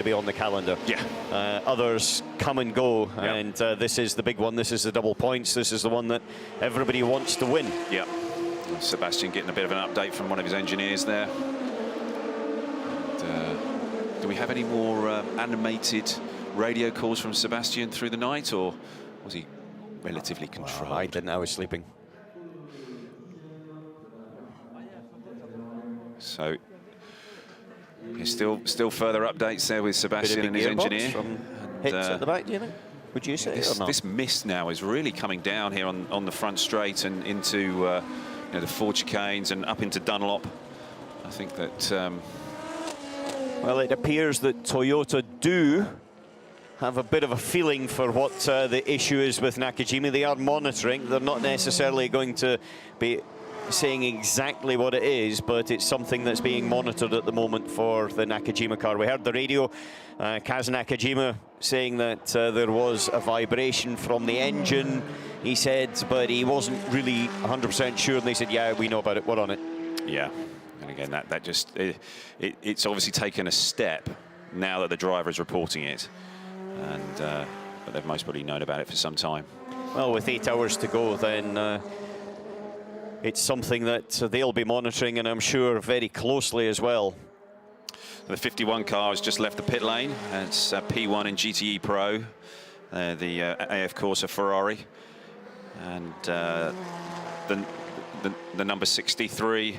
to be on the calendar. Yeah. Others come and go, Yeah. and this is the big one. This is the double points. This is the one that everybody wants to win. Yeah. Sebastian getting a bit of an update from one of his engineers there. And, do we have any more animated radio calls from Sebastian through the night, or was he relatively controlled? I didn't. I was sleeping. So still further updates there with Sebastian and his engineer. Hits at the back, do you think? Would you say or not? This mist now is really coming down here on the front straight and into you know, the Ford chicanes and up into Dunlop. I think that. Well, it appears that Toyota do have a bit of a feeling for what the issue is with Nakajima. They are monitoring. They're not necessarily going to be saying exactly what it is, but it's something that's being monitored at the moment for the Nakajima car. We heard the radio, Kaz Nakajima saying that there was a vibration from the engine, he said, but he wasn't really 100% sure, and they said, yeah, we know about it, we're on it. Yeah, and again, that just, it's obviously taken a step now that the driver is reporting it, and but they've most probably known about it for some time. Well, with 8 hours to go, then it's something that they'll be monitoring, and I'm sure very closely as well. The 51 car has just left the pit lane. It's P1 in GTE Pro, the AF Corsa Ferrari, and the number 63.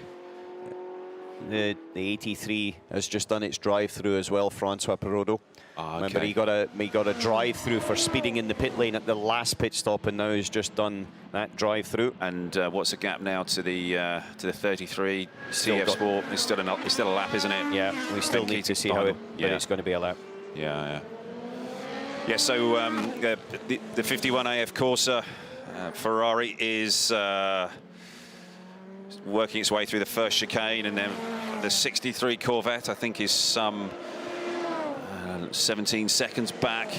The 83 has just done its drive-through as well, Francois Perrodo. Okay. Remember, he got a drive-through for speeding in the pit lane at the last pit stop, and now he's just done that drive-through. And what's the gap now to the 33 CF Sport? It's still a lap, isn't it? Yeah, we still need to see how it's going to be a lap. Yeah. So the 51 AF Corsa Ferrari is working its way through the first chicane, and then the 63 Corvette, I think, is some 17 seconds back,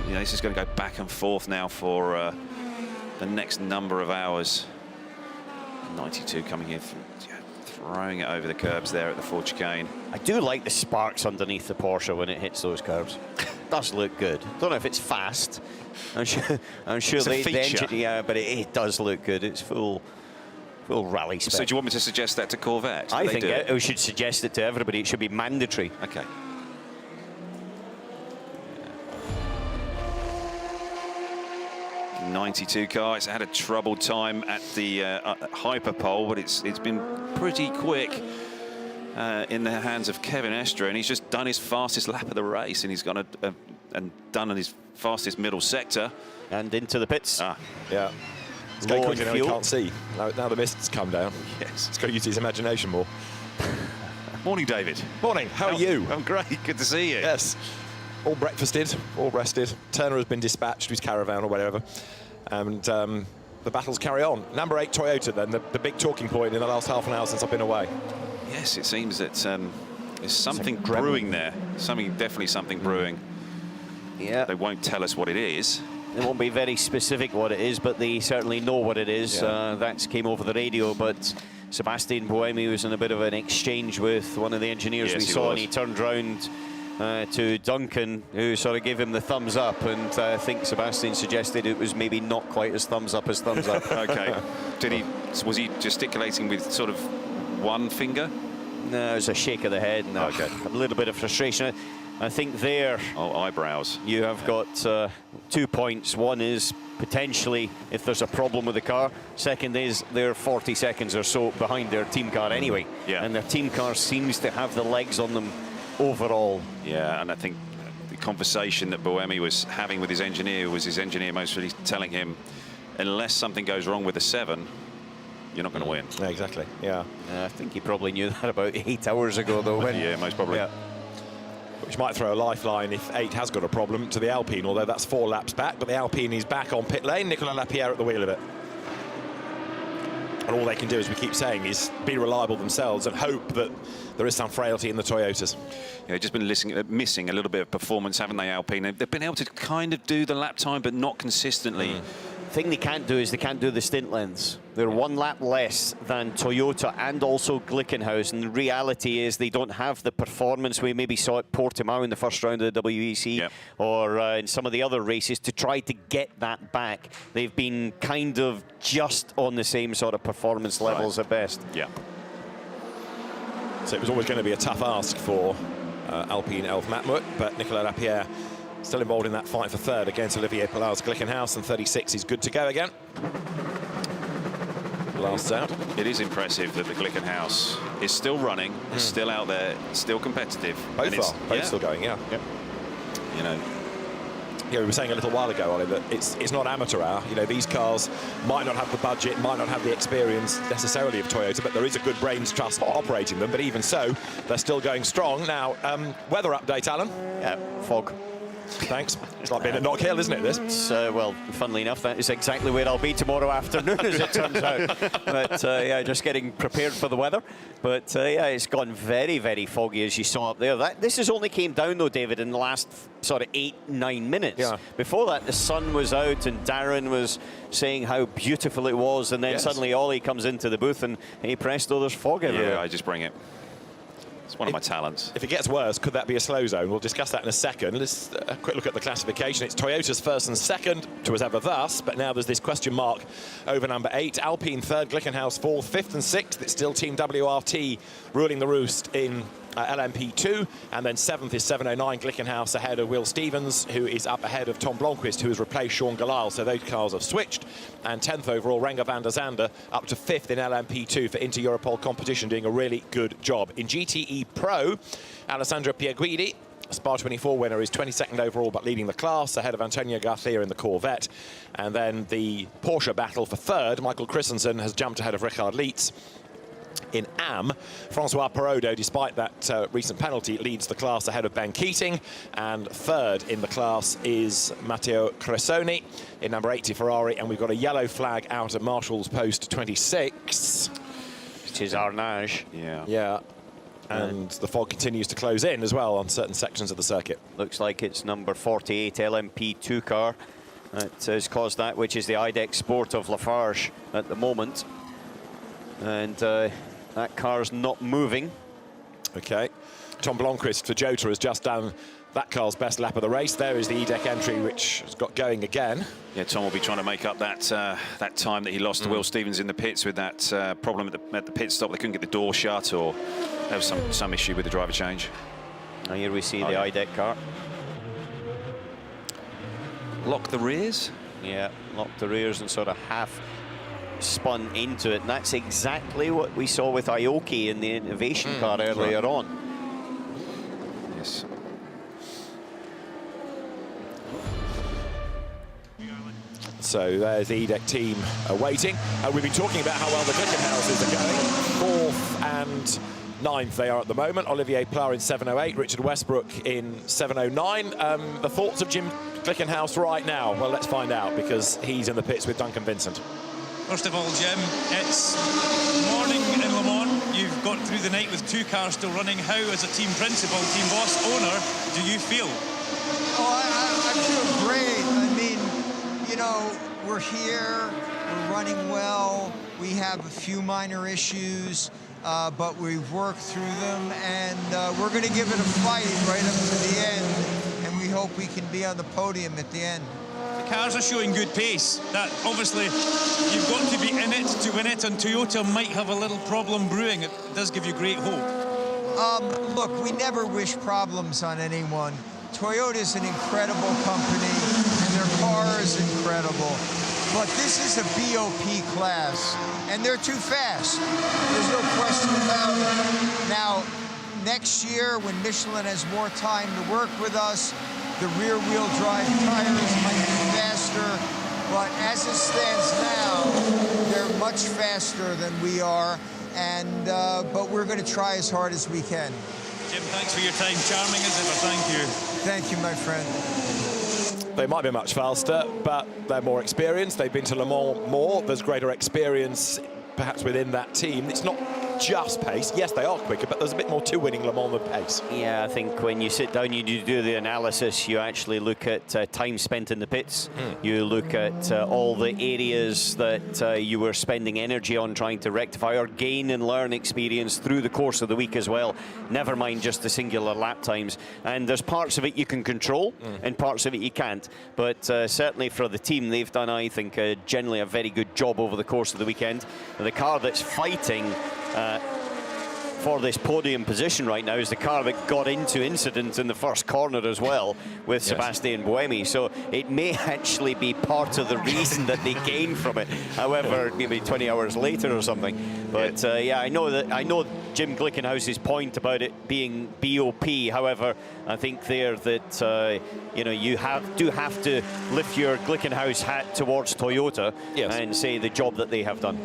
and this is going to go back and forth now for the next number of hours. 92 coming in, throwing it over the curbs there at the Ford chicane. I do like the sparks underneath the Porsche when it hits those curbs. Does look good. Don't know if it's fast. I'm sure the engine, yeah, but it does look good. It's full rally spec. So do you want me to suggest that to Corvette? I think we should suggest it to everybody. It should be mandatory. Okay. 92 car. It's had a troubled time at the hyperpole, but it's been pretty quick in the hands of Kevin Estre, and he's just done his fastest lap of the race, and he's gone and done his fastest middle sector and into the pits. Yeah. It's going quicker now, he can't see. Now the mist's come down. Yes. It's got to use his imagination more. Morning, David. Morning. How are you? I'm great. Good to see you. Yes. All breakfasted, all rested. Turner has been dispatched to his caravan or whatever. And the battles carry on. Number 8 Toyota, then, the big talking point in the last half an hour since I've been away. Yes, it seems that there's something brewing there. Definitely something brewing. Yeah. They won't tell us what it is. It won't be very specific what it is, but they certainly know what it is. Yeah. That came over the radio, but Sebastian Buemi was in a bit of an exchange with one of the engineers we saw, and he turned round to Duncan, who sort of gave him the thumbs up, and I think Sebastian suggested it was maybe not quite as thumbs up as thumbs up. Okay. Was he gesticulating with sort of one finger? No, it was a shake of the head, and a little bit of frustration. I think there... Oh, eyebrows. You have got 2 points. One is potentially if there's a problem with the car. Second is they're 40 seconds or so behind their team car anyway. Yeah. And their team car seems to have the legs on them overall. Yeah, and I think the conversation that Buemi was having with his engineer was his engineer mostly telling him, unless something goes wrong with the 7, you're not going to win. Yeah, exactly. Yeah. I think he probably knew that about 8 hours ago, though. Yeah, most probably. Yeah. Which might throw a lifeline if 8 has got a problem to the Alpine, although that's 4 laps back. But the Alpine is back on pit lane. Nicolas Lapierre at the wheel of it. And all they can do, as we keep saying, is be reliable themselves and hope that there is some frailty in the Toyotas. Yeah, just been missing a little bit of performance, haven't they, Alpine? They've been able to kind of do the lap time, but not consistently. thing they can't do is they can't do the stint lengths. They're one lap less than Toyota and also Glickenhaus, and the reality is they don't have the performance we maybe saw at Portimao in the first round of the WEC or in some of the other races to try to get that back. They've been kind of just on the same sort of performance levels at best. Yeah. So it was always going to be a tough ask for Alpine Elf Matmut, but Nicolas Lapierre still involved in that fight for third against Olivier Palar's Glickenhaus, and 36 is good to go again. Last out. It is impressive that the Glickenhaus is still running, is still out there, still competitive. Both are. Both still going, yeah. You know. Yeah, we were saying a little while ago, Ollie, that it's not amateur hour. You know, these cars might not have the budget, might not have the experience necessarily of Toyota, but there is a good brains trust operating them. But even so, they're still going strong. Now, weather update, Alan. Yeah, fog. Thanks. It's like being at Knock Hill, isn't it, this? It's, well, funnily enough, that is exactly where I'll be tomorrow afternoon, as it turns out. But, yeah, just getting prepared for the weather. But, yeah, it's gone very, very foggy, as you saw up there. This has only came down, though, David, in the last sort of 8-9 minutes. Yeah. Before that, the sun was out, and Darren was saying how beautiful it was, and then suddenly Ollie comes into the booth, and hey, presto, there's fog everywhere. Yeah, I just bring it. It's one of my talents. If it gets worse, could that be a slow zone? We'll discuss that in a second. Let's a quick look at the classification. It's Toyota's first and second, to as ever thus, but now there's this question mark over number 8. Alpine third, Glickenhaus fourth, fifth and sixth. It's still Team WRT ruling the roost in LMP2, and then 7th is 709 Glickenhaus ahead of Will Stevens, who is up ahead of Tom Blomqvist, who has replaced Sean Galal, so those cars have switched. And 10th overall, Renger van der Zande up to 5th in LMP2 for Inter-Europol competition, doing a really good job. In GTE Pro, Alessandro Pierguidi, Spa 24 winner, is 22nd overall but leading the class ahead of Antonio Garcia in the Corvette. And then the Porsche battle for third, Michael Christensen has jumped ahead of Richard Lietz. In AM, Francois Perraudot, despite that recent penalty, leads the class ahead of Ben Keating, and third in the class is Matteo Cressoni in number 80 Ferrari, and we've got a yellow flag out at Marshall's post 26. Which is Arnage. Yeah. And the fog continues to close in as well on certain sections of the circuit. Looks like it's number 48 LMP2 car that has caused that, which is the IDEX Sport of Lafarge at the moment. And that car's not moving. Okay. Tom Blomqvist for Jota has just done that car's best lap of the race. There is the EDEC entry, which has got going again. Yeah, Tom will be trying to make up that that time that he lost to Will Stevens in the pits with that problem at the pit stop. They couldn't get the door shut, or there was some issue with the driver change. And here we see the IDEC car. Lock the rears? Yeah, lock the rears and sort of half spun into it, and that's exactly what we saw with Aoki in the innovation car earlier on. Yes. So there's the EDEC team waiting. We've been talking about how well the Glickenhauses are going. 4th and 9th they are at the moment. Olivier Pla in 708, Richard Westbrook in 709. The thoughts of Jim Glickenhaus right now? Well, let's find out, because he's in the pits with Duncan Vincent. First of all, Jim, it's morning in Le Mans. You've got through the night with 2 cars still running. How, as a team principal, team boss, owner, do you feel? Oh, I feel great. I mean, you know, we're here, we're running well. We have a few minor issues, but we've worked through them, and we're going to give it a fight right up to the end, and we hope we can be on the podium at the end. Cars are showing good pace. That obviously you've got to be in it to win it, and Toyota might have a little problem brewing. It does give you great hope. Look, we never wish problems on anyone. Toyota's an incredible company, and their car is incredible. But this is a BOP class, and they're too fast. There's no question about it. Now, next year, when Michelin has more time to work with us, the rear-wheel drive tires might be faster, but as it stands now, they're much faster than we are, and but we're going to try as hard as we can. Jim, thanks for your time. Charming as ever. Thank you. Thank you, my friend. They might be much faster, but they're more experienced. They've been to Le Mans more. There's greater experience, perhaps, within that team. It's not just pace. Yes, they are quicker, but there's a bit more to winning Le Mans than pace. Yeah, I think when you sit down, you do the analysis, you actually look at time spent in the pits. You look at all the areas that you were spending energy on trying to rectify or gain and learn experience through the course of the week as well. Never mind just the singular lap times. And there's parts of it you can control and parts of it you can't. But certainly for the team, they've done, I think, generally a very good job over the course of the weekend. The car that's fighting for this podium position right now is the car that got into incident in the first corner as well with Sebastian Buemi. So it may actually be part of the reason that they gain from it. However, maybe 20 hours later or something. But yeah, I know Jim Glickenhaus's point about it being BOP. However, I think there that you know, you do have to lift your Glickenhaus hat towards Toyota and say the job that they have done.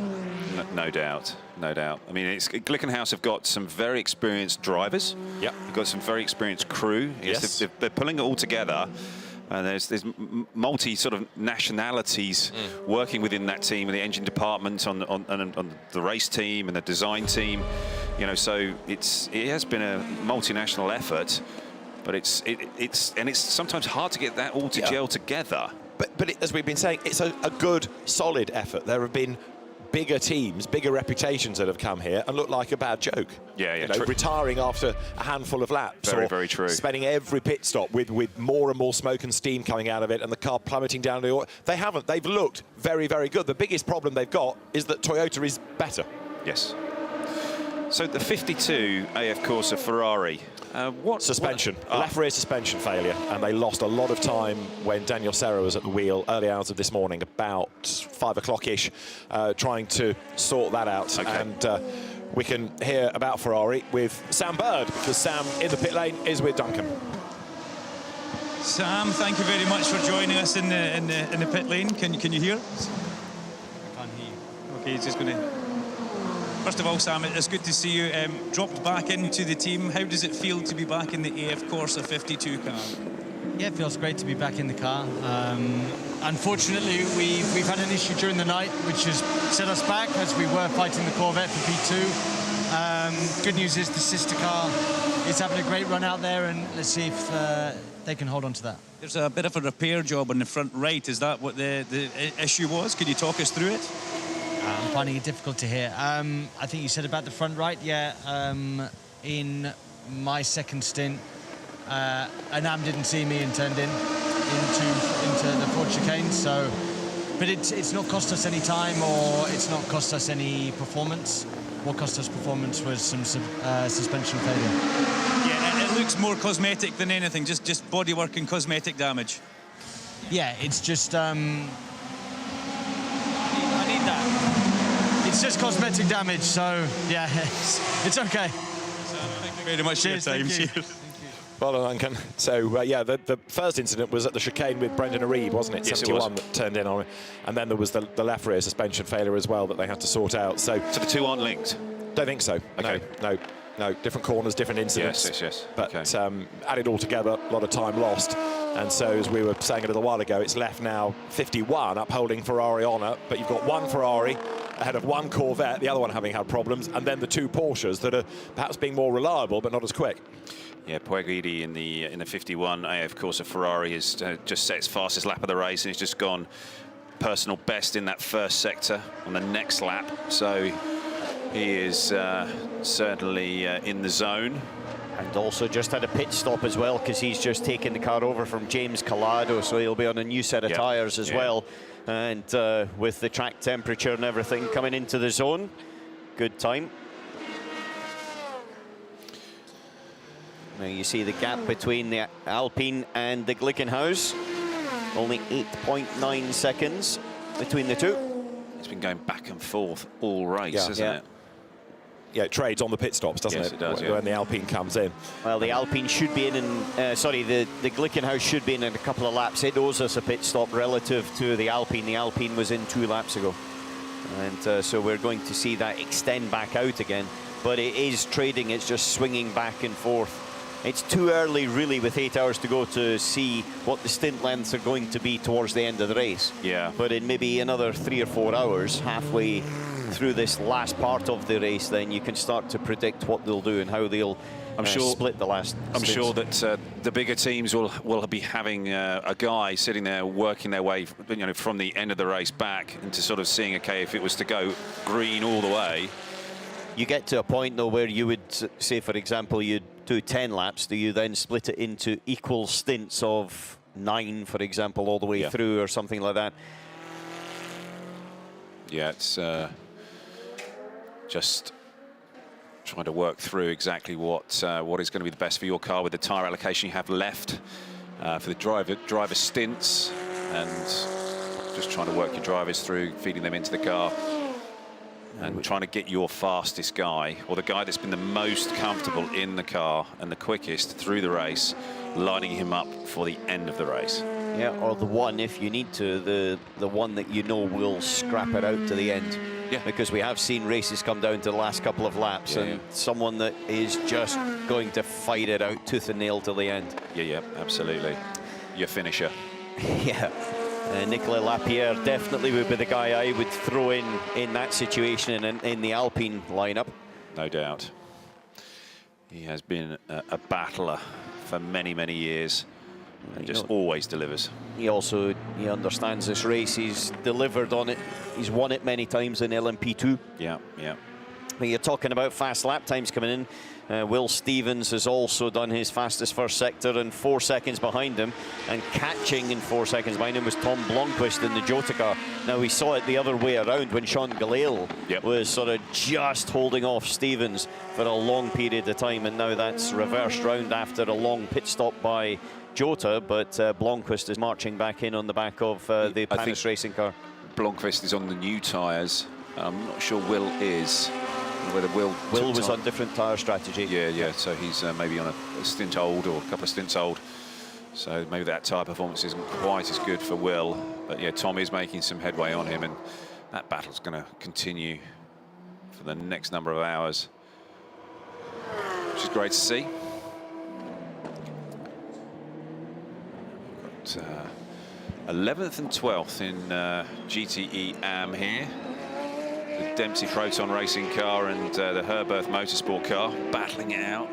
No doubt, no doubt. I mean, Glickenhaus have got some very experienced drivers. Yep. They've got some very experienced crew. Yes. They're pulling it all together. And there's multi sort of nationalities working within that team, in the engine department, on the race team and the design team. You know, so it has been a multinational effort, but it's sometimes hard to get that all to gel together. But as we've been saying, it's a good, solid effort. There have been bigger teams, bigger reputations that have come here and look like a bad joke. Yeah, you know, retiring after a handful of laps. Very, or very true. Spending every pit stop with more and more smoke and steam coming out of it and the car plummeting down the oil. They haven't. They've looked very, very good. The biggest problem they've got is that Toyota is better. Yes. So the 52 AF Corsa Ferrari. Suspension. Left rear suspension failure, and they lost a lot of time when Daniel Serra was at the wheel early hours of this morning, about 5 o'clock-ish, trying to sort that out. Okay. And we can hear about Ferrari with Sam Bird, because Sam in the pit lane is with Duncan. Sam, thank you very much for joining us in the pit lane. Can you hear us? I can't hear you. Okay, he's just going to... First of all, Sam, it's good to see you dropped back into the team. How does it feel to be back in the AF Corsa 52 car? Yeah, it feels great to be back in the car. Unfortunately, we've had an issue during the night, which has set us back as we were fighting the Corvette for P2. Good news is the sister car is having a great run out there, and let's see if they can hold on to that. There's a bit of a repair job on the front right. Is that what the issue was? Could you talk us through it? I'm finding it difficult to hear. I think you said about the front right, yeah. In my second stint, Anam didn't see me and turned into the Ford chicane. So, but it's not cost us any time, or it's not cost us any performance. What cost us performance was some suspension failure. Yeah, it looks more cosmetic than anything, just bodywork and cosmetic damage. Yeah, it's just. I need that. It's just cosmetic damage, so yeah, it's okay. Thank you very much for your time. Cheers. Well done, Duncan. So, yeah, the first incident was at the chicane with Brendan Aribe, wasn't it? Yes, 71 it was. that turned in on it. And then there was the left rear suspension failure as well that they had to sort out. So the two aren't linked? Don't think so. Okay. No. Different corners, different incidents. Yes. But okay. Added all together, a lot of time lost. And so, as we were saying a little while ago, it's left now 51 upholding Ferrari honour. But you've got one Ferrari ahead of one Corvette, the other one having had problems, and then the two Porsches that are perhaps being more reliable but not as quick. Yeah, Pueglidi in the 51 AF Corsa Ferrari has just set its fastest lap of the race, and he's just gone personal best in that first sector on the next lap. So he is certainly in the zone. And also just had a pit stop as well, because he's just taken the car over from James Collado, so he'll be on a new set of tyres as well. And with the track temperature and everything coming into the zone, good time. Now you see the gap between the Alpine and the Glickenhaus. Only 8.9 seconds between the two. It's been going back and forth all race, hasn't it? Yeah, it trades on the pit stops, doesn't it? Yes, it does, when the Alpine comes in. Well, the Alpine should be in, the Glickenhaus should be in a couple of laps. It owes us a pit stop relative to the Alpine. The Alpine was in 2 laps ago. And so we're going to see that extend back out again. But it is trading, it's just swinging back and forth. It's too early, really, with 8 hours to go to see what the stint lengths are going to be towards the end of the race. Yeah. But in maybe another 3 or 4 hours, halfway through this last part of the race, then you can start to predict what they'll do and how they'll split the last I'm stints. sure that the bigger teams will be having a guy sitting there working their way, from the end of the race back into sort of seeing, okay, if it was to go green all the way. You get to a point, though, where you would say, for example, you'd do 10 laps. Do you then split it into equal stints of 9, for example, all the way through or something like that? Yeah, it's just trying to work through exactly what is going to be the best for your car with the tyre allocation you have left for the driver stints, and just trying to work your drivers through, feeding them into the car, and trying to get your fastest guy, or the guy that's been the most comfortable in the car and the quickest through the race, lining him up for the end of the race. Yeah, or the one, if you need to, the one that you know will scrap it out to the end. Yeah. Because we have seen races come down to the last couple of laps, and someone that is just going to fight it out tooth and nail till the end. Yeah, absolutely. Your finisher. Yeah. Nicolas Lapierre definitely would be the guy I would throw in that situation in the Alpine lineup. No doubt. He has been a battler for many, many years, and just always delivers. He understands this race. He's delivered on it. He's won it many times in LMP2. Yeah. When you're talking about fast lap times coming in, Will Stevens has also done his fastest first sector, and 4 seconds behind him, and catching in 4 seconds behind him was Tom Blomqvist in the Jota car. Now, we saw it the other way around when Sean Gelael was sort of just holding off Stevens for a long period of time, and now that's reversed round after a long pit stop by Jota, but Blomqvist is marching back in on the back of the Panis racing car. Blomqvist is on the new tyres. I'm not sure Will is. Whether Will was on different tyre strategy. Yeah. So he's maybe on a stint old, or a couple of stints old. So maybe that tyre performance isn't quite as good for Will. But yeah, Tom is making some headway on him, and that battle's going to continue for the next number of hours, which is great to see. We've got 11th and 12th in GTE AM here. The Dempsey Proton racing car and the Herberth Motorsport car battling it out.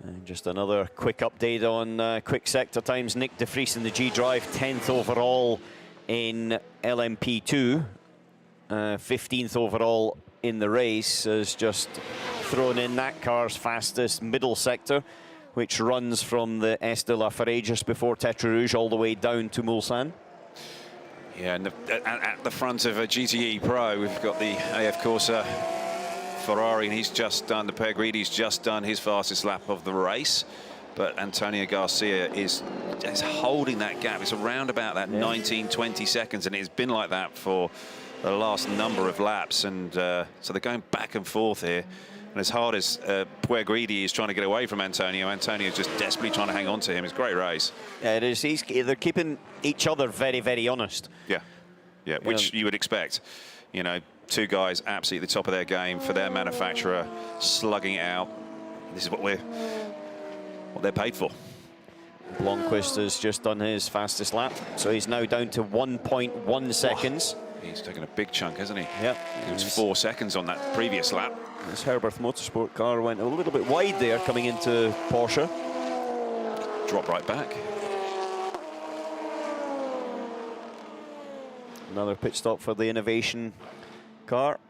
And just another quick update on quick sector times. Nick de Vries in the G-Drive, 10th overall in LMP2, 15th overall in the race, has just thrown in that car's fastest middle sector, which runs from the Est de la Forêt just before Tetra Rouge all the way down to Mulsanne. Yeah, and at the front of a GTE Pro, we've got the AF Corsa Ferrari, and he's just done, the Pergridi's just done his fastest lap of the race. But Antonio Garcia is holding that gap. It's around about that 19, 20 seconds, and it's been like that for the last number of laps. And so they're going back and forth here. And as hard as Puergridi is trying to get away from Antonio, Antonio's just desperately trying to hang on to him. It's a great race. Yeah, it is. They're keeping each other very, very honest. Yeah, which you would expect. You know, two guys absolutely at the top of their game for their manufacturer, slugging it out. This is what they're paid for. Blomqvist has just done his fastest lap, so he's now down to 1.1 seconds. He's taken a big chunk, hasn't he? Yeah. It was 4 seconds on that previous lap. This Herberth Motorsport car went a little bit wide there coming into Porsche. Drop right back. Another pit stop for the Innovation car.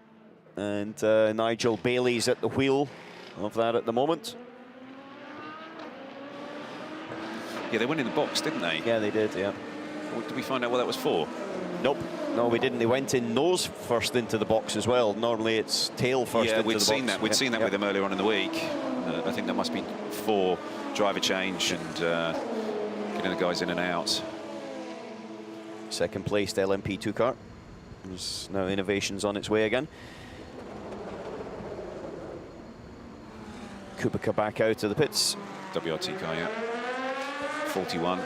And Nigel Bailey's at the wheel of that at the moment. Yeah, they went in the box, didn't they? Yeah, they did, yeah. Did we find out what that was for? Nope. No, we didn't. They went in nose first into the box as well. Normally it's tail first into the box. Yeah, we'd seen that with them earlier on in the week. I think that must be for driver change and getting the guys in and out. Second placed LMP2 car. There's now Innovations on its way again. Kubica back out of the pits. WRT car, yeah. 41.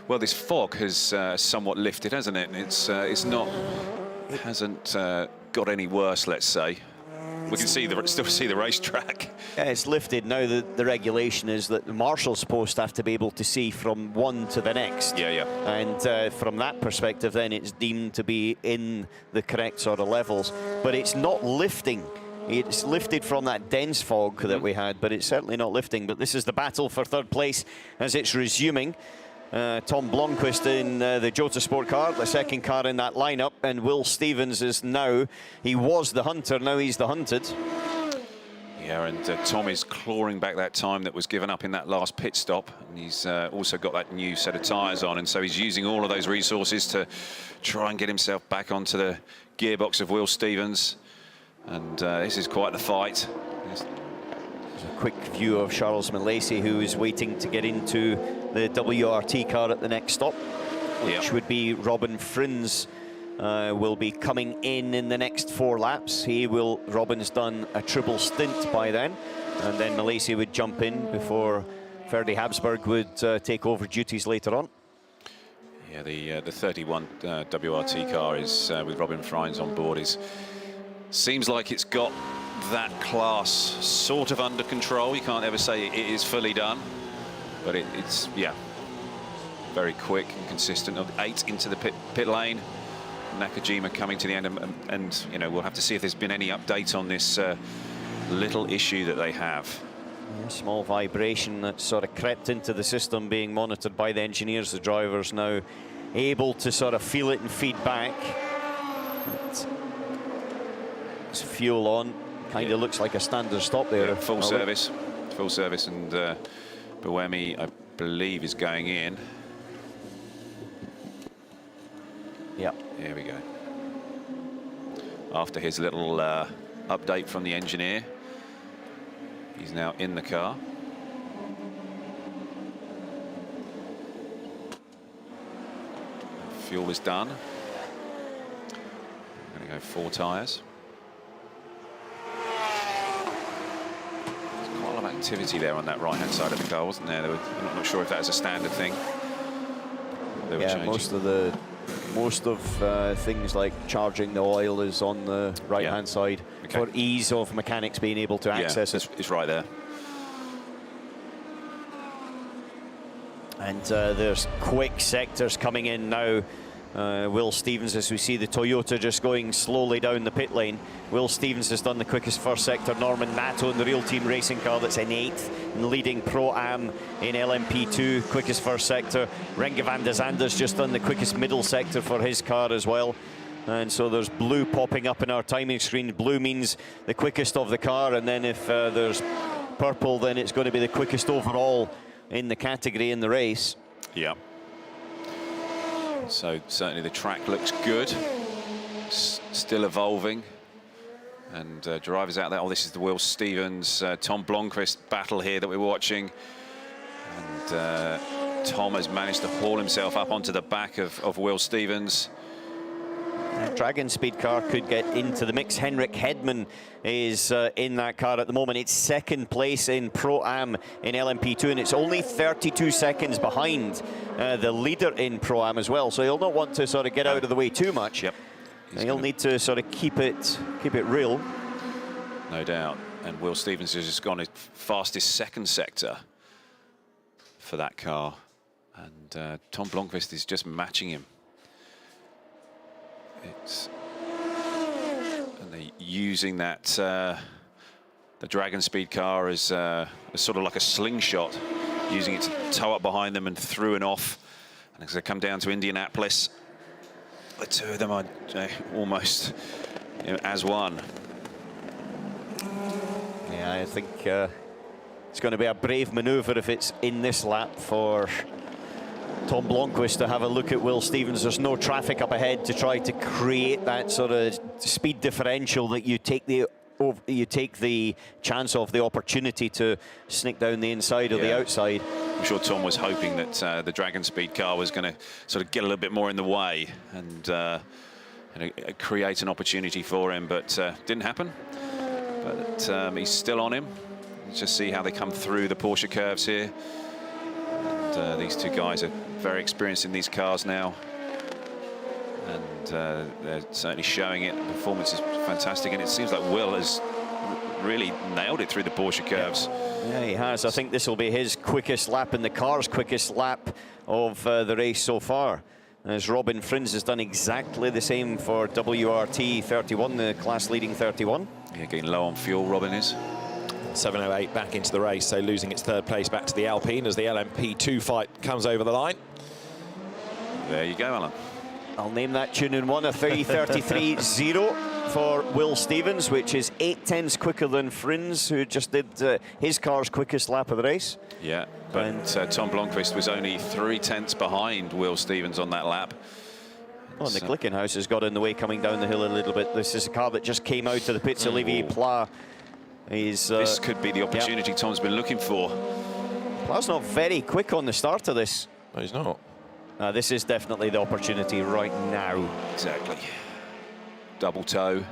Well, this fog has somewhat lifted, hasn't it? It hasn't got any worse, let's say. We can still see the racetrack. Yeah, it's lifted now. The regulation is that the marshal's post have to be able to see from one to the next. Yeah. And from that perspective, then it's deemed to be in the correct sort of levels. But it's not lifting. It's lifted from that dense fog that we had, but it's certainly not lifting. But this is the battle for third place as it's resuming. Tom Blomqvist in the Jota Sport car, the second car in that lineup, and Will Stevens is now, he was the hunter, now he's the hunted. Yeah, and Tom is clawing back that time that was given up in that last pit stop. And he's also got that new set of tyres on, and so he's using all of those resources to try and get himself back onto the gearbox of Will Stevens. And this is quite the fight. A quick view of Charles Milesi, who is waiting to get into the WRT car at the next stop, which would be Robin Frins. Will be coming in the next 4 laps. Robin's done a triple stint by then, and then Milesi would jump in before Ferdy Habsburg would take over duties later on. Yeah, the 31 WRT car is with Robin Frins on board. Seems like it's got that class sort of under control. You can't ever say it is fully done, but it's very quick and consistent. 8 into the pit lane. Nakajima coming to the end, and you know, we'll have to see if there's been any update on this little issue that they have. A small vibration that sort of crept into the system, being monitored by the engineers. The drivers now able to sort of feel it and feed back. It's fuel on. Kind of looks like a standard stop there. Yeah, full service, and Buemi, I believe, is going in. Yeah. Here we go. After his little update from the engineer, he's now in the car. Fuel is done. I'm going to go 4 tyres. There's quite a lot of activity there on that right-hand side of the car, wasn't there? I'm not sure if that is a standard thing. Yeah, most of things like charging the oil is on the right-hand side for ease of mechanics being able to access it. It's right there. And there's quick sectors coming in now. Will Stevens, as we see the Toyota just going slowly down the pit lane. Will Stevens has done the quickest first sector. Norman Nato in the Real Team Racing car that's in 8th and leading Pro-Am in LMP2, quickest first sector. Renke van der Zander's just done the quickest middle sector for his car as well. And so there's blue popping up in our timing screen. Blue means the quickest of the car, and then if there's purple, then it's going to be the quickest overall in the category in the race. Yeah. So certainly the track looks good. Still evolving. And drivers out there. Oh, this is the Will Stevens, Tom Blomqvist battle here that we're watching. And Tom has managed to haul himself up onto the back of Will Stevens. Dragon Speed car could get into the mix. Henrik Hedman is in that car at the moment. It's 2nd place in Pro-Am in LMP2, and it's only 32 seconds behind the leader in Pro-Am as well. So he'll not want to sort of get out of the way too much. Yep. He'll need to sort of keep it real. No doubt. And Will Stevens has just gone his fastest 2nd sector for that car. And Tom Blomqvist is just matching him. And they're using that the Dragon Speed car as sort of like a slingshot, using it to tow up behind them and through and off. And as they come down to Indianapolis, the 2 of them are almost as one. Yeah, I think it's going to be a brave manoeuvre if it's in this lap for Tom Blomqvist to have a look at Will Stevens. There's no traffic up ahead to try to create that sort of speed differential that you take the chance of, the opportunity to sneak down the inside or the outside. I'm sure Tom was hoping that the Dragon Speed car was going to sort of get a little bit more in the way and create an opportunity for him, but didn't happen. But he's still on him. Let's just see how they come through the Porsche curves here. And these 2 guys are very experienced in these cars now, and they're certainly showing it. The performance is fantastic, and it seems like Will has really nailed it through the Porsche curves. Yeah, he has. I think this will be his quickest lap and the car's quickest lap of the race so far. As Robin Frins has done exactly the same for WRT 31, the class-leading 31. Yeah, getting low on fuel, Robin is. 7:08 back into the race, so losing its third place back to the Alpine as the LMP2 fight comes over the line. There you go, Alan. I'll name that tune in one, a 3:33.0 for Will Stevens, which is 8/10 quicker than Frins, who just did his car's quickest lap of the race. Yeah, but Tom Blomqvist was only 3/10 behind Will Stevens on that lap. Oh, and the Glickenhaus has got in the way coming down the hill a little bit. This is a car that just came out of the pits. Olivier Pla is... this could be the opportunity Tom's been looking for. Pla's not very quick on the start of this. No, he's not. This is definitely the opportunity right now. Exactly. Double toe.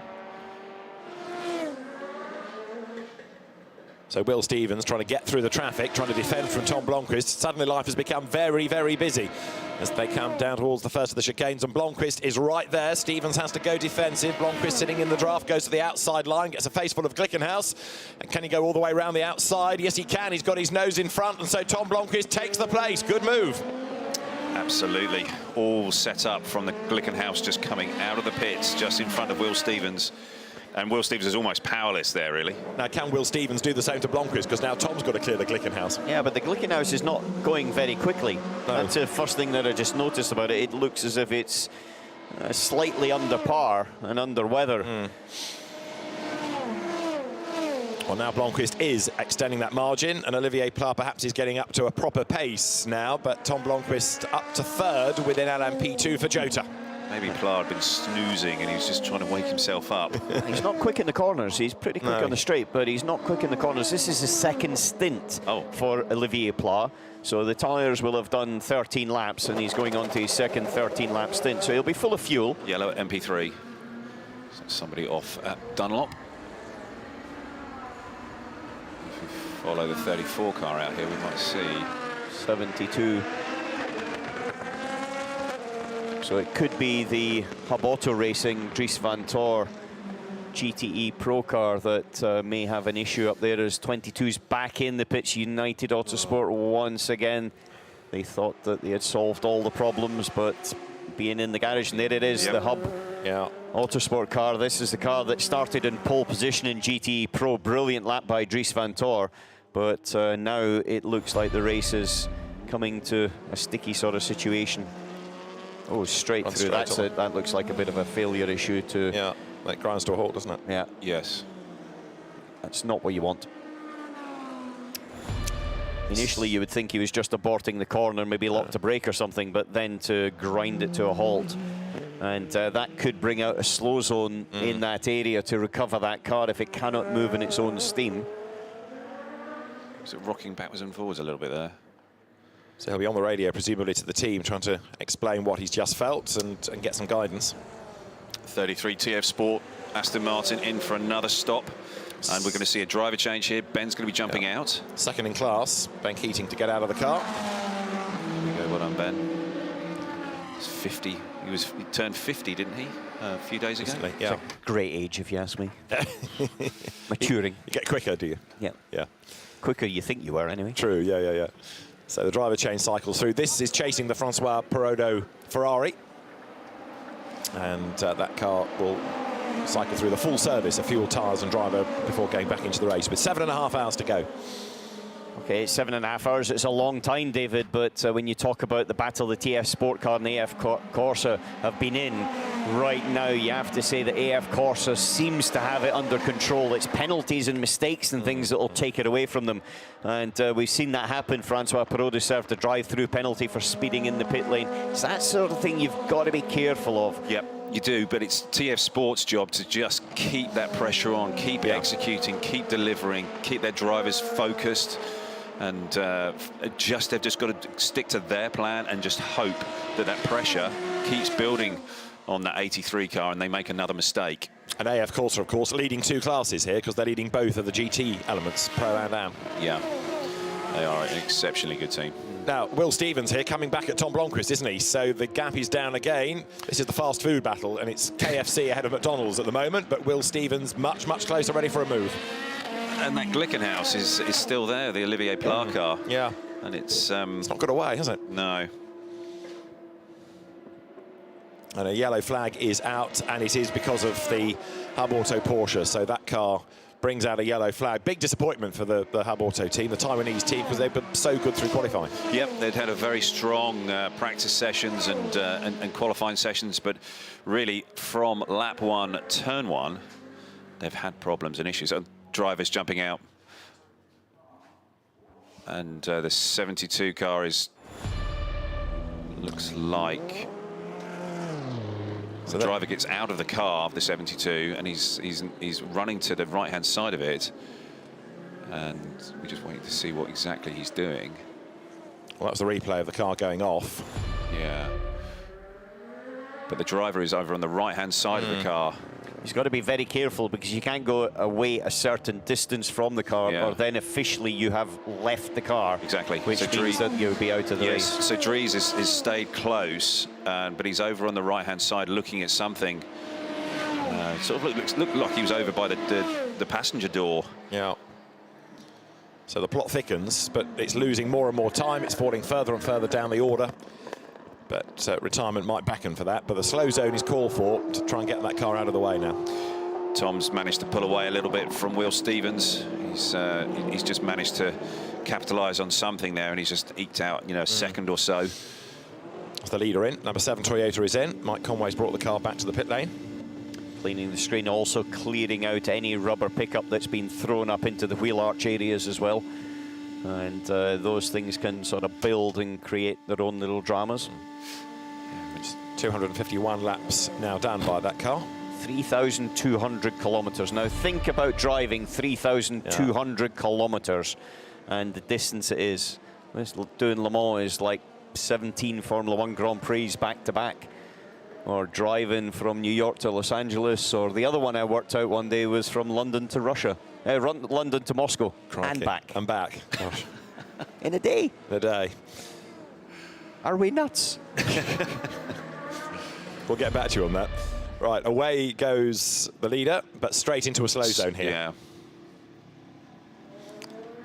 So Will Stevens trying to get through the traffic, trying to defend from Tom Blomqvist. Suddenly life has become very, very busy as they come down towards the first of the chicanes, and Blomqvist is right there. Stevens has to go defensive. Blomqvist sitting in the draft, goes to the outside line, gets a face full of Glickenhaus. And can he go all the way around the outside? Yes, he can. He's got his nose in front, and so Tom Blomqvist takes the place. Good move. Absolutely. All set up from the Glickenhaus just coming out of the pits, just in front of Will Stevens. And Will Stevens is almost powerless there, really. Now, can Will Stevens do the same to Blomqvist? Because now Tom's got to clear the Glickenhaus. Yeah, but the Glickenhaus is not going very quickly. No. That's the first thing that I just noticed about it. It looks as if it's slightly under par and under weather. Well, now Blomqvist is extending that margin, and Olivier Pla perhaps is getting up to a proper pace now, but Tom Blomqvist up to third within LMP2 for Jota. Maybe Pla had been snoozing and he was just trying to wake himself up. He's not quick in the corners. He's pretty quick on the straight, but he's not quick in the corners. This is his second stint for Olivier Pla. So the tyres will have done 13 laps, and he's going on to his second 13-lap stint. So he'll be full of fuel. Yellow at MP3. So somebody off at Dunlop. If we follow the 34 car out here, we might see 72. So it could be the Hub Auto Racing Dries Van Tor GTE Pro car that may have an issue up there, as 22's back in the pits. United Autosport once again. They thought that they had solved all the problems, but being in the garage, and there it is, the Hub Autosport car. This is the car that started in pole position in GTE Pro. Brilliant lap by Dries Van Tor, but now it looks like the race is coming to a sticky sort of situation. Oh, straight through. That looks like a bit of a failure issue to... Yeah, that grinds to a halt, doesn't it? Yeah. Yes. That's not what you want. Initially, you would think he was just aborting the corner, maybe locked a brake or something, but then to grind it to a halt. And that could bring out a slow zone in that area to recover that car if it cannot move in its own steam. So rocking backwards and forwards a little bit there. So he'll be on the radio, presumably to the team, trying to explain what he's just felt and get some guidance. 33 TF Sport, Aston Martin in for another stop. And we're going to see a driver change here. Ben's going to be jumping out. Second in class, Ben Keating to get out of the car. Here we go, well done, Ben. He's 50. He turned 50, didn't he? A few days ago. Recently, yeah. It's a great age, if you ask me. Maturing. You get quicker, do you? Yeah. Yeah. Quicker you think you were, anyway. True, yeah. So the driver change cycles through. This is chasing the Francois Perrodo Ferrari. And that car will cycle through the full service of fuel, tyres and driver before going back into the race with 7.5 hours to go. Okay, 7.5 hours. It's a long time, David, but when you talk about the battle the TF Sport Car and the AF Corsa have been in right now, you have to say that AF Corsa seems to have it under control. It's penalties and mistakes and things that will take it away from them. And we've seen that happen. Francois Perrault served a drive-through penalty for speeding in the pit lane. It's that sort of thing you've got to be careful of. Yep, you do, but it's TF Sport's job to just keep that pressure on, keep executing, keep delivering, keep their drivers focused. And they've just got to stick to their plan and just hope that that pressure keeps building on that 83 car and they make another mistake. And AF Corsa, of course, leading two classes here because they're leading both of the GT elements, Pro and Am. Yeah, they are an exceptionally good team. Now, Will Stevens here coming back at Tom Blomqvist, isn't he? So the gap is down again. This is the fast food battle, and it's KFC ahead of McDonald's at the moment, but Will Stevens much, much closer, ready for a move. And that Glickenhaus is still there, the Olivier Pla car. Yeah. And it's not got away, has it? No. And a yellow flag is out, and it is because of the Hub Auto Porsche. So that car brings out a yellow flag. Big disappointment for the Hub Auto team, the Taiwanese team, because they've been so good through qualifying. Yep, they'd had a very strong practice sessions and qualifying sessions, but really from lap 1, turn 1, they've had problems and issues. Drivers jumping out. And the 72 car looks like... So the driver gets out of the car of the 72, and he's running to the right-hand side of it, and we're just waiting to see what exactly he's doing. Well, that's the replay of the car going off. Yeah. But the driver is over on the right-hand side of the car. He's got to be very careful, because you can't go away a certain distance from the car, or then officially you have left the car. Exactly. Which means that you'll be out of the race. So Dries is stayed close, but he's over on the right-hand side looking at something. Sort of looked like he was over by the passenger door. Yeah. So the plot thickens, but it's losing more and more time. It's falling further and further down the order. But retirement might beckon for that. But the slow zone is called for to try and get that car out of the way now. Tom's managed to pull away a little bit from Will Stevens. He's just managed to capitalise on something there, and he's just eked out, you know, a second or so. That's the leader in. Number 7 Toyota is in. Mike Conway's brought the car back to the pit lane. Cleaning the screen, also clearing out any rubber pickup that's been thrown up into the wheel arch areas as well. And those things can sort of build and create their own little dramas. It's 251 laps now done by that car. 3,200 kilometres. Now think about driving 3,200 kilometres and the distance it is. Doing Le Mans is like 17 Formula 1 Grand Prix back to back. Or driving from New York to Los Angeles, or the other one I worked out one day was from London to Russia. London to Moscow. Crikey. And back. And back. Gosh. In a day. A day. Are we nuts? We'll get back to you on that. Right, away goes the leader, but straight into a slow zone here. Yeah.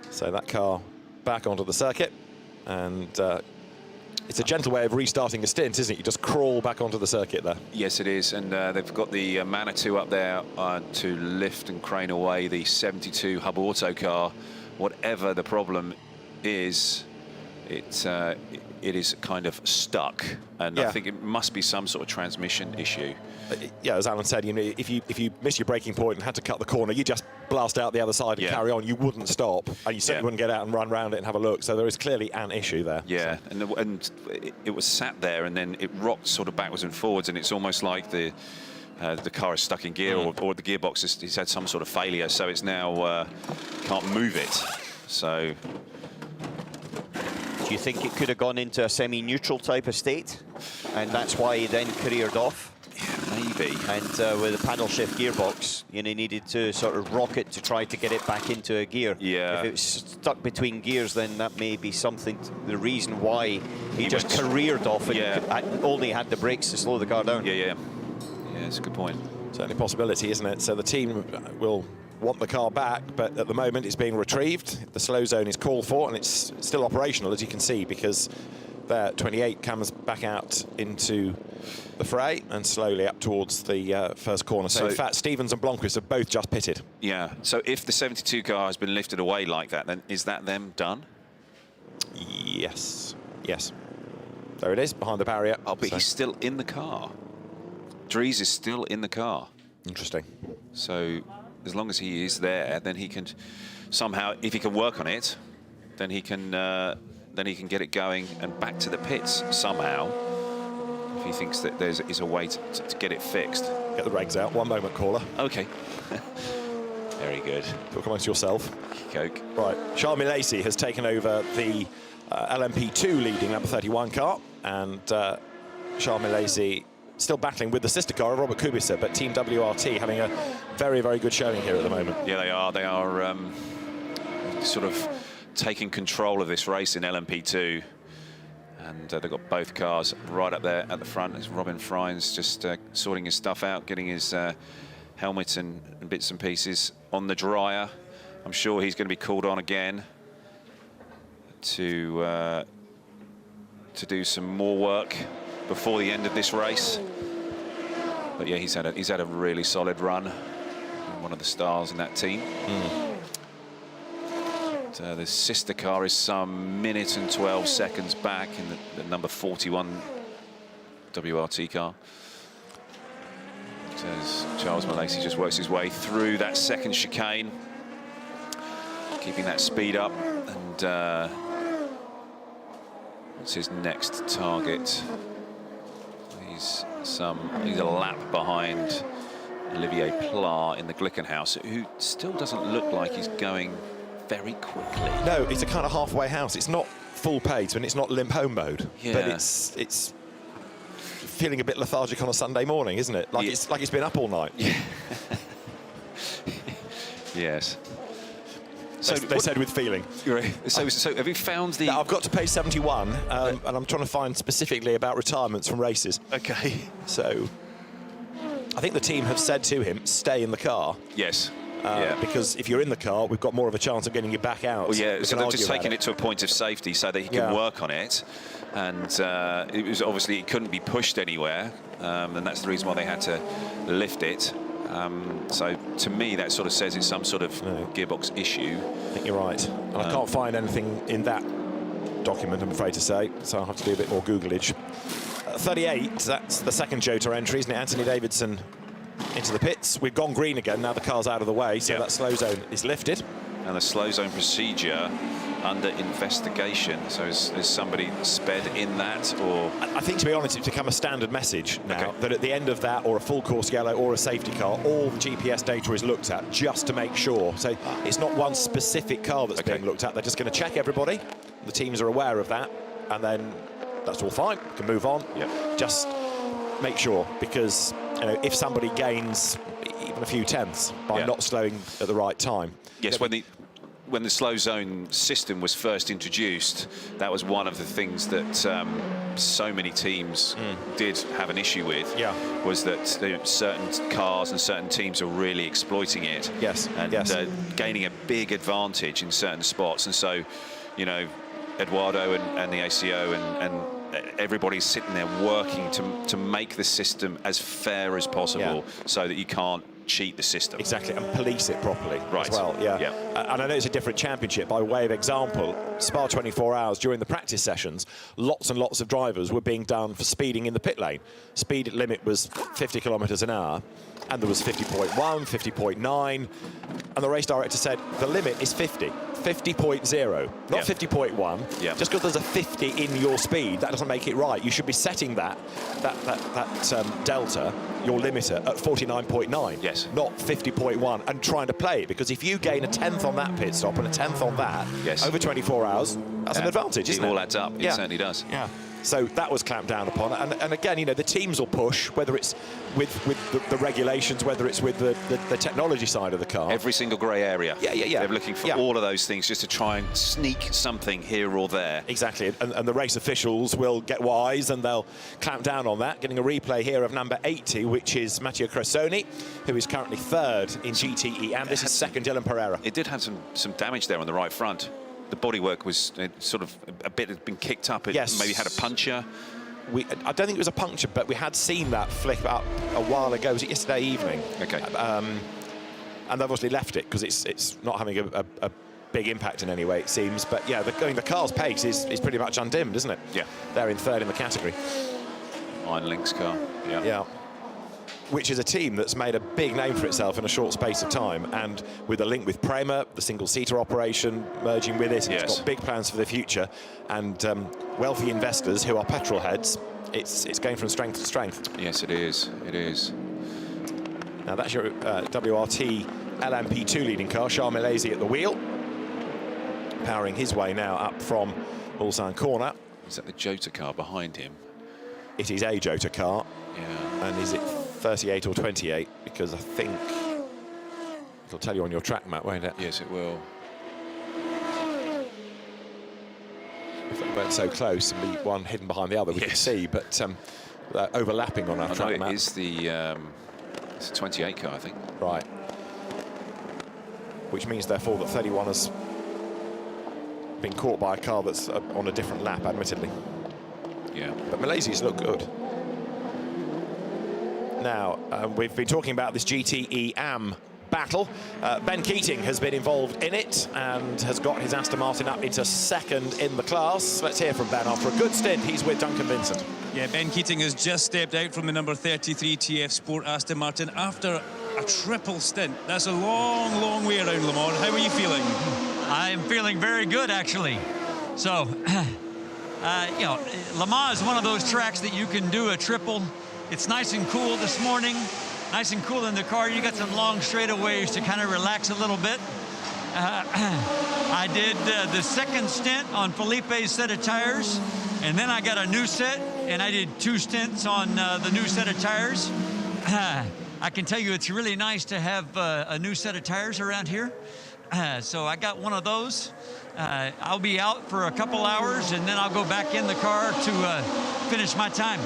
So that car back onto the circuit, and it's a gentle way of restarting a stint, isn't it? You just crawl back onto the circuit there. Yes, it is, and they've got the Manitou up there to lift and crane away the 72 Hub Auto car. Whatever the problem is, it is kind of stuck, and I think it must be some sort of transmission issue. Yeah, as Alan said, you know, if you miss your braking point and had to cut the corner, you just blast out the other side and carry on. You wouldn't stop, and you certainly wouldn't get out and run around it and have a look. So there is clearly an issue there. Yeah, so. and it was sat there, and then it rocked sort of backwards and forwards, and it's almost like the car is stuck in gear, or the gearbox has had some sort of failure, so it's now can't move it. So. Do you think it could have gone into a semi-neutral type of state, and that's why he then careered off? Yeah, maybe. And with a paddle shift gearbox, you know, he needed to sort of rock it to try to get it back into a gear. Yeah. If it was stuck between gears, then that may be something, the reason why he just careered off and only had the brakes to slow the car down. Yeah, it's a good point. Certainly a possibility, isn't it? So the team will want the car back, but at the moment it's being retrieved. The slow zone is called for, and it's still operational, as you can see, because there 28 comes back out into the fray and slowly up towards the first corner. So in fact, Stevens and Bronchus have both just pitted. Yeah, so if the 72 car has been lifted away like that, then is that them done? Yes. There it is, behind the barrier. Oh, but he's still in the car. Dries is still in the car. Interesting. So as long as he is there, then he can somehow, if he can work on it, then he can get it going and back to the pits somehow. If he thinks that there is a way to get it fixed. Get the regs out. One moment, caller. Okay. Very good. Talk amongst yourself. Coke. Right. Charles Milesi has taken over the LMP2 leading number 31 car, and Charles Milesi still battling with the sister car of Robert Kubica, but Team WRT having a very, very good showing here at the moment. Yeah, they are. They are sort of taking control of this race in LMP2. And they've got both cars right up there at the front. There's Robin Frines just sorting his stuff out, getting his helmet and bits and pieces on the dryer. I'm sure he's going to be called on again to do some more work before the end of this race. But yeah, he's had a really solid run. One of the stars in that team. The sister car is some minute and 12 seconds back in the number 41 WRT car. As Charles Malacey just works his way through that second chicane, keeping that speed up. And what's his next target? He's a lap behind Olivier Pla in the Glickenhaus, who still doesn't look like he's going very quickly. No, it's a kind of halfway house. It's not full pace and it's not limp home mode, but it's feeling a bit lethargic on a Sunday morning, isn't it? Like it's been up all night. Yeah. Yes. So they said with feeling. So have you found the... I've got to page 71, and I'm trying to find specifically about retirements from races. Okay. So I think the team have said to him, stay in the car. Yes. Because if you're in the car, we've got more of a chance of getting you back out. Well, yeah, we so they've just taken it to a point of safety so that he can work on it. And it was obviously, it couldn't be pushed anywhere. And that's the reason why they had to lift it. So to me, that sort of says it's some sort of gearbox issue. I think you're right. And I can't find anything in that document, I'm afraid to say. So I'll have to do a bit more Googlage. 38, that's the second Jota entry, isn't it? Anthony Davidson into the pits. We've gone green again, now the car's out of the way, so that slow zone is lifted. And the slow zone procedure under investigation. So is somebody sped in that, or...? I think, to be honest, it's become a standard message now that at the end of that, or a full course yellow or a safety car, all the GPS data is looked at just to make sure. So it's not one specific car that's being looked at. They're just going to check everybody. The teams are aware of that, and then that's all fine. We can move on. Just make sure, because if somebody gains even a few tenths by not slowing at the right time. Yes, when the slow zone system was first introduced, that was one of the things that so many teams did have an issue with. Was that certain cars and certain teams are really exploiting it. And gaining a big advantage in certain spots. And so, Eduardo and the ACO and everybody's sitting there working to make the system as fair as possible so that you can't cheat the system. Exactly, and police it properly as well. And I know it's a different championship. By way of example, Spa 24 Hours, during the practice sessions, lots and lots of drivers were being done for speeding in the pit lane. Speed limit was 50 kilometres an hour, and there was 50.1, 50.9, and the race director said the limit is 50. 50.0, not 50.1. Just because there's a 50 in your speed, that doesn't make it right. You should be setting that delta, your limiter, at 49.9, not 50.1, and trying to play it, because if you gain a tenth on that pit stop and a tenth on that over 24 hours, that's an advantage, isn't it? It all adds up. It certainly does. So that was clamped down upon. And again, the teams will push, whether it's with the regulations, whether it's with the technology side of the car. Every single grey area. They're looking for all of those things just to try and sneak something here or there. Exactly. And the race officials will get wise and they'll clamp down on that. Getting a replay here of number 80, which is Matteo Cressoni, who is currently third in GTE. And this is second, Dylan Pereira. It did have some damage there on the right front. The bodywork was sort of a bit had been kicked up. It maybe had a puncture. I don't think it was a puncture, but we had seen that flick up a while ago. Was it yesterday evening? And they've obviously left it because it's not having a big impact in any way, it seems. But yeah, the car's pace is pretty much undimmed, isn't it? They're in third in the category. Iron Lynx car. Which is a team that's made a big name for itself in a short space of time, and with a link with Prema, the single-seater operation merging with it, it's got big plans for the future, and wealthy investors who are petrol heads, it's going from strength to strength. Yes, it is. It is. Now that's your WRT LMP2 leading car, Charles Malacey at the wheel, powering his way now up from Ulsan Corner. Is that the Jota car behind him? It is a Jota car. And is it 38 or 28? Because I think it'll tell you on your track map, won't it? Yes, it will. If they weren't so close and be one hidden behind the other, we could see, but they're overlapping on our track map. It is it's a 28 car, I think. Right. which means therefore that 31 has been caught by a car that's on a different lap, admittedly. Yeah. But Malaysia's look good. Now, we've been talking about this GTE AM battle. Ben Keating has been involved in it and has got his Aston Martin up into second in the class. Let's hear from Ben after a good stint. He's with Duncan Vincent. Yeah, Ben Keating has just stepped out from the number 33 TF Sport Aston Martin after a triple stint. That's a long, long way around Le Mans. How are you feeling? I'm feeling very good, actually. So, you know, Le Mans is one of those tracks that you can do a triple. It's nice and cool this morning, nice and cool in the car. You got some long straightaways to kind of relax a little bit. I did the second stint on Felipe's set of tires, and then I got a new set, and I did 2 stints on the new set of tires. I can tell you it's really nice to have a new set of tires around here. So I got one of those. I'll be out for a couple hours, and then I'll go back in the car to finish my time.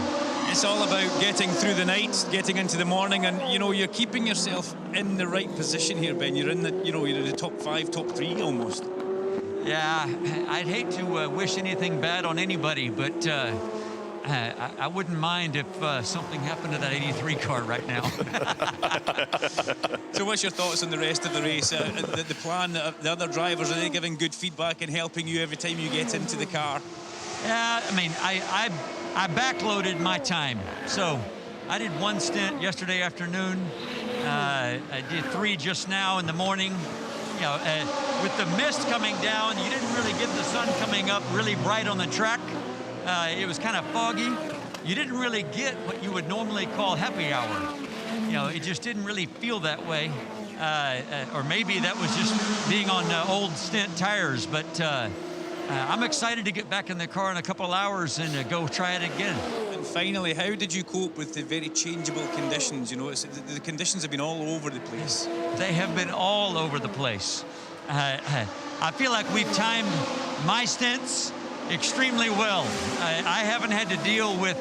It's all about getting through the night, getting into the morning, and you know, you're keeping yourself in the right position here, Ben. You're in the, you know, you're in the top 5, top 3 almost. Yeah, I'd hate to wish anything bad on anybody, but I wouldn't mind if something happened to that 83 car right now. So what's your thoughts on the rest of the race? The plan, the other drivers, are they giving good feedback and helping you every time you get into the car? Yeah, I mean, I backloaded my time. So I did 1 stint yesterday afternoon. I did 3 just now in the morning. You know, with the mist coming down, you didn't really get the sun coming up really bright on the track. It was kind of foggy. You didn't really get what you would normally call happy hour. You know, it just didn't really feel that way. Or maybe that was just being on old stint tires. But I'm excited to get back in the car in a couple hours and go try it again. And finally, how did you cope with the very changeable conditions? You know, the conditions have been all over the place. They have been all over the place. I feel like we've timed my stints extremely well. I haven't had to deal with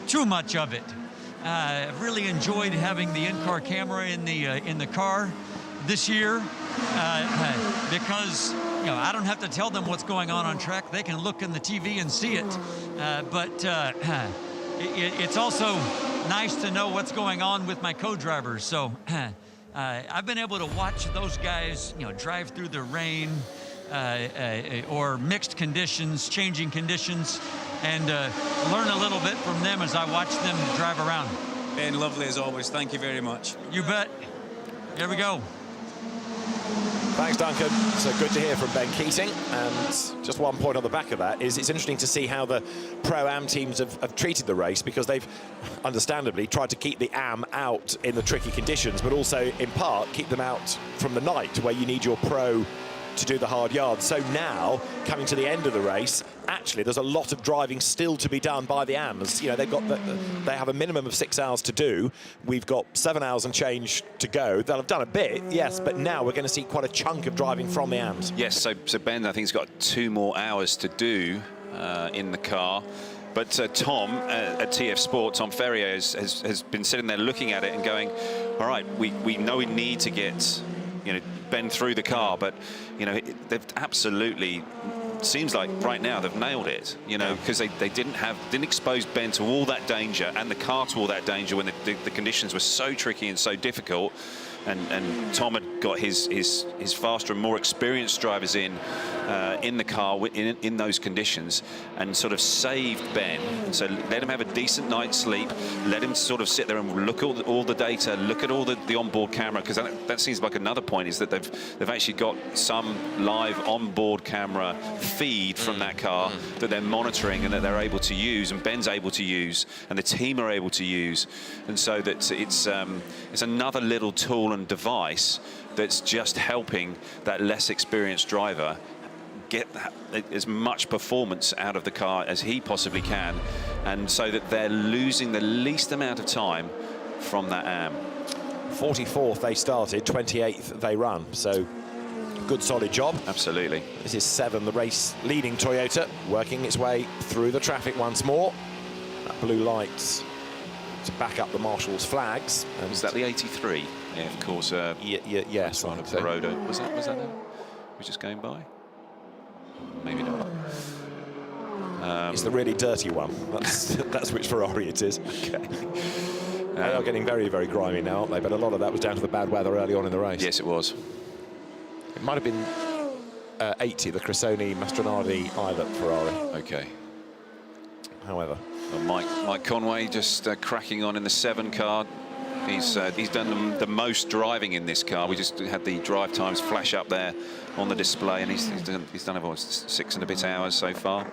too much of it. I've really enjoyed having the in-car camera in the car this year because you know, I don't have to tell them what's going on track. They can look in the TV and see it. But it's also nice to know what's going on with my co-drivers. So I've been able to watch those guys, you know, drive through the rain or mixed conditions, changing conditions, and learn a little bit from them as I watch them drive around. Ben, lovely as always. Thank you very much. You bet. Here we go. Thanks, Duncan. So good to hear from Ben Keating. And just one point on the back of that is it's interesting to see how the Pro-Am teams have treated the race, because they've understandably tried to keep the Am out in the tricky conditions, but also in part keep them out from the night where you need your Pro to do the hard yards. So now, coming to the end of the race, actually there's a lot of driving still to be done by the AMs. You know, they have a minimum of 6 hours to do. We've got 7 hours and change to go. They'll have done a bit, yes, but now we're going to see quite a chunk of driving from the AMs. Yes, so Ben, I think, has got 2 more hours to do in the car. But Tom at TF Sport, Tom Ferrier, has been sitting there looking at it and going, all right, we know we need to get, you know, Ben through the car, but you know, they've absolutely, seems like right now they've nailed it, you know, because they didn't expose Ben to all that danger and the car to all that danger when the conditions were so tricky and so difficult. And Tom had got his faster and more experienced drivers in the car in those conditions, and sort of saved Ben. And so let him have a decent night's sleep, let him sort of sit there and look at all the data, look at all the onboard camera, because that seems like another point, is that they've actually got some live onboard camera feed from that car that they're monitoring and that they're able to use, and Ben's able to use, and the team are able to use, and so that it's another little tool and device that's just helping that less experienced driver get as much performance out of the car as he possibly can, and so that they're losing the least amount of time from that AM. 44th they started, 28th they run, so good solid job. Absolutely. This is 7, the race leading Toyota, working its way through the traffic once more. That blue light to back up the Marshall's flags. And Was that the 83? Yeah, of course. Yes, one of the Rodo. Was that them? We're just going by? Maybe not. It's the really dirty one. That's which Ferrari it is. Okay. They are getting very, very grimy now, aren't they? But a lot of that was down to the bad weather early on in the race. Yes, it was. It might have been 80, the Cressoni Mastronardi Islet Ferrari. Okay. However, Well, Mike Conway just cracking on in the 7 car. He's done the most driving in this car. We just had the drive times flash up there on the display, and he's done about 6 and a bit hours so far.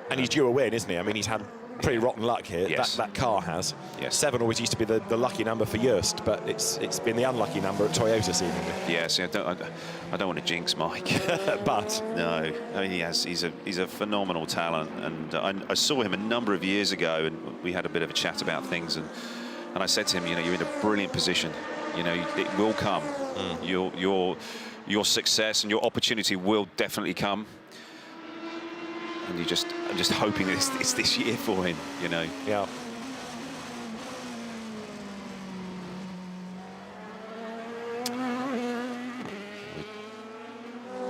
and he's due a win, isn't he? I mean, he's had pretty rotten luck here. Yes. That car has. Yes. 7 always used to be the lucky number for Jost, but it's been the unlucky number at Toyota seemingly. Yes, I don't want to jinx Mike. But no, I mean, he's a phenomenal talent, and I saw him a number of years ago, and we had a bit of a chat about things, and I said to him, you know, you're in a brilliant position. You know, it will come. Your success and your opportunity will definitely come. And I'm just hoping it's this year for him, you know. yeah.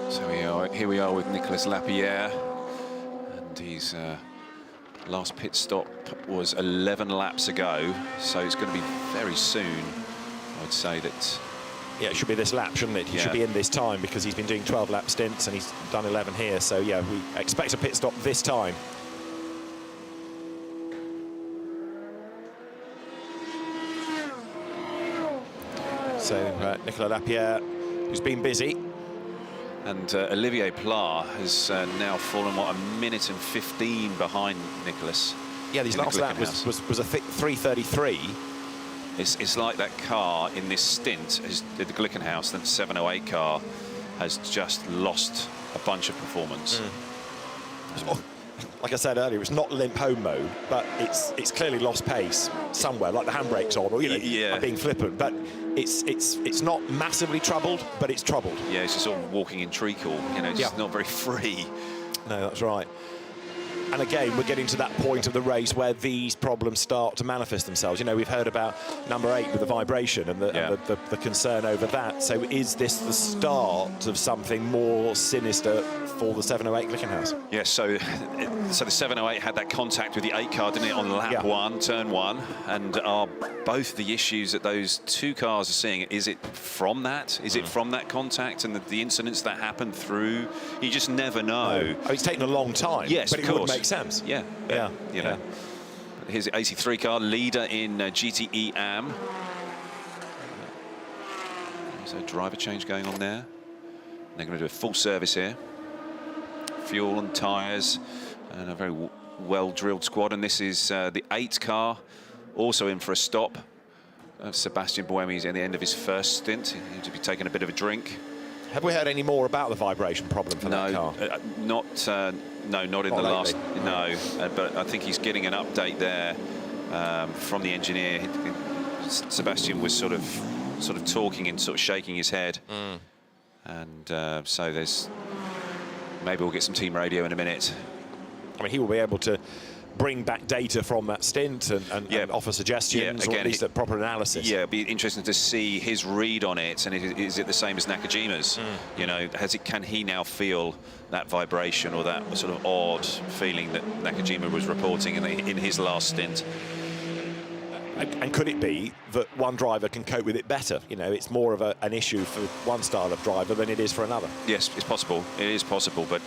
So here we are with Nicolas Lapierre, and his last pit stop was 11 laps ago, so it's going to be very soon, I would say, that... Yeah, it should be this lap, shouldn't it? He should be in this time because he's been doing 12-lap stints and he's done 11 here. So, yeah, we expect a pit stop this time. So, Nicolas Lapierre, who's been busy. And Olivier Pla has now fallen, what, 1 minute and 15 behind Nicolas. Yeah, his last lap was a 3:33. It's like that car in this stint, the Glickenhaus, the 708 car, has just lost a bunch of performance. Like I said earlier, it's not limp home mode, but it's clearly lost pace somewhere, like the handbrake's on, or, you know, I'm being flippant, but it's not massively troubled, but it's troubled. Yeah, it's just sort of walking in treacle, you know, just not very free. No, that's right. And again, we're getting to that point of the race where these problems start to manifest themselves. You know, we've heard about number 8 with the vibration and the concern over that. So is this the start of something more sinister for the 708 Glickenhaus? Yes, so the 708 had that contact with the 8 car, didn't it, on lap 1, turn 1, and are both the issues that those 2 cars are seeing, is it from that? Is it from that contact and the incidents that happen through? You just never know. No. Oh, it's taken a long time. Yes, but of it course. would make sense. Yeah, you know. Here's the 83 car, leader in GTE AM. There's a driver change going on there. They're going to do a full service here. Fuel and tyres, and a very well-drilled squad. And this is the 8 car, also in for a stop. Sebastian Buemi's at the end of his first stint. He needs to be taking a bit of a drink. Have we heard any more about the vibration problem for that car? Not in the last. No, but I think he's getting an update there from the engineer. Sebastian was sort of talking and sort of shaking his head, and so there's maybe we'll get some team radio in a minute. I mean, he will be able to bring back data from that stint and offer suggestions, or at least a proper analysis. Yeah, it'd be interesting to see his read on it, and is it the same as Nakajima's? You know, can he now feel that vibration or that sort of odd feeling that Nakajima was reporting in his last stint? And could it be that one driver can cope with it better? You know, it's more of an issue for one style of driver than it is for another. Yes, it's possible. It is possible, but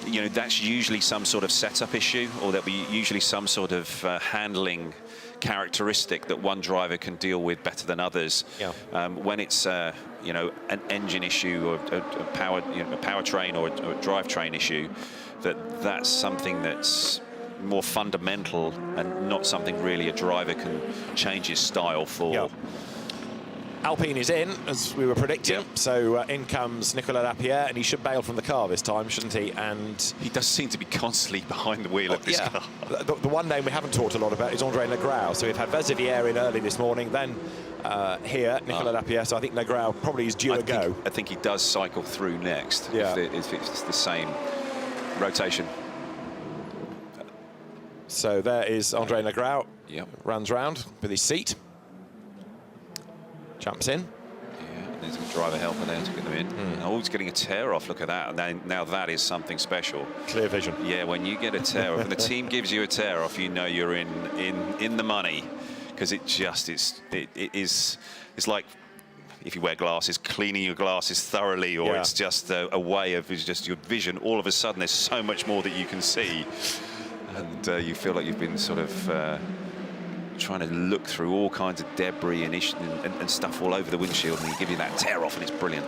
you know, that's usually some sort of setup issue, or there'll be usually some sort of handling characteristic that one driver can deal with better than others. Yeah. When it's you know, an engine issue or a powertrain or a drivetrain issue, that's something that's more fundamental and not something really a driver can change his style for. Yeah. Alpine is in, as we were predicting, so in comes Nicolas Lapierre, and he should bail from the car this time, shouldn't he? And he does seem to be constantly behind the wheel of this car. The one name we haven't talked a lot about is Andre Legrau. So we've had Vezivier in early this morning, then here, Nicolas Lapierre, so I think Legrau probably is due a go. I think he does cycle through next, if it's the same rotation. So there is Andre Negrão. Yep. Runs round with his seat. Jumps in. Yeah, there's a driver helper there to get them in. Oh, he's getting a tear off. Look at that. And now that is something special. Clear vision. Yeah, when you get a tear off, when the team gives you a tear off, you know you're in the money, because it's like, if you wear glasses, cleaning your glasses thoroughly, or it's just a way of just your vision. All of a sudden, there's so much more that you can see, and you feel like you've been sort of trying to look through all kinds of debris and stuff all over the windshield, and you give you that tear off, and it's brilliant.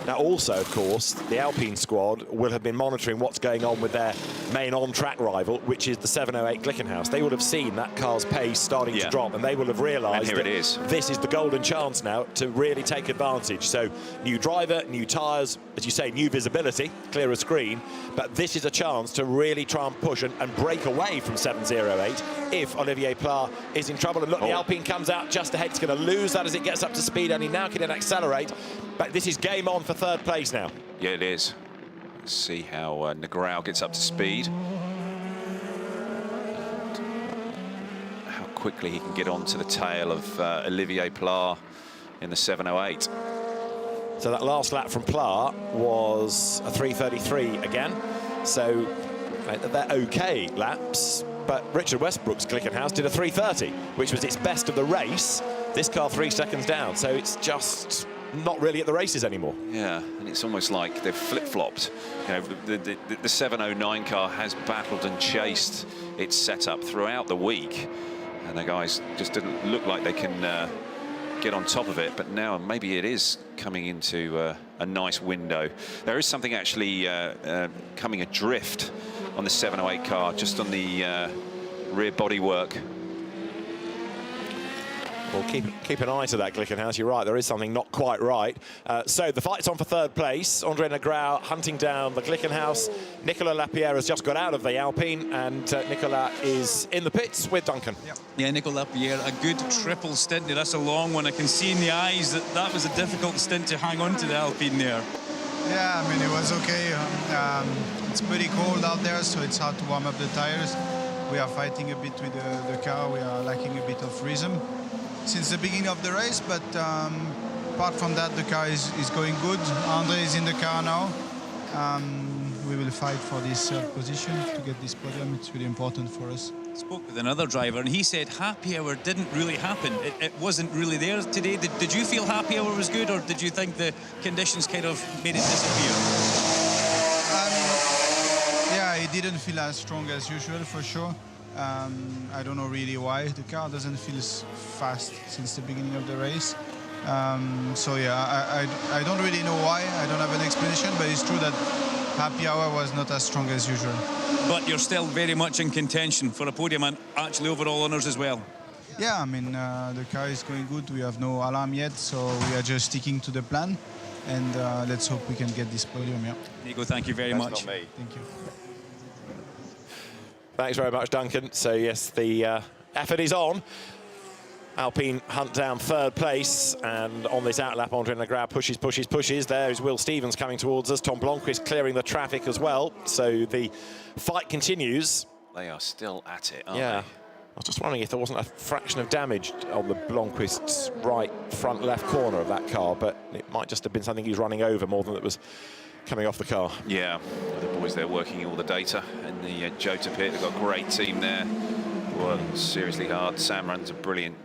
Now, also, of course, the Alpine squad will have been monitoring what's going on with their main on-track rival, which is the 708 Glickenhaus. They will have seen that car's pace starting to drop, and they will have realised that this is the golden chance now to really take advantage. So, new driver, new tyres, as you say, new visibility, clearer screen, but this is a chance to really try and push and break away from 708 if Olivier Pla is in trouble. And look, the Alpine comes out just ahead. It's going to lose that as it gets up to speed, only now can it accelerate. But this is game on for third place now. Yeah, it is. Let's see how Negrão gets up to speed. And how quickly he can get onto the tail of Olivier Pla in the 708. So that last lap from Pla was a 3:33 again. So they're okay laps. But Richard Westbrook's Glickenhaus did a 3:30, which was its best of the race. This car 3 seconds down. So it's just not really at the races anymore. Yeah, and it's almost like they've flip-flopped. You know, the 709 car has battled and chased its setup throughout the week, and the guys just didn't look like they can get on top of it. But now maybe it is coming into a nice window. There is something actually coming adrift on the 708 car, just on the rear bodywork. Well, keep an eye to that, Glickenhaus. You're right, there is something not quite right. So the fight's on for third place. Andre Negrão hunting down the Glickenhaus. Nicolas Lapierre has just got out of the Alpine, and Nicolas is in the pits with Duncan. Yeah, Nicolas Lapierre, a good triple stint there. That's a long one. I can see in the eyes that that was a difficult stint to hang on to the Alpine there. Yeah, I mean, it was okay. It's pretty cold out there, so it's hard to warm up the tires. We are fighting a bit with the car. We are lacking a bit of rhythm since the beginning of the race, but apart from that, the car is going good. Andre is in the car now. We will fight for this third position to get this podium. It's really important for us. Spoke with another driver, and he said happy hour didn't really happen. It wasn't really there today. Did you feel happy hour was good, or did you think the conditions kind of made it disappear? Yeah, it didn't feel as strong as usual, for sure. I don't know really why. The car doesn't feel as fast since the beginning of the race. So yeah, I don't really know why. I don't have an explanation, but it's true that happy hour was not as strong as usual. But you're still very much in contention for a podium and actually overall honours as well. Yeah, I mean, the car is going good. We have no alarm yet, so we are just sticking to the plan. And let's hope we can get this podium, yeah. Nico, thank you very much. Thank you. Thanks very much, Duncan. So, yes, the effort is on. Alpine hunt down third place, and on this outlap, Andre Negrão pushes. There is Will Stevens coming towards us. Tom Bronchus clearing the traffic as well. So the fight continues. They are still at it, aren't they? I was just wondering if there wasn't a fraction of damage on the Blomqvist's right front left corner of that car, but it might just have been something he was running over more than it was coming off the car. Yeah, the boys there working all the data in the Jota pit. They've got a great team there, working seriously hard. Sam runs a brilliant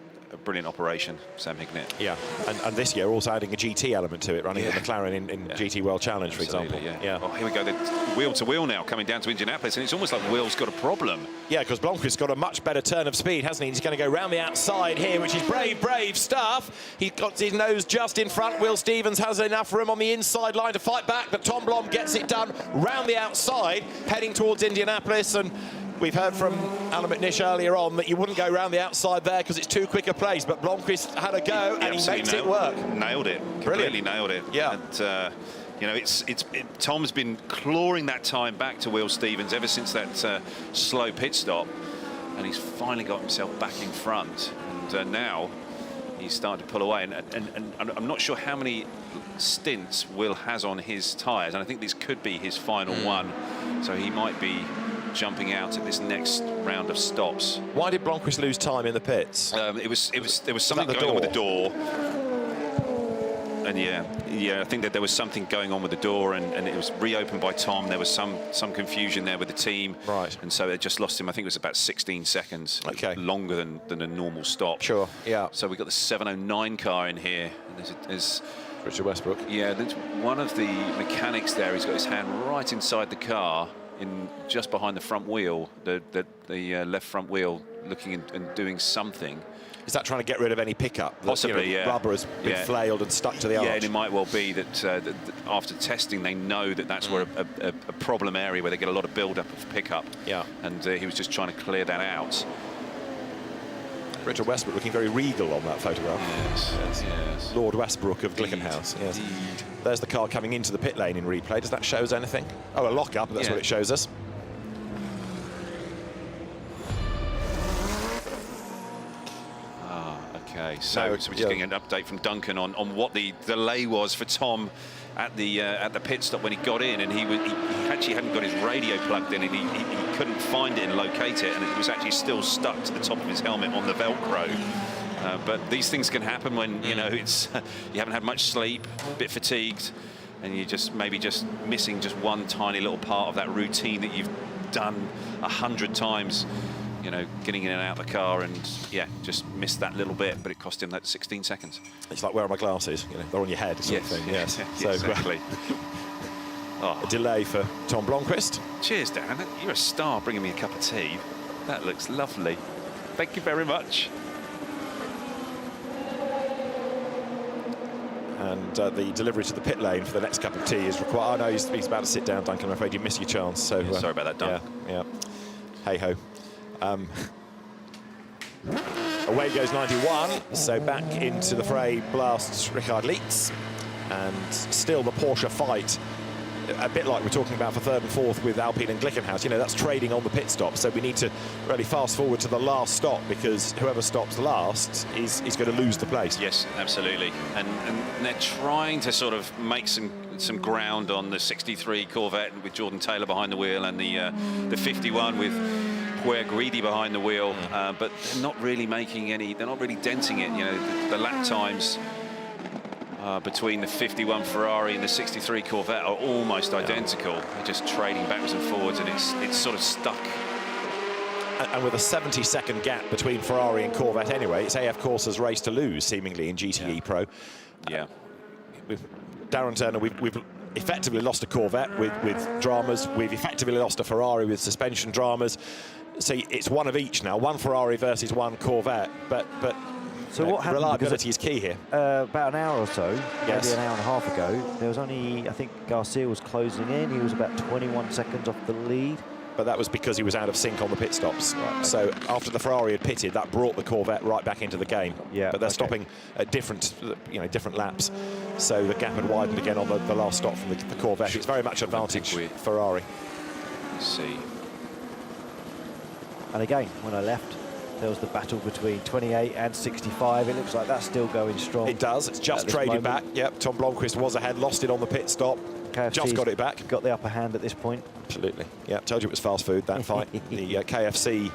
operation, Sam Hignett. Yeah, and this year also adding a GT element to it, running the McLaren in GT World Challenge, for example. Yeah. Oh, here we go, they're wheel to wheel now, coming down to Indianapolis, and it's almost like Will's got a problem. Yeah, because Blomqvist's got a much better turn of speed, hasn't he? He's going to go round the outside here, which is brave stuff. He's got his nose just in front. Will Stevens has enough room on the inside line to fight back, but Tom Blom gets it done round the outside, heading towards Indianapolis. And we've heard from Alan McNish earlier on that you wouldn't go round the outside there because it's too quick a place, but Blomqvist had a go and he makes it work. Nailed it. Completely nailed it. Yeah. And, you know, Tom's been clawing that time back to Will Stevens ever since that slow pit stop, and he's finally got himself back in front, and now he's starting to pull away, and I'm not sure how many stints Will has on his tyres, and I think this could be his final one, so he might be jumping out at this next round of stops. Why did Bronchus lose time in the pits? There was something going on with the door. And yeah, I think that there was something going on with the door, and it was reopened by Tom. There was some confusion there with the team, right? And so it just lost him. I think it was about 16 seconds, longer than a normal stop. Sure, yeah. So we got the 709 car in here. And there's Richard Westbrook. Yeah, one of the mechanics there. He's got his hand right inside the car, just behind the front wheel, the left front wheel, looking and doing something. Is that trying to get rid of any pickup? Possibly, yeah. Rubber has been flailed and stuck to the arch. Yeah, and it might well be that after testing, they know that that's where a problem area where they get a lot of build-up of pickup. Yeah. And he was just trying to clear that out. Richard Westbrook looking very regal on that photograph. Yes. Lord Westbrook of Glickenhaus. Yes. Indeed. There's the car coming into the pit lane in replay. Does that show us anything? Oh, a lock-up, that's what it shows us. Okay, so we're just getting an update from Duncan on what the delay was for Tom at the pit stop when he got in, and he actually hadn't got his radio plugged in, and he couldn't find it and locate it, and it was actually still stuck to the top of his helmet on the Velcro. But these things can happen when you haven't had much sleep, a bit fatigued, and you're just missing just one tiny little part of that routine that you've done 100 times. Getting in and out of the car, and just missed that little bit, but it cost him that 16 seconds. It's like, where are my glasses? They're on your head, sort of thing. Yes, so, exactly. A delay for Tom Blomqvist. Cheers, Dan. You're a star bringing me a cup of tea. That looks lovely. Thank you very much. And the delivery to the pit lane for the next cup of tea is required. Oh, no, he's about to sit down, Duncan. I'm afraid you missed your chance. So sorry about that, Duncan. Yeah. Hey-ho. Away goes 91, so back into the fray blasts Richard Lietz, and still the Porsche fight, a bit like we're talking about for third and fourth with Alpine and Glickenhaus. That's trading on the pit stop, so we need to really fast forward to the last stop, because whoever stops last is going to lose the place. Yes, absolutely, and they're trying to sort of make some ground on the 63 Corvette with Jordan Taylor behind the wheel, and the 51 with Greedy behind the wheel, but they're not really making any. They're not really denting it. The lap times between the 51 Ferrari and the 63 Corvette are almost identical. They're just trading backwards and forwards, and it's sort of stuck. And with a 70-second gap between Ferrari and Corvette anyway, it's AF Corsa's race to lose, seemingly, in GTE Pro. Yeah. With Darren Turner, we've effectively lost a Corvette with dramas. We've effectively lost a Ferrari with suspension dramas. So it's one of each now, one Ferrari versus one Corvette, but so what happened? Reliability is key here. About an hour or so, yes, maybe an hour and a half ago, there was only, I think Garcia was closing in. He was about 21 seconds off the lead. But that was because he was out of sync on the pit stops. Right, so after the Ferrari had pitted, that brought the Corvette right back into the game. Yeah. But they're stopping at different laps. So the gap had widened again on the last stop from the Corvette. It's very much advantage Ferrari. Let's see. And again, when I left, there was the battle between 28 and 65. It looks like that's still going strong. It does. It's just traded back. Yep, Tom Blomqvist was ahead, lost it on the pit stop. KFC's just got it back. Got the upper hand at this point. Absolutely. Yeah, told you it was fast food, that fight. The KFC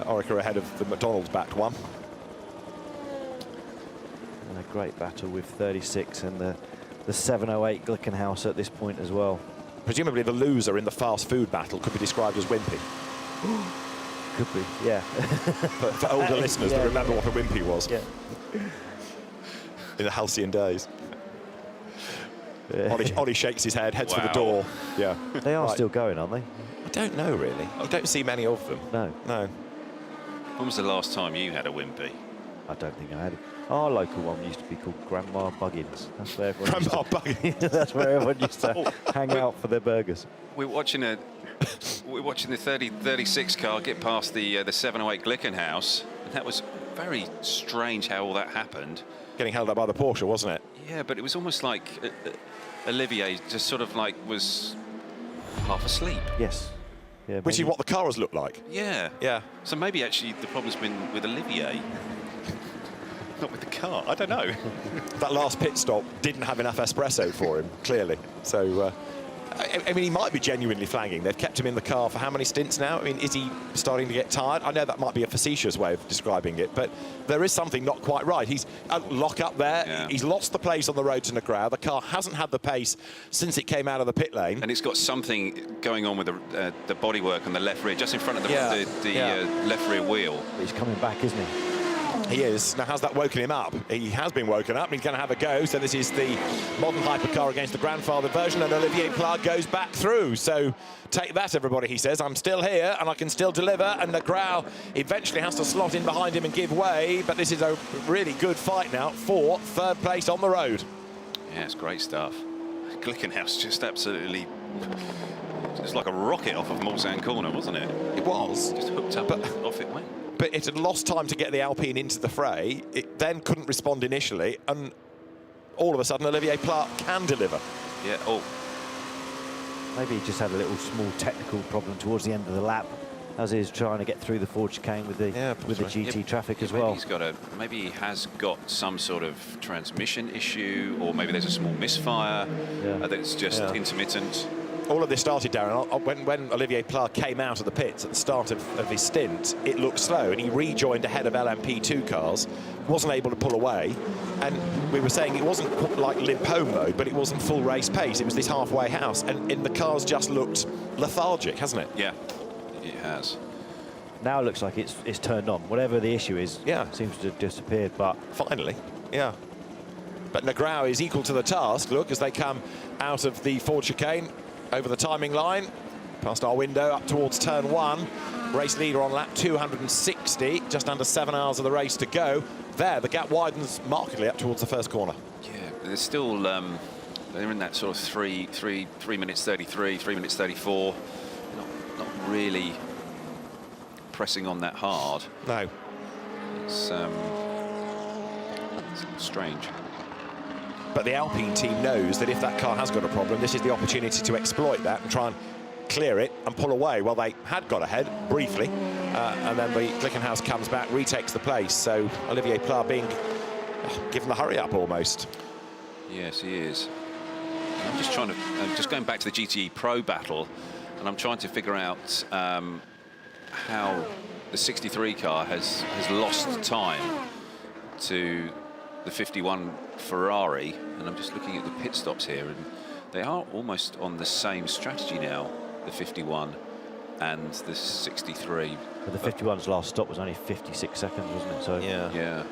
Orica ahead of the McDonald's backed one. And a great battle with 36 and the 708 Glickenhaus at this point as well. Presumably the loser in the fast food battle could be described as wimpy. Could be, yeah. for older listeners that remember what a wimpy was. Yeah. In the halcyon days. Ollie shakes his head, heads for the door. Yeah. They are still going, aren't they? I don't know, really. I don't see many of them. No. When was the last time you had a wimpy? I don't think I had it. Our local one used to be called Grandma Buggins. That's where everyone Buggins. That's where everyone used to hang out for their burgers. We're watching the 36 car get past the 708 Glickenhaus, and that was very strange how all that happened. Getting held up by the Porsche, wasn't it? Yeah, but it was almost like Olivier just sort of like was half asleep. Yes. Yeah, which is what the car has looked like. Yeah. Yeah. So maybe actually the problem's been with Olivier, not with the car. I don't know. That last pit stop didn't have enough espresso for him, clearly. So I mean, he might be genuinely flagging. They've kept him in the car for how many stints now? I mean, is he starting to get tired? I know that might be a facetious way of describing it, but there is something not quite right. He's lock up there. Yeah. He's lost the place on the road to Negrão. The car hasn't had the pace since it came out of the pit lane. And it's got something going on with the bodywork on the left rear, just in front of the left rear wheel. He's coming back, isn't he? He is. Now, has that woken him up? He has been woken up. He's going to have a go. So this is the modern hypercar against the grandfather version, and Olivier Pla goes back through. So take that, everybody, he says. I'm still here, and I can still deliver. And Negrão eventually has to slot in behind him and give way. But this is a really good fight now for third place on the road. Yeah, it's great stuff. Glickenhaus just absolutely... It's like a rocket off of Mulsanne corner, wasn't it? It was. Just hooked up and off it went. But it had lost time to get the Alpine into the fray. It then couldn't respond initially, and all of a sudden Olivier Pla can deliver. Yeah, oh. Maybe he just had a little small technical problem towards the end of the lap, as he's trying to get through the Ford chicane with the GT traffic as well. Maybe he has got some sort of transmission issue, or maybe there's a small misfire that's just intermittent. All of this started, Darren, when Olivier Pla came out of the pits at the start of his stint. It looked slow, and he rejoined ahead of LMP2 cars, wasn't able to pull away, and we were saying it wasn't like limp home mode, but it wasn't full race pace. It was this halfway house, and the cars just looked lethargic, hasn't it? Yeah, it has. Now it looks like it's turned on. Whatever the issue is, seems to have disappeared, but... Finally, yeah. But Negrão is equal to the task, look, as they come out of the Ford chicane, over the timing line, past our window, up towards turn 1. Race leader on lap 260, just under 7 hours of the race to go. There, the gap widens markedly up towards the first corner. Yeah, they're still, they're in that sort of 3 minutes 33, 3 minutes 34. Not really pressing on that hard. No. It's strange. But the Alpine team knows that if that car has got a problem, this is the opportunity to exploit that and try and clear it and pull away. Well, they had got ahead briefly, and then the Glickenhaus comes back, retakes the place. So Olivier Pla being given the hurry up almost. Yes, he is. I'm just trying to, just going back to the GTE Pro battle, and I'm trying to figure out how the 63 car has lost time to the 51 Ferrari, and I'm just looking at the pit stops here, and they are almost on the same strategy now, the 51 and the 63. But the 51's last stop was only 56 seconds, wasn't it? So yeah.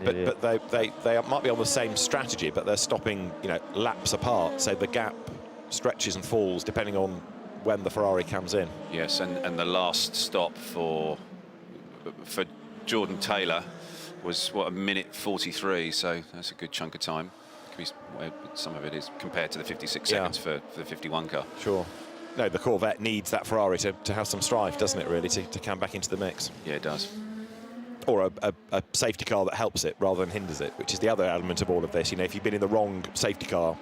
But they might be on the same strategy, but they're stopping, laps apart, so the gap stretches and falls depending on when the Ferrari comes in. Yes, and the last stop for Jordan Taylor was, what, 1:43, so that's a good chunk of time. Some of it is compared to the 56 seconds for the 51 car. Sure. No, the Corvette needs that Ferrari to have some strife, doesn't it, really, to come back into the mix? Yeah, it does. Or a safety car that helps it rather than hinders it, which is the other element of all of this. If you've been in the wrong safety car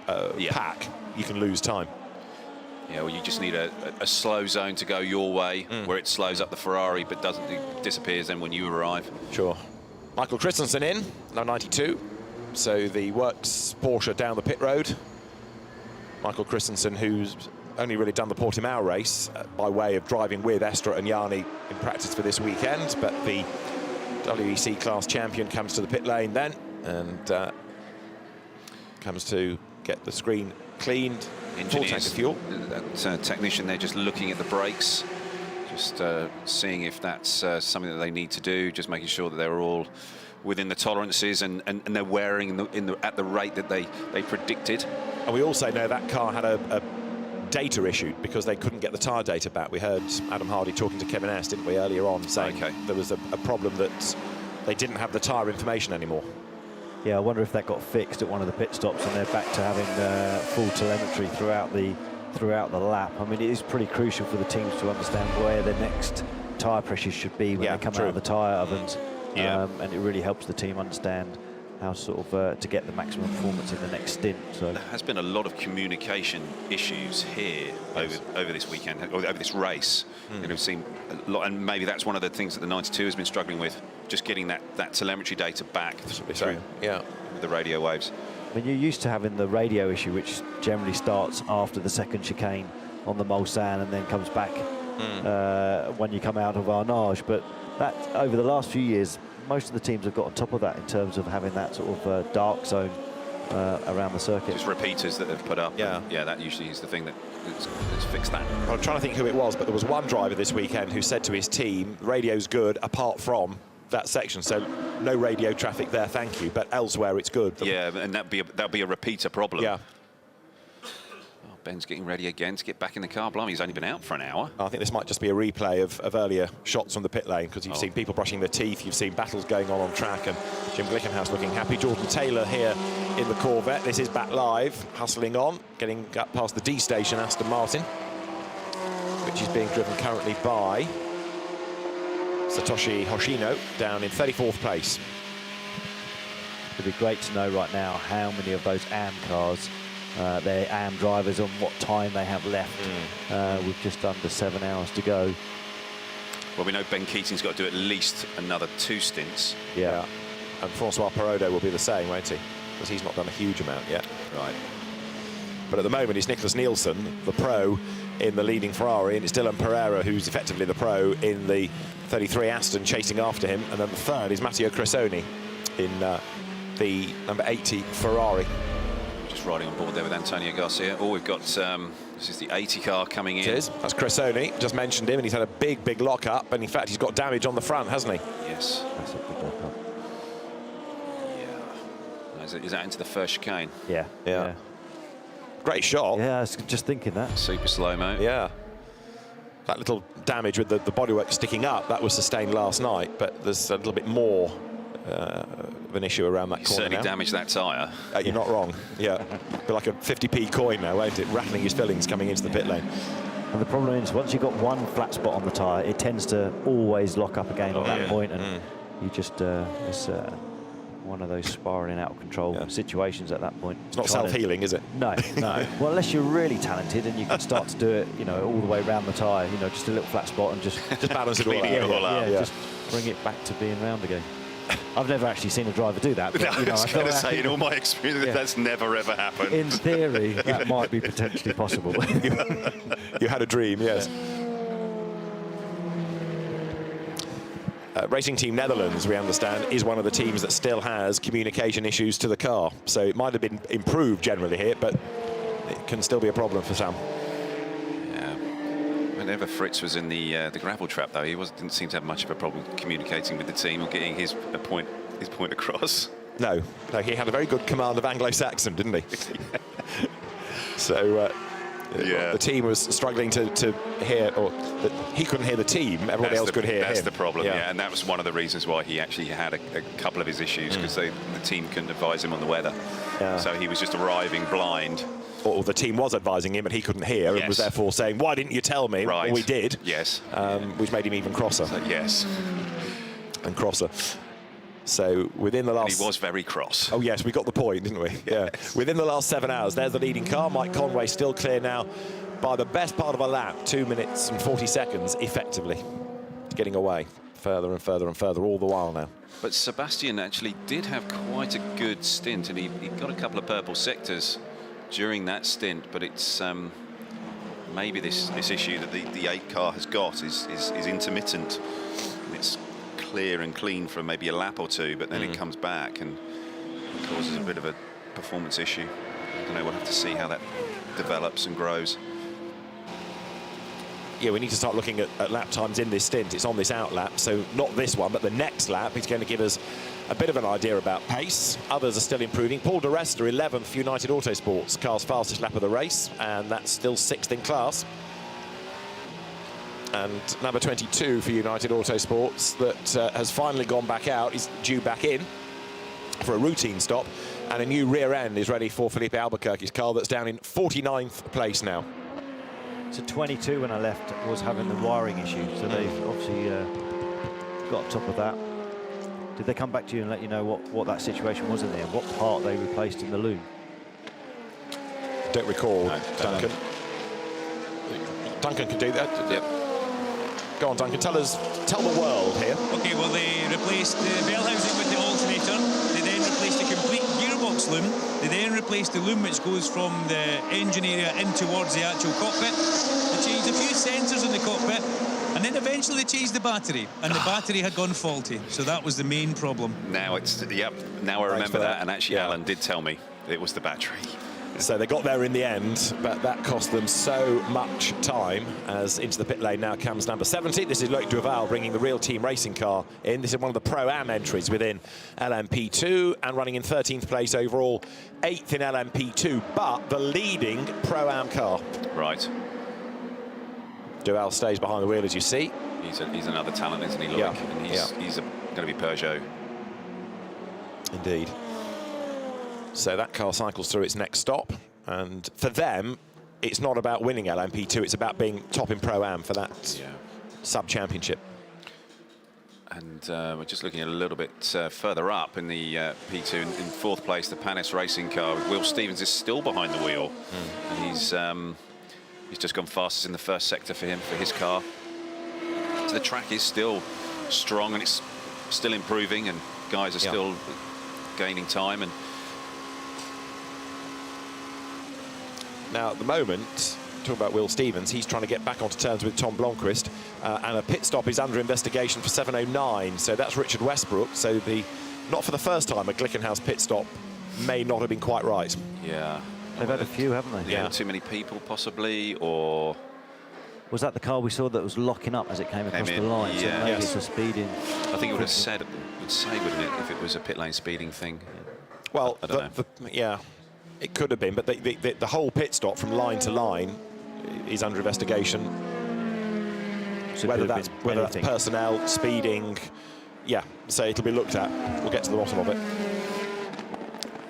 pack, you can lose time. Yeah, well, you just need a slow zone to go your way, where it slows up the Ferrari, but it disappears then when you arrive. Sure. Michael Christensen in, now 92. So the Works Porsche down the pit road. Michael Christensen, who's only really done the Portimao race by way of driving with Estra and Yanni in practice for this weekend, but the WEC class champion comes to the pit lane then and comes to get the screen cleaned. Full tank of fuel. That technician there just looking at the brakes, just seeing if that's something that they need to do, just making sure that they're all within the tolerances and they're wearing at the rate that they predicted. And we also know that car had a data issue because they couldn't get the tyre data back. We heard Adam Hardy talking to Kevin S, didn't we, earlier on, saying there was a problem that they didn't have the tyre information anymore. Yeah, I wonder if that got fixed at one of the pit stops and they're back to having full telemetry throughout the lap. I mean, it is pretty crucial for the teams to understand where the next tyre pressures should be when they come out of the tyre ovens. And it really helps the team understand how to get the maximum performance in the next stint. So there has been a lot of communication issues here over this weekend, or over this race. We've seen a lot, and maybe that's one of the things that the 92 has been struggling with, just getting that telemetry data back through the radio waves. I mean, you're used to having the radio issue, which generally starts after the second chicane on the Mulsanne and then comes back when you come out of Arnage. But that, over the last few years, most of the teams have got on top of that in terms of having that sort of dark zone around the circuit. Just repeaters that they've put up. Yeah. Yeah, that usually is the thing that's fixed that. I'm trying to think who it was, but there was one driver this weekend who said to his team, radio's good apart from that section, so no radio traffic there, thank you, but elsewhere it's good. Yeah, and that'll be a repeater problem. Yeah. Oh, Ben's getting ready again to get back in the car. Blimey, he's only been out for an hour. I think this might just be a replay of earlier shots from the pit lane, because you've seen people brushing their teeth, you've seen battles going on track, and Jim Glickenhaus looking happy. Jordan Taylor here in the Corvette. This is back live, hustling on, getting up past the D station Aston Martin, which is being driven currently by Satoshi Hoshino, down in 34th place. It'd be great to know right now how many of those AM cars, their AM drivers, on what time they have left with just under 7 hours to go. Well, we know Ben Keating's got to do at least another 2 stints. Yeah. And Francois Perraudot will be the same, won't he? Because he's not done a huge amount yet. Right. But at the moment, it's Nicholas Nielsen, the pro, in the leading Ferrari, and it's Dylan Pereira, who's effectively the pro, in the 33 Aston, chasing after him. And then the third is Matteo Cressoni in the number 80 Ferrari. Just riding on board there with Antonio Garcia. Oh, we've got, this is the 80 car coming in. It is. That's Cressoni. Just mentioned him, and he's had a big lock-up, and in fact, he's got damage on the front, hasn't he? Yes. That's a big lock-up. Yeah. Is that into the first chicane? Yeah. Great shot. Yeah, I was just thinking that. Super slow-mo. Yeah. That little damage with the bodywork sticking up, that was sustained last night, but there's a little bit more of an issue around that corner Certainly now. damaged that tyre. You're not wrong. Yeah. Be like a 50p coin now, won't it? Rattling his fillings coming into the pit lane. And the problem is, once you've got one flat spot on the tyre, it tends to always lock up again at that point, and you just it's one of those spiraling out of control situations at that point. It's not self-healing, is it? No. Well, unless you're really talented and you can start to do it, you know, all the way around the tyre, you know, just a little flat spot and just balance it all out. Just bring it back to being round again. I've never actually seen a driver do that. But, I was going to say, in all my experience, that's never ever happened. In theory, that might be potentially possible. You had a dream, yes. Racing Team Netherlands, we understand, is one of the teams that still has communication issues to the car. So it might have been improved generally here, but it can still be a problem for Sam. Yeah. Whenever Fritz was in the gravel trap, though, he didn't seem to have much of a problem communicating with the team or getting his point across. No, he had a very good command of Anglo-Saxon, didn't he? So the team was struggling to hear, or he couldn't hear the team. Everybody else could hear him. That's the problem, yeah. And that was one of the reasons why he actually had a couple of his issues, because the team couldn't advise him on the weather. Yeah. So he was just arriving blind. Or the team was advising him and he couldn't hear, and was therefore saying, why didn't you tell me? Right. Well, we did. Yes. Which made him even crosser. So, yes. And crosser. So within the last... And he was very cross. Oh, yes, we got the point, didn't we? Yeah. Within the last 7 hours, there's the leading car. Mike Conway still clear now by the best part of a lap, 2 minutes and 40 seconds, effectively. Getting away further and further and further all the while now. But Sebastian actually did have quite a good stint, and he got a couple of purple sectors during that stint, but it's maybe this issue that the 8 car has got is intermittent. And it's clear and clean for maybe a lap or two, but then it comes back and causes a bit of a performance issue. I don't know, we'll have to see how that develops and grows. Yeah, we need to start looking at lap times in this stint. It's on this out lap, so not this one, but the next lap is going to give us a bit of an idea about pace. Others are still improving. Paul de Resta, 11th, United Autosports, car's fastest lap of the race, and that's still 6th in class. And number 22 for United Autosports that has finally gone back out is due back in for a routine stop, and a new rear end is ready for Felipe Albuquerque's car that's down in 49th place now. So 22 when I left was having the wiring issue, so they've obviously got on top of that. Did they come back to you and let you know what that situation was in there, what part they replaced in the loom? Don't recall, no, Duncan. Duncan can do that. Yep. Go on, Duncan, tell the world here. Okay, well, they replaced the bell housing with the alternator. They then replaced the complete gearbox loom. They then replaced the loom which goes from the engine area in towards the actual cockpit. They changed a few sensors in the cockpit, and then eventually they changed the battery, and the battery had gone faulty, so that was the main problem. Now it's, yep, now I remember that, and actually Alan did tell me it was the battery. So they got there in the end, but that cost them so much time, as into the pit lane now comes number 70. This is Loic Duval bringing the real team racing car in. This is one of the Pro-Am entries within LMP2 and running in 13th place overall, 8th in LMP2, but the leading Pro-Am car. Right. Duval stays behind the wheel, as you see. He's another talent, isn't he, Loic? Yeah. And he's going to be Peugeot. Indeed. So that car cycles through its next stop, and for them, it's not about winning LMP2, it's about being top in Pro-Am for that sub-championship. And we're just looking at a little bit further up in the P2, in 4th place, the Panis racing car. Will Stevens is still behind the wheel, and he's just gone fastest in the first sector for him, for his car. So the track is still strong, and it's still improving, and guys are still gaining time. And now, at the moment, talking about Will Stevens, he's trying to get back onto terms with Tom Blomqvist, and a pit stop is under investigation for 7:09. So that's Richard Westbrook. So not for the first time, a Glickenhaus pit stop may not have been quite right. Yeah. They've had a few, haven't they? Yeah, too many people, possibly, or... Was that the car we saw that was locking up as it came across the line? So maybe it's a speeding. I think it would say, wouldn't it, if it was a pit lane speeding thing? Well, I don't know. yeah, it could have been, but the whole pit stop from line to line is under investigation. So whether that's personnel, speeding, so it'll be looked at. We'll get to the bottom of it.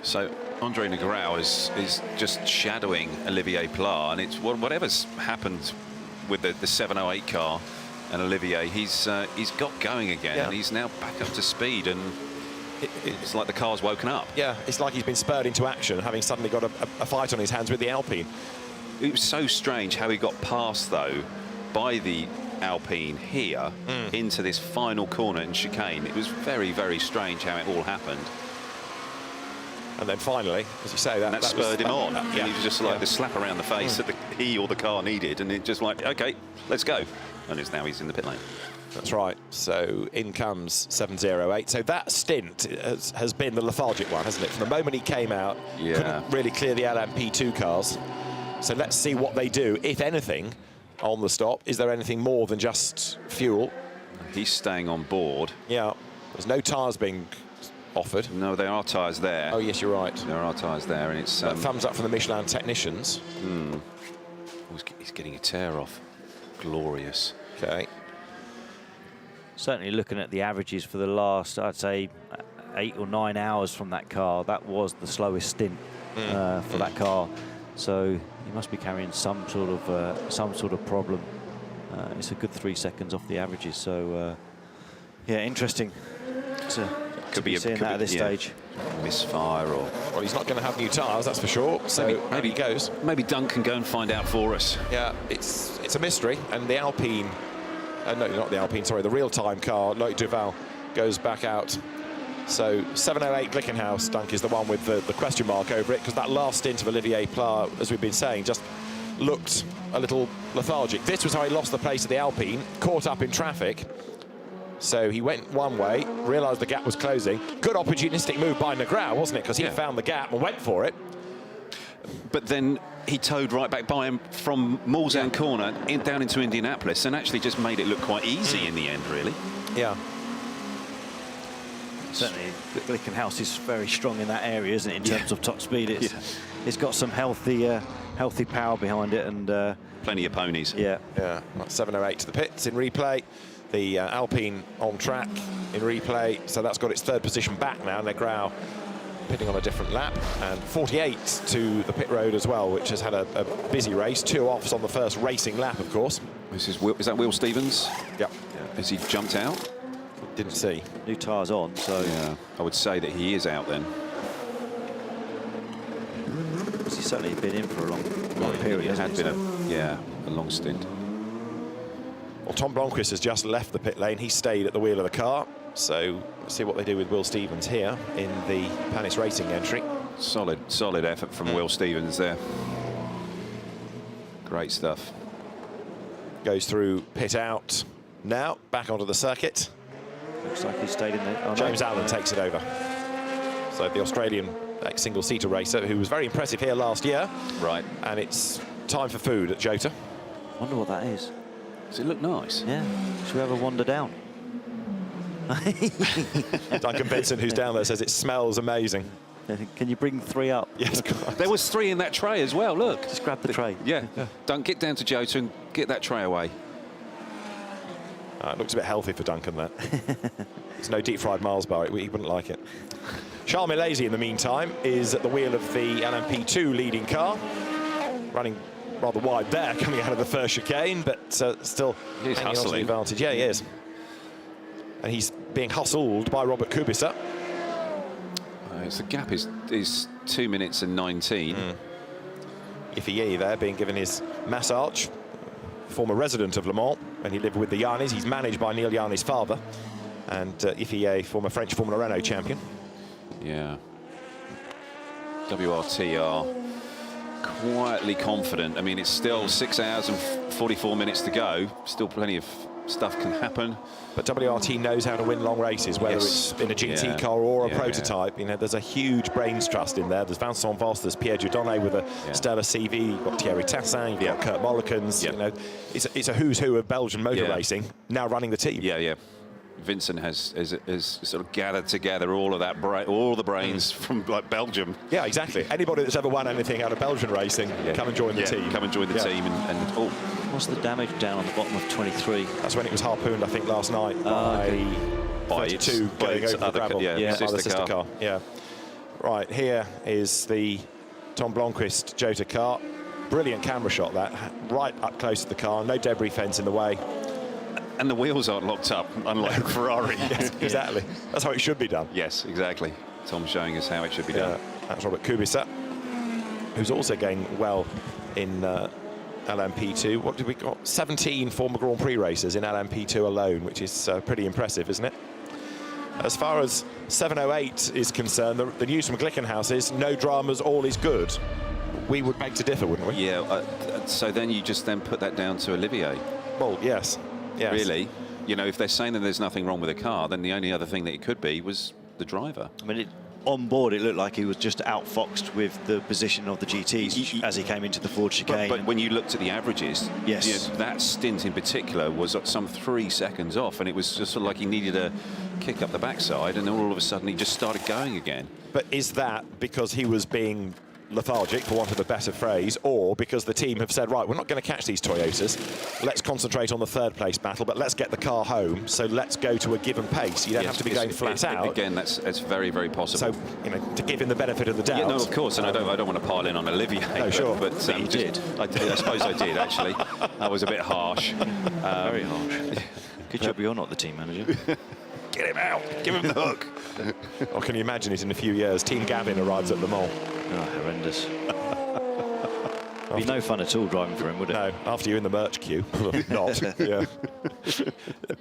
So Andre Negrão is just shadowing Olivier Pla, and it's whatever's happened with the 708 car and Olivier, he's got going again, and he's now back up to speed, and it's like the car's woken up. Yeah, it's like he's been spurred into action, having suddenly got a fight on his hands with the Alpine. It was so strange how he got past, though, by the Alpine here into this final corner in chicane. It was very, very strange how it all happened. And then finally, as you say, that spurred him on. Yeah. He was just like the slap around the face that he or the car needed, and it just like, okay, let's go. And now he's in the pit lane. That's right. So in comes 708. So that stint has been the lethargic one, hasn't it? From the moment he came out, couldn't really clear the LMP2 cars. So let's see what they do, if anything, on the stop. Is there anything more than just fuel? He's staying on board. Yeah. There's no tyres being offered. No, there are tyres there. Oh, yes, you're right. There are tyres there, and it's... thumbs up from the Michelin technicians. He's getting a tear off. Glorious. Okay. Certainly looking at the averages for the last, I'd say, 8 or 9 hours from that car, that was the slowest stint for that car. So he must be carrying some sort of problem. It's a good 3 seconds off the averages. So interesting. Could be seeing that at this stage. Misfire, or well, he's not going to have new tyres, that's for sure. So maybe he goes. Maybe Dunk can go and find out for us. Yeah, it's a mystery, and the Alpine. No, not the Alpine. Sorry, the real-time car, Loic Duval, goes back out. So 708 Glickenhaus, Dunk, is the one with the question mark over it, because that last stint of Olivier Pla, as we've been saying, just looked a little lethargic. This was how he lost the place of the Alpine, caught up in traffic. So he went one way, realised the gap was closing. Good opportunistic move by Negrão, wasn't it? Because he found the gap and went for it. But then he towed right back by him from Mulsanne corner down into Indianapolis, and actually just made it look quite easy in the end, really. Yeah. Certainly, Glickenhaus is very strong in that area, isn't it, in terms of top speed? It's got some healthy power behind it, and plenty of ponies. Yeah. 708 to the pits in replay. The Alpine on track in replay, so that's got its 3rd position back now. Negrão pitting on a different lap, and 48 to the pit road as well, which has had a busy race. 2 offs on the first racing lap, of course. Is that Will Stevens? Yep. Has he jumped out? Didn't see. New tyres on, so... Yeah, I would say that he is out then. He's certainly been in for a long period. It had been a long stint. Well, Tom Blomqvist has just left the pit lane. He stayed at the wheel of the car. So let's see what they do with Will Stevens here in the Panis Racing entry. Solid effort from Will Stevens there. Great stuff. Goes through pit out now, back onto the circuit. Looks like he stayed in there. Oh, James no. Allen takes it over. So the Australian ex-single-seater racer, who was very impressive here last year. Right. And it's time for food at Jota. Wonder what that is. Does it look nice? Yeah. Should we have a wander down? Duncan Vincent, who's down there, says it smells amazing. Can you bring 3 up? Yes, there was 3 in that tray as well. Look. Just grab the tray. Yeah. Don't get down to Jota and get that tray away. It looks a bit healthy for Duncan, that. It's no deep-fried Mars bar. He wouldn't like it. Charles Milesi, in the meantime, is at the wheel of the LMP2 leading car, running rather wide there, coming out of the first chicane, but still he's hanging on to the hustling. advantage. Yeah, he is. And he's being hustled by Robert Kubica. So the gap is 2 minutes and 19. Iffy there being given his massage. Former resident of Le Mans, when he lived with the Yarnis. He's managed by Neil Yarni's father. And Iffy, former French Formula Renault champion. Yeah. WRT are quietly confident. I mean, it's still 6 hours and 44 minutes to go. Still plenty of stuff can happen. But WRT knows how to win long races, whether it's in a GT car or a prototype. You know, there's a huge brains trust in there. There's Vincent Voss, there's Pierre Dieudonné with a stellar CV. You've got Thierry Tassin, you've got Kurt Mollikens. You know, it's a who's who of Belgian motor racing now running the team. Yeah. Vincent has sort of gathered together all of that, all the brains from like Belgium. Yeah, exactly. Anybody that's ever won anything out of Belgian racing, come and join the team. Come and join the team. And what's the damage down on the bottom of 23? That's when it was harpooned, I think, last night by 32 going over the gravel. Sister car. Yeah. Right, here is the Tom Blomqvist Jota car. Brilliant camera shot, that. Right up close to the car, no debris fence in the way. And the wheels aren't locked up, unlike Ferrari. Yes, exactly. That's how it should be done. Yes, exactly. Tom showing us how it should be done. That's Robert Kubica, who's also going well in LMP2. What did we got? 17 former Grand Prix racers in LMP2 alone, which is pretty impressive, isn't it? As far as 708 is concerned, the news from Glickenhaus is no dramas, all is good. We would beg to differ, wouldn't we? Yeah, so then you just then put that down to Olivier. Well, yes. Really, you know, if they're saying that there's nothing wrong with the car, then the only other thing that it could be was the driver. I mean, on board, it looked like he was just outfoxed with the position of the GTs as he came into the Ford chicane. But when you looked at the averages, yes, you know, that stint in particular was at some 3 seconds off, and it was just sort of like he needed a kick up the backside, and then all of a sudden he just started going again. But is that because he was being lethargic, for want of a better phrase, or because the team have said, right, we're not going to catch these Toyotas, let's concentrate on the third place battle, but let's get the car home, so let's go to a given pace. You don't have to be going flat out. Again, that's very, very possible. So, you know, to give him the benefit of the doubt. Yeah, no, of course, and I don't want to pile in on Olivier. No, sure. But you did. I suppose I did, actually. I was a bit harsh. Very harsh. Good job you're not the team manager. Get him out. Give him the hook. Or can you imagine it in a few years? Team Gavin arrives at Le Mans. Oh, horrendous. It'd be no fun at all driving for him, would it? No, after you're in the merch queue. Not, yeah.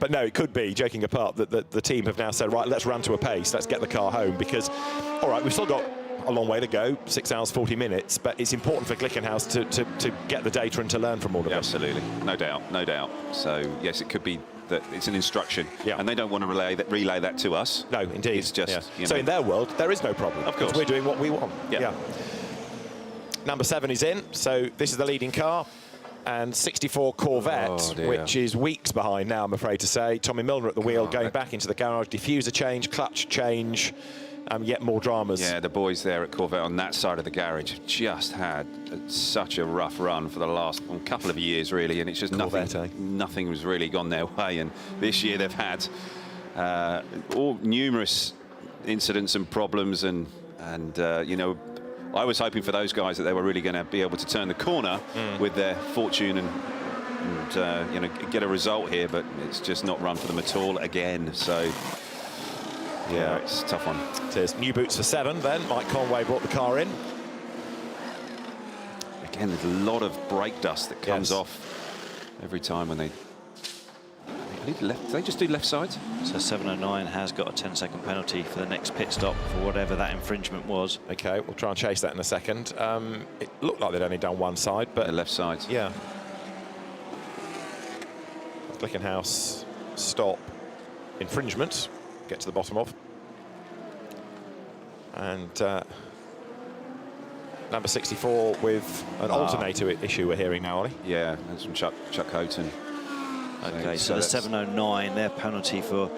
But no, it could be, joking apart, that the team have now said, right, let's run to a pace, let's get the car home, because, all right, we've still got a long way to go, 6 hours, 40 minutes, but it's important for Glickenhaus to get the data and to learn from all of it. Absolutely, no doubt. So, yes, it could be that it's an instruction, and they don't want to relay that to us. No, indeed. It's just, you know. So in their world, there is no problem. Of course. We're doing what we want. Yeah. Number 7 is in, so this is the leading car. And 64 Corvette, which is weeks behind now, I'm afraid to say. Tommy Milner at the wheel, going back into the garage. Diffuser change, clutch change, yet more dramas. Yeah, the boys there at Corvette on that side of the garage just had such a rough run for the last couple of years, really, and it's just nothing was really gone their way. And this year they've had numerous incidents and problems, and you know, I was hoping for those guys that they were really going to be able to turn the corner with their fortune and you know, get a result here, but it's just not run for them at all again. So yeah, it's a tough one. It is. New boots for 7 then. Mike Conway brought the car in. Again, there's a lot of brake dust that comes off every time when they They just do left sides. So 709 has got a 10-second penalty for the next pit stop for whatever that infringement was. OK, we'll try and chase that in a second. It looked like they'd only done one side, but... The left side. Yeah. Glickenhaus stop infringement. Get to the bottom of. And number 64 with an alternator issue we're hearing now, Ollie. Yeah, that's from Chuck Houghton. OK, so the 709, their penalty for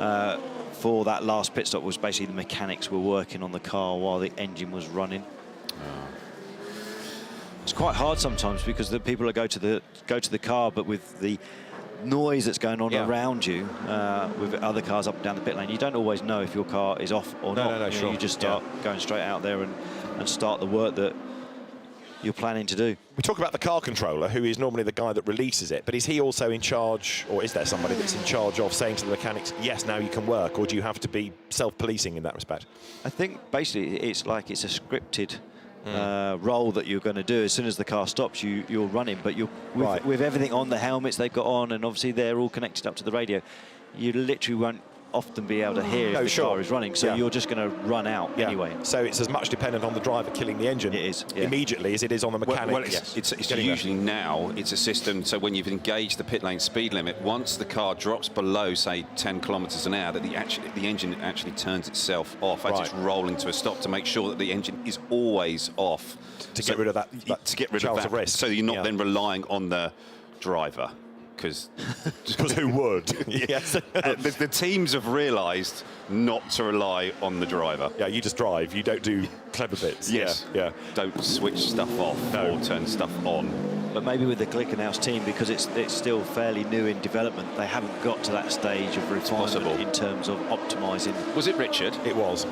that last pit stop was basically the mechanics were working on the car while the engine was running. It's quite hard sometimes because the people that go to the car, but with the noise that's going on around you, with other cars up and down the pit lane, you don't always know if your car is off or not. No, sure. You just start going straight out there and start the work that you're planning to do. We talk about the car controller, who is normally the guy that releases it, but is he also in charge, or is there somebody that's in charge of saying to the mechanics, yes, now you can work, or do you have to be self-policing in that respect? I think basically it's like it's a scripted role that you're going to do. As soon as the car stops, you're running, but you're with everything on, the helmets they've got on, and obviously they're all connected up to the radio, you literally won't often be able to hear if the car is running, so you're just going to run out anyway. So it's as much dependent on the driver killing the engine immediately as it is on the mechanic. Well, it's usually now it's a system, so when you've engaged the pit lane speed limit, once the car drops below, say, 10 kilometres an hour, that the engine actually turns itself off as it's rolling to a stop to make sure that the engine is always off. To get rid of that chance of risk. So you're not then relying on the driver. Because who would? Yes. The teams have realised not to rely on the driver. Yeah, you just drive. You don't do clever bits. Yes. Yeah. Don't switch stuff off or turn stuff on. But maybe with the Glickenhaus team, because it's still fairly new in development, they haven't got to that stage of refinement in terms of optimising. Was it Richard? It was.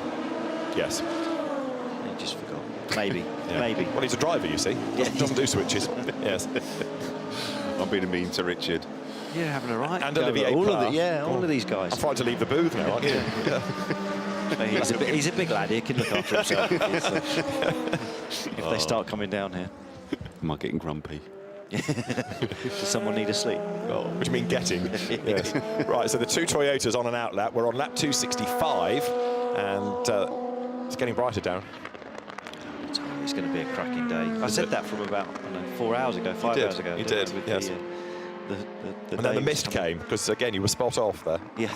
Yes. He just forgot. Maybe. Maybe. Well, he's a driver, you see. Doesn't do switches. Yes. I'm being mean to Richard. You're having a right. And Olivier all Pla. of these guys. I'm frightened to leave the booth now, aren't you? He's a big lad. He can look after himself if they start coming down here. Am I getting grumpy? Does someone need a sleep? Which means getting. Yes. Right, so the two Toyotas on an out lap. We're on lap 265, and it's getting brighter, Darren. It's going to be a cracking day. I said that from about 4 hours ago, 5 hours ago. You did, yes. And then the mist came, because, again, you were spot off there. Yeah.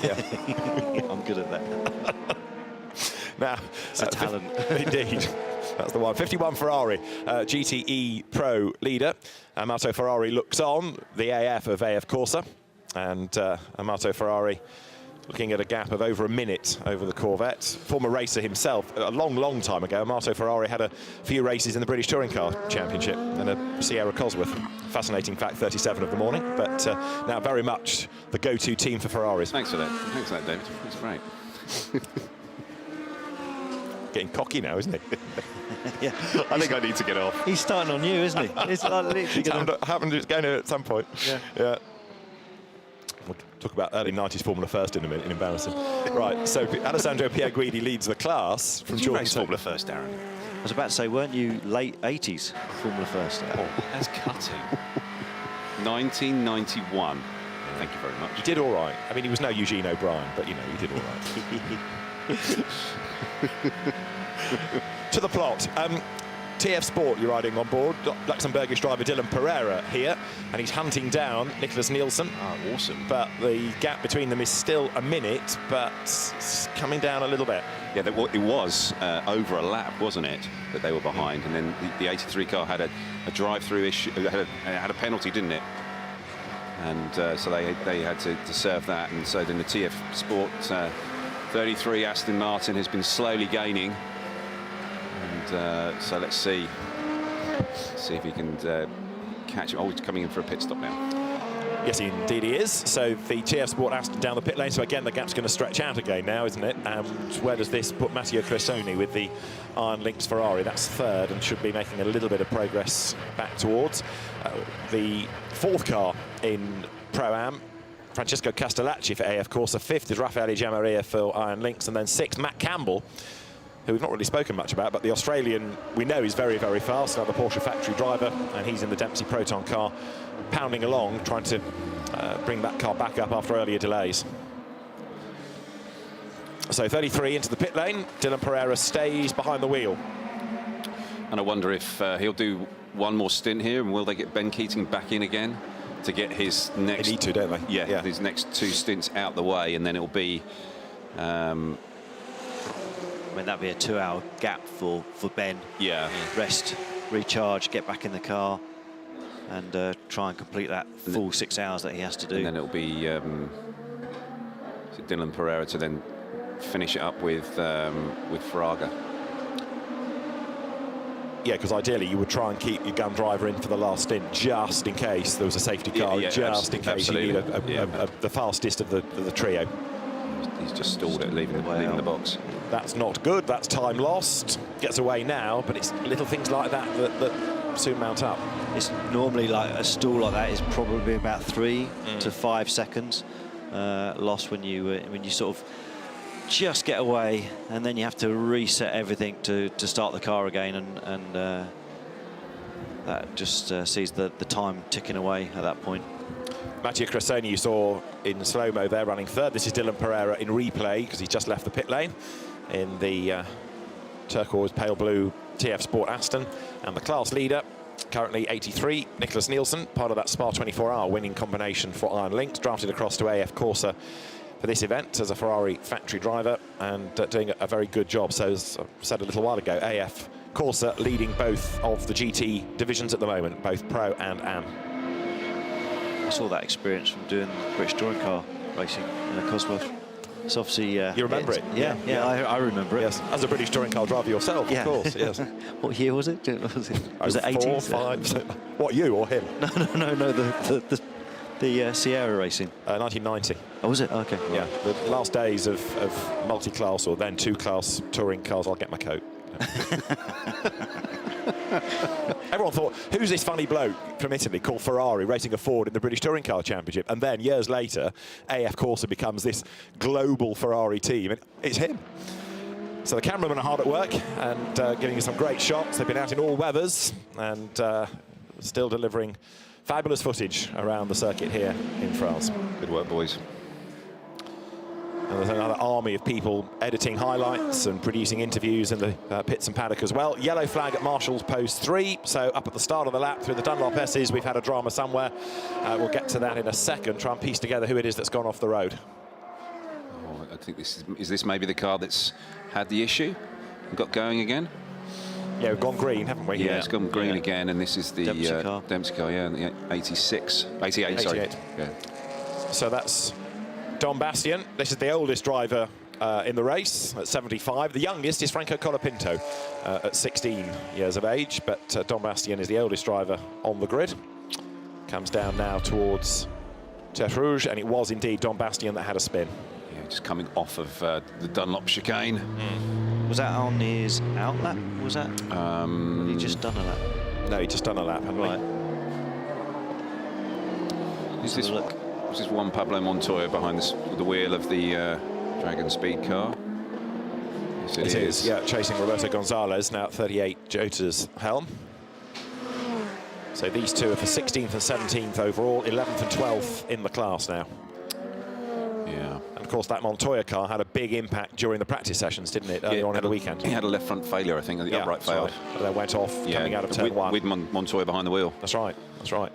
I'm good at that. Now, it's a talent. Indeed. That's the one. 51 Ferrari, GTE Pro leader. Amato Ferrari looks on, the AF of AF Corsa. And Amato Ferrari looking at a gap of over a minute over the Corvette. Former racer himself, a long, long time ago, Amato Ferrari had a few races in the British Touring Car Championship and a Sierra Cosworth. Fascinating fact, 37 of the morning, but now very much the go-to team for Ferraris. Thanks for that. Thanks for that, David. That's great. Getting cocky now, isn't he? Yeah. I think I need to get off. He's starting on you, isn't he? It's like literally going to at some point. Yeah. We'll talk about early 90s Formula First in a minute, embarrassing. Right, so Alessandro Pierguidi leads the class from Jordan. Formula First, Darren? I was about to say, weren't you late 80s Formula First? Oh, that's cutting. 1991. Thank you very much. He did all right. I mean, he was no Eugene O'Brien, but, you know, he did all right. To the plot. TF Sport, you're riding on board. Luxembourgish driver Dylan Pereira here, and he's hunting down Nicholas Nielsen. Oh, awesome. But the gap between them is still a minute, but it's coming down a little bit. Yeah, it was over a lap, wasn't it, that they were behind, and then the 83 car had a drive-through issue, had a penalty, didn't it? And so they had to serve that, and so then the TF Sport 33 Aston Martin has been slowly gaining. And so let's see if he can catch him. Oh, he's coming in for a pit stop now. Yes, indeed he is. So the TF Sport Aston down the pit lane. So again, the gap's going to stretch out again now, isn't it? And where does this put Matteo Cressoni with the Iron Lynx Ferrari? That's third and should be making a little bit of progress back towards the fourth car in Pro-Am. Francesco Castellatchi for AF Corsa. Fifth is Raffaele Giammaria for Iron Lynx. And then sixth, Matt Campbell who we've not really spoken much about, but the Australian we know is very, very fast, now the Porsche factory driver, and he's in the Dempsey Proton car, pounding along, trying to bring that car back up after earlier delays. So 33 into the pit lane, Dylan Pereira stays behind the wheel. And I wonder if he'll do one more stint here, and will they get Ben Keating back in again to get his next... They need to, don't they? Yeah, his next 2 stints out the way, and then it'll be... I mean, that'd be a 2-hour gap for Ben. Yeah. Rest, recharge, get back in the car, and try and complete that full 6 hours that he has to do. And then it'll be Dylan Pereira to then finish it up with Fraga. Yeah, because ideally you would try and keep your gun driver in for the last stint, just in case there was a safety car, just in case you need the fastest of the trio. He's just stalled it, leaving the box. That's not good. That's time lost. Gets away now, but it's little things like that that soon mount up. It's normally like a stall like that is probably about 3 to 5 seconds lost when you sort of just get away, and then you have to reset everything to start the car again, and that just sees the time ticking away at that point. Mattia Cressoni you saw in slow-mo there running third. This is Dylan Pereira in replay because he's just left the pit lane in the turquoise pale blue TF Sport Aston, and the class leader currently 83, Nicholas Nielsen, part of that Spa 24-hour winning combination for Iron Lynx, drafted across to AF Corsa for this event as a Ferrari factory driver, and doing a very good job. So as I said a little while ago, AF Corsa leading both of the GT divisions at the moment, both Pro and Am. I saw that experience from doing British touring car racing in Cosworth. It's obviously... you remember it? Yeah, I remember it. Yes, as a British touring car driver yourself, of course, yes. What year was it? Was it 18? 4, 5... What, you or him? No, the Sierra racing. 1990. Oh, was it? Okay. Right. Yeah, the last days of multi-class, or then 2-class touring cars. I'll get my coat. Everyone thought, who's this funny bloke from Italy called Ferrari racing a Ford in the British Touring Car Championship? And then years later, AF Corsa becomes this global Ferrari team, and it's him. So the cameramen are hard at work and giving you some great shots. They've been out in all weathers and still delivering fabulous footage around the circuit here in France. Good work, boys. And there's another army of people editing highlights and producing interviews in the pits and paddock as well. Yellow flag at Marshall's post 3. So up at the start of the lap through the Dunlop S's, we've had a drama somewhere. We'll get to that in a second, try and piece together who it is that's gone off the road. Oh, I think this is this maybe the car that's had the issue and got going again? Yeah, we've gone green, haven't we? Yeah, it's gone green again, and this is the Dempsey car, yeah, the 88, sorry. Yeah. So that's Don Bastian. This is the oldest driver in the race at 75. The youngest is Franco Colapinto at 16 years of age, but Don Bastian is the oldest driver on the grid. Comes down now towards Terre Rouge, and it was indeed Don Bastian that had a spin. Yeah, just coming off of the Dunlop chicane. Was that on his out lap? Was that? Had he just done a lap? No, he just done a lap, hadn't he? Is this Juan Pablo Montoya behind the wheel of the Dragon Speed car? Yes, it is. Yeah, chasing Roberto Gonzalez now at 38 Jota's helm. So these two are for 16th and 17th overall, 11th and 12th in the class now. Yeah. And of course that Montoya car had a big impact during the practice sessions, didn't it, earlier on in the weekend? He had a left front failure, I think, and the upright failed. Right. And then went off coming out of turn 1. With Montoya behind the wheel. That's right, that's right.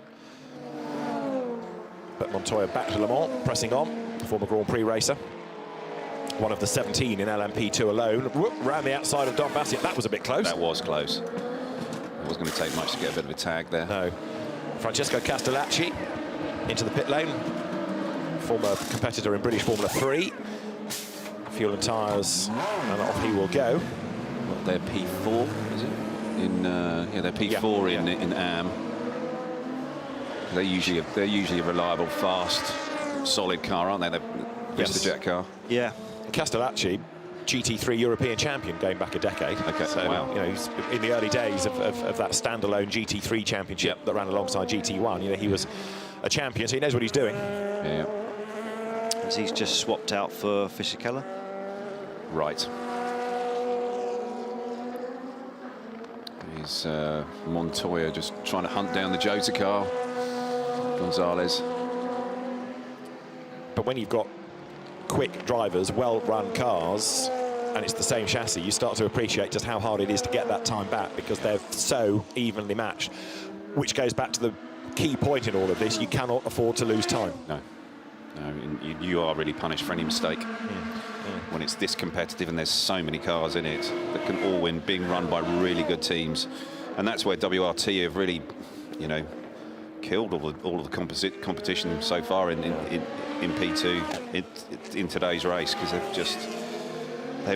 But Montoya back to Le Mans, pressing on, former Grand Prix racer. One of the 17 in LMP2 alone. Whoop, round the outside of Don Bastian. That was a bit close. That was close. It wasn't going to take much to get a bit of a tag there. No. Francesco Castellatchi into the pit lane. Former competitor in British Formula 3. Fuel and tyres, and off he will go. Well, they're P4, is it? Yeah, they're P4 in AM. They're usually a reliable, fast, solid car, aren't they? They're Jet car. Yeah. Castellacci, GT3 European champion going back a decade. Okay, so, wow. You know, he's in the early days of that standalone GT3 championship that ran alongside GT1. You know, he was a champion, so he knows what he's doing. Yeah. He's just swapped out for Fisichella. Right. As Montoya just trying to hunt down the Jota car. Gonzalez. But when you've got quick drivers, well-run cars, and it's the same chassis, you start to appreciate just how hard it is to get that time back, because they're so evenly matched. Which goes back to the key point in all of this: you cannot afford to lose time. No, you are really punished for any mistake. When it's this competitive and there's so many cars in it that can all win, being run by really good teams. And that's where WRT have really, you know, killed all of the competition so far in P2 in today's race, because they've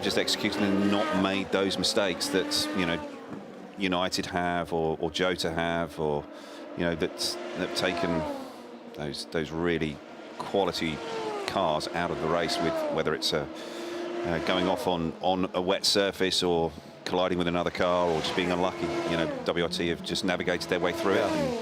just executed and not made those mistakes that, you know, United have or Jota have, or, you know, that have taken those really quality cars out of the race, with whether it's going off on a wet surface or colliding with another car or just being unlucky. You know, WRT have just navigated their way through it.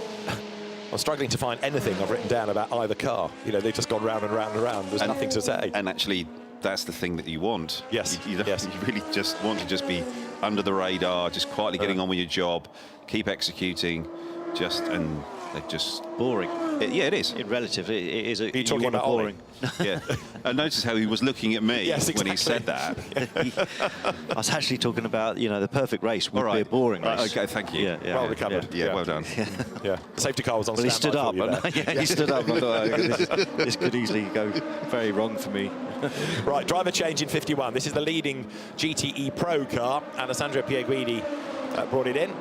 I'm struggling to find anything I've written down about either car. You know, they've just gone round and round and round. There's nothing to say. And actually, that's the thing that you want. Yes. You really just want to just be under the radar, just quietly getting on with your job, keep executing, and they're just boring. Yeah, it is. In relative, it is. Are you talking about boring? Yeah. I noticed how he was looking at me when he said that. I was actually talking about, you know, the perfect race would be a boring race. Okay, thank you. Well recovered. Yeah, well done. Yeah. The safety car was on Well, standby. he stood up. He stood up. I thought, this could easily go very wrong for me. Right, driver change in 51. This is the leading GTE Pro car. Alessandro Pierguidi brought it in.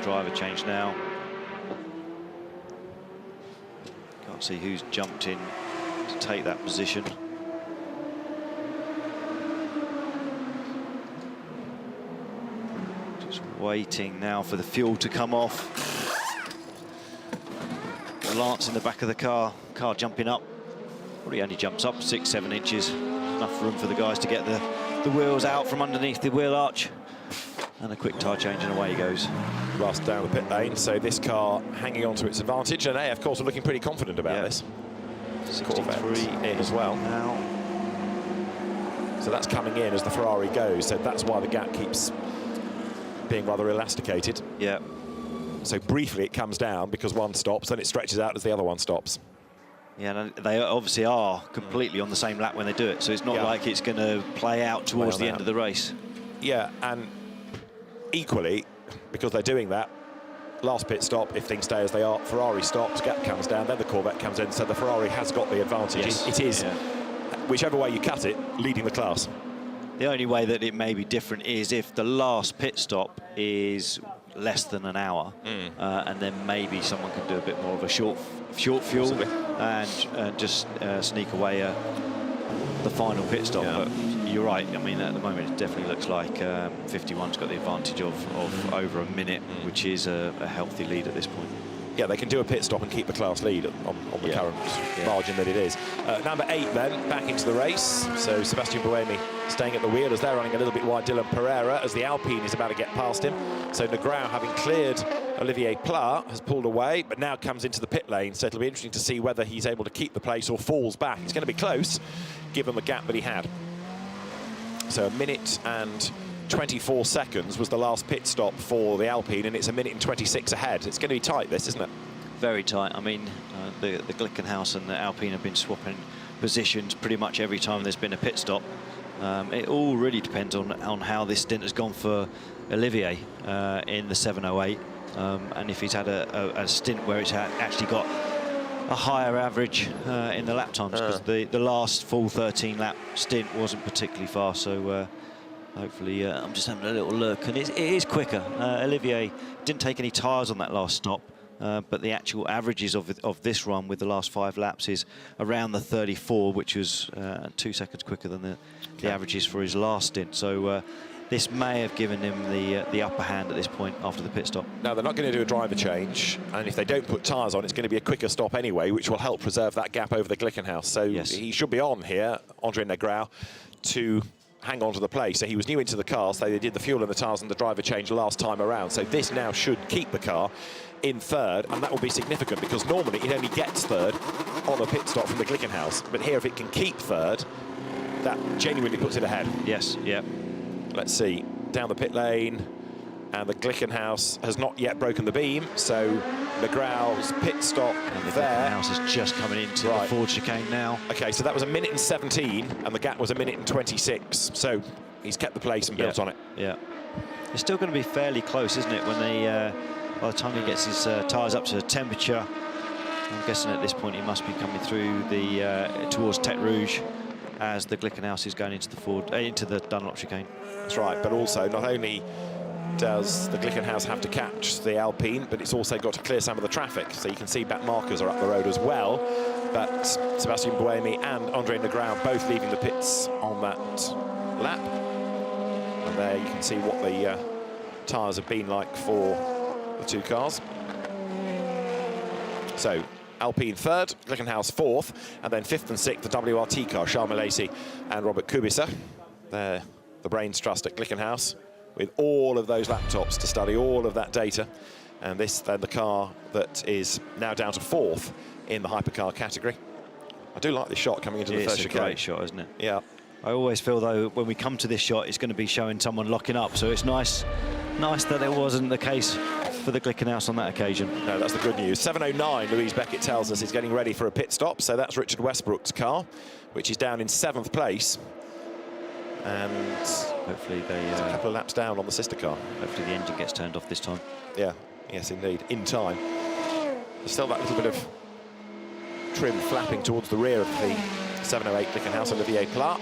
Driver change now. Can't see who's jumped in to take that position. Just waiting now for the fuel to come off. Lance in the back of the car jumping up. Probably only jumps up 6-7 inches. Enough room for the guys to get the wheels out from underneath the wheel arch. And a quick tyre change and away he goes. Last down the pit lane, so this car hanging on to its advantage, and they, of course, are looking pretty confident about this. 63 in as well. Now. So that's coming in as the Ferrari goes, so that's why the gap keeps being rather elasticated. Yeah. So briefly it comes down because one stops, then it stretches out as the other one stops. Yeah, and they obviously are completely on the same lap when they do it, so it's not like it's going to play out towards the end of the race. Yeah, and equally, because they're doing that, last pit stop, if things stay as they are, Ferrari stops, gap comes down, then the Corvette comes in, so the Ferrari has got the advantage. Yes. It is, whichever way you cut it, leading the class. The only way that it may be different is if the last pit stop is less than an hour, and then maybe someone can do a bit more of a short fuel and just sneak away the final pit stop. But you're right. I mean, at the moment, it definitely looks like 51's got the advantage of over a minute, which is a healthy lead at this point. Yeah, they can do a pit stop and keep the class lead on the current margin that it is. Number 8 then, back into the race. So Sebastian Buemi staying at the wheel as they're running a little bit wide. Dylan Pereira, as the Alpine is about to get past him. So Negrão, having cleared Olivier Pla, has pulled away, but now comes into the pit lane. So it'll be interesting to see whether he's able to keep the place or falls back. It's going to be close, given the gap that he had. So 1 minute and 24 seconds was the last pit stop for the Alpine, and it's 1 minute and 26 ahead. It's going to be tight, this, isn't it? Very tight. I mean, the Glickenhaus and the Alpine have been swapping positions pretty much every time there's been a pit stop. It all really depends on how this stint has gone for Olivier in the 708, and if he's had a stint where it's actually got a higher average in the lap times, because the last full 13-lap stint wasn't particularly fast, so hopefully, I'm just having a little look, and it is quicker. Olivier didn't take any tyres on that last stop, but the actual averages of this run with the last 5 laps is around the 34, which was 2 seconds quicker than the averages for his last stint. So this may have given him the upper hand at this point after the pit stop. Now, they're not going to do a driver change, and if they don't put tyres on, it's going to be a quicker stop anyway, which will help preserve that gap over the Glickenhaus. So he should be on here, Andre Negrão, to hang on to the place. So he was new into the car, so they did the fuel and the tyres and the driver change last time around. So this now should keep the car in third, and that will be significant because normally it only gets third on a pit stop from the Glickenhaus. But here, if it can keep third, that genuinely puts it ahead. Yes, yeah. Let's see, down the pit lane, and the Glickenhaus has not yet broken the beam, so Negrau's pit stop And the there. Glickenhaus is just coming into the forward chicane now. Okay, so that was 1:17, and the gap was 1:26. So he's kept the place and built on it. Yeah. It's still going to be fairly close, isn't it, when they, by the time he gets his tyres up to temperature. I'm guessing at this point he must be coming through the towards Tete Rouge as the Glickenhaus is going into the forward, into the Dunlop chicane. That's right, but also not only does the Glickenhaus have to catch the Alpine, but it's also got to clear some of the traffic. So you can see back markers are up the road as well. But Sebastian Buemi and Andre Negrau both leaving the pits on that lap. And there you can see what the tyres have been like for the two cars. So Alpine third, Glickenhaus fourth, and then fifth and sixth, the WRT car, Charles Milesi and Robert Kubica. They're the brains trust at Glickenhaus, with all of those laptops to study all of that data. And this then the car that is now down to fourth in the hypercar category. I do like this shot coming into the first chicane. It's a great shot, isn't it? Yeah. I always feel, though, when we come to this shot, it's going to be showing someone locking up. So it's nice that it wasn't the case for the Glickenhaus on that occasion. No, that's the good news. 7:09, Louise Beckett tells us, is getting ready for a pit stop. So that's Richard Westbrook's car, which is down in 7th place. And hopefully they a couple of laps down on the sister car. Hopefully the engine gets turned off this time. Yeah, yes, indeed, in time. There's still that little bit of trim flapping towards the rear of the 708 Glickenhaus. Olivier Plat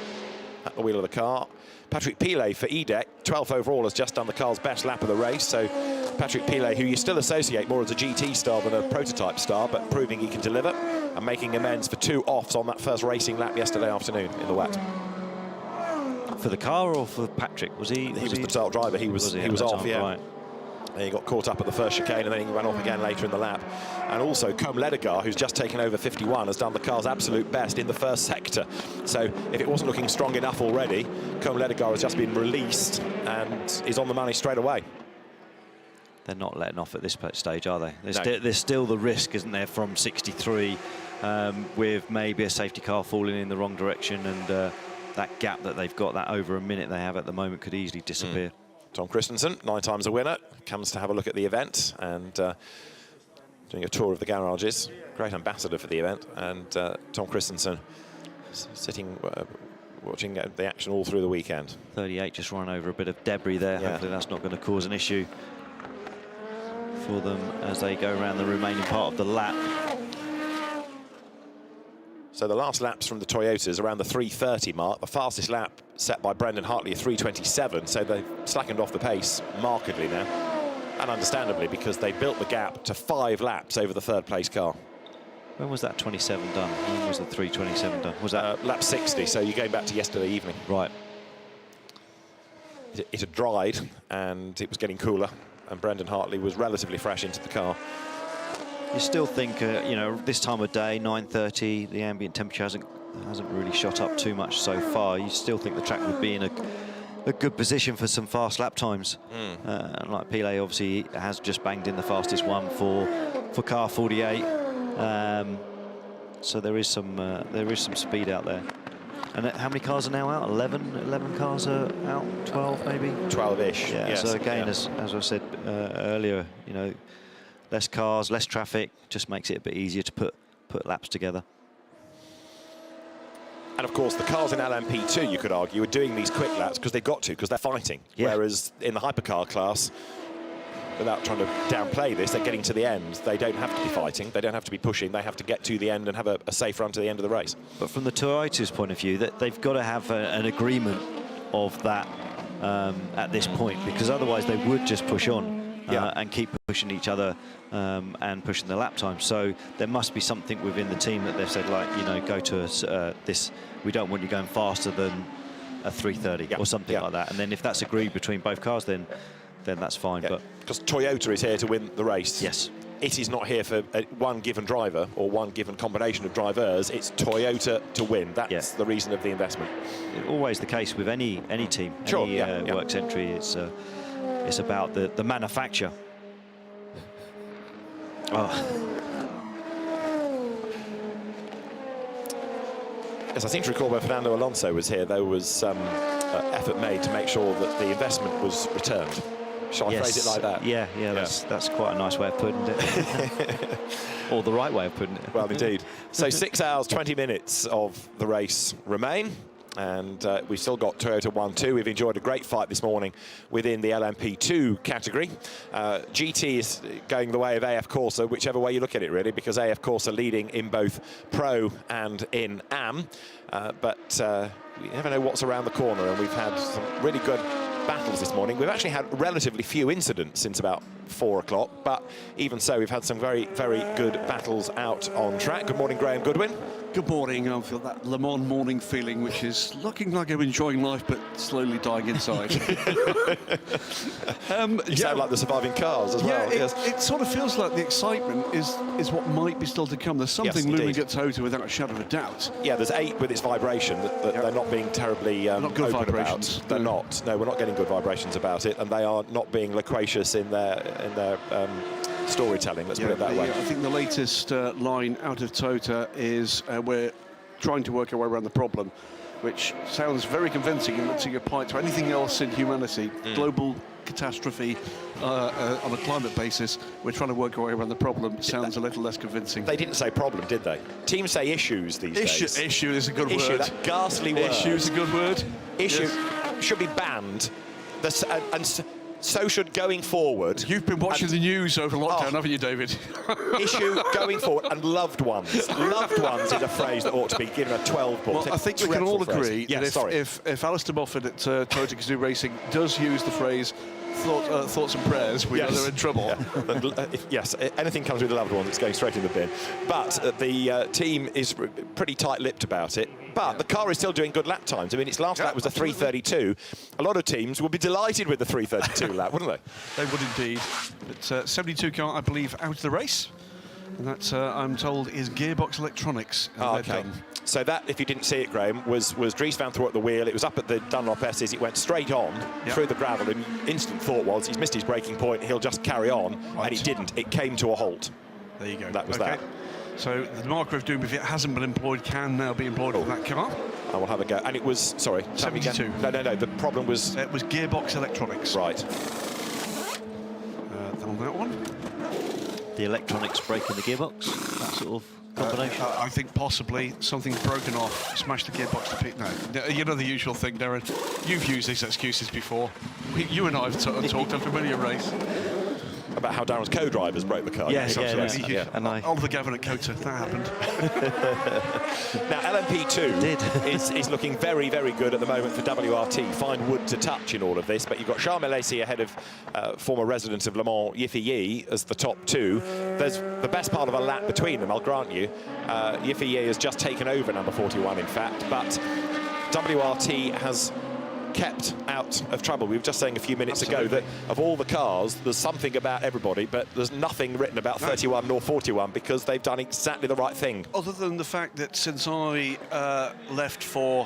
at the wheel of the car. Patrick Pilet for EDEC, 12th overall, has just done the car's best lap of the race. So Patrick Pilet, who you still associate more as a GT star than a prototype star, but proving he can deliver and making amends for 2 offs on that first racing lap yesterday afternoon in the wet. For the car or for Patrick? Was he? He was the start driver. He was off, yeah. Right. And he got caught up at the first chicane, and then he ran off again later in the lap. And also, Côme Ledegar, who's just taken over 51, has done the car's absolute best in the first sector. So if it wasn't looking strong enough already, Côme Ledegar has just been released and is on the money straight away. They're not letting off at this stage, are they? No. There's still the risk, isn't there, from 63, with maybe a safety car falling in the wrong direction, and that gap that they've got, that over a minute they have at the moment, could easily disappear. Tom Christensen, 9 times a winner, comes to have a look at the event and doing a tour of the garages. Great ambassador for the event. And Tom Christensen sitting, watching the action all through the weekend. 38 just run over a bit of debris there. Yeah. Hopefully that's not going to cause an issue for them as they go around the remaining part of the lap. So the last laps from the Toyotas around the 3:30 mark. The fastest lap set by Brendan Hartley at 3:27. So they've slackened off the pace markedly now. And understandably, because they built the gap to 5 laps over the third place car. When was that 27 done? When was the 3:27 done? Was that lap 60? So you're going back to yesterday evening. Right. It had dried and it was getting cooler. And Brendan Hartley was relatively fresh into the car. You still think, you know, this time of day, 9:30, the ambient temperature hasn't really shot up too much so far. You still think the track would be in a good position for some fast lap times. And like Pilet obviously has just banged in the fastest one for car 48. So there is some speed out there. And how many cars are now out? 11 cars are out, 12 maybe? 12-ish. Yeah, yes, so again, yeah. as I said earlier, you know, less cars, less traffic, just makes it a bit easier to put laps together. And of course, the cars in LMP2, you could argue, are doing these quick laps because they've got to, because they're fighting. Yeah. Whereas in the hypercar class, without trying to downplay this, they're getting to the end. They don't have to be fighting, they don't have to be pushing, they have to get to the end and have a safe run to the end of the race. But from the Toyota's point of view, that they've got to have an agreement of that at this point, because otherwise they would just push on. And keep pushing each other and pushing the lap time. So there must be something within the team that they've said, like, you know, go to this. We don't want you going faster than a 3:30 or something like that. And then if that's agreed between both cars, then that's fine. But because Toyota is here to win the race. Yes. It is not here for one given driver or one given combination of drivers. It's Toyota to win. That's the reason of the investment. Always the case with any team, sure, any works entry. It's about the manufacture. As I seem to recall when Fernando Alonso was here, there was effort made to make sure that the investment was returned. Shall I phrase it like that? Yeah, that's quite a nice way of putting it. Or the right way of putting it. Well, indeed. So 6 hours, 20 minutes of the race remain. And we've still got Toyota 1-2. We've enjoyed a great fight this morning within the LMP2 category. GT is going the way of AF Corsa, whichever way you look at it, really, because AF Corsa leading in both Pro and in AM. But you never know what's around the corner, and we've had some really good battles this morning. We've actually had relatively few incidents since about 4 o'clock, but even so, we've had some very, very good battles out on track. Good morning, Graham Goodwin. Good morning. I feel that Le Mans morning feeling, which is looking like I'm enjoying life, but slowly dying inside. You sound like the surviving cars as well. It sort of feels like the excitement is what might be still to come. There's something looming at Toyota without a shadow of a doubt. Yeah, there's 8 with its vibration that they're not being terribly not good open vibrations. about. They're not. No, we're not getting good vibrations about it, and they are not being loquacious in their storytelling, let's put it that way. I think the latest line out of Toyota is we're trying to work our way around the problem, which sounds very convincing and looks like applied to anything else in humanity. Global catastrophe on a climate basis, we're trying to work our way around the problem. Sounds a little less convincing. They didn't say problem, did they? Teams say issues these days. Issue is a good word. Issue, that ghastly word. Issue is a good word. Issue should be banned. So should going forward. You've been watching the news over lockdown, haven't you, David? Issue going forward, and loved ones. Loved ones is a phrase that ought to be given a 12 point. Well, I think we can all agree that if if Alistair Moffat at Toyota Gazoo Racing does use the phrase thoughts and prayers, we know they're in trouble. Yeah. Yes, anything comes with a loved one, it's going straight in the bin. But the team is pretty tight-lipped about it. But the car is still doing good lap times. I mean, its last lap was a 3:32. A lot of teams would be delighted with the 3:32 lap, wouldn't they? They would indeed. But 72 car, I believe, out of the race. And that, I'm told, is gearbox electronics. Okay. So that, if you didn't see it, Graham, was Dries van Thor at the wheel. It was up at the Dunlop S's. It went straight on through the gravel. And instant thought was, he's missed his braking point. He'll just carry on. Right. And he didn't. It came to a halt. There you go. That was that. So the marker of doom, if it hasn't been employed, can now be employed on that car. I will have a go. And it was, sorry, 72. No. The problem was... It was gearbox electronics. Right. Then on that one. The electronics breaking the gearbox, that sort of combination? I think possibly something's broken off, smashed the gearbox to pit. No, you know the usual thing, Darren. You've used these excuses before. You and I have talked after many a race. About how Darren's co-drivers broke the car. Yes, absolutely. Yeah. And Oliver Gavin at Cota, that happened. Now, LMP2 is looking very, very good at the moment for WRT. Fine wood to touch in all of this, but you've got Charles Malaysia ahead of former resident of Le Mans, Yiffy Yi, as the top 2. There's the best part of a lap between them, I'll grant you. Yiffy Yi has just taken over number 41, in fact, but WRT has kept out of trouble. We were just saying a few minutes ago that of all the cars, there's something about everybody, but there's nothing written about 31 nor 41 because they've done exactly the right thing. Other than the fact that since I left for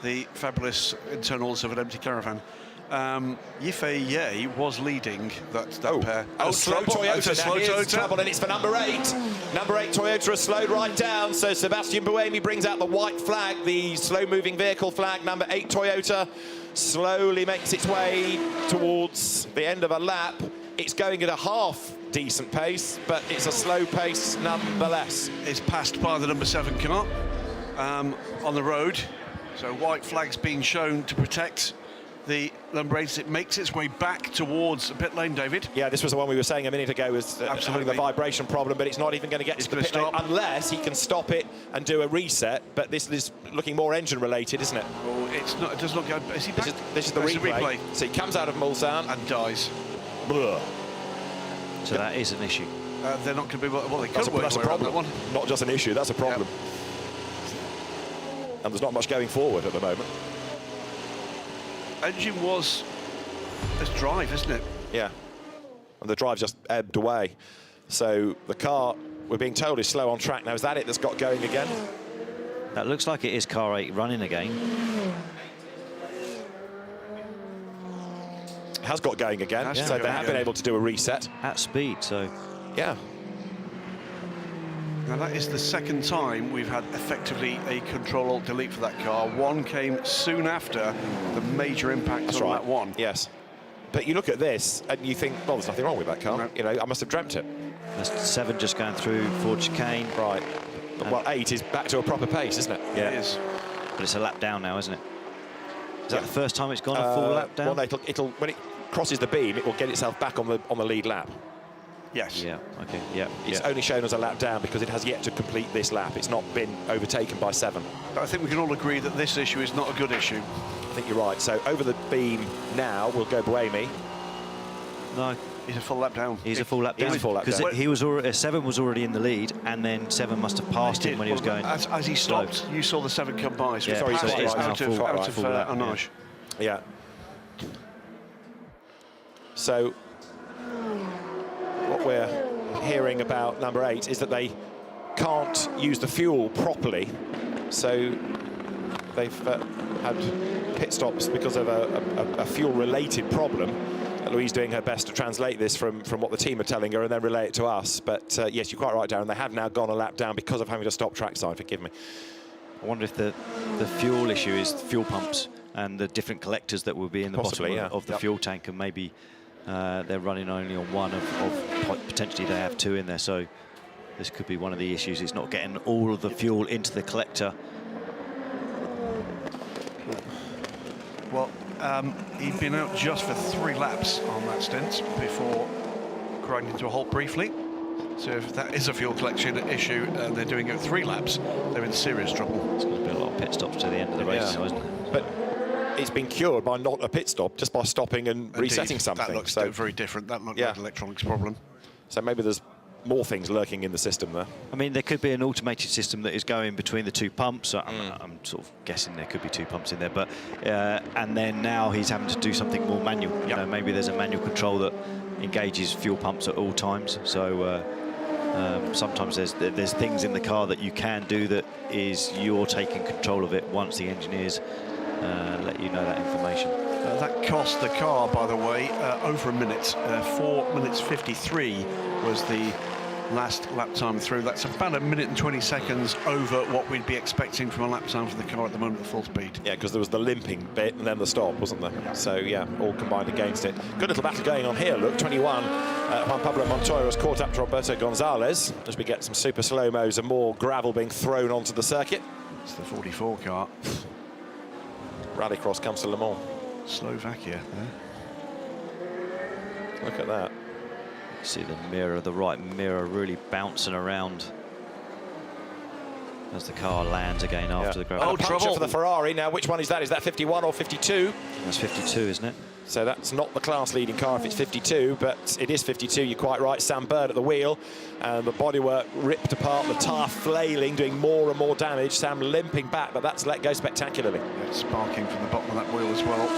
the fabulous internals of an empty caravan, Yiffy Ye was leading that pair. Slow Toyota. Now here's trouble, and it's for number 8. Number 8 Toyota has slowed right down, so Sebastian Buemi brings out the white flag, the slow-moving vehicle flag. Number 8 Toyota slowly makes its way towards the end of a lap. It's going at a half-decent pace, but it's a slow pace nonetheless. It's passed by the number 7 car on the road, so white flag's being shown to protect the number 8. It makes its way back towards the pit lane, David. Yeah, this was the one we were saying a minute ago was having the vibration problem, but it's not even going to get to the pit lane unless he can stop it and do a reset. But this is looking more engine related, isn't it? Oh, it's not. It does not go. Is he back? This is the replay. So he comes out of Mulsanne and dies. Blah. So that is an issue. They're not going to be. Well, they could work that's a problem. That one. Not just an issue. That's a problem. And there's not much going forward at the moment. Engine was this drive, isn't it? Yeah, and the drive just ebbed away. So the car, we're being told, is slow on track. Now, is that it that's got going again? That looks like it is car 8 running again. It has got going again, so they have been able to do a reset. At speed, so... Yeah. Now that is the second time we've had effectively a Control-Alt-Delete for that car. One came soon after the major impact on that one. Yes. But you look at this and you think, well, there's nothing wrong with that car. No. You know, I must have dreamt it. That's 7 just going through Ford chicane. Right. But, well, 8 is back to a proper pace, isn't it? Yeah. It is. But it's a lap down now, isn't it? Is that the first time it's gone a full lap down? Well, it'll when it crosses the beam, it will get itself back on the lead lap. Yes. Yeah, okay, yeah. It's only shown as a lap down because it has yet to complete this lap. It's not been overtaken by 7. But I think we can all agree that this issue is not a good issue. I think you're right. So over the beam now will go Buemi. No. He's a full lap down. He's a full lap down. He's a full lap down. Because he was already, 7 was already in the lead, and then 7 must have passed him when he was going. As he stopped, you saw the 7 come by. So Yeah, sorry, so it is now out of full lap, Arnage. Yeah. So what we're hearing about number 8 is that they can't use the fuel properly, so they've had pit stops because of a fuel-related problem. Louise doing her best to translate this from what the team are telling her and then relay it to us. But yes, you're quite right, Darren. They have now gone a lap down because of having to stop trackside. Forgive me. I wonder if the fuel issue is fuel pumps and the different collectors that will be in the Possibly, bottom of the fuel tank, and maybe they're running only on one of potentially they have 2 in there. So this could be one of the issues. It's not getting all of the fuel into the collector. Well, he'd been out just for 3 laps on that stint before grinding to a halt briefly. So if that is a fuel collection issue and they're doing it 3 laps, they're in serious trouble. It's going to be a lot of pit stops to the end of the race, now, isn't it? But it's been cured by not a pit stop, just by stopping and Indeed, resetting something. That looks so very different. That looked like an electronics problem. So maybe there's more things lurking in the system there. I mean, there could be an automated system that is going between the 2 pumps. I'm sort of guessing there could be 2 pumps in there, but and then now he's having to do something more manual. You know, maybe there's a manual control that engages fuel pumps at all times. So sometimes there's things in the car that you can do that is you're taking control of it once the engineers let you know that information. That cost the car, by the way, over a minute. 4 minutes 53 was the last lap time through. That's about 1 minute and 20 seconds over what we'd be expecting from a lap time for the car at the moment at full speed. Yeah, because there was the limping bit and then the stop, wasn't there? Yeah. So, yeah, all combined against it. Good little battle going on here. Look, 21. Juan Pablo Montoya has caught up to Roberto Gonzalez as we get some super slow-mos and more gravel being thrown onto the circuit. It's the 44 car. Rallycross comes to Le Mans. Slovakia. Look at that. See the mirror, the right mirror really bouncing around as the car lands again after the gravel. Oh, trouble for the Ferrari. Now, which one is that? Is that 51 or 52? That's 52, isn't it? So that's not the class-leading car if it's 52, but it is 52. You're quite right. Sam Bird at the wheel, and the bodywork ripped apart, the tyre flailing, doing more and more damage. Sam limping back, but that's let go spectacularly. Yeah, sparking from the bottom of that wheel as well.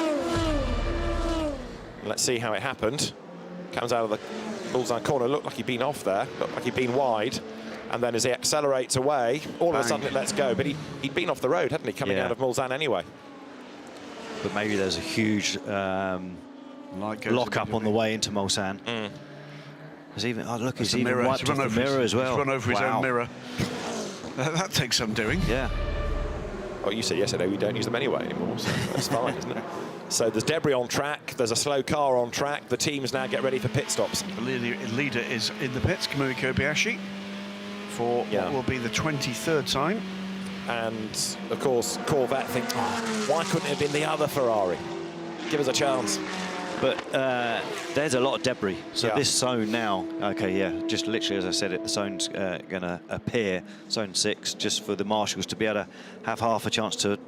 Let's see how it happened. Comes out of the bullseye corner. Looked like he'd been off there. Looked like he'd been wide. And then as he accelerates away, all of a sudden it lets go. But he'd been off the road, hadn't he, coming out of Mulsanne anyway. But maybe there's a huge lock-up on the way into Mulsanne. There's even, oh, look, he's even wiped off the mirror as well. He's run over his own mirror. That takes some doing. Yeah. Well, you said yesterday we don't use them anyway anymore, so that's fine, isn't it? So there's debris on track, there's a slow car on track. The teams now get ready for pit stops. The leader is in the pits, Kamui Kobayashi, for what will be the 23rd time. And, of course, Corvette thinks, why couldn't it have been the other Ferrari? Give us a chance. But there's a lot of debris. So this zone now, just literally as I said it, the zone's going to appear, zone 6, just for the marshals to be able to have half a chance to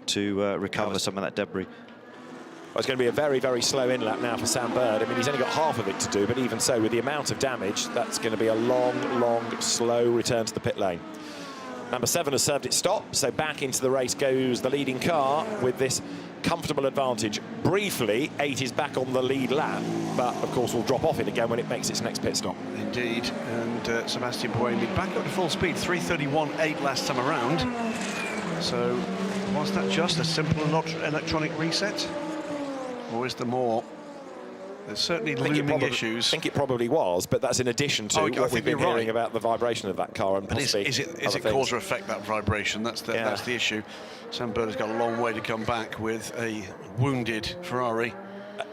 recover some of that debris. Well, it's going to be a very, very slow in-lap now for Sam Bird. I mean, he's only got half of it to do, but even so, with the amount of damage, that's going to be a long, long, slow return to the pit lane. Number 7 has served its stop, so back into the race goes the leading car with this comfortable advantage. Briefly, 8 is back on the lead lap, but of course will drop off it again when it makes its next pit stop. Indeed, and Sebastian Buemi back up to full speed, 3:31.8 last time around. So was that just a simple electronic reset, or is there more? There's certainly looming issues. I think it probably was, but that's in addition to what we've been hearing about the vibration of that car and possibly is it cause or effect, that vibration? That's the issue. Sam Bird has got a long way to come back with a wounded Ferrari.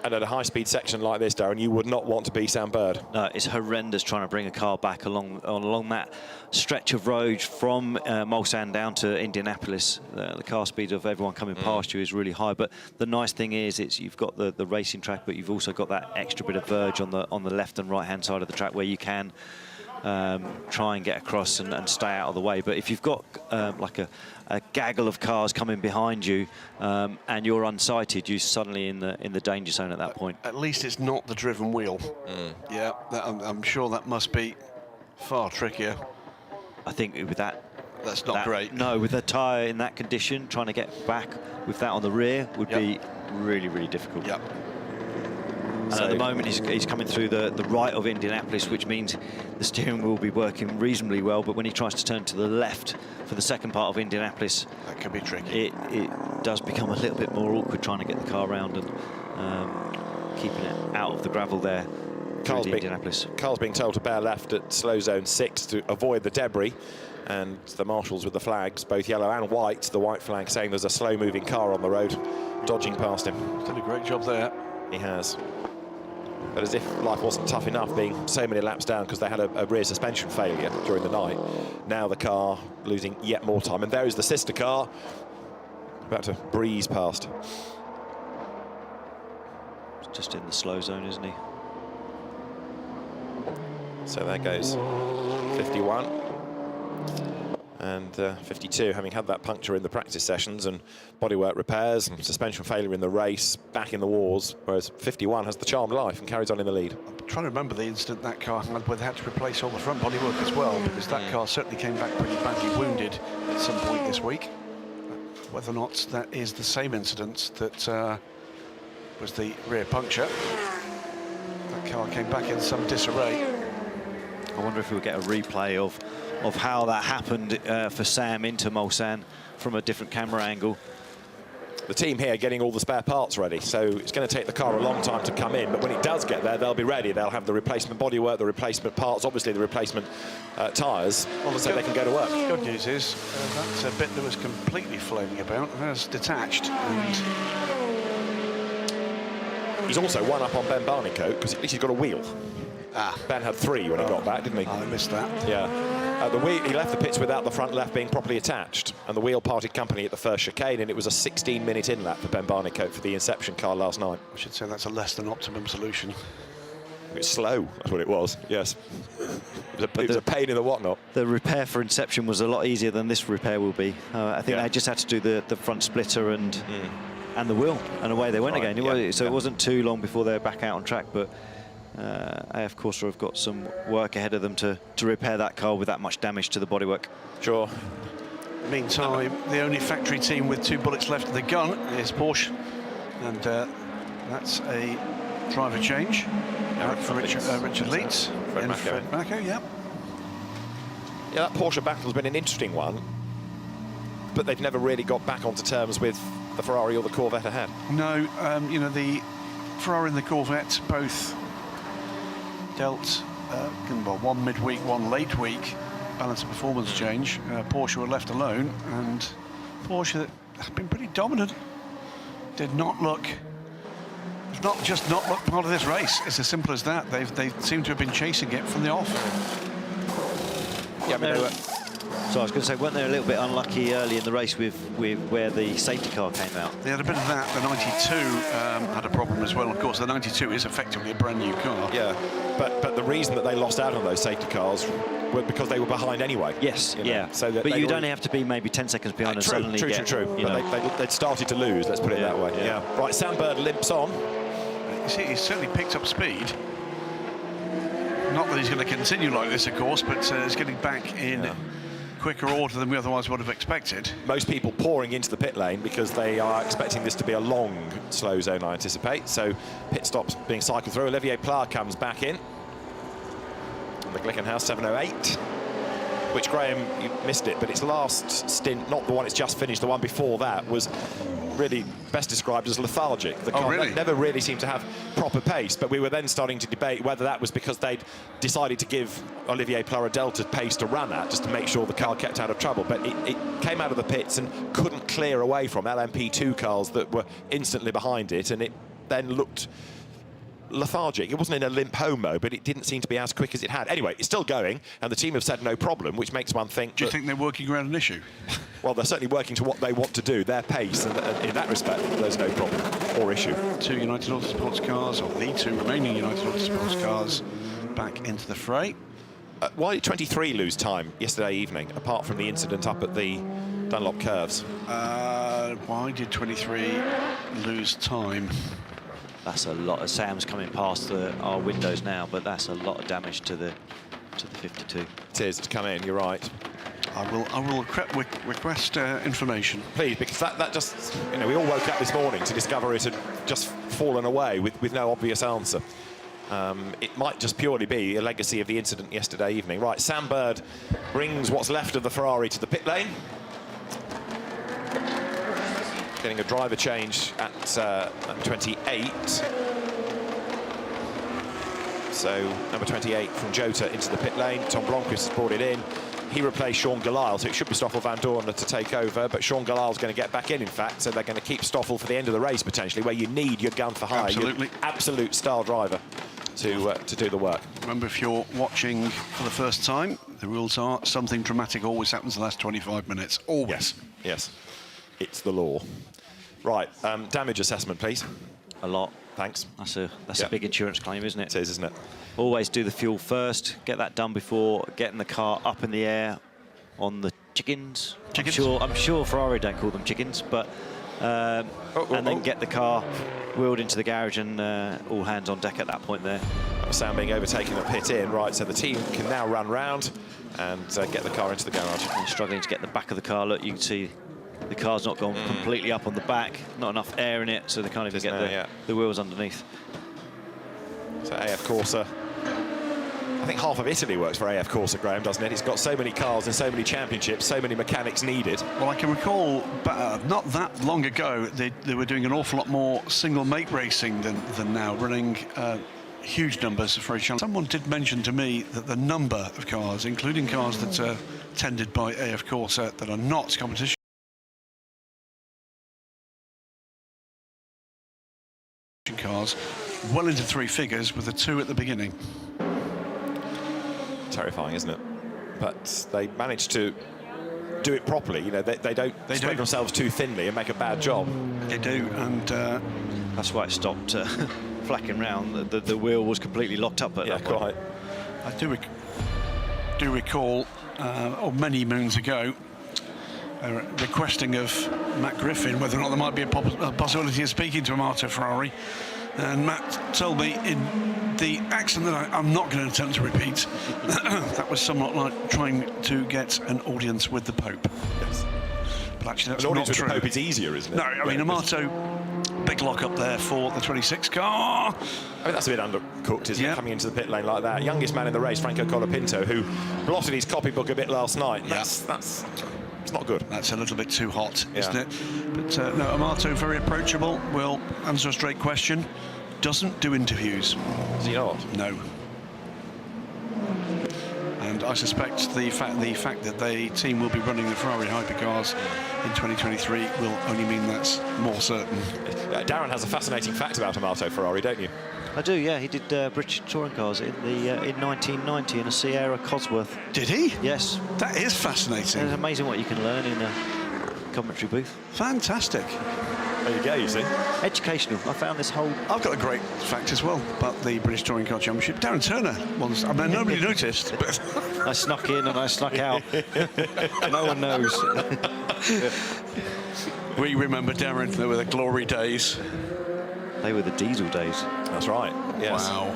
And at a high-speed section like this, Darren, you would not want to be Sam Bird. No, it's horrendous trying to bring a car back along that stretch of road from Mulsanne down to Indianapolis. The car speed of everyone coming past you is really high. But the nice thing is, you've got the racing track, but you've also got that extra bit of verge on the left and right-hand side of the track where you can try and get across and stay out of the way. But if you've got like a gaggle of cars coming behind you and you're unsighted, you're suddenly in the danger zone at that point. At least it's not the driven wheel. Yeah, I'm sure that must be far trickier. I think with that... That's not great. No, with a tyre in that condition, trying to get back with that on the rear would be really, really difficult. Yep. And at the moment, he's coming through the right of Indianapolis, which means the steering wheel will be working reasonably well. But when he tries to turn to the left for the second part of Indianapolis, that can be tricky. It does become a little bit more awkward trying to get the car around and keeping it out of the gravel there. Carl's being told to bear left at slow zone 6 to avoid the debris. And the marshals with the flags, both yellow and white, the white flag saying there's a slow-moving car on the road, dodging past him. He's done a great job there. He has. But as if life wasn't tough enough being so many laps down because they had a rear suspension failure during the night. Now the car losing yet more time. And there is the sister car about to breeze past. Just in the slow zone, isn't he? So there goes 51. And 52, having had that puncture in the practice sessions and bodywork repairs and suspension failure in the race, back in the wars, whereas 51 has the charmed life and carries on in the lead. I'm trying to remember the incident that car had where they had to replace all the front bodywork as well, because that car certainly came back pretty badly wounded at some point this week. Whether or not that is the same incident that was the rear puncture. That car came back in some disarray. I wonder if we'll get a replay of how that happened for Sam into Mulsanne from a different camera angle. The team here getting all the spare parts ready, so it's going to take the car a long time to come in, but when it does get there, they'll be ready. They'll have the replacement bodywork, the replacement parts, obviously the replacement tyres, so they can go to work. The good news is that's a bit that was completely flailing about has detached. And he's also one up on Ben Barnicoat, because at least he's got a wheel. Ben had 3 when he got back, didn't he? I missed that. Yeah. The wheel, he left the pits without the front left being properly attached, and the wheel parted company at the first chicane, and it was a 16-minute in-lap for Ben Barnicoat for the Inception car last night. I should say that's a less than optimum solution. It's slow, that's what it was, yes. It was a pain in the whatnot. The repair for Inception was a lot easier than this repair will be. I think they just had to do the front splitter and the wheel, and away they went again. So it wasn't too long before they were back out on track, but AF Corsa have got some work ahead of them to repair that car with that much damage to the bodywork. Sure. Meantime, the only factory team with 2 bullets left in the gun is Porsche, and that's a driver change for Richard Leeds and Fred Macco, yeah. Yeah, that Porsche battle's been an interesting one, but they've never really got back onto terms with the Ferrari or the Corvette ahead. No, you know, the Ferrari and the Corvette both dealt one midweek, one late week balance of performance change. Porsche were left alone, and Porsche have been pretty dominant. Did not look, not part of this race. It's as simple as that. They seem to have been chasing it from the off. Yeah, I mean, so I was going to say, weren't they a little bit unlucky early in the race with where the safety car came out? They had a bit of that. The 92 had a problem as well. Of course, the 92 is effectively a brand new car. Yeah, but the reason that they lost out on those safety cars was because they were behind anyway. Yes, you know? yeah. So that but you'd only have to be maybe 10 seconds behind and suddenly True. But they'd started to lose, let's put it that way. Yeah. Right, Sam Bird limps on. You see, he's certainly picked up speed. Not that he's going to continue like this, of course, but he's getting back in quicker order than we otherwise would have expected. Most people pouring into the pit lane because they are expecting this to be a long slow zone, I anticipate. So pit stops being cycled through. Olivier Pla comes back in. And the Glickenhaus 708 which Graham, you missed it, but its last stint, not the one it's just finished, the one before that, was really best described as lethargic. The car never really seemed to have proper pace, but we were then starting to debate whether that was because they'd decided to give Olivier Pleurer-Delta pace to run at, just to make sure the car kept out of trouble. But it came out of the pits and couldn't clear away from LMP2 cars that were instantly behind it, and it then looked lethargic. It wasn't in a limp home mode, but it didn't seem to be as quick as it had. Anyway, it's still going, and the team have said no problem, which makes one think... Do you think they're working around an issue? Well, they're certainly working to what they want to do, their pace, and in that respect, there's no problem or issue. 2 United Autosports cars, or the 2 remaining United Autosports cars, back into the fray. Why did 23 lose time yesterday evening, apart from the incident up at the Dunlop curves? Why did 23 lose time? That's a lot of Sam's coming past our windows now, but that's a lot of damage to the 52. It is to come in. You're right. I will request information, please, because that just, you know, we all woke up this morning to discover it had just fallen away with no obvious answer. It might just purely be a legacy of the incident yesterday evening. Right, Sam Bird brings what's left of the Ferrari to the pit lane. Getting a driver change at 28. So number 28 from Jota into the pit lane. Tom Bronchus has brought it in. He replaced Sean Gallile, so it should be Stoffel Van Dorn to take over, but Sean Gallile's going to get back in fact, so they're going to keep Stoffel for the end of the race, potentially, where you need your gun for hire. Absolutely. Your absolute star driver to do the work. Remember, if you're watching for the first time, the rules are something dramatic always happens in the last 25 minutes. Always. Yes. It's the law. Right, damage assessment, please. A lot. Thanks. That's a big insurance claim, isn't it? It is, isn't it? Always do the fuel first, get that done before getting the car up in the air on the chickens. I'm sure Ferrari don't call them chickens, but and then get the car wheeled into the garage and all hands on deck at that point there. Sam being overtaken at pit in, right, so the team can now run round and get the car into the garage. And struggling to get the back of the car. Look, you can see the car's not gone completely up on the back, not enough air in it, so they can't even get the wheels underneath. So AF Corsa, I think half of Italy works for AF Corsa, Graham, doesn't it? It's got so many cars and so many championships, so many mechanics needed. Well, I can recall not that long ago, they were doing an awful lot more single mate racing than now, running huge numbers of very challenging. Someone did mention to me that the number of cars, including cars that are tended by AF Corsa that are not competition cars, well into 3 figures with a 2 at the beginning. Terrifying, isn't it? But they managed to do it properly. You know, they don't spread themselves too thinly and make a bad job. They do, and that's why it stopped flacking round. The wheel was completely locked up at that point. Quite. I do recall, many moons ago, requesting of Matt Griffin whether or not there might be a possibility of speaking to Amato Ferrari, and Matt told me in the accent that I'm not going to attempt to repeat that was somewhat like trying to get an audience with the Pope. Yes. But actually that's an not audience true. with the Pope is easier, isn't it? No, I mean Amato, big lock up there for the 26 car. I mean, that's a bit undercooked, isn't it, coming into the pit lane like that. Youngest man in the race, Franco Colapinto, who blotted his copybook a bit last night. That's it's not good. That's a little bit too hot, isn't it? But no, Amato, very approachable, will answer a straight question. Doesn't do interviews. Does he not? No. And I suspect the fact that the team will be running the Ferrari hypercars in 2023 will only mean that's more certain. Darren has a fascinating fact about Amato Ferrari, don't you? I do, yeah. He did British touring cars in 1990 in a Sierra Cosworth. Did he? Yes. That is fascinating. It's amazing what you can learn in a commentary booth. Fantastic. There you go, you see. Educational. I found this whole... I've got a great fact as well about the British Touring Car Championship. Darren Turner once, I mean, nobody noticed, but... I snuck in and I snuck out. No one knows. We remember, Darren, they were the glory days. They were the diesel days. That's right, yes. Wow.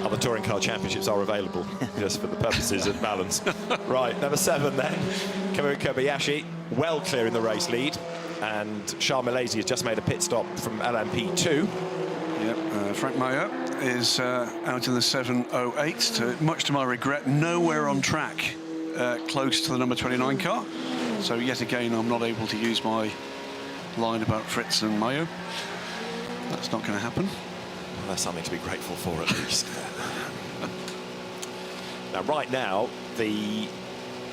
Other touring car championships are available, just for the purposes of balance. Right, number 7 then. Kamui Kobayashi, well clear in the race lead. And Charles Malaysia has just made a pit stop from LMP2. Yep. Frank Mayo is out in the 7:08. Much to my regret, nowhere on track close to the number 29 car. So yet again, I'm not able to use my line about Fritz and Mayo. That's not going to happen. Well, that's something to be grateful for, at least. Now, right now, the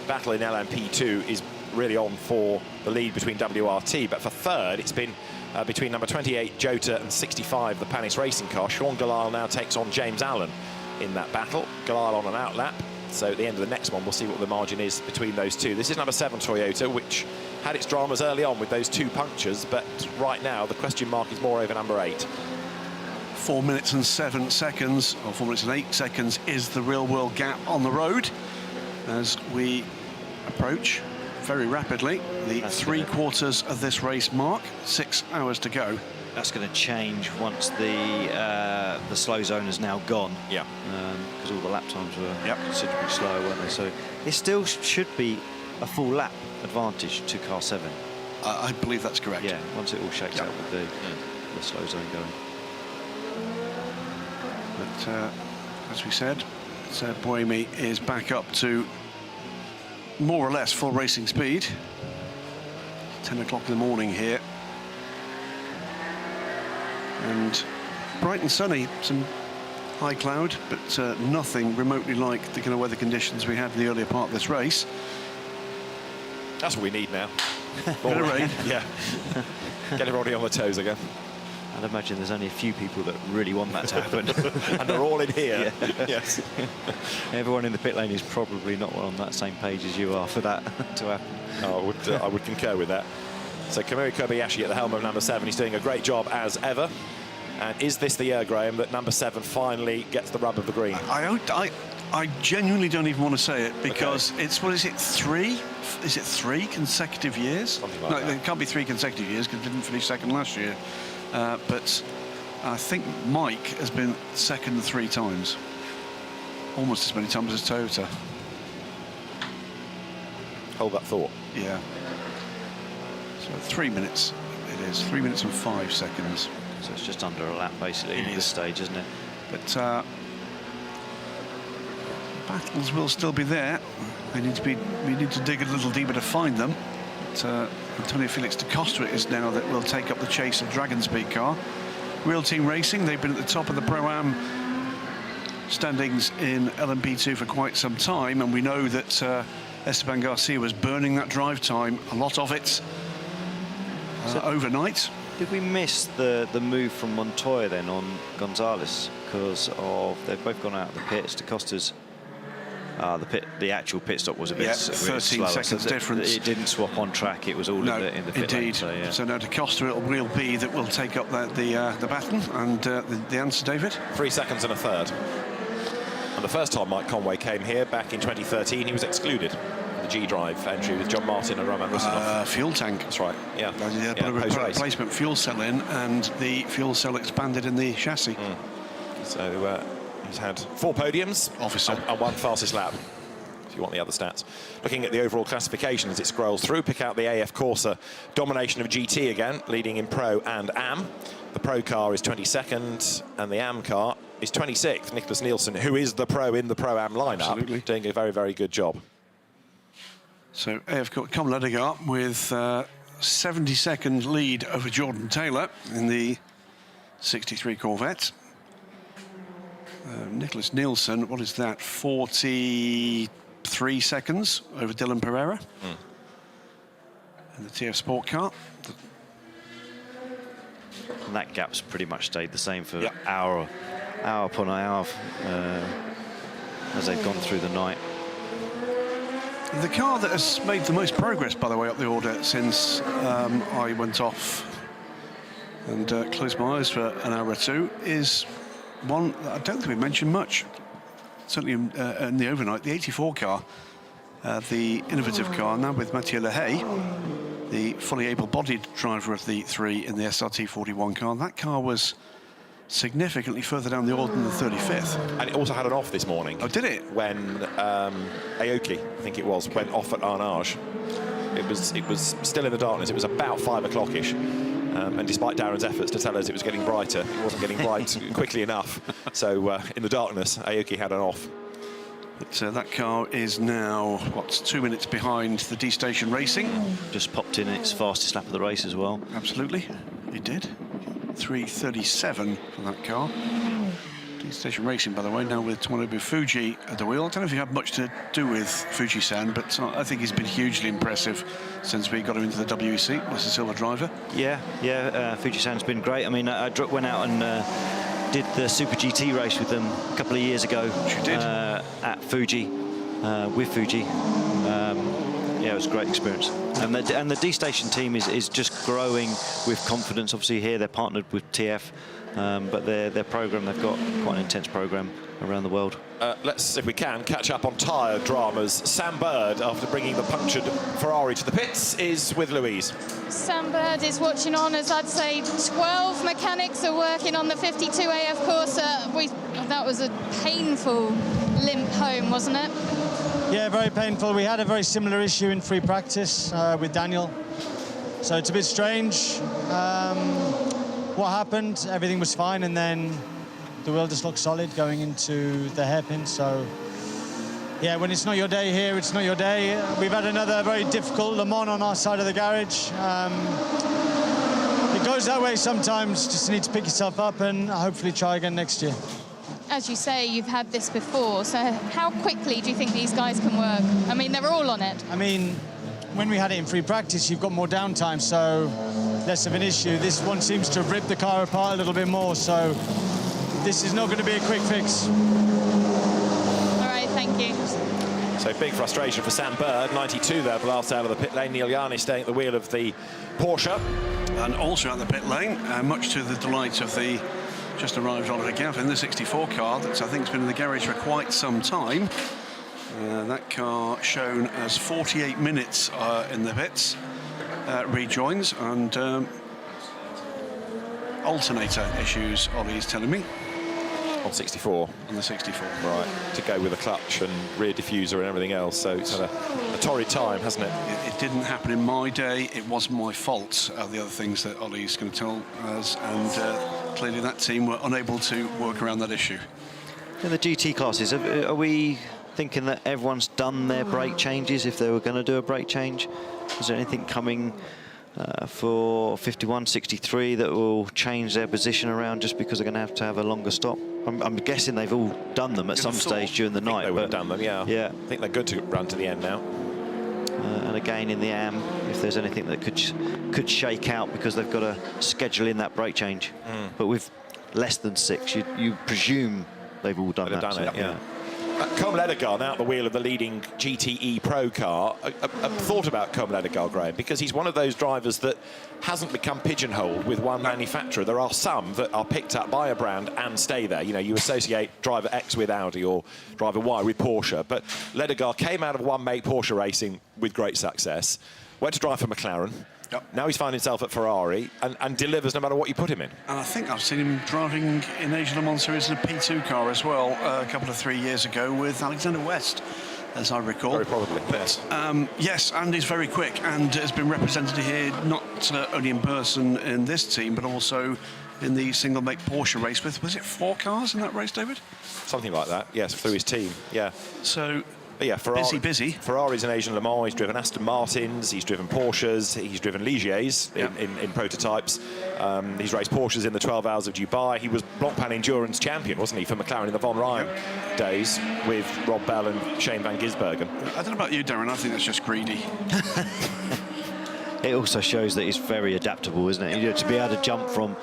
battle in LMP2 is really on for the lead between WRT, but for third, it's been between number 28, Jota, and 65, the Panis Racing car. Sean Galal now takes on James Allen in that battle. Galal on an outlap. So at the end of the next one, we'll see what the margin is between those two. This is number 7 Toyota, which had its dramas early on with those 2 punctures, but right now the question mark is more over number 8. 4 minutes and 7 seconds, or 4 minutes and 8 seconds, is the real-world gap on the road as we approach very rapidly the 3/4 of this race mark. 6 hours to go. That's going to change once the slow zone is now gone. Yeah. Because all the lap times were considerably slower, weren't they? So it still should be a full lap advantage to car 7. I believe that's correct. Yeah, once it all shakes out with the slow zone going. But as we said, Buemi is back up to more or less full racing speed. 10 o'clock in the morning here. And bright and sunny, some high cloud, but nothing remotely like the kind of weather conditions we had in the earlier part of this race. That's what we need now. Bit of rain. Yeah. Get everybody on their toes again. I'd imagine there's only a few people that really want that to happen. And they're all in here. Yeah. Yes. Everyone in the pit lane is probably not on that same page as you are for that to happen. Oh, I would concur with that. So Kamui Kobayashi at the helm of number 7. He's doing a great job as ever. And is this the year, Graham, that number 7 finally gets the rub of the green? I genuinely don't even want to say it because it's, what is it, 3? Is it 3 consecutive years? Something like that. It can't be 3 consecutive years because it didn't finish second last year. But I think Mike has been second 3 times. Almost as many times as Toyota. Hold that thought. Yeah. So 3 minutes it is. 3 minutes and 5 seconds. So it's just under a lap, basically, at this stage, isn't it? But battles will still be there. We need to dig a little deeper to find them. But Antonio Felix da Costa is now that will take up the chase of Dragon Speed car. Real Team Racing, they've been at the top of the Pro-Am standings in LMP2 for quite some time, and we know that Esteban Garcia was burning that drive time, a lot of it overnight. Did we miss the move from Montoya then on Gonzalez because of they've both gone out of the pits? Da Costa's the actual pit stop was a bit 13 slower, seconds so difference. It didn't swap on track. It was all in the pit lane. Indeed. So now Da Costa it will be that will take up the baton, and the answer, David. 3 seconds and a third. And the first time Mike Conway came here back in 2013, he was excluded. The G-Drive entry with John Martin and Roman Rusinov. Fuel tank. That's right. Yeah. Put a replacement fuel cell in, and the fuel cell expanded in the chassis. So he's had 4 podiums, and 1 fastest lap, if you want the other stats. Looking at the overall classification as it scrolls through, pick out the AF Corsa domination of GT again, leading in Pro and Am. The Pro car is 22nd, and the Am car is 26th. Nicholas Nielsen, who is the Pro in the Pro-Am lineup, doing a very, very good job. So AF come Ledegaard with 70-second lead over Jordan Taylor in the 63 Corvette. Nicholas Nielsen, what is that, 43 seconds over Dylan Pereira in the TF Sport car. And that gap's pretty much stayed the same for hour upon hour as they've gone through the night. The car that has made the most progress, by the way, up the order since I went off and closed my eyes for an hour or two is one that I don't think we mentioned much. Certainly in the overnight, the 84 car, the innovative car, now with Mathieu Lehay, the fully able-bodied driver of the 3 in the SRT41 car. That car was significantly further down the order than the 35th. And it also had an off this morning. Oh, did it? When Aoki, I think it was, went off at Arnage. It was still in the darkness. It was about 5 o'clock-ish. And despite Darren's efforts to tell us it was getting brighter, it wasn't getting bright quickly enough. So in the darkness, Aoki had an off. But that car is now, what, 2 minutes behind the D-Station Racing. Just popped in its fastest lap of the race as well. Absolutely, it did. 3:37 for that car. D-Station Racing, by the way, now with Tomonobu Fuji at the wheel. I don't know if he had much to do with Fuji-san, but I think he's been hugely impressive since we got him into the WEC as a silver driver. Yeah, Fuji-san's been great. I mean, I went out and did the Super GT race with them a couple of years ago. Which you did. At Fuji, with Fuji. Yeah, it was a great experience. And the D-Station team is just growing with confidence. Obviously here they're partnered with TF, but their program, they've got quite an intense program around the world. Let's, if we can, catch up on tyre dramas. Sam Bird, after bringing the punctured Ferrari to the pits, is with Louise. Sam Bird is watching on as I'd say 12 mechanics are working on the 52 AF course. That was a painful limp home, wasn't it? Yeah, very painful. We had a very similar issue in free practice with Daniel. So it's a bit strange. What happened, everything was fine, and then the wheel just looked solid going into the hairpin. So, yeah, when it's not your day here, it's not your day. We've had another very difficult Le Mans on our side of the garage. It goes that way sometimes. Just need to pick yourself up and hopefully try again next year. As you say, you've had this before, so how quickly do you think these guys can work? I mean, they're all on it. I mean, when we had it in free practice, you've got more downtime, so less of an issue. This one seems to have ripped the car apart a little bit more, so this is not going to be a quick fix. All right, thank you. So big frustration for Sam Bird, 92 there, blast out of the pit lane. Neil Yarni staying at the wheel of the Porsche. And also at the pit lane, much to the delight of the just arrived Oliver Gavin, the 64 car that I think has been in the garage for quite some time. That car shown as 48 minutes in the pits. Rejoins and alternator issues, Ollie's telling me. On 64. On the 64. Right, to go with a clutch and rear diffuser and everything else. So it's had a torrid time, hasn't it? It didn't happen in my day. It wasn't my fault. The other things that Ollie's going to tell us, and clearly that team were unable to work around that issue. In the GT classes, are we thinking that everyone's done their brake changes if they were going to do a brake change? Is there anything coming for 51, 63 that will change their position around just because they're going to have a longer stop? I'm guessing they've all done them at some stage during the night. They would have done them, yeah. Yeah. I think they're good to run to the end now. And again in the AM, if there's anything that could shake out because they've got to schedule in that brake change. But with less than 6, you presume they've all done that. Yeah. Colm Ledegar now at the wheel of the leading GTE Pro car. I've thought about Colm Ledegar, Graham, because he's one of those drivers that hasn't become pigeonholed with one manufacturer. There are some that are picked up by a brand and stay there. You know, you associate driver X with Audi or driver Y with Porsche. But Ledegar came out of one-make Porsche racing with great success, went to drive for McLaren. Yep. Now he's found himself at Ferrari and delivers no matter what you put him in. And I think I've seen him driving in Asia Le Mans Series in a P2 car as well a couple of 3 years ago with Alexander West, as I recall. Very probably, yes. Yes, and he's very quick and has been represented here not only in person in this team, but also in the single-make Porsche race with, was it 4 cars in that race, David? Something like that, yes, through his team, yeah. So... But yeah, Ferrari, busy. Ferrari's in Asian Le Mans. He's driven Aston Martins. He's driven Porsches. He's driven Ligiers in prototypes. He's raced Porsches in the 12 Hours of Dubai. He was Blancpain Endurance champion, wasn't he, for McLaren in the Von Ryan days with Rob Bell and Shane van Gisbergen. I don't know about you, Darren. I think that's just greedy. It also shows that he's very adaptable, isn't it? You know, to be able to jump from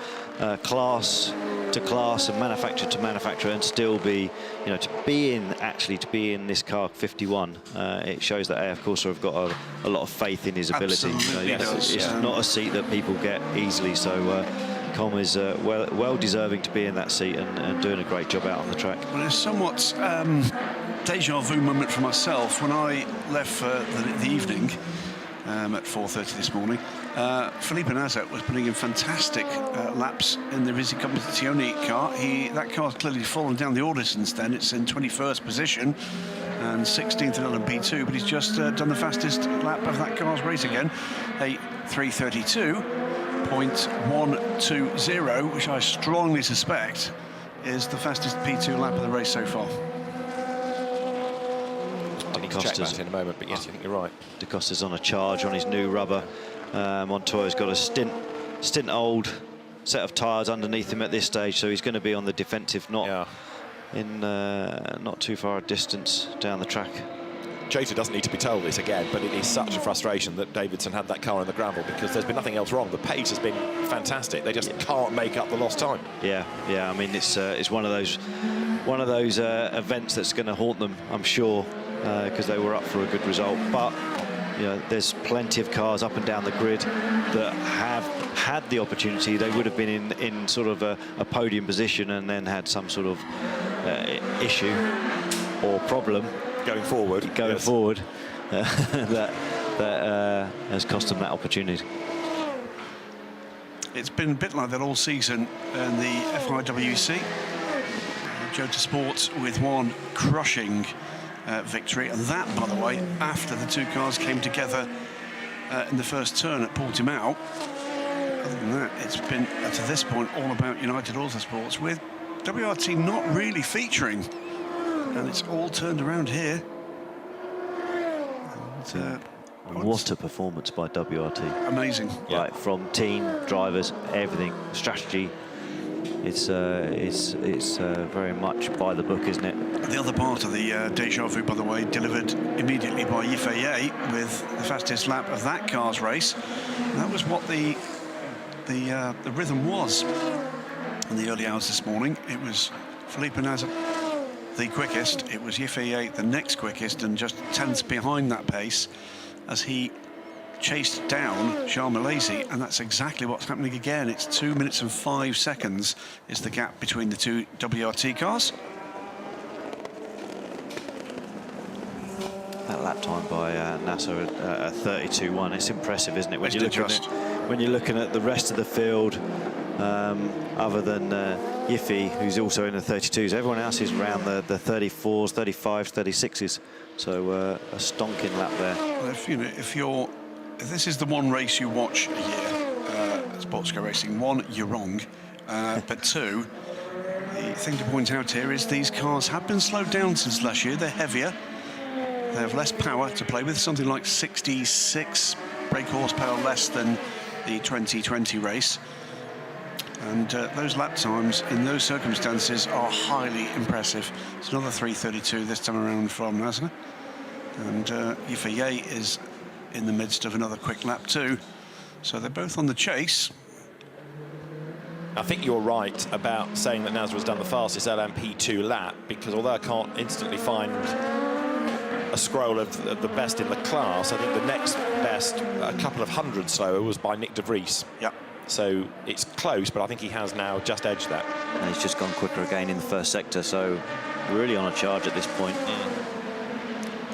class to class and manufacturer to manufacturer and still be, you know, to be in this car 51, it shows that AF Corsa have got a lot of faith in his ability. It's not a seat that people get easily, so Colm is well deserving to be in that seat and doing a great job out on the track. Well, it's somewhat deja vu moment for myself when I left for the evening at 4:30 this morning. Felipe Nasr was putting in fantastic laps in the Risi Competizione car. That car's clearly fallen down the order since then. It's in 21st position and 16th in LMP2, but he's just done the fastest lap of that car's race again, a 3:32. 3:120, which I strongly suspect is the fastest P2 lap of the race so far. I need to check that in a moment, but yes, I think you're right. Da Costa's on a charge on his new rubber. Montoya's got a stint old set of tyres underneath him at this stage, so he's going to be on the defensive, not too far a distance down the track. Jota doesn't need to be told this again, but it is such a frustration that Davidson had that car in the gravel, because there's been nothing else wrong. The pace has been fantastic. They just can't make up the lost time. Yeah. I mean, it's one of those events that's going to haunt them, I'm sure, because they were up for a good result. But you know, there's plenty of cars up and down the grid that have had the opportunity. They would have been in sort of a podium position and then had some sort of issue or problem going forward that has cost them that opportunity. It's been a bit like that all season in the FIWC. Jota Sports with one crushing victory, and that, by the way, after the two cars came together in the first turn at Portimao. Other than that, it's been, to this point, all about United Autosports, with WRT not really featuring. And it's all turned around here. And, what a performance by WRT. Amazing. Right, from team, drivers, everything, strategy. It's very much by the book, isn't it? The other part of the Deja Vu, by the way, delivered immediately by Yifei with the fastest lap of that car's race. And that was what the rhythm was in the early hours this morning. It was Felipe Nasr the quickest, it was Yifei the next quickest, and just tenths behind that pace as he chased down Jean Malaysia, and that's exactly what's happening again. It's 2 minutes and 5 seconds is the gap between the two WRT cars. That lap time by Nasser at 32.1, it's impressive, isn't it? When you're looking at the rest of the field, other than Yifei, who's also in the 32s, everyone else is around the 34s, 35s, 36s. So a stonking lap there. Well, if this is the one race you watch a year, sports car racing, one, you're wrong, but two, the thing to point out here is these cars have been slowed down since last year. They're heavier, they have less power to play with, something like 66 brake horsepower less than the 2020 race. And those lap times in those circumstances are highly impressive. It's another 3:32 this time around from Nasr. And Yifei is in the midst of another quick lap too. So they're both on the chase. I think you're right about saying that Nasr has done the fastest LMP2 lap, because although I can't instantly find a scroll of the best in the class, I think the next best, a couple of hundred slower, was by Nick de Vries. Yep. So it's close, but I think he has now just edged that. And he's just gone quicker again in the first sector, so really on a charge at this point.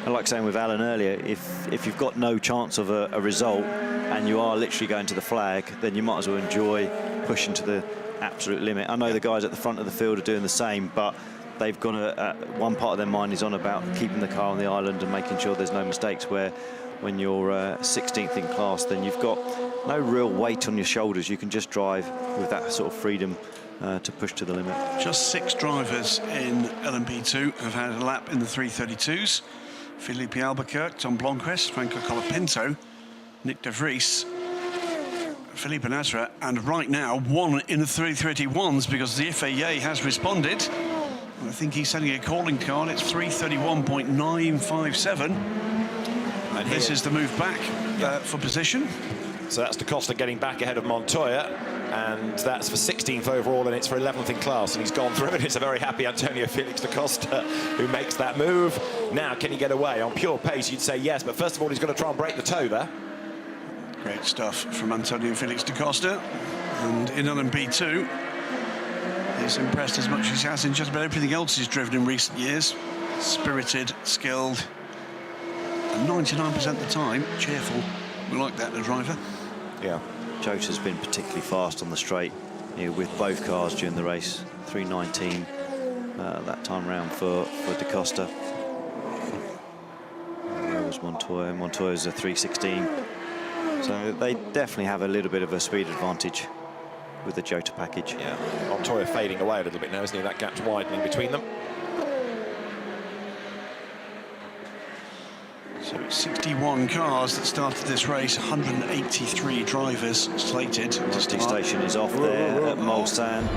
And like saying with Alan earlier, if you've got no chance of a result and you are literally going to the flag, then you might as well enjoy pushing to the absolute limit. I know the guys at the front of the field are doing the same, but they've got one part of their mind is on about keeping the car on the island and making sure there's no mistakes, where when you're 16th in class, then you've got no real weight on your shoulders. You can just drive with that sort of freedom to push to the limit. Just 6 drivers in LMP2 have had a lap in the 3:32s. Felipe Albuquerque, Tom Bronchus, Franco Colapinto, Nick de Vries, Felipe Nasr, and right now one in the 3:31s, because the FAA has responded. I think he's sending a calling card. It's 3:31.957. And this is the move back for position. So that's Da Costa getting back ahead of Montoya, and that's for 16th overall, and it's for 11th in class, and he's gone through it. It's a very happy Antonio Felix Da Costa who makes that move. Now, can he get away? On pure pace, you'd say yes, but first of all, he's got to try and break the toe there. Great stuff from Antonio Felix Da Costa. And in LMP2, he's impressed as much as he has in just about everything else he's driven in recent years. Spirited, skilled, and 99% of the time, cheerful. We like that, the driver. Yeah, Jota's been particularly fast on the straight, with both cars during the race. 3:19 that time round for Da Costa. Where was Montoya? Montoya's a 3:16. So they definitely have a little bit of a speed advantage with the Jota package. Yeah, Montoya fading away a little bit now, isn't he? That gap's widening between them. So it's 61 cars that started this race, 183 drivers slated. Rusty station is off there at Mulsanne.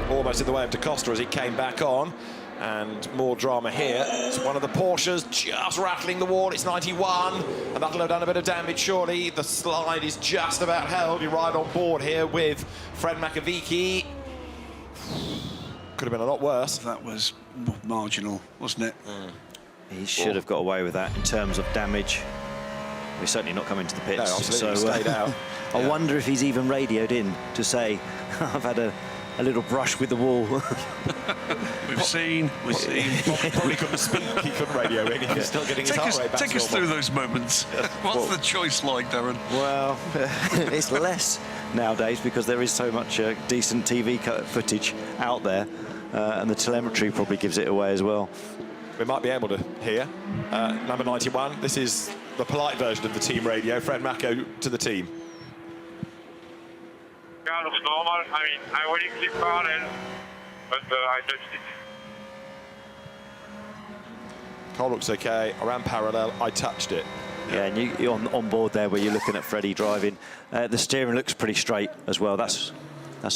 Almost in the way of Da Costa as he came back on. And more drama here. It's one of the Porsches just rattling the wall. It's 91, and that'll have done a bit of damage, surely. The slide is just about held. You're right on board here with Fred Makovici. Could have been a lot worse. That was marginal, wasn't it? He should have got away with that in terms of damage. We're certainly not coming to the pits. No, absolutely, stayed out. I wonder if he's even radioed in to say, I've had a little brush with the wall. We've seen. Probably couldn't speak, he couldn't radio in. He was still getting his heart rate back. Take us through those moments. What's the choice like, Darren? Well, it's less nowadays because there is so much decent TV footage out there, and the telemetry probably gives it away as well. We might be able to hear number 91. This is the polite version of the team radio. Fred Mako to the team. Car looks normal. I mean, I wouldn't click parallel, but I touched it. Car looks okay. I ran parallel. I touched it. Yeah, and you're on board there where you're looking at Freddie driving. The steering looks pretty straight as well. That's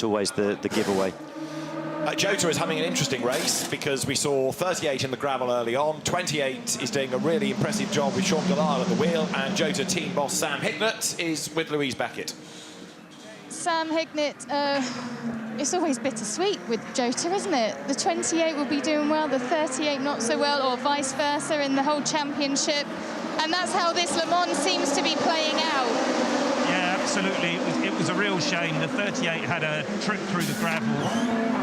always the giveaway. Jota is having an interesting race because we saw 38 in the gravel early on. 28 is doing a really impressive job with Sean Galal at the wheel, and Jota team boss Sam Hignett is with Louise Beckett. Sam Hignett, it's always bittersweet with Jota, isn't it? The 28 will be doing well, the 38 not so well, or vice versa in the whole championship. And that's how this Le Mans seems to be playing out. Yeah, absolutely. It was a real shame. The 38 had a trip through the gravel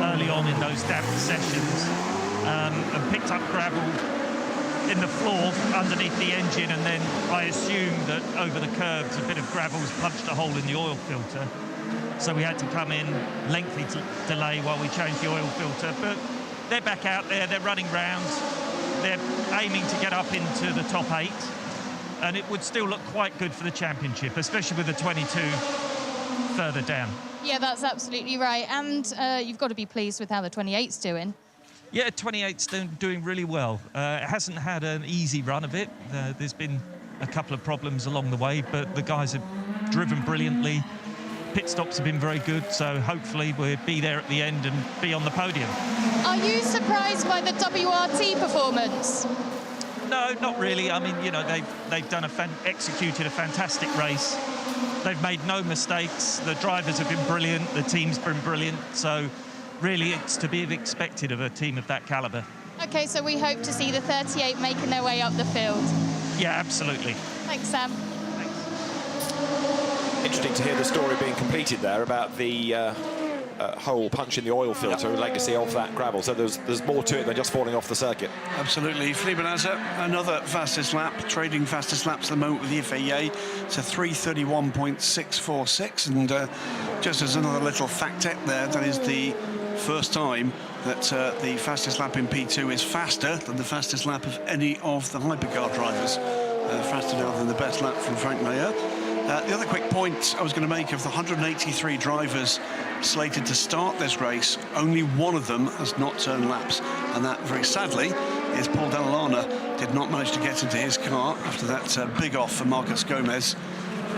early on in those damp sessions and picked up gravel in the floor underneath the engine, and then I assume that over the curves a bit of gravel's punched a hole in the oil filter. So we had to come in, lengthy delay while we changed the oil filter. But they're back out there, they're running rounds, they're aiming to get up into the top 8, and it would still look quite good for the championship, especially with the 22 further down. Yeah, that's absolutely right. And you've got to be pleased with how the 28's doing. Yeah, 28's doing really well. It hasn't had an easy run of it. There's been a couple of problems along the way, but the guys have driven brilliantly. Pit stops have been very good, so hopefully we'll be there at the end and be on the podium. Are you surprised by the WRT performance? No, not really. I mean, you know, they've executed a fantastic race. They've made no mistakes. The drivers have been brilliant. The team's been brilliant. So really, it's to be expected of a team of that caliber. OK, so we hope to see the 38 making their way up the field. Yeah, absolutely. Thanks, Sam. Interesting to hear the story being completed there about the hole punch in the oil filter, legacy of that gravel. So there's more to it than just falling off the circuit. Absolutely. Felipe Nasser, another fastest lap, trading fastest laps at the moment with the FAA. It's a 3:31.646, and just as another little factette there, that is the first time that the fastest lap in P2 is faster than the fastest lap of any of the hypercar drivers. Faster now than the best lap from Frank Mayer. The other quick point I was going to make, of the 183 drivers slated to start this race, only one of them has not turned laps, and that, very sadly, is Paul Dall'Anna. Did not manage to get into his car after that big off for Marcos Gomez.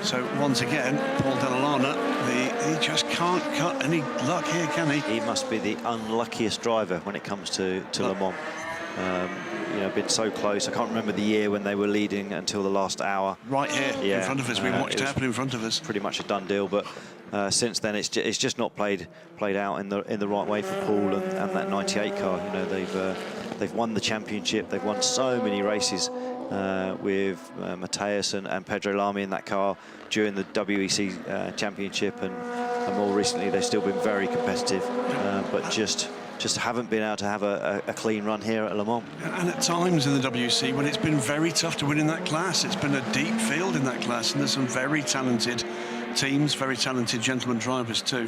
So once again, Paul Dall'Anna, he just can't cut any luck here, can he? He must be the unluckiest driver when it comes to Le Mans. You know, been so close. I can't remember the year when they were leading until the last hour. Right here, in front of us. We watched it happen in front of us. Pretty much a done deal, but since then it's just not played out in the right way for Paul and that 98 car. You know, they've won the championship. They've won so many races with Mateus and Pedro Lamy in that car during the WEC championship, and more recently they've still been very competitive, but just haven't been able to have a clean run here at Le Mans. And at times in the WC, when it's been very tough to win in that class, it's been a deep field in that class, and there's some very talented teams, very talented gentleman drivers too.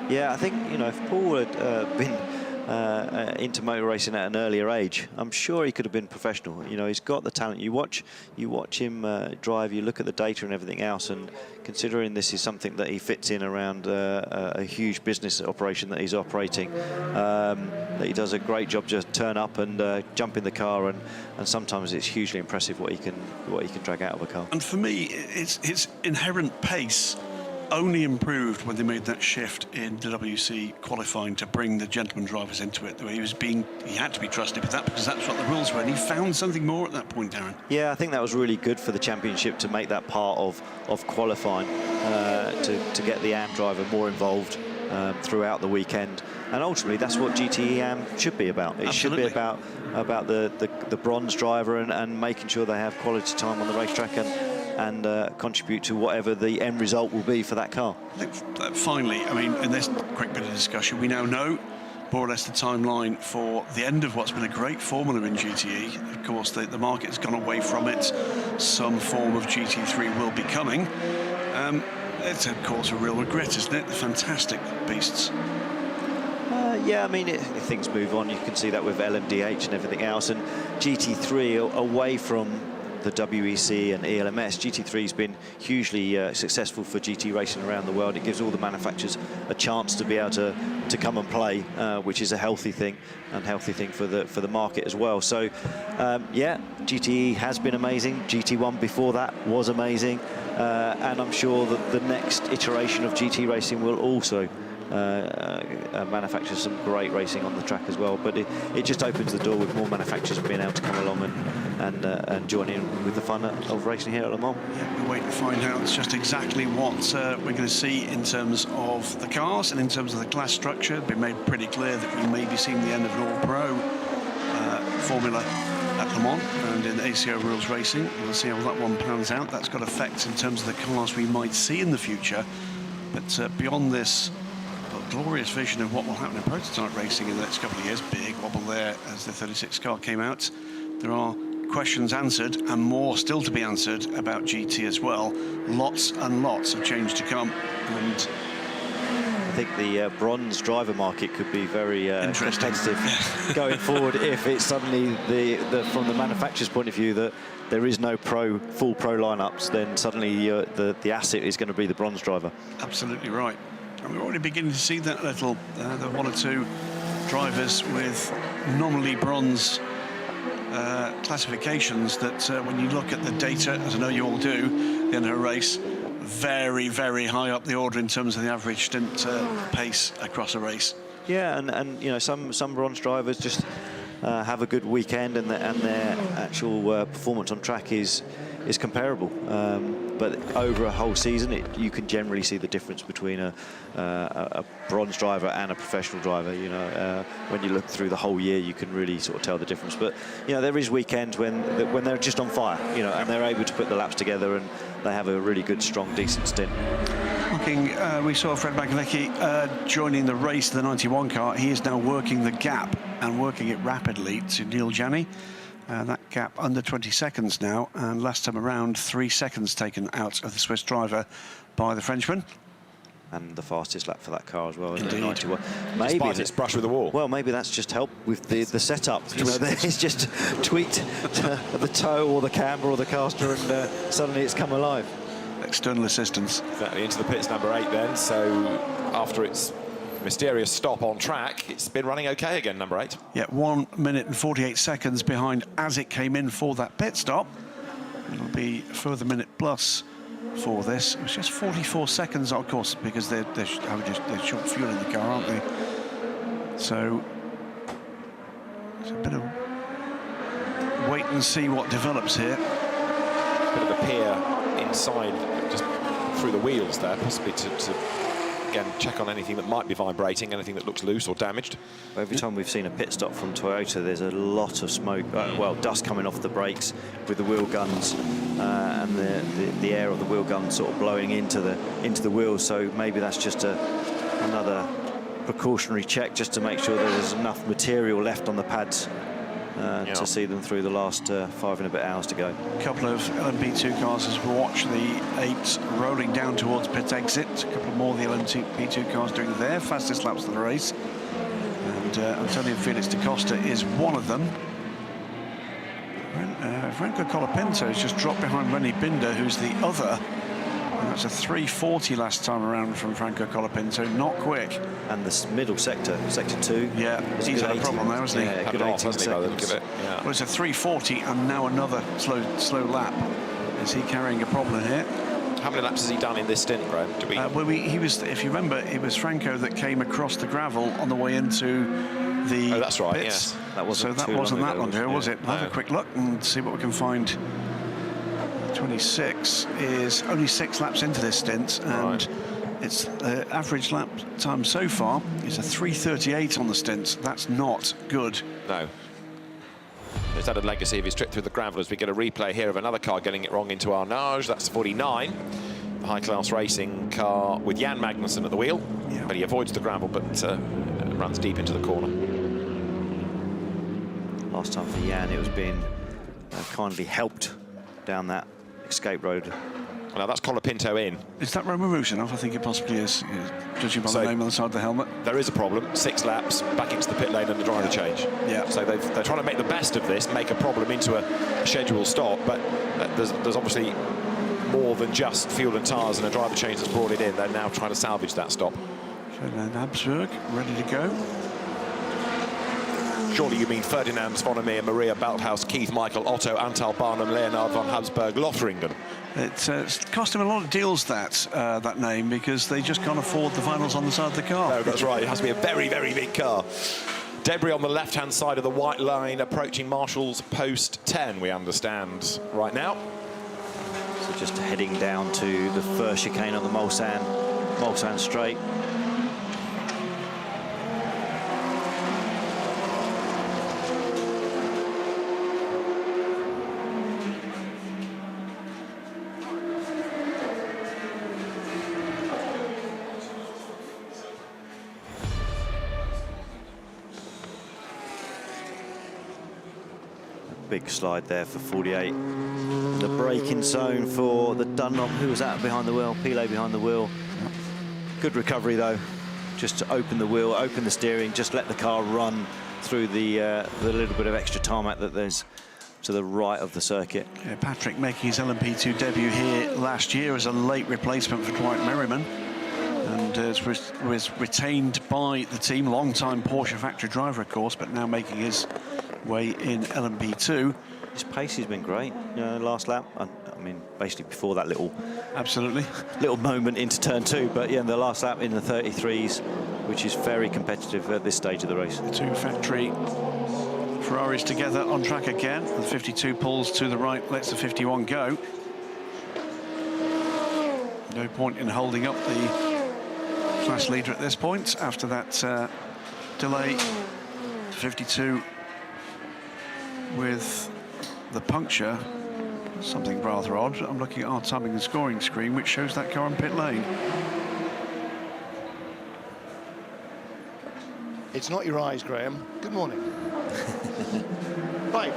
Yeah, I think, you know, if Paul had been into motor racing at an earlier age, I'm sure he could have been professional. You know, he's got the talent. You watch him drive, you look at the data and everything else, and considering this is something that he fits in around a huge business operation that he's operating, that he does a great job. Just turn up and jump in the car, and sometimes it's hugely impressive what he can drag out of a car. And for me, his inherent pace only improved when they made that shift in the WC qualifying to bring the gentleman drivers into it. He had to be trusted with that because that's what the rules were, and he found something more at that point, Darren. Yeah, I think that was really good for the championship to make that part of qualifying, to get the AM driver more involved throughout the weekend, and ultimately that's what GTE AM should be about. It should be about the bronze driver and making sure they have quality time on the racetrack and contribute to whatever the end result will be for that car. I think that finally, I mean, in this quick bit of discussion, we now know more or less the timeline for the end of what's been a great formula in GTE. Of course, the market has gone away from it. Some form of GT3 will be coming. It's, of course, a real regret, isn't it? The fantastic beasts. Yeah, I mean, things move on. You can see that with LMDH and everything else. And GT3, away from the WEC and ELMS, GT3's been hugely successful for GT racing around the world. It gives all the manufacturers a chance to be able to come and play, which is a healthy thing, and healthy thing for the market as well. So, yeah, GTE has been amazing. GT1 before that was amazing, and I'm sure that the next iteration of GT racing will also manufacture some great racing on the track as well. But it just opens the door with more manufacturers being able to come along and join in with the fun of racing here at Le Mans. Yeah, we'll wait to find out just exactly what we're going to see in terms of the cars and in terms of the class structure. It's been made pretty clear that we may be seeing the end of an all-pro formula at Le Mans and in ACO Rules Racing. We'll see how that one pans out. That's got effects in terms of the cars we might see in the future. But beyond this glorious vision of what will happen in prototype racing in the next couple of years, big wobble there as the 36 car came out, there are questions answered and more still to be answered about GT as well. Lots and lots of change to come, and I think the bronze driver market could be very competitive going forward if it's suddenly from the manufacturer's point of view that there is no full pro lineups, then suddenly the asset is going to be the bronze driver. Absolutely right. And we're already beginning to see that little, the one or two drivers with nominally bronze classifications that when you look at the data, as I know you all do, in a race, very, very high up the order in terms of the average stint pace across a race. Yeah, and you know, some bronze drivers just have a good weekend and their actual performance on track is comparable. But over a whole season, you can generally see the difference between a bronze driver and a professional driver. You know, when you look through the whole year, you can really sort of tell the difference. But you know, there is weekends when they're just on fire, you know, and they're able to put the laps together and they have a really good, strong, decent stint. We saw Fred Magnecki joining the race, the 91 car. He is now working the gap and working it rapidly to Neil Janney. That gap under 20 seconds now, and last time around 3 seconds taken out of the Swiss driver by the Frenchman. And the fastest lap for that car as well, Indeed. 91. Despite its brush with the wall. Well, maybe that's just helped with the setup. You know, it's just tweaked the toe or the camber or the caster, and suddenly it's come alive. External assistance. Exactly, into the pits number 8 then. So after its mysterious stop on track, it's been running okay again, number 8. Yeah, 1 minute and 48 seconds behind as it came in for that pit stop. It'll be a further minute plus for this. It was just 44 seconds, of course, because they're short fuel in the car, aren't they? So it's a bit of wait and see what develops here. Bit of a peer inside, just through the wheels there, possibly to again check on anything that might be vibrating, anything that looks loose or damaged. Every time we've seen a pit stop from Toyota, there's a lot of smoke, dust coming off the brakes with the wheel guns, and the air of the wheel guns sort of blowing into the wheels. So maybe that's just another precautionary check just to make sure that there's enough material left on the pads to see them through the last 5 and a bit hours to go. A couple of LMP2 cars as we watch the 8 rolling down towards pit exit. A couple more of the LMP2 cars doing their fastest laps of the race. And and Antonio Felix da Costa is one of them. Franco Colapinto has just dropped behind Rennie Binder, who's the other. And that's a 3:40 last time around from Franco Colapinto, not quick. And the middle sector, sector 2. Yeah, he's had a problem there, hasn't he? Yeah, good 18 seconds. Well, it's a 3:40 and now another slow lap. Is he carrying a problem here? How many laps has he done in this stint, Graham? He was, if you remember, it was Franco that came across the gravel on the way into the that's right, pits. yes. That wasn't that long ago, was it? Have a quick look and see what we can find. 26 is only 6 laps into this stint, and its average lap time so far is a 3:38 on the stint. That's not good. No. It's had a legacy of his trip through the gravel as we get a replay here of another car getting it wrong into Arnage. That's 49. The high-class racing car with Jan Magnussen at the wheel. Yeah. But he avoids the gravel, but runs deep into the corner. Last time for Jan, it was being kindly helped down that escape road. Now that's Colapinto in. Is that Roman Rusinov? I think it possibly is, judging by the name on the side of the helmet. There is a problem. 6 laps, back into the pit lane and the driver change. Yeah. So they're trying to make the best of this, make a problem into a scheduled stop, but there's obviously more than just fuel and tyres and a driver change that's brought it in. They're now trying to salvage that stop. Ferdinand Habsburg ready to go. Surely you mean Ferdinand Svonomir, Maria Balthaus, Keith Michael, Otto, Antal Barnum, Leonard von Habsburg, Lothringen. It's cost him a lot of deals, that name, because they just can't afford the vinyls on the side of the car. No, that's right. It has to be a very, very big car. Debris on the left-hand side of the white line, approaching Marshall's post 10, we understand, right now. So just heading down to the first chicane on the Mulsanne straight. Big slide there for 48. The braking zone for the Dunlop. Who was that behind the wheel? Pilet behind the wheel. Good recovery though. Just to open the wheel, open the steering, just let the car run through the little bit of extra tarmac that there's to the right of the circuit. Yeah, Patrick making his LMP2 debut here last year as a late replacement for Dwight Merriman, and was retained by the team, long-time Porsche factory driver, of course, but now making his way in LMP2. His pace has been great. Last lap. I mean, basically before that little moment into turn 2, but yeah, the last lap in the 33s, which is very competitive at this stage of the race. The 2 factory Ferraris together on track again. The 52 pulls to the right, lets the 51 go. No point in holding up the class leader at this point after that delay. 52 with the puncture, something rather odd. I'm looking at our timing and scoring screen, which shows that car in pit lane. It's not your eyes, Graham. Good morning. Right,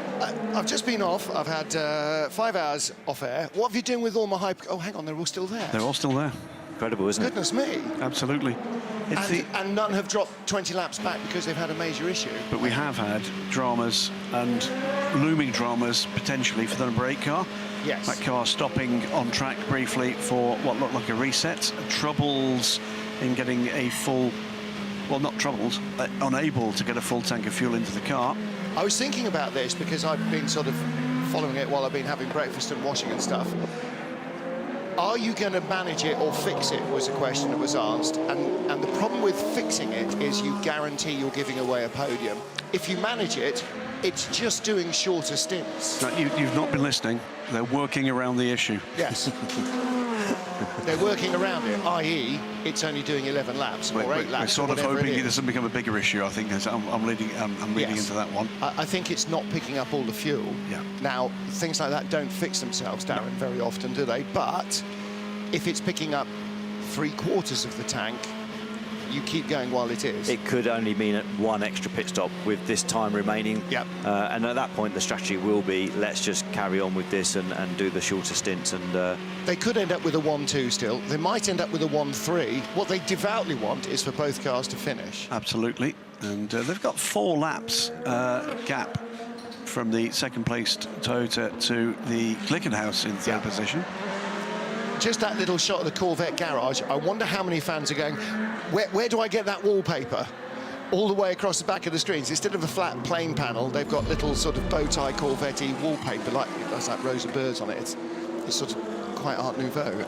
I've just been off. I've had 5 hours off air. What have you doing with all my hype? Oh, hang on, they're all still there. They're all still there. Incredible, isn't it? Goodness me. Absolutely. And none have dropped 20 laps back because they've had a major issue. But we have had dramas and looming dramas potentially for the number 8 car. Yes. That car stopping on track briefly for what looked like a reset. Troubles in getting a full, well, not troubles, unable to get a full tank of fuel into the car. I was thinking about this because I've been sort of following it while I've been having breakfast and washing and stuff. Are you going to manage it or fix it was a question that was asked. And the problem with fixing it is you guarantee you're giving away a podium. If you manage it, it's just doing shorter stints. No, you've not been listening. They're working around the issue. Yes. They're working around it, i.e. it's only doing 11 laps or 8 laps. We're sort of hoping it doesn't become a bigger issue, I think, as I'm reading into that one. I think it's not picking up all the fuel. Yeah. Now, things like that don't fix themselves, Darren, very often, do they? But if it's picking up 3/4 of the tank, you keep going while it is. It could only mean one extra pit stop with this time remaining. Yep. And at that point, the strategy will be, let's just carry on with this and do the shorter stints. And they could end up with a 1-2 still. They might end up with a 1-3. What they devoutly want is for both cars to finish. Absolutely. And they've got 4 laps gap from the second-placed Toyota to the Glickenhaus in third position. Just that little shot of the Corvette garage, I wonder how many fans are going, where do I get that wallpaper? All the way across the back of the screens. Instead of a flat plain panel, they've got little sort of bow tie Corvette-y wallpaper, that's like rows of birds on it. It's sort of quite Art Nouveau.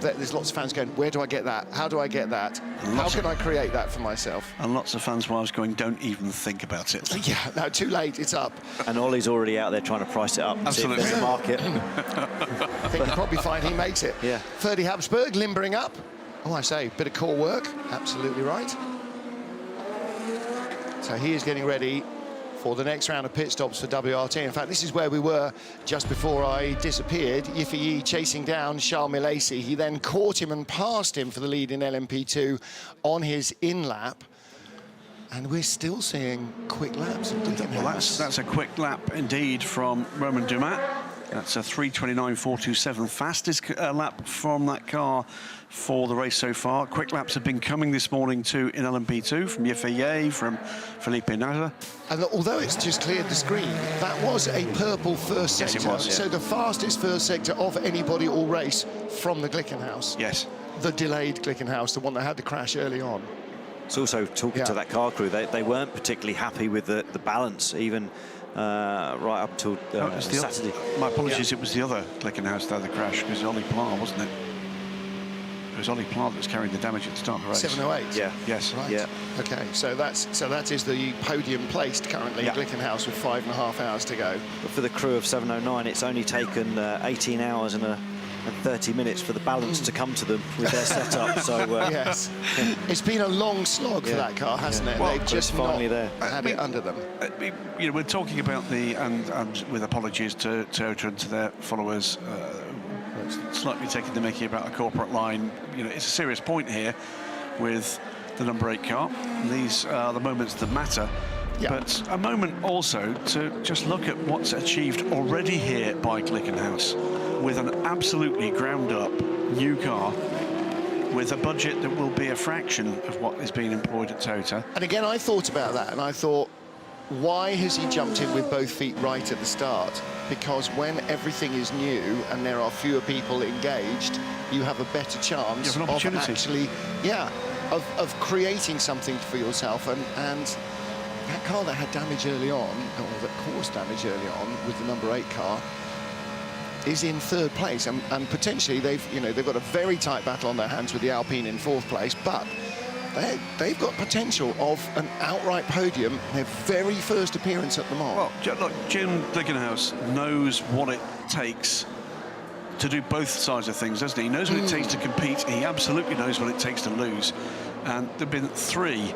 There's lots of fans going, where do I get that? How do I get that? How can I create that for myself? And lots of fans wives going, don't even think about it. Yeah, no, too late, it's up. And Ollie's already out there trying to price it up. Absolutely. See if there's a market. I think you'll probably find he makes it. Yeah. Ferdy Habsburg limbering up. Oh, I say, bit of core work. Absolutely right. So he is getting ready for the next round of pit stops for WRT. In fact, this is where we were just before I disappeared. Yiffy Yi chasing down Charles Milesi. He then caught him and passed him for the lead in LMP2 on his in-lap. And we're still seeing quick laps. Well, that's a quick lap indeed from Romain Dumas. That's a 3:29.427, fastest lap from that car for the race so far. Quick laps have been coming this morning too in LMP2 from Yiffy, from Felipe Nasr. And although it's just cleared the screen, that was a purple first sector. Yes, it was, yeah. So the fastest first sector of anybody all race from the Glickenhaus. Yes. The delayed Glickenhaus, the one that had the crash early on. It's also talking to that car crew. They weren't particularly happy with the balance, even right up till Saturday. My apologies, it was the other Glickenhaus that had the crash, because Ollie Pla, wasn't it? It was Ollie Pla that was carrying the damage at the start of the race. 708. Yeah. Yes. Right. Yeah. Okay, so that is the podium placed currently. Yeah. Glickenhaus with 5.5 hours to go. But for the crew of 709, it's only taken 18 hours and 30 minutes for the balance to come to them with their setup. So yes, it's been a long slog for that car, hasn't it? Well, They've just finally there. had it under them. You know, we're talking about and with apologies to Toyota and to their followers, slightly taking the mickey about a corporate line. You know, it's a serious point here with the number 8 car. These are the moments that matter. Yeah. But a moment also to just look at what's achieved already here by Glickenhaus with an absolutely ground-up new car with a budget that will be a fraction of what is being employed at Toyota. And again, I thought about that, and I thought, why has he jumped in with both feet right at the start? Because when everything is new and there are fewer people engaged, you have a better chance You have an of opportunity. actually, of creating something for yourself. And that car that had damage early on, or that caused damage early on with the number 8 car, is in 3rd place, and potentially they've got a very tight battle on their hands with the Alpine in 4th place, but they've got potential of an outright podium, their very first appearance at Le Mans. Well, look, Jim Glickenhaus knows what it takes to do both sides of things, doesn't he? He knows what it takes to compete. He absolutely knows what it takes to lose. And there have been 3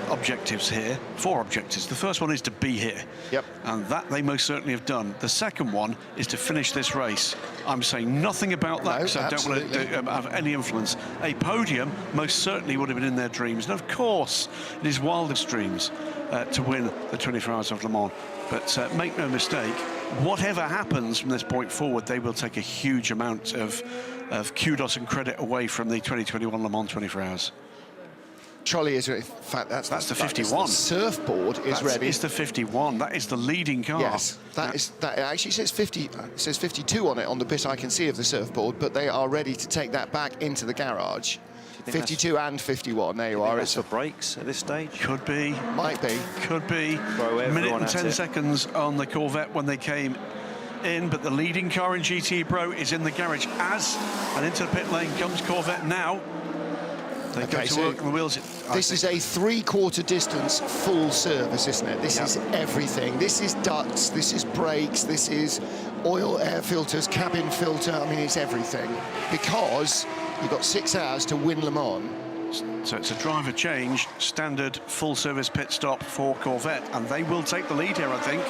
objectives here, 4 objectives. The first one is to be here. Yep. And that they most certainly have done. The second one is to finish this race. I'm saying nothing about that because I don't want to have any influence. A podium most certainly would have been in their dreams. And of course, it is wildest dreams to win the 24 Hours of Le Mans. But make no mistake, whatever happens from this point forward, they will take a huge amount of kudos and credit away from the 2021 Le Mans 24 Hours. Trolley is, in fact, that's the 51. The surfboard is ready. It's the 51. That is the leading car. Yes, that actually says 50. It says 52 on it on the bit I can see of the surfboard, but they are ready to take that back into the garage. 52 and 51. There you are. It's for brakes at this stage. Could be. Might be. Could be. Minute and 10 seconds on the Corvette when they came in, but the leading car in GT Pro is in the garage and into the pit lane comes Corvette now. They go to work on the wheels. This is a 3/4 distance full service, isn't it? This is everything. This is ducts, this is brakes, this is oil, air filters, cabin filter. I mean, it's everything. Because you've got 6 hours to win Le Mans. So it's a driver change, standard full service pit stop for Corvette, and they will take the lead here, I think.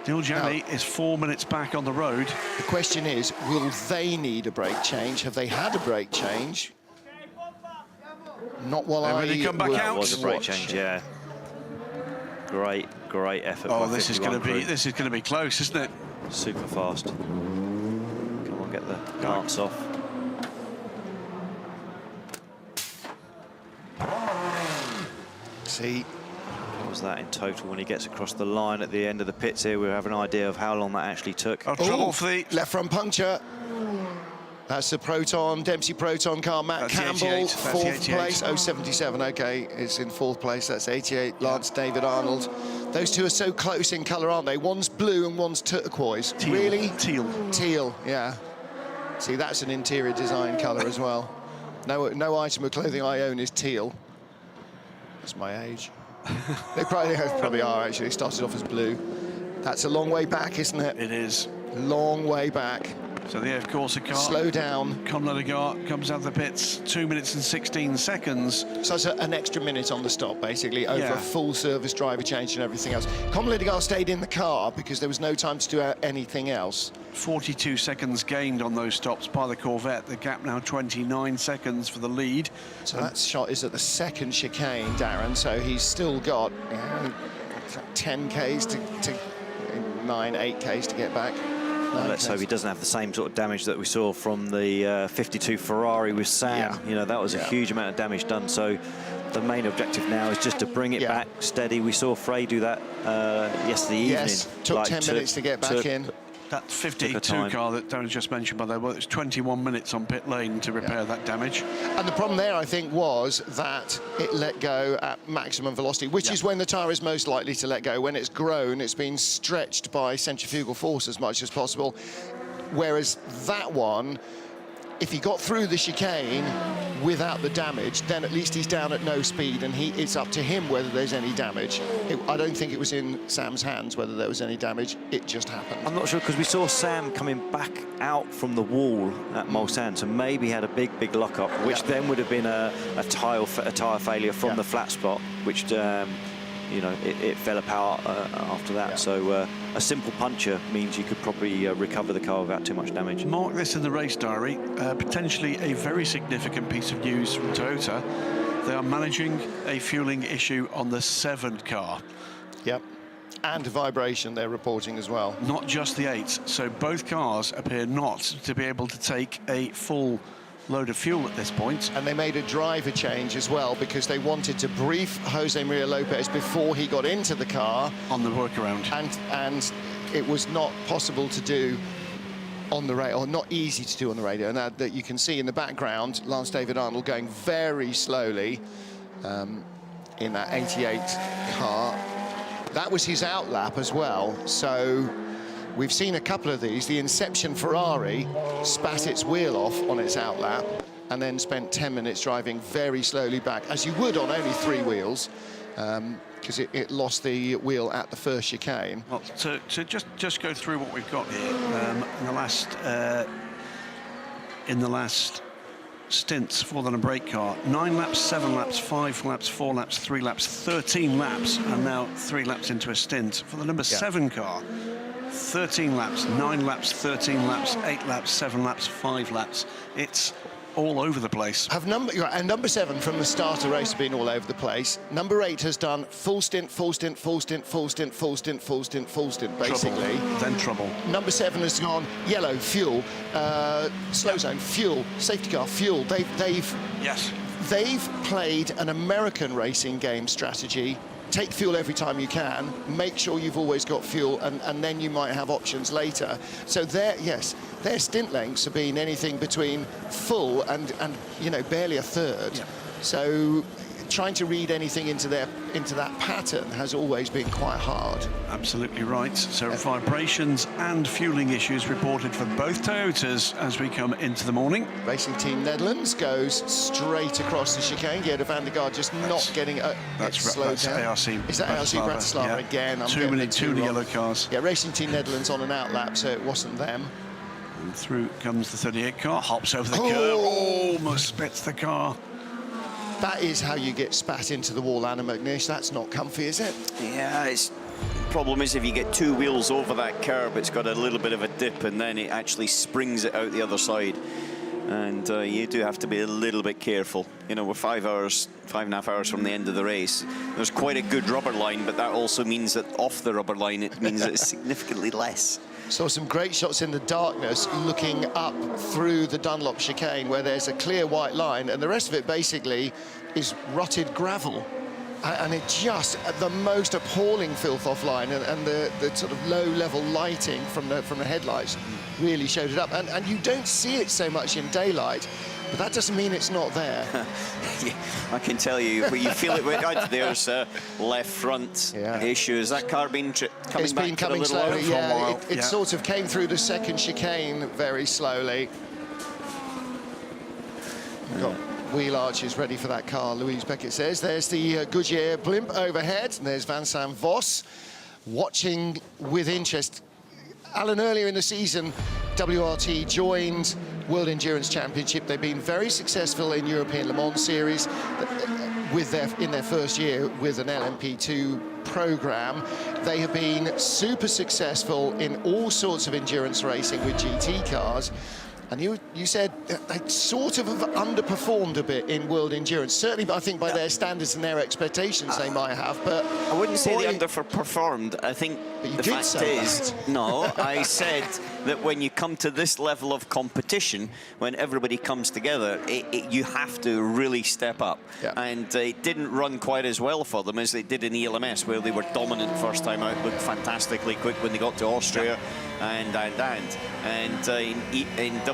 Neil Janney is 4 minutes back on the road. The question is, will they need a brake change? Have they had a brake change? Not while They're ready to come back will out. That was a brake watch. change, yeah. Great effort. Oh, by this is going 51 to be close, isn't it? crew. Super fast. Come on, get the darts off. See, What was that in total when he gets across the line at the end of the pits here? We have an idea of how long that actually took. Trouble for the left front puncture. That's the Dempsey Proton car. Matt That's Campbell, 88, that's fourth 88. place. 77, okay, it's in fourth place. That's 88. Lance David Arnold. Those two are so close in colour, aren't they? One's blue and one's turquoise. Teal. Really? Teal. Teal, yeah. See, that's an interior design colour as well. No item of clothing I own is teal. That's my age. They probably are, actually. Started off as blue. That's a long way back, isn't it? It is. Long way back. So the F Corsa car. Slow down. Conrad Lagarde comes out of the pits 2 minutes and 16 seconds. So it's an extra minute on the stop, basically, over a full service driver change and everything else. Conrad Lagarde stayed in the car because there was no time to do anything else. 42 seconds gained on those stops by the Corvette. The gap now 29 seconds for the lead. So that shot is at the second chicane, Darren. So he's still got 10 Ks to 8 Ks to get back. Let's hope he doesn't have the same sort of damage that we saw from the 52 Ferrari with Sam. Yeah. You know, that was a huge amount of damage done. So the main objective now is just to bring it back steady. We saw Frey do that yesterday evening. Yes, took 10 minutes to get back in. That 52 car that Darren just mentioned, by the way, it was 21 minutes on pit lane to repair that damage. And the problem there, I think, was that it let go at maximum velocity, which is when the tyre is most likely to let go. When it's grown, it's been stretched by centrifugal force as much as possible. Whereas that one, if he got through the chicane without the damage, then at least he's down at no speed, and it's up to him whether there's any damage. I don't think it was in Sam's hands whether there was any damage. It just happened. I'm not sure, because we saw Sam coming back out from the wall at Mulsanne, so maybe he had a big lock-up, which then would have been a tyre failure from the flat spot, which you know, it fell apart after that. So a simple puncture means you could probably recover the car without too much damage. Mark this in the race diary. Potentially a very significant piece of news from Toyota. They are managing a fueling issue on the 7 car. Yep. And vibration they're reporting as well. Not just the 8. So both cars appear not to be able to take a full load of fuel at this point. And they made a driver change as well because they wanted to brief Jose Maria Lopez before he got into the car. On the workaround. And it was not possible to do on the radio, or not easy to do on the radio. And that you can see in the background, Lance David Arnold going very slowly in that 88 car. That was his outlap as well. So we've seen a couple of these. The Inception Ferrari spat its wheel off on its outlap and then spent 10 minutes driving very slowly back, as you would on only 3 wheels, because it lost the wheel at the first chicane. Well, to just go through what we've got here in the last stints for the brake car: 9 laps, 7 laps, 5 laps, 4 laps, 3 laps, 13 laps, and now 3 laps into a stint for the number 7 car. 13 laps, 9 laps, 13 laps, 8 laps, 7 laps, 5 laps. It's all over the place. And number 7 from the start of the race has been all over the place. Number 8 has done full stint, full stint, full stint, full stint, full stint, full stint, full stint, basically. Trouble. Then trouble. Number 7 has gone yellow, fuel, slow zone, fuel, safety car, fuel. They've played an American racing game strategy. Take fuel every time you can, make sure you've always got fuel, and then you might have options later. So their stint lengths have been anything between full and you know, barely a third. Yeah. So trying to read anything into that pattern has always been quite hard. Absolutely right. So vibrations and fueling issues reported for both Toyotas as we come into the morning. Racing Team Netherlands goes straight across the chicane. Gerda van der Gaard just not getting slowed down. ARC. Is that ARC Bratislava again? I'm two yellow cars. Yeah, Racing Team Netherlands on an outlap, so it wasn't them. And through comes the 38 car, hops over the curb, almost spits the car. That is how you get spat into the wall, Anna McNish. That's not comfy, is it? Yeah, problem is if you get 2 wheels over that curb, it's got a little bit of a dip, and then it actually springs it out the other side. And you do have to be a little bit careful. You know, we're 5.5 hours from the end of the race. There's quite a good rubber line, but that also means that off the rubber line, it means that it's significantly less. Saw some great shots in the darkness looking up through the Dunlop chicane where there's a clear white line, and the rest of it basically is rutted gravel. And it just, the most appalling filth offline, and the sort of low-level lighting from the headlights really showed it up. And you don't see it so much in daylight, but that doesn't mean it's not there. Yeah, I can tell you, but you feel it right. There's a left front issue. Has that car been coming It's back been to the coming little slowly, for a yeah. while? It sort of came through the second chicane very slowly. We've got wheel arches ready for that car, Louise Beckett says. There's the Goodyear blimp overhead, and there's Vincent Vos watching with interest. Alan, earlier in the season, WRT joined World Endurance Championship. They've been very successful in European Le Mans Series in their first year with an LMP2 program. They have been super successful in all sorts of endurance racing with GT cars. And you said they sort of have underperformed a bit in World Endurance. Certainly, I think by their standards and their expectations, they might have. But I wouldn't say they underperformed. I think the fact is, no, I said that when you come to this level of competition, when everybody comes together, you have to really step up. Yeah. And it didn't run quite as well for them as they did in ELMS, where they were dominant first time out, looked fantastically quick when they got to Austria. And in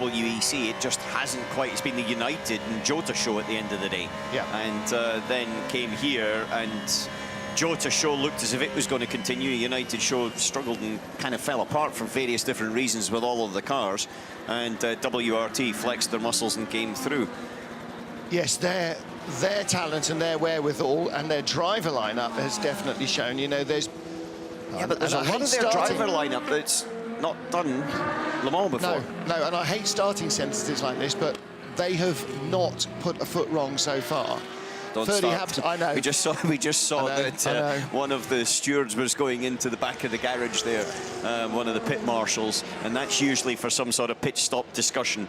WEC, it just hasn't quite. It's been the United and Jota show at the end of the day. Yeah. And then came here, and Jota show looked as if it was going to continue. United show struggled and kind of fell apart for various different reasons with all of the cars. And WRT flexed their muscles and came through. Yes, their talent and their wherewithal and their driver lineup has definitely shown. You know, there's but there's a lot of their driver lineup that's not done Le Mans before. No, and I hate starting sentences like this, but they have not put a foot wrong so far. Don't start. I know. We just saw that one of the stewards was going into the back of the garage there, one of the pit marshals, and that's usually for some sort of pit stop discussion.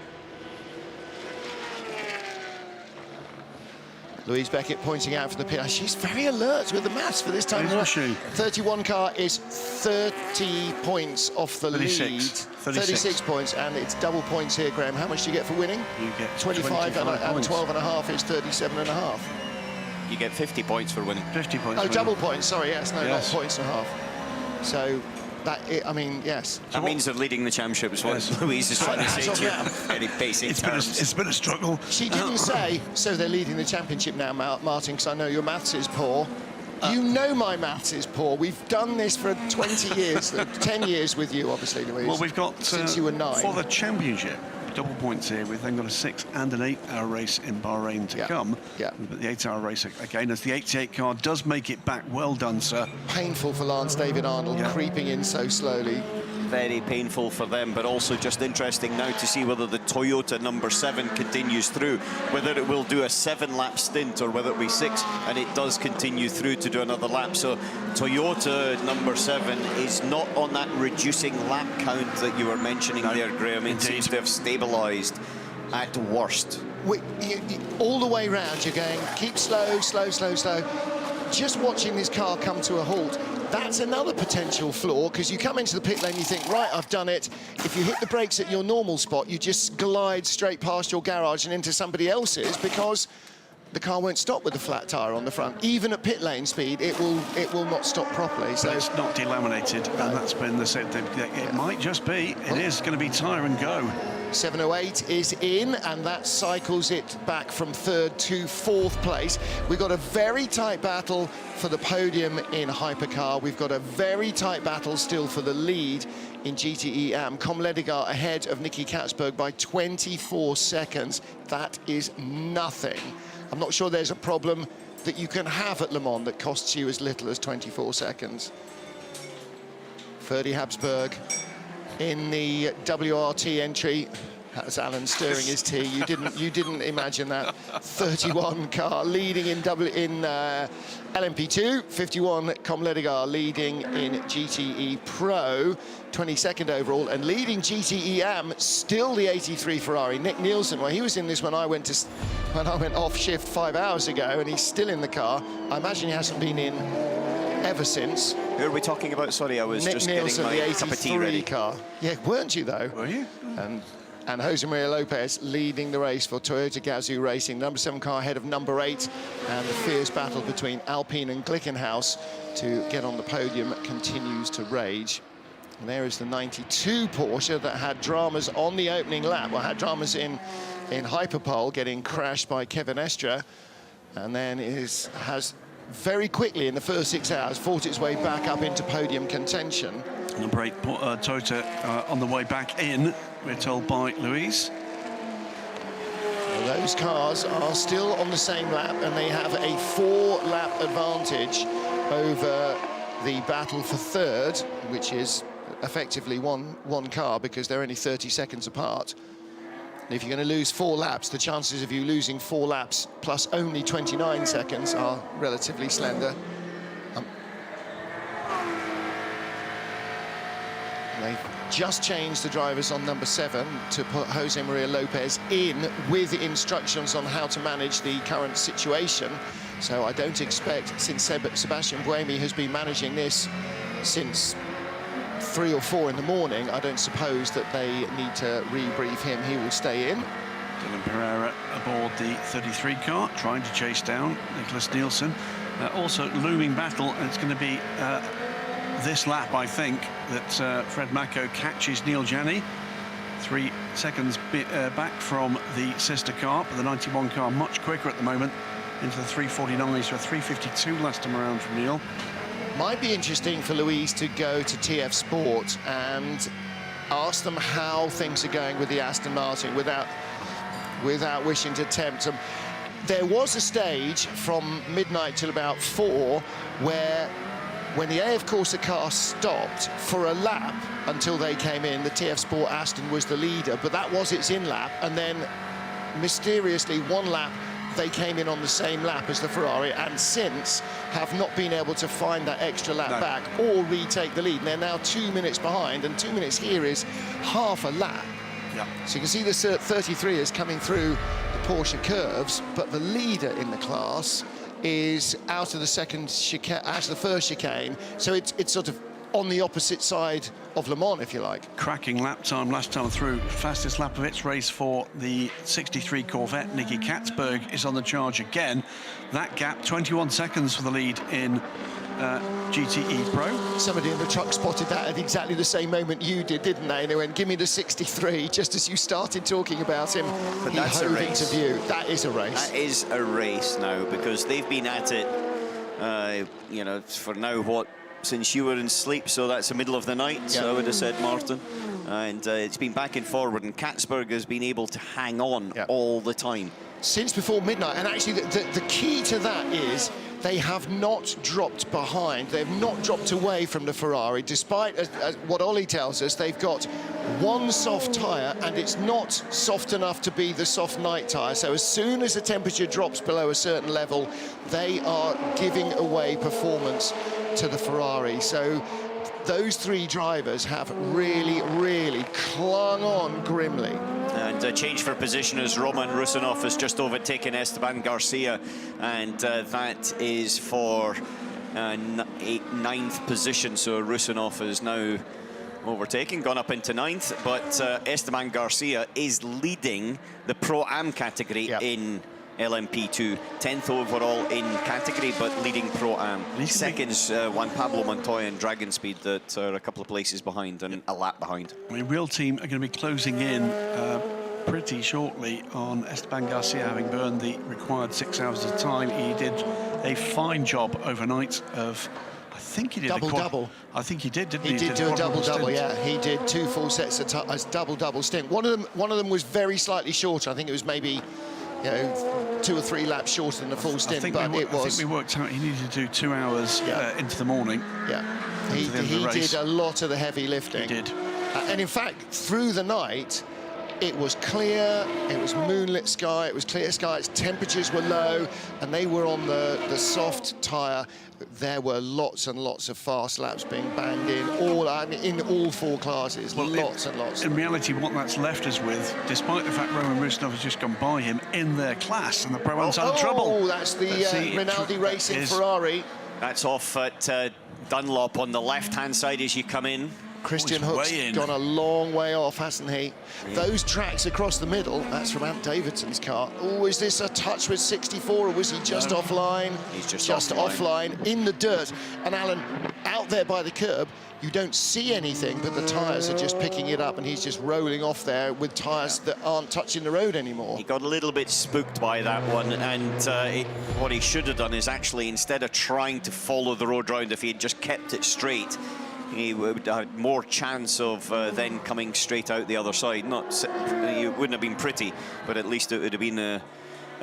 Louise Beckett pointing out for the pit. She's very alert with the maths for this time. Isn't she? 31 car is 30 points off the 36. lead. 36 points, and it's double points here, Graham. How much do you get for winning? You get 25 and points. 12 and a half is 37 and a half. You get 50 points for winning. 50 points. Oh, double points, sorry, yes, no, not points and a half. So, I mean, yes. That means they're leading the championship, is what Louise is trying to say to you. Very basic terms. It's been a struggle. She didn't say, so they're leading the championship now, Martin, because I know your maths is poor. You know my maths is poor. We've done this for 20 years, 10 years with you, obviously, Louise. Well, we've got, since you were 9. For the championship, double points here. We've then got a 6 and an 8-hour race in Bahrain to come. Yeah. But the 8-hour race again, as the 88 car does make it back. Well done, sir. Painful for Lance David Arnold, creeping in so slowly. Very painful for them, but also just interesting now to see whether the Toyota number 7 continues through, whether it will do a 7-lap stint or whether it will be 6, and it does continue through to do another lap. So Toyota number 7 is not on that reducing lap count that you were mentioning there, Graham. It seems to have stabilised at worst. All the way round, you're going, keep slow, slow, slow, slow. Just watching this car come to a halt, that's another potential flaw, because you come into the pit lane, you think, right, I've done it. If you hit the brakes at your normal spot, you just glide straight past your garage and into somebody else's, because the car won't stop with a flat tyre on the front. Even at pit lane speed, it will not stop properly. So it's not delaminated, and that's been the same thing. It might just be. It is going to be tyre and go. 708 is in, and that cycles it back from 3rd to 4th place. We've got a very tight battle for the podium in Hypercar. We've got a very tight battle still for the lead in GTE AM. Com Ledigar ahead of Nicky Katzberg by 24 seconds. That is nothing. I'm not sure there's a problem that you can have at Le Mans that costs you as little as 24 seconds. Ferdy Habsburg in the WRT entry. That's Alan stirring his tea. You didn't imagine that. 31 car leading in LMP2, 51 Comledigar leading in GTE Pro, 22nd overall, and leading GTE Am, still the 83 Ferrari. Nick Nielsen, well, he was in this when I went off shift 5 hours ago, and he's still in the car. I imagine he hasn't been in ever since. Who are we talking about? Sorry, I was Nick just Nielsen, getting my the cup of tea ready. 83 car. Yeah, weren't you though? Were you? And Jose Maria Lopez leading the race for Toyota Gazoo Racing. Number 7 car ahead of number 8. And the fierce battle between Alpine and Glickenhaus to get on the podium continues to rage. And there is the 92 Porsche that had dramas on the opening lap. Well, had dramas in Hyperpole, getting crashed by Kevin Estre. And then has very quickly, in the first 6 hours, fought its way back up into podium contention. Number 8 Toyota on the way back in, we're told by Louise. Well, those cars are still on the same lap, and they have a 4-lap advantage over the battle for third, which is effectively one car because they're only 30 seconds apart. And if you're going to lose 4 laps, the chances of you losing 4 laps plus only 29 seconds are relatively slender. They've just changed the drivers on number 7 to put Jose Maria Lopez in with instructions on how to manage the current situation. So I don't expect, since Sebastian Buemi has been managing this since 3 or 4 in the morning, I don't suppose that they need to rebrief him. He will stay in. Dylan Pereira aboard the 33 car, trying to chase down Nicholas Nielsen. Also looming battle, and it's going to be this lap, I think, that Fred Mako catches Neil Janney. 3 seconds back from the sister car, but the 91 car much quicker at the moment, into the 349s, so a 352 last time around from Neil. Might be interesting for Louise to go to TF Sport and ask them how things are going with the Aston Martin without wishing to tempt them. There was a stage from midnight till about 4 where, when the AF Corsa car stopped for a lap until they came in, the TF Sport Aston was the leader, but that was its in-lap, and then mysteriously 1 lap they came in on the same lap as the Ferrari, and since have not been able to find that extra lap back or retake the lead. And they're now 2 minutes behind, and 2 minutes here is half a lap. Yeah. So you can see the 33 is coming through the Porsche curves, but the leader in the class is out of the first chicane. So it's sort of on the opposite side of Le Mans, if you like. Cracking lap time last time through. Fastest lap of its race for the 63 Corvette. Nicky Katzberg is on the charge again. That gap, 21 seconds for the lead in GTE Pro. Somebody in the truck spotted that at exactly the same moment you did, didn't they? And they went, give me the 63, just as you started talking about him. But that's a race. Into view. That is a race. That is a race now, because they've been at it, you know, for now, since you were in sleep, so that's the middle of the night, so I would have said, Martin. And it's been back and forward, and Katzberg has been able to hang on all the time. Since before midnight, and actually the key to that is they have not dropped behind. They've not dropped away from the Ferrari, despite what Ollie tells us. They've got 1 soft tyre, and it's not soft enough to be the soft night tyre. So as soon as the temperature drops below a certain level, they are giving away performance to the Ferrari. So those 3 drivers have really, really clung on grimly. And a change for position as Roman Rusinov has just overtaken Esteban Garcia, and that is for 9th position. So Rusinov is now overtaken, gone up into 9th, but Esteban Garcia is leading the Pro-Am category in LMP2, 10th overall in category, but leading Pro-Am. Seconds, Juan Pablo Montoya and Dragon Speed that are a couple of places behind and a lap behind. I mean, Real Team are going to be closing in pretty shortly on Esteban Garcia, having burned the required 6 hours of time. He did a fine job overnight of, I think he did double. I think he did, didn't he? He did do a double, yeah. He did 2 full sets of double stint. One of them was very slightly shorter. I think it was maybe, you know, 2 or 3 laps shorter than the full stint, but it was. I think we worked out he needed to do 2 hours into the morning. Yeah, he did a lot of the heavy lifting. He did. And in fact, through the night, It was clear, it was moonlit sky, it was clear skies, temperatures were low, and they were on the soft tyre. There were lots and lots of fast laps being banged in, in all 4 classes, lots and lots. In reality, what that's left us with, despite the fact Roman Rusinov has just gone by him in their class, and the Pro Am's had trouble. Oh, that's the Rinaldi Racing Ferrari. That's off at Dunlop on the left-hand side as you come in. Christian Hook's gone a long way off, hasn't he? Yeah. Those tracks across the middle, that's from Ant Davidson's car. Oh, is this a touch with 64, or was he just offline? He's just offline in the dirt. And Alan, out there by the curb, you don't see anything, but the tyres are just picking it up, and he's just rolling off there with tyres that aren't touching the road anymore. He got a little bit spooked by that one, and what he should have done is actually, instead of trying to follow the road round, if he had just kept it straight, he would have more chance of then coming straight out the other side. It wouldn't have been pretty, but at least it would have been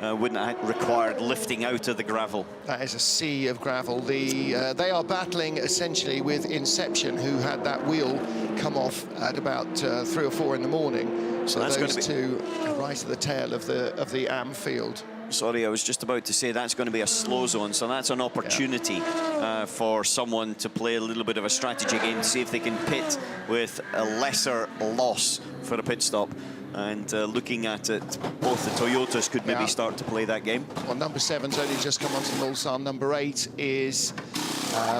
wouldn't have required lifting out of the gravel. That is a sea of gravel. They are battling essentially with Inception, who had that wheel come off at about 3 or 4 in the morning. So that's those two right at the tail of the AM field. Sorry, I was just about to say that's going to be a slow zone, so that's an opportunity for someone to play a little bit of a strategy game to see if they can pit with a lesser loss for a pit stop. And looking at it, both the Toyotas could maybe start to play that game. Well, number 7's only just come onto the Mulsanne. Number 8 is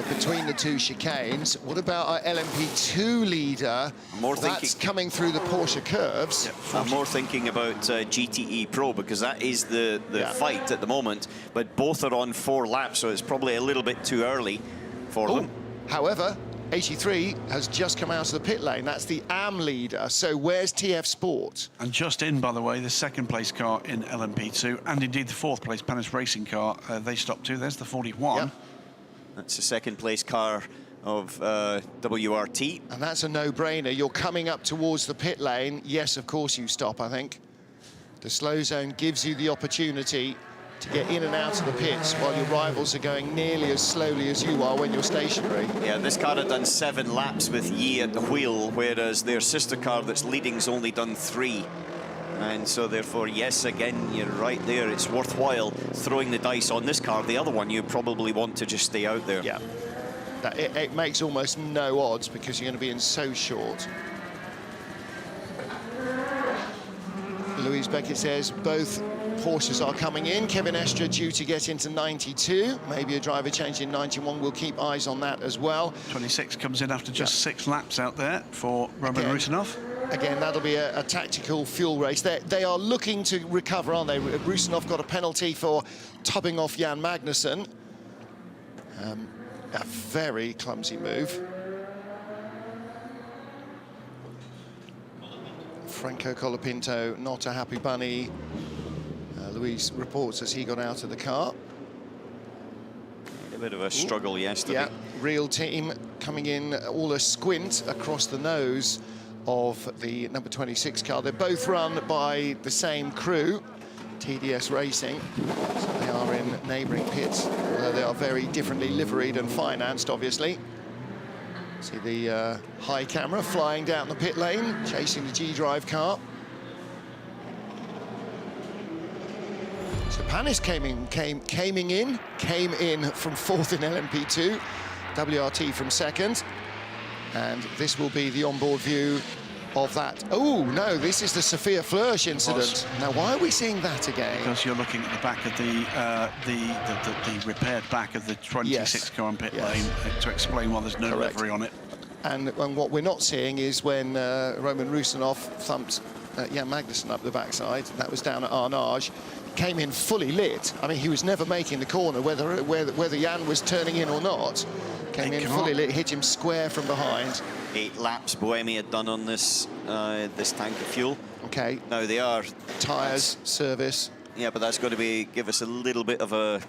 between the 2 chicanes. What about our LMP2 leader? That's coming through the Porsche curves. I'm more thinking about GTE Pro, because that is the fight at the moment. But both are on 4 laps, so it's probably a little bit too early for them. However, 83 has just come out of the pit lane. That's the AM leader. So where's TF Sport? And just in, by the way, the 2nd place car in LMP2, and indeed the 4th place Panis Racing car, they stopped too. There's the 41. Yep. That's the 2nd place car of WRT. And that's a no-brainer. You're coming up towards the pit lane. Yes, of course you stop, I think. The slow zone gives you the opportunity to get in and out of the pits while your rivals are going nearly as slowly as you are when you're stationary. Yeah, this car had done 7 laps with Yi at the wheel, whereas their sister car that's leading's only done 3. And so therefore, yes, again, you're right there. It's worthwhile throwing the dice on this car. The other one, you probably want to just stay out there. Yeah, it makes almost no odds because you're going to be in so short. Louise Beckett says both Porsches are coming in. Kevin Estre due to get into 92. Maybe a driver change in 91. We'll keep eyes on that as well. 26 comes in after just 6 laps out there for Roman Rusinov. Again, that'll be a tactical fuel race. They are looking to recover, aren't they? Rusinov got a penalty for tubbing off Jan Magnussen. A very clumsy move. Franco Colapinto, not a happy bunny. Louise reports as he got out of the car. A bit of a struggle yesterday. Yeah, real team coming in all a squint across the nose of the number 26 car. They're both run by the same crew, TDS Racing. So they are in neighbouring pits, although they are very differently liveried and financed, obviously. See the high camera flying down the pit lane, chasing the G-Drive car. So Panis came in from 4th in LMP2, WRT from 2nd, and this will be the onboard view of that. Oh no, this is the Sophia Flörsch incident. Now, why are we seeing that again? Because you're looking at the back of the repaired back of the 26 car on pit lane to explain why there's no livery on it. And what we're not seeing is when Roman Rusinov thumped Jan Magnussen up the backside. That was down at Arnage. Came in fully lit. I mean, he was never making the corner, whether Jan was turning in or not. Came in fully lit, hit him square from behind. 8 laps Buemi had done on this this tank of fuel. Okay. Now they are tyres, service. Yeah, but that's going to give us a little bit of a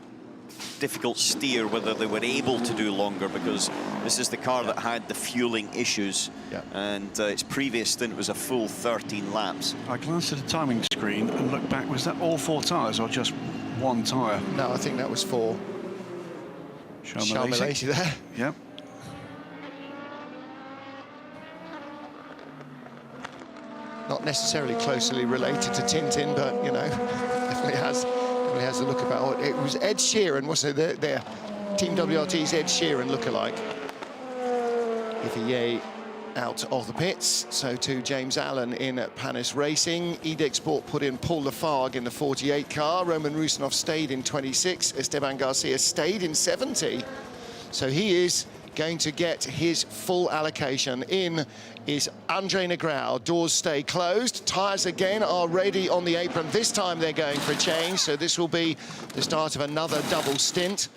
difficult steer whether they were able to do longer, because this is the car that had the fueling issues, and its previous stint was a full 13 laps. I glanced at the timing screen and looked back. Was that all 4 tyres or just 1 tyre? No, I think that was 4. Charles there. not necessarily closely related to Tintin, but, you know, definitely has a look about it. It was Ed Sheeran, wasn't it? Their Team WRT's Ed Sheeran lookalike. Ivier out of the pits, so too James Allen in Panis Racing. Edex Sport put in Paul Lafargue in the 48 car. Roman Rusinov stayed in 26. Esteban Garcia stayed in 70. So he is going to get his full allocation. In is Andre Negrão. Doors stay closed. Tyres again are ready on the apron. This time they're going for a change, so this will be the start of another double stint.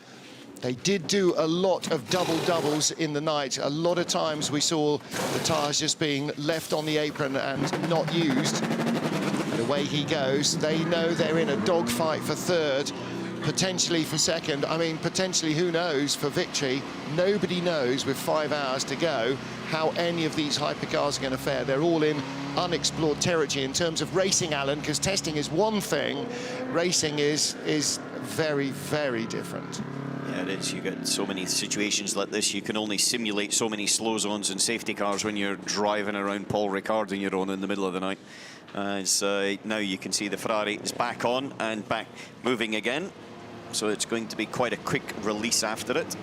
They did do a lot of double-doubles in the night. A lot of times we saw the tyres just being left on the apron and not used. And away he goes. They know they're in a dogfight for third, potentially for second. I mean, potentially, who knows, for victory. Nobody knows with 5 hours to go how any of these hypercars are going to fare. They're all in unexplored territory in terms of racing, Alan, because testing is one thing. Racing is very, very different. Yeah, it is. You get so many situations like this. You can only simulate so many slow zones and safety cars when you're driving around Paul Ricard on your own in the middle of the night. Now you can see the Ferrari is back on and back moving again. So it's going to be quite a quick release after it.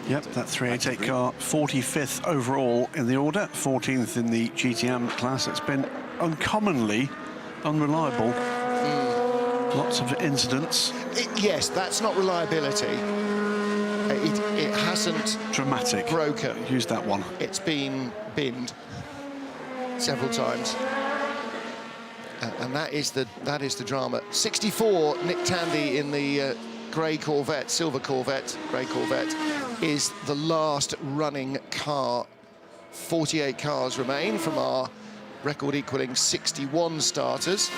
Yep, that 388 car, 45th overall in the order, 14th in the GTM class. It's been uncommonly unreliable. Lots of incidents. Yes, that's not reliability. It hasn't... Dramatic. Broken. Use that one. It's been binned several times. And that is the drama. 64, Nick Tandy in the grey Corvette, silver Corvette, grey Corvette, is the last running car. 48 cars remain from our record-equaling 61 starters.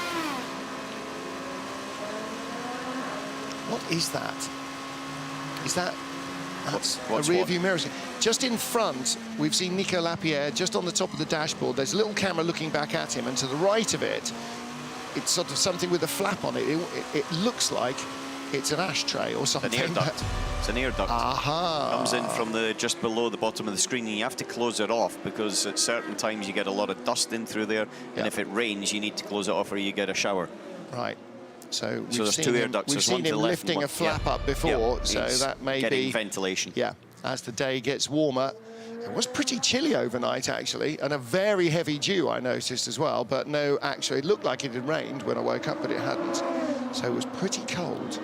What is that? That's a rear-view mirror. Just in front, we've seen Nico Lapierre just on the top of the dashboard. There's a little camera looking back at him, and to the right of it, it's sort of something with a flap on it. It looks like it's an ashtray or something. It's an air duct. It's an air duct. Aha. Comes in from just below the bottom of the screen, and you have to close it off because at certain times you get a lot of dust in through there, and if it rains, you need to close it off or you get a shower. Right. So there's two air ducts. We've seen him lifting a flap up before, so that may getting be ventilation. Yeah, as the day gets warmer. It was pretty chilly overnight, actually, and a very heavy dew, I noticed as well, but no, actually, it looked like it had rained when I woke up, but it hadn't. So it was pretty cold.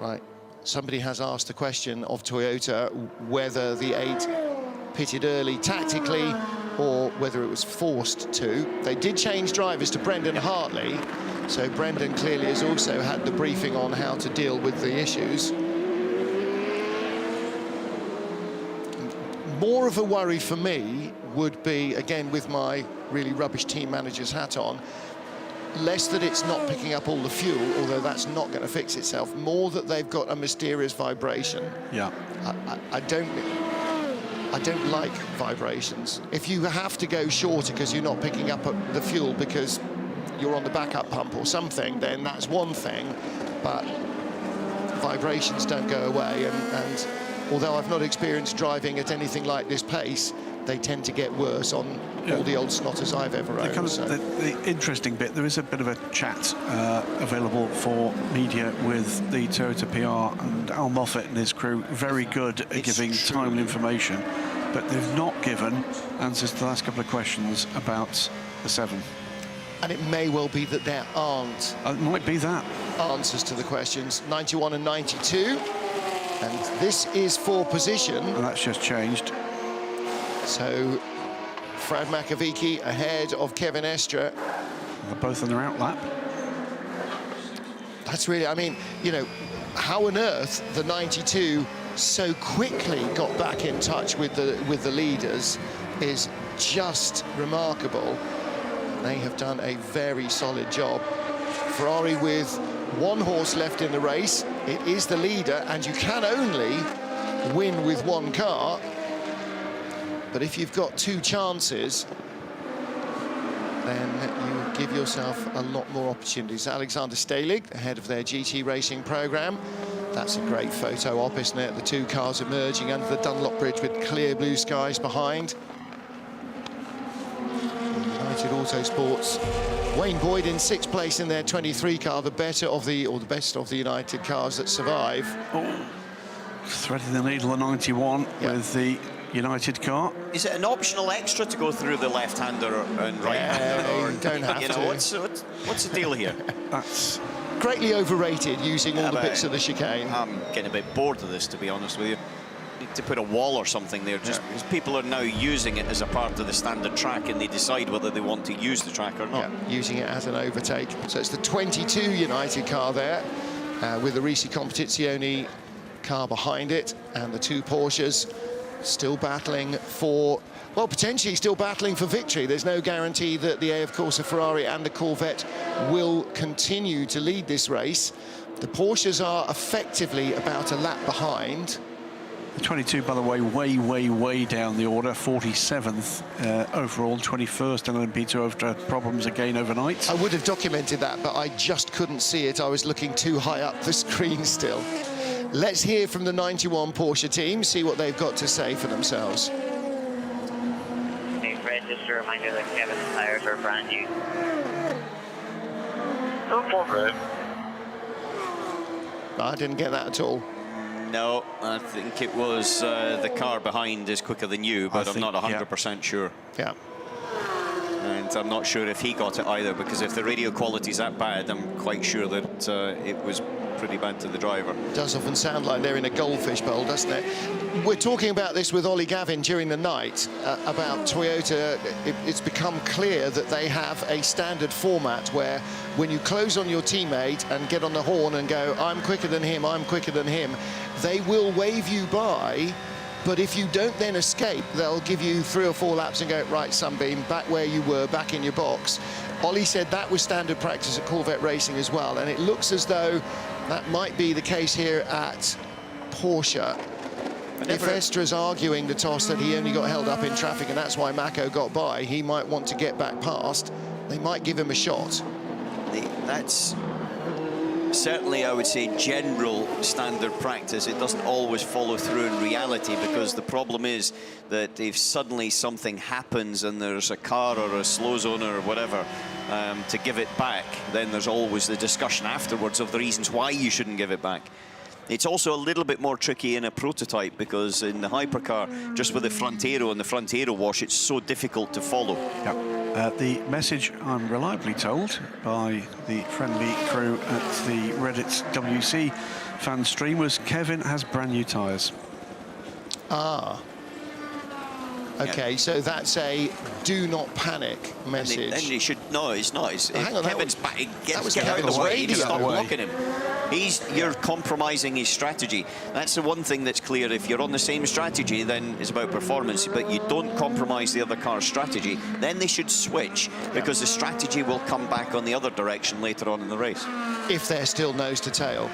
Right, somebody has asked the question of Toyota whether the 8 pitted early tactically or whether it was forced to. They did change drivers to Brendan Hartley, so Brendan clearly has also had the briefing on how to deal with the issues. More of a worry for me would be, again, with my really rubbish team manager's hat on, less that it's not picking up all the fuel, although that's not going to fix itself, more that they've got a mysterious vibration. Yeah. I don't like vibrations. If you have to go shorter because you're not picking up the fuel because you're on the backup pump or something, then that's one thing, but vibrations don't go away, and although I've not experienced driving at anything like this pace, they tend to get worse on all the old snotters I've ever owned. The interesting bit, there is a bit of a chat available for media with the Toyota PR, and Al Moffat and his crew, very good at giving timely information, but they've not given answers to the last couple of questions about the 7. And it may well be that there aren't. It might be that. Answers to the questions, 91 and 92. And this is for position. And that's just changed. So, Frad Makovici ahead of Kevin Estre. They're both on their out lap. That's really, I mean, you know, how on earth the 92 so quickly got back in touch with the leaders is just remarkable. They have done a very solid job. Ferrari with 1 horse left in the race. It is the leader, and you can only win with 1 car. But if you've got 2 chances, then you give yourself a lot more opportunities. Alexander Stehlig, ahead of their GT racing program. That's a great photo op, isn't it? The 2 cars emerging under the Dunlop Bridge with clear blue skies behind. United Autosports. Wayne Boyd in 6th place in their 23 car, the best of the United cars that survive. Threading the needle, the 91 with the United car. Is it an optional extra to go through the left-hander and right-hander? Or, you don't have to. What's the deal here? That's greatly overrated, using all the bits of the chicane. I'm getting a bit bored of this, to be honest with you. Need to put a wall or something there, just because people are now using it as a part of the standard track, and they decide whether they want to use the track or not. Yeah, using it as an overtake. So it's the 22 United car there, with the Risi Competizione car behind it, and the 2 Porsches still battling for, well, potentially still battling for victory. There's no guarantee that the AF Corse Ferrari and the Corvette will continue to lead this race. The Porsches are effectively about a lap behind. The 22, by the way, way down the order, 47th overall, 21st LMP2 after problems again overnight. I would have documented that, but I just couldn't see it. I was looking too high up the screen still. Let's hear from the 91 Porsche team, see what they've got to say for themselves. Hey Fred, just a reminder that Kevin's tires are brand new. No problem. I didn't get that at all. No, I think it was the car behind is quicker than you, but I'm not 100% sure. Yeah. And I'm not sure if he got it either, because if the radio quality's that bad, I'm quite sure that it was pretty bad to the driver. It does often sound like they're in a goldfish bowl, doesn't it? We're talking about this with Ollie Gavin during the night, about Toyota. It's become clear that they have a standard format where when you close on your teammate and get on the horn and go, I'm quicker than him, I'm quicker than him, they will wave you by. But if you don't then escape, they'll give you 3 or 4 laps and go, right, Sunbeam, back where you were, back in your box. Ollie said that was standard practice at Corvette Racing as well, and it looks as though that might be the case here at Porsche. If Estra's arguing the toss that he only got held up in traffic and that's why Mako got by, he might want to get back past. They might give him a shot. That's certainly, I would say, general standard practice. It doesn't always follow through in reality, because the problem is that if suddenly something happens and there's a car or a slow zone or whatever to give it back, then there's always the discussion afterwards of the reasons why you shouldn't give it back. It's also a little bit more tricky in a prototype, because in the hypercar, just with the front aero and the front aero wash, it's so difficult to follow. Yeah. The message, I'm reliably told by the friendly crew at the Reddit WC fan stream, was Kevin has brand new tyres. Ah. Okay, so that's a do not panic message. And he should, no, it's not. Hang on, Kevin's back, he gets Kevin's out of the way, radio. stop blocking him. You're compromising his strategy. That's the one thing that's clear. If you're on the same strategy, then it's about performance, but you don't compromise the other car's strategy. Then they should switch, because the strategy will come back on the other direction later on in the race. If they're still nose to tail.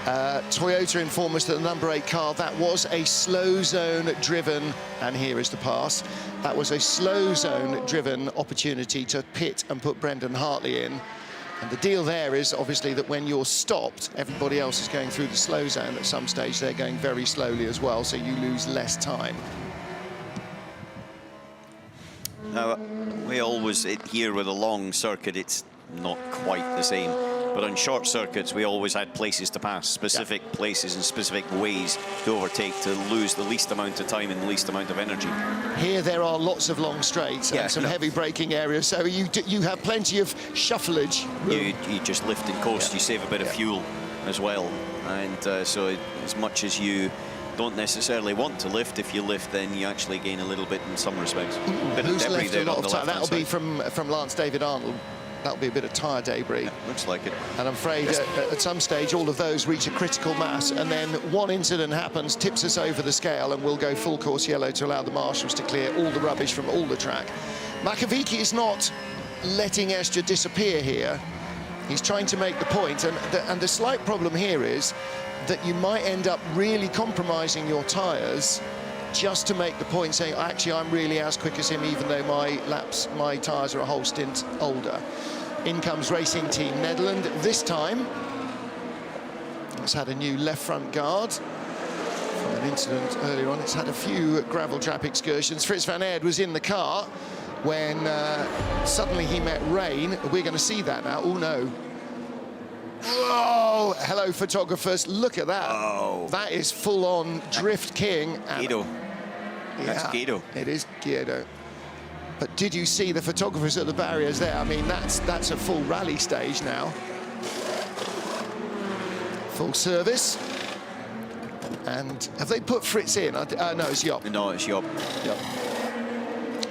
Toyota informed us that the number 8 car, that was a slow zone driven, and here is the pass, that was a slow zone driven opportunity to pit and put Brendan Hartley in. And the deal there is obviously that when you're stopped, everybody else is going through the slow zone. At some stage they're going very slowly as well, so you lose less time. Now, we always, here with a long circuit, it's not quite the same. But on short circuits, we always had places to pass, specific places and specific ways to overtake, to lose the least amount of time and the least amount of energy. Here there are lots of long straights and some heavy braking areas, so you have plenty of shuffleage. You just lift and coast, you save a bit of fuel as well. And so as much as you don't necessarily want to lift, if you lift, then you actually gain a little bit in some respects. Who's left a lot of time? That'll be from Lance David Arnold. That'll be a bit of tyre debris. Yeah, looks like it. And I'm afraid at some stage all of those reach a critical mass, and then one incident happens, tips us over the scale, and we'll go full course yellow to allow the marshals to clear all the rubbish from all the track. Makovici is not letting Estra disappear here. He's trying to make the point, and the slight problem here is that you might end up really compromising your tyres just to make the point, saying, actually, I'm really as quick as him, even though my tyres are a whole stint older. In comes Racing Team Nederland. This time, it's had a new left front guard from an incident earlier on. It's had a few gravel trap excursions. Frits van Aert was in the car. when suddenly he met rain. We're going to see that now. Oh, no. Whoa! Hello, photographers. Look at that. Oh. That is full-on Drift King. Guido. That's Guido. It is Guido. But did you see the photographers at the barriers there? I mean, that's a full rally stage now. Full service. And have they put Fritz in? No, it's Job. No, it's Job.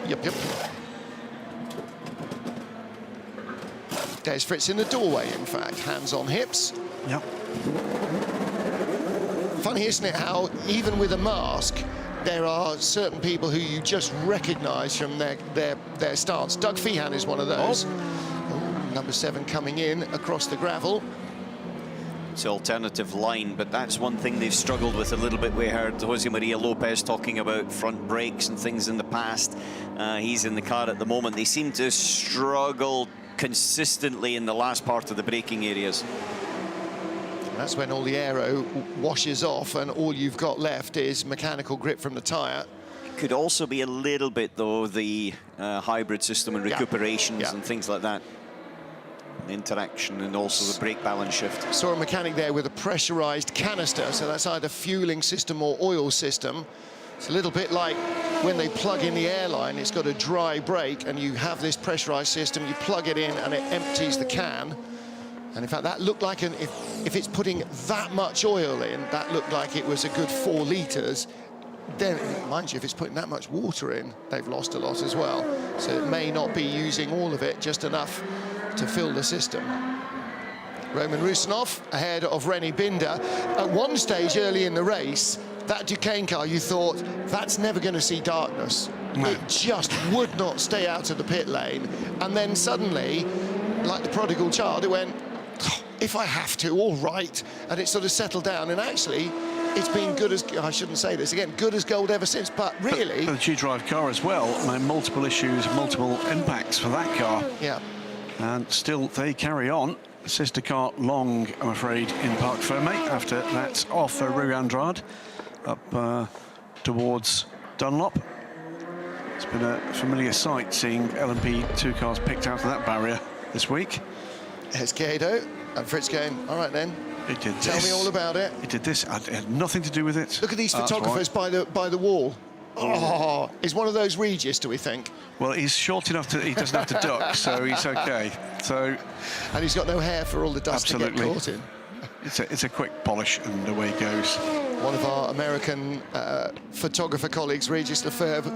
Yep. There's Fritz in the doorway, in fact. Hands on hips. Yep. Funny, isn't it, how even with a mask, there are certain people who you just recognise from their stance. Doug Feehan is one of those. Oh, number 7 coming in across the gravel. It's an alternative line, but that's one thing they've struggled with a little bit. We heard Jose Maria Lopez talking about front brakes and things in the past. He's in the car at the moment. They seem to struggle consistently in the last part of the braking areas. That's when all the aero washes off and all you've got left is mechanical grip from the tyre. It could also be a little bit, though, the hybrid system and recuperations and things like that. The interaction and also the brake balance shift. Saw a mechanic there with a pressurized canister, so that's either fueling system or oil system. It's a little bit like when they plug in the airline, it's got a dry brake and you have this pressurized system, you plug it in and it empties the can. And in fact, that looked like if it's putting that much oil in, that looked like it was a good 4 litres. Then, mind you, if it's putting that much water in, they've lost a lot as well. So it may not be using all of it, just enough to fill the system. Roman Rusinov ahead of Rennie Binder. At one stage early in the race, that Duquesne car, you thought, that's never going to see darkness. No. It just would not stay out of the pit lane. And then suddenly, like the prodigal child, it went, oh, if I have to, all right. And it sort of settled down. And actually, it's been good as, I shouldn't say this again, good as gold ever since. But really... But the G-Drive car as well, I mean, multiple issues, multiple impacts for that car. Yeah. And still, they carry on. Sister car long, I'm afraid, in Parc Fermé after that's off Rue Andrade up towards Dunlop. It's been a familiar sight seeing LMP2 cars picked out of that barrier this week. There's Guido and Fritz going, all right then, it did tell me all about it. It did this, it had nothing to do with it. Look at these photographers by the wall. Oh, is one of those Regis, do we think? Well, he's short enough to, he doesn't have to duck, so he's okay. So, and he's got no hair for all the dust to get caught in. It's a quick polish and away he goes. One of our American photographer colleagues, Regis Lefebvre,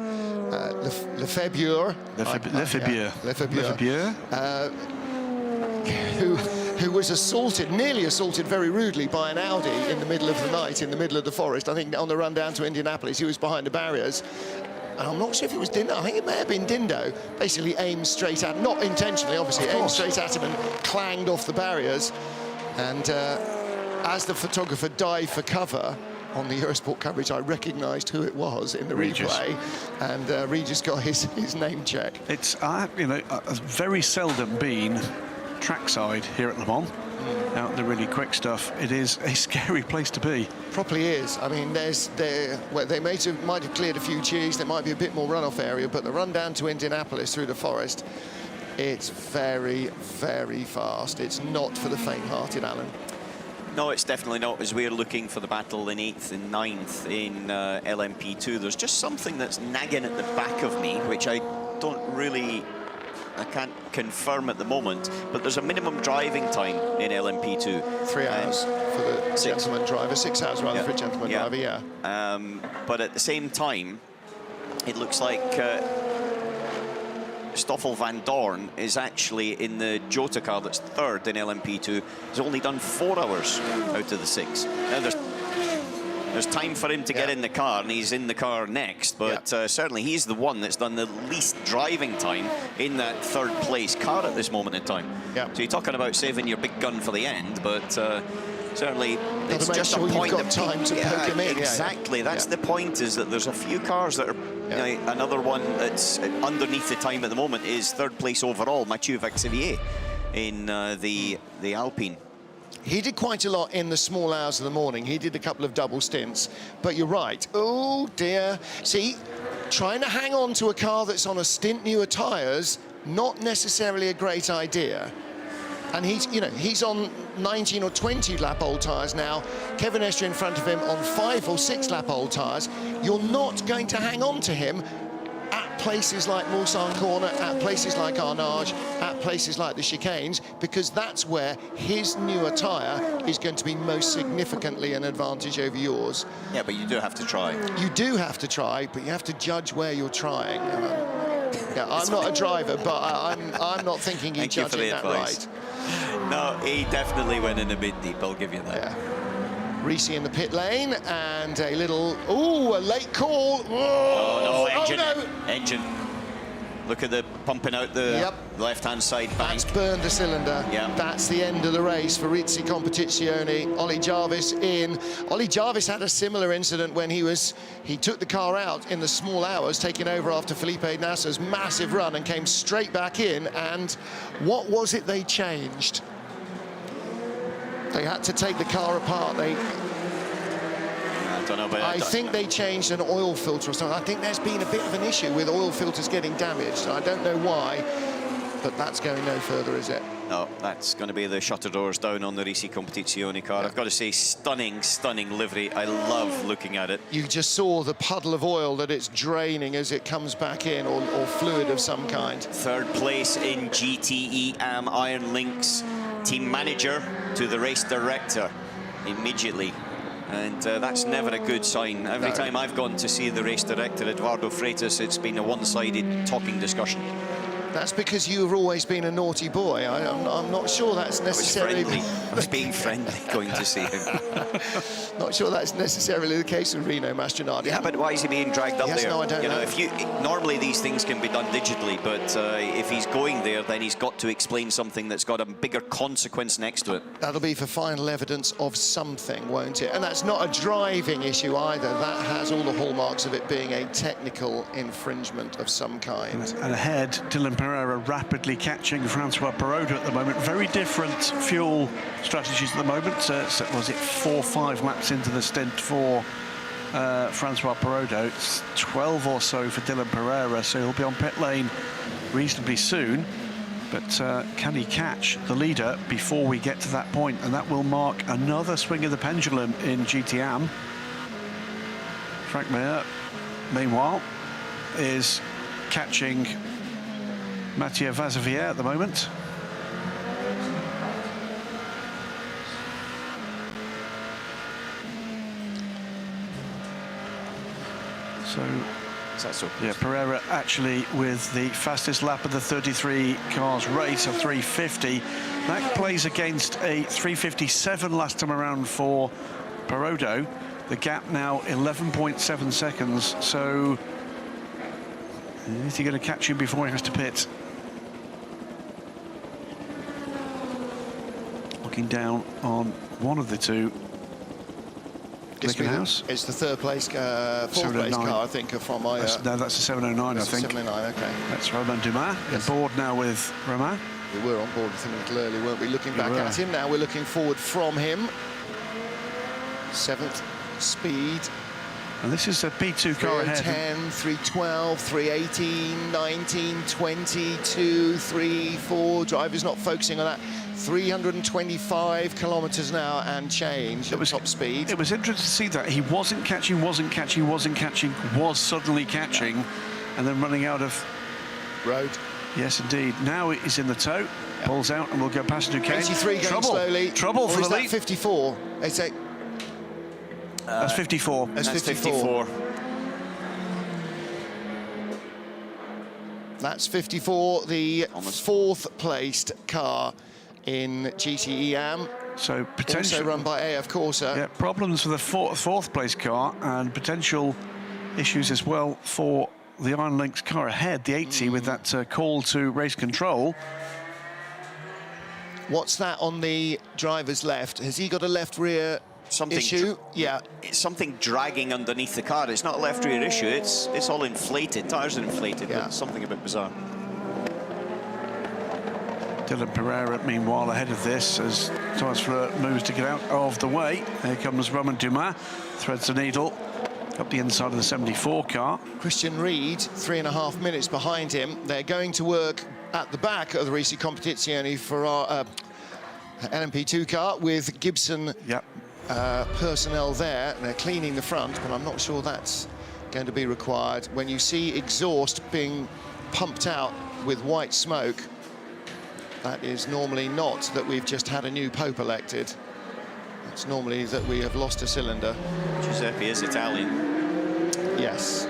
who was assaulted, nearly assaulted very rudely by an Audi in the middle of the night, in the middle of the forest. I think on the run down to Indianapolis, he was behind the barriers. And I'm not sure if it was Dindo, I think it may have been Dindo, basically aimed straight at, not intentionally, obviously, aimed straight at him and clanged off the barriers. And as the photographer dived for cover on the Eurosport coverage, I recognised who it was in the replay, and Regis got his name check. It's, you know, very seldom been trackside here at Le Mans. Out the really quick stuff. It is a scary place to be. Probably is. I mean, well, they might have cleared a few cheese. There might be a bit more runoff area, but the run down to Indianapolis through the forest, it's very, very fast. It's not for the faint-hearted, Alan. No, it's definitely not, as we're looking for the battle in 8th and 9th in LMP2. There's just something that's nagging at the back of me, which I can't confirm at the moment, but there's a minimum driving time in LMP2. 3 hours for the gentleman driver, 6 hours rather for a gentleman driver, yeah. But at the same time, it looks like Stoffel van Dorn is actually in the Jota car that's 3rd in LMP2. He's only done 4 hours out of the 6. Now there's time for him to get in the car, and he's in the car next, but certainly he's the one that's done the least driving time in that 3rd place car at this moment in time. So you're talking about saving your big gun for the end, but certainly it's just a point of time to poke him in. Exactly, that's the point, is that there's a few cars that are another one that's underneath the time at the moment is 3rd place overall, Mathieu Vaxivier in the Alpine. He did quite a lot in the small hours of the morning. He did a couple of double stints, but you're right. Oh dear. See, trying to hang on to a car that's on a stint newer tyres, not necessarily a great idea. And he's on 19 or 20 lap old tyres now. Kevin Estre in front of him on 5 or 6 lap old tyres. You're not going to hang on to him at places like Mulsanne Corner, at places like Arnage, at places like the chicanes, because that's where his newer tyre is going to be most significantly an advantage over yours. Yeah, but you do have to try. You do have to try, but you have to judge where you're trying. Yeah, I'm not a driver, but I'm not thinking he's judging that right. No, he definitely went in a bit deep, I'll give you that. Yeah. Reese in the pit lane, and a little, a late call. Oh, no, engine. Oh, no. Engine. Look at the pumping out the left-hand side bank. That's burned a cylinder. Yeah. That's the end of the race for Rizzi Competizione. Ollie Jarvis in. Ollie Jarvis had a similar incident when he took the car out in the small hours, taking over after Felipe Nasser's massive run, and came straight back in. And what was it they changed? They had to take the car apart. I don't know, but I think they changed an oil filter or something. I think there's been a bit of an issue with oil filters getting damaged. I don't know why, but that's going no further, is it? No, that's going to be the shutter doors down on the Risi Competizione car. I've got to say, stunning, stunning livery. I love looking at it. You just saw the puddle of oil that it's draining as it comes back in, or fluid of some kind. Third place in GTE AM Iron Links team manager to the race director immediately. And that's never a good sign. Every time I've gone to see the race director, Eduardo Freitas, it's been a one-sided talking discussion. That's because you've always been a naughty boy. I'm not sure that's necessarily... I was being friendly going to see him. Not sure that's necessarily the case with Rino Mastronardi. Yeah, but why is he being dragged up there? No, I don't know. Normally these things can be done digitally, but if he's going there, then he's got to explain something that's got a bigger consequence next to it. That'll be for final evidence of something, won't it? And that's not a driving issue either. That has all the hallmarks of it being a technical infringement of some kind. And ahead, Dylan Pereira rapidly catching Francois Perraudot at the moment. Very different fuel strategies at the moment. So was it 4 or 5 laps into the stint for Francois Perraudot? It's 12 or so for Dylan Pereira, so he'll be on pit lane reasonably soon. But can he catch the leader before we get to that point? And that will mark another swing of the pendulum in GTM. Frank Mir, meanwhile, is catching Mathieu Vazevier at the moment. So, yeah, Pereira actually with the fastest lap of the 33 cars race of 3:50. That plays against a 3:57 last time around for Perraudot. The gap now 11.7 seconds. So is he going to catch him before he has to pit? Looking down on one of the two. It's the third place, fourth place car, I think, from my... no, that's a 709, I think. 709, okay. That's Romain Dumas. Yes. On board now with Romain. We were on board with him a little early, weren't we? Looking back at him. Now we're looking forward from him. 7th speed. And this is a P2 car ahead. 310, 312, 318, 19, 20, 2, 3, 4. Drivers not focusing on that. 325 kilometres an hour and change at top speed. It was interesting to see that he wasn't catching, was suddenly catching, and then running out of road. Yes, indeed. Now he's in the tow, pulls out, and we'll go past Duquesne. 83 going slowly. Trouble for the lead. 54. They say. That's 54. That's 54. That's 54, the 4th placed car in GTE AM. So potential, also run by AF Corsa. Yeah, problems for the fourth place car, and potential issues as well for the Iron Links car ahead, the 80, with that call to race control. What's that on the driver's left? Has he got a left rear issue? Yeah. It's something dragging underneath the car. It's not a left rear issue. It's all inflated. Tires are inflated. Yeah. But something a bit bizarre. Dylan Pereira, meanwhile, ahead of this as Thomas Fleur moves to get out of the way. Here comes Romain Dumas, threads the needle, up the inside of the 74 car. Christian Reed, 3.5 minutes behind him. They're going to work at the back of the Risi Competizione for our LMP2 car with Gibson personnel there. They're cleaning the front, but I'm not sure that's going to be required. When you see exhaust being pumped out with white smoke, that is normally not that we've just had a new Pope elected. It's normally that we have lost a cylinder. Giuseppe is Italian. Yes.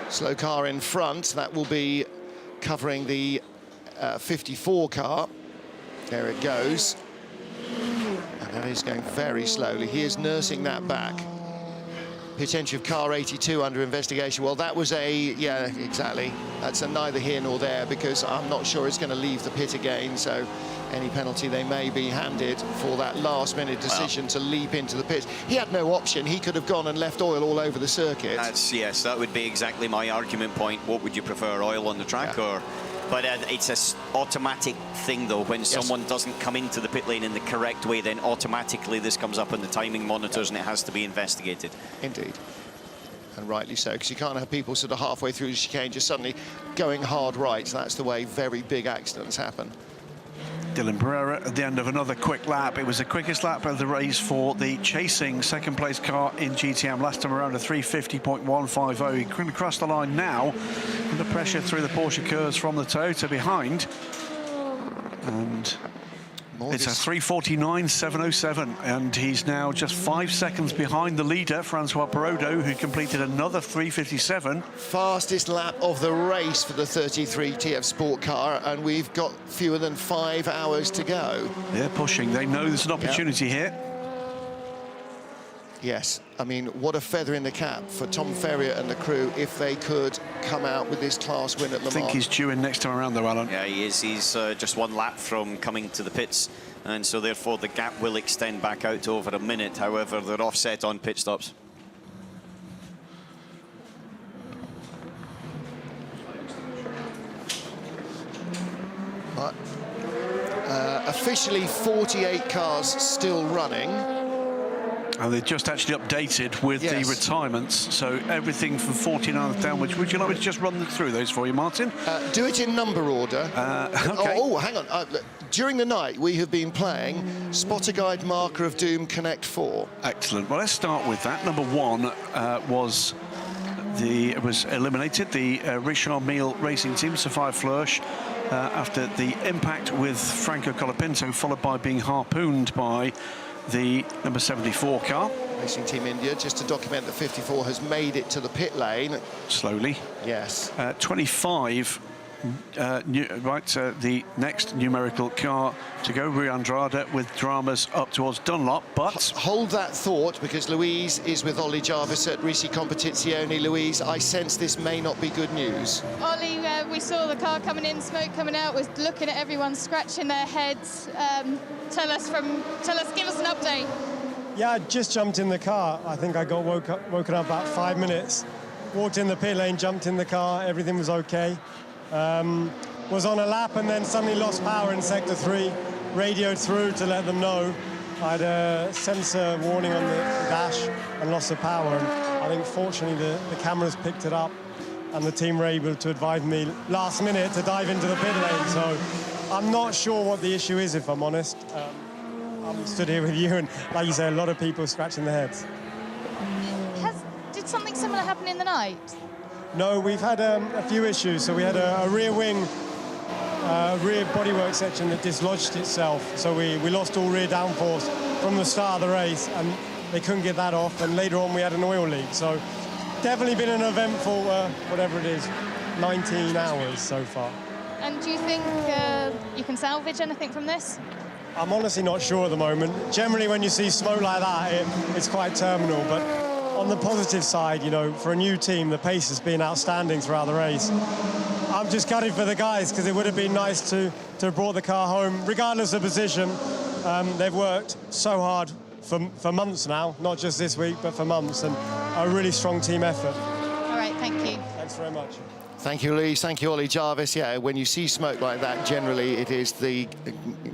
Slow car in front. That will be covering the 54 car. There it goes. And that is going very slowly. He is nursing that back. Pitch entry of car 82 under investigation. Well, that was yeah, exactly. That's a neither here nor there, because I'm not sure it's going to leave the pit again. So any penalty they may be handed for that last-minute decision to leap into the pit. He had no option. He could have gone and left oil all over the circuit. Yes, that would be exactly my argument point. What would you prefer, oil on the track or... But it's an automatic thing, though. When someone doesn't come into the pit lane in the correct way, then automatically this comes up on the timing monitors and it has to be investigated. Indeed. And rightly so, because you can't have people sort of halfway through the chicane just suddenly going hard right. That's the way very big accidents happen. Dylan Pereira at the end of another quick lap. It was the quickest lap of the race for the chasing second-place car in GTM. Last time around a 3:50.150. He couldn't cross the line now. Under pressure through the Porsche curves from the Toyota behind. And it's a 3:49.707, and he's now just 5 seconds behind the leader, Francois Perrodo, who completed another 3:57. Fastest lap of the race for the 33 TF Sport car, and we've got fewer than 5 hours to go. They're pushing. They know there's an opportunity here. Yes, I mean, what a feather in the cap for Tom Ferrier and the crew if they could come out with this class win at Le Mans. I think he's due in next time around, though, Alan. Yeah, he is. He's just one lap from coming to the pits, and so therefore the gap will extend back out to over a minute. However, they're offset on pit stops. But, officially 48 cars still running. And they just actually updated with the retirements, so everything from 49 downwards. Would you like me to just run through those for you, Martin? Do it in number order. Okay. Oh, hang on. During the night, we have been playing Spotter Guide Marker of Doom Connect 4. Excellent. Well, let's start with that. Number one was eliminated, the Richard Mille Racing Team, Sophia Flörsch, after the impact with Franco Colapinto, followed by being harpooned by the number 74 car. Racing Team India, just to document that 54 has made it to the pit lane. Slowly. Yes. 25, the next numerical car to go, Rui Andrade, with dramas up towards Dunlop, but... Hold that thought, because Louise is with Ollie Jarvis at Risi Competizione. Louise, I sense this may not be good news. Ollie, we saw the car coming in, smoke coming out, was looking at everyone scratching their heads. Give us an update. Yeah, I just jumped in the car. I think I got woken up about 5 minutes. Walked in the pit lane, jumped in the car, everything was okay. Was on a lap and then suddenly lost power in sector 3, radioed through to let them know. I had a sensor warning on the dash and lost the power. And I think fortunately the cameras picked it up and the team were able to advise me last minute to dive into the pit lane. So I'm not sure what the issue is, if I'm honest. I'm stood here with you and, like you say, a lot of people scratching their heads. Did something similar happen in the night? No, we've had a few issues. So we had a rear wing, rear bodywork section that dislodged itself. So we lost all rear downforce from the start of the race, and they couldn't get that off. And later on, we had an oil leak. So definitely been an eventful, whatever it is, 19 hours so far. And do you think you can salvage anything from this? I'm honestly not sure at the moment. Generally, when you see smoke like that, it's quite terminal. But on the positive side, you know, for a new team, the pace has been outstanding throughout the race. I'm just gutted for the guys, because it would have been nice to have brought the car home, regardless of position. They've worked so hard for months now, not just this week, but for months, and a really strong team effort. All right, thank you. Thanks very much. Thank you, Lee. Thank you, Ollie Jarvis. Yeah, when you see smoke like that, generally it is the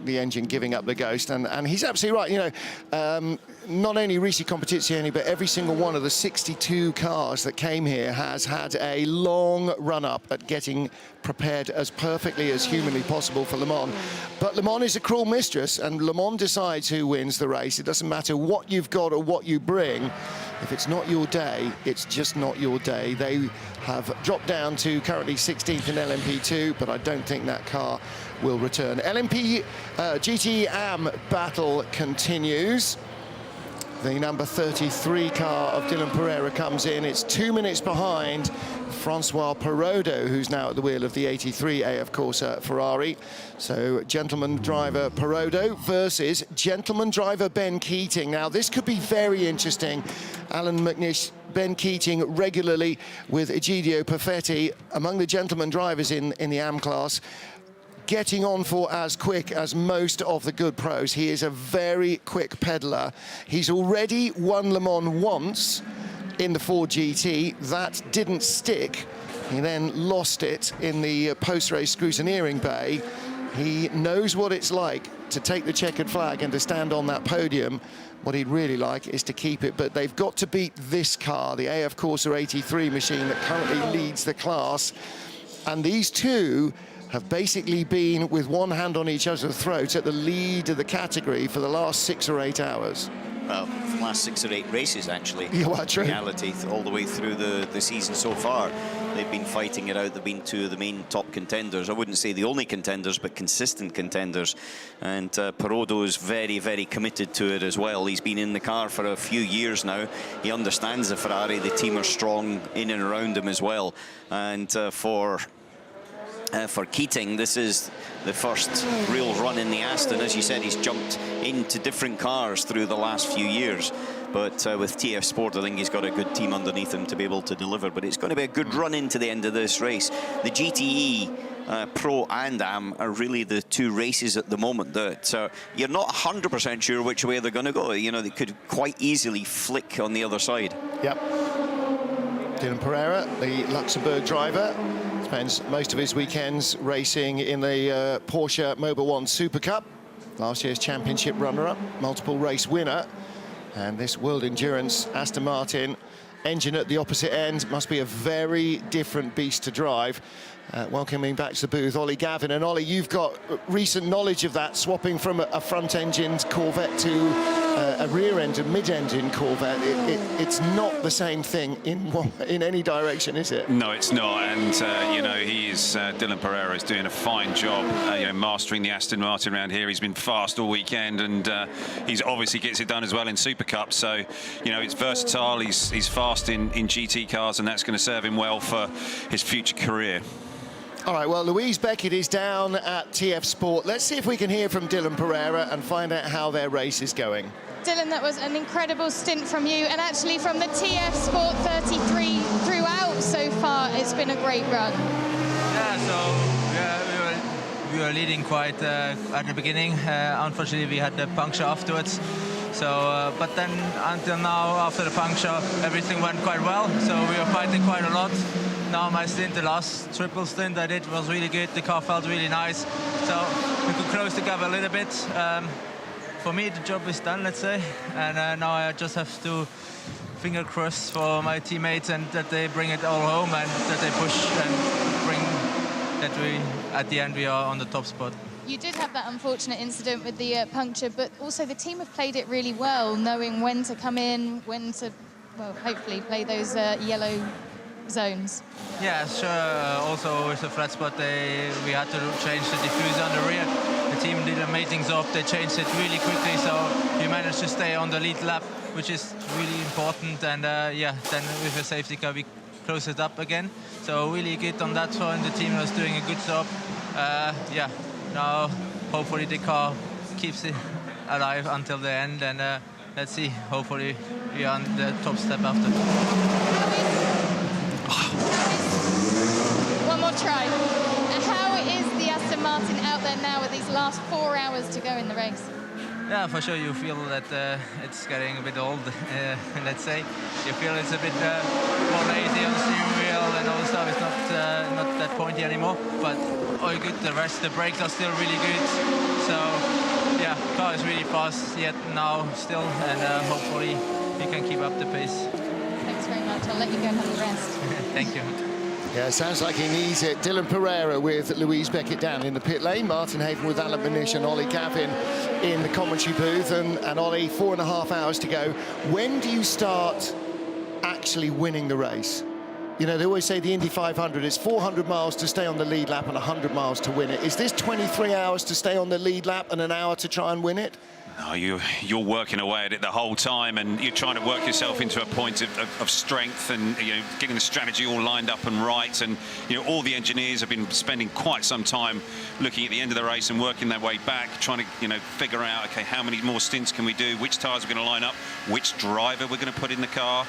engine giving up the ghost. And he's absolutely right. You know, not only Ricci Competizione, but every single one of the 62 cars that came here has had a long run-up at getting prepared as perfectly as humanly possible for Le Mans. But Le Mans is a cruel mistress, and Le Mans decides who wins the race. It doesn't matter what you've got or what you bring. If it's not your day, it's just not your day. They have dropped down to currently 16th in LMP2, but I don't think that car will return. LMP GT AM battle continues. The number 33 car of Dylan Pereira comes in. It's 2 minutes behind Francois Perrodo, who's now at the wheel of the 83 AF Corsa Ferrari. So gentleman driver Perrodo versus gentleman driver Ben Keating. Now this could be very interesting. Alan McNish, Ben Keating regularly with Egidio Perfetti among the gentleman drivers in the AM class, getting on for as quick as most of the good pros. He is a very quick peddler. He's already won Le Mans once in the Ford GT. That didn't stick. He then lost it in the post-race scrutineering bay. He knows what it's like to take the checkered flag and to stand on that podium. What he'd really like is to keep it, but they've got to beat this car, the AF Corsa 83 machine that currently leads the class. And these two have basically been with one hand on each other's throat at the lead of the category for the last 6 or 8 hours. Well, the last 6 or 8 races, actually. Yeah, well, true. In reality, all the way through the season so far. They've been fighting it out. They've been two of the main top contenders. I wouldn't say the only contenders, but consistent contenders. And Perrodo is very, very committed to it as well. He's been in the car for a few years now. He understands the Ferrari. The team are strong in and around him as well. And for Keating, this is the first real run in the Aston. As you said, he's jumped into different cars through the last few years. But with TF Sport, I think he's got a good team underneath him to be able to deliver. But it's going to be a good run into the end of this race. The GTE Pro and AM are really the two races at the moment that you're not 100% sure which way they're going to go. You know, they could quite easily flick on the other side. Yep. Dylan Pereira, the Luxembourg driver, spends most of his weekends racing in the Porsche Mobil 1 Super Cup. Last year's championship runner-up, multiple race winner. And this World Endurance Aston Martin engine at the opposite end must be a very different beast to drive. Welcoming back to the booth, Ollie Gavin. And Ollie, you've got recent knowledge of that, swapping from a front-engined Corvette to a rear-engine, mid-engine Corvette. It's not the same thing in any direction, is it? No, it's not. And, you know, Dylan Pereira is doing a fine job, you know, mastering the Aston Martin around here. He's been fast all weekend, and he's obviously gets it done as well in Super Cup. So, you know, it's versatile. He's fast in GT cars, and that's going to serve him well for his future career. All right, well, Louise Beckett is down at TF Sport. Let's see if we can hear from Dylan Pereira and find out how their race is going. Dylan, that was an incredible stint from you, and actually from the TF Sport 33 throughout so far, it's been a great run. Yeah, so we were leading quite at the beginning. Unfortunately, we had the puncture afterwards. So, but then until now, after the puncture, everything went quite well. So we were fighting quite a lot. Now my stint, the last triple stint I did was really good. The car felt really nice. So we could close the gap a little bit. For me, the job is done, let's say. And now I just have to finger crossed for my teammates and that they bring it all home and that they push and bring that we, at the end, we are on the top spot. You did have that unfortunate incident with the puncture, but also the team have played it really well, knowing when to come in, when to, well, hopefully play those yellow zones. Yeah, sure. Also with the flat spot, we had to change the diffuser on the rear. The team did an amazing job. They changed it really quickly, so we managed to stay on the lead lap, which is really important. And yeah, then with a safety car, we closed it up again. So really good on that front. The team was doing a good job. Yeah, now hopefully the car keeps it alive until the end, and let's see. Hopefully we are on the top step after. One more try. How is the Aston Martin out there now with these last 4 hours to go in the race? Yeah, for sure you feel that it's getting a bit old, let's say. You feel it's a bit more lazy on the steering wheel and all the stuff. It's not that pointy anymore, but all good. The rest, the brakes are still really good. So, yeah, car is really fast yet now still, and hopefully we can keep up the pace. Thanks very much. I'll let you go and have a rest. Thank you. Yeah, sounds like he needs it. Dylan Pereira with Louise Beckett down in the pit lane. Martin Haven with Alan Manish and Ollie Gavin in the commentary booth. And Ollie, 4.5 hours to go. When do you start actually winning the race? You know, they always say the Indy 500 is 400 miles to stay on the lead lap and 100 miles to win it. Is this 23 hours to stay on the lead lap and an hour to try and win it? No, you're working away at it the whole time, and you're trying to work yourself into a point of strength, and getting the strategy all lined up and right. And all the engineers have been spending quite some time looking at the end of the race and working their way back, trying to figure out, okay, how many more stints can we do, which tyres we're going to line up, which driver we're going to put in the car,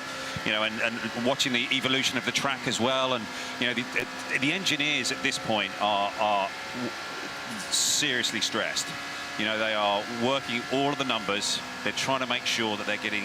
and watching the evolution of the track as well. And the engineers at this point are seriously stressed. They are working all of the numbers. They're trying to make sure that they're getting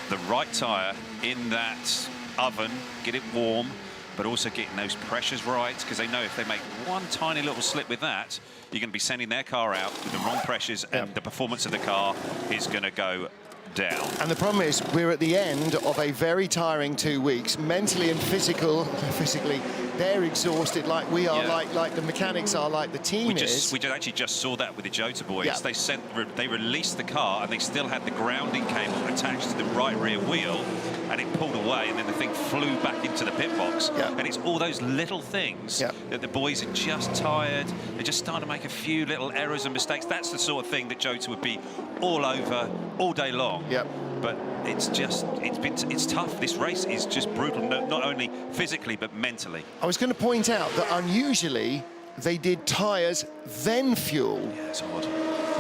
the right tyre in that oven, get it warm, but also getting those pressures right, because they know if they make one tiny little slip with that, you're going to be sending their car out with the wrong pressures, and the performance of the car is going to go down. And the problem is we're at the end of a very tiring 2 weeks, mentally and physically. They're exhausted like we are, like the mechanics are, like the team is. We actually just saw that with the Jota boys. Yeah. They released the car, and they still had the grounding cable attached to the right rear wheel, and it pulled away, and then the thing flew back into the pit box. Yeah. And it's all those little things that the boys are just tired. They're just starting to make a few little errors and mistakes. That's the sort of thing that Jota would be all over all day long. Yep. But it's tough. This race is just brutal, not only physically but mentally. I was going to point out that unusually they did tyres then fuel. Yeah, it's odd.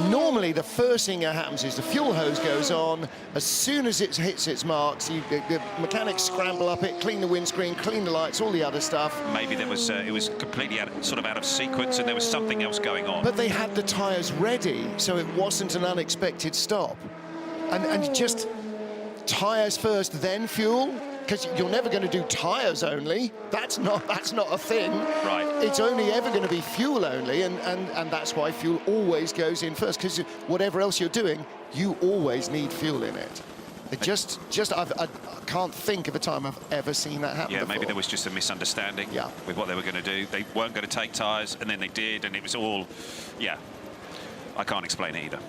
Normally the first thing that happens is the fuel hose goes on. As soon as it hits its marks, the mechanics scramble up it, clean the windscreen, clean the lights, all the other stuff. Maybe there was it was completely out of sequence, and there was something else going on. But they had the tyres ready, so it wasn't an unexpected stop. And just tyres first, then fuel, because you're never going to do tyres only. That's not a thing. Right. It's only ever going to be fuel only, and that's why fuel always goes in first, because whatever else you're doing, you always need fuel in it. I can't think of a time I've ever seen that happen before. Maybe there was just a misunderstanding with what they were going to do. They weren't going to take tyres, and then they did, and it was all, I can't explain it either.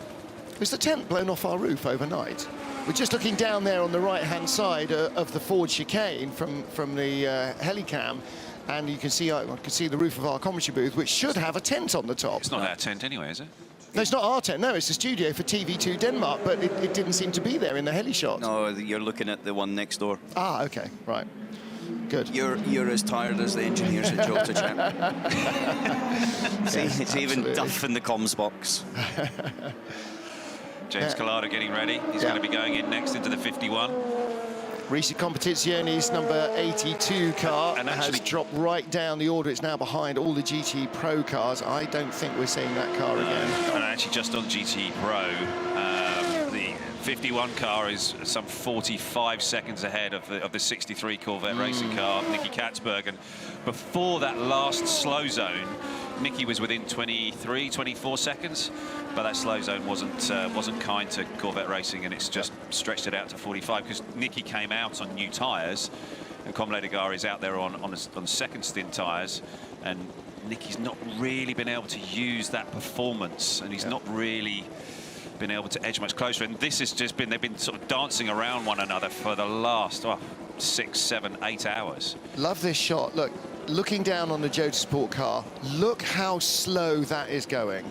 Was the tent blown off our roof overnight? We're just looking down there on the right-hand side of the Ford chicane from the helicam, and you can see I can see the roof of our commentary booth, which should have a tent on the top. It's not our tent anyway, is it? No, it's not our tent. No, it's the studio for TV2 Denmark, but it didn't seem to be there in the heli shot. No, you're looking at the one next door. Ah, okay, right. Good. You're as tired as the engineers at Jota, chap. See, Yes, it's even absolutely. Duff in the comms box. James Collado getting ready. He's going to be going in next into the 51. Risi Competizioni's number 82 car has dropped right down the order. It's now behind all the GT Pro cars. I don't think we're seeing that car again. And actually, just on GT Pro, the 51 car is some 45 seconds ahead of the 63 Corvette racing car, Nicky Katzberg. And before that last slow zone, Nicky was within 23, 24 seconds, but that slow zone wasn't kind to Corvette Racing, and it's just stretched it out to 45 because Nicky came out on new tyres, and Comle Degar is out there on second stint tyres, and Nicky's not really been able to use that performance, and he's not really been able to edge much closer. And this has just been, they've been sort of dancing around one another for the last 6, 7, 8 hours. Love this shot. Look, looking down on the Jota Sport car, look how slow that is going.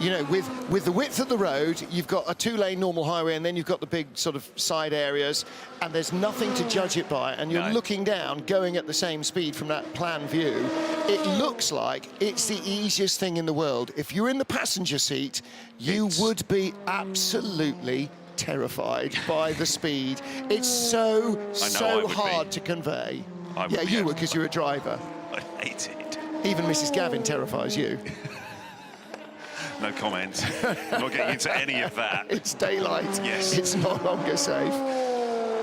You know, with the width of the road, you've got a 2-lane normal highway, and then you've got the big sort of side areas, and there's nothing to judge it by, and you're looking down, going at the same speed from that plan view. It looks like it's the easiest thing in the world. If you're in the passenger seat, you would be absolutely terrified by the speed. It's so hard to convey. Yeah, you would, because you're a driver. I hate it. Even Mrs. Gavin terrifies you. No comment. I'm not getting into any of that. It's daylight. Yes. It's no longer safe.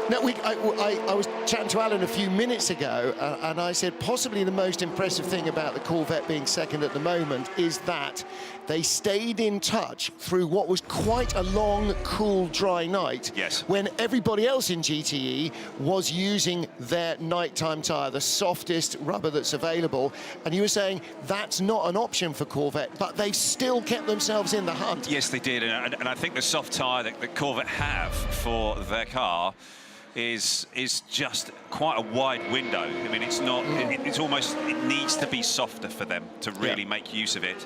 No, I was chatting to Alan a few minutes ago, and I said possibly the most impressive thing about the Corvette being second at the moment is that they stayed in touch through what was quite a long, cool, dry night. Yes. When everybody else in GTE was using their nighttime tyre, the softest rubber that's available. And you were saying that's not an option for Corvette, but they've still kept themselves in the hunt. Yes, they did. And I think the soft tyre that Corvette have for their car is just quite a wide window. I mean, it's not, it's almost, it needs to be softer for them to really make use of it.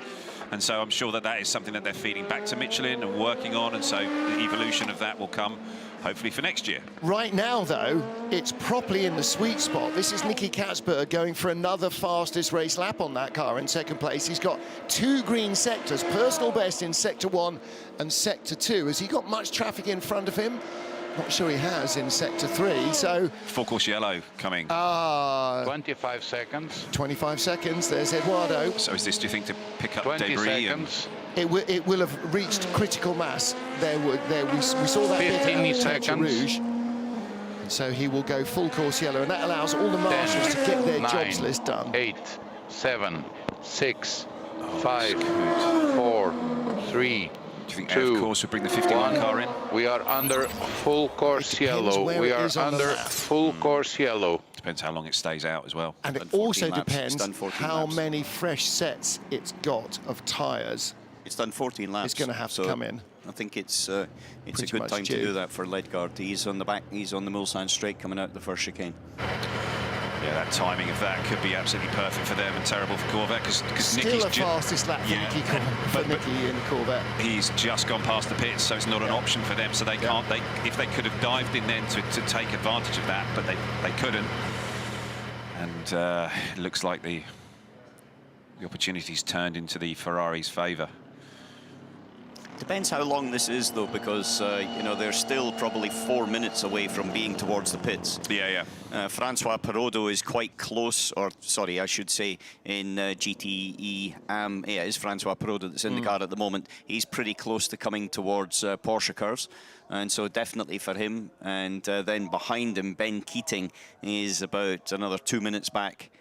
And so I'm sure that is something that they're feeding back to Michelin and working on, and so the evolution of that will come hopefully for next year. Right now, though, it's properly in the sweet spot. This is Nicky Katzberg going for another fastest race lap on that car in second place. He's got 2 green sectors, personal best in Sector 1 and Sector 2. Has he got much traffic in front of him? Not sure he has in Sector 3, so... Full course yellow coming. 25 seconds. 25 seconds, there's Eduardo. So is this, do you think, to pick up 20 debris? seconds. It will have reached critical mass. We saw that 15 seconds. Rouge. And so he will go full course yellow, and that allows all the marshals to get their jobs list done. 8, 7, 6, 5, 4, 3, Do you think of course would bring the 51 car in? We are under full course yellow. We are under full course yellow. Depends how long it stays out as well. And it also depends how many fresh sets it's got of tyres. It's done 14 laps. It's going to have to come in. I think it's a good time to do that for Ledgard. He's on the back. He's on the Mulsanne straight coming out the first chicane. Yeah, that timing of that could be absolutely perfect for them and terrible for Corvette because Nicky's fastest lap for Nicky in Corvette. He's just gone past the pits, so it's not an option for them. So they can't. If they could have dived in then to take advantage of that, but they couldn't. And it looks like the opportunity's turned into the Ferrari's favour. Depends how long this is, though, because you know, they're still probably 4 minutes away from being towards the pits. Yeah. Francois Perrodo is quite close, or sorry, I should say, in GTE. Yeah, it's Francois Perrodo that's in the car at the moment. He's pretty close to coming towards Porsche cars, and so definitely for him. And then behind him, Ben Keating is about another 2 minutes back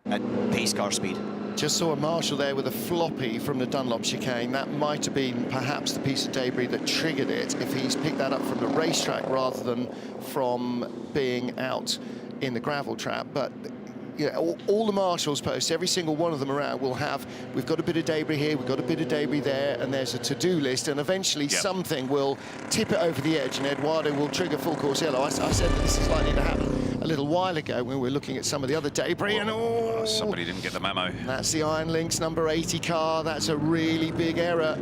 at pace car speed. Just saw a marshal there with a floppy from the Dunlop chicane. That might have been perhaps the piece of debris that triggered it if he's picked that up from the racetrack rather than from being out in the gravel trap. But you know, all the marshals posts, every single one of them around will have, we've got a bit of debris here, we've got a bit of debris there, and there's a to-do list, and eventually something will tip it over the edge, and Eduardo will trigger full course yellow. I said that this is likely to happen a little while ago when we were looking at some of the other debris, and somebody didn't get the memo. That's the Iron Lynx number 80 car. That's a really big error.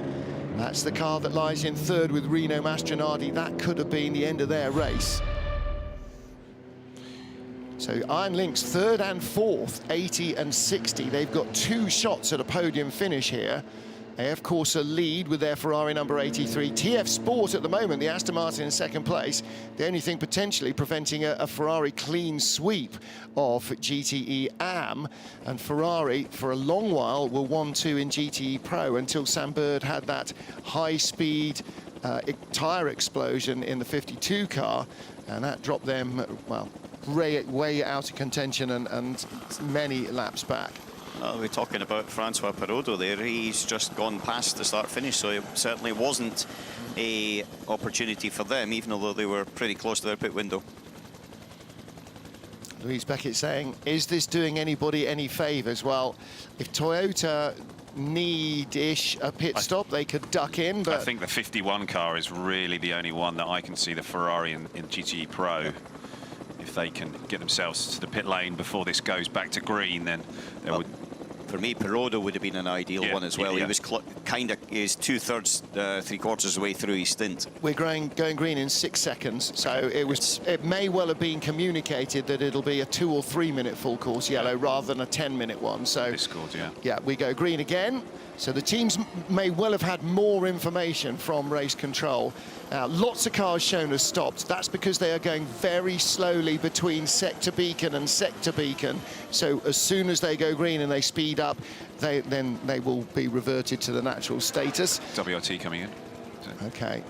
That's the car that lies in third with Rino Mastronardi. That could have been the end of their race. So Iron Lynx third and fourth, 80 and 60. They've got 2 shots at a podium finish here. AF Corsa lead with their Ferrari number 83. TF Sport at the moment, the Aston Martin in second place. The only thing potentially preventing a Ferrari clean sweep of GTE AM. And Ferrari, for a long while, were 1-2 in GTE Pro until Sam Bird had that high-speed tyre explosion in the 52 car. And that dropped them, well, way out of contention and many laps back. We're talking about Francois Perrodo there. He's just gone past the start-finish, so it certainly wasn't a opportunity for them, even although they were pretty close to their pit window. Louise Beckett saying, is this doing anybody any favours? Well, if Toyota need-ish a pit stop, they could duck in, but... I think the 51 car is really the only one that I can see the Ferrari in GTE Pro. If they can get themselves to the pit lane before this goes back to green, then they would... For me, Perrodo would have been an ideal one as well. He was kind of, he's 2/3, 3/4 way through his stint. We're going green in 6 seconds, so it may well have been communicated that it'll be a 2 or 3 minute full course yellow rather than a 10-minute one. So Discord, yeah, we go green again. So the teams may well have had more information from race control. Lots of cars shown as stopped. That's because they are going very slowly between sector beacon and sector beacon. So as soon as they go green and they speed up, then they will be reverted to the natural status. WRT coming in. Okay.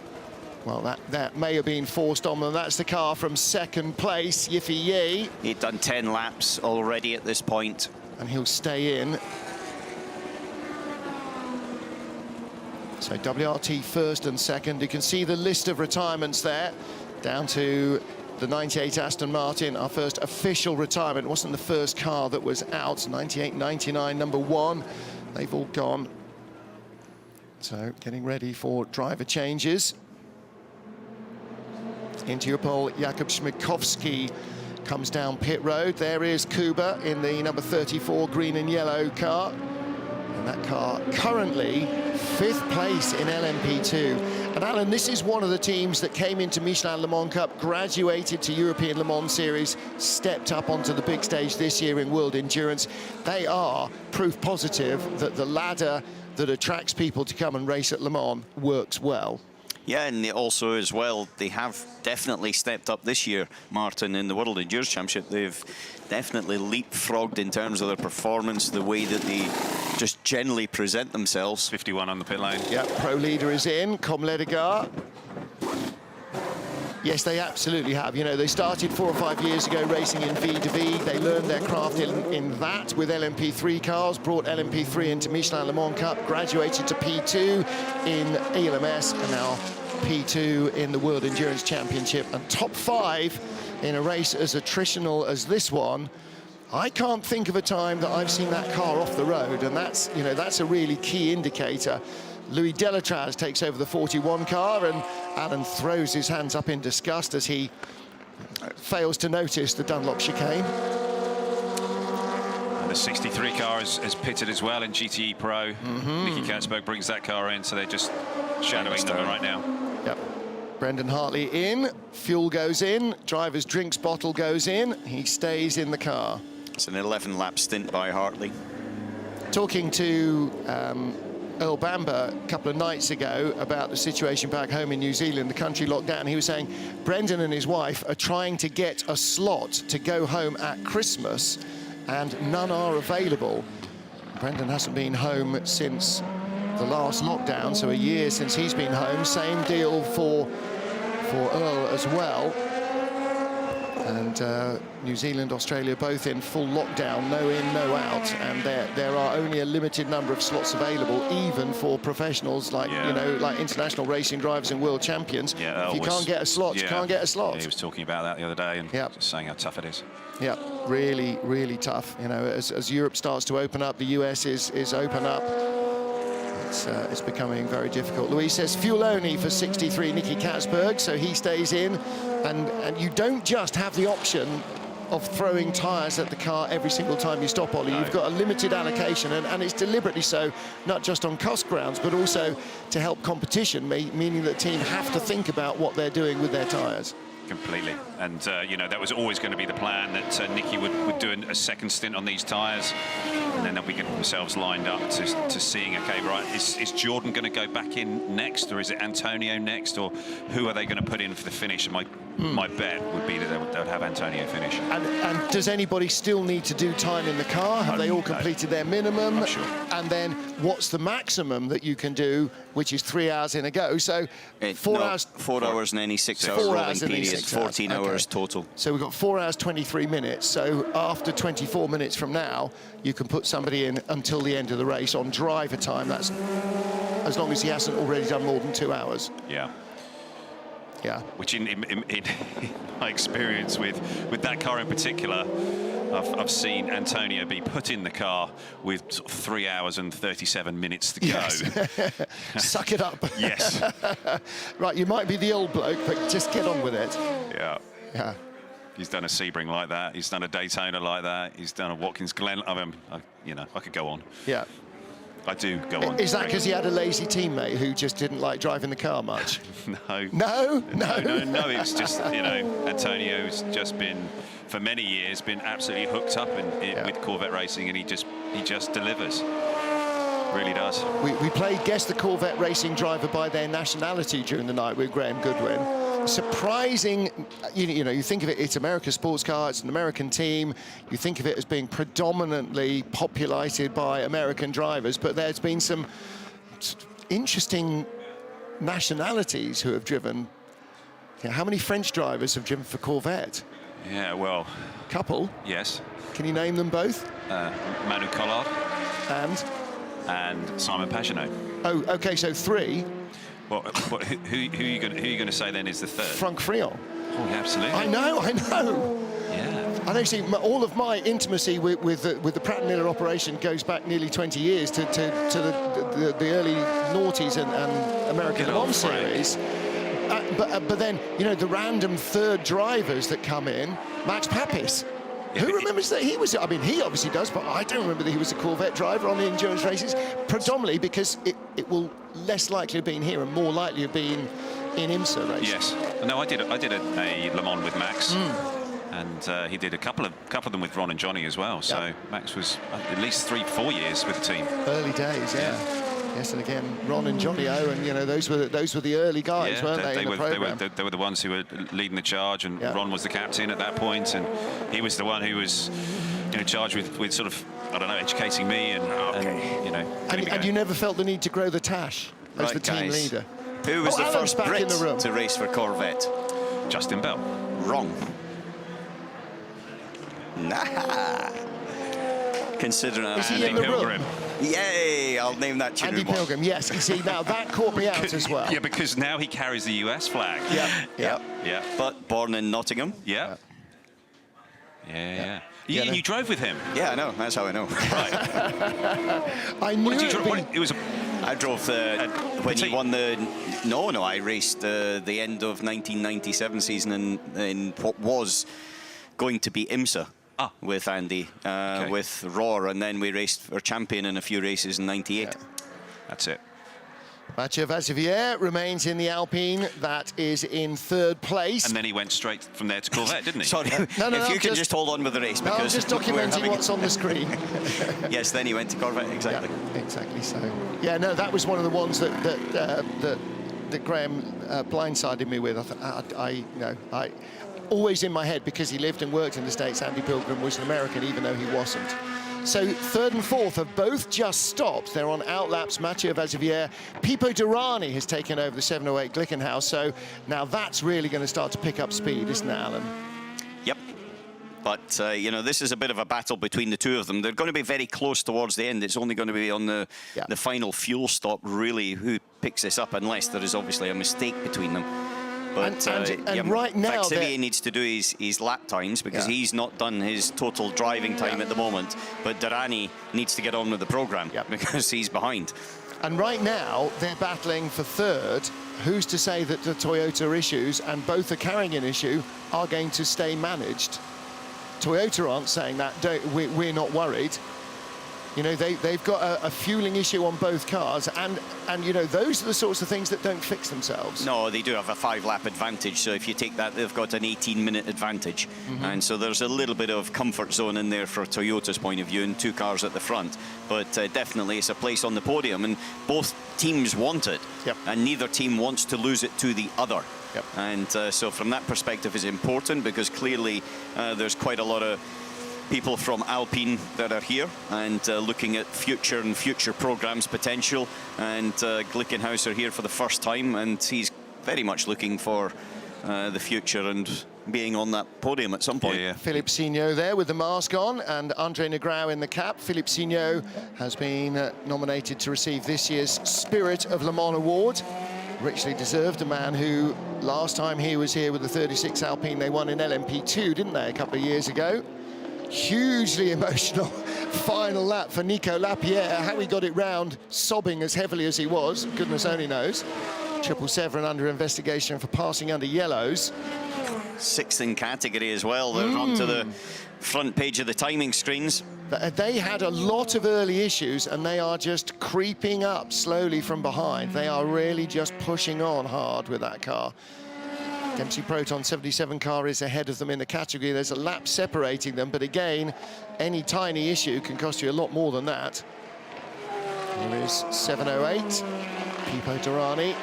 Well, that may have been forced on them. That's the car from second place, Yiffy Yi. He'd done 10 laps already at this point. And he'll stay in. So WRT first and second. You can see the list of retirements there, down to the 98 Aston Martin, our first official retirement. It wasn't the first car that was out. 98, 99, number 1. They've all gone. So getting ready for driver changes. Into your pole, Jakub Śmigkowski comes down pit road. There is Kuba in the number 34 green and yellow car. And that car currently 5th place in LMP2. And Alan, this is one of the teams that came into Michelin Le Mans Cup, graduated to European Le Mans Series, stepped up onto the big stage this year in World Endurance. They are proof positive that the ladder that attracts people to come and race at Le Mans works well. Yeah, and also as well, they have definitely stepped up this year, Martin, in the World Endurance Championship. They've definitely leapfrogged in terms of their performance, the way that they just generally present themselves. 51 on the pit lane. Yeah, pro leader is in, Com Ledegar. Yes, they absolutely have. You know, they started 4 or 5 years ago racing in V2V. They learned their craft in that with LMP3 cars, brought LMP3 into Michelin Le Mans Cup, graduated to P2 in ELMS, and now P2 in the World Endurance Championship. And top 5 in a race as attritional as this one. I can't think of a time that I've seen that car off the road, and that's, you know, that's a really key indicator. Louis Delatraz takes over the 41 car, and Alan throws his hands up in disgust as he fails to notice the Dunlop chicane. And the 63 car has pitted as well in GTE Pro. Nicky Katzberg brings that car in, so they're just shadowing them right now. Yep. Brendan Hartley in, fuel goes in, driver's drinks bottle goes in, he stays in the car. It's an 11-lap stint by Hartley. Talking to Earl Bamber a couple of nights ago about the situation back home in New Zealand, the country lockdown, he was saying Brendan and his wife are trying to get a slot to go home at Christmas, and none are available. Brendan hasn't been home since the last lockdown, so a year since he's been home. Same deal for Earl as well. And New Zealand, Australia, both in full lockdown, no in, no out, and there are only a limited number of slots available, even for professionals like you know, like international racing drivers and world champions. Yeah, if you can't get a slot, you can't get a slot. Yeah, he was talking about that the other day and just saying how tough it is. Yeah, really, really tough. You know, as Europe starts to open up, the US is open up. It's becoming very difficult. Louise says fuel only for 63 Nicky Katzberg, so he stays in. And you don't just have the option of throwing tyres at the car every single time you stop, Ollie. You've got a limited allocation, and it's deliberately so, not just on cost grounds, but also to help competition, meaning that teams have to think about what they're doing with their tyres. Completely. And, you know, that was always going to be the plan, that Nicky would do a second stint on these tyres, and then we get themselves lined up to seeing, OK, right, is Jordan going to go back in next, or is it Antonio next, or who are they going to put in for the finish? And my bet would be that they would have Antonio finish. And does anybody still need to do time in the car? Have they all completed their minimum? I'm sure. And then what's the maximum that you can do, which is 3 hours in a go? So 4 hours. 4 hours and any 6 hour 4 rolling hours and any period, 6 hours. 14 hours total. So we've got 4 hours, 23 minutes. So after 24 minutes from now, you can put somebody in until the end of the race on driver time. That's as long as he hasn't already done more than 2 hours. Yeah. Yeah. Which in my experience with that car in particular, I've seen Antonio be put in the car with sort of 3 hours and 37 minutes to go. Yes. Suck it up. Yes. Right, you might be the old bloke, but just get on with it. Yeah. Yeah. He's done a Sebring like that. He's done a Daytona like that. He's done a Watkins Glen. I mean, you know, I could go on. Yeah. I do go on. Is that because he had a lazy teammate who just didn't like driving the car much? No. No? No. It's just, you know, Antonio's just been, for many years, been absolutely hooked up with Corvette racing, and he just delivers. Really does. We played Guess the Corvette Racing Driver by their nationality during the night with Graham Goodwin. surprising, you know, you think of it, it's America's sports car, it's an American team, you think of it as being predominantly populated by American drivers, but there's been some interesting nationalities who have driven. You know, how many French drivers have driven for Corvette? Yeah, well... Couple? Yes. Can you name them both? Manu Collard. And Simon Pagenaud. Oh, okay, so 3. Well, who are you going to say then is the third? Frank Frion. Oh, yeah, absolutely. I know. Yeah. I know. See, all of my intimacy with the Pratt & Miller operation goes back nearly 20 years to the early noughties and American Le Mans series. But then, you know, the random third drivers that come in, Max Papis. Who remembers that he was? I mean, he obviously does, but I don't remember that he was a Corvette driver on the endurance races, predominantly because it will less likely have been here and more likely have been in IMSA races. Yes. No, I did a Le Mans with Max, and he did a couple of them with Ron and Johnny as well. So Max was at least 3-4 years with the team. Early days, yeah. Yes, and again, Ron and Johnny O, and you know those were the early guys, weren't they? They were the ones who were leading the charge, and Ron was the captain at that point, and he was the one who was, you know, charged with sort of, I don't know, educating me and you know. And you never felt the need to grow the tash as the team leader. Who was the first back Brit in the room to race for Corvette? Justin Bell. Wrong. Nah. Considering Andy Pilgrim. Yay! I'll name that tune. Andy Pilgrim, yes. You see, now that caught me out as well. Yeah, because now he carries the US flag. Yeah. But born in Nottingham. Yeah. You drove with him? Yeah, I know. That's how I know. Right. I knew I drove when he won the... No, I raced the end of 1997 season in what was going to be IMSA. With Andy, with Roar, and then we raced for champion in a few races in '98. That's it. Mathieu Vassivière remains in the Alpine. That is in 3rd place. And then he went straight from there to Corvette, didn't he? Sorry, if you can just hold on with the race. No, I'm just documenting what's on the screen. Yes, then he went to Corvette, exactly. Yeah, exactly so. Yeah, no, that was one of the ones that Graham blindsided me with. I always in my head, because he lived and worked in the States, Andy Pilgrim was an American, even though he wasn't. So 3rd and 4th have both just stopped. They're on outlaps. Mathieu Vassivière. Pipo Derani has taken over the 708 Glickenhaus. So now that's really going to start to pick up speed, isn't it, Alan? Yep. But, you know, this is a bit of a battle between the two of them. They're going to be very close towards the end. It's only going to be on the final fuel stop, really, who picks this up, unless there is obviously a mistake between them. But right now, Xavier needs to do his lap times, because he's not done his total driving time at the moment. But Derani needs to get on with the program because he's behind. And right now, they're battling for 3rd. Who's to say that the Toyota issues, and both are carrying an issue, are going to stay managed? Toyota aren't saying that. We're not worried. You know, they've got a fueling issue on both cars, and you know, those are the sorts of things that don't fix themselves. No, they do have a 5-lap advantage, so if you take that, they've got an 18-minute advantage. And so there's a little bit of comfort zone in there for Toyota's point of view, and 2 cars at the front. But definitely it's a place on the podium, and both teams want it, and neither team wants to lose it to the other. And so from that perspective is important, because clearly there's quite a lot of people from Alpine that are here and looking at future programs potential, and Glickenhaus are here for the first time, and he's very much looking for the future and being on that podium at some point. Philippe Signot there with the mask on, and Andre Negrão in the cap. Philippe Signot has been nominated to receive this year's Spirit of Le Mans Award. Richly deserved. A man who last time he was here with the 36 Alpine, they won in LMP2, didn't they, a couple of years ago? Hugely emotional final lap for Nico Lapierre. How he got it round, sobbing as heavily as he was, goodness only knows. 777 under investigation for passing under yellows. 6th in category as well. They're onto the front page of the timing screens. They had a lot of early issues, and they are just creeping up slowly from behind. They are really just pushing on hard with that car. Dempsey Proton 77 car is ahead of them in the category. There's a lap separating them, but again, any tiny issue can cost you a lot more than that. Here is 708, Pipo Derani.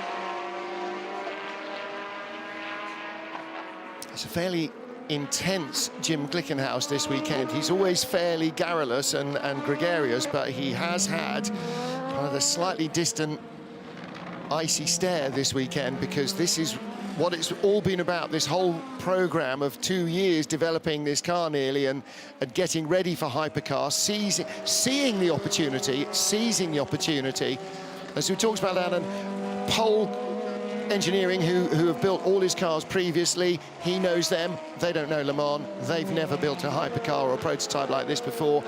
It's a fairly intense Jim Glickenhaus this weekend. He's always fairly garrulous and gregarious, but he has had kind of a slightly distant, icy stare this weekend, because this is what it's all been about, this whole program of 2 years developing this car nearly and getting ready for hypercar, seeing the opportunity, seizing the opportunity. As we talked about, Alan, Pole Engineering, who have built all his cars previously, he knows them. They don't know Le Mans. They've never built a hypercar or a prototype like this before.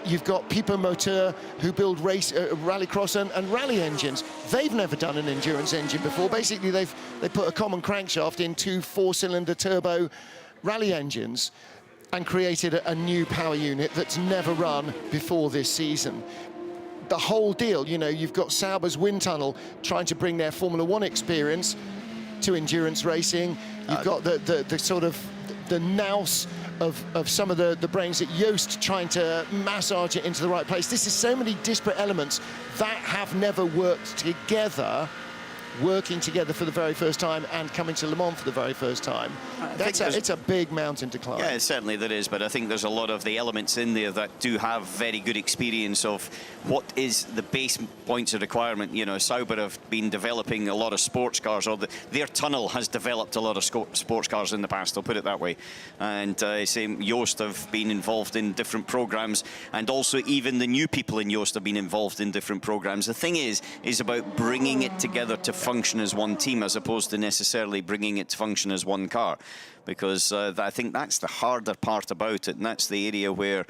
You've got Pipo Moteur, who build rallycross and rally engines. They've never done an endurance engine before. Basically, they put a common crankshaft in 2 4-cylinder turbo rally engines and created a new power unit that's never run before this season. The whole deal, you know, you've got Sauber's wind tunnel trying to bring their Formula One experience to endurance racing. You've got the sort of the nous of some of the brains at Yoast trying to massage it into the right place. This is so many disparate elements that have never worked together, working together for the very first time and coming to Le Mans for the very first time. It's a big mountain to climb. Yeah, certainly there is, but I think there's a lot of the elements in there that do have very good experience of what is the base points of requirement. You know, Sauber have been developing a lot of sports cars, or their tunnel has developed a lot of sports cars in the past, I'll put it that way. And same, Yoast have been involved in different programs, and also even the new people in Yoast have been involved in different programs. The thing is about bringing it together to function as one team, as opposed to necessarily bringing it to function as one car, because I think that's the harder part about it, and that's the area where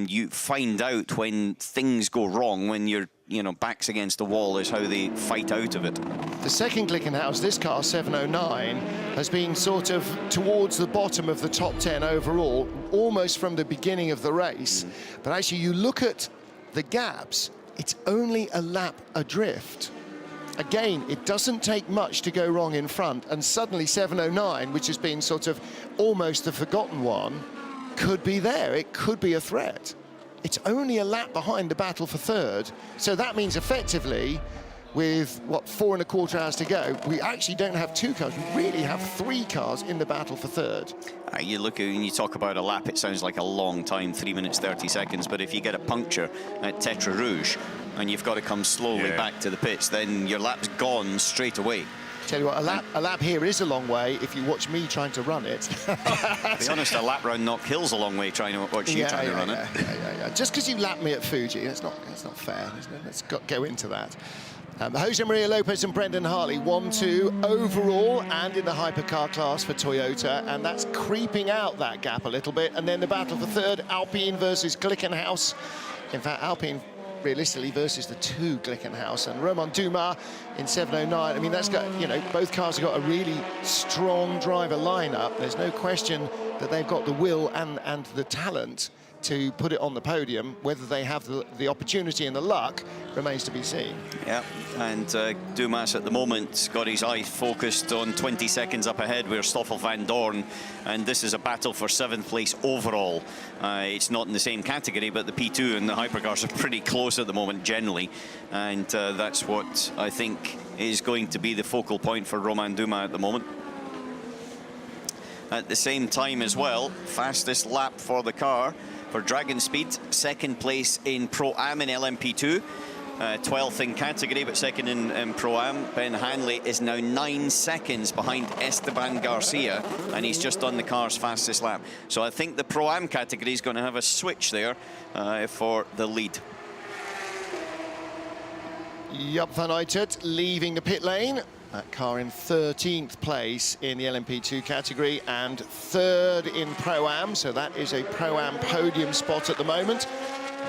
you find out when things go wrong, when you're backs against the wall, is how they fight out of it. The second Glickenhaus, this car 709, has been sort of towards the bottom of the top 10 overall, almost from the beginning of the race. But actually, you look at the gaps, it's only a lap adrift. Again, it doesn't take much to go wrong in front, and suddenly 709, which has been sort of almost the forgotten one, could be there. It could be a threat. It's only a lap behind the battle for third, so that means effectively, with, 4.25 hours to go, we actually don't have 2 cars, we really have 3 cars in the battle for third. You look at, when you talk about a lap, it sounds like a long time, 3 minutes 30 seconds, but if you get a puncture at Tetra Rouge and you've got to come slowly back to the pits, then your lap's gone straight away. Tell you what, a lap here is a long way if you watch me trying to run it. To be honest, a lap round Knock Hill's a long way trying to watch you trying to run it. Yeah. Just because you lapped me at Fuji, that's not fair. Let's go into that. Jose Maria Lopez and Brendan Hartley, 1-2 overall and in the hypercar class for Toyota, and that's creeping out that gap a little bit. And then the battle for third, Alpine versus Glickenhaus. In fact, Alpine realistically versus the 2 Glickenhaus, and Romain Dumas in 709. I mean, that's got, both cars have got a really strong driver lineup. There's no question that they've got the will and the talent to put it on the podium. Whether they have the opportunity and the luck remains to be seen. Yeah, and Dumas at the moment got his eye focused on 20 seconds up ahead where Stoffel van Dorn, and this is a battle for 7th place overall. It's not in the same category, but the P2 and the hypercars are pretty close at the moment generally, and that's what I think is going to be the focal point for Romain Dumas at the moment. At the same time as well, fastest lap for the car for Dragon Speed, 2nd place in Pro-Am in LMP2, 12th in category, but 2nd in Pro-Am. Ben Hanley is now 9 seconds behind Esteban Garcia, and he's just done the car's fastest lap. So I think the Pro-Am category is going to have a switch there for the lead. Jaap van Uitert leaving the pit lane. That car in 13th place in the LMP2 category and 3rd in Pro-Am, so that is a Pro-Am podium spot at the moment.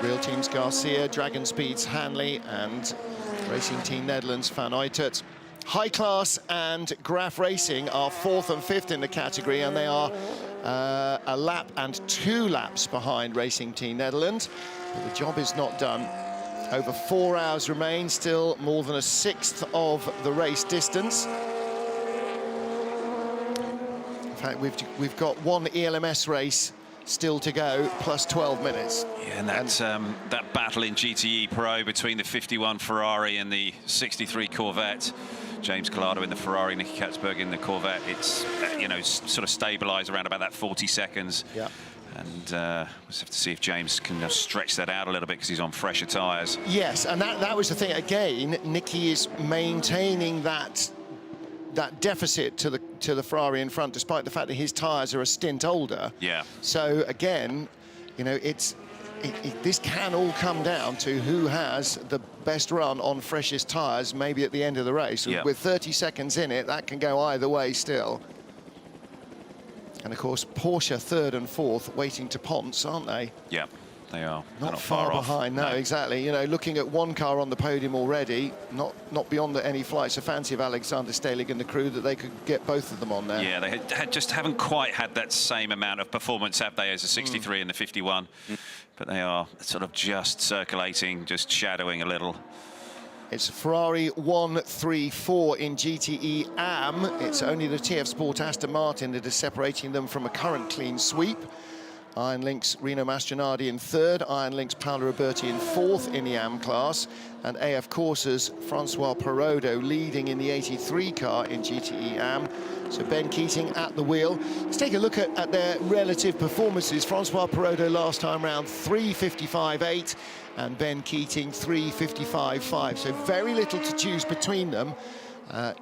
Real Team's Garcia, Dragon Speed's Hanley, and Racing Team Netherlands Van Uitert. High Class and Graf Racing are 4th and 5th in the category, and they are a lap and 2 laps behind Racing Team Netherlands. But the job is not done. Over 4 hours remain, still more than a 1/6 of the race distance. In fact, we've got 1 ELMS race still to go, plus 12 minutes. Yeah, and that battle in GTE Pro between the 51 Ferrari and the 63 Corvette James Collado in the Ferrari, Nicky Katzberg in the Corvette. It's, you know, sort of stabilised around about that 40 seconds. Yeah. And we'll just have to see if James can stretch that out a little bit because he's on fresher tyres. Yes, and that was the thing. Again, Nicky is maintaining that deficit to the Ferrari in front, despite the fact that his tyres are a stint older. Yeah. So again, you know, this can all come down to who has the best run on freshest tyres, maybe at the end of the race. Yeah. With 30 seconds in it, that can go either way still. And of course, Porsche 3rd and 4th waiting to Ponce, aren't they? Yeah, they are. Not far behind, no, exactly. You know, looking at one car on the podium already, not beyond any flights of fancy of Alexander Stehlig and the crew, that they could get both of them on there. Yeah, they just haven't quite had that same amount of performance, have they, as the 63 and the 51. But they are sort of just circulating, just shadowing a little. It's Ferrari 134 in GTE AM. It's only the TF Sport Aston Martin that is separating them from a current clean sweep. Iron Lynx Rino Mastronardi in 3rd, Iron Lynx Paolo Roberti in 4th in the AM class, and AF Corsa's Francois Perrodo leading in the 83 car in GTE AM. So Ben Keating at the wheel. Let's take a look at their relative performances. Francois Perrodo last time round 3:55.8 and Ben Keating 3:55.5. So very little to choose between them.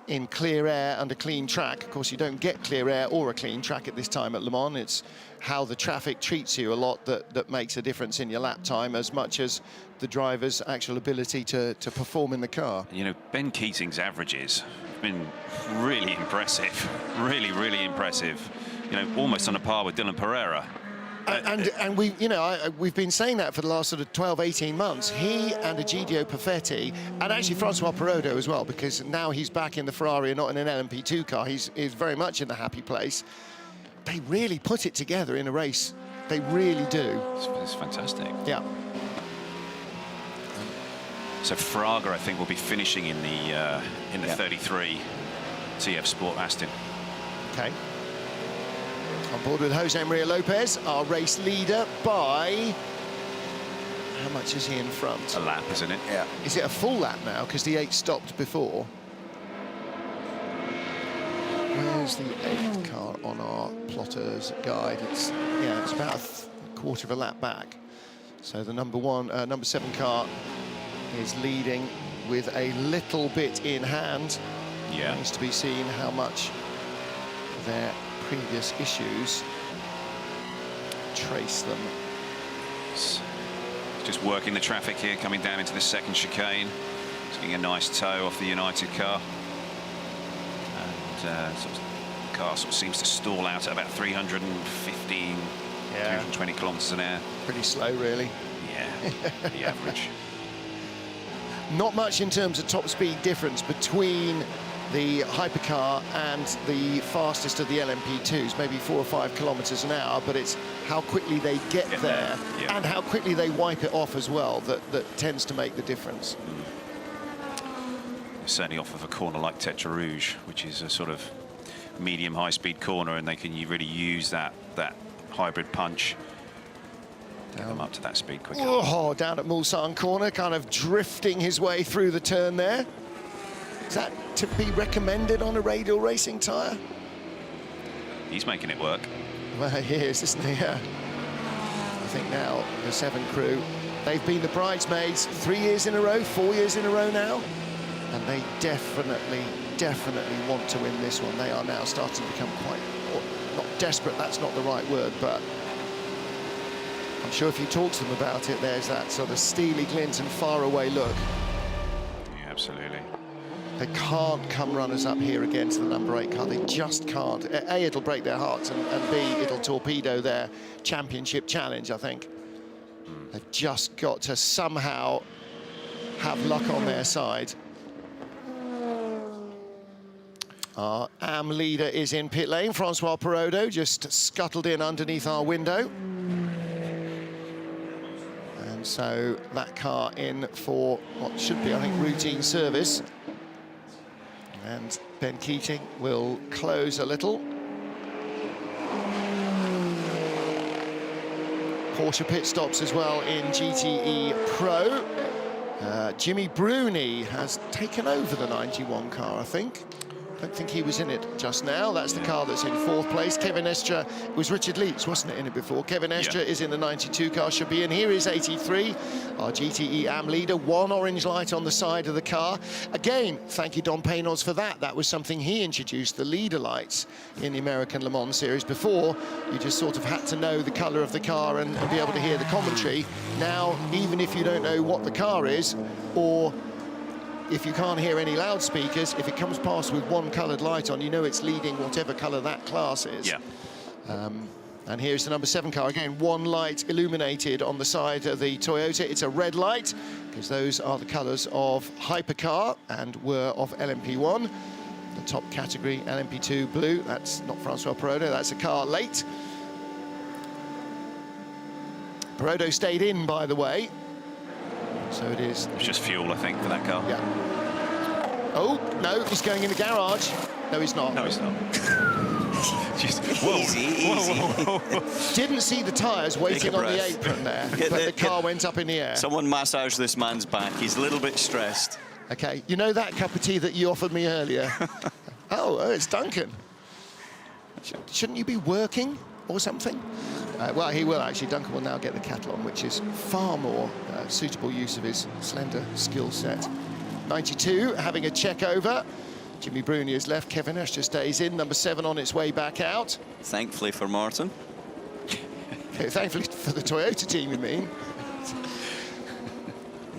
In clear air and a clean track. Of course, you don't get clear air or a clean track at this time at Le Mans. It's how the traffic treats you a lot that makes a difference in your lap time, as much as the driver's actual ability to perform in the car. You know, Ben Keating's averages have been really impressive, really impressive. You know, almost on a par with Dylan Pereira. And we've been saying that for the last sort of 12, 18 months. He and Egidio Perfetti, and actually Francois Perrodo as well, because now he's back in the Ferrari and not in an LMP2 car. He's very much in the happy place. They really put it together in a race. They really do. It's fantastic. Yeah. So Fraga, I think, will be finishing in the 33 TF Sport Aston. Okay. On board with Jose Maria Lopez, our race leader, by... How much is he in front? A lap, isn't it? Yeah. Is it a full lap now? Because the 8 stopped before. Where's the 8th car on our plotter's guide? It's about a quarter of a lap back. So the number 7 car is leading with a little bit in hand. Yeah. Remains to be seen how much their previous issues trace them. Just working the traffic here, coming down into the second chicane. It's getting a nice tow off the United car. And the car sort of seems to stall out at about 315, 320 kilometers an hour. Pretty slow, really. Yeah, the average. Not much in terms of top speed difference between the hypercar and the fastest of the LMP2s, maybe 4 or 5 kilometers an hour, but it's how quickly they get there and how quickly they wipe it off as well that tends to make the difference. Certainly off of a corner like Tetra Rouge, which is a sort of medium high-speed corner, and they can really use that hybrid punch. Get them up to that speed quicker. Oh, down at Mulsanne corner, kind of drifting his way through the turn there. Is that to be recommended on a radial racing tyre? He's making it work. Well, he is, isn't he? Yeah. I think now the 7 crew, they've been the bridesmaids 3 years in a row, 4 years in a row now, and they definitely want to win this one. They are now starting to become quite, not desperate, that's not the right word, but I'm sure if you talk to them about it, there's that sort of steely glint and faraway look. Yeah, absolutely. They can't come runners up here again to the number 8 car. They just can't. A, it'll break their hearts, and B, it'll torpedo their championship challenge, I think. They've just got to somehow have luck on their side. Our AM leader is in pit lane. Francois Perrodo just scuttled in underneath our window. And so that car in for what should be, I think, routine service. And Ben Keating will close a little. Porsche pit stops as well in GTE Pro. Jimmy Bruni has taken over the 91 car, I think. Don't think he was in it just now. That's the car that's in 4th place. Kevin Estre, it was Richard Leeds, wasn't it, in it before? Kevin Estre is in the 92 car, should be in. Here is 83, our GTE AM leader. 1 orange light on the side of the car. Again, thank you, Don Paynos, for that. That was something he introduced, the leader lights in the American Le Mans series. Before, you just sort of had to know the colour of the car and be able to hear the commentary. Now, even if you don't know what the car is, or if you can't hear any loudspeakers, if it comes past with 1 coloured light on, you know it's leading whatever colour that class is. Yeah. And here's the number 7 car. Again, 1 light illuminated on the side of the Toyota. It's a red light, because those are the colours of Hypercar and were of LMP1. The top category, LMP2 blue. That's not Francois Perrodo, that's a car late. Perrodo stayed in, by the way. So it is. It's just fuel, I think, for that car. Yeah. Oh, no, he's going in the garage. No, he's not. No, he's not. Easy. Didn't see the tyres waiting on the apron there, but the car went up in the air. Someone massage this man's back. He's a little bit stressed. Okay, you know that cup of tea that you offered me earlier? oh, it's Duncan. Shouldn't you be working or something? Well, he will actually. Duncan will now get the kettle on, which is far more suitable use of his slender skill set. 92, having a check over. Jimmy Bruni is left, Kevin Estre stays in, number 7 on its way back out. Thankfully for Martin. Thankfully for the Toyota team, you mean?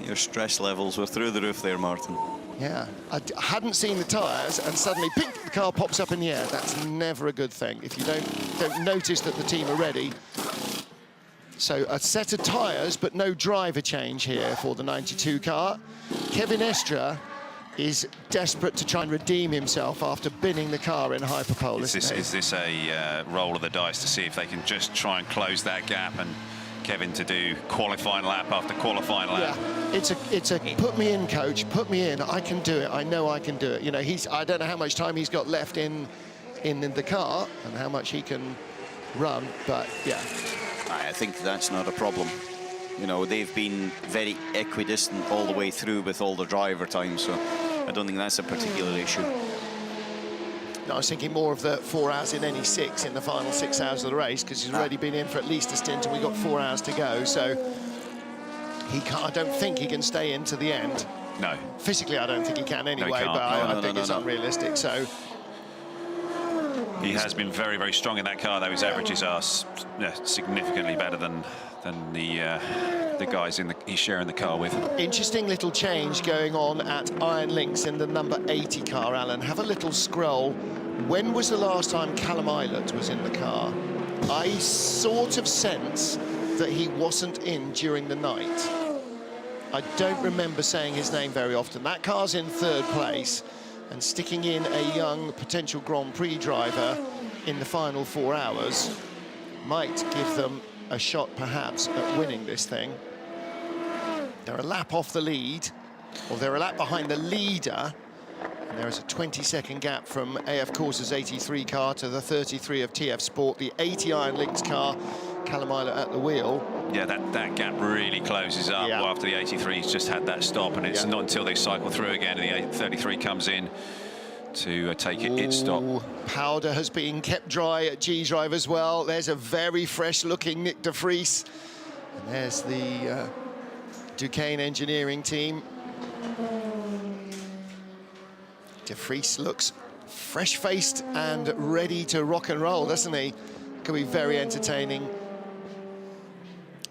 Your stress levels were through the roof there, Martin. Yeah, I hadn't seen the tyres, and suddenly, pink, the car pops up in the air. That's never a good thing if you don't notice that the team are ready. So a set of tyres, but no driver change here for the 92 car. Kevin Estre is desperate to try and redeem himself after binning the car in Hyperpole. Is this a roll of the dice to see if they can just try and close that gap, and Kevin to do qualifying lap after qualifying lap? Yeah, it's a put me in, coach, put me in. I can do it. I know I can do it. You know, I don't know how much time he's got left in the car and how much he can run, but yeah. I think that's not a problem. You know, they've been very equidistant all the way through with all the driver time, so I don't think that's a particular issue. No, I was thinking more of the 4 hours in any 6 in the final 6 hours of the race, because he's already been in for at least a stint and we've got 4 hours to go, so he can't, I don't think he can stay in to the end. No. Physically, I don't think he can anyway, but I think it's unrealistic, so. He has been very, very strong in that car, though. His averages are significantly better than the guys he's sharing the car with. Interesting little change going on at Iron Links in the number 80 car, Alan. Have a little scroll. When was the last time Callum Eilert was in the car? I sort of sense that he wasn't in during the night. I don't remember saying his name very often. That car's in 3rd place, and sticking in a young potential Grand Prix driver in the final 4 hours might give them a shot perhaps at winning this thing. They're a lap off the lead, or they're a lap behind the leader, and there is a 20-second gap from AF Corsa's 83 car to the 33 of TF Sport. The 80 Iron Links car, Callum Eilert at the wheel. Yeah, that gap really closes up after the 83's just had that stop, and it's not until they cycle through again and the 33 comes in to take its stop. Powder has been kept dry at G-Drive as well. There's a very fresh-looking Nick de Vries. And there's the Duquesne engineering team. De Vries looks fresh-faced and ready to rock and roll, doesn't he? Could be very entertaining.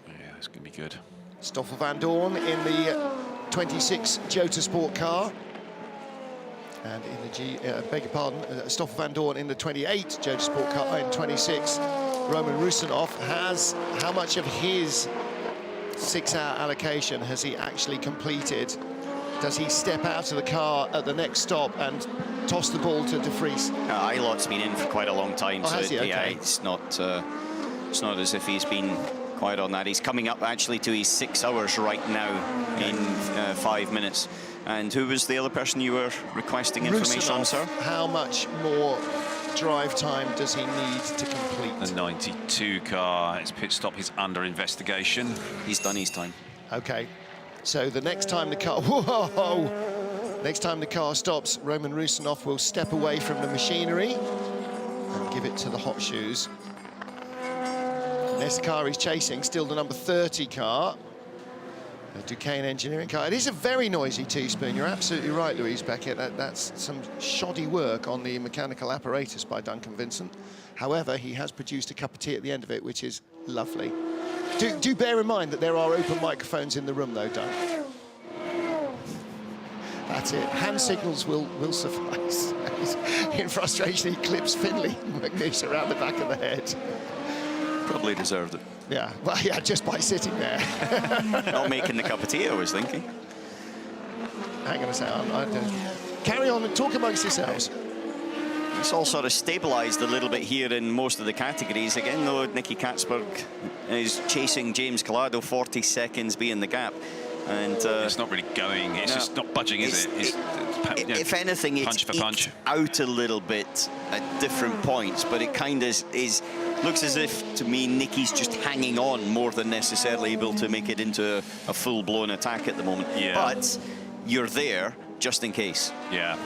Yeah, it's going to be good. Stoffel van Dorn in the 26 Jota Sport car. And in the beg your pardon, Stoffel van Dorn in the 28 Jota Sport car, in 26. Roman Rusinov has, how much of his 6-hour allocation has he actually completed? Does he step out of the car at the next stop and toss the ball to de Vries? Eilert's been in for quite a long time, so has he? Okay. Yeah, it's not as if he's been quite on that. He's coming up actually to his 6 hours right now in 5 minutes. And who was the other person you were requesting information on, sir? How much more drive time does he need to complete? The 92 car, his pit stop is under investigation. He's done his time. Okay. So the next time the car, whoa! Next time the car stops, Roman Rusinov will step away from the machinery and give it to the hot shoes. This car he's chasing, still the number 30 car, the Duquesne engineering car. It is a very noisy teaspoon. You're absolutely right, Louise Beckett. That's some shoddy work on the mechanical apparatus by Duncan Vincent. However, he has produced a cup of tea at the end of it, which is lovely. Do bear in mind that there are open microphones in the room, though, Doug. That's it. Hand signals will suffice. In frustration, he clips Finley McNish around the back of the head. Probably deserved it. Yeah, well, yeah, just by sitting there. Not making the cup of tea, I was thinking. Hang on a second. I don't... Carry on and talk amongst yourselves. It's all sort of stabilised a little bit here in most of the categories. Again, though, Nicky Katzberg is chasing James Collado, 40 seconds being the gap. And it's not really going. It's just not budging, is it? If anything, punch for punch out a little bit at different points, but it kind of looks as if, to me, Nicky's just hanging on more than necessarily able to make it into a full-blown attack at the moment. Yeah. But you're there just in case. Yeah,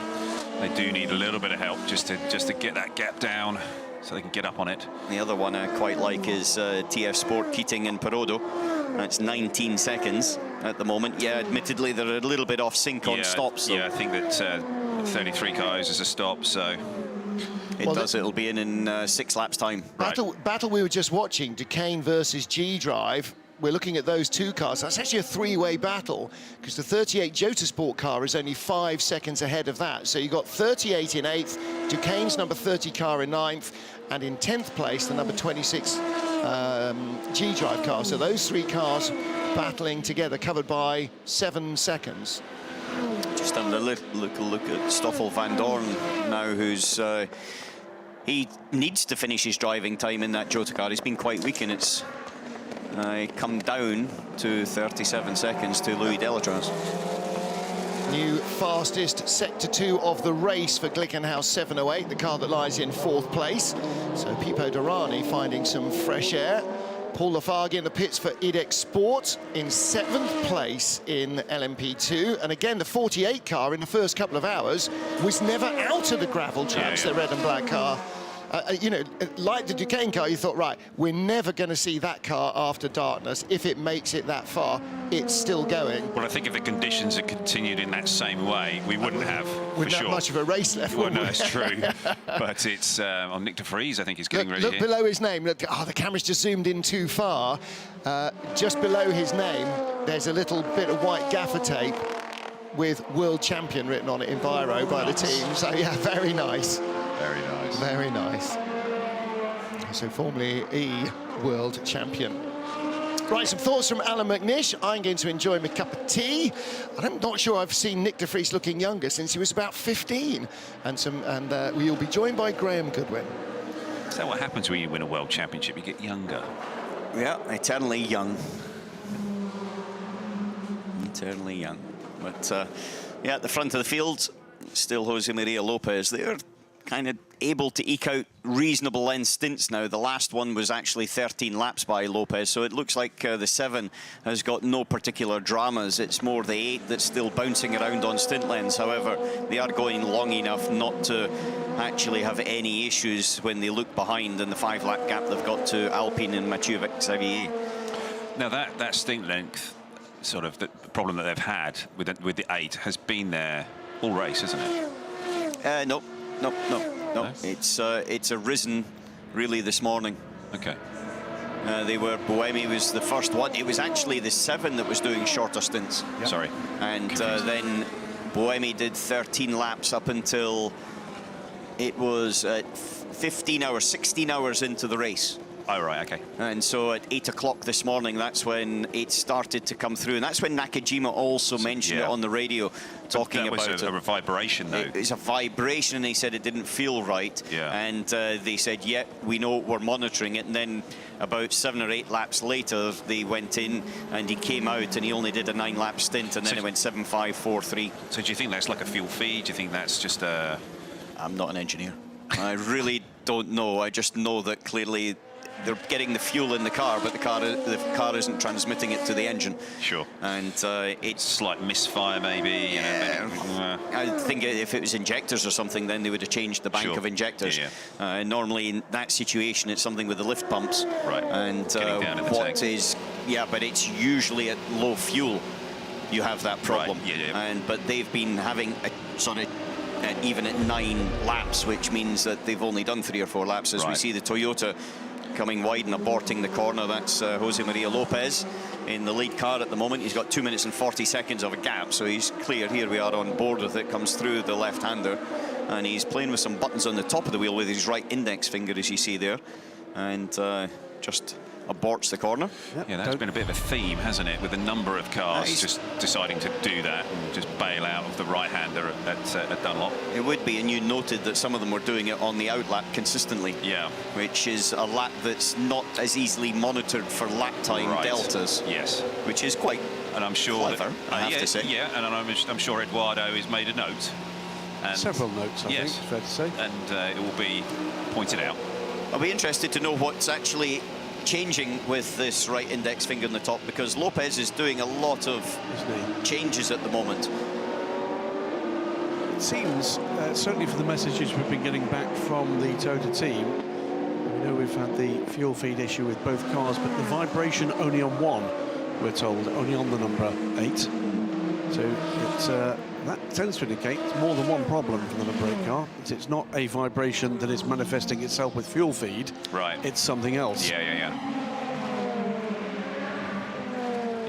they do need a little bit of help just to get that gap down so they can get up on it. The other one I quite like is TF Sport, Keating and Perodo. That's 19 seconds at the moment. Yeah, admittedly, they're a little bit off sync on stops. Yeah, I think that 33 goes as a stop, so... It'll be in 6 laps' time. Battle we were just watching, Duquesne versus G-Drive. We're looking at those two cars. That's actually a three-way battle, because the 38 Jota Sport car is only 5 seconds ahead of that. So you've got 38 in 8th, Duquesne's number 30 car in 9th, and in 10th place, the number 26 G-Drive car. So those 3 cars battling together, covered by 7 seconds. Just having a look at Stoffel van Dorn now, who's... he needs to finish his driving time in that Jota car. He's been quite weak, and it's come down to 37 seconds to Louis Delatraz. New fastest Sector 2 of the race for Glickenhaus 708, the car that lies in 4th place. So Pipo Derani finding some fresh air. Paul Lafargue in the pits for IDEX Sport in 7th place in LMP2. And again, the 48 car in the first couple of hours was never out of the gravel traps, the red and black car. You know, like the Duquesne car, you thought, right, we're never going to see that car after darkness. If it makes it that far, it's still going. Well, I think if the conditions had continued in that same way, we wouldn't have, for sure. Much of a race left. Well, no, that's true. But it's on Nick de Vries, I think he's getting ready Look here. below his name. Look, the camera's just zoomed in too far. Just below his name, there's a little bit of white gaffer tape with World Champion written on it in biro by the team. So, yeah, very nice. Very nice. Very nice. So formerly World Champion. Right, some thoughts from Alan McNish. I'm going to enjoy my cup of tea. I'm not sure I've seen Nick de Vries looking younger since he was about 15. And we'll be joined by Graham Goodwin. Is that what happens when you win a World Championship? You get younger. Yeah, eternally young. Eternally young. But, yeah, at the front of the field, still Jose Maria Lopez there. Kind of able to eke out reasonable length stints now. The last one was actually 13 laps by Lopez, so it looks like the 7 has got no particular dramas. It's more the 8 that's still bouncing around on stint lengths. However, they are going long enough not to actually have any issues when they look behind in the 5-lap gap they've got to Alpine and Mathieu Xavier. Now that stint length, sort of the problem that they've had with the 8 has been there all race, hasn't it? No. It's arisen really this morning. Okay. Boemi was the first one. It was actually the 7 that was doing shorter stints. Yep. Sorry. And then Boemi did 13 laps up until it was 15 hours, 16 hours into the race. Oh, right, okay. And so at 8 o'clock this morning, that's when it started to come through. And that's when Nakajima also mentioned it on the radio, talking about it. That was a vibration, though. It's a vibration, and he said it didn't feel right. Yeah. And they said, yeah, we know, we're monitoring it. And then about 7 or 8 laps later, they went in, and he came out, and he only did a 9-lap stint, and then it went 7.543. So do you think that's like a fuel feed? Do you think that's just a... I'm not an engineer. I really don't know. I just know that clearly they're getting the fuel in the car, but the car isn't transmitting it to the engine. Sure. And it's slight misfire, maybe. I think if it was injectors or something, then they would have changed the bank of injectors. Normally in that situation, it's something with the lift pumps. Right. And but it's usually at low fuel you have that problem. Right. But they've been having a sort of even at 9 laps, which means that they've only done 3 or 4 laps. As we see the Toyota coming wide and aborting the corner, that's Jose Maria Lopez in the lead car at the moment. He's got 2 minutes and 40 seconds of a gap, so he's clear. Here we are on board with it, comes through the left-hander, and he's playing with some buttons on the top of the wheel with his right index finger, as you see there, and just aborts the corner. Yeah, that's been a bit of a theme, hasn't it, with a number of cars just deciding to do that and just bail out of the right-hander at Dunlop. It would be, and you noted that some of them were doing it on the outlap consistently. Yeah. Which is a lap that's not as easily monitored for lap time deltas. Yes. Which is quite and I'm sure clever, I have to say. Yeah, and I'm sure Eduardo has made a note. And several notes, I think, fair to say. And it will be pointed out. I'll be interested to know what's actually changing with this right index finger on the top, because Lopez is doing a lot of changes at the moment. It seems, certainly for the messages we've been getting back from the Toyota team, we know we've had the fuel feed issue with both cars, but the vibration only on one, we're told, only on the number 8. So that tends to indicate it's more than one problem for the number 8 car. It's not a vibration that is manifesting itself with fuel feed. Right. It's something else. Yeah,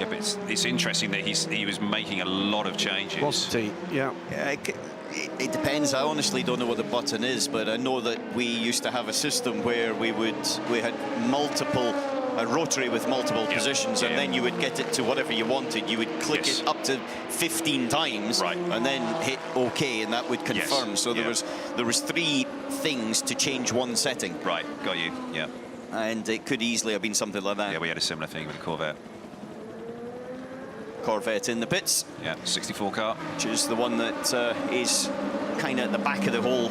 but it's interesting that he was making a lot of changes. Was he? Yeah. It depends. I honestly don't know what the button is, but I know that we used to have a system where we had a rotary with multiple positions, and then you would get it to whatever you wanted. You would click it up to 15 times, and then hit OK, and that would confirm. So there was 3 things to change one setting. Right, got you. Yeah. And it could easily have been something like that. Yeah, we had a similar thing with the Corvette. Corvette in the pits. Yeah, 64 car. Which is the one that is kind of at the back of the whole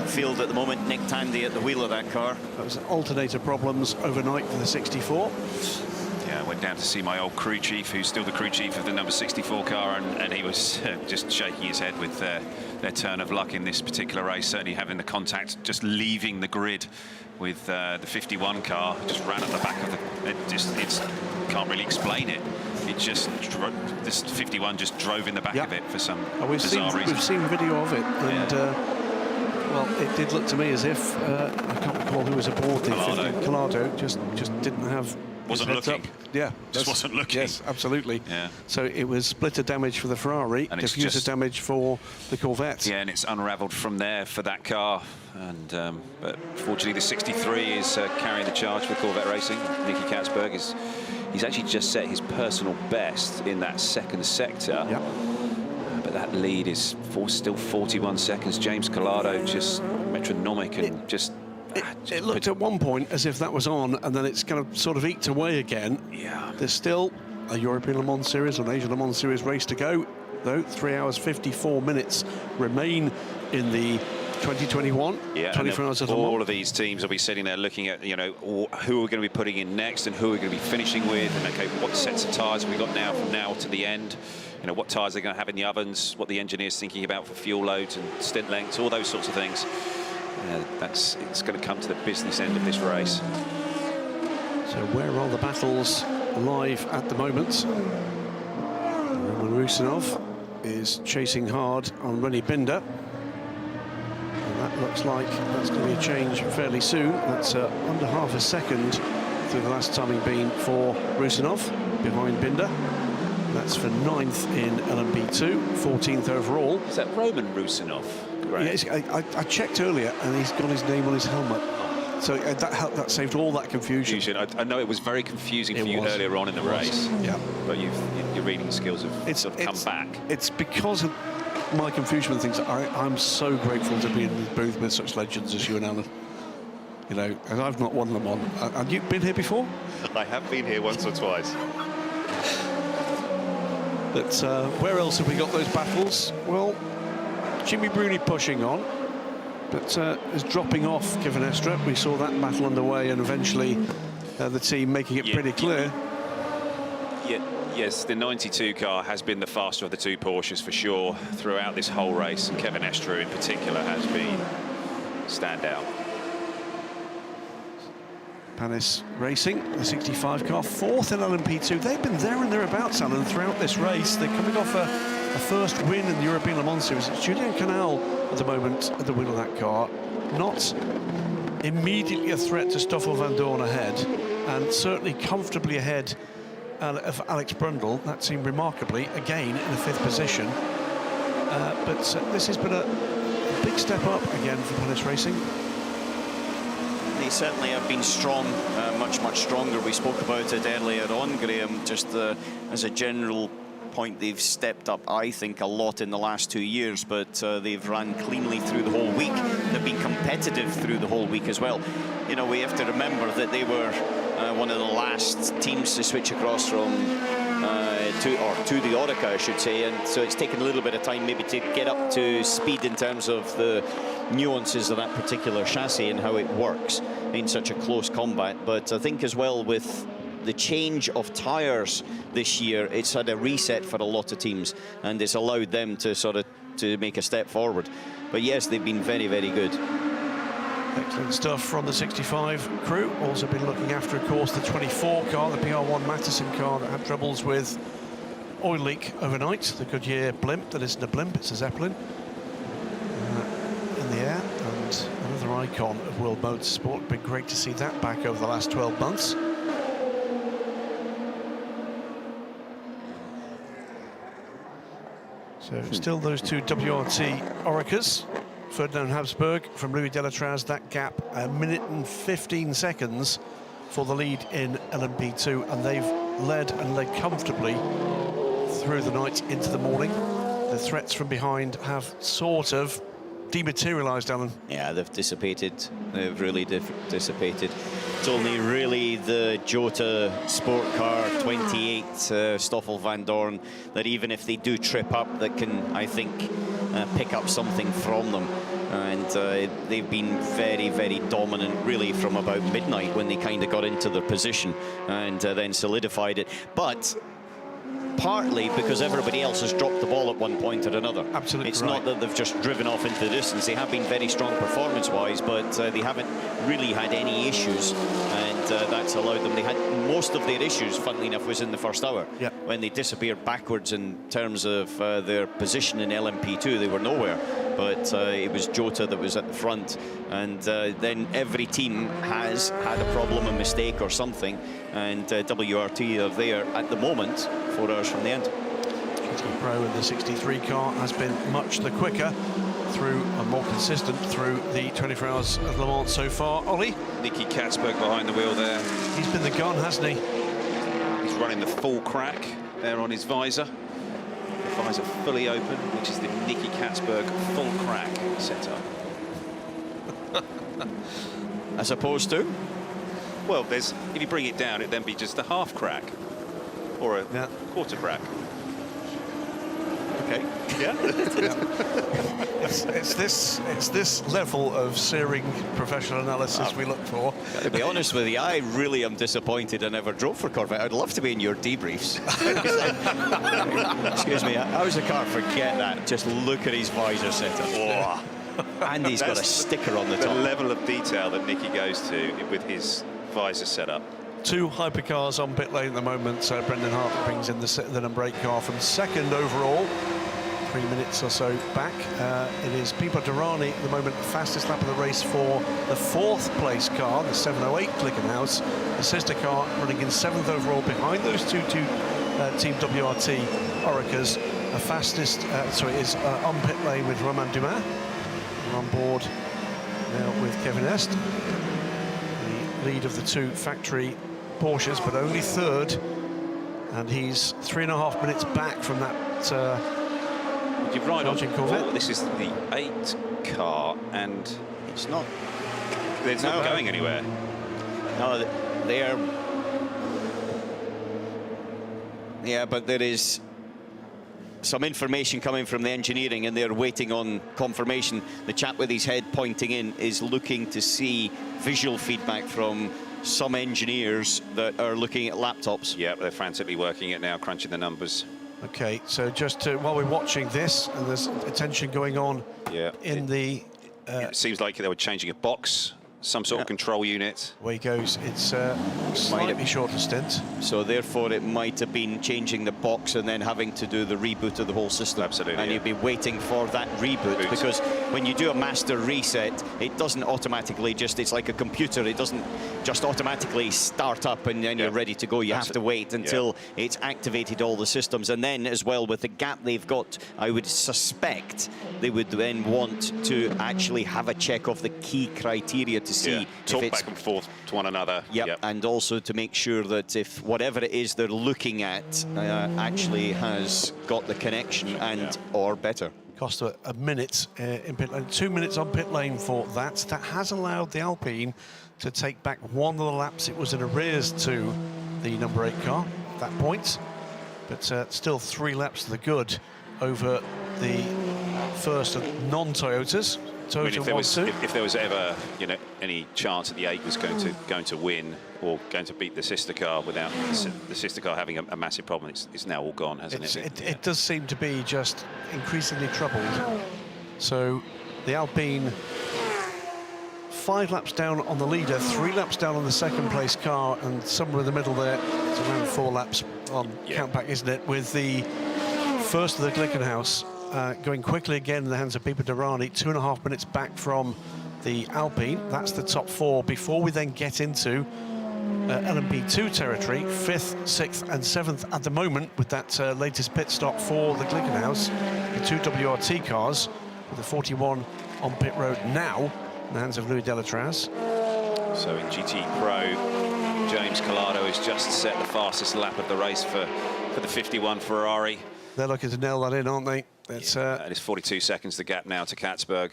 field at the moment. Nick Tandy at the wheel of that car. That was alternator problems overnight for the 64. Yeah, I went down to see my old crew chief, who's still the crew chief of the number 64 car, and he was just shaking his head with their turn of luck in this particular race, certainly having the contact just leaving the grid with the 51 car, just ran at the back of the... can't really explain it. It just, this 51 just drove in the back of it for some bizarre reason. We've seen video of it, and well, it did look to me as if, I can't recall who was aboard the Collado, just didn't have... Wasn't looking. Up. Yeah. Just wasn't looking. Yes, absolutely. Yeah. So it was splitter damage for the Ferrari, and diffuser damage for the Corvette. Yeah, and it's unravelled from there for that car. And but fortunately, the 63 is carrying the charge for Corvette Racing. Nicky Katzberg he's actually just set his personal best in that second sector. Yep. But that lead is still 41 seconds. James Collado just metronomic and It looked at one point as if that was on, and then it's kind of sort of eked away again. Yeah. There's still a European Le Mans Series or an Asian Le Mans Series race to go, though. 3 hours 54 minutes remain in the 2021. Yeah, 24 hours of Le Mans. All of these teams will be sitting there looking at, you know, who we're going to be putting in next and who we're going to be finishing with, and okay, what sets of tyres have we got now from now to the end? You know, what tyres they're going to have in the ovens, what the engineer's thinking about for fuel loads and stint lengths, all those sorts of things. It's going to come to the business end of this race. So where are the battles live at the moment? Roman Rusinov is chasing hard on Rennie Binder. And that looks like that's going to be a change fairly soon. That's under half a second through the last timing being for Rusinov behind Binder. That's for 9th in LMP2, 14th overall. Is that Roman Rusinov? Yes, I checked earlier, and he's got his name on his helmet. So that saved all that confusion. I know it was very confusing for you earlier on in the race. Yeah. But your reading skills have sort of come back. It's because of my confusion with things. I'm so grateful to be in the booth with such legends as you and Alan. You know, and I've not won Le Mans. Have you been here before? I have been here once or twice. But where else have we got those battles? Well, Jimmy Bruni pushing on. but is dropping off Kevin Estre. We saw that battle underway, and eventually the team making it pretty clear. Yes, the 92 car has been the faster of the two Porsches for sure throughout this whole race, and Kevin Estre in particular has been standout. Panis Racing, the 65 car, fourth in LMP2. They've been there and thereabouts, Alan, throughout this race. They're coming off a first win in the European Le Mans Series. It's Julien Canal at the moment at the wheel of that car. Not immediately a threat to Stoffel Van Dorn ahead, and certainly comfortably ahead of Alex Brundle. That seemed remarkably, again, in a fifth position. But this has been a big step up again for Panis Racing. They certainly have been strong, much stronger. We spoke about it earlier on, Graham, just as a general point. They've stepped up, I think, a lot in the last 2 years, but they've run cleanly through the whole week. They've been competitive through the whole week as well. You know, we have to remember that they were one of the last teams to switch across from to the Oreca, I should say, and so it's taken a little bit of time maybe to get up to speed in terms of the nuances of that particular chassis and how it works in such a close combat. But I think as well, with the change of tyres this year, it's had a reset for a lot of teams, and it's allowed them to sort of to make a step forward. But yes, they've been very, very good. Excellent stuff from the 65 crew. Also been looking after, of course, the 24 car, the PR1 Matteson car that had troubles with oil leak overnight. The Goodyear blimp, that isn't a blimp, it's a Zeppelin. In the air, and another icon of world motorsport. Been great to see that back over the last 12 months. So still those two WRT Orecas. Ferdinand Habsburg from Louis Delatraz, that gap, 1 minute and 15 seconds for the lead in LMP2, and they've led comfortably through the night into the morning. The threats from behind have sort of dematerialised, Alan. Yeah, they've dissipated. They've really dissipated. It's only really the Jota Sport Car 28 Stoffel Van Dorn that even if they do trip up, that can, I think, pick up something from them. And they've been very, very dominant really from about midnight when they kind of got into their position and then solidified it. But partly because everybody else has dropped the ball at one point or another. Absolutely. It's not that they've just driven off into the distance. They have been very strong performance-wise, but they haven't really had any issues, and that's allowed them. They had most of their issues, funnily enough, was in the first hour. Yeah. When they disappeared backwards in terms of their position in LMP2, they were nowhere. But it was Jota that was at the front, and then every team has had a problem, a mistake or something, and WRT are there at the moment, 4 hours from the end. GT Pro in the 63 car has been much the quicker through and more consistent through the 24 hours of Le Mans so far. Ollie? Nicky Katzberg behind the wheel there. He's been the gun, hasn't he? He's running the full crack there on his visor. The visor fully open, which is the Nicky Katzberg full crack setup. As opposed to? Well, there's, if you bring it down, it'd then be just a half crack or a quarter crack. Okay. Yeah. It's this level of searing professional analysis we look for. To be honest with you, I really am disappointed I never drove for Corvette. I'd love to be in your debriefs. Excuse me, how's the car? Forget that. Just look at his visor setup. Oh. And he's got a sticker on the top. The level of detail that Nicky goes to with his visor setup. Two hypercars on pit lane at the moment. So Brendan Hartley brings in the number 8 car from second overall. 3 minutes or so back. It is Pipo Derani at the moment, the fastest lap of the race for the 4th place car, the 708 Glickenhaus. The sister car running in 7th overall behind those two Team WRT Orecas. The fastest, is on pit lane with Romain Dumas. We're on board now with Kevin Est. The lead of the two factory Porsches, but only 3rd. And he's 3.5 minutes back from that You're right on Corvette. This is the 8 car, and it's not. It's not going anywhere. No, they are. Yeah, but there is some information coming from the engineering, and they're waiting on confirmation. The chap with his head pointing in is looking to see visual feedback from some engineers that are looking at laptops. Yeah, they're frantically working it now, crunching the numbers. Okay, so just while we're watching this, and there's attention going on in the... it seems like they were changing a box, some sort of control unit. Away he goes. It's slightly shorter stint. So therefore it might have been changing the box and then having to do the reboot of the whole system. Absolutely. And you'd be waiting for that reboot, because when you do a master reset, it doesn't automatically just, it's like a computer, it doesn't just automatically start up and then you're ready to go. You have to wait until it's activated all the systems. And then as well, with the gap they've got, I would suspect they would then want to actually have a check of the key criteria to see talk if it's back and forth to one another. And also to make sure that if whatever it is they're looking at actually has got the connection and or better. Cost a minute in pit lane, 2 minutes on pit lane for that. That has allowed the Alpine to take back one of the laps. It was in arrears to the number 8 car at that point, but still 3 laps to the good over the first of non-Toyotas. I mean, if there was ever, you know, any chance that the 8 was going to win or going to beat the sister car without the sister car having a massive problem, it's now all gone, hasn't it? It does seem to be just increasingly troubled. So the Alpine 5 laps down on the leader, 3 laps down on the second place car, and somewhere in the middle there, it's around 4 laps on countback, isn't it? With the first of the Glickenhaus going quickly again in the hands of Pipo Derani, 2.5 minutes back from the Alpine. That's the top 4 before we then get into LMP2 territory, 5th, 6th and 7th at the moment, with that latest pit stop for the Glickenhaus, the 2 WRT cars, with the 41 on pit road now in the hands of Louis Delatraz. So in GT Pro, James Collado has just set the fastest lap of the race for the 51 Ferrari. They're looking to nail that in, aren't they? It's and it's 42 seconds the gap now to Katzberg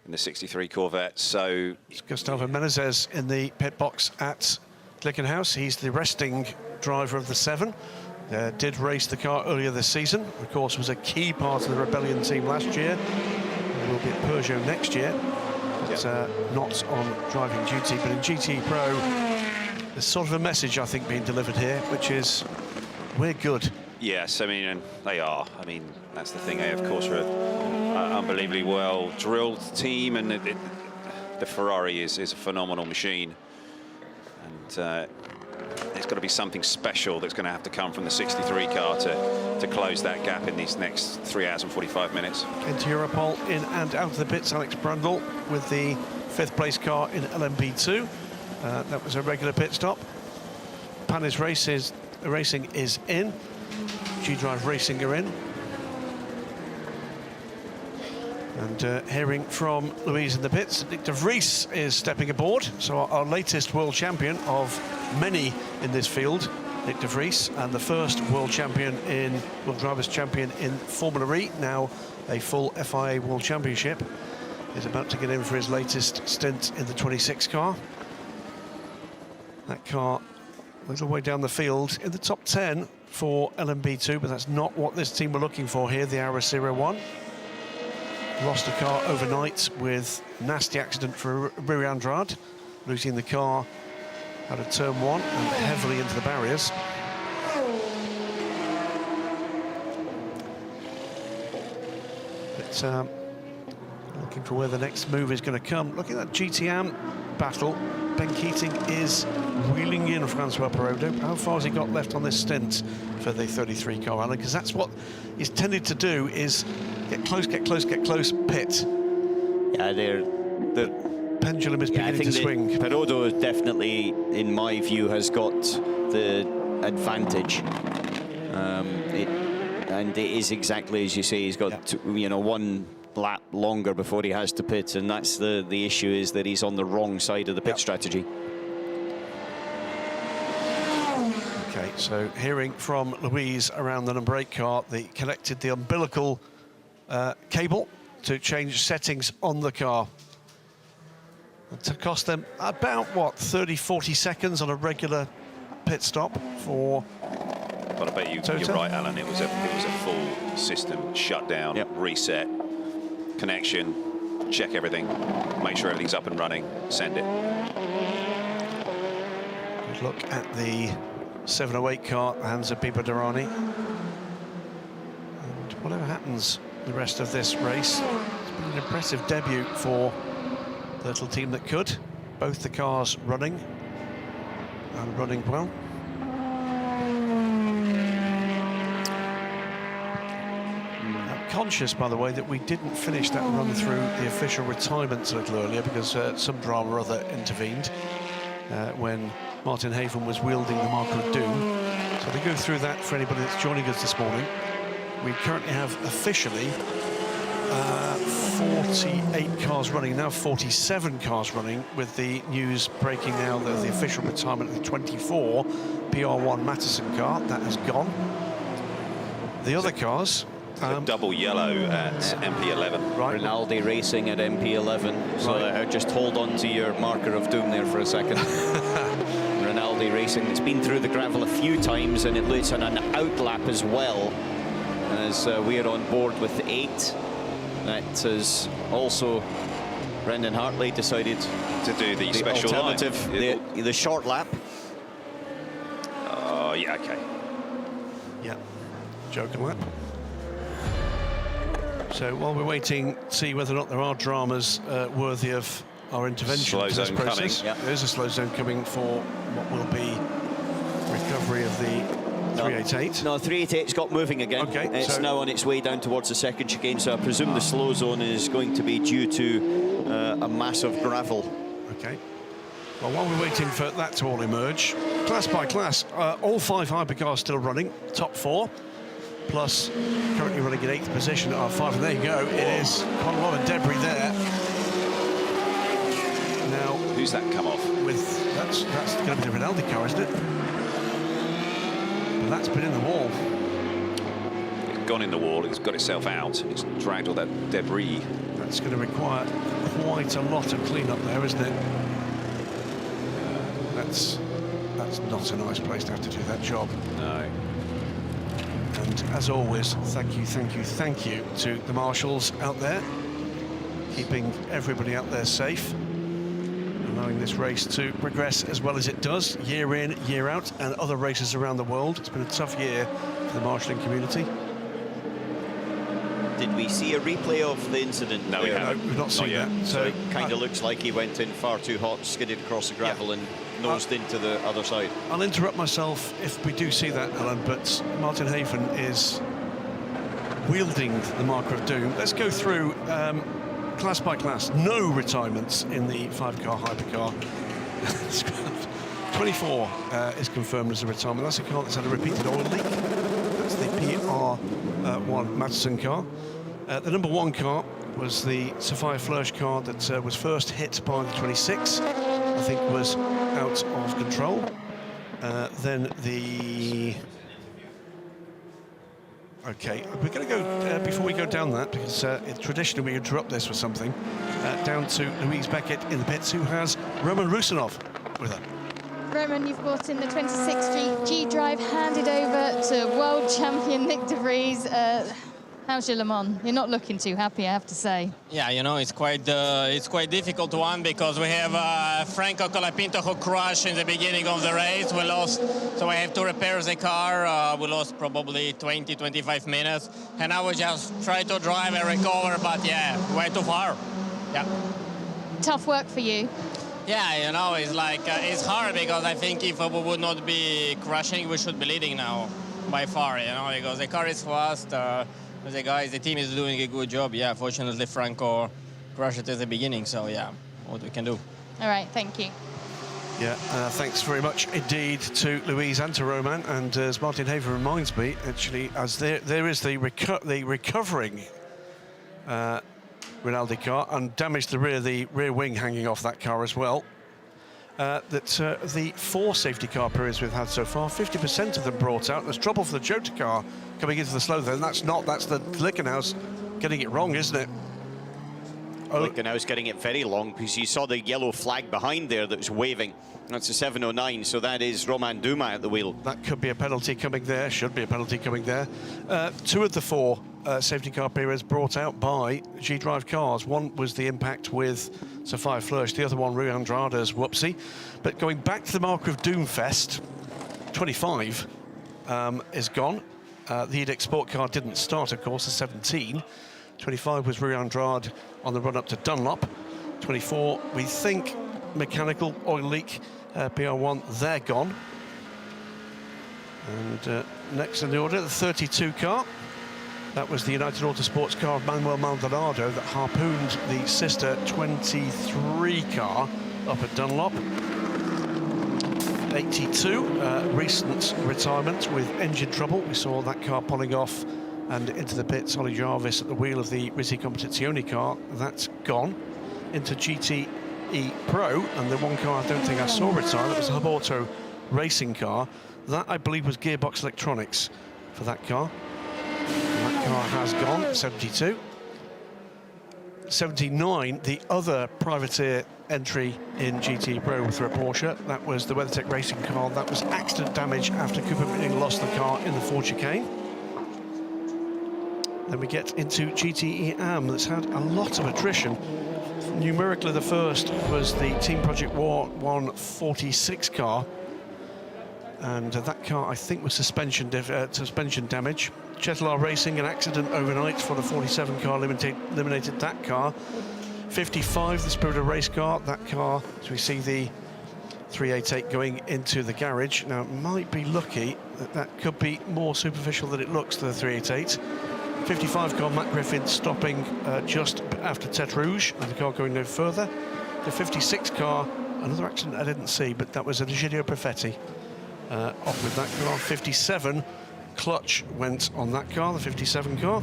in the 63 Corvette. So Gustavo Menezes in the pit box at Glickenhaus. He's the resting driver of the 7. Did race the car earlier this season. Of course, was a key part of the Rebellion team last year. Will be at Peugeot next year. But not on driving duty. But in GT Pro, there's sort of a message, I think, being delivered here, which is we're good. Yes, I mean, and they are. I mean, that's the thing. They, of course, are an unbelievably well-drilled team, and the Ferrari is a phenomenal machine. And there's got to be something special that's going to have to come from the 63 car to close that gap in these next 3 hours and 45 minutes. Into Europol, in and out of the pits, Alex Brundle with the 5th place car in LMP2. That was a regular pit stop. Panis Racing is in. G-Drive Racing are in. And hearing from Louise in the pits, Nick de Vries is stepping aboard. So our latest world champion of many in this field, Nick de Vries, and the first world drivers champion in Formula E, now a full FIA World Championship, is about to get in for his latest stint in the 26 car. That car a little way down the field in the top 10 for LMP2, but that's not what this team were looking for here, the Aura 01. Lost a car overnight with nasty accident for Rui Andrade, losing the car out of turn 1 and heavily into the barriers. But looking for where the next move is going to come. Looking at that GTM battle, Ben Keating is wheeling in Francois Perraudot. How far has he got left on this stint for the 33 car, Alan? Because that's what he's tended to do, is get close, pit. Yeah, the pendulum is beginning to swing. Perraudot definitely, in my view, has got the advantage. And it is exactly as you say. He's got one lap longer before he has to pit, and that's the issue, is that he's on the wrong side of the pit strategy. Okay, so hearing from Louise around the number 8 car, they connected the umbilical cable to change settings on the car. And to cost them about, what, 30-40 seconds on a regular pit stop for But I bet you're right, Alan. It was a full system shutdown, reset, connection, check everything, make sure everything's up and running, send it. Good look at the 708 car, hands of Pipo Derani. And whatever happens the rest of this race, it's been an impressive debut for the little team that could. Both the cars running, and running well. I'm conscious, by the way, that we didn't finish that run through the official retirements a little earlier because some drama or other intervened when Martin Haven was wielding the marker of doom. So to go through that for anybody that's joining us this morning, we currently have officially 48 cars running, now 47 cars running, with the news breaking now that the official retirement of the 24 PR1 Matterson car, that has gone. The other cars... double yellow at MP11. Right. Rinaldi racing at MP11. So just hold on to your marker of doom there for a second. Rinaldi racing, it's been through the gravel a few times, and it looks on an outlap as well, as we are on board with 8. That is also Brendan Hartley decided to do the special alternative, the short lap. Oh, yeah, okay. Yeah, joking lap. So while we're waiting to see whether or not there are dramas worthy of our intervention in this process, there is a slow zone coming for what will be recovery of the 388. No, 388's got moving again. Okay, it's now on its way down towards the second chicane, so I presume the slow zone is going to be due to a massive gravel. Okay. Well, while we're waiting for that to all emerge, class by class, all 5 hypercars still running, top 4. Plus, currently running in 8th position at R5, and there you go. It is quite a lot of debris there. Now, who's that come off? That's going to be the Rinaldi car, isn't it? But that's been in the wall. It's gone in the wall. It's got itself out. It's dragged all that debris. That's going to require quite a lot of clean-up there, isn't it? That's not a nice place to have to do that job. No. And as always, thank you to the marshals out there, keeping everybody out there safe, allowing this race to progress as well as it does, year in, year out, and other races around the world. It's been a tough year for the marshalling community. Did we see a replay of the incident? No, we've not seen that. So it kind of looks like he went in far too hot, skidded across the gravel and nosed into the other side. I'll interrupt myself if we do see that, Alan, but Martin Haven is wielding the marker of doom. Let's go through class by class. No retirements in the 5-car hypercar. 24 is confirmed as a retirement. That's a car that's had a repeated oil leak. That's the PR1 Matterson car. The number 1 car was the Sophia Flörsch car that was first hit by the 26. I think was out of control. Then the... Okay, we're going to go, before we go down that, because traditionally we interrupt this with something, down to Louise Beckett in the pits, who has Roman Rusanov with her. Roman, you've brought in the 26 G drive, handed over to world champion Nick de Vries. How's your Le Mans? You're not looking too happy, I have to say. Yeah, you know, it's quite difficult one because we have Franco Colapinto who crashed in the beginning of the race. We lost, so I have to repair the car. We lost probably 20-25 minutes, and I will just try to drive and recover, but yeah, way too far. Yeah. Tough work for you. Yeah, you know, it's like it's hard because I think if we would not be crashing, we should be leading now by far. You know, because the car is fast. The team is doing a good job. Yeah, fortunately Franco crashed at the beginning, so yeah, what we can do. All right, thank you. Yeah, thanks very much indeed to Louise and to Roman. And as Martin Haver reminds me, actually, as there is the recovering Rinaldi car, and damaged the rear wing hanging off that car as well. That the 4 safety car periods we've had so far, 50% of them brought out. There's trouble for the Jota car coming into the slow zone. That's the Glickenhaus getting it wrong, isn't it? Look, and I was getting it very long because you saw the yellow flag behind there that was waving. That's a 7:09, so that is Romain Dumas at the wheel. That could be a penalty coming there, should be a penalty coming there. 2 of the 4 safety car periods brought out by G-Drive cars. One was the impact with Sophia Flörsch, the other one Rui Andrade's whoopsie. But going back to the Mark of Doomfest, 25 is gone. The Edict Sport car didn't start, of course, the 17. 25 was Rui Andrade on the run-up to Dunlop. 24, we think, mechanical oil leak, PR1, they're gone. And next in the order, the 32 car. That was the United Autosports car of Manuel Maldonado that harpooned the sister 23 car up at Dunlop. 82, recent retirement with engine trouble. We saw that car pulling off and into the pits. Ollie Jarvis at the wheel of the Risi Competizione car. That's gone. Into GTE Pro, and the one car I don't think I saw retire, that was the Hub Auto racing car. That, I believe, was gearbox electronics for that car. And that car has gone, 72. 79, the other privateer entry in GT Pro through a Porsche. That was the WeatherTech racing car. That was accident damage after Cooper Mitnick lost the car in the Ford chicane. Then we get into GTE AM, that's had a lot of attrition. Numerically, the first was the Team Project War 146 car. And that car, I think, was suspension damage. Chetalar Racing, an accident overnight for the 47 car, eliminated that car. 55, the Spirit of Race car, that car, as we see the 388 going into the garage. Now, it might be lucky that that could be more superficial than it looks to the 388. 55 car, Matt Griffin stopping just after Tete Rouge, and the car going no further. The 56 car, another accident I didn't see, but that was a Egidio Perfetti off with that car. 57, clutch went on that car, the 57 car.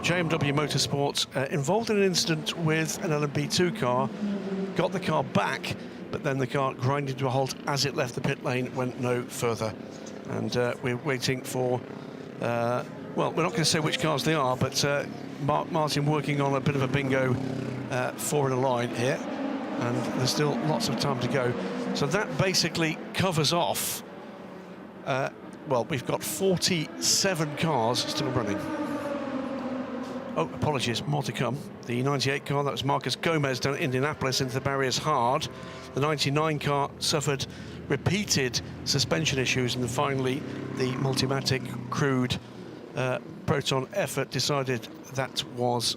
JMW Motorsports involved in an incident with an LMP2 car, got the car back, but then the car grinded to a halt as it left the pit lane, went no further. And we're waiting for, well, we're not going to say which cars they are, but Martin working on a bit of a bingo 4 in a line here, and there's still lots of time to go. So that basically covers off, well, we've got 47 cars still running. Oh, apologies, more to come. The 98 car, that was Marcus Gomez down at Indianapolis, into the barriers hard. The 99 car suffered repeated suspension issues, and then finally the Multimatic crewed Proton effort decided that was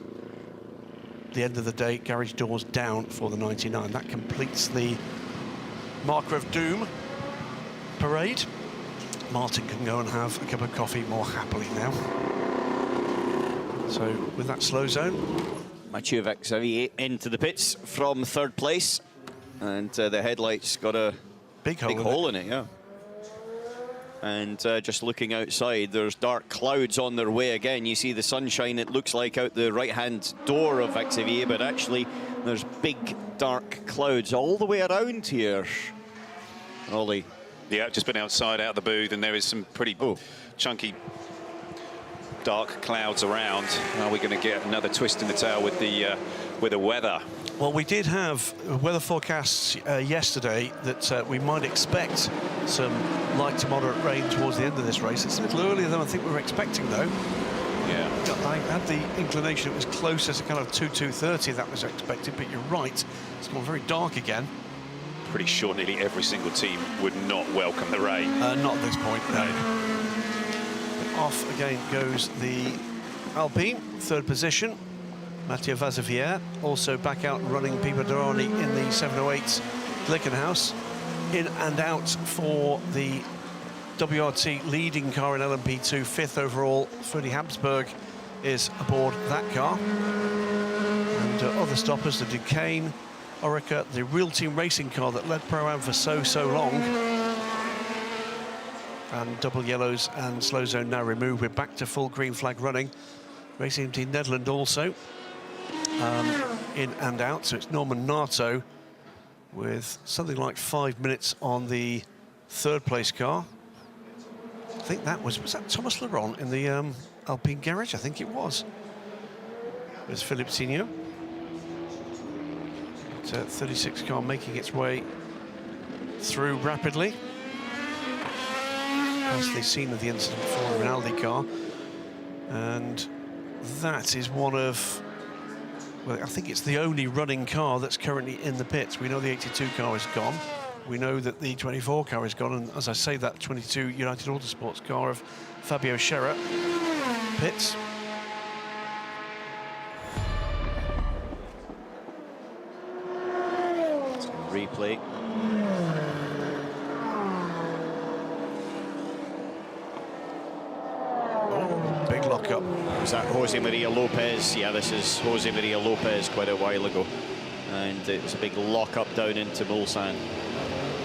the end of the day. Garage doors down for the 99. That completes the Marker of Doom parade. Martin can go and have a cup of coffee more happily now. So with that slow zone, Mathieu Vaxivier into the pits from 3rd place, and the headlights got a big hole in it, yeah. And just looking outside, there's dark clouds on their way again. You see the sunshine, it looks like, out the right-hand door of Vaxivier, but actually there's big dark clouds all the way around here. Ollie. Yeah, just been outside, out of the booth, and there is some pretty chunky dark clouds around. Are we going to get another twist in the tail with the weather? well, we did have weather forecasts yesterday that we might expect some light to moderate rain towards the end of this race. It's a little earlier than I think we were expecting, though. Yeah. I had the inclination it was closer to kind of 2:30 that was expected, but you're right, it's gone very dark again. Pretty sure nearly every single team would not welcome the rain. Not at this point, no. Off again goes the Alpine, third position. Mathieu Vaxivier also back out running Pipo Derani in the 708 Glickenhaus. In and out for the WRT leading car in LMP2, fifth overall. Freddie Habsburg is aboard that car. And other stoppers, the Duquesne, Orica, the Real Team Racing car that led Pro-Am for so long. And double yellows and slow zone now removed. We're back to full green flag running. Racing Team Netherlands also in and out. So it's Norman Nato with something like 5 minutes on the third place car. I think that was that Thomas Laurent in the Alpine garage? I think it was. There's Philippe Signot. 36 car making its way through rapidly. Past the scene of the incident for a Rinaldi car. And that is one of, well, I think it's the only running car that's currently in the pits. We know the 82 car is gone. We know that the 24 car is gone. And as I say, that 22 United Autosports car of Fabio Scherer pits. Replay. Oh, big lockup. Was that Jose Maria Lopez? Yeah, this is Jose Maria Lopez quite a while ago. And it was a big lockup down into Mulsanne.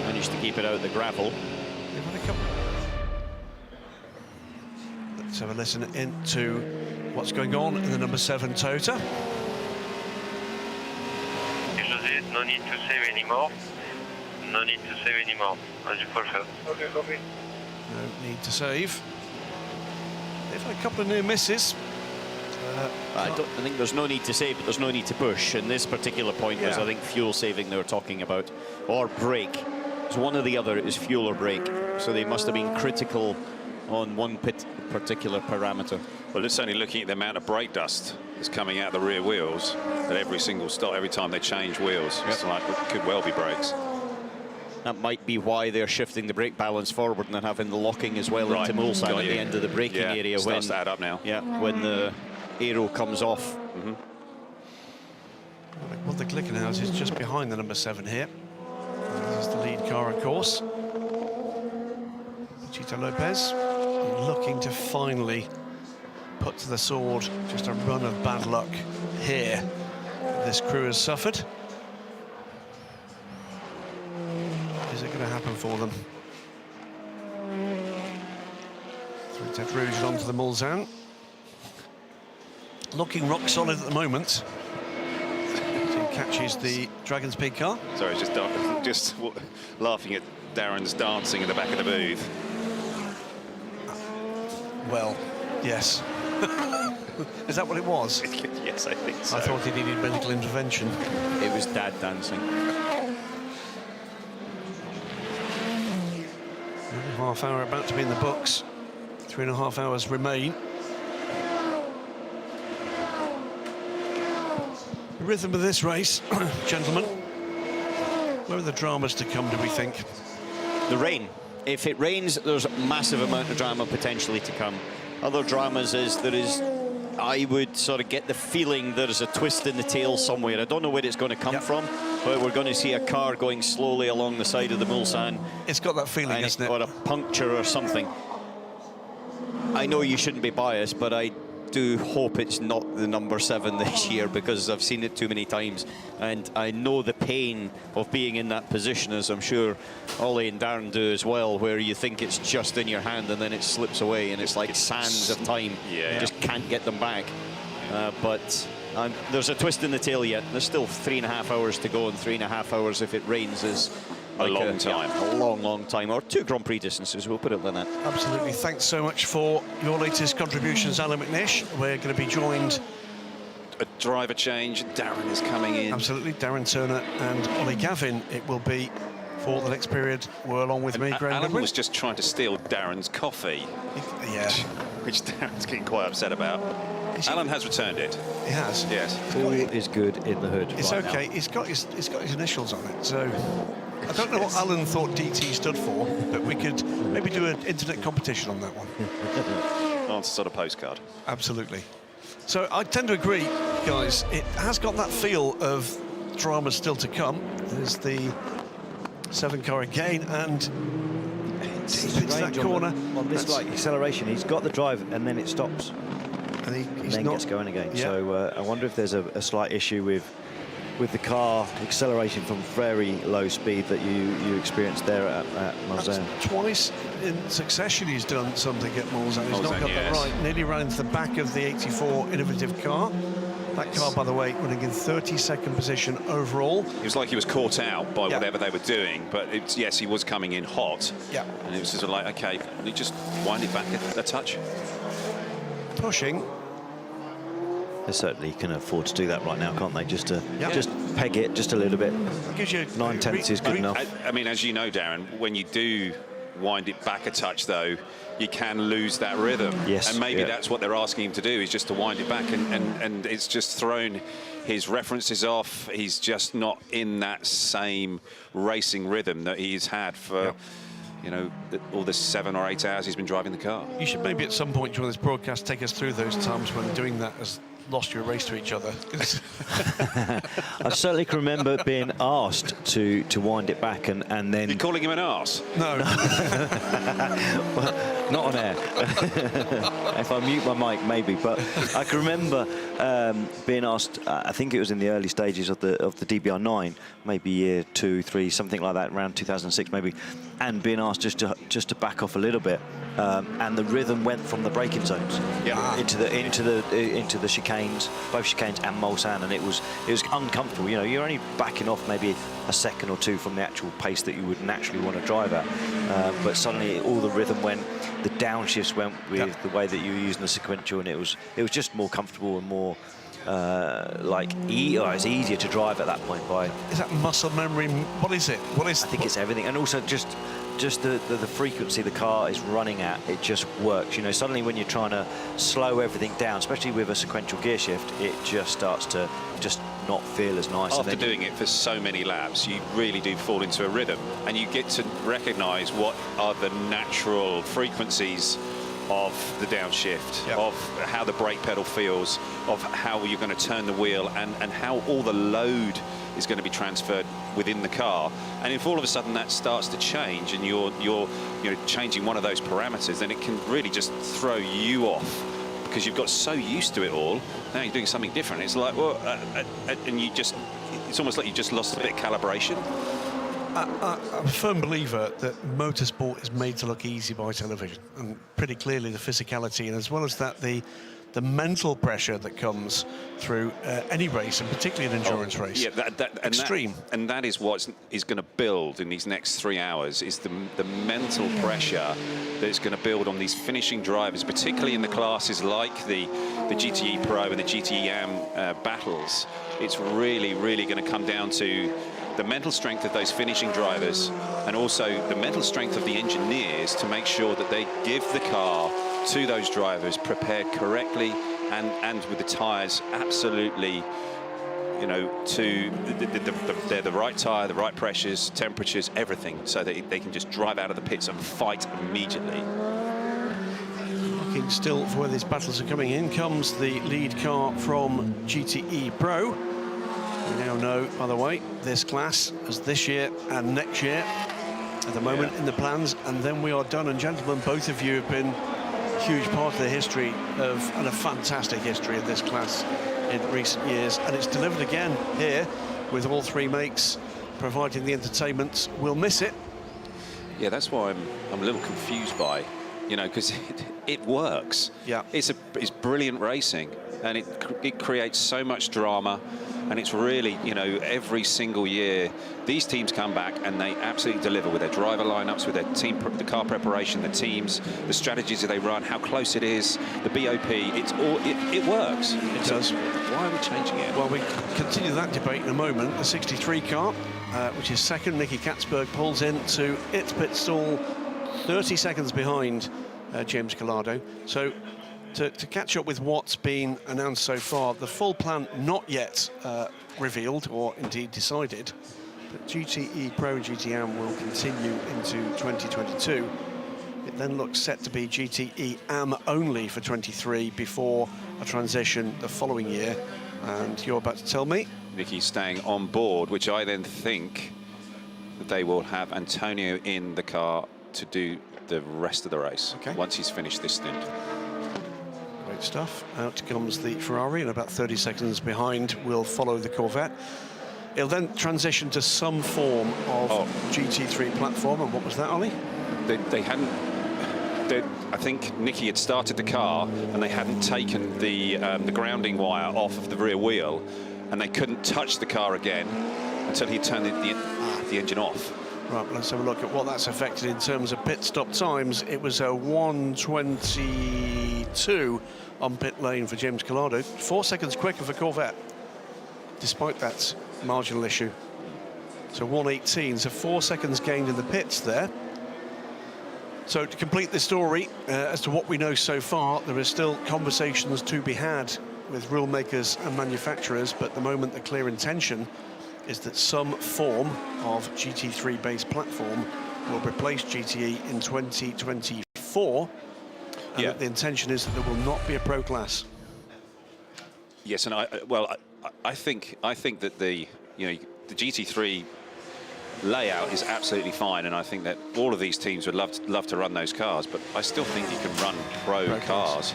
Managed to keep it out of the gravel. Let's have a listen into what's going on in the number 7 Toyota. Jose, no need to save anymore. No need to save anymore, as you prefer. Okay, copy. No need to save. They've had a couple of near misses. I think there's no need to save, but there's no need to push. And this particular point was, I think, fuel saving they were talking about, or brake. It's one or the other. It was fuel or brake. So they must have been critical on one particular parameter. Well, it's only looking at the amount of brake dust that's coming out of the rear wheels at every single stop, every time they change wheels. It's like, it could well be brakes. That might be why they're shifting the brake balance forward and then having the locking as well into Mulsanne at the end of the braking area. It starts to add up now. Yeah, when the aero comes off. Well, the Glickenhaus is just behind the number 7 here. This is the lead car, of course. Chito Lopez looking to finally put to the sword just a run of bad luck here this crew has suffered. Is it going to happen for them? Through Ted Rouge and onto the Mulsanne. Looking rock solid at the moment. He catches the Dragon Speed car. Sorry, just laughing at Darren's dancing in the back of the booth. Well, yes. Is that what it was? Yes, I think so. I thought he needed medical intervention. It was Dad dancing. 1.5 hour about to be in the books. 3.5 hours remain. The rhythm of this race, gentlemen. Where are the dramas to come, do we think? The rain. If it rains, there's a massive amount of drama potentially to come. Other dramas is there is, I would sort of get the feeling there's a twist in the tail somewhere. I don't know where it's going to come from, but we're going to see a car going slowly along the side of the Mulsanne. It's got that feeling, isn't it? Or a puncture or something. I know you shouldn't be biased, but I do hope it's not the number 7 this year, because I've seen it too many times, and I know the pain of being in that position, as I'm sure Ollie and Darren do as well, where you think it's just in your hand and then it slips away and it's like sands of time. You just can't get them back. But there's a twist in the tail yet. There's still 3.5 hours to go, and 3.5 hours if it rains is like a long time. A long, long time, or 2 Grand Prix distances, we'll put it like that. Absolutely. Thanks so much for your latest contributions, Alan McNish. We're going to be joined. A driver change. Darren is coming in. Absolutely. Darren Turner and Ollie Gavin, it will be for the next period. We're along with me, Graham Alan Goodwin. was just trying to steal Darren's coffee. Yeah. Which Darren's getting quite upset about. Alan has returned it. He has? Yes. All is good in the hood. It's right okay. now. It's got his initials on it, so I don't know what Alan thought DT stood for, but we could maybe do an internet competition on that one. Answer sort of postcard. Absolutely. So I tend to agree, guys. It has got that feel of drama still to come. There's the 7 car again, and it's that corner. On this like acceleration, he's got the drive and then it stops. And he's then gets going again. Yeah. So I wonder if there's a slight issue with the car acceleration from very low speed that you experienced there at Mulsanne. Twice in succession he's done something at Mulsanne. He's not got that right. Nearly ran into the back of the 84 innovative car. That car, by the way, running in 32nd position overall. It was like he was caught out by whatever they were doing, but yes, he was coming in hot. Yeah. And it was sort of like, okay, he just wind it back a touch. Pushing. They certainly can afford to do that right now, can't they? Just peg it just a little bit. Gives you 9/10 is good enough. I mean, as you know, Darren, when you do wind it back a touch, though, you can lose that rhythm. Yes. And maybe that's what they're asking him to do, is just to wind it back, and it's just thrown his references off. He's just not in that same racing rhythm that he's had for, you know, all the 7 or 8 hours he's been driving the car. You should maybe at some point during this broadcast take us through those times when doing that has lost you a race to each other. I certainly can remember being asked to wind it back and then... You're calling him an arse? No. Well, not on air. If I mute my mic, maybe. But I can remember being asked, I think it was in the early stages of the DBR9, maybe year 2, 3, something like that, around 2006 maybe, and being asked just to back off a little bit. And the rhythm went from the braking zones into the chicanes, both chicanes and Mulsanne, and it was uncomfortable. You know, you're only backing off maybe a second or two from the actual pace that you would naturally want to drive at, but suddenly all the rhythm went, the downshifts went with the way that you were using the sequential, and it was just more comfortable and more it's easier to drive at that point. Is that muscle memory? What is it? I think it's everything, and also just the frequency the car is running at, it just works. You know, suddenly when you're trying to slow everything down, especially with a sequential gear shift, it just starts to just not feel as nice. After doing it for so many laps, you really do fall into a rhythm, and you get to recognise what are the natural frequencies of the downshift, of how the brake pedal feels, of how you're going to turn the wheel, and how all the load is going to be transferred within the car. And if all of a sudden that starts to change, and you're changing one of those parameters, then it can really just throw you off, because you've got so used to it all. Now you're doing something different. It's like, well, and it's almost like you just lost a bit of calibration. I'm a firm believer that motorsport is made to look easy by television, and pretty clearly the physicality, and as well as that, the mental pressure that comes through any race, and particularly an endurance race. Yeah, extreme. And that is what is going to build in these next 3 hours, is the mental pressure that's going to build on these finishing drivers, particularly in the classes like the GTE Pro and the GTE AM battles. It's really, really going to come down to the mental strength of those finishing drivers, and also the mental strength of the engineers to make sure that they give the car to those drivers prepared correctly, and with the tyres absolutely, you know, they're the right tyre, the right pressures, temperatures, everything, so that they can just drive out of the pits and fight immediately. Looking still for where these battles are coming in comes the lead car from GTE Pro. We now know, by the way, this class as this year and next year at the moment in the plans, and then we are done. And gentlemen, both of you have been a huge part of the history and a fantastic history of this class in recent years, and it's delivered again here with all 3 makes providing the entertainment. We'll miss it. Yeah, that's why I'm a little confused by, you know, because it works. Yeah, it's brilliant racing, and it creates so much drama. And it's really, you know, every single year these teams come back and they absolutely deliver with their driver lineups, with their team, the car preparation, the teams, the strategies that they run, how close it is, the BOP. It works. It does. Why are we changing it? Well, we continue that debate in a moment. The 63 car, which is second, Nicky Katzberg pulls into its pit stall 30 seconds behind James Collado. So to catch up with what's been announced so far, the full plan not yet revealed or indeed decided, but GTE Pro and GTAM will continue into 2022. It then looks set to be GTE AM only for 23 before a transition the following year. And you're about to tell me? Nicky's staying on board, which I then think that they will have Antonio in the car to do the rest of the race once he's finished this stint. Great stuff. Out comes the Ferrari, and about 30 seconds behind will follow the Corvette. It'll then transition to some form of GT3 platform. And what was that, Ollie? They hadn't. I think Nicky had started the car and they hadn't taken the grounding wire off of the rear wheel, and they couldn't touch the car again until he turned the engine off. Right, let's have a look at what that's affected in terms of pit stop times. It was a 1:22 on pit lane for James Collado, 4 seconds quicker for Corvette. despite that marginal issue. So 1:18, so 4 seconds gained in the pits there. So to complete the story, as to what we know so far, there are still conversations to be had with rule makers and manufacturers, but at the moment the clear intention is that some form of GT3-based platform will replace GTE in 2024. And that the intention is that there will not be a pro class. Yes, and I think that the GT3 layout is absolutely fine, and I think that all of these teams would love to run those cars, but I still think you can run pro cars.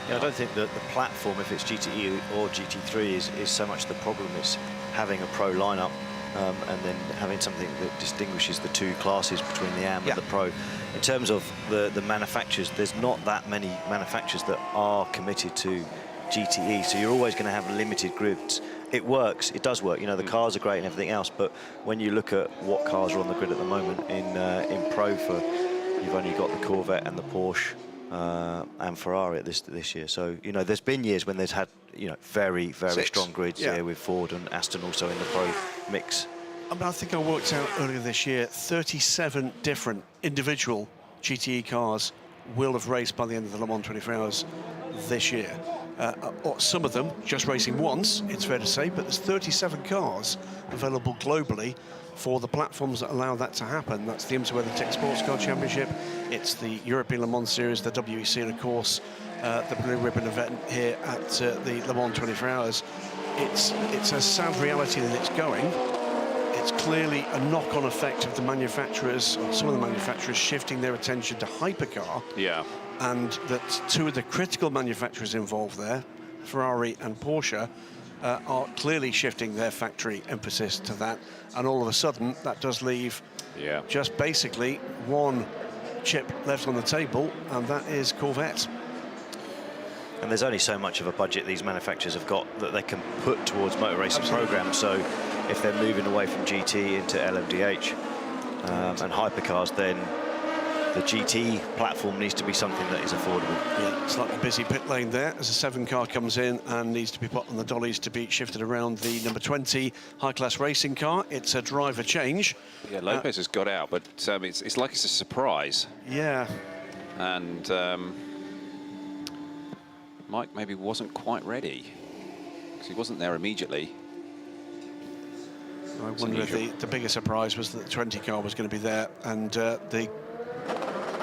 Yeah, I don't think that the platform, if it's GTE or GT3, is so much the problem. It's having a pro lineup and then having something that distinguishes the two classes between the AM and the pro. In terms of the manufacturers, there's not that many manufacturers that are committed to GTE, so you're always going to have limited grids. It works, it does work, you know, the cars are great and everything else, but when you look at what cars are on the grid at the moment in pro, you've only got the Corvette and the Porsche and Ferrari this year. So, you know, there's been years when there's had, you know, very strong grids here with Ford and Aston also in the pro mix. I mean, I think I worked out earlier this year, 37 different individual GTE cars will have raced by the end of the Le Mans 24 Hours this year. Some of them just racing once, it's fair to say, but there's 37 cars available globally for the platforms that allow that to happen. That's the IMSA Tech Sports Car Championship, it's the European Le Mans Series, the WEC, and of course the Blue Ribbon event here at the Le Mans 24 Hours. It's a sad reality that it's going. It's clearly a knock-on effect of the manufacturers, or some of the manufacturers, shifting their attention to hypercar. Yeah. And that two of the critical manufacturers involved there, Ferrari and Porsche, are clearly shifting their factory emphasis to that. And all of a sudden, that does leave just basically one chip left on the table, and that is Corvette. And there's only so much of a budget these manufacturers have got that they can put towards motor racing programs. So if they're moving away from GT into LMDH and hypercars, then the GT platform needs to be something that is affordable. Yeah, slightly busy pit lane there as a 7 car comes in and needs to be put on the dollies to be shifted around the number 20 high-class racing car. It's a driver change. Yeah, Lopez has got out, but it's like it's a surprise. Yeah. And Mike maybe wasn't quite ready because he wasn't there immediately. I wonder if the bigger surprise was that the 20 car was going to be there, and the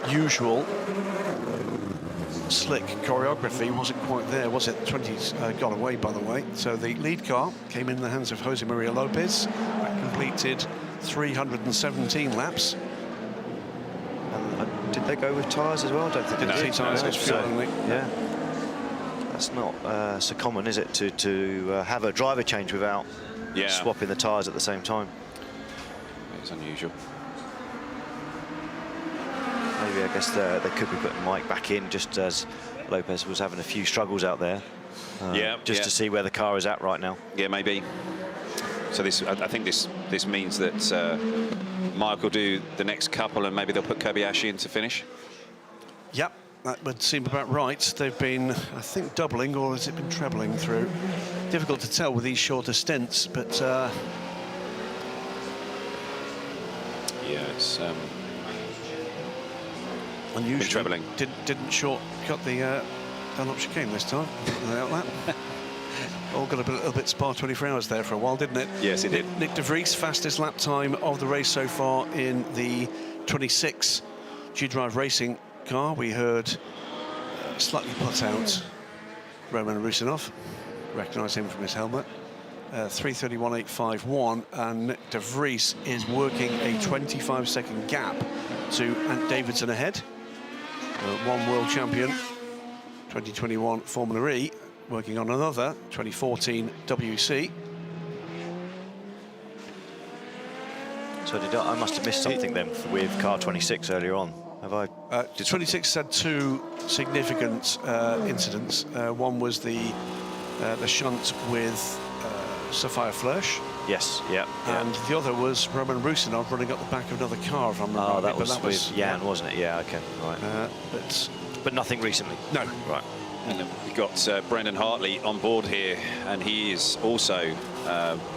usual slick choreography wasn't quite there, was it? The 20's got away, by the way. So the lead car came in the hands of Jose Maria Lopez. That completed 317 laps. And did they go with tyres as well? I don't think they did. Tyres, yeah. That's not so common, is it, to have a driver change without swapping the tyres at the same time? It's unusual. Maybe, I guess, they could be putting Mike back in just as Lopez was having a few struggles out there. Just to see where the car is at right now. Yeah, maybe. So I think this means that Mike will do the next couple, and maybe they'll put Kobayashi in to finish. Yep, that would seem about right. They've been, I think, doubling, or has it been trebling through? Difficult to tell with these shorter stints, but yeah, it's unusual. Trebling. Didn't shortcut the Dunlop chicane this time. The outlap. All got a little bit Spa 24 Hours there for a while, didn't it? Yes, it did. Nick de Vries, fastest lap time of the race so far in the 26 G-Drive racing car. We heard slightly put out Roman Rusinov. Recognise him from his helmet. 3:31.851, and Nick de Vries is working a 25-second gap to Ant Davidson ahead. One world champion, 2021 Formula E, working on another 2014 WC. So I must have missed something then with car 26 earlier on. Have I? 26 had two significant incidents. One was the shunt with Sapphire Flörsch. Yes, yeah. And the other was Roman Rusinov running up the back of another car, if I'm not that was with Jan, wasn't it? Yeah, okay, right. But nothing recently? No. Right. And then we've got Brendan Hartley on board here, and he is also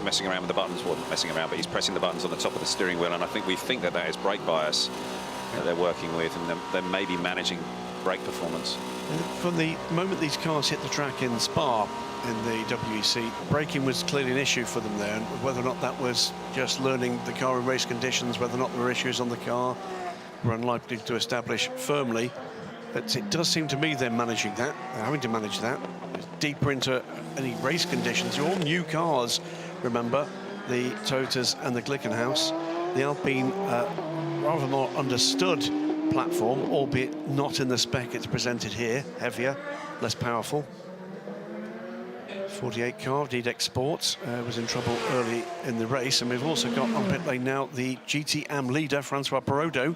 messing around with the buttons. Well, not messing around, but he's pressing the buttons on the top of the steering wheel, and I think that is brake bias that they're working with, and they're maybe managing brake performance. From the moment these cars hit the track in Spa in the WEC, braking was clearly an issue for them there, and whether or not that was just learning the car in race conditions, whether or not there were issues on the car, were unlikely to establish firmly. But it does seem to me they're managing that, they're having to manage that. Deeper into any race conditions, you're all new cars, remember, the Toyotas and the Glickenhaus. The Alpine, rather more understood platform, albeit not in the spec it's presented here, heavier, less powerful. 48 car, DDEX Sports, was in trouble early in the race, and we've also got on pit lane now the GT Am leader, Francois Perraudot.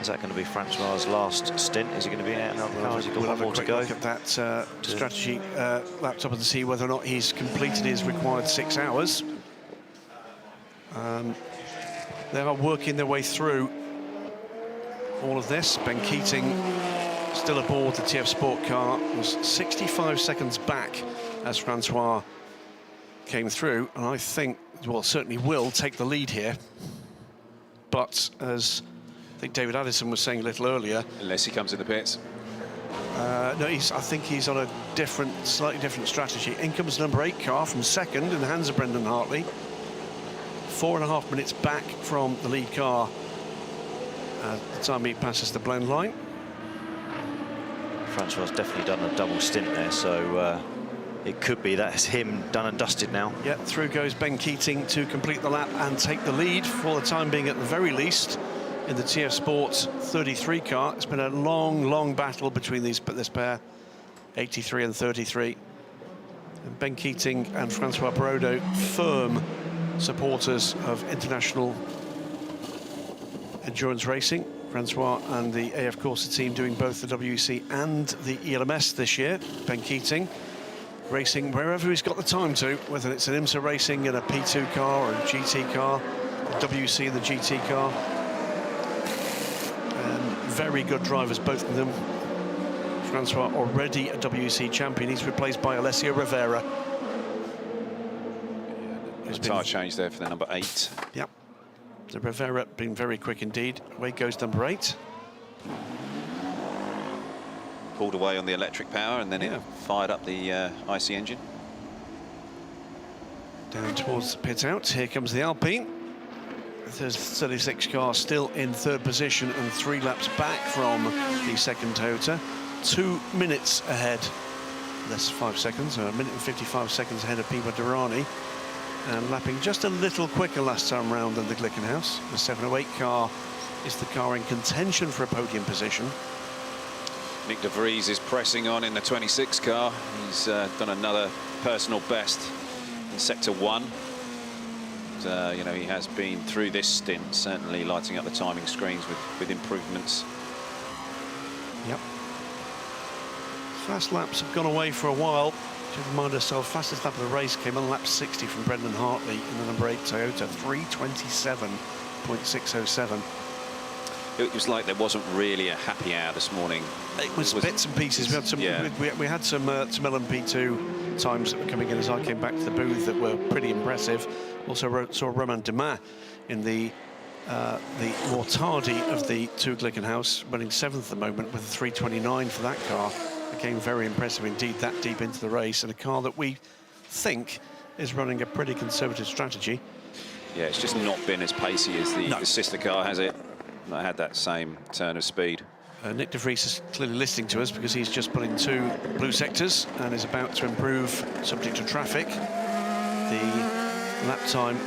Is that going to be Francois' last stint? Is he going to be out now? Has he got one more to go? Look at that strategy laptop and see whether or not he's completed his required 6 hours. They are working their way through all of this. Ben Keating still aboard the TF Sport car, was 65 seconds back as Francois came through, and I think, well, certainly will take the lead here. But as I think David Addison was saying a little earlier, unless he comes in the pits. No, I think he's on a slightly different strategy. In comes number 8 car from second in the hands of Brendan Hartley. 4.5 minutes back from the lead car at the time he passes the blend line. Francois has definitely done a double stint there, so it could be that's him done and dusted now. Yeah, through goes Ben Keating to complete the lap and take the lead for the time being, at the very least, in the TF Sports 33 car. It's been a long battle between this pair, 83 and 33. And Ben Keating and Francois Perraudot, firm supporters of international endurance racing. Francois and the AF Corsa team doing both the WEC and the ELMS this year. Ben Keating racing wherever he's got the time to, whether it's an IMSA racing in a P2 car or a GT car, WEC in the GT car. Very good drivers, both of them. Francois already a WEC champion. He's replaced by Alessio Rivera. There's a tyre change there for the number 8. Yep. So Rivera been very quick indeed. Away goes number 8. Pulled away on the electric power, and then it fired up the IC engine. Down towards the pit out. Here comes the Alpine. There's 36 car still in 3rd position and 3 laps back from the second Toyota. 2 minutes ahead, less 5 seconds, 1 minute and 55 seconds ahead of Pima Durrani, and lapping just a little quicker last time round than the Glickenhaus. The 708 car is the car in contention for a podium position. Nick de Vries is pressing on in the 26 car. He's done another personal best in Sector 1. You know, he has been through this stint, certainly lighting up the timing screens with improvements. Yep. Fast laps have gone away for a while. To remind ourselves, fastest lap of the race came on lap 60 from Brendan Hartley in the number 8 Toyota, 3:27.607. It was like there wasn't really a happy hour this morning. It was bits and pieces. We had some. Yeah. We had some LMP2 times that were coming in as I came back to the booth that were pretty impressive. Also saw Romain Dumas in the more tardy of the 2 Glickenhaus, running 7th at the moment with a 3:29 for that car. Again, very impressive indeed, that deep into the race, and a car that we think is running a pretty conservative strategy. Yeah, it's just not been as pacey as the sister car, has it? Not had that same turn of speed. Nick de Vries is clearly listening to us because he's just put in 2 blue sectors and is about to improve, subject to traffic, the lap time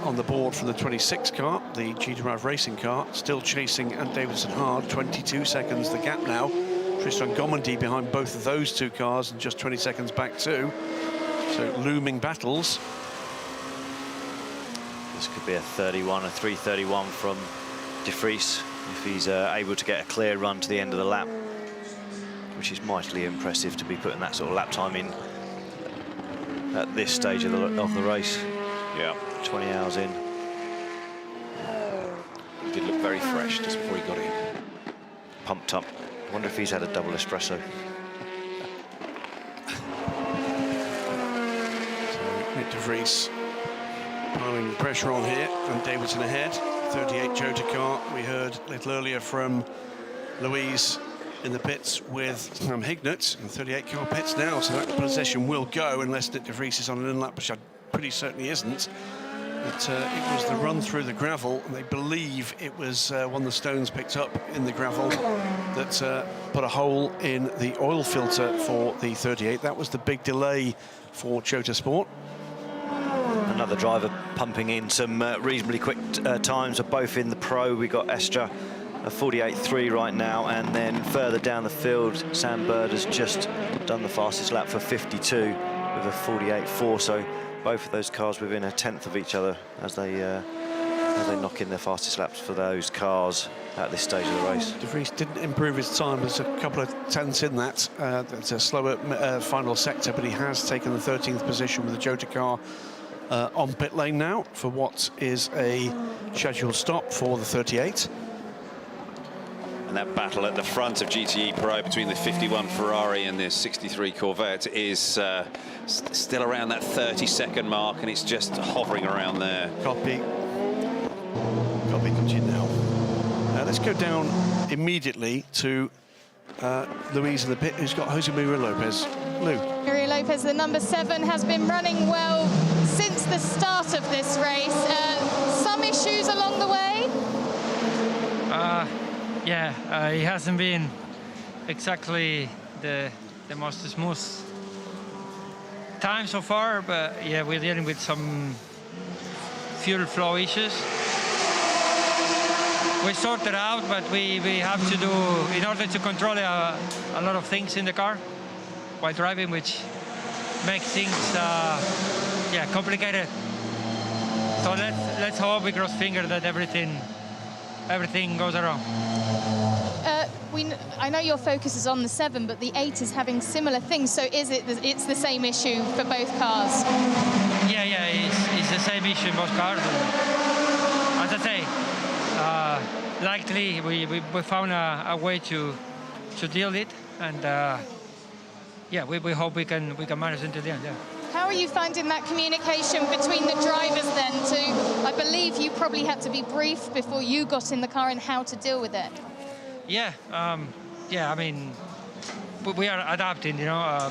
on the board from the 26 car, the G-Drive racing car, still chasing Ant Davidson hard, 22 seconds the gap now. Tristan Gomondy behind both of those 2 cars and just 20 seconds back too. So looming battles. This could be a 3:31 from de Vries if he's able to get a clear run to the end of the lap, which is mightily impressive to be putting that sort of lap time in at this stage of the race. Yeah, 20 hours in. He did look very fresh just before he got in. pumped up. I wonder if he's had a double espresso. Nick de Vries piling the pressure on here, and Davidson ahead. 38 Jota car. We heard a little earlier from Louise in the pits with Hignett, and 38 car pits now, so that possession will go unless Nick de Vries is on an in-lap, which I pretty certainly isn't. But it was the run through the gravel, and they believe it was one of the stones picked up in the gravel that put a hole in the oil filter for the 38. That was the big delay for Jota Sport. Another driver pumping in some reasonably quick times, are both in the Pro. We got Estra, a 48.3 right now, and then further down the field, Sam Bird has just done the fastest lap for 52 with a 48.4. So both of those cars within a tenth of each other as they knock in their fastest laps for those cars at this stage of the race. De Vries didn't improve his time. There's a couple of tenths in that. That's a slower final sector, but he has taken the 13th position with the Jota car on pit lane now for what is a scheduled stop for the 38. And that battle at the front of GTE Pro between the 51 Ferrari and the 63 Corvette is still around that 30-second mark, and it's just hovering around there. Copy comes in now. Let's go down immediately to Louise in the pit, who's got Jose Maria Lopez. Lou. Maria Lopez, the number 7, has been running well since the start of this race. Some issues along the way? Yeah, it hasn't been exactly the most smooth time so far, but yeah, we're dealing with some fuel flow issues. We sorted out, but we have to do, in order to control a lot of things in the car while driving, which makes things complicated. So let's hope, we cross fingers, that everything goes around. I know your focus is on the 7, but the 8 is having similar things. So it's the same issue for both cars? Yeah, it's the same issue in both cars. As I say, likely we found a way to deal with it, and we hope we can manage until the end. Yeah. How are you finding that communication between the drivers then? I believe you probably had to be briefed before you got in the car and how to deal with it. Yeah, I mean, we are adapting, you know.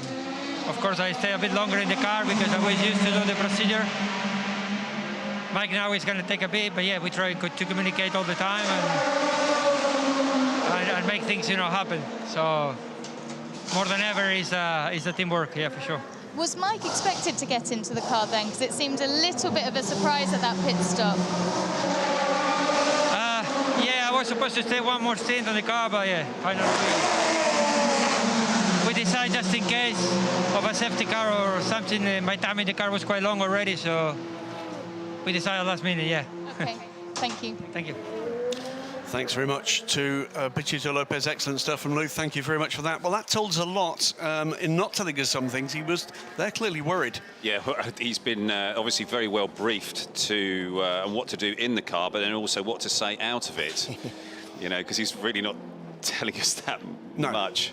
Of course, I stay a bit longer in the car because I was used to do the procedure. Mike now is going to take a bit, but yeah, we try to communicate all the time and make things, you know, happen. So more than ever is the teamwork, yeah, for sure. Was Mike expected to get into the car then? Because it seemed a little bit of a surprise at that pit stop. Yeah, I was supposed to stay one more stint on the car, but yeah, finally we decided, just in case of a safety car or something. My time in the car was quite long already, so we decided last minute, yeah. Okay, thank you. Thank you. Thanks very much to Pichito Lopez. Excellent stuff from Lou. Thank you very much for that. Well, that told us a lot in not telling us some things. They're clearly worried. Yeah, he's been obviously very well briefed to on what to do in the car, but then also what to say out of it. You know, because he's really not telling us that much.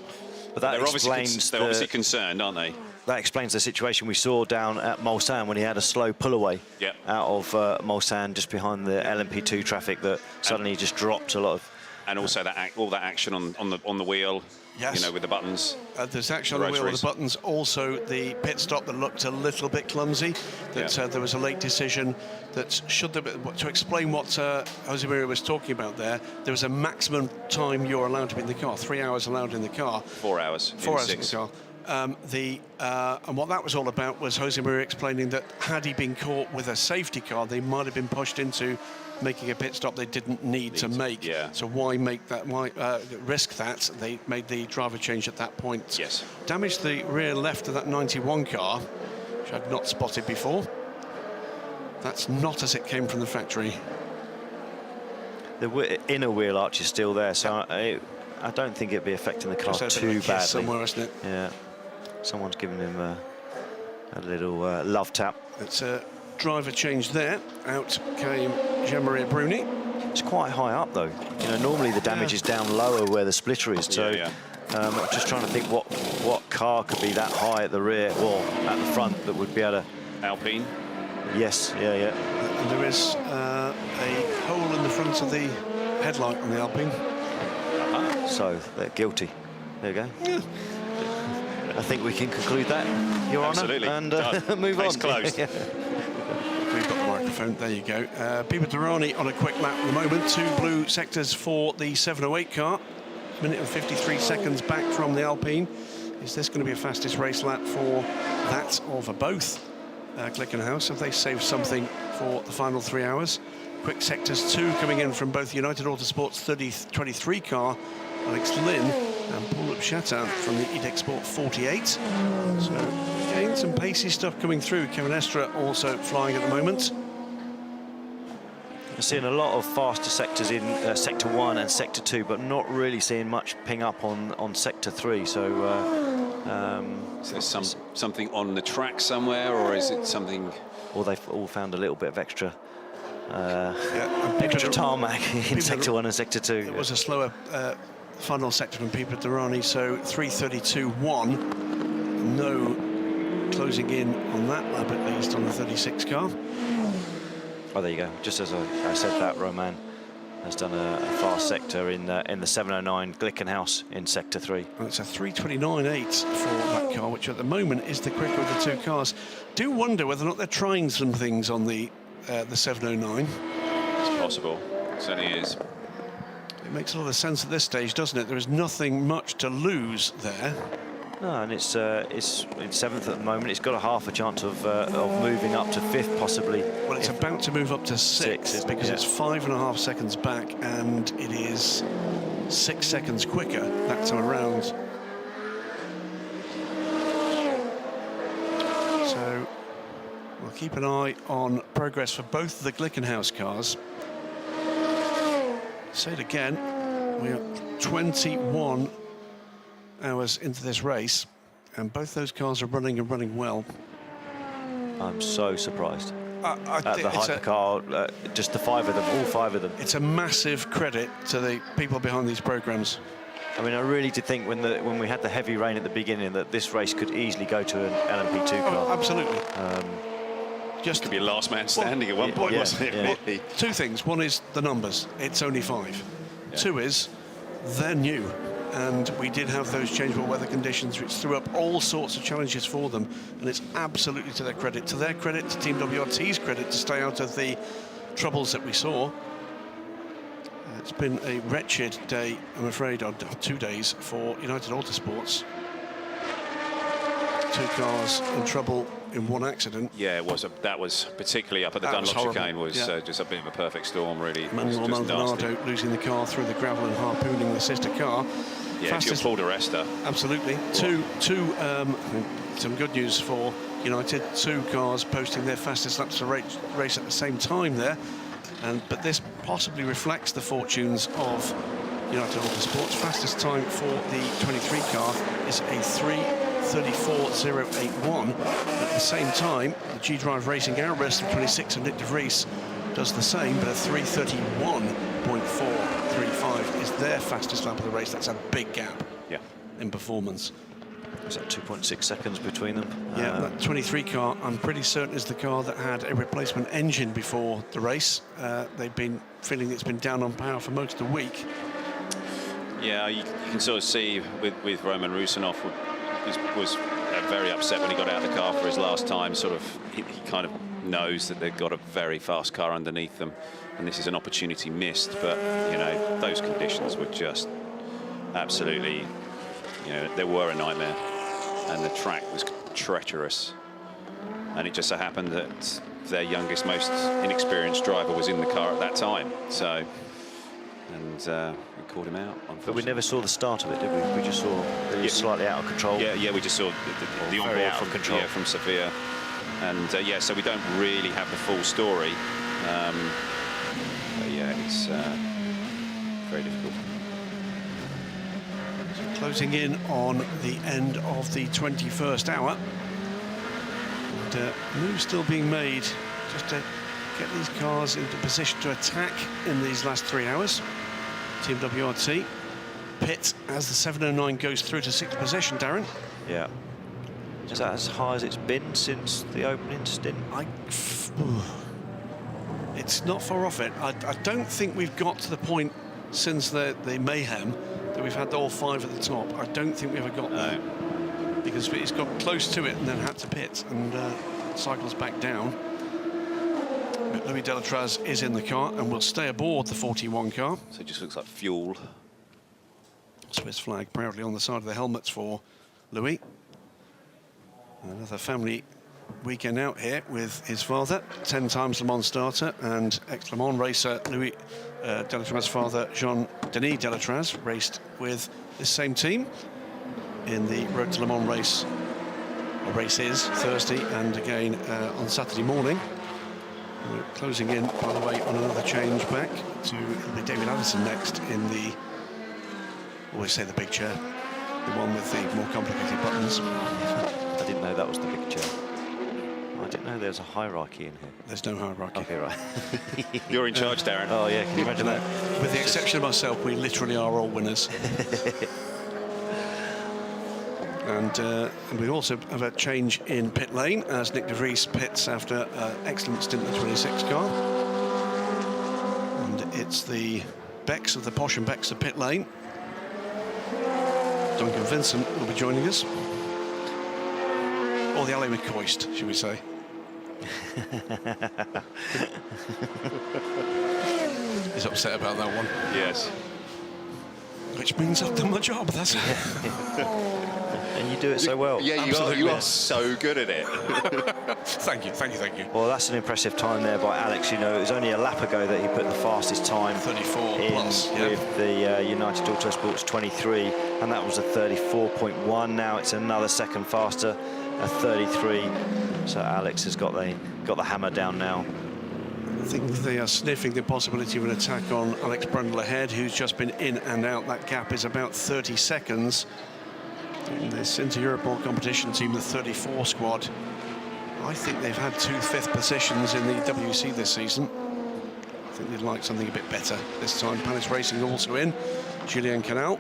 But that they're explains they're obviously concerned, aren't they? That explains the situation we saw down at Mulsanne when he had a slow pull away out of Mulsanne just behind the LMP2 traffic that suddenly just dropped a lot of. And also all that action on the wheel. Yes. You know, with the buttons. There's action on the wheel with the buttons. Also, the pit stop that looked a little bit clumsy. That there was a late decision. That should have, to explain what Jose Maria was talking about there. There was a maximum time you're allowed to be in the car. 3 hours allowed in the car. 4 hours. 4 hours in the car. And what that was all about was Jose Maria explaining that had he been caught with a safety car, they might have been pushed into making a pit stop they didn't need to make. Yeah. So why make that? Why risk that? They made the driver change at that point. Yes. Damaged the rear left of that 91 car, which I'd not spotted before. That's not as it came from the factory. The inner wheel arch is still there, so I don't think it'd be affecting the car too badly. Somewhere, isn't it? Yeah. Someone's giving him a little love tap. It's a driver change there. Out came Jean-Marie Bruni. It's quite high up, though. You know, normally the damage is down lower where the splitter is. So, I'm just trying to think what car could be that high at the rear or at the front that would be able to. Alpine. Yes, yeah. And there is a hole in the front of the headlight on the Alpine. So they're guilty. There you go. Yeah. I think we can conclude that, Your Honour, and move on. Closed. We've got the microphone. There you go. Pipo Derani on a quick lap at the moment. 2 blue sectors for the 708 car. Minute and 53 seconds back from the Alpine. Is this going to be a fastest race lap for that or for both? Glickenhaus, have they saved something for the final 3 hours? Quick sectors 2 coming in from both United Autosport's 23 car, Alex Lynn, and Paul Chatan from the EDEX Sport 48. So again, some pacey stuff coming through. Kevin Estre also flying at the moment. We're seeing a lot of faster sectors in Sector 1 and Sector 2, but not really seeing much ping up on Sector 3. So is there something on the track somewhere, or is it something? Or they've all found a little bit of extra tarmac in Sector 1 and Sector 2. It was a slower final sector from Pipo Derani, so 3:32.1. No closing in on that lap, at least, on the 36 car. Oh, there you go. Just as I said that, Romain has done a fast sector in the 709 Glickenhaus in Sector 3. Well, it's a 3:29.8 for that car, which at the moment is the quicker of the 2 cars. Do wonder whether or not they're trying some things on the 709. It's possible. It certainly is. It makes a lot of sense at this stage, doesn't it? There is nothing much to lose there. No, and it's in 7th at the moment. It's got a half a chance of moving up to 5th, possibly. Well, it's about to move up to 6th because it's 5.5 seconds back, and it is 6 seconds quicker that time around. So we'll keep an eye on progress for both of the Glickenhaus cars. Say it again, we are 21 hours into this race, and both those cars are running and running well. I'm so surprised at the hypercar, just the 5 of them, all 5 of them. It's a massive credit to the people behind these programs. I mean, I really did think when we had the heavy rain at the beginning that this race could easily go to an LMP2 car. Oh, absolutely. Just to be a last man standing at one point, wasn't it? Well, 2 things. One is the numbers. It's only 5. 2 is they're new. And we did have those changeable weather conditions which threw up all sorts of challenges for them, and it's absolutely to their credit, to Team WRT's credit, to stay out of the troubles that we saw. It's been a wretched day, I'm afraid, or 2 days for United Autosports. 2 cars in trouble in 1 accident. Yeah, it was. That was particularly up at the Dunlop chicane was just a bit of a perfect storm, really. Manuel Maldonado losing the car through the gravel and harpooning the sister car. Yeah, fastest Paul Resta. Absolutely. Some good news for United. 2 cars posting their fastest laps of race at the same time there. But this possibly reflects the fortunes of United Autosports. Fastest time for the 23 car is a 3:34.081. At the same time, the G-Drive Racing Airburst of 26 of Nick de Vries does the same, but a 3:31.435 is their fastest lap of the race. That's a big gap in performance. Is that 2.6 seconds between them? Yeah, that 23 car, I'm pretty certain, is the car that had a replacement engine before the race. They've been feeling it's been down on power for most of the week. Yeah, you can sort of see with Roman Rusinov was very upset when he got out of the car for his last time. Sort of, he kind of knows that they've got a very fast car underneath them, and this is an opportunity missed. But you know, those conditions were just absolutely, you know, they were a nightmare, and the track was treacherous. And it just so happened that their youngest, most inexperienced driver was in the car at that time. So, and we called him out. But we never saw the start of it, did we? We just saw it was slightly out of control. Yeah, we just saw the onboard from control. Yeah, from Sofia. And yeah, so we don't really have the full story. But yeah, it's very difficult. Closing in on the end of the 21st hour. And moves still being made. Just a get these cars into position to attack in these last 3 hours. Team WRT. Pit as the 709 goes through to 6th position, Darren. Yeah. Is that as high as it's been since the opening stint? It's not far off it. I don't think we've got to the point since the mayhem that we've had all 5 at the top. I don't think we ever got there. Because he's got close to it and then had to pit and cycles back down. But Louis Delatraz is in the car and will stay aboard the 41 car. So it just looks like fuel. Swiss flag proudly on the side of the helmets for Louis. Another family weekend out here with his father, 10 times Le Mans starter and ex-Le Mans racer Louis Delatraz's father, Jean-Denis Delatraz, raced with this same team in the Road to Le Mans race, or races, Thursday and again on Saturday morning. We're closing in, by the way, on another change back to it'll be David Addison next in the, always say the big chair, the one with the more complicated buttons. I didn't know that was the big chair. I didn't know there's a hierarchy in here. There's no hierarchy. Okay, right. You're in charge, Darren. Oh, yeah, can you imagine that? With the exception of myself, we literally are all winners. And we also have a change in pit lane as Nick de Vries pits after an excellent stint in the 26 car. And it's the Becks of the Posh and Becks of pit lane. Duncan Vincent will be joining us. Or the Ally McCoist, should we say. He's upset about that one. Yes. Which means I've done my job, that's it. And you do it so well. Yeah, you are so good at it. Thank you. Well, that's an impressive time there by Alex. You know, it was only a lap ago that he put the fastest time 34 in plus, with the United Autosports 23, and that was a 34.1. Now it's another second faster, a 33. So Alex has got the hammer down now. I think they are sniffing the possibility of an attack on Alex Brundle ahead, who's just been in and out. That gap is about 30 seconds. In this Inter-Europol competition team, the 34 squad, I think they've had 2 5th positions in the WC this season. I think they'd like something a bit better this time. Panis Racing also in, Julien Canal.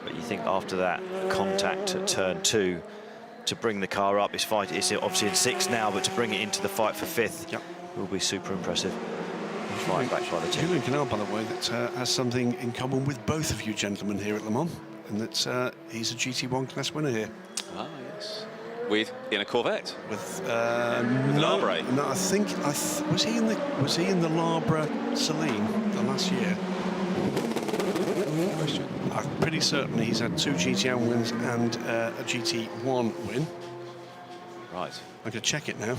But you think after that contact at turn 2, to bring the car up, it's obviously in 6th now, but to bring it into the fight for 5th will be super impressive. Fight back by the team. Julien Canal, by the way, that has something in common with both of you gentlemen here at Le Mans, and that he's a GT1 class winner here. Ah, yes. In a Corvette? With an Arbre? No, I think was he in the Labra Celine the last year? I'm pretty certain he's had 2 GT1 wins and a GT1 win. Right. I'm going to check it now.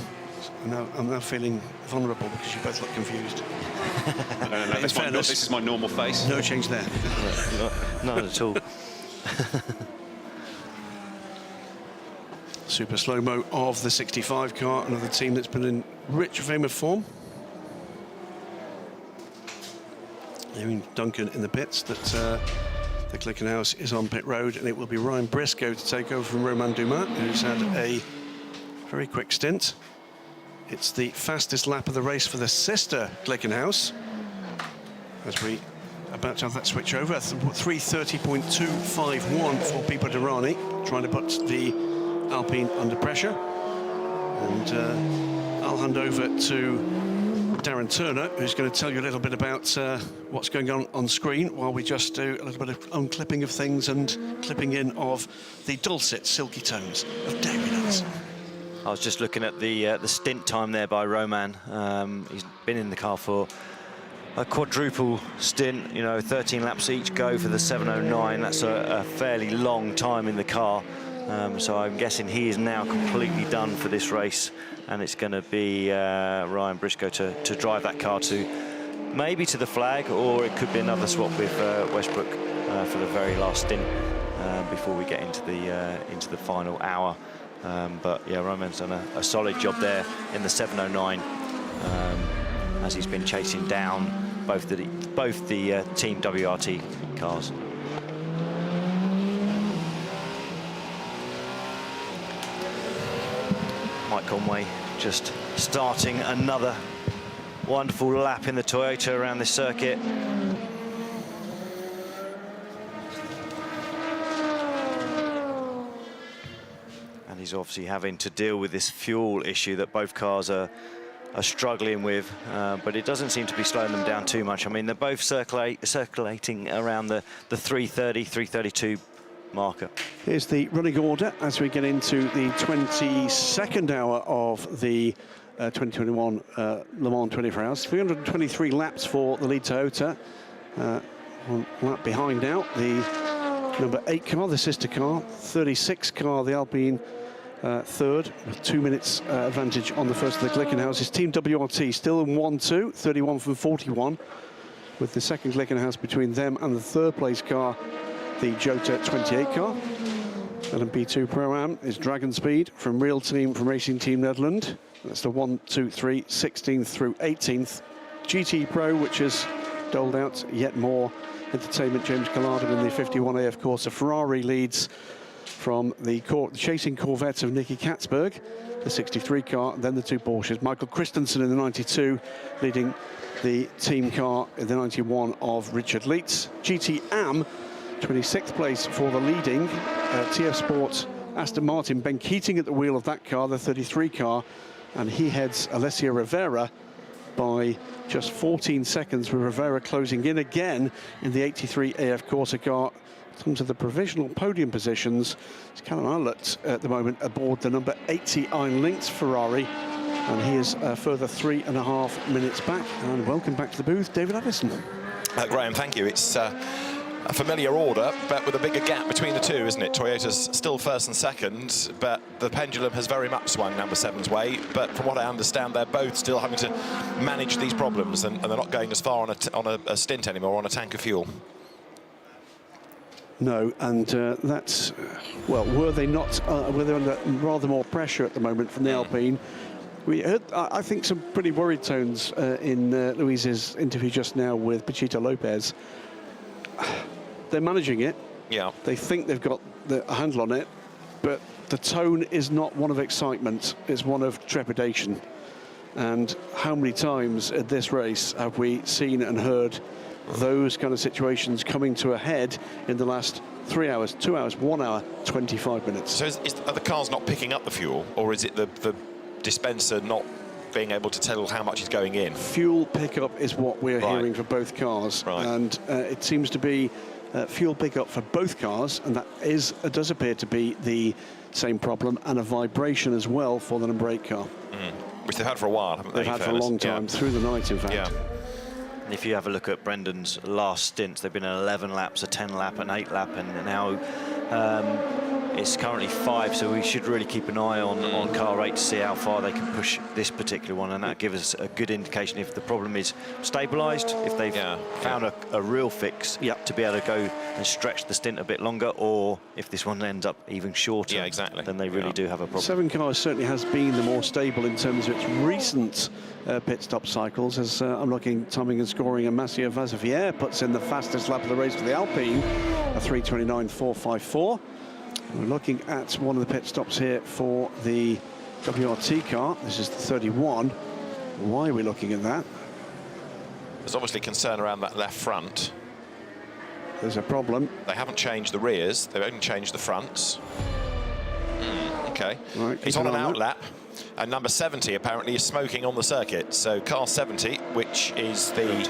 I'm now feeling vulnerable because you both look confused. No, this is my normal face. No change there. None at all. Super slow-mo of the 65 car, another team that's been in rich frame of form. Hearing Duncan in the pits that the Glickenhaus is on pit road, and it will be Ryan Briscoe to take over from Romain Dumas, who's had a very quick stint. It's the fastest lap of the race for the sister Glickenhaus, as we about to have that switch over. 3:30.251 for Pipo Derani, trying to put the Alpine under pressure. And I'll hand over to Darren Turner, who's going to tell you a little bit about what's going on screen, while we just do a little bit of unclipping of things and clipping in of the dulcet, silky tones of David Addison. I was just looking at the stint time there by Roman. He's been in the car for a quadruple stint, 13 laps each go for the 709. That's a fairly long time in the car. So I'm guessing he is now completely done for this race, and it's going to be Ryan Briscoe to drive that car to maybe to the flag, or it could be another swap with Westbrook for the very last stint before we get into the final hour. But yeah, Roman's done a solid job there in the 709 as he's been chasing down both the Team WRT cars. Mike Conway just starting another wonderful lap in the Toyota around this circuit. And he's obviously having to deal with this fuel issue that both cars are struggling with, but it doesn't seem to be slowing them down too much. I mean, they're both circulating around the 330, 332 marker. Here's the running order as we get into the 22nd hour of the 2021 Le Mans 24 Hours. 323 laps for the lead Toyota. One lap behind now, the number 8 car, the sister car. 36 car, the Alpine, third, with 2 minutes advantage on the first of the Glickenhauses. Team WRT still in 1-2, 31 from 41, with the second Glickenhaus between them and the third place car, the Jota 28 car. LMP2 Pro-Am is Dragon Speed from Real Team, from Racing Team Netherlands. That's the 1, 2, 3, 16th through 18th. GT Pro, which has doled out yet more entertainment. James Calado in the 51A, of course. A Ferrari leads from the chasing Corvette of Nicky Katzberg, the 63 car, then the 2 Porsches. Michael Christensen in the 92, leading the team car in the 91 of Richard Leitz. GT Am, 26th place for the leading TF Sport Aston Martin. Ben Keating at the wheel of that car, the 33 car, and he heads Alessio Rivera by just 14 seconds, with Rivera closing in again in the 83 AF Corsa car. In terms of the provisional podium positions, it's Callum Eilert at the moment aboard the number 80 Iron Lynx Ferrari, and he is a further 3.5 minutes back. And welcome back to the booth, David Avison. Graham, thank you. It's a familiar order, but with a bigger gap between the two, isn't it? Toyota's still first and second, but the pendulum has very much swung number 7's way. But from what I understand, they're both still having to manage these problems, and they're not going as far on a stint anymore, on a tank of fuel. No, and that's, well, were they under rather more pressure at the moment from the Alpine? We heard, I think, some pretty worried tones in Luis's interview just now with Paquito Lopez. They're managing it. Yeah. They think they've got a handle on it, but the tone is not one of excitement, it's one of trepidation. And how many times at this race have we seen and heard those kind of situations coming to a head in the last 3 hours, 2 hours, 1 hour, 25 minutes? So are the cars not picking up the fuel, or is it the dispenser not being able to tell how much is going in? Fuel pickup is what we're hearing for both cars, and it seems to be fuel pickup for both cars, and that does appear to be the same problem, and a vibration as well for the number 8 car. Which they've had for a while, haven't they? They've had for a long time, through the night, in fact. Yeah. And if you have a look at Brendan's last stints, they've been an 11 laps, a 10 lap, an 8 lap, and now it's currently 5, so we should really keep an eye on car rate to see how far they can push this particular one, and that gives us a good indication if the problem is stabilised, if they've found a real fix to be able to go and stretch the stint a bit longer, or if this one ends up even shorter, then they really do have a problem. 7 cars certainly has been the more stable in terms of its recent pit stop cycles, as I'm looking, timing and scoring, and Massimo Vazevier puts in the fastest lap of the race for the Alpine, a 3:29.454. We're looking at one of the pit stops here for the WRT car. This is the 31. Why are we looking at that? There's obviously concern around that left front. There's a problem. They haven't changed the rears, they've only changed the fronts. Okay. Right, it's on an outlap, and number 70 apparently is smoking on the circuit. So car 70, which is the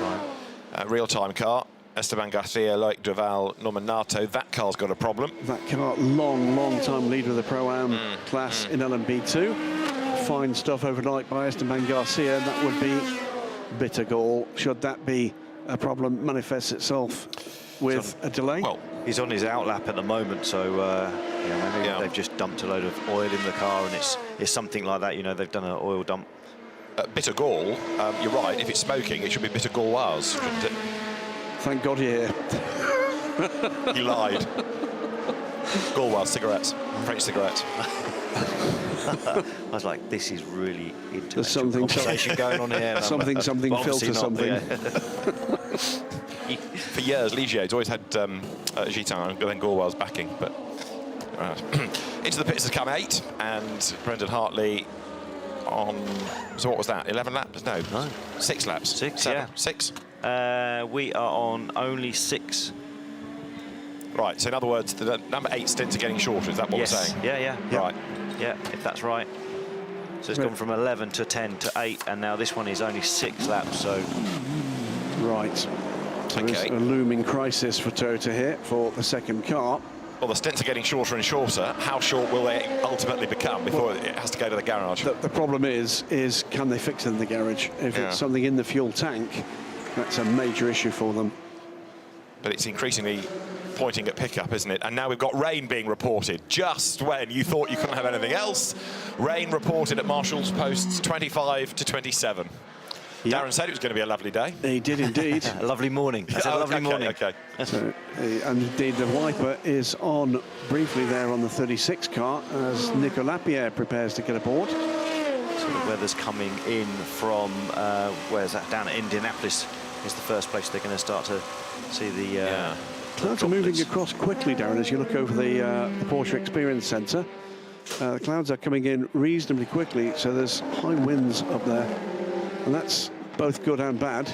real-time car, Esteban Garcia, Loic Duval, Norman Nato, that car's got a problem. That car, long time leader of the Pro-Am class in LMP2. Fine stuff overnight by Esteban Garcia, and that would be bitter gall should that be a problem manifests itself with a delay. Well, he's on his outlap at the moment, so maybe they've just dumped a load of oil in the car, and it's something like that. You know, they've done an oil dump. Bitter gall, you're right. If it's smoking, it should be bitter galloise, shouldn't it? Thank God you're here. He lied. Galloise cigarettes, French cigarettes. I was like, this is really intellectual conversation going on here. Something filter something. For years, Ligier's always had Gitan and then Galloise backing, but into the pits has come 8, and Brendan Hartley on, so what was that, 11 laps? No. 6 laps. 6, 7, yeah. 6? We are on only 6. Right, so in other words, the number 8 stints are getting shorter, is that what we're saying? Yeah. Right. Yeah, if that's right. So it's gone from 11 to 10 to 8, and now this one is only 6 laps, so... Right. So there's a looming crisis for Toyota here for the second car. Well, the stints are getting shorter and shorter. How short will they ultimately become before it has to go to the garage? The problem is can they fix it in the garage? If it's something in the fuel tank, that's a major issue for them. But it's increasingly pointing at pickup, isn't it? And now we've got rain being reported. Just when you thought you couldn't have anything else, rain reported at Marshall's posts 25 to 27. Darren said it was going to be a lovely day. He did indeed. A lovely morning. That's a lovely morning. Okay. So, and indeed the wiper is on briefly there on the 36 car as Nicolas Lapierre prepares to get aboard. So the weather's coming in from, where's that, down at Indianapolis is the first place they're going to start to see the... Clouds are moving across quickly, Darren, as you look over the Porsche Experience Centre. The clouds are coming in reasonably quickly, so there's high winds up there. And that's both good and bad.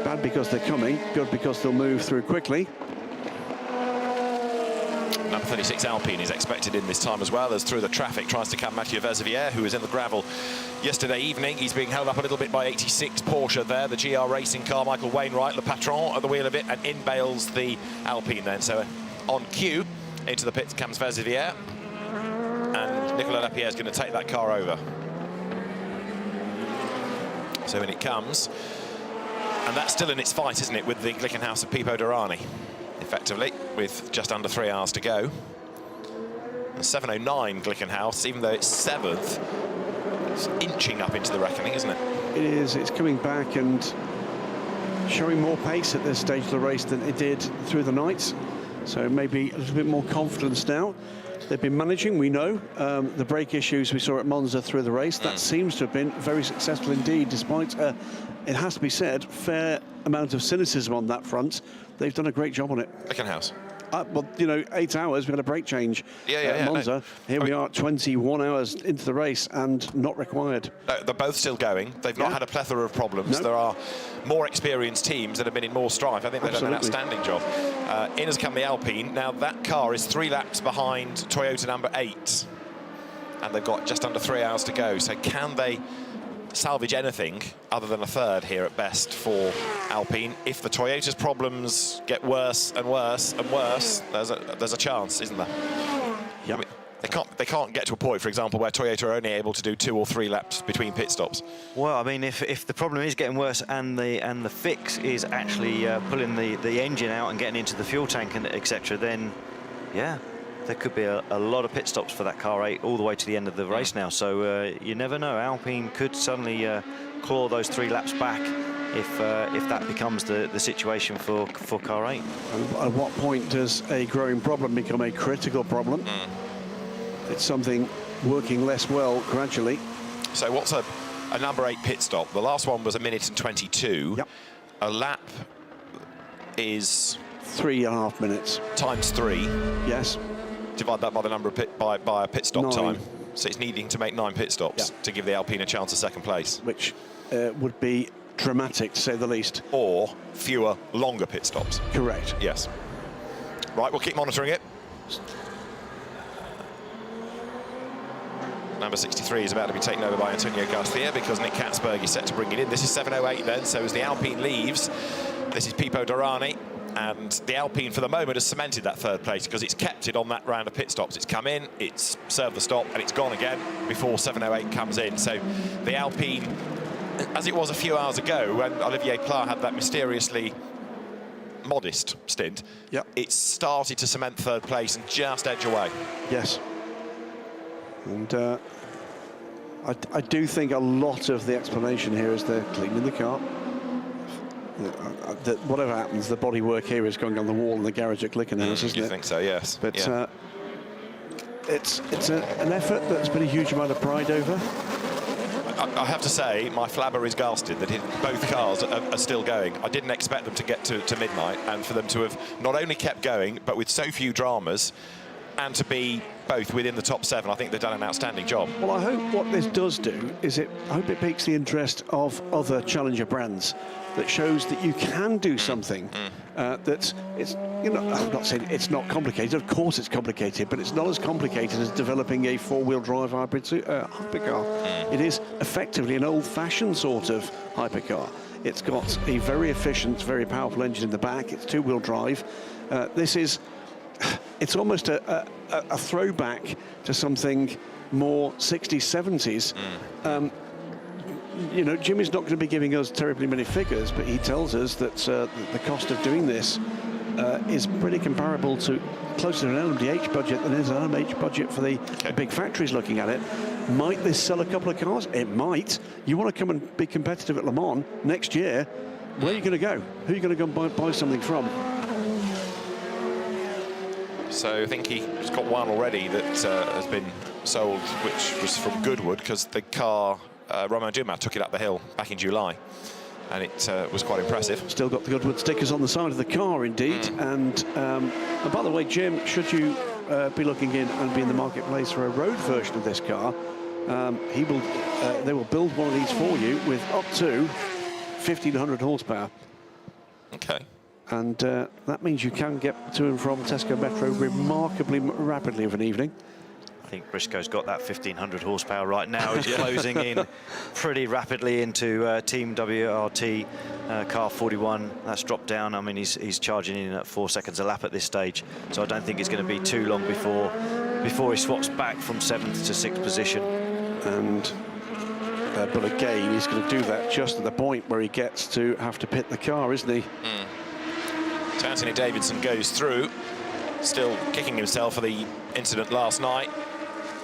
Bad because they're coming, good because they'll move through quickly. Number 36 Alpine is expected in this time as well, as through the traffic tries to come Mathieu Verzivière, who was in the gravel yesterday evening. He's being held up a little bit by 86 Porsche there, the GR racing car, Michael Wainwright, Le Patron at the wheel of it, and in bails the Alpine then. So on cue, into the pits comes Verzivière, and Nicolas Lapierre is going to take that car over. So in it comes, and that's still in its fight, isn't it, with the Glickenhaus of Pipo Derani, effectively, with just under 3 hours to go. And 7:09 Glickenhaus, even though it's 7th, it's inching up into the reckoning, isn't it? It is. It's coming back and showing more pace at this stage of the race than it did through the night. So maybe a little bit more confidence now. They've been managing, we know, the brake issues we saw at Monza through the race. That seems to have been very successful indeed, despite, it has to be said, fair amount of cynicism on that front. They've done a great job on it. Glickenhaus. Well, you know, 8 hours, we had a brake change at Monza. No. Here we are, 21 hours into the race and not required. No, they're both still going. They've not had a plethora of problems. There are more experienced teams that have been in more strife. I think they've done an outstanding job. In has come the Alpine. Now, that car is 3 laps behind Toyota number 8. And they've got just under 3 hours to go. So can they salvage anything other than a third here at best for Alpine? If the Toyota's problems get worse and worse and worse, there's a chance, isn't there? Yeah. I mean, they can't get to a point, for example, where Toyota are only able to do 2 or 3 laps between pit stops. Well, I mean, if the problem is getting worse and the fix is actually pulling the engine out and getting into the fuel tank and etc., then yeah, there could be a lot of pit stops for that car 8 all the way to the end of the race now. So you never know. Alpine could suddenly claw those 3 laps back if that becomes the situation for car 8. At what point does a growing problem become a critical problem? It's something working less well gradually. So what's a number 8 pit stop? The last one was 1 minute and 22. Yep. A lap is 3.5 minutes. Times 3. Yes. Divide that by the number of by a pit stop 9. time. So it's needing to make 9 pit stops to give the Alpine a chance of second place. Which would be dramatic, to say the least. Or fewer, longer pit stops. Correct. Yes. Right, we'll keep monitoring it. Number 63 is about to be taken over by Antonio Garcia because Nick Katzberg is set to bring it in. This is 7:08 then, so as the Alpine leaves, this is Pipo Derani. And the Alpine, for the moment, has cemented that third place because it's kept it on that round of pit stops. It's come in, it's served the stop, and it's gone again before 7:08 comes in. So the Alpine, as it was a few hours ago when Olivier Pla had that mysteriously modest stint, it's started to cement third place and just edge away. Yes. And I do think a lot of the explanation here is they're cleaning the car. Whatever happens, the bodywork here is going on the wall in the garage at Glickenhaus, isn't it? You think so, yes. But it's an effort that's been a huge amount of pride over. I have to say, my flabber is ghasted that both cars are still going. I didn't expect them to get to midnight and for them to have not only kept going, but with so few dramas, and to be both within the top 7. I think they've done an outstanding job. Well, I hope what this does do is I hope it piques the interest of other challenger brands, that shows that you can do something that it's, you know, I'm not saying it's not complicated. Of course it's complicated, but it's not as complicated as developing a 4-wheel drive hypercar. It is effectively an old-fashioned sort of hypercar. It's got a very efficient, very powerful engine in the back. It's 2-wheel drive. It's almost a throwback to something more 60s, 70s. You know, Jimmy's not going to be giving us terribly many figures, but he tells us that the cost of doing this is pretty comparable to closer to an LMDH budget than is an LMH budget for the big factories looking at it. Might this sell a couple of cars? It might. You want to come and be competitive at Le Mans next year, where are you going to go? Who are you going to go and buy something from? So I think he's got one already that has been sold, which was from Goodwood, because the car, Romain Dumas, took it up the hill back in July, and it was quite impressive. Still got the Goodwood stickers on the side of the car, indeed. And by the way, Jim, should you be looking in and be in the marketplace for a road version of this car, they will build one of these for you with up to 1,500 horsepower. Okay. And that means you can get to and from Tesco Metro remarkably rapidly of an evening. I think Briscoe's got that 1,500 horsepower right now. He's closing in pretty rapidly into Team WRT car 41. That's dropped down. I mean, he's charging in at 4 seconds a lap at this stage. So I don't think it's going to be too long before he swaps back from 7th to 6th position. And but again, he's going to do that just at the point where he gets to have to pit the car, isn't he? So Anthony Davidson goes through, still kicking himself for the incident last night.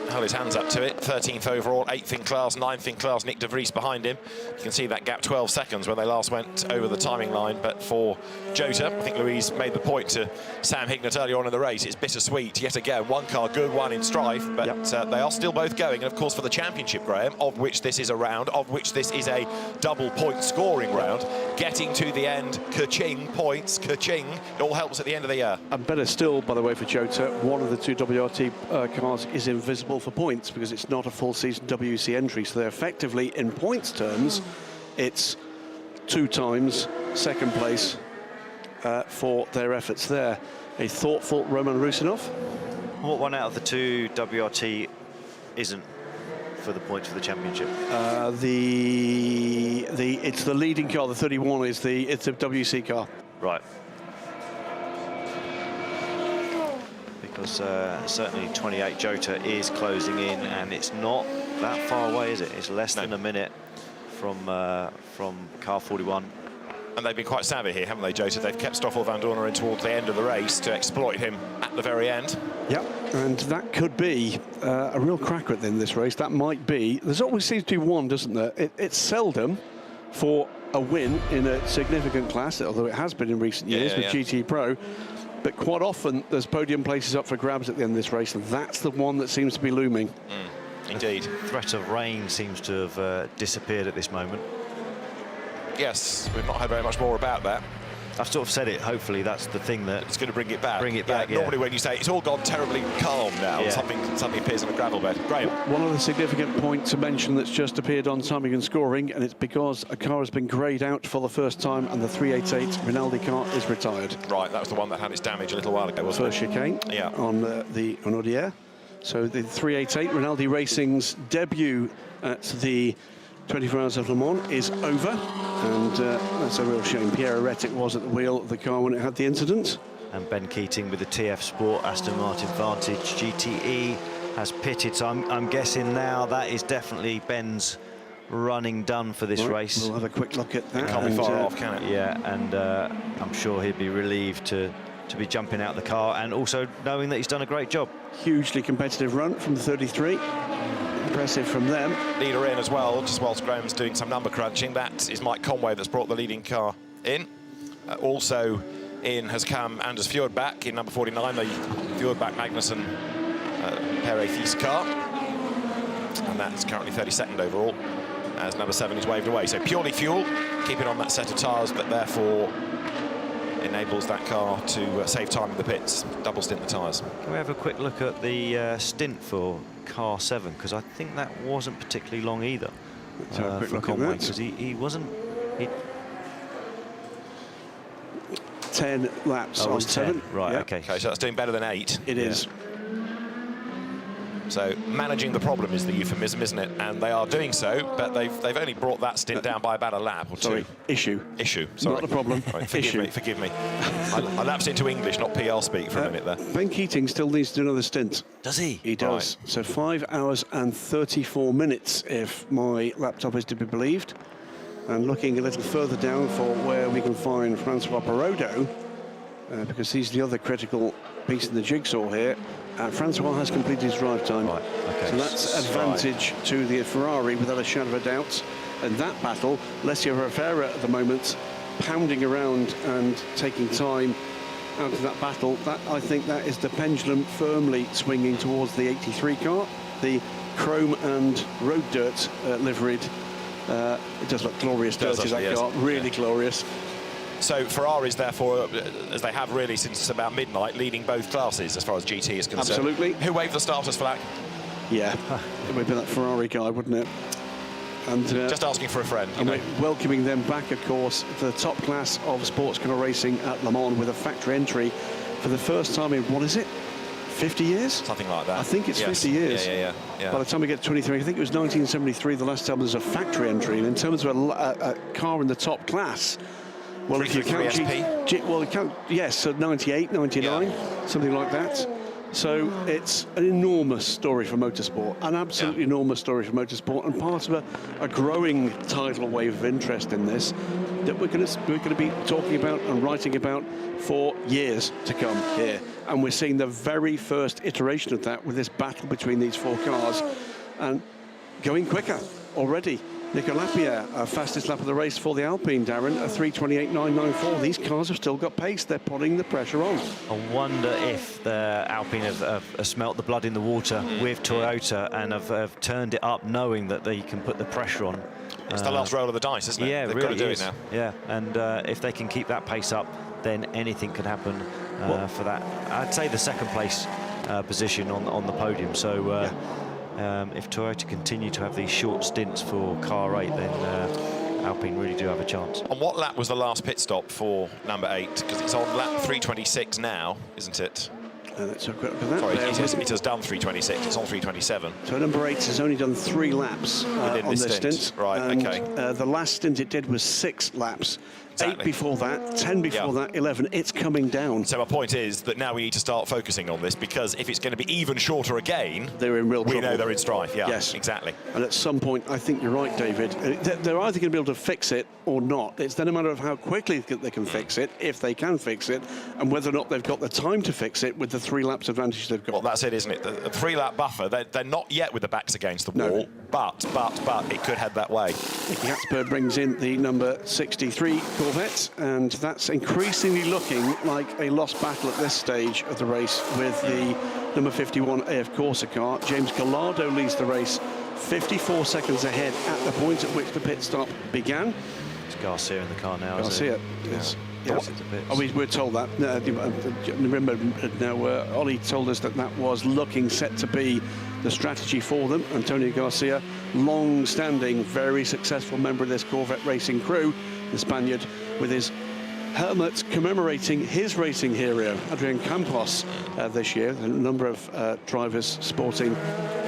Held his hands up to it. 13th overall, 8th in class, 9th in class. Nick de Vries behind him. You can see that gap, 12 seconds when they last went over the timing line. But for Jota, I think Louise made the point to Sam Hignett earlier on in the race. It's bittersweet yet again. One car good, one in strife, but they are still both going. And of course, for the championship, Graham, of which this is a round, of which this is a double point scoring round, getting to the end, ka-ching, points, ka-ching, it all helps at the end of the year. And better still, by the way, for Jota, one of the two WRT cars is invisible for points because it's not a full season WEC entry. So they're effectively, in points terms, it's 2 times second place for their efforts there. A thoughtful Roman Rusinov. What one out of the 2 WRT isn't for the points for the championship? It's the leading car. The 31 is it's a WEC car. Right. Because certainly 28 Jota is closing in, and it's not that far away, is it? It's less than a minute from car 41. And they've been quite savvy here, haven't they, Jota? They've kept Stoffel van Dorner in towards the end of the race to exploit him at the very end. Yep, and that could be a real cracker at the end of this race. That might be. There's always seems to be one, doesn't there? It's seldom for a win in a significant class, although it has been in recent years with GT Pro. But quite often, there's podium places up for grabs at the end of this race, and that's the one that seems to be looming. Indeed. The threat of rain seems to have disappeared at this moment. Yes, we've not heard very much more about that. I've sort of said it. Hopefully, that's the thing that it's going to bring it back. Bring it back. Normally, when you say it's all gone terribly calm now, something appears on a gravel bed. Graham. One other significant point to mention that's just appeared on timing and scoring, and it's because a car has been greyed out for the first time, and the 388 Rinaldi car is retired. Right, that was the one that had its damage a little while ago, wasn't it? First chicane on the Audier. So the 388 Rinaldi Racing's debut at the 24 Hours of Le Mans is over, and that's a real shame. Pierre Aretic was at the wheel of the car when it had the incident. And Ben Keating with the TF Sport Aston Martin Vantage GTE has pitted, so I'm guessing now that is definitely Ben's running done for this race. We'll have a quick look at that. It can't be far off, can it? Yeah, and I'm sure he'd be relieved to be jumping out the car, and also knowing that he's done a great job. Hugely competitive run from the 33. Impressive from them. Leader in as well, just whilst Graham's doing some number crunching. That is Mike Conway that's brought the leading car in. Also in has come Anders Fjordbach in number 49, the Fjordbach Magnussen Perez car. And that's currently 32nd overall, as number 7 is waved away. So purely fuel, keeping on that set of tyres, but therefore enables that car to save time in the pits, double stint the tyres. Can we have a quick look at the stint for car 7? Because I think that wasn't particularly long either. Let's have a quick for look Conway, at that. because he wasn't... 10 laps on 7. Right, Yep. okay. So that's doing better than 8. It is. So managing the problem is the euphemism, isn't it? And they are doing so, but they've only brought that stint down by about a lap or two. Issue. Sorry. Not a problem. Right, forgive Issue. me, forgive me. I lapsed into English, not PL speak for a minute there. Ben Keating still needs to do another stint. Does he? He does. Right. So 5 hours and 34 minutes, if my laptop is to be believed. And looking a little further down for where we can find Francois Perrodo, because he's the other critical piece in the jigsaw here. Francois has completed his drive time. Right, okay. So that's advantage to the Ferrari without a shadow of a doubt. And that battle, Alessio Rivera at the moment, pounding around and taking time out of that battle. That, I think that is the pendulum firmly swinging towards the 83 car. The chrome and road dirt liveried. It does look glorious dirt, is that car. Really glorious. So Ferraris, therefore, as they have really since about midnight, leading both classes as far as GT is concerned. Absolutely. Who waved the starters flag? Yeah, it would be that Ferrari guy, wouldn't it? And just asking for a friend. And we're welcoming them back, of course, to the top class of sports car racing at Le Mans with a factory entry for the first time in, what is it, 50 years? Something like that. I think it's 50 years. Yeah. By the time we get to 23, I think it was 1973, the last time there's a factory entry. And in terms of a car in the top class, well, if you count so 98, 99, something like that. So it's an enormous story for motorsport, an absolutely enormous story for motorsport, and part of a growing tidal wave of interest in this that we're going to be talking about and writing about for years to come here. And we're seeing the very first iteration of that with this battle between these 4 cars, and going quicker already. Nico Lapierre, fastest lap of the race for the Alpine, Darren, a 3:28.994. These cars have still got pace. They're putting the pressure on. I wonder if the Alpine have smelt the blood in the water with Toyota and have turned it up, knowing that they can put the pressure on. It's the last roll of the dice, isn't it? Yeah, They've really got to do is. it now. Yeah, and if they can keep that pace up, then anything can happen for that. I'd say the second place position on the podium. So. If Toyota continue to have these short stints for car 8, then Alpine really do have a chance. On what lap was the last pit stop for number 8? Because it's on lap 326 now, isn't it? Let's have a quick look at that. Sorry, it has done 326. It's on 327. So number 8 has only done 3 laps on this stint. Right, and, okay. The last stint it did was 6 laps. Exactly. 8 before that, 10 before that, 11. It's coming down. So my point is that now we need to start focusing on this, because if it's going to be even shorter again, they're in real trouble. We know they're in strife. Yeah, yes, exactly. And at some point, I think you're right, David. They're either going to be able to fix it or not. It's then a matter of how quickly they can fix it, if they can fix it, and whether or not they've got the time to fix it with the 3 laps advantage they've got. Well, that's it, isn't it? The 3-lap buffer. They're not yet with the backs against the wall, but it could head that way. Nicky Hatzberg brings in the number 63 Corvette, and that's increasingly looking like a lost battle at this stage of the race with the number 51 AF Corsa car. James Gallardo leads the race 54 seconds ahead at the point at which the pit stop began. It's Garcia in the car now. Garcia, yes. We're told that. Remember, Ollie told us that was looking set to be the strategy for them. Antonio Garcia, long-standing, very successful member of this Corvette racing crew, the Spaniard, with his helmet commemorating his racing hero, Adrian Campos, this year. A number of drivers sporting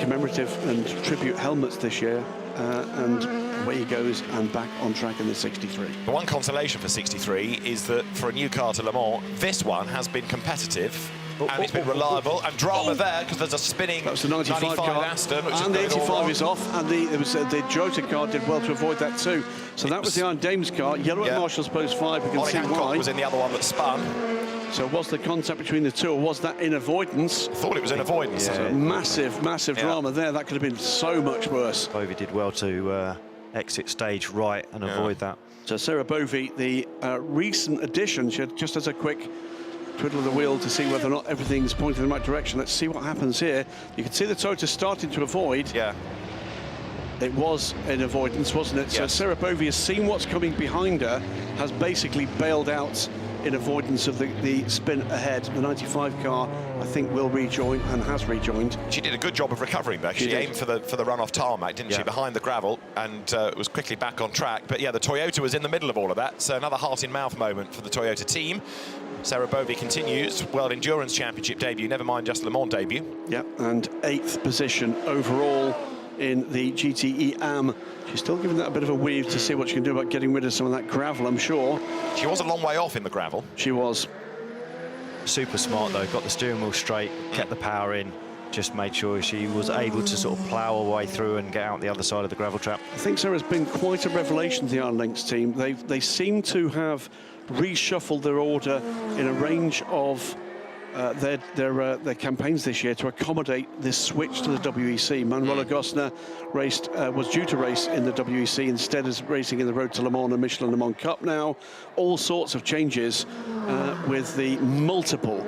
commemorative and tribute helmets this year. And away he goes and back on track in the 63. The one consolation for 63 is that for a new car to Le Mans, this one has been competitive. And it's been reliable, and drama there because there's a spinning 95 car, Aston, which and the 85 is off, and the Toyota car did well to avoid that too. So that was the Iron Dames car, yellow at Marshall's Post 5. You can see why. Was in the other one that spun. So was the contact between the two, or was that in avoidance? I thought it was in avoidance. Yeah. Massive drama there. That could have been so much worse. Bovey did well to exit stage right and avoid that. So Sarah Bovey, the recent addition, just as a quick twiddle of the wheel to see whether or not everything's pointing in the right direction. Let's see what happens here. You can see the Toyota starting to avoid. Yeah. It was in avoidance, wasn't it? Yes. So Sarah Bovey has seen what's coming behind her, has basically bailed out in avoidance of the spin ahead. The 95 car, I think, will rejoin and has rejoined. She did a good job of recovering there. She aimed for the run off tarmac, didn't she, behind the gravel, and was quickly back on track. But yeah, the Toyota was in the middle of all of that, so another heart-in-mouth moment for the Toyota team. Sarah Bovey continues, World Endurance Championship debut, never mind just Le Mans debut. Yeah, and 8th position overall in the GTE AM. She's still giving that a bit of a weave to see what she can do about getting rid of some of that gravel, I'm sure. She was a long way off in the gravel. She was. Super smart though, got the steering wheel straight, kept the power in, just made sure she was able to sort of plough her way through and get out the other side of the gravel trap. I think Sarah's been quite a revelation to the Iron Lynx team. They seem to have reshuffled their order in a range of their campaigns this year to accommodate this switch to the WEC. Manuela Gosner was due to race in the WEC, instead is racing in the Road to Le Mans and Michelin Le Mans Cup now. All sorts of changes with the multiple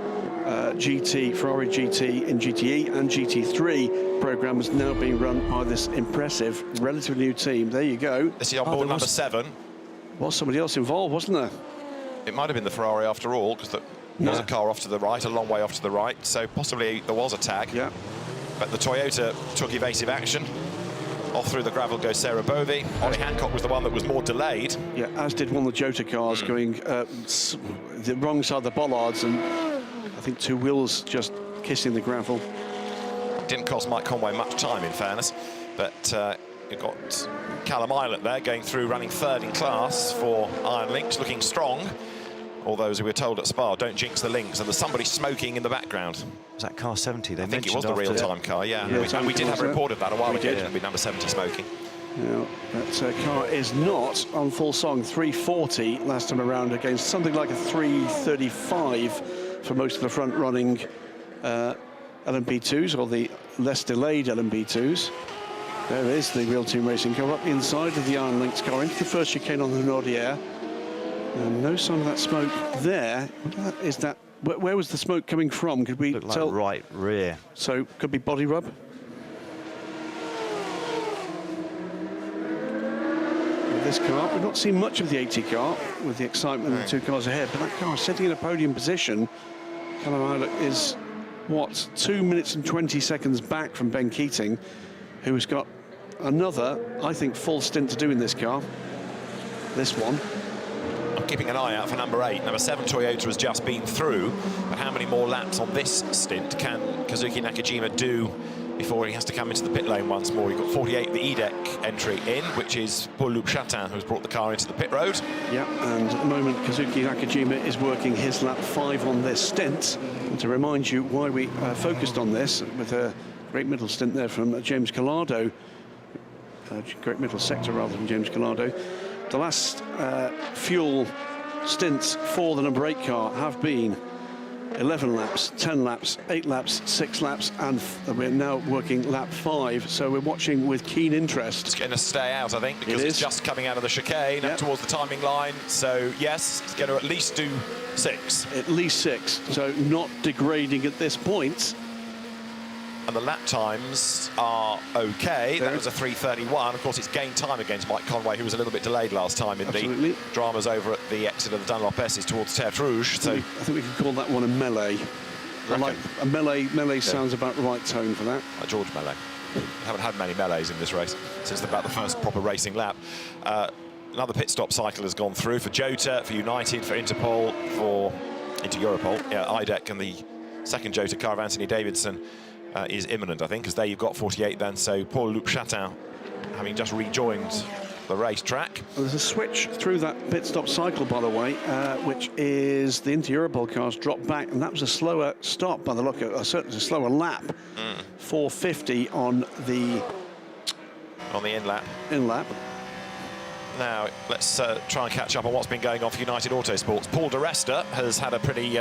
Ferrari GT in GTE and GT3 programs now being run by this impressive, relatively new team. There you go. This is on board number 7. Was somebody else involved, wasn't there? It might have been the Ferrari after all, because there was a car off to the right, a long way off to the right, so possibly there was a tag. Yeah. But the Toyota took evasive action. Off through the gravel goes Sarah Bovey. Ollie Hancock was the one that was more delayed. Yeah, as did one of the Jota cars going the wrong side of the bollards, and I think 2 wheels just kissing the gravel. Didn't cost Mike Conway much time, in fairness, but you've got Callum Islet there going through, running 3rd in class for Iron Lynx, looking strong. All those who were told at Spa, don't jinx the Lynx, and there's somebody smoking in the background. Was that car 70? I think it was the real-time car, yeah. And we did have a report of that a while ago, didn't we? Number 70 smoking. Now, that car is not on full song. 340 last time around against something like a 335 for most of the front-running LMP2s, or the less delayed LMP2s. There is the Real Team Racing car up the inside of the Iron Lynx car into the first chicane on the Nordier. And no sign of that smoke there. Is that where was the smoke coming from? Could we tell? Like right rear. So could be body rub. With this car, we've not seen much of the 80 car with the excitement of the 2 cars ahead. But that car sitting in a podium position, Callum Islet is what, 2 minutes and 20 seconds back from Ben Keating, who has got another, I think, full stint to do in this car. This one. I'm keeping an eye out for number 8. Number 7 Toyota has just been through, but how many more laps on this stint can Kazuki Nakajima do before he has to come into the pit lane once more? You've got 48, the E-Deck entry in, which is Paul-Luc Chatin, who's brought the car into the pit road. Yeah, and at the moment, Kazuki Nakajima is working his lap 5 on this stint. And to remind you why we focused on this, with a great middle stint there from James Collado, great middle sector rather than James Collado. The last fuel stints for the number 8 car have been 11 laps, 10 laps, 8 laps, 6 laps, and we're now working lap 5. So we're watching with keen interest. It's going to stay out, I think, because it's just coming out of the chicane up towards the timing line. So yes, it's going to at least do 6. At least 6. So not degrading at this point. And the lap times are okay. That was a 3:31. Of course, it's gained time against Mike Conway, who was a little bit delayed last time in the dramas over at the exit of the Dunlop S's towards Terre Rouge. So I think we can call that one a melee. I like a melee sounds about the right tone for that. Like George Melee. We haven't had many melees in this race since about the first proper racing lap. Another pit stop cycle has gone through for Jota, for United, for Interpol, for Inter-Europol, IDEC, and the second Jota car of Anthony Davidson is imminent, I think, because there you've got 48 then. So Paul-Luc Chatin, having just rejoined the racetrack. Well, there's a switch through that pit stop cycle, by the way, which is the Inter-Europol cars dropped back, and that was a slower stop by the look of certainly a slower lap. 450 on the in-lap. Now, let's try and catch up on what's been going on for United Autosports. Paul de Resta has had a pretty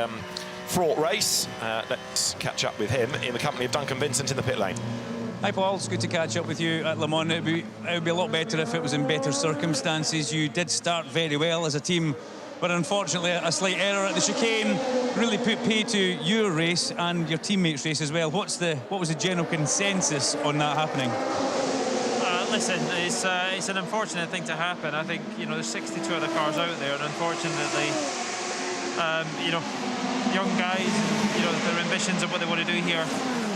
fraught race. Let's catch up with him in the company of Duncan Vincent in the pit lane. Hi Paul, it's good to catch up with you at Le Mans. It would be a lot better if it was in better circumstances. You did start very well as a team, but unfortunately a slight error at the chicane really put pay to your race and your teammates' race as well. What was the general consensus on that happening? Listen, it's an unfortunate thing to happen. I think, you know, there's 62 other cars out there, and unfortunately you know, young guys, you know, their ambitions of what they want to do here,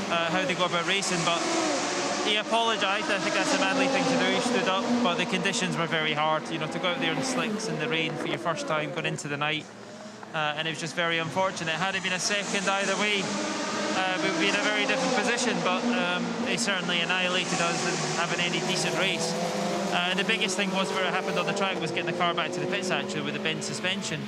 how they go about racing. But he apologised. I think that's a manly thing to do. He stood up, but the conditions were very hard. You know, to go out there in slicks in the rain for your first time, going into the night, and it was just very unfortunate. Had it been a second either way, we would be in a very different position. But they certainly annihilated us in having any decent race. And the biggest thing was where it happened on the track was getting the car back to the pits actually with the bent suspension.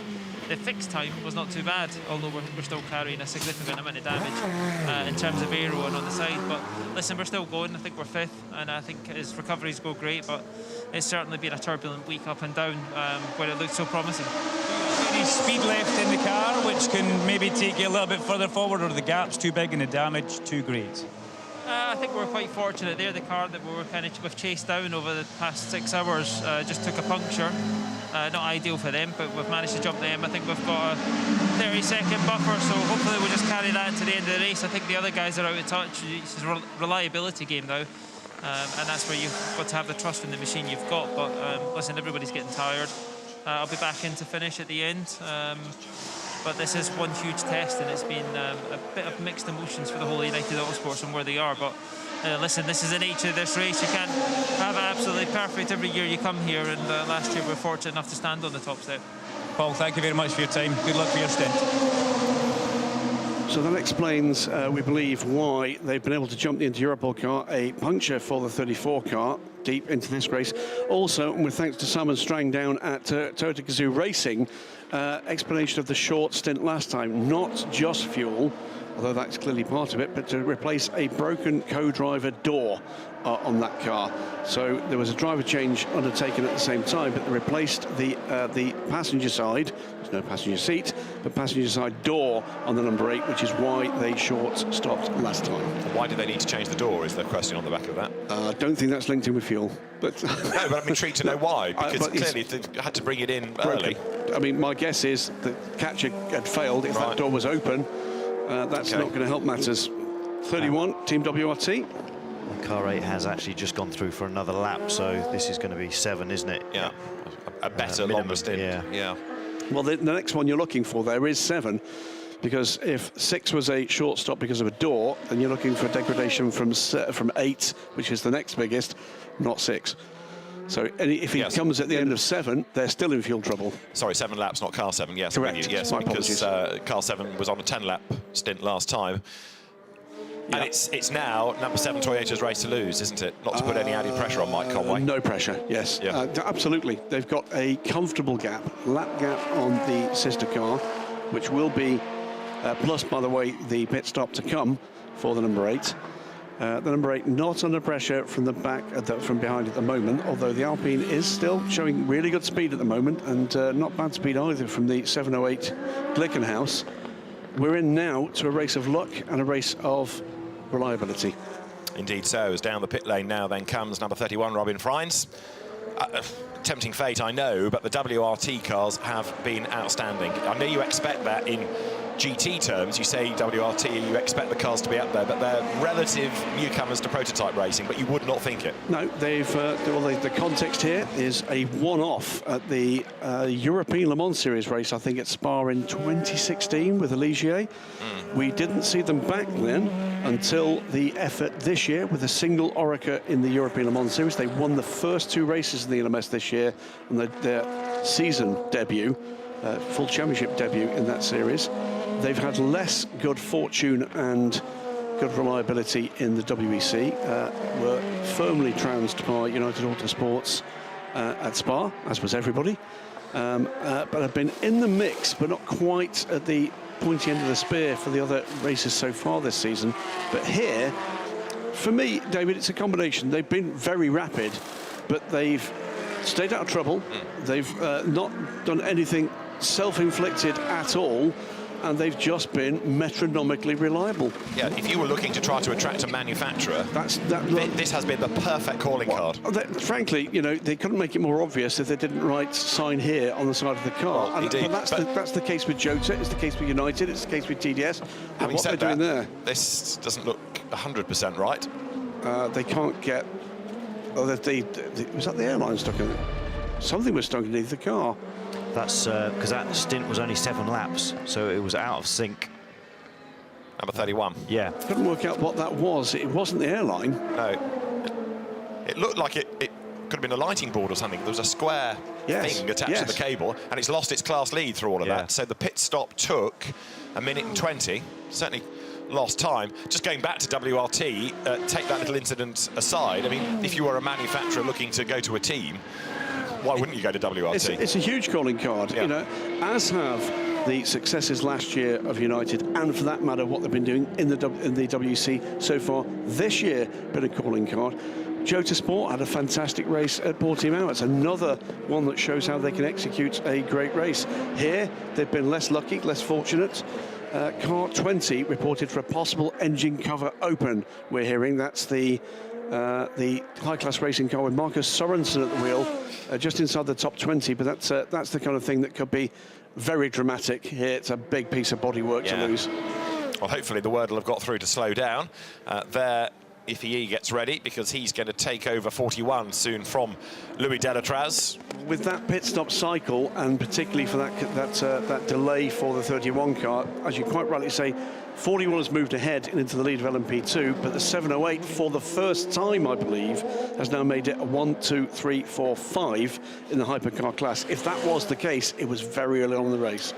The fixed time was not too bad, although we're still carrying a significant amount of damage in terms of aero and on the side. But listen, we're still going. I think we're 5th, and I think his recoveries go great. But it's certainly been a turbulent week up and down where it looked so promising. Any speed left in the car, which can maybe take you a little bit further forward, or the gap's too big and the damage too great? I think we're quite fortunate there. The car that we've chased down over the past 6 hours just took a puncture. Not ideal for them, but we've managed to jump them. I think we've got a 30-second buffer, so hopefully we'll just carry that to the end of the race. I think the other guys are out of touch. It's a reliability game now, and that's where you've got to have the trust in the machine you've got. But listen, everybody's getting tired. I'll be back in to finish at the end. But this is one huge test, and it's been a bit of mixed emotions for the whole United Autosports and where they are. But listen, this is the nature of this race. You can't have it absolutely perfect every year you come here, and last year we were fortunate enough to stand on the top step. Paul, thank you very much for your time. Good luck for your stint. So that explains, we believe, why they've been able to jump into Europol car, a puncture for the 34 car deep into this race. Also, with thanks to Simon Strang down at Toyota Gazoo Racing, explanation of the short stint last time, not just fuel, although that's clearly part of it, but to replace a broken co-driver door on that car. So there was a driver change undertaken at the same time, but they replaced the passenger side, there's no passenger seat, but passenger side door on the number 8, which is why they short-stopped last time. Why did they need to change the door, is the question on the back of that? I don't think that's linked in with fuel. But no, but I'm intrigued to know why, because clearly they had to bring it in early. I mean, my guess is the catcher had failed. If that door was open, that's not going to help matters. 31, Team WRT. Car 8 has actually just gone through for another lap, so this is going to be 7, isn't it? Yeah, a better longer stint. Yeah. Well, the next one you're looking for there is 7, because if 6 was a short stop because of a door, then you're looking for degradation from 8, which is the next biggest, not 6. So if he comes at the end of 7, they're still in fuel trouble. Sorry, 7 laps, not car 7. Yes, correct. Yes, my because car 7 was on a 10-lap stint last time. And it's now number 7 Toyota's race to lose, isn't it? Not to put any added pressure on Mike Conway. No pressure, yes. Yeah. Absolutely. They've got a comfortable lap gap on the sister car, which will be, plus, by the way, the pit stop to come for the number 8. The number 8 not under pressure from the back, from behind at the moment, although the Alpine is still showing really good speed at the moment, and not bad speed either from the 708 Glickenhaus. We're in now to a race of luck and a race of reliability. Indeed so. As down the pit lane now then comes number 31, Robin Freins. Tempting fate, I know, but the WRT cars have been outstanding. I know you expect that in GT terms. You say WRT, you expect the cars to be up there, but they're relative newcomers to prototype racing, but you would not think it. No, the context here is a one-off at the European Le Mans Series race, I think at Spa in 2016 with Ligier. We didn't see them back then until the effort this year with a single Oreca in the European Le Mans Series. They won the first 2 races in the LMS this year, and their season debut, full championship debut in that series. They've had less good fortune and good reliability in the WEC. Were firmly trounced by United Autosports at Spa, as was everybody. But have been in the mix, but not quite at the pointy end of the spear for the other races so far this season. But here, for me, David, it's a combination. They've been very rapid, but they've stayed out of trouble. They've not done anything self-inflicted at all, and they've just been metronomically reliable. Yeah, if you were looking to try to attract a manufacturer, this has been the perfect calling card. Frankly, they couldn't make it more obvious if they didn't write "sign here" on the side of the car. Well, indeed. But that's the case with Jota, it's the case with United, it's the case with TDS. Having what said they're doing there, this doesn't look 100% right. They can't get. Was that the airline stuck in it? Something was stuck underneath the car. That's because that stint was only 7 laps, so it was out of sync. Number 31. Yeah. Couldn't work out what that was. It wasn't the airline. No. It looked like it could have been a lighting board or something. There was a square thing attached to the cable, and it's lost its class lead through all of that. So the pit stop took 1 minute and 20. Certainly lost time. Just going back to WRT, take that little incident aside. I mean, if you were a manufacturer looking to go to a team, why wouldn't you go to WRT? It's a huge calling card, you know, as have the successes last year of United, and for that matter, what they've been doing in the WC so far this year, been a calling card. Jota Sport had a fantastic race at Portimao. It's another one that shows how they can execute a great race. Here, they've been less lucky, less fortunate. Car 20 reported for a possible engine cover open. We're hearing that's the high-class racing car with Marcus Sorensen at the wheel, just inside the top 20. But that's the kind of thing that could be very dramatic here. It's a big piece of bodywork to lose. Well, hopefully the word will have got through to slow down. There, Ifii gets ready because he's going to take over 41 soon from Louis Delatraz. With that pit stop cycle, and particularly for that delay for the 31 car, as you quite rightly say, 41 has moved ahead and into the lead of LMP2, but the 708 for the first time, I believe, has now made it a 1, 2, 3, 4, 5 in the hypercar class. If that was the case, it was very early on in the race.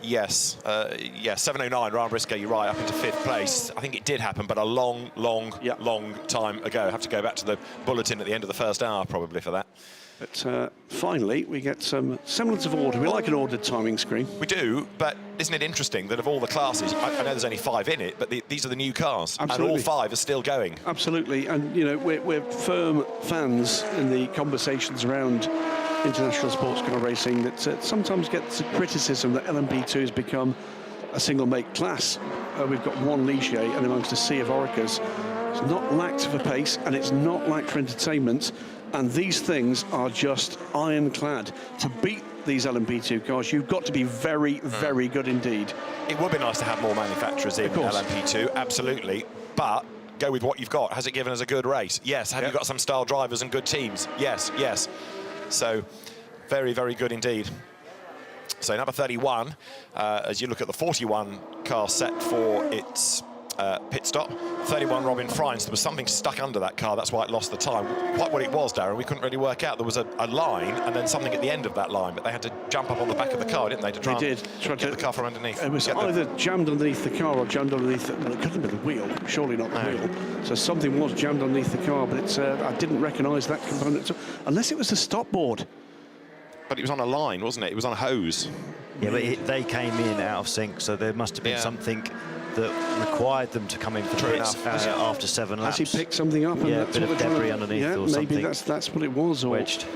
Yes, 709, Ryan Briscoe, you're right, up into 5th place. I think it did happen, but a long time ago. I have to go back to the bulletin at the end of the first hour, probably, for that. But finally, we get some semblance of order. We like an ordered timing screen. We do, but isn't it interesting that of all the classes, I know there's only 5 in it, but these are the new cars. Absolutely. And all 5 are still going. Absolutely, and you know, we're firm fans in the conversations around international sports car racing that sometimes gets criticism that LMP2 has become a single make class. We've got one Ligier and amongst a sea of Oricas. It's not lacked for pace and it's not lacked for entertainment, and these things are just ironclad. To beat these LMP2 cars, you've got to be very, very good indeed. It would be nice to have more manufacturers in LMP2, absolutely, but go with what you've got. Has it given us a good race? Yes. Have you got some style drivers and good teams? Yes. So, very, very good indeed. So, number 31, as you look at the 41 car set for its pit stop, 31 Robin Freins, there was something stuck under that car, that's why it lost the time. Quite what it was, Darren, we couldn't really work out. There was a line and then something at the end of that line, but they had to jump up on the back of the car, didn't they, to try and get the car from underneath. It was either jammed underneath the car or jammed underneath, well, it couldn't have been the wheel, surely not the wheel. So something was jammed underneath the car, but it's I didn't recognise that component, unless it was the stop board. But it was on a line, wasn't it? It was on a hose. Yeah, but they came in out of sync, so there must have been something that required them to come in for pits after 7 laps. Has he picked something up? Yeah, a bit of debris underneath or something. Maybe that's what it was. Or wedged.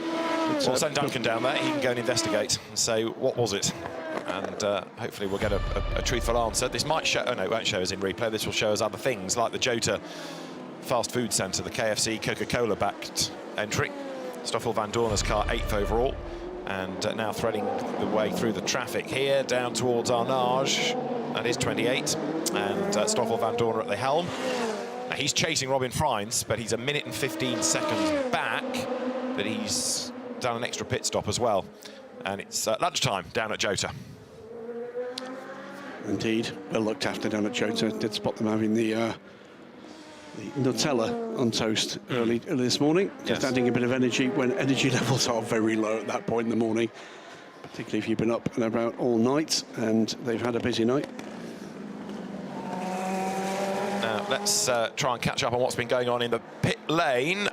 Well, send Duncan down there. He can go and investigate and say, what was it? And hopefully we'll get a truthful answer. This might show... Oh, no, it won't show us in replay. This will show us other things, like the Jota Fast Food Centre, the KFC Coca-Cola-backed entry. Stoffel Van Dorner's car 8th overall. And now threading the way through the traffic here, down towards Arnage. That is 28. And Stoffel Van Dorner at the helm. Now, he's chasing Robin Freins, but he's 1 minute and 15 seconds back. But he's done an extra pit stop as well. And it's lunchtime down at Jota. Indeed, well looked after down at Jota. Did spot them having the Nutella on toast early this morning. Just adding a bit of energy when energy levels are very low at that point in the morning. Particularly if you've been up and about all night and they've had a busy night. Now, let's try and catch up on what's been going on in the pit lane.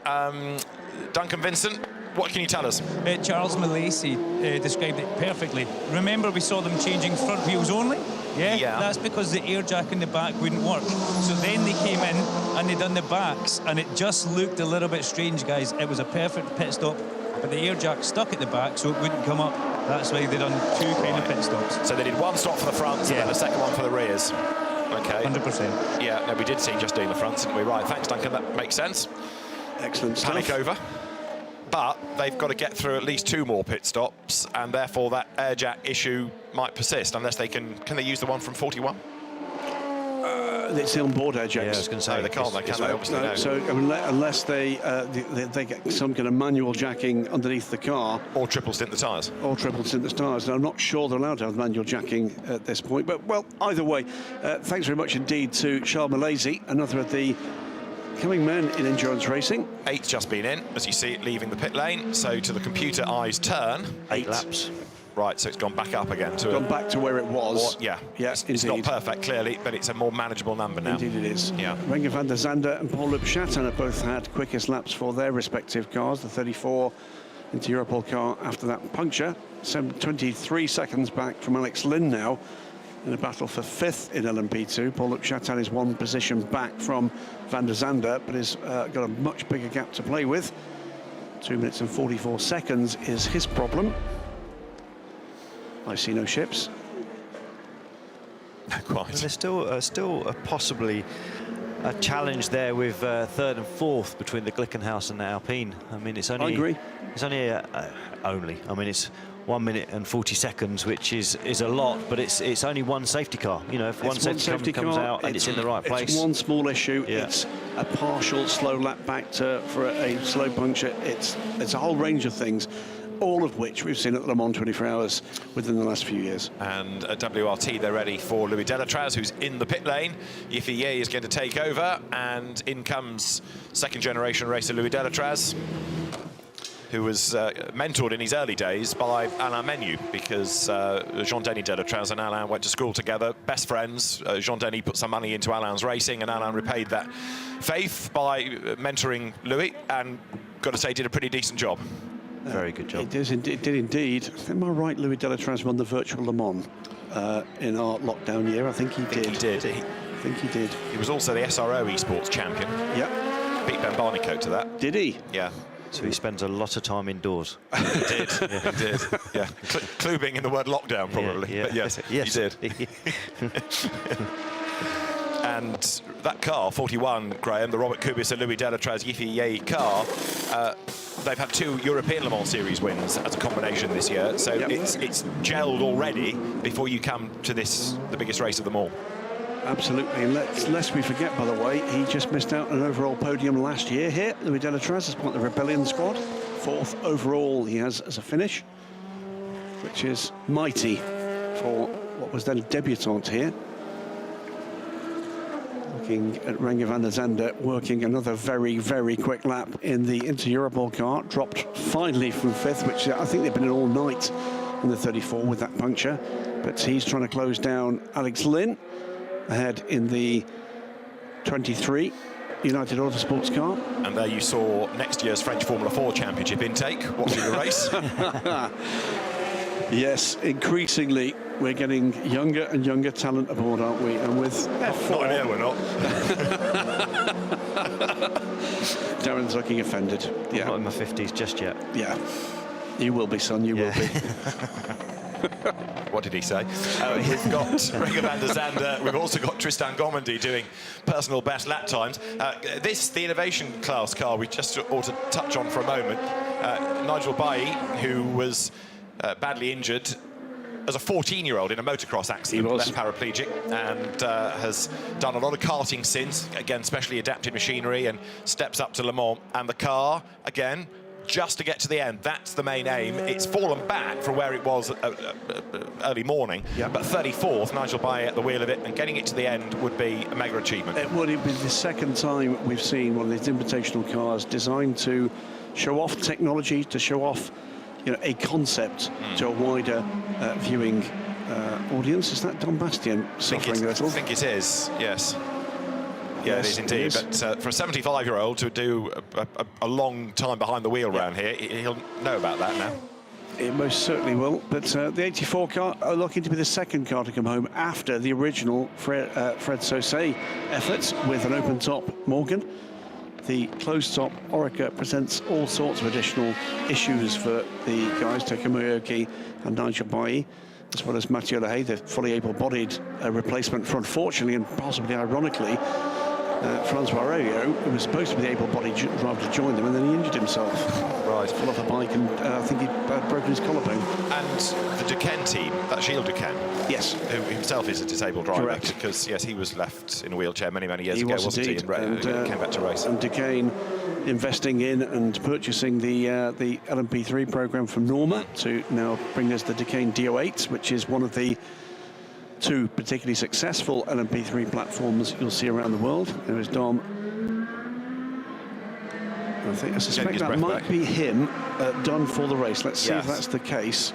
Duncan Vincent, what can you tell us? Charles Mallacy described it perfectly. Remember, we saw them changing front wheels only? Yeah, that's because the air jack in the back wouldn't work. So then they came in and they done the backs, and it just looked a little bit strange, guys. It was a perfect pit stop, but the air jack stuck at the back, so it wouldn't come up. That's why they done 2 kind of pit stops. So they did 1 stop for the fronts and then a second one for the rears. Okay. 100%. Yeah, no, we did see just doing the fronts, didn't we? Right, thanks, Duncan. That makes sense. Excellent stuff. Panic over. But they've got to get through at least 2 more pit stops, and therefore that air jack issue might persist unless they can they use the one from 41? It's the onboard air jacks. Yeah, I was going to say. No, they can't. They can't. Obviously, no. So unless they get some kind of manual jacking underneath the car, or triple stint the tyres, and I'm not sure they're allowed to have manual jacking at this point. But well, either way, thanks very much indeed to Charles Malaysia, another of the coming men in endurance racing. 8's just been in, as you see it leaving the pit lane. So to the computer eyes turn, 8 laps. Right, so it's gone back up again. Gone back to where it was. It's not perfect, clearly, but it's a more manageable number now. Indeed it is. Yeah. Renger van der Zande and Paul Lubchatin have both had quickest laps for their respective cars. The 34 into Europol car after that puncture. 23 seconds back from Alex Lynn now in a battle for 5th in LMP2. Paul Lubchatin is 1 position back from van der Zande, but has got a much bigger gap to play with. 2 minutes and 44 seconds is his problem. I see no ships. Quite. And there's still possibly a challenge there with 3rd and 4th between the Glickenhaus and the Alpine. I mean, it's only. I agree. It's only I mean, it's 1 minute and 40 seconds, which is a lot, but it's only one safety car. You know, if one safety car comes out and it's in the right place. It's one small issue. Yeah. It's a partial slow lap back for a slow puncture. It's a whole range of things, all of which we've seen at Le Mans 24 Hours within the last few years. And at WRT, they're ready for Louis Delatraz, who's in the pit lane. Yiffy Ye is going to take over, and in comes second-generation racer Louis Delatraz, who was mentored in his early days by Alain Menu, because Jean-Denis Delatraz and Alain went to school together, best friends. Jean-Denis put some money into Alain's racing, and Alain repaid that faith by mentoring Louis, and got to say, did a pretty decent job. Very good job. It did indeed. Am I right, Louis Delatraz won the virtual Le Mans in our lockdown year? I think he did. I think he did. He was also the SRO esports champion. Yep. Beat Ben Barnicoat to that. Did he? Yeah. So he spends a lot of time indoors. He did. Yeah. He did. Yeah. Clue being in the word lockdown, probably. Yeah. But yes, yes, he did. And that car, 41, Graham, the Robert Kubica, Louis Delatraz, Yiffy Ye car, they've had 2 European Le Mans Series wins as a combination this year, so it's gelled already before you come to this, the biggest race of them all. Absolutely, and lest we forget, by the way, he just missed out on an overall podium last year here, Louis Delatraz, as part of the Rebellion squad. 4th overall he has as a finish, which is mighty for what was then a debutant here. Looking at Renger van der Zande working another very, very quick lap in the Inter-Europol car, dropped finally from 5th, which I think they've been in all night in the 34 with that puncture, but he's trying to close down Alex Lynn ahead in the 23 United Autosports car. And there you saw next year's French Formula 4 Championship intake, watching the race. Yes, increasingly we're getting younger and younger talent aboard, aren't we? And with F4... Not in here, we're not. Darren's looking offended. Yeah. Not in my 50s just yet. Yeah. You will be, son, you will be. What did he say? We've got Renger van der Zande. We've also got Tristan Gomandy doing personal best lap times. The innovation class car we just ought to touch on for a moment. Nigel Bailly, who was badly injured as a 14-year-old in a motocross accident, left paraplegic, and has done a lot of karting since, again, specially adapted machinery, and steps up to Le Mans. And the car, again, just to get to the end, that's the main aim. It's fallen back from where it was early morning, but 34th, Nigel Bailly at the wheel of it, and getting it to the end would be a mega achievement. It would be the second time we've seen one of these invitational cars designed to show off technology, to show off a concept to a wider viewing audience. Is that Don Bastian suffering a little? I think it is, yes. Yeah, yes, it is indeed. It is. But for a 75-year-old to do a long time behind the wheel around here, he'll know about that now. It most certainly will. But the 84 car are looking to be the second car to come home after the original Fred Saussay efforts with an open-top Morgan. The closed-top Orica presents all sorts of additional issues for the guys, Takuma Ioki and Nigel Bailly, as well as Mathieu Lehay, the fully able-bodied replacement for, unfortunately and possibly ironically, Francois Aurelio, who was supposed to be the able-bodied driver to join them, and then he injured himself. Right. Fell off a bike, and I think he'd broken his collarbone. And the Duquesne team, that Gilles Duquesne, yes, who himself is a disabled driver, correct, because yes, he was left in a wheelchair many years ago, was wasn't indeed, he? And came back to race. And Duquesne investing in and purchasing the LMP3 program from Norma to now bring us the Duquesne D08, which is one of the 2 particularly successful LMP3 platforms you'll see around the world. There is Dom. I suspect that might be him done for the race. Let's see if that's the case.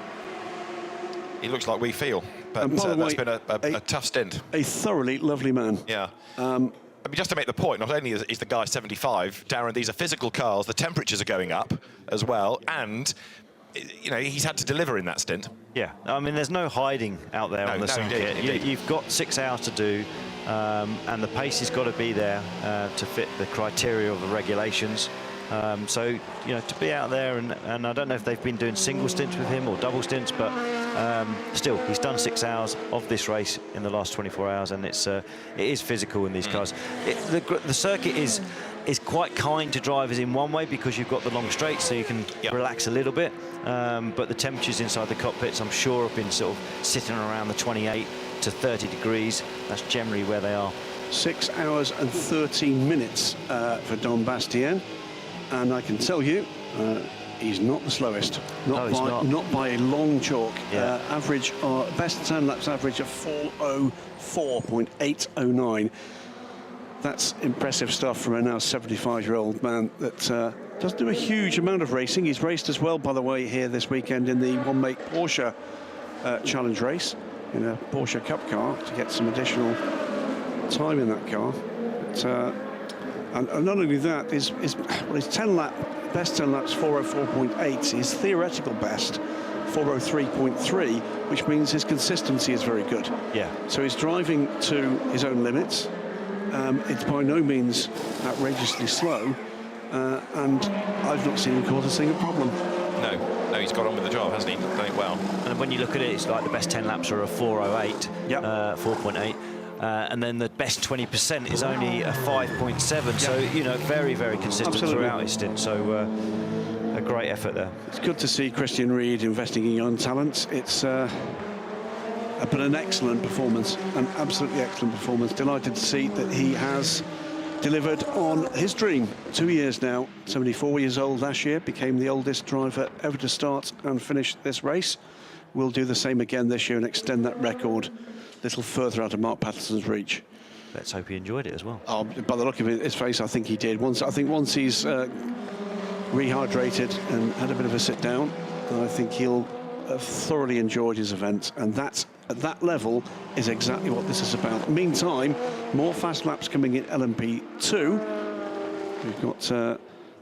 He looks like we feel, but that's been a tough stint. A thoroughly lovely man. Yeah. I mean, just to make the point, not only is the guy 75, Darren, these are physical cars, the temperatures are going up as well, and you know, he's had to deliver in that stint. Yeah, I mean, there's no hiding out there on the circuit. You've got 6 hours to do, and the pace has got to be there to fit the criteria of the regulations. So, you know, to be out there, and I don't know if they've been doing single stints with him or double stints, but still, he's done 6 hours of this race in the last 24 hours, and it is physical in these cars. The circuit is quite kind to drivers in one way, because you've got the long straight, so you can relax a little bit. But the temperatures inside the cockpits, I'm sure, have been sort of sitting around the 28 to 30 degrees. That's generally where they are. 6 hours and 13 minutes for Don Bastien. And I can tell you, he's not the slowest. Not by a long chalk. Yeah. Best 10 laps average of 4:04.809. That's impressive stuff from a now 75-year-old man that doesn't do a huge amount of racing. He's raced as well, by the way, here this weekend in the one-make Porsche challenge race in a Porsche Cup car to get some additional time in that car. But, and not only that, his best 10 laps 4:04.8, his theoretical best 4:03.3, which means his consistency is very good. Yeah. So he's driving to his own limits. It's by no means outrageously slow, and I've not seen him cause a single problem. No, he's got on with the job, hasn't he? Done it well. And when you look at it, it's like the best 10 laps are a 4:08, 4.8. And then the best 20% is only a 5.7. So, you know, very consistent throughout his stint. So, a great effort there. It's good to see Christian Reed investing in young talents. It's been an excellent performance, an absolutely excellent performance. Delighted to see that he has delivered on his dream. 2 years now, 74 years old last year, became the oldest driver ever to start and finish this race. We'll do the same again this year and extend that record a little further out of Mark Patterson's reach. Let's hope he enjoyed it as well. Oh, by the look of his face, I think he did. Once he's rehydrated and had a bit of a sit down, I think he'll have thoroughly enjoyed his event, and that's at that level is exactly what this is about. Meantime, more fast laps coming in LMP2. We've got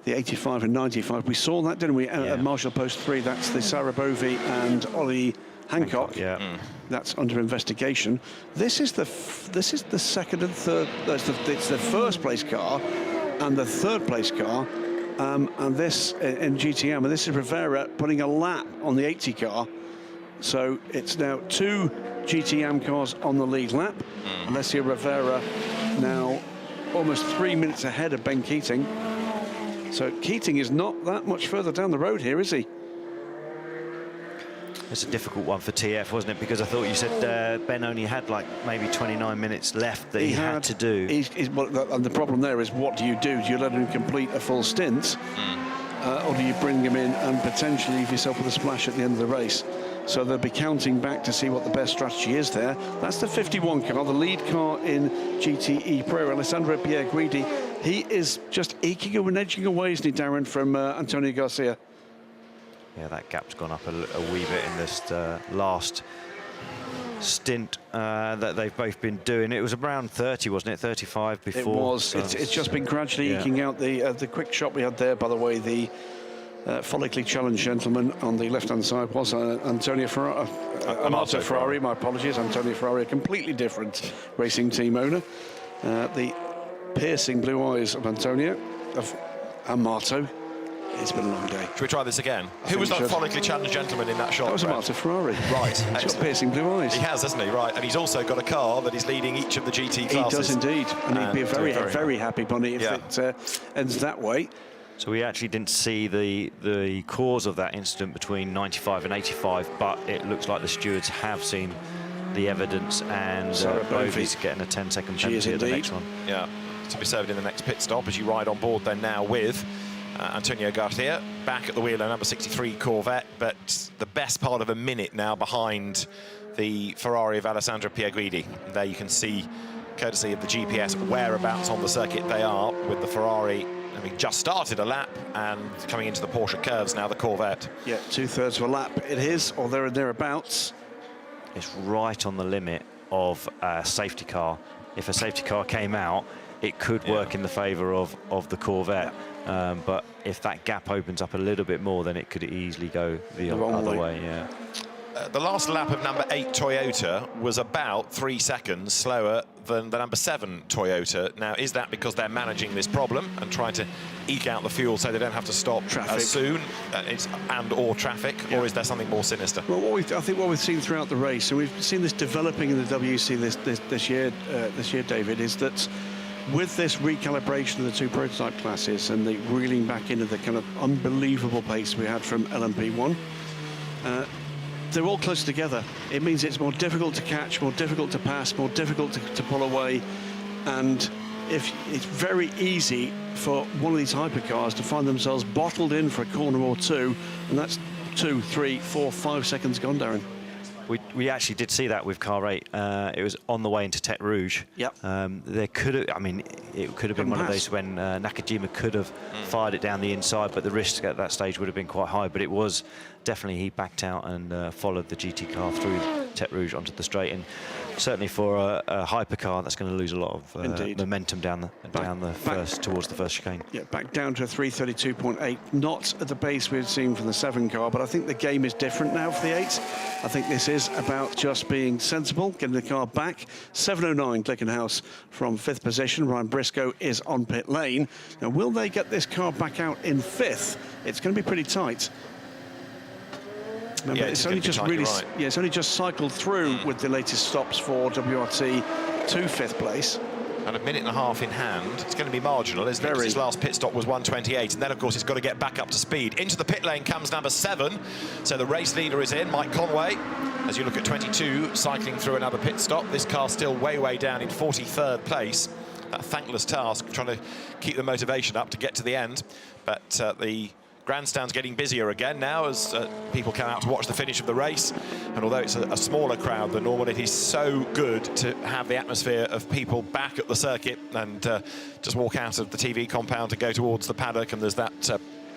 the 85 and 95. We saw that, didn't we? At Marshall Post 3, that's the Sarah Bovey and Ollie Hancock. That's under investigation. This is the second and third. It's the first place car and the third place car, and this in GTM. And this is Rivera putting a lap on the 80 car. So it's now 2 GTM cars on the lead lap. Alessia Rivera now almost 3 minutes ahead of Ben Keating. So Keating is not that much further down the road here, is he? It's a difficult one for TF, wasn't it? Because I thought you said Ben only had like maybe 29 minutes left that he had to do. And the problem there is, what do? Do you let him complete a full stint, or do you bring him in and potentially leave yourself with a splash at the end of the race? So they'll be counting back to see what the best strategy is there. That's the 51 car, the lead car in GTE Pro. Alessandro Pierre Guidi, he is just eking and edging away, isn't he, Darren, from Antonio Garcia? Yeah, that gap's gone up a wee bit in this last stint that they've both been doing. It was around 30, wasn't it? 35 before. It was. So it's just been gradually eking out. The quick shot we had there, by the way, the follically challenged gentleman on the left-hand side was Antonio Ferrari. Amato Ferrari, my apologies. Antonio Ferrari, a completely different racing team owner. The piercing blue eyes of Antonio, of Amato. It's been a long day. Should we try this again? Who was that follically challenged gentleman in that shot? That was a Brett? Marta Ferrari. Right. He's got piercing blue eyes. He has, hasn't he? Right. And he's also got a car that is leading each of the GT classes. He does indeed. And he'd be a very happy bunny if it ends that way. So we actually didn't see the cause of that incident between 95 and 85, but it looks like the stewards have seen the evidence, and Bovey's getting a 10-second penalty at the next one. Yeah, to be served in the next pit stop as you ride on board then now with Antonio Garcia back at the wheel of number 63 Corvette, but the best part of a minute now behind the Ferrari of Alessandro Pierguidi. There you can see, courtesy of the GPS, whereabouts on the circuit they are, with the Ferrari having just started a lap and coming into the Porsche curves now, the Corvette. Yeah, 2/3 of a lap it is, or thereabouts. It's right on the limit of a safety car. If a safety car came out, it could work in the favour of the Corvette. But if that gap opens up a little bit more, then it could easily go the other way. Yeah. The last lap of number 8 Toyota was about 3 seconds slower than the number 7 Toyota. Now, is that because they're managing this problem and trying to eke out the fuel so they don't have to stop as soon, or traffic, or is there something more sinister? Well, I think what we've seen throughout the race, and we've seen this developing in the WEC this year, David, is that with this recalibration of the two prototype classes and the reeling back into the kind of unbelievable pace we had from LMP1, they're all close together. It means it's more difficult to catch, more difficult to pass, more difficult to pull away. And if it's very easy for one of these hypercars to find themselves bottled in for a corner or two, and that's 2, 3, 4, 5 seconds gone, Darren. We actually did see that with car 8. It was on the way into Tête Rouge. Yep. There could have, I mean, it could have been one of those when Nakajima could have fired it down the inside, but the risk at that stage would have been quite high. But it was definitely, he backed out and followed the GT car through Tête Rouge onto the straight. And certainly for a hypercar, that's going to lose a lot of momentum down the first, towards the first chicane. Yeah, back down to a 332.8, not at the pace we've seen from the 7 car, but I think the game is different now for the 8. I think this is about just being sensible, getting the car back. 7.09 Glickenhaus from 5th position. Ryan Briscoe is on pit lane. Now, will they get this car back out in 5th? It's going to be pretty tight. Remember, it's only just it's only just cycled through with the latest stops for WRT to 5th place. And a minute and a half in hand. It's going to be marginal, isn't it? Because his last pit stop was 1:28, and then, of course, he's got to get back up to speed. Into the pit lane comes number 7. So the race leader is in, Mike Conway. As you look at 22, cycling through another pit stop. This car still way down in 43rd place. That thankless task, trying to keep the motivation up to get to the end. But the grandstand's getting busier again now as people come out to watch the finish of the race. And although it's a smaller crowd than normal, it is so good to have the atmosphere of people back at the circuit and just walk out of the TV compound to go towards the paddock. And there's that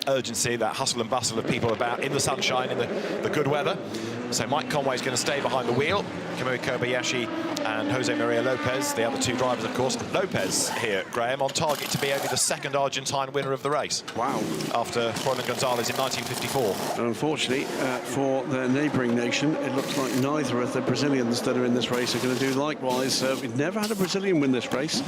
urgency, that hustle and bustle of people about in the sunshine, in the good weather. So Mike Conway's going to stay behind the wheel. Kamui Kobayashi and Jose Maria Lopez, the other 2 drivers, of course. Lopez here, Graham, on target to be only the 2nd Argentine winner of the race. Wow. After Froilan Gonzalez in 1954. And unfortunately, for the neighbouring nation, it looks like neither of the Brazilians that are in this race are going to do likewise. We've never had a Brazilian win this race.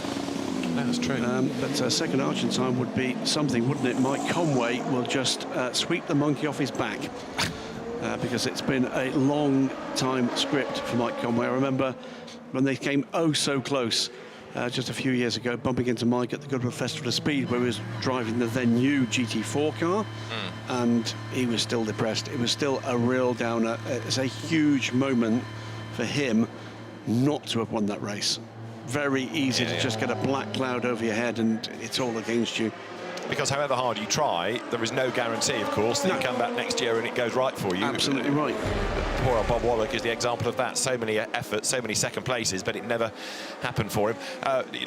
That's true. But a 2nd Argentine would be something, wouldn't it? Mike Conway will just sweep the monkey off his back. Because it's been a long time script for Mike Conway. I remember when they came so close just a few years ago, bumping into Mike at the Goodwood Festival of Speed, where he was driving the then new GT4 car, and he was still depressed. It was still a real downer. It's a huge moment for him not to have won that race. Very easy to just get a black cloud over your head and it's all against you. Because however hard you try, there is no guarantee, of course, that you come back next year and it goes right for you. Absolutely right. Poor old Bob Wallach is the example of that. So many efforts, so many second places, but it never happened for him.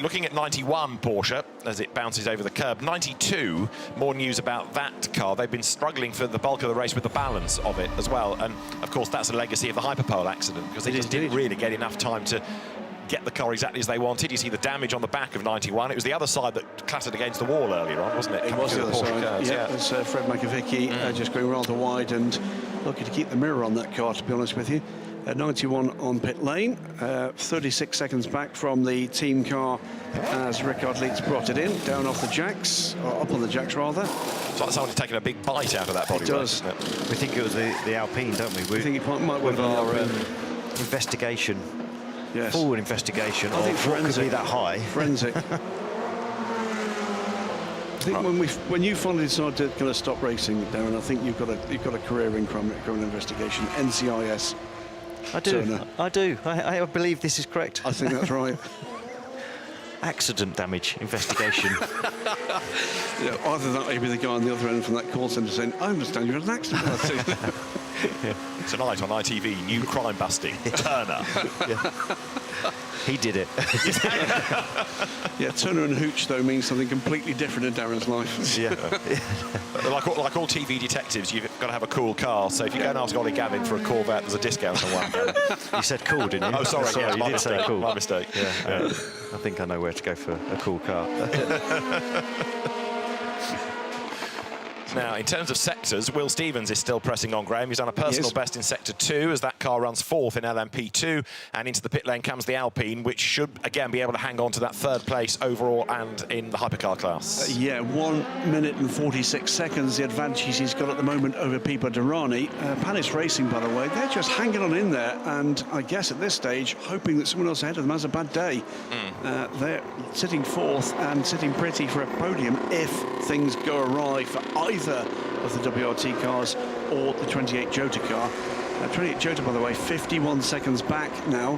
Looking at 91 Porsche as it bounces over the curb. 92, more news about that car. They've been struggling for the bulk of the race with the balance of it as well. And, of course, that's a legacy of the Hyperpole accident, because they just didn't really get enough time to get the car exactly as they wanted. You see the damage on the back of 91. It was the other side that clattered against the wall earlier on, wasn't it? It was the other side. Yeah, it was Fred Makovicky just going rather wide, and Lucky to keep the mirror on that car, to be honest with you. 91 on pit lane, 36 seconds back from the team car as Rickard Leeds brought it in, down off the jacks, or up on the jacks rather. It's like someone's taken a big bite out of that body. It does. Right, isn't it? We think it was the Alpine, don't we? We think it might with well our be the Alpine. investigation, Yes. forward investigation I of think what could forensic. be that high. Forensic. I think when you finally decide to kind of stop racing, Darren, I think you've got a career in criminal investigation, NCIS. I do. Turner. I do. I believe this is correct. I think that's right. Accident damage investigation. Yeah, either that or you'll be the guy on the other end from that call centre saying, I understand you had an accident. Yeah. Tonight on ITV, new crime busting. Turner. He did it. Yeah, Turner and Hooch, though, means something completely different in Darren's life. Yeah. like all TV detectives, you've got to have a cool car. So if you go and ask Ollie Gavin for a Corvette, there's a discount on one. You said cool, didn't you? Oh, sorry, yeah, you did say cool. My mistake. Yeah. I think I know where to go for a cool car. Now, in terms of sectors, Will Stevens is still pressing on, Graham. He's done a personal best in Sector 2 as that car runs 4th in LMP2. And into the pit lane comes the Alpine, which should, again, be able to hang on to that 3rd place overall and in the hypercar class. Yeah, 1 minute and 46 seconds, the advantage he's got at the moment over Pipo Derani. Panis Racing, by the way, they're just hanging on in there. And I guess at this stage, hoping that someone else ahead of them has a bad day. They're sitting 4th and sitting pretty for a podium if things go awry for either of the WRT cars or the 28 Jota car. 28 Jota, by the way, 51 seconds back now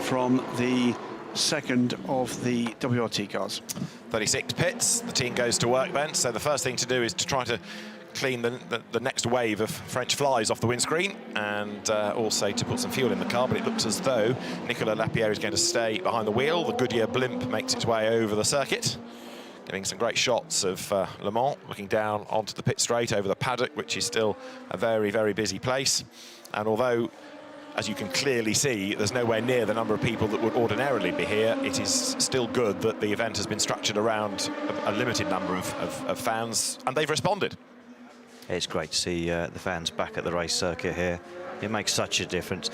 from the second of the WRT cars. 36 pits, the team goes to work then. So the first thing to do is to try to clean the next wave of French flies off the windscreen and also to put some fuel in the car, but it looks as though Nicolas Lapierre is going to stay behind the wheel. The Goodyear blimp makes its way over the circuit, getting some great shots of Le Mans, looking down onto the pit straight over the paddock, which is still a very, very busy place. And although, as you can clearly see, there's nowhere near the number of people that would ordinarily be here, it is still good that the event has been structured around a limited number of fans, and they've responded. It's great to see the fans back at the race circuit here. It makes such a difference.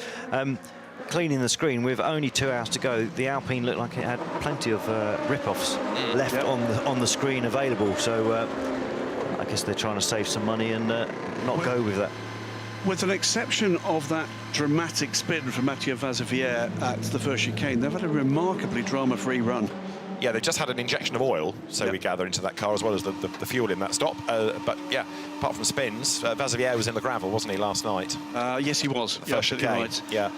Cleaning the screen with only 2 hours to go, the Alpine looked like it had plenty of rip-offs left on the screen available. So I guess they're trying to save some money and not go with that. With an exception of that dramatic spin from Mathieu Vazevière at the first chicane, they've had a remarkably drama-free run. Yeah, they've just had an injection of oil, so we gather, into that car, as well as the fuel in that stop. But yeah, apart from spins, Vazevière was in the gravel, wasn't he, last night? Yes, he was. Yeah, absolutely right. Yeah.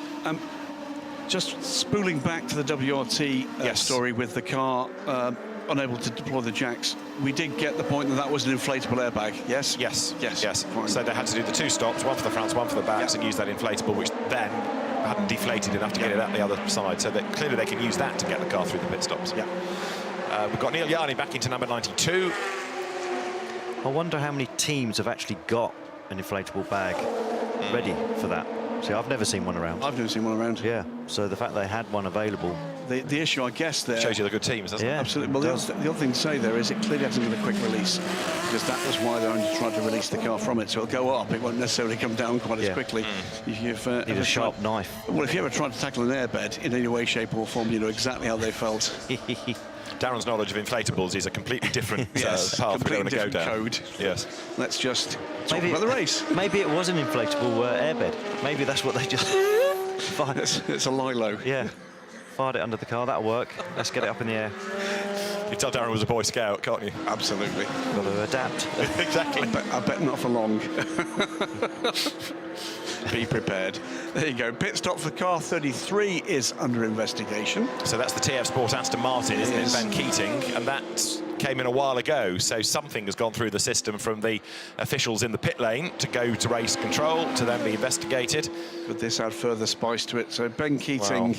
Just spooling back to the WRT story with the car unable to deploy the jacks, we did get the point that was an inflatable airbag, yes? Yes. Fine. So they had to do the 2 stops, one for the fronts, one for the backs, and use that inflatable, which then hadn't deflated enough to get it out the other side. So that clearly they can use that to get the car through the pit stops. Yeah. We've got Neil Yarney back into number 92. I wonder how many teams have actually got an inflatable bag ready for that. See, I've never seen one around. I've never seen one around. Yeah, so the fact they had one available. The issue, I guess, there... shows you the good teams, doesn't it? Absolutely. Well, the other thing to say there is it clearly hasn't got a quick release, because that was why they're only trying to release the car from it. So it'll go up, it won't necessarily come down quite as quickly. If you've need a sharp knife. Well, if you ever tried to tackle an airbed in any way, shape or form, you know exactly how they felt. Darren's knowledge of inflatables is a completely different path we're going to go down. Code. Yes. Let's just talk about the race. Maybe it was an inflatable airbed. Maybe that's what they just... It's a Lilo. Yeah. Fired it under the car, that'll work. Let's get it up in the air. You tell Darren was a Boy Scout, can't you? Absolutely. Got to adapt. Exactly. I bet not for long. Be prepared. There you go. Pit stop for car 33 is under investigation. So that's the TF Sport Aston Martin, isn't it? Ben Keating, and that came in a while ago. So something has gone through the system from the officials in the pit lane to go to race control, to then be investigated. Could this add further spice to it? So Ben Keating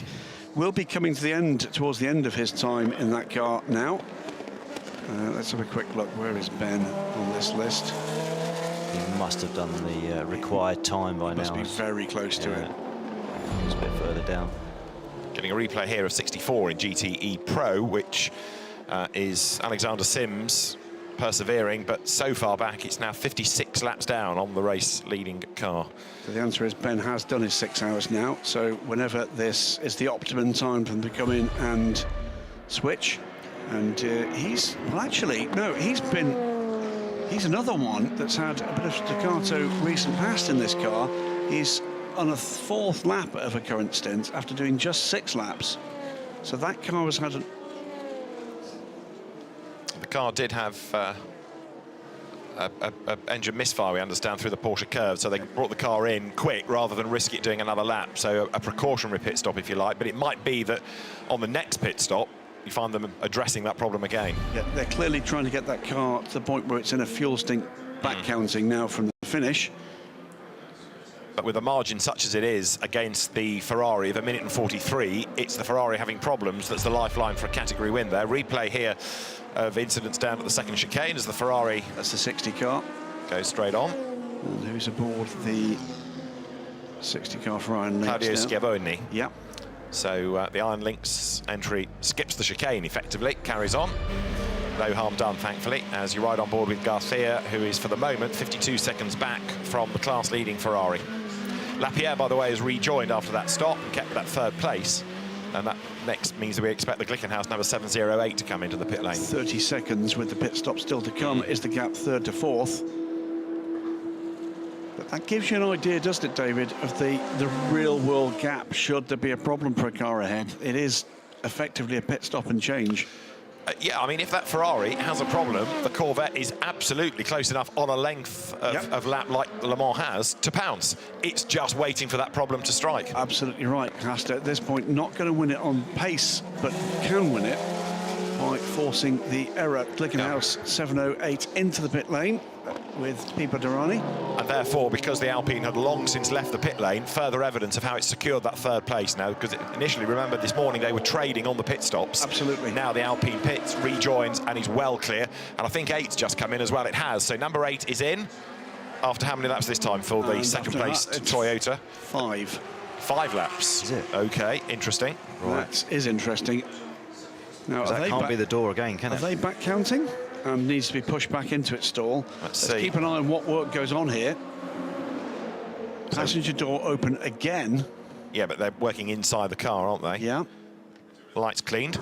will be coming to the end, towards the end of his time in that car now. Let's have a quick look. Where is Ben on this list? He must have done the required time by now. Must be very close to it. It's a bit further down. Getting a replay here of 64 in GTE Pro, which is Alexander Sims persevering, but so far back, it's now 56 laps down on the race-leading car. So the answer is Ben has done his 6 hours now, so whenever this is the optimum time for them to come in and switch. And he's another one that's had a bit of staccato recent past in this car. He's on a 4th lap of a current stint after doing just 6 laps. So that car has had The car did have a engine misfire, we understand, through the Porsche curve, so they brought the car in quick rather than risk it doing another lap. So a precautionary pit stop, if you like, but it might be that on the next pit stop you find them addressing that problem again. Yeah, they're clearly trying to get that car to the point where it's in a fuel stink back counting now from the finish. But with a margin such as it is against the Ferrari of 1 minute and 43, it's the Ferrari having problems that's the lifeline for a category win there. Replay here of incidents down at the second chicane as the Ferrari... That's the 60 car. Goes straight on. And who's aboard the 60 car for Iron Links? Claudio Schiavone. Yep. So the Iron Links entry skips the chicane effectively, carries on. No harm done, thankfully, as you ride on board with Garcia, who is, for the moment, 52 seconds back from the class-leading Ferrari. Lapierre, by the way, has rejoined after that stop and kept that 3rd place. And that next means that we expect the Glickenhaus number 708 to come into the pit lane. 30 seconds with the pit stop still to come is the gap 3rd to 4th. But that gives you an idea, doesn't it, David, of the real-world gap should there be a problem for a car ahead. It is effectively a pit stop and change. Yeah, I mean, if that Ferrari has a problem, the Corvette is absolutely close enough on a length of lap like Le Mans has to pounce. It's just waiting for that problem to strike. Absolutely right. Hasta at this point not going to win it on pace, but can win it by forcing the error. Glickenhaus 708 into the pit lane with Pipo Derani. And therefore, because the Alpine had long since left the pit lane, further evidence of how it's secured that 3rd place now, because initially, remember, this morning they were trading on the pit stops. Absolutely. Now the Alpine pits, rejoins, and he's well clear. And I think 8's just come in as well. It has. So number 8 is in after how many laps this time for the second place Toyota? 5. 5 laps. Is it? Okay, interesting. Right. That is interesting. Now, that can't be the door again, can it? Are they back counting? Needs to be pushed back into its stall. Let's keep an eye on what work goes on here. Passenger door open again. Yeah, but they're working inside the car, aren't they? Yeah. Lights cleaned.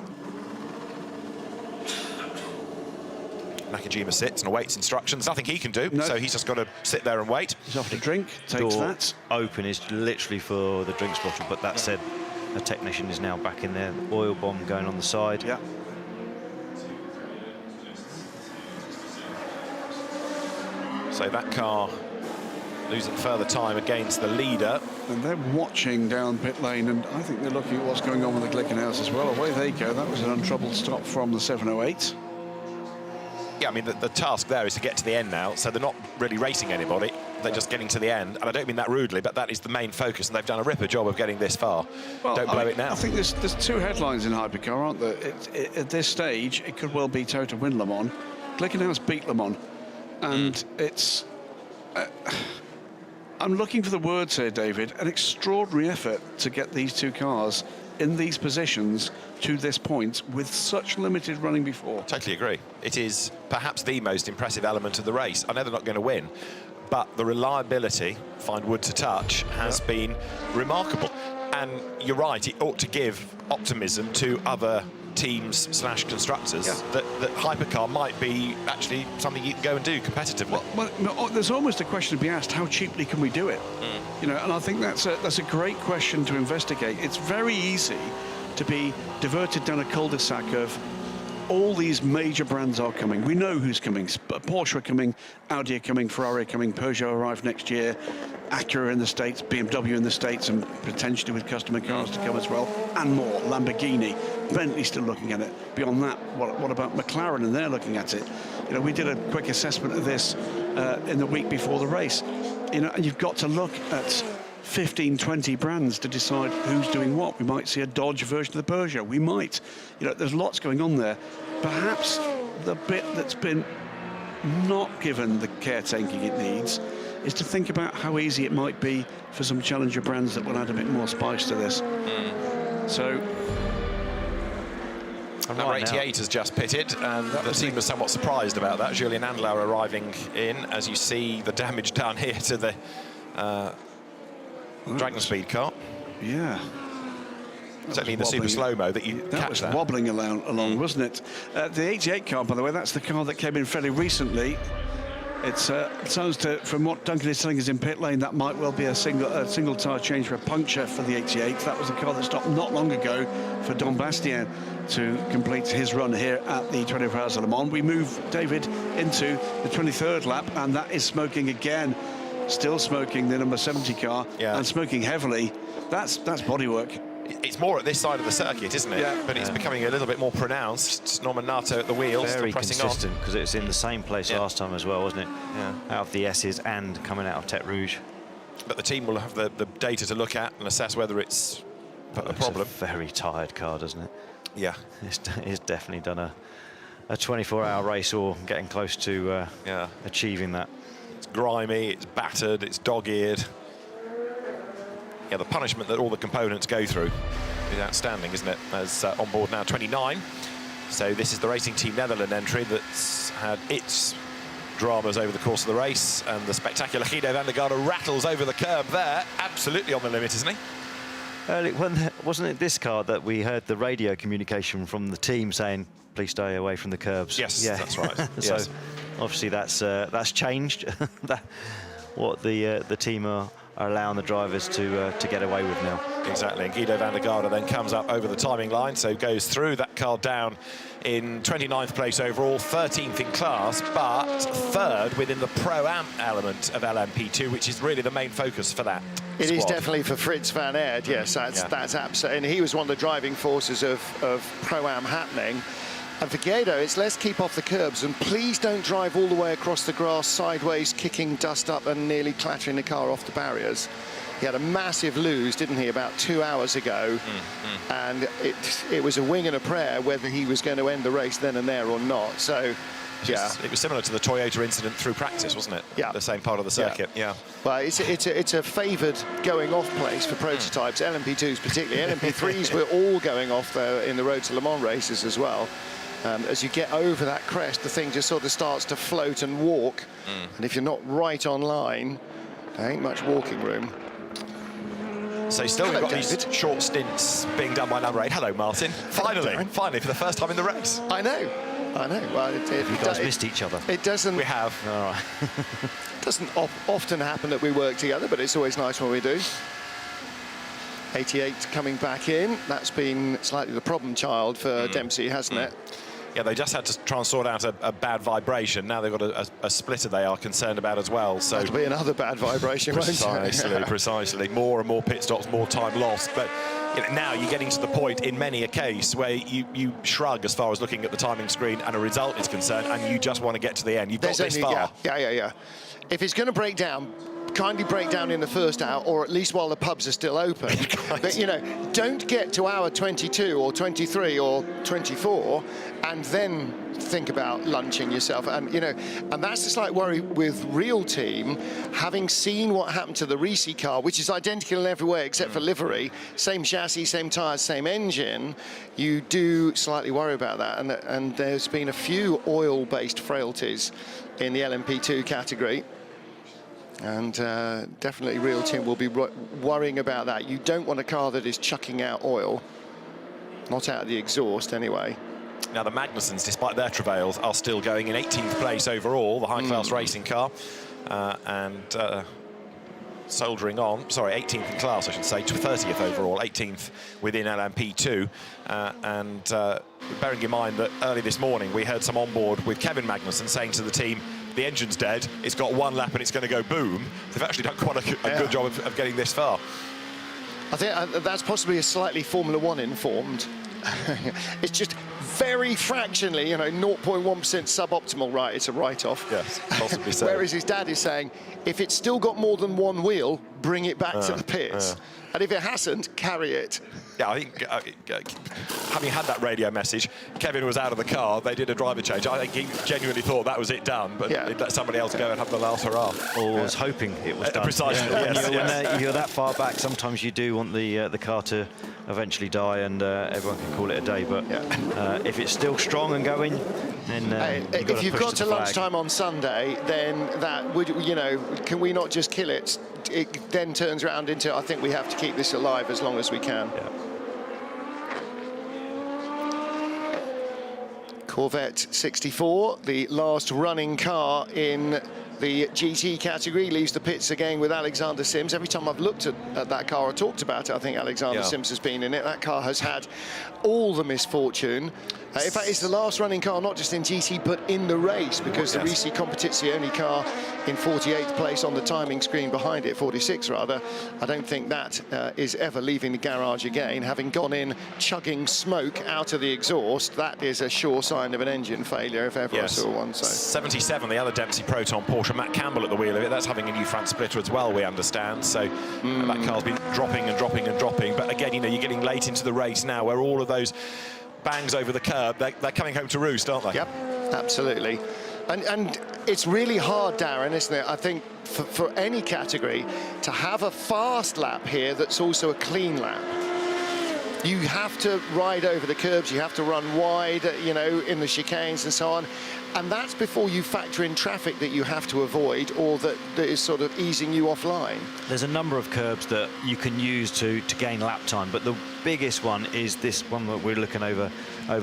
Nakajima sits and awaits instructions. Nothing he can do, so he's just got to sit there and wait. He's off to drink, takes door that. Open is literally for the drinks bottle, but that said, a technician is now back in there. Oil bomb going on the side. Yeah. So that car losing further time against the leader. And they're watching down pit lane, and I think they're looking at what's going on with the Glickenhaus as well. Away they go. That was an untroubled stop from the 708. Yeah, I mean, the task there is to get to the end now, so they're not really racing anybody. They're just getting to the end, and I don't mean that rudely, but that is the main focus, and they've done a ripper job of getting this far. Well, don't blow it now. I think there's 2 headlines in Hypercar, aren't there? At this stage, it could well be Toto win Le Mans. Glickenhaus beat Le Mans, and it's... I'm looking for the words here, David. An extraordinary effort to get these 2 cars in these positions to this point with such limited running before. Totally agree. It is perhaps the most impressive element of the race. I know they're not going to win, but the reliability, find wood to touch, has been remarkable. And you're right, it ought to give optimism to other teams / constructors that Hypercar might be actually something you can go and do competitively. Well, there's almost a question to be asked: how cheaply can we do it? You know, and I think that's a great question to investigate. It's very easy to be diverted down a cul-de-sac of all these major brands are coming. We know who's coming. Porsche are coming, Audi are coming, Ferrari are coming, Peugeot arrive next year, Acura in the States, BMW in the States, and potentially with customer cars to come as well, and more. Lamborghini, Bentley still looking at it. Beyond that, what about McLaren? And they're looking at it. You know, we did a quick assessment of this in the week before the race. You know, and you've got to look at 15, 20 brands to decide who's doing what. We might see a Dodge version of the Peugeot. We might. You know, there's lots going on there. Perhaps the bit that's been not given the caretaking it needs is to think about how easy it might be for some challenger brands that will add a bit more spice to this. So And number 88 has just pitted, and the team was somewhat surprised about that. Julien Andelauer arriving in, as you see the damage down here to the Dragon Speed car. Yeah. Certainly in the super slow-mo that you that catch was that. wobbling along, wasn't it? The 88 car, by the way, that's the car that came in fairly recently. It sounds from what Duncan is telling us in pit lane, that might well be a single tyre change for a puncture for the 88. That was a car that stopped not long ago for Don Bastien to complete his run here at the 24 Hours of Le Mans. We move, David, into the 23rd lap, and that is smoking again. Still smoking, the number 70 car, and smoking heavily. That's bodywork. It's more at this side of the circuit, isn't it? Yeah. But it's becoming a little bit more pronounced. Norman Nato at the wheel, Very still pressing consistent, because it was in the same place last time as well, wasn't it? Yeah. Out of the S's and coming out of Tete Rouge. But the team will have the data to look at and assess whether it's a problem. It's a very tired car, doesn't it? Yeah. It's definitely done a 24-hour race or getting close to achieving that. It's grimy, it's battered, it's dog-eared. Yeah, the punishment that all the components go through is outstanding, isn't it? As on board now 29. So this is the Racing Team Netherlands entry that's had its dramas over the course of the race, and the spectacular Guido van der Garde rattles over the curb there. Absolutely on the limit, isn't he? Wasn't it this car that we heard the radio communication from the team saying, please stay away from the curbs? Yes, that's right. So yes. obviously that's changed. What the team are allowing the drivers to get away with now. Exactly, and Guido van der Garde then comes up over the timing line, so goes through that car down in 29th place overall, 13th in class, but 3rd within the Pro-Am element of LMP2, which is really the main focus for that It squad. is definitely for Fritz van Aert, yes, that's absolutely, and he was one of the driving forces of Pro-Am happening. And for Guido, it's let's keep off the curbs and please don't drive all the way across the grass sideways, kicking dust up and nearly clattering the car off the barriers. He had a massive lose, didn't he, about 2 hours ago, and it was a wing and a prayer whether he was going to end the race then and there or not. So, yeah. It was similar to the Toyota incident through practice, wasn't it? Yeah. The same part of the circuit, yeah. Well, it's a favoured going off place for prototypes, LMP2s particularly. LMP3s were all going off there in the Road to Le Mans races as well. As you get over that crest, the thing just sort of starts to float and walk. And if you're not right on line, there ain't much walking room. So still we've got these short stints being done by number 8. Hello, Martin. Finally, for the first time in the race. I know. Well, you guys missed each other. It doesn't. We have. All right. Doesn't often happen that we work together, but it's always nice when we do. 88 coming back in. That's been slightly the problem child for Dempsey, hasn't it? Yeah, they just had to try and sort out a bad vibration. Now they've got a splitter they are concerned about as well. So that'll be another bad vibration, won't it? Precisely. More and more pit stops, more time lost. But now you're getting to the point in many a case where you shrug as far as looking at the timing screen and a result is concerned, and you just want to get to the end. You've got this far. Yeah. If it's going to break down, kindly break down in the first hour, or at least while the pubs are still open. But, don't get to hour 22 or 23 or 24 and then think about lunching yourself. And, and that's the slight worry with Real Team, having seen what happened to the Risi car, which is identical in every way except for livery, same chassis, same tyres, same engine, you do slightly worry about that. And there's been a few oil-based frailties in the LMP2 category. And definitely Real Team will be worrying about that. You don't want a car that is chucking out oil, not out of the exhaust anyway. Now the Magnussens, despite their travails, are still going in 18th place overall, the high-class racing car, and soldiering on. Sorry, 18th in class, I should say, 30th overall, 18th within LMP2. And bearing in mind that early this morning we heard some on board with Kevin Magnussen saying to the team, the engine's dead, it's got one lap and it's going to go boom. They've actually done quite a good job of getting this far. I think that's possibly a slightly Formula One informed. It's just very fractionally, 0.1% suboptimal, right? It's a write-off. Yes, possibly so. Whereas his dad is saying, if it's still got more than one wheel, bring it back to the pits. And if it hasn't, carry it. Yeah, I think having had that radio message, Kevin was out of the car, they did a driver change. I think he genuinely thought that was it done, but he'd let somebody else go and have the last hurrah. Or was hoping it was done. Precisely, When you're that far back, sometimes you do want the car to eventually die and everyone can call it a day, but if it's still strong and going, then if you've got to lunchtime on Sunday, then that would, can we not just kill it? It then turns around into, I think we have to keep this alive as long as we can. Yeah. Corvette 64, the last running car in the GT category, leaves the pits again with Alexander Sims. Every time I've looked at that car or talked about it, I think Alexander Sims has been in it. That car has had all the misfortune. In fact, it's the last running car, not just in GT, but in the race, because the Risi Competizione car in 48th place on the timing screen behind it, 46 rather. I don't think that is ever leaving the garage again. Having gone in chugging smoke out of the exhaust, that is a sure sign of an engine failure if ever I saw one. So 77, the other Dempsey Proton Porsche, Matt Campbell at the wheel of it. That's having a new front splitter as well, we understand. So that car's been dropping and dropping and dropping. But again, you're getting late into the race now, where all of those bangs over the curb, they're coming home to roost, aren't they? Yep, absolutely. And it's really hard, Darren, isn't it? I think for any category to have a fast lap here that's also a clean lap. You have to ride over the curbs, you have to run wide, in the chicanes and so on. And that's before you factor in traffic that you have to avoid or that is sort of easing you offline. There's a number of curbs that you can use to gain lap time, but the biggest one is this one that we're looking over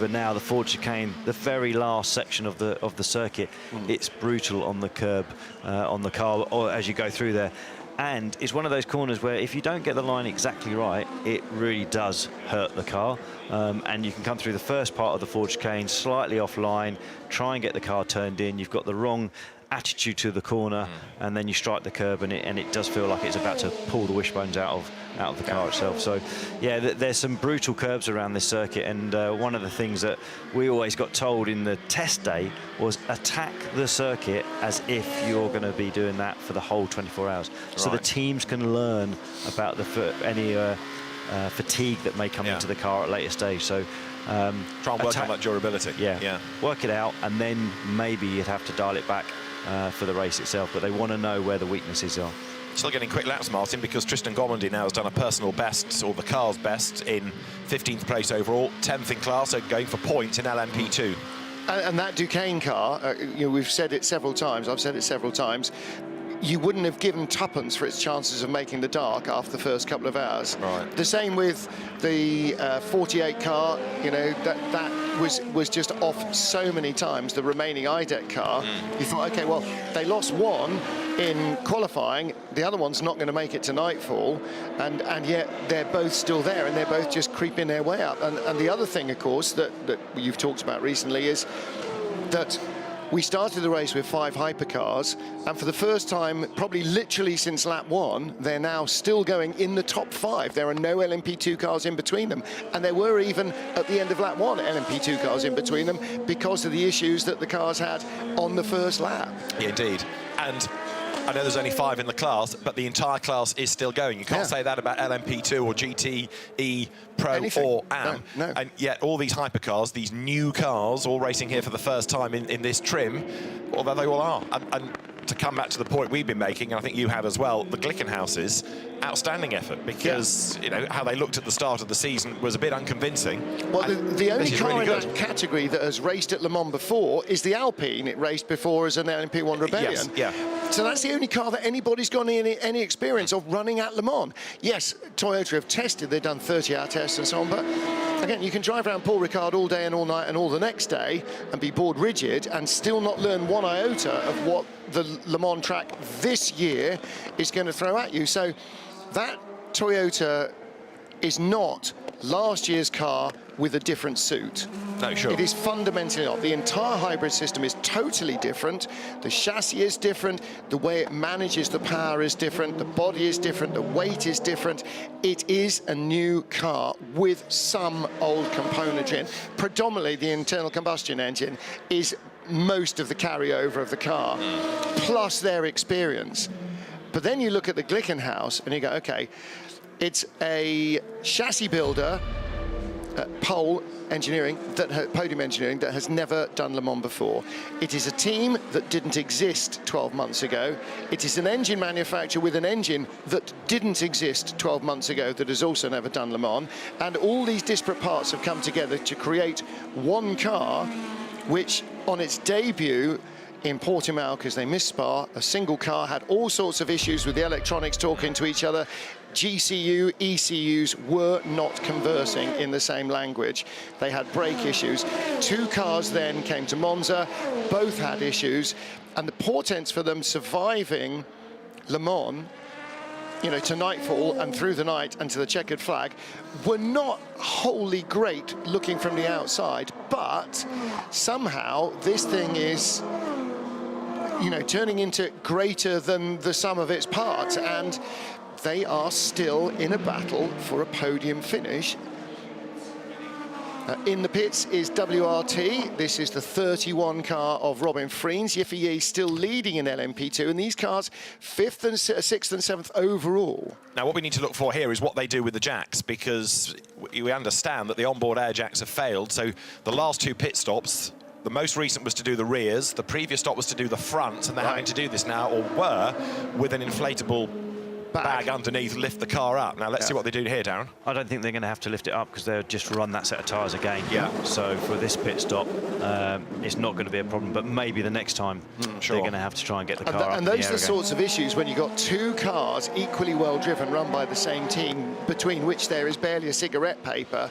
now, the Ford chicane, the very last section of the circuit. It's brutal on the curb, on the car, or as you go through there. And it's one of those corners where if you don't get the line exactly right, it really does hurt the car. And you can come through the first part of the Ford chicane slightly offline, try and get the car turned in. You've got the wrong attitude to the corner, and then you strike the curb, and it does feel like it's about to pull the wishbones out of the car itself. So yeah, there's some brutal curbs around this circuit, and one of the things that we always got told in the test day was attack the circuit as if you're going to be doing that for the whole 24 hours. So the teams can learn about any fatigue that may come into the car at a later stage. So try and work on that durability. Yeah, work it out, and then maybe you'd have to dial it back for the race itself, but they want to know where the weaknesses are. Still getting quick laps, Martin, because Tristan Gomondy now has done a personal best, or the car's best, in 15th place overall, 10th in class, so going for points in LMP2. And that Duquesne car, we've said it several times, I've said it several times, you wouldn't have given tuppence for its chances of making the dark after the first couple of hours. Right. The same with the 48 car, that was just off so many times, the remaining IDEC car. You thought, okay, well, they lost one in qualifying, the other one's not going to make it to nightfall, and yet they're both still there, and they're both just creeping their way up. And the other thing, of course, that you've talked about recently is that we started the race with 5 hypercars, and for the first time, probably literally since lap 1, they're now still going in the top 5. There are no LMP2 cars in between them, and there were even, at the end of lap 1, LMP2 cars in between them because of the issues that the cars had on the first lap. Yeah, indeed. And I know there's only 5 in the class, but the entire class is still going. You can't say that about LMP2 or GT, E, Pro or AM. No. And yet all these hypercars, these new cars, all racing here for the first time in this trim, although they all are. And to come back to the point we've been making, and I think you have as well, the Glickenhaus's outstanding effort, because how they looked at the start of the season was a bit unconvincing. Well, the only car in that category that has raced at Le Mans before is the Alpine. It raced before as an LMP1 Rebellion. So that's the only car that anybody's got any experience of running at Le Mans. Yes, Toyota have tested, they've done 30-hour tests and so on, but again, you can drive around Paul Ricard all day and all night and all the next day and be bored rigid and still not learn one iota of what the Le Mans track this year is going to throw at you. So that Toyota is not last year's car with a different suit. No, sure. It is fundamentally not. The entire hybrid system is totally different. The chassis is different. The way it manages the power is different. The body is different. The weight is different. It is a new car with some old componentry in. Predominantly, the internal combustion engine is most of the carryover of the car, plus their experience. But then you look at the Glickenhaus and you go, okay, it's a chassis builder pole engineering, podium engineering, that has never done Le Mans before. It is a team that didn't exist 12 months ago. It is an engine manufacturer with an engine that didn't exist 12 months ago that has also never done Le Mans. And all these disparate parts have come together to create one car, which on its debut in Portimao, because they missed Spa, a single car had all sorts of issues with the electronics talking to each other. GCU, ECUs were not conversing in the same language. They had brake issues. 2 cars then came to Monza, both had issues, and the portents for them surviving Le Mans, you know, to nightfall and through the night and to the checkered flag, were not wholly great looking from the outside, but somehow this thing is, you know, turning into greater than the sum of its parts, and they are still in a battle for a podium finish. In the pits is WRT. This is the 31 car of Robin Friens. Yiffy still leading in LMP2, and these cars 5th and 6th and 7th overall. Now, what we need to look for here is what they do with the jacks, because we understand that the onboard air jacks have failed. So the last 2 pit stops, the most recent was to do the rears, the previous stop was to do the front, and they're having to do this now, or were, with an inflatable bag underneath, lift the car up. Now let's see what they do here, Darren. I don't think they're going to have to lift it up because they'll just run that set of tyres again. Yeah. So for this pit stop, it's not going to be a problem, but maybe the next time they're going to have to try and get the car up. And those are the sorts of issues when you've got 2 cars equally well driven, run by the same team, between which there is barely a cigarette paper.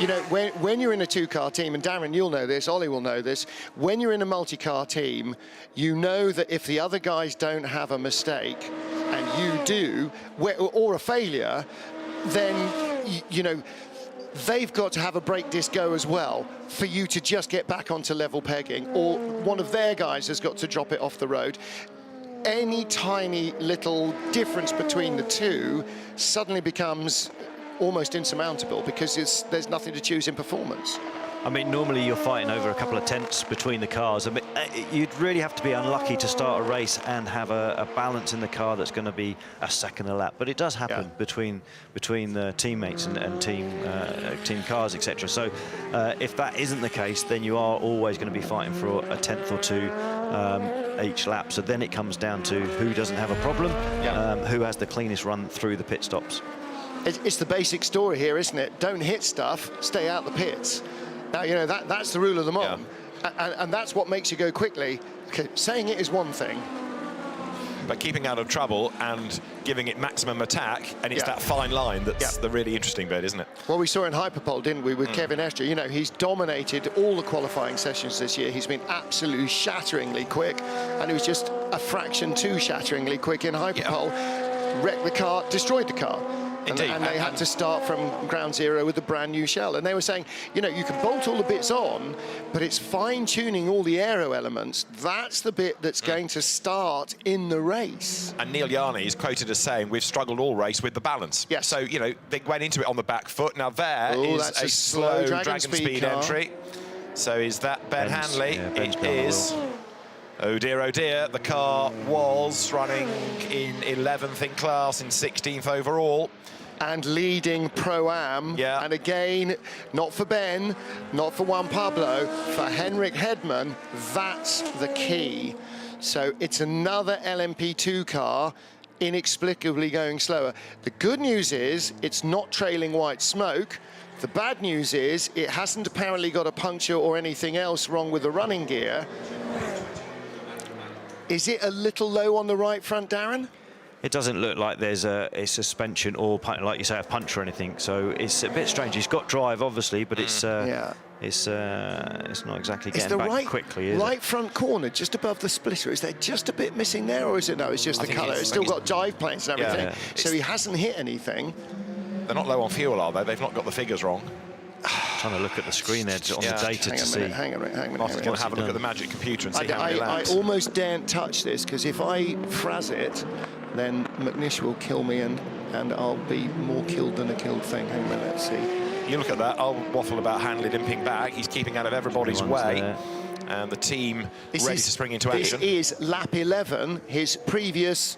You know, when you're in a 2-car team, and Darren, you'll know this, Ollie will know this, when you're in a multi-car team, you know that if the other guys don't have a mistake, and you do, or a failure, then, you know, they've got to have a brake disc go as well for you to just get back onto level pegging, or one of their guys has got to drop it off the road. Any tiny little difference between the 2 suddenly becomes almost insurmountable, because there's nothing to choose in performance. I mean, normally you're fighting over a couple of tenths between the cars. I mean, you'd really have to be unlucky to start a race and have a balance in the car that's going to be a second a lap. But it does happen between the teammates and team cars, etc. So if that isn't the case, then you are always going to be fighting for a tenth or 2 each lap. So then it comes down to who doesn't have a problem, who has the cleanest run through the pit stops. It's the basic story here, isn't it? Don't hit stuff, stay out the pits. Now, you know, that's the rule of the Mans, and that's what makes you go quickly. Okay, saying it is one thing, but keeping out of trouble and giving it maximum attack, and it's that fine line that's the really interesting bit, isn't it? Well, we saw in Hyperpole, didn't we, with Kevin Estre. You know, he's dominated all the qualifying sessions this year. He's been absolutely shatteringly quick, and he was just a fraction too shatteringly quick in Hyperpole. Wrecked the car, destroyed the car. Indeed. And they had to start from ground zero with a brand new shell. And they were saying, you know, you can bolt all the bits on, but it's fine-tuning all the aero elements. That's the bit that's going to start in the race. And Neil Yarney is quoted as saying, we've struggled all race with the balance. Yes. So, you know, they went into it on the back foot. Now there is a slow dragon speed entry. So is that Ben Hanley? It is. Oh dear, the car was running in 11th in class, in 16th overall. And leading Pro-Am. Yeah. And again, not for Ben, not for Juan Pablo, for Henrik Hedman, that's the key. So it's another LMP2 car inexplicably going slower. The good news is it's not trailing white smoke. The bad news is it hasn't apparently got a puncture or anything else wrong with the running gear. Is it a little low on the right front, Darren? It doesn't look like there's a suspension or, like you say, a punch or anything. So it's a bit strange. He's got drive, obviously, but it's not exactly getting back quickly, is it? Right front corner, just above the splitter. Is there just a bit missing there, or is it no? It's just the colour. It's still got dive planes and everything, so he hasn't hit anything. They're not low on fuel, are they? They've not got the figures wrong. Trying to look at the screen there on the data to see. Hang on a minute. Martin's going to have a look at the magic computer and see how many laps. I almost daren't touch this, because if I fraz it, then McNish will kill me, and I'll be more killed than a killed thing. Hang on a minute, let's see. You look at that, I'll waffle about Hanley limping back. He's keeping out of everybody's way. And the team ready to spring into action. This is lap 11, his previous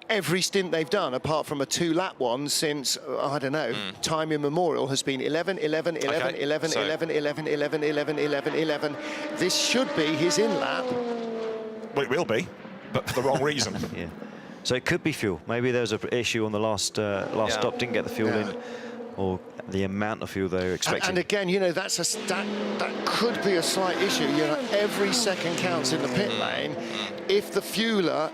every stint they've done, apart from a 2-lap one since, I don't know, time immemorial, has been 11, 11, 11, Okay, 11, so 11, 11, 11, 11, 11, 11. This should be his in-lap. Well, it will be, but for the wrong reason. Yeah. So it could be fuel. Maybe there was an issue on the last stop, didn't get the fuel in, or the amount of fuel they were expecting. And again, you know, that could be a slight issue. You know, every second counts in the pit lane. If the fueler,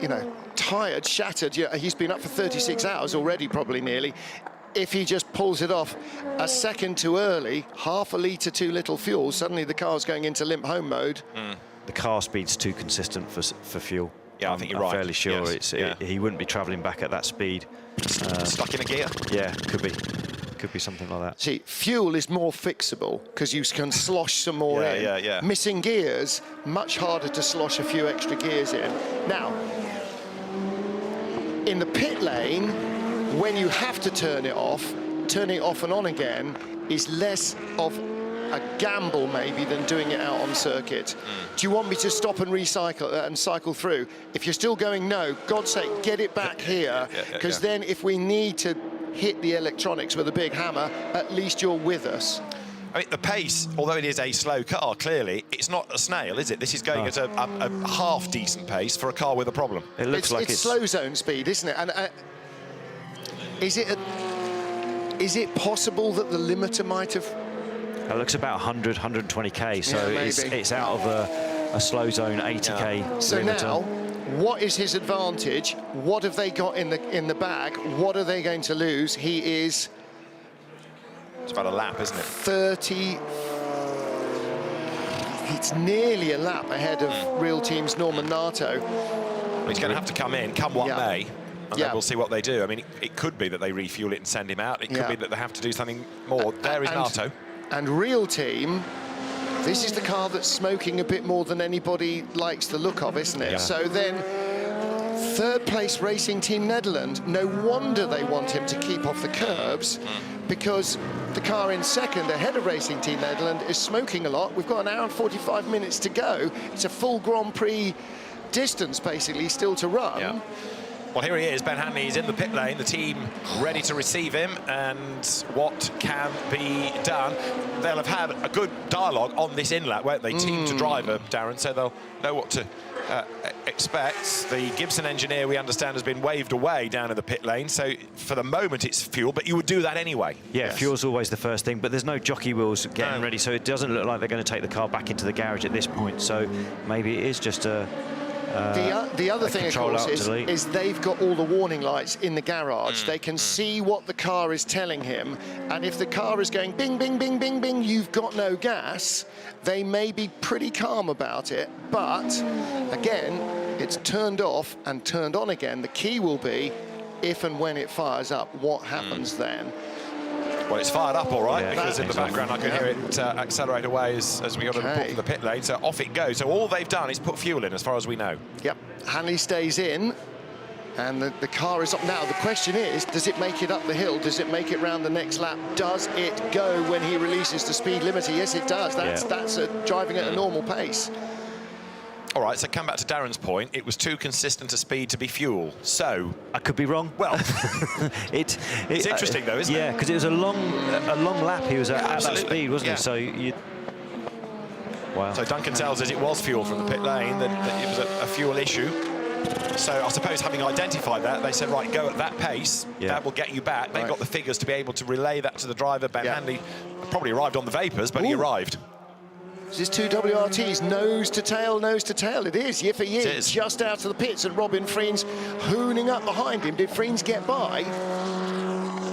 you know, tired, shattered, he's been up for 36 hours already, probably nearly. If he just pulls it off a second too early, half a litre too little fuel, suddenly the car's going into limp home mode. The car speed's too consistent for fuel. Yeah, I think you're I'm right. fairly sure Yes, he wouldn't be travelling back at that speed. Stuck in a gear? Yeah, could be something like that. See, fuel is more fixable because you can slosh some more in. Yeah. Missing gears, much harder to slosh a few extra gears in. Now, in the pit lane, when you have to turn it off, turning it off and on again is less of a gamble maybe than doing it out on circuit. Do you want me to stop and recycle and cycle through? If you're still going, no, God's sake, get it back here, because then if we need to hit the electronics with a big hammer, at least you're with us. I mean, the pace, although it is a slow car, clearly, it's not a snail, is it? This is going at a half-decent pace for a car with a problem. It looks like it's slow zone speed, isn't it? And is it possible that the limiter might have... It looks about 100, 120k, so yeah, it's out of a slow zone 80k. So limiter. now, what is his advantage? What have they got in the bag? What are they going to lose? He is... It's about a lap, isn't it? 30... It's nearly a lap ahead of Real Team's Norman Nato. Well, he's going to have to come in, come what may, and then we'll see what they do. I mean, it could be that they refuel it and send him out. It could be that they have to do something more. There is Nato. And Real Team, this is the car that's smoking a bit more than anybody likes the look of, isn't it? Yeah. So then, third place Racing Team Netherlands, no wonder they want him to keep off the curbs, because the car in second ahead of Racing Team Netherlands is smoking a lot. We've got an hour and 45 minutes to go. It's a full Grand Prix distance, basically, still to run. Yeah. Well, here he is, Ben Hanley is in the pit lane, the team ready to receive him, and what can be done? They'll have had a good dialogue on this in-lap, won't they? Team to driver, Darren, so they'll know what to expect. The Gibson engineer, we understand, has been waved away down in the pit lane, so for the moment it's fuel, but you would do that anyway. Yeah, fuel's always the first thing, but there's no jockey wheels getting ready, so it doesn't look like they're going to take the car back into the garage at this point, so maybe it is just a... the other thing, of course, is they've got all the warning lights in the garage. They can see what the car is telling him, and if the car is going bing, bing, bing, bing, bing, you've got no gas, they may be pretty calm about it. But, again, it's turned off and turned on again. The key will be, if and when it fires up, what happens then? Well, it's fired up all right, because in the background I can hear it accelerate away as we got a report from the pit lane, so off it goes. So all they've done is put fuel in, as far as we know. Yep, Hanley stays in, and the car is up. Now, the question is, does it make it up the hill? Does it make it round the next lap? Does it go when he releases the speed limiter? Yes, it does. That's driving at a normal pace. All right, so come back to Darren's point. It was too consistent a speed to be fuel. So I could be wrong. Well, it's interesting though, isn't it? Yeah, because it was a long lap. He was at that speed, wasn't he? So you. Wow. So Duncan tells us it was fuel from the pit lane, that it was a fuel issue. So I suppose having identified that, they said, right, go at that pace, that will get you back. They've got the figures to be able to relay that to the driver. Ben Hanley probably arrived on the vapours, but he arrived. This is two WRTs, nose to tail, nose to tail. It is. Yiffy is just out of the pits, and Robin Friens hooning up behind him. Did Friens get by?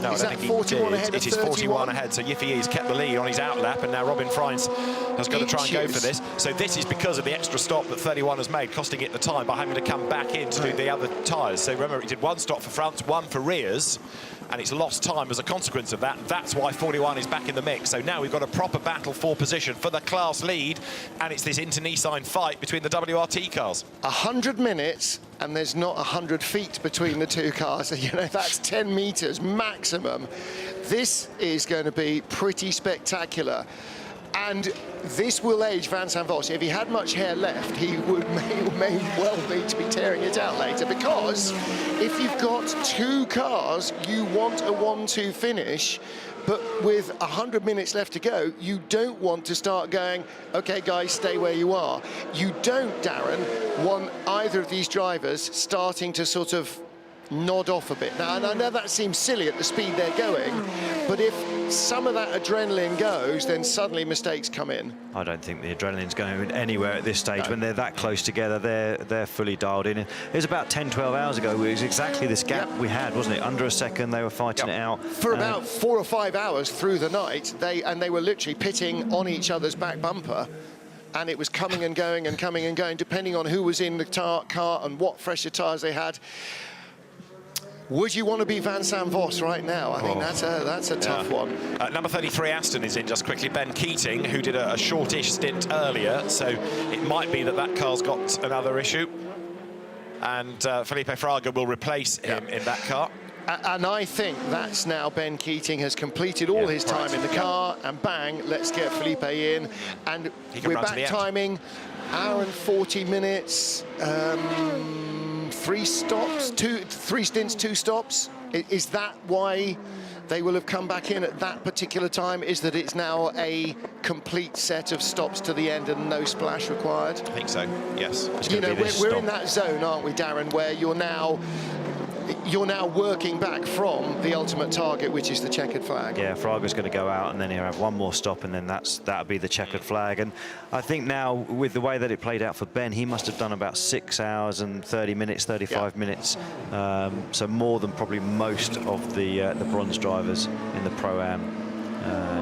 No, is I don't that think 41 he did. ahead It is 41 ahead, so Yiffy has kept the lead on his outlap, and now Robin Friens has got to try and go for this. So this is because of the extra stop that 31 has made, costing it the time by having to come back in to do the other tyres. So remember, it did one stop for France, one for rears, and it's lost time as a consequence of that. That's why 41 is back in the mix. So now we've got a proper battle for position for the class lead, and it's this inter-Nissan fight between the WRT cars. 100 minutes, and there's not 100 feet between the two cars. You know, that's 10 metres maximum. This is going to be pretty spectacular. And this will age Van Sant Vos. If he had much hair left, he may well be to be tearing it out later, because if you've got two cars, you want a 1-2 finish, but with 100 minutes left to go, you don't want to start going, okay, guys, stay where you are. You don't, Darren, want either of these drivers starting to sort of nod off a bit. Now, and I know that seems silly at the speed they're going, but if some of that adrenaline goes, then suddenly mistakes come in. I don't think the adrenaline's going anywhere at this stage. When they're that close together, they're fully dialed in. It was about 10-12 hours ago. It was exactly this gap we had, wasn't it? Under a second, they were fighting it out. For about 4 or 5 hours through the night, they were literally pitting on each other's back bumper. And it was coming and going and coming and going, depending on who was in the car and what fresher tyres they had. Would you want to be Van Sant Vos right now? I think that's a tough one. Number 33 Aston is in just quickly. Ben Keating, who did a shortish stint earlier, so it might be that car's got another issue. And Felipe Fraga will replace him in that car. And I think that's now Ben Keating has completed all his time in the car, and bang, let's get Felipe in. And we're back timing, hour and 40 minutes. 3 stops, 3 stints, 2 stops. Is that why they will have come back in at that particular time? Is that it's now a complete set of stops to the end and no splash required? I think so, yes. You know, we're in that zone, aren't we, Darren, where you're now working back from the ultimate target, which is the checkered flag. Yeah, Fraga's going to go out, and then he'll have one more stop, and then that'll be the checkered flag. And I think now, with the way that it played out for Ben, he must have done about 6 hours and 30 minutes, 35 minutes. So more than probably most of the bronze drivers in the Pro-Am.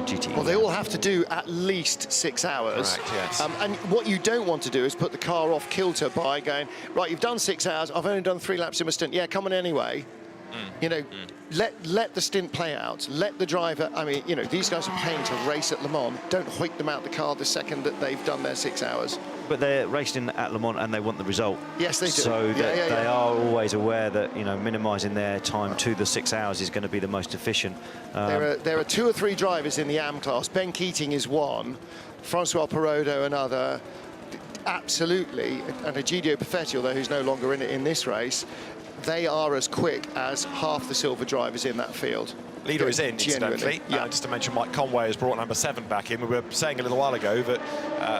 GT. Well, they all have to do at least 6 hours. Correct, yes. And what you don't want to do is put the car off kilter by going, right, you've done 6 hours, I've only done 3 laps in my stint. Yeah, come on anyway. You know, let the stint play out. Let the driver, I mean, you know, these guys are paying to race at Le Mans. Don't hoik them out the car the second that they've done their 6 hours. But they're racing at Le Mans and they want the result. Yes, they do. So they are always aware that, you know, minimising their time to the 6 hours is going to be the most efficient. There are 2 or 3 drivers in the AM class. Ben Keating is one, Francois Perrodo another. Absolutely, and Egidio Perfetti, although who's no longer in this race, they are as quick as half the silver drivers in that field. Leader is in, incidentally. Just to mention, Mike Conway has brought number 7 back in. We were saying a little while ago that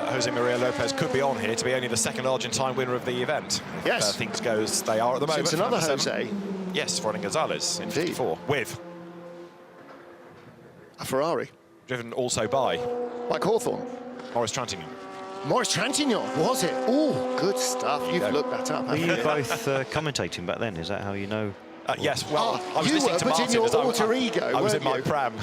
Jose Maria Lopez could be on here to be only the 2nd Argentine winner of the event. Yes. If things go as they are at the moment. So it's another Jose. Yes, Ronnie Gonzalez in 54 with a Ferrari. Driven also by Mike Hawthorne. Maurice Trintignant. Maurice Trintignant, was it? Oh, good stuff. You've looked that up. Were you both commentating back then? Is that how you know? Yes, well, I was you listening were, to but Martin in your as alter ego, I was in my you? pram.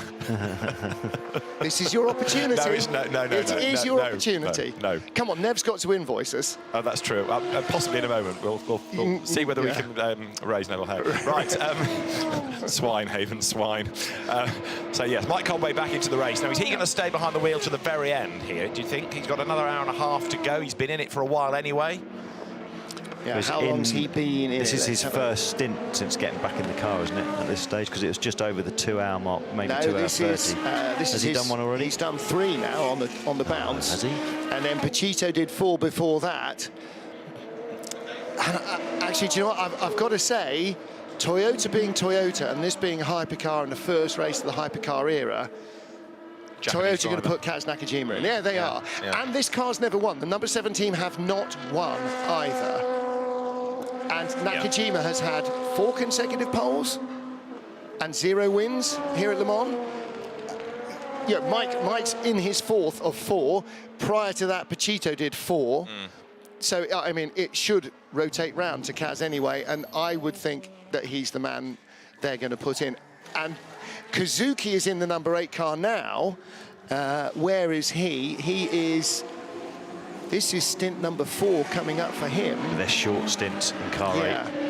This is your opportunity. No, It is your opportunity. No. Come on, Nev's got to invoice us. Oh, that's true. Possibly in a moment. We'll see whether we can raise Neville Hay. Right. Swinehaven, swine. So, yes, Mike Conway back into the race. Now, is he going to stay behind the wheel to the very end here, do you think? He's got another hour and a half to go. He's been in it for a while anyway. Yeah, how long's he been in? This is his first stint since getting back in the car, isn't it, at this stage? Because it was just over the 2 hour mark, maybe 2 hours 30. Has he done one already? He's done 3 now on the bounce. Has he? And then Pachito did 4 before that. And actually, do you know what? I've got to say, Toyota being Toyota and this being a hypercar in the first race of the hypercar era, Toyota are going to put Kaz Nakajima in. Yeah, they are. Yeah. And this car's never won. The number 7 team have not won either. And Nakajima has had 4 consecutive poles and 0 wins here at Le Mans. Yeah, Mike's in his 4th of 4. Prior to that, Pachito did 4. So, I mean, it should rotate round to Kaz anyway, and I would think that he's the man they're going to put in. And Kazuki is in the number 8 car now. Where is he? This is stint number 4 coming up for him. They're short stints in car 8.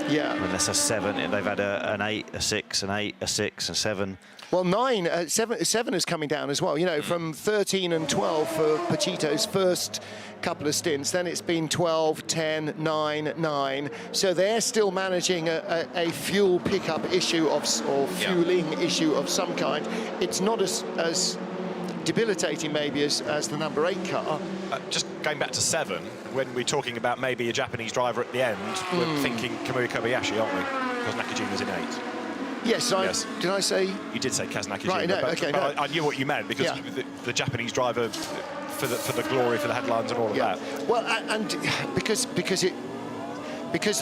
Yeah. And that's a 7. They've had an 8, a 6, an 8, a 6, a 7. Well, 9, 7 is coming down as well. You know, from 13 and 12 for Pachito's first couple of stints. Then it's been 12, 10, 9, 9. So they're still managing a fuel pickup issue or fueling issue of some kind. It's not as debilitating maybe as the number 8 car. Just going back to 7, when we're talking about maybe a Japanese driver at the end, we're thinking Kamui Kobayashi, aren't we? Because Nakajima's in 8. Yes, did I say? You did say Kaz Nakajima. Right, no, but I knew what you meant, because the Japanese driver for the glory, for the headlines and all of that. Well, and because of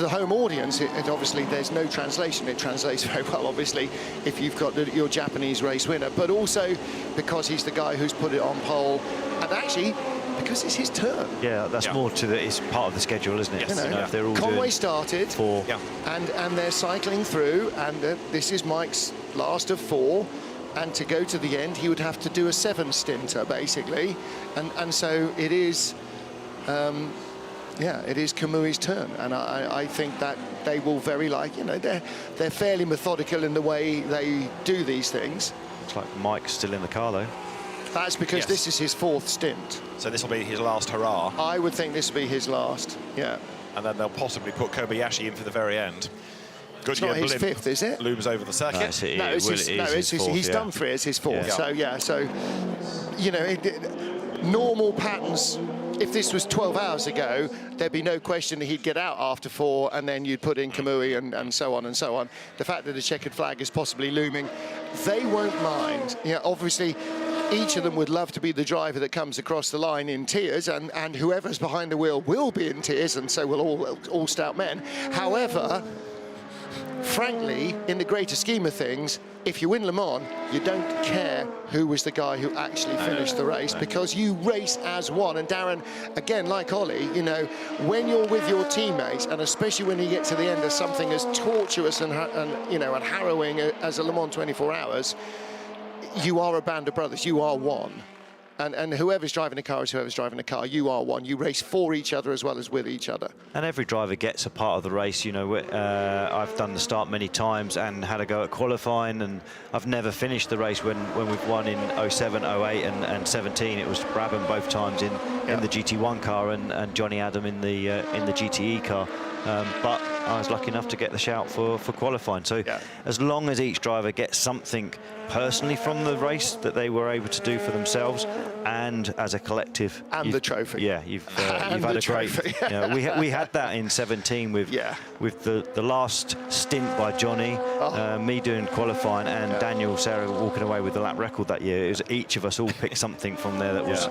the home audience, it obviously there's no translation. It translates very well, obviously, if you've got your Japanese race winner, but also because he's the guy who's put it on pole, and actually because it's his turn. Yeah, that's more to the. It's part of the schedule, isn't it? Yes. You know, if they're all Conway started, 4, and they're cycling through, and this is Mike's last of 4. And to go to the end, he would have to do a 7 stinter, basically. And so it is, it is Kamui's turn. And I think that they will very they're fairly methodical in the way they do these things. Looks like Mike's still in the car, though. That's because this is his 4th stint. So this will be his last hurrah. I would think this will be his last, yeah. And then they'll possibly put Kobayashi in for the very end. It's not his 5th, is it? Looms over the circuit. He's done 3, it's his 4th. Yeah. So you know, normal patterns, if this was 12 hours ago, there'd be no question that he'd get out after 4, and then you'd put in Kamui and so on and so on. The fact that the checkered flag is possibly looming, they won't mind. You know, obviously, each of them would love to be the driver that comes across the line in tears, and whoever's behind the wheel will be in tears, and so will all stout men. However, frankly, in the greater scheme of things, if you win Le Mans, you don't care who was the guy who actually finished the race, because you race as one. And Darren, again, like Ollie, you know, when you're with your teammates, and especially when you get to the end of something as tortuous and harrowing as a Le Mans 24 hours, you are a band of brothers. You are one. And whoever's driving a car is whoever's driving a car. You are one. You race for each other as well as with each other. And every driver gets a part of the race. You know, I've done the start many times and had a go at qualifying, and I've never finished the race when we've won in 07, 08 and 17. It was Brabham both times in the GT1 car and Johnny Adam in the GTE car. But I was lucky enough to get the shout for qualifying. So as long as each driver gets something personally from the race that they were able to do for themselves, and as a collective, and the trophy. Yeah, you've had a great. You know, we had that in 17 with the last stint by Johnny, me doing qualifying, and Daniel Sarah walking away with the lap record that year. It was each of us all picked something from there that was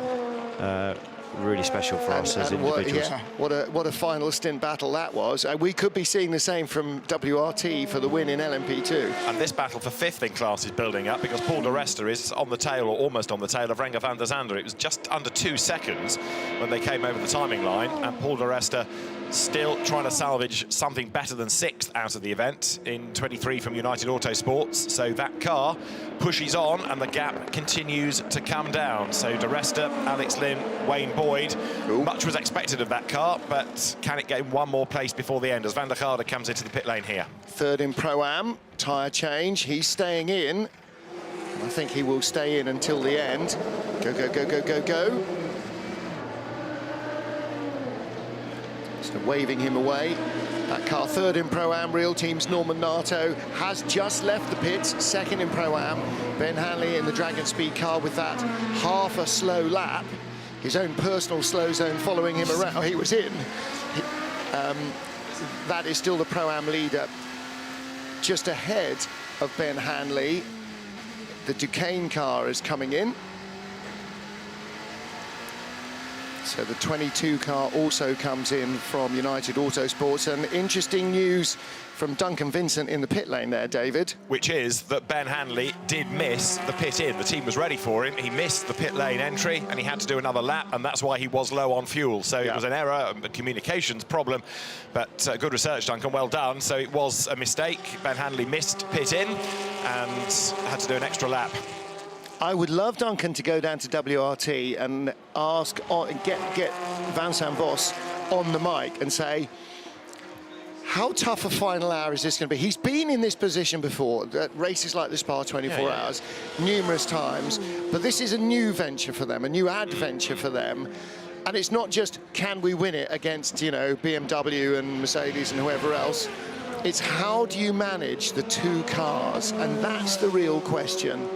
really special for us as individuals. What a final stint battle that was. We could be seeing the same from WRT for the win in LMP2. And this battle for 5th in class is building up, because Paul de Resta is on the tail, or almost on the tail, of Renger van der Zande. It was just under 2 seconds when they came over the timing line, and Paul de Resta still trying to salvage something better than 6th out of the event in 23 from United Autosports. So that car pushes on, and the gap continues to come down. So de Resta, Alex Lynn, Wayne Boyd. Much was expected of that car, but can it get one more place before the end as Van der Garde comes into the pit lane here? 3rd in Pro-Am, tyre change. He's staying in. I think he will stay in until the end. Go, go, go, go, go, go. Waving him away. That car 3rd in Pro-Am. Real Team's Norman Nato has just left the pits, 2nd in Pro-Am. Ben Hanley in the Dragon Speed car with that half a slow lap. His own personal slow zone following him around. Oh, he was in. That is still the Pro-Am leader. Just ahead of Ben Hanley, the Duquesne car is coming in. So the 22 car also comes in from United Autosports. And interesting news from Duncan Vincent in the pit lane there, David. Which is that Ben Hanley did miss the pit in. The team was ready for him. He missed the pit lane entry, and he had to do another lap, and that's why he was low on fuel. So it was an error, a communications problem, but good research, Duncan, well done. So it was a mistake. Ben Hanley missed pit in and had to do an extra lap. I would love Duncan to go down to WRT and ask, get Vincent Vos on the mic and say, how tough a final hour is this going to be? He's been in this position before, at races like the Spa 24 hours, numerous times, but this is a new venture for them, a new adventure for them. And it's not just, can we win it against, you know, BMW and Mercedes and whoever else. It's how do you manage the 2 cars? And that's the real question.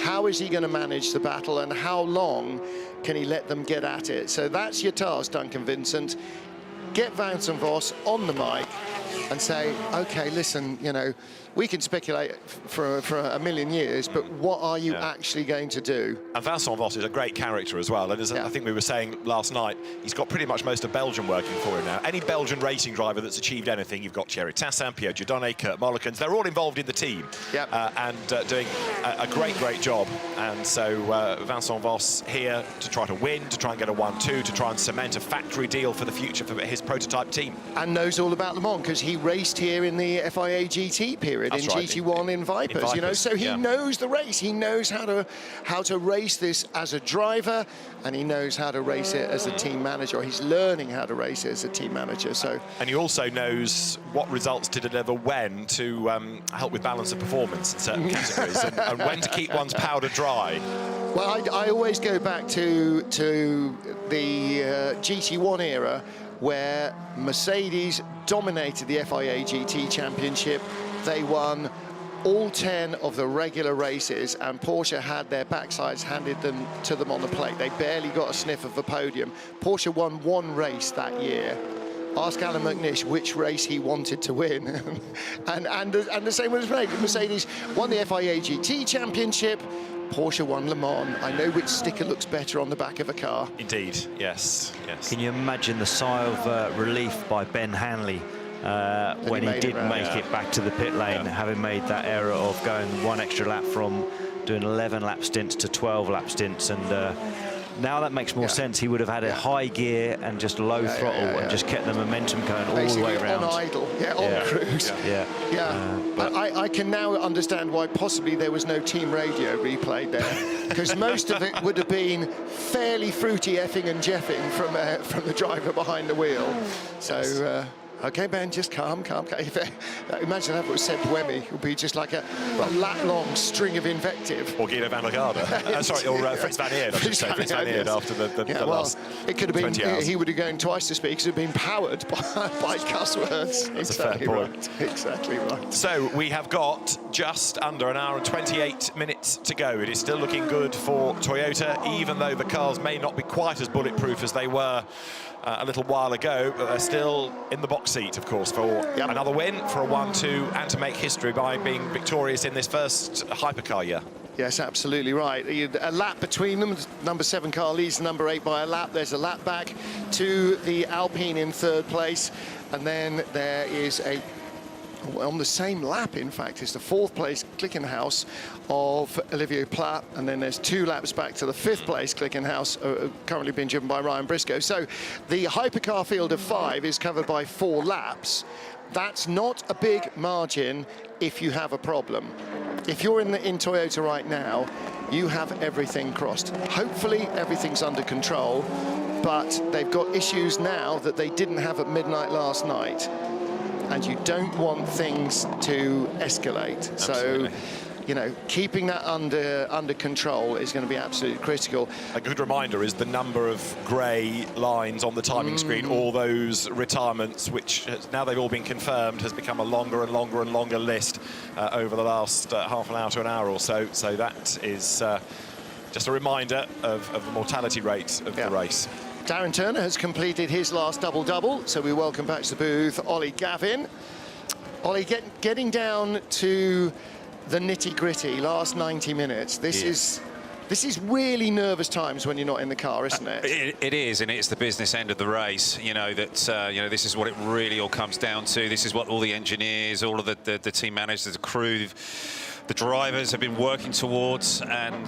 How is he going to manage the battle, and how long can he let them get at it? So that's your task, Duncan Vincent. Get Vincent Vos on the mic and say, okay, listen, you know, we can speculate for a million years, but what are you actually going to do? And Vincent Vos is a great character as well. And as I think we were saying last night, he's got pretty much most of Belgium working for him now. Any Belgian racing driver that's achieved anything, you've got Thierry Tassin, Pierre Dieudonné, Kurt Mollikens, they're all involved in the team and doing a great job. And so Vincent Vos here to try to win, to try and get a 1-2, to try and cement a factory deal for the future for his prototype team. And knows all about Le Mans because he raced here in the FIA GT period. That's in right. GT1 in Vipers, you know, so he knows the race. He knows how to race this as a driver, and he knows how to race it as a team manager. He's learning how to race it as a team manager. So, and he also knows what results to deliver when to help with balance of performance in certain categories and when to keep one's powder dry. Well, I always go back to the GT1 era, where Mercedes dominated the FIA GT Championship. They won all 10 of the regular races, and Porsche had their backsides handed to them on the plate. They barely got a sniff of the podium. Porsche won one race that year. Ask Alan McNish which race he wanted to win. and the same was Mercedes won the FIA GT Championship. Porsche won Le Mans. I know which sticker looks better on the back of a car. Indeed, yes. Can you imagine the sigh of relief by Ben Hanley when he did make it back to the pit lane, having made that error of going one extra lap from doing 11 lap stints to 12 lap stints, and now that makes more sense. He would have had a high gear and just low throttle and just kept the momentum going all the way around. On idle, on cruise. But I can now understand why possibly there was no team radio replayed there, because most of it would have been fairly fruity effing and jeffing from the driver behind the wheel. So. Okay, Ben, just calm. Imagine that was Seb Buemi. It would be just like a lap-long string of invective. Or Guido van der Garde. Sorry, or Fritz van Eerd, I should say. Fritz van Eerd after the last it could have been, 20 hours. He would have gone twice to speak because it would have been powered by cuss words. That's exactly a fair point. Right. Exactly right. So we have got just under an hour and 28 minutes to go. It is still looking good for Toyota, even though the cars may not be quite as bulletproof as they were a little while ago, but they're still in the box seat, of course, for another win, for a 1-2, and to make history by being victorious in this first hypercar year. Yes, absolutely right. A lap between them. Number 7 car leads number 8 by a lap. There's a lap back to the Alpine in 3rd place, and then there is on the same lap, in fact, is the 4th place Clickenhouse of Olivier Plat, and then there's 2 laps back to the 5th place Clickenhouse, currently being driven by Ryan Briscoe. So the hypercar field of 5 is covered by 4 laps. That's not a big margin if you have a problem. If you're in Toyota right now, you have everything crossed. Hopefully everything's under control, but they've got issues now that they didn't have at midnight last night. And you don't want things to escalate. Absolutely. So, you know, keeping that under control is going to be absolutely critical. A good reminder is the number of grey lines on the timing screen, all those retirements, which now they've all been confirmed, has become a longer and longer and longer list over the last half an hour to an hour or so. So that is just a reminder of the mortality rate of the race. Darren Turner has completed his last double-double, so we welcome back to the booth Ollie Gavin. Ollie, getting down to the nitty-gritty, last 90 minutes. This is really nervous times when you're not in the car, isn't it? It is, and it's the business end of the race. You know that you know, this is what it really all comes down to. This is what all the engineers, all of the team managers, the crew, the drivers have been working towards, and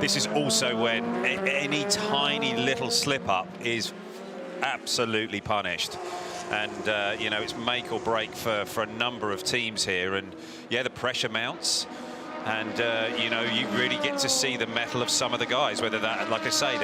this is also when any tiny little slip-up is absolutely punished. And, you know, it's make or break for a number of teams here. And, yeah, the pressure mounts. And, you know, you really get to see the mettle of some of the guys, whether that, like I say,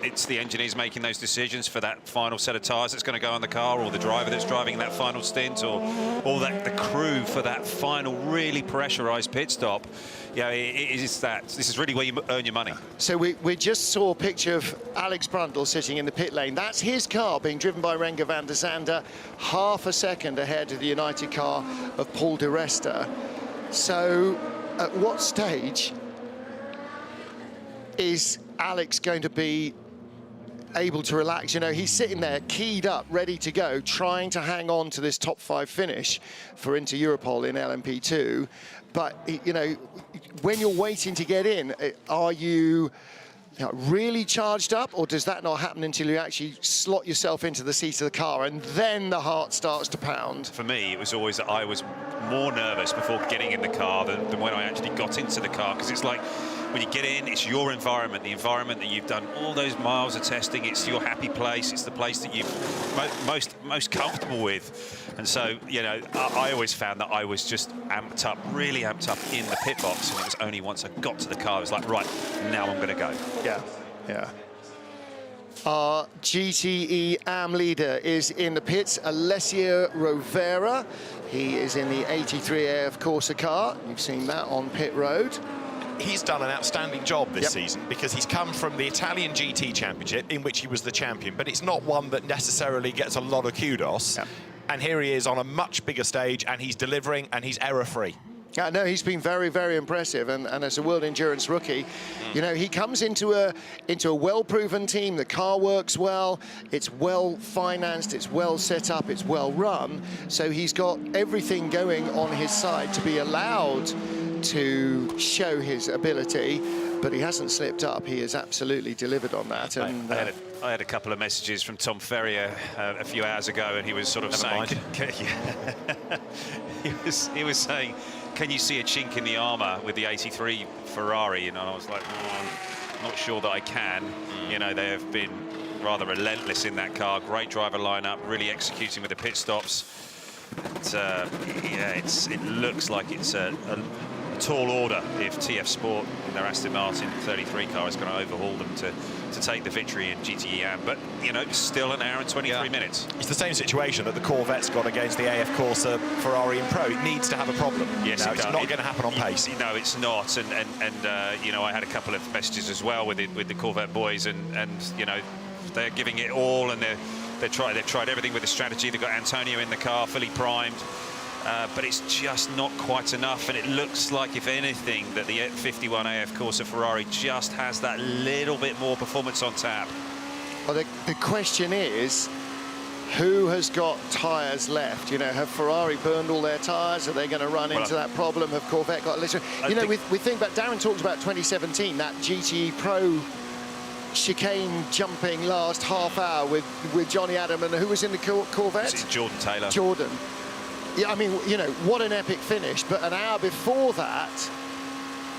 it's the engineers making those decisions for that final set of tyres that's going to go on the car, or the driver that's driving that final stint, or the crew for that final really pressurised pit stop. Yeah, this is really where you earn your money. So we just saw a picture of Alex Brundle sitting in the pit lane. That's his car being driven by Renger van der Zande, half a second ahead of the United car of Paul di Resta. So at what stage is Alex going to be able to relax? You know, he's sitting there keyed up, ready to go, trying to hang on to this top 5 finish for Inter Europol in LMP2. But, you know, when you're waiting to get in, are you really charged up, or does that not happen until you actually slot yourself into the seat of the car and then the heart starts to pound? For me, it was always that I was more nervous before getting in the car than when I actually got into the car, because it's like, when you get in, it's your environment, the environment that you've done all those miles of testing. It's your happy place. It's the place that you're most comfortable with. And so, you know, I always found that I was just amped up, really amped up in the pit box. And it was only once I got to the car, I was like, right, now I'm going to go. Yeah, yeah. Our GTE AM leader is in the pits, Alessio Rovera. He is in the 83 AF Corsa car. You've seen that on pit road. He's done an outstanding job this season, because he's come from the Italian GT Championship, in which he was the champion, but it's not one that necessarily gets a lot of kudos. And here he is on a much bigger stage, and he's delivering, and he's error-free. Yeah, no, he's been very, very impressive, and as a World Endurance rookie, you know, he comes into a well-proven team. The car works well, it's well-financed, it's well set up, it's well-run, so he's got everything going on his side to be allowed to show his ability, but he hasn't slipped up. He has absolutely delivered on that. And I had a couple of messages from Tom Ferrier a few hours ago, and he was sort of saying, he was saying, can you see a chink in the armour with the 83 Ferrari? And I was like, I'm not sure that I can. You know, they have been rather relentless in that car. Great driver lineup, really executing with the pit stops. And, yeah, it looks like it's a tall order if TF Sport in their Aston Martin 33 car is going to overhaul them to take the victory in GTE AM. But, you know, still an hour and 23 minutes. It's the same situation that the Corvette's got against the AF Corsa Ferrari in Pro. It needs to have a problem. Yes, it's not going to happen on pace. No, it's not. And you know, I had a couple of messages as well with the Corvette boys, and you know, they're giving it all, and they've tried everything with the strategy. They've got Antonio in the car, fully primed. But it's just not quite enough, and it looks like, if anything, that the 51 AF Corsa Ferrari just has that little bit more performance on tap. Well, the question is, who has got tyres left? You know, have Ferrari burned all their tyres? Are they going to run into that problem? Have Corvette got a little? You know, we think about, Darren talked about 2017, that GTE Pro chicane jumping last half hour with Johnny Adam, and who was in the Corvette? Is it Jordan Taylor? Jordan. Yeah, I mean, you know, what an epic finish. But an hour before that,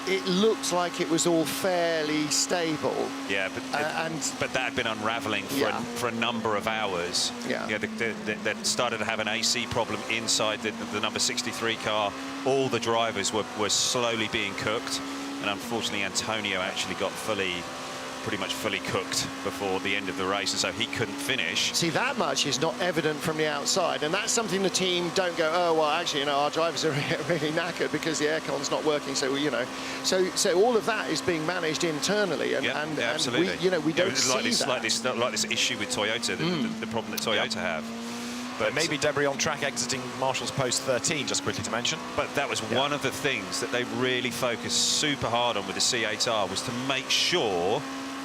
it looked like it was all fairly stable. Yeah, but that had been unravelling for a number of hours. Yeah. They started to have an AC problem inside the number 63 car. All the drivers were slowly being cooked, and unfortunately Antonio actually got pretty much fully cooked before the end of the race, and so he couldn't finish. See, that much is not evident from the outside, and that's something the team don't go, oh, well, actually, you know, our drivers are really knackered because the aircon's not working, so, you know. So all of that is being managed internally, and, absolutely. And we, you know, we don't see that. Like this issue with Toyota, the problem that Toyota have. But maybe debris on track exiting Marshall's post 13, just quickly to mention. But that was one of the things that they really focused super hard on with the C8R, was to make sure,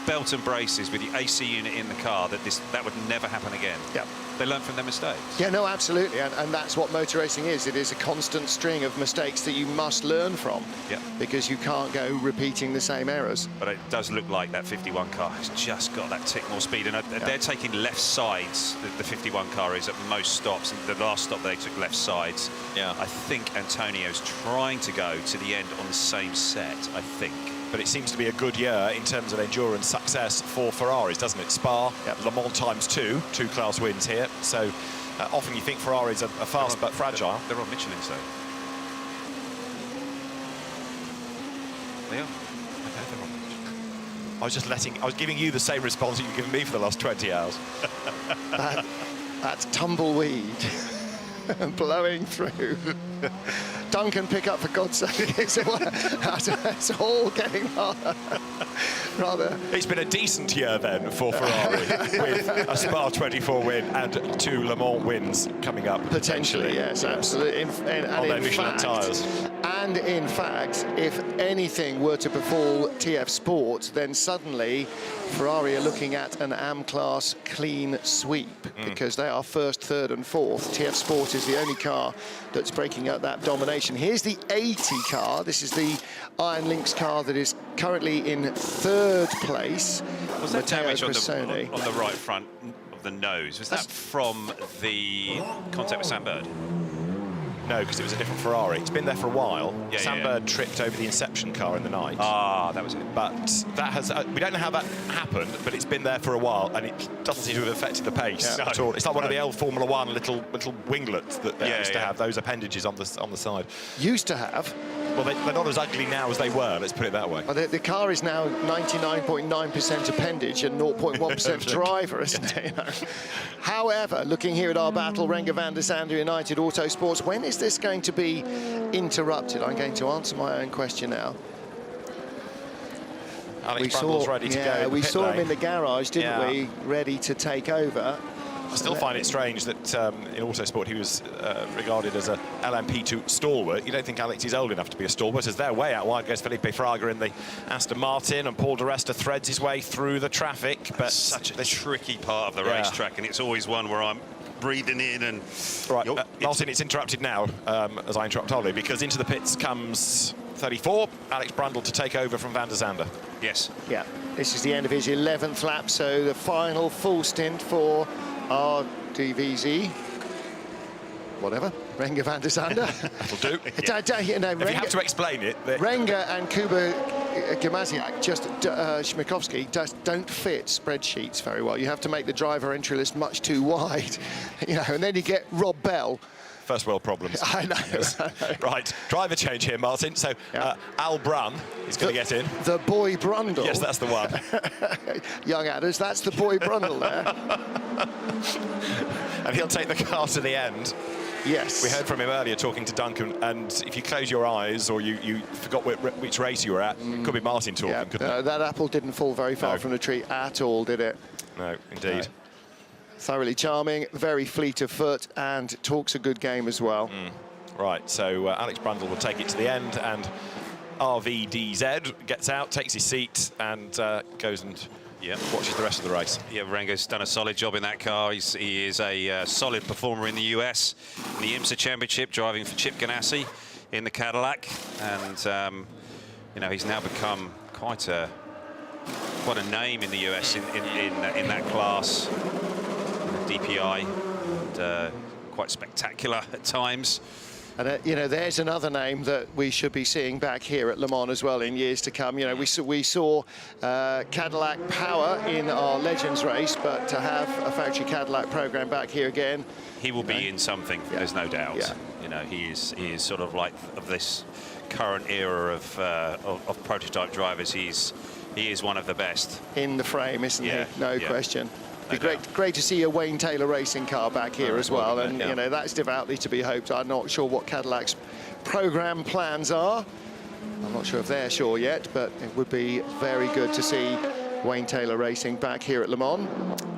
belt and braces with the AC unit in the car, that would never happen again. Yeah. They learn from their mistakes. Yeah, no, absolutely, and that's what motor racing is. It is a constant string of mistakes that you must learn from. Yeah. Because you can't go repeating the same errors. But it does look like that 51 car has just got that tick more speed, and they're taking left sides. The 51 car is at most stops, and the last stop they took left sides. Yeah. I think Antonio's trying to go to the end on the same set, I think. But it seems to be a good year in terms of endurance success for Ferraris, doesn't it? Spa, Le Mans ×2, 2 class wins here. So often you think Ferraris are fast but fragile. They're on Michelin, so. They are. Okay, they're on Michelin. I was giving you the same response that you've given me for the last 20 hours. That's tumbleweed blowing through. Duncan, pick up, for God's sake. It's all getting harder. Rather. It's been a decent year then for Ferrari, with a Spa 24 win and 2 Le Mans wins coming up. Potentially, yes, absolutely. On their Michelin tyres. And in fact, if anything were to befall TF Sport, then suddenly Ferrari are looking at an AM class clean sweep because they are first, third and fourth. TF Sport is the only car that's breaking up that domination. Here's the 80 car. This is the Iron Lynx car that is currently in third place. Was that Matteo damage on Grissoni. the right front of the nose? Was that from the contact with Sam Bird? No, because it was a different Ferrari. It's been there for a while. Yeah, Sam Bird tripped over the Inception car in the night. Ah, that was it. But that has... we don't know how that happened, but it's been there for a while, and it doesn't seem to have affected the pace at all. It's like one of the old Formula One little winglets that they used to have, those appendages on the side. Used to have. Well, they're not as ugly now as they were, let's put it that way. Well, the car is now 99.9% appendage and 0.1% driver, isn't it? You know? However, looking here at our battle, Renger van der Zande, United Autosports, when is this going to be interrupted? I'm going to answer my own question now. Alex Brundle's ready to go. We saw him in the garage, didn't we? Ready to take over. I still find it strange that in Autosport he was regarded as a LMP2 stalwart. You don't think Alex is old enough to be a stalwart, as they're way out wide goes Felipe Fraga in the Aston Martin, and Paul di Resta threads his way through the traffic. But such a tricky part of the racetrack, and it's always one where I'm breathing in and... Right, Martin, it's interrupted now, as I interrupt Ollie, because into the pits comes 34, Alex Brundle to take over from van der Zande. Yes. Yeah, this is the end of his 11th lap, so the final full stint for RDVZ, whatever, Renger van der Zande. That'll do. You know, if you have to explain it. Renger and Kuba Gamaziak, Schmikovsky, just don't fit spreadsheets very well. You have to make the driver entry list much too wide, you know, and then you get Rob Bell. First world problems. I know. Yes. Right, driver change here, Martin. So Al Brun is going to get in. The boy Brundle. Yes, that's the one. Young Adders, that's the boy Brundle there. And he'll take the car to the end. Yes. We heard from him earlier talking to Duncan, and if you close your eyes or you forgot which race you were at, it could be Martin talking, couldn't it? That apple didn't fall very far from the tree at all, did it? No, indeed. No. Thoroughly charming, very fleet of foot, and talks a good game as well. Right, so Alex Brundle will take it to the end, and RVDZ gets out, takes his seat, and goes and watches the rest of the race. Yeah, Renger's done a solid job in that car. He is a solid performer in the US, in the IMSA Championship, driving for Chip Ganassi in the Cadillac, and you know, he's now become quite a name in the US in that class. DPI, and quite spectacular at times. And you know, there's another name that we should be seeing back here at Le Mans as well in years to come. You know, we saw Cadillac Power in our Legends race, but to have a factory Cadillac program back here again, he will be in something. There's no doubt. Yeah. You know, he is sort of like of this current era of prototype drivers. He is one of the best in the frame, isn't he? No question. Be No great to see a Wayne Taylor racing car back here as well, and you know, that's devoutly to be hoped. I'm not sure what Cadillac's program plans are. I'm not sure if they're sure yet, but it would be very good to see Wayne Taylor racing back here at Le Mans.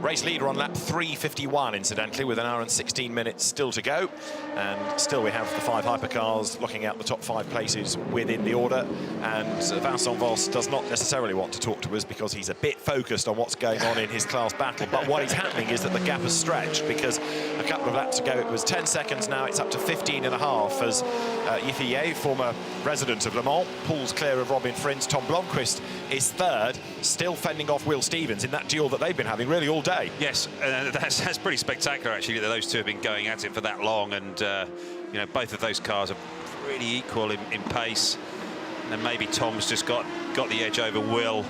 Race leader on lap 3:51, incidentally, with an hour and 16 minutes still to go. And still we have the 5 hypercars looking at the top 5 places within the order. And Vincent Voss does not necessarily want to talk to us because he's a bit focused on what's going on in his class battle. But what is happening is that the gap has stretched, because a couple of laps ago it was 10 seconds, now it's up to 15.5 as Yiffy Ye, former resident of Le Mans, pulls clear of Robin Frins. Tom Blomqvist is third, still fending off Will Stevens in that duel that they've been having really all day. Yes, that's pretty spectacular actually, that those two have been going at it for that long, and you know, both of those cars are pretty equal in pace, and maybe Tom's just got the edge over Will,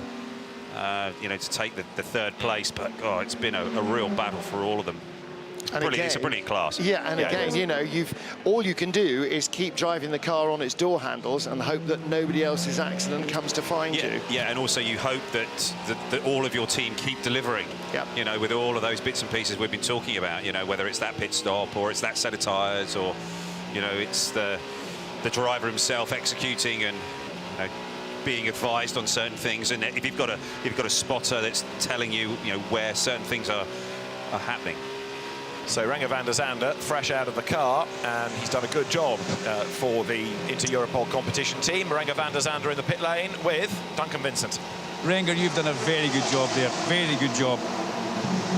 you know, to take the third place, but it's been a real battle for all of them. It's a brilliant class. Yeah, and again, you know, all you can do is keep driving the car on its door handles and hope that nobody else's accident comes to find you. Yeah, and also you hope that all of your team keep delivering. Yeah. You know, with all of those bits and pieces we've been talking about. You know, whether it's that pit stop or it's that set of tyres, or you know, it's the driver himself executing and being advised on certain things. And if you've got a spotter that's telling you, you know, where certain things are happening. So Renger van der Zande, fresh out of the car, and he's done a good job for the Inter-Europol competition team. Renger van der Zande in the pit lane with Duncan Vincent. Renger, you've done a very good job there. Very good job.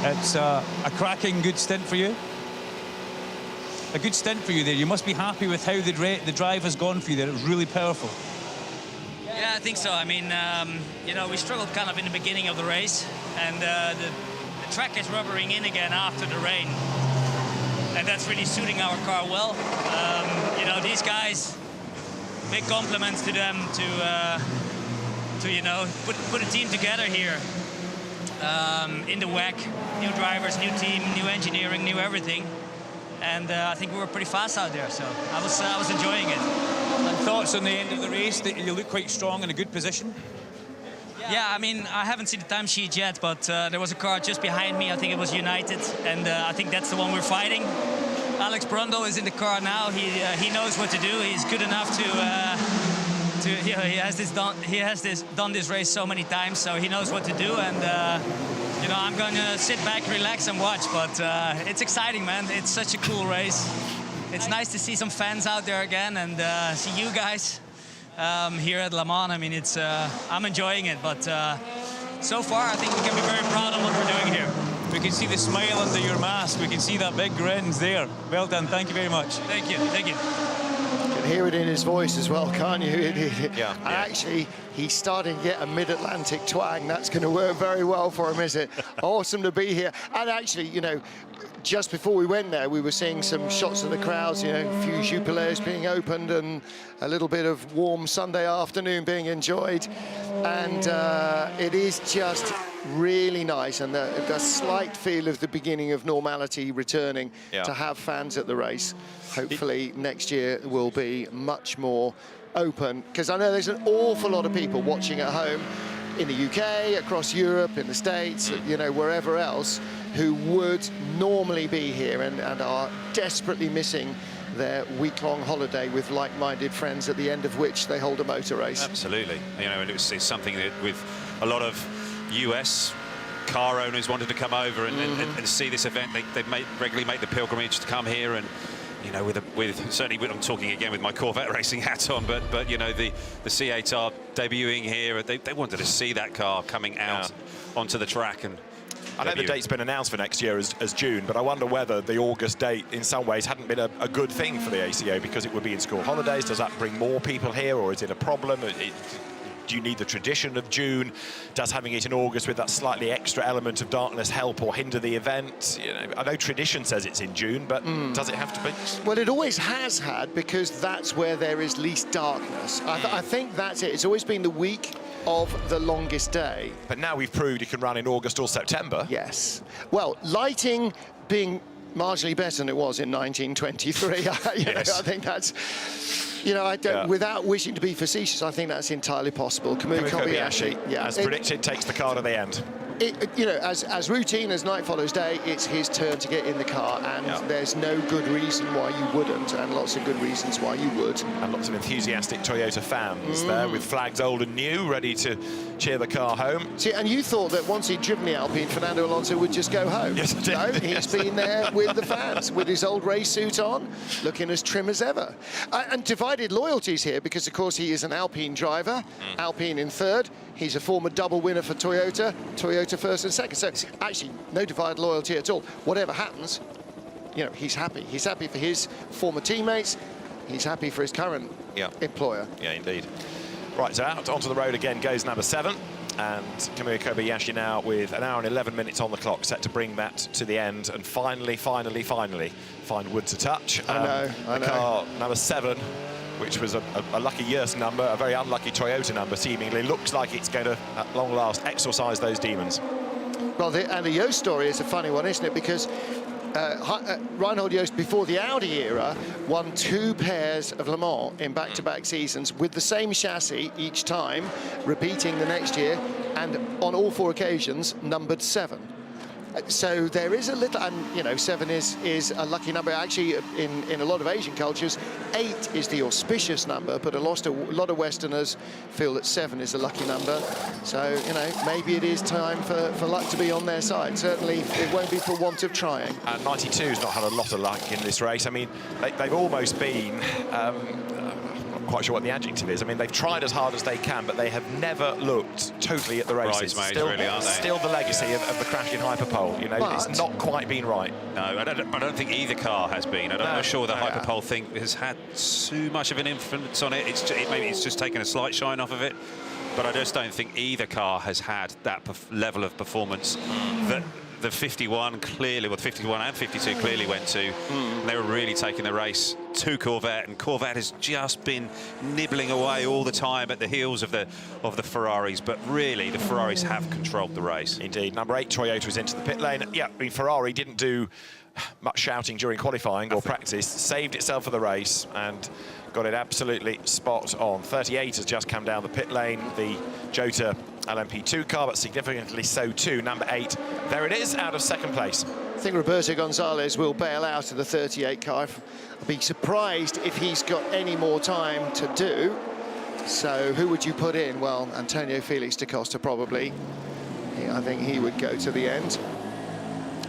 It's a cracking good stint for you. A good stint for you there. You must be happy with how the drive has gone for you there. It was really powerful. Yeah, I think so. I mean, you know, we struggled kind of in the beginning of the race, and the track is rubbering in again after the rain, and that's really suiting our car well. You know, these guys, big compliments to them to you know, put a team together here in the WEC. New drivers, new team, new engineering, new everything. And I think we were pretty fast out there, so I was enjoying it. And thoughts on the end of the race? That you look quite strong in a good position. Yeah, I mean, I haven't seen the timesheet yet, but there was a car just behind me. I think it was United, and I think that's the one we're fighting. Alex Brundle is in the car now. He knows what to do. He's good enough to you know, he has done this race so many times, so he knows what to do. And you know, I'm going to sit back, relax, and watch. But it's exciting, man. It's such a cool race. It's nice to see some fans out there again and see you guys here at Le Mans. I mean, it's I'm enjoying it. But so far, I think we can be very proud of what we're doing here. We can see the smile under your mask. We can see that big grin there. Well done. Thank you very much. Thank you. Thank you. You can hear it in his voice as well, can't you? Yeah. And actually, he's starting to get a mid-Atlantic twang. That's going to work very well for him, is it? Awesome to be here. And actually, you know, just before we went there, we were seeing some shots of the crowds, you know, a few Jupileers being opened and a little bit of warm Sunday afternoon being enjoyed. And it is just really nice, and the slight feel of the beginning of normality returning to have fans at the race. Hopefully next year will be much more open, because I know there's an awful lot of people watching at home in the UK, across Europe, in the States, you know, wherever else, who would normally be here and are desperately missing their week-long holiday with like-minded friends, at the end of which they hold a motor race. Absolutely. You know, and it's something that with a lot of US car owners wanted to come over and see this event. They regularly make the pilgrimage to come here, and you know, certainly I'm talking again with my Corvette racing hat on, but you know, the C8R debuting here, they wanted to see that car coming out onto the track. And I know the date's been announced for next year as June, but I wonder whether the August date in some ways hadn't been a good thing for the ACO, because it would be in school holidays. Does that bring more people here, or is it a problem? Do you need the tradition of June? Does having it in August with that slightly extra element of darkness help or hinder the event? You know, I know tradition says it's in June, but does it have to be? Well, it always has had, because that's where there is least darkness. I think that's it. It's always been the week of the longest day. But now we've proved it can run in August or September. Yes. Well, lighting being marginally better than it was in 1923. You know, I think that's... You know, I don't, without wishing to be facetious, I think that's entirely possible. Kamui Kobayashi, as predicted, takes the car to the end. You know, as routine as night follows day, it's his turn to get in the car, and there's no good reason why you wouldn't, and lots of good reasons why you would. And lots of enthusiastic Toyota fans there with flags old and new, ready to cheer the car home. See, and you thought that once he'd driven the Alpine, Fernando Alonso would just go home. Yes, I did. No, he's been there with the fans, with his old race suit on, looking as trim as ever. And divided loyalties here, because of course he is an Alpine driver, Alpine in third. He's a former double winner for Toyota, Toyota first and second. So actually, no divided loyalty at all. Whatever happens, you know, he's happy. He's happy for his former teammates. He's happy for his current employer. Yeah, indeed. Right, so out onto the road again goes number 7. And Kamui Kobayashi now with an hour and 11 minutes on the clock, set to bring that to the end and finally find wood to touch. I know. Car number 7, which was a lucky Yerst number, a very unlucky Toyota number, seemingly looks like it's going to, at long last, exorcise those demons. Well, and the Yost story is a funny one, isn't it? Because Reinhold Yost, before the Audi era, won 2 pairs of Le Mans in back-to-back seasons with the same chassis each time, repeating the next year, and on all 4 occasions, numbered 7. So there is a little, and you know, 7 is a lucky number. Actually, in a lot of Asian cultures, 8 is the auspicious number, but a lot of Westerners feel that 7 is a lucky number. So, you know, maybe it is time for luck to be on their side. Certainly, it won't be for want of trying. 92's not had a lot of luck in this race. I mean, they've almost been... quite sure what the adjective is. I mean, they've tried as hard as they can, but they have never looked totally at the races. Still, really, aren't they? Still the legacy of the crash in Hyperpole. You know, but it's not quite been right. No, I don't think either car has been. I'm not sure the Hyperpole thing has had too much of an influence on it. Maybe it's just taken a slight shine off of it. But I just don't think either car has had that level of performance that the 51 clearly, well, the 51 and 52 clearly went to. They were really taking the race to Corvette, and Corvette has just been nibbling away all the time at the heels of the Ferraris. But really, the Ferraris have controlled the race. Indeed. Number 8, Toyota, is into the pit lane. Yeah, I mean, Ferrari didn't do much shouting during qualifying or practice, saved itself for the race and got it absolutely spot on. 38 has just come down the pit lane, the Jota LMP2 car, but significantly so too. Number 8, there it is, out of second place. I think Roberto Gonzalez will bail out of the 38 car. I'd be surprised if he's got any more time to do. So who would you put in? Well, Antonio Felix da Costa probably. I think he would go to the end.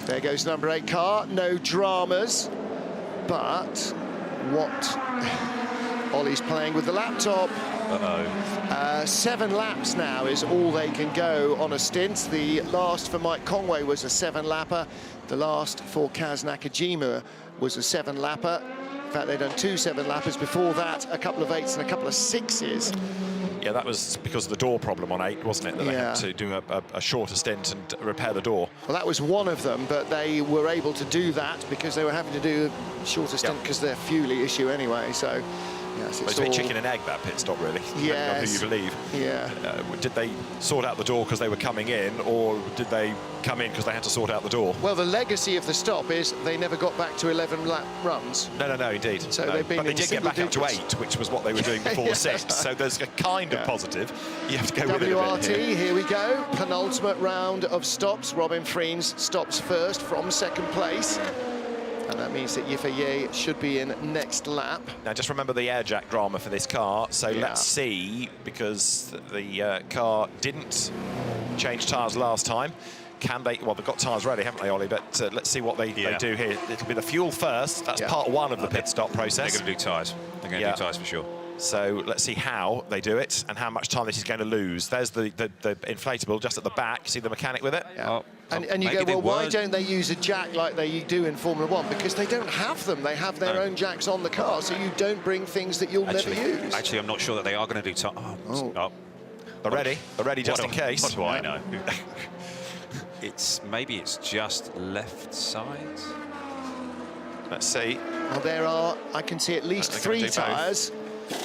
There goes number 8 car, no dramas, but what... Ollie's playing with the laptop. 7 laps now is all they can go on a stint. The last for Mike Conway was a 7-lapper. The last for Kaz Nakajima was a 7-lapper. In fact, they'd done 2 7-lappers before that, a couple of 8s and a couple of 6s. Yeah, that was because of the door problem on 8, wasn't it? That they had to do a shorter stint and repair the door. Well, that was one of them, but they were able to do that because they were having to do a shorter stint because of their fuel issue anyway, so... Yes, it's a bit chicken and egg, that pit stop, really. Yes. On who you believe. Yeah. Did they sort out the door because they were coming in, or did they come in because they had to sort out the door? Well, the legacy of the stop is they never got back to 11 lap runs. No, indeed. So they've been but they did get back up to 8, which was what they were doing before 6. So there's a kind of positive. You have to go with it a bit WRT, here we go. Penultimate round of stops. Robin Freens stops first from second place. And that means that Yifei should be in next lap. Now, just remember the air jack drama for this car. So let's see, because the car didn't change tyres last time. Can they? Well, they've got tyres ready, haven't they, Ollie? But let's see what they do here. It'll be the fuel first. That's part 1 of the pit stop process. They're going to do tyres. They're going to do tyres for sure. So let's see how they do it and how much time this is going to lose. There's the inflatable just at the back. See the mechanic with it? Yeah. And you go, well, why don't they use a jack like they do in Formula 1? Because they don't have them. They have their own jacks on the car, so you don't bring things that you'll never use. Actually, I'm not sure that they are going to do tyres. They're ready. They're ready just in case. What do I know? Maybe it's just left side. Let's see. Well, I can see at least 3 tyres.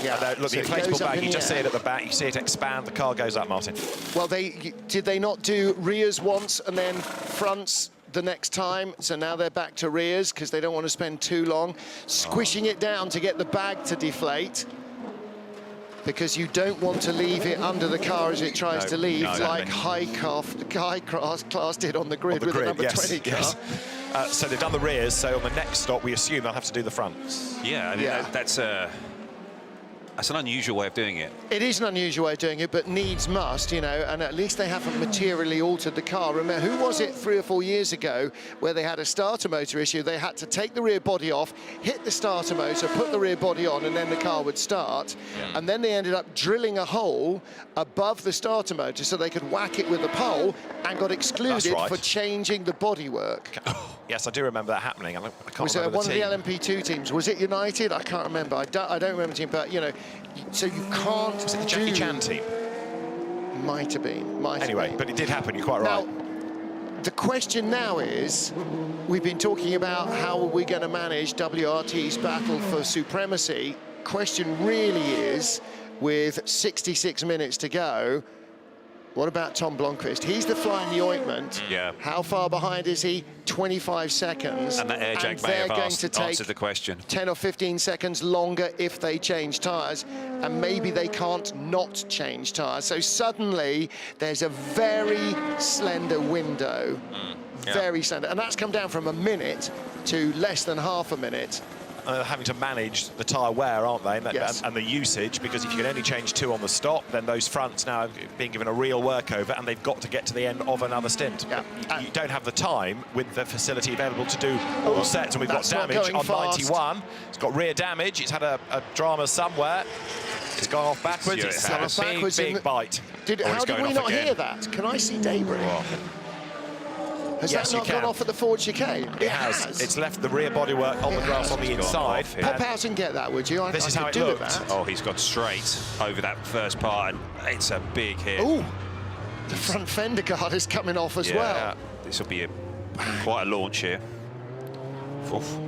Yeah, look, the inflatable bag, you just see it at the back, you see it expand, the car goes up, Martin. Well, did they not do rears once and then fronts the next time? So now they're back to rears because they don't want to spend too long squishing it down to get the bag to deflate, because you don't want to leave it under the car as it tries to leave, like high class did on the grid with the number 20 car. Yes. So they've done the rears, so on the next stop we assume they'll have to do the fronts. Yeah, I mean, that's an unusual way of doing it. It is an unusual way of doing it, but needs must, you know, and at least they haven't materially altered the car. Remember, who was it 3 or 4 years ago where they had a starter motor issue? They had to take the rear body off, hit the starter motor, put the rear body on, and then the car would start. Yeah. And then they ended up drilling a hole above the starter motor so they could whack it with a pole, and got excluded for changing the bodywork. Yes, I do remember that happening. I can't was remember it one of the LMP2 teams? Was it United? I can't remember. I don't remember the team, but, you know, so you can't. Was it the Jackie Chan team? Might have been. Anyway, but it did happen. You're quite right. Now, the question now is, we've been talking about how are we going to manage WRT's battle for supremacy. Question really is, with 66 minutes to go, What about Tom Blomqvist? He's the fly in the ointment. Yeah. How far behind is he? 25 seconds. And that air jack may have answered the question. 10 or 15 seconds longer if they change tyres, and maybe they can't not change tyres. So suddenly there's a very slender window, very slender, and that's come down from a minute to less than half a minute. Having to manage the tyre wear, aren't they? Yes. And the usage, because if you can only change 2 on the stop, then those fronts now are being given a real workover, and they've got to get to the end of another stint. Yeah. You don't have the time with the facility available to do all sets, and we've got damage on fast. 91. It's got rear damage. It's had a drama somewhere. It's gone off backwards. Yeah, it's had a big bite. How did we not hear that? Can I see debris? Has Yes, that not gone off at the forward chicane? It has. It's left the rear bodywork on the grass on the inside. Pop out and get that, would you? This is how it do looked. That. Oh, he's gone straight over that first part, and it's a big hit. Ooh, the front fender guard is coming off as well. This will be quite a launch here. Oof.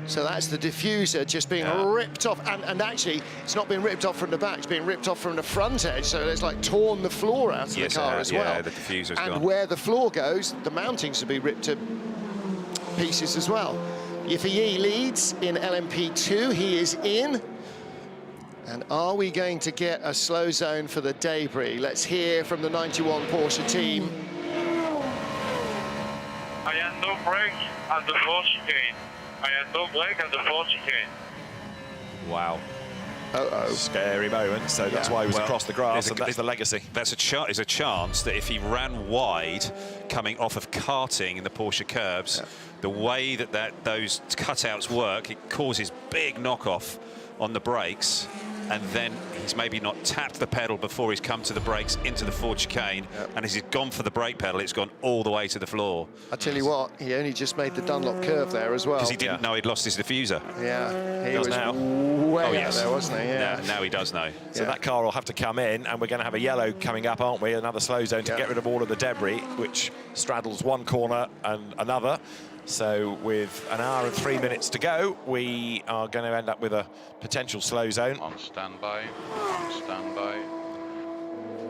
So that's the diffuser just being ripped off, and actually it's not being ripped off from the back, it's being ripped off from the front edge, so it's like torn the floor out of the car as well. Yeah, the diffuser's and gone. where the floor goes, the mountings will be ripped to pieces as well. Yiffy leads in LMP2, he is in. And are we going to get a slow zone for the debris? Let's hear from the 91 Porsche team. I have no brake at the fourth chicane. I have no brake at the fourth chicane. Wow. Scary moment. So that's why he was across the grass, and that's the legacy. There's a chance that if he ran wide, coming off of karting in the Porsche curbs, the way that those cutouts work, it causes big knockoff on the brakes, and then he's maybe not tapped the pedal before he's come to the brakes into the forward chicane, and as he's gone for the brake pedal, it's gone all the way to the floor. I tell you what, he only just made the Dunlop curve there as well. Because he didn't know he'd lost his diffuser. Yeah, he Does was now. way out there, wasn't he? Yeah. Now he does know. So that car will have to come in, and we're going to have a yellow coming up, aren't we? Another slow zone to get rid of all of the debris, which straddles one corner and another. So with an hour and 3 minutes to go, we are going to end up with a potential slow zone. On standby, on standby.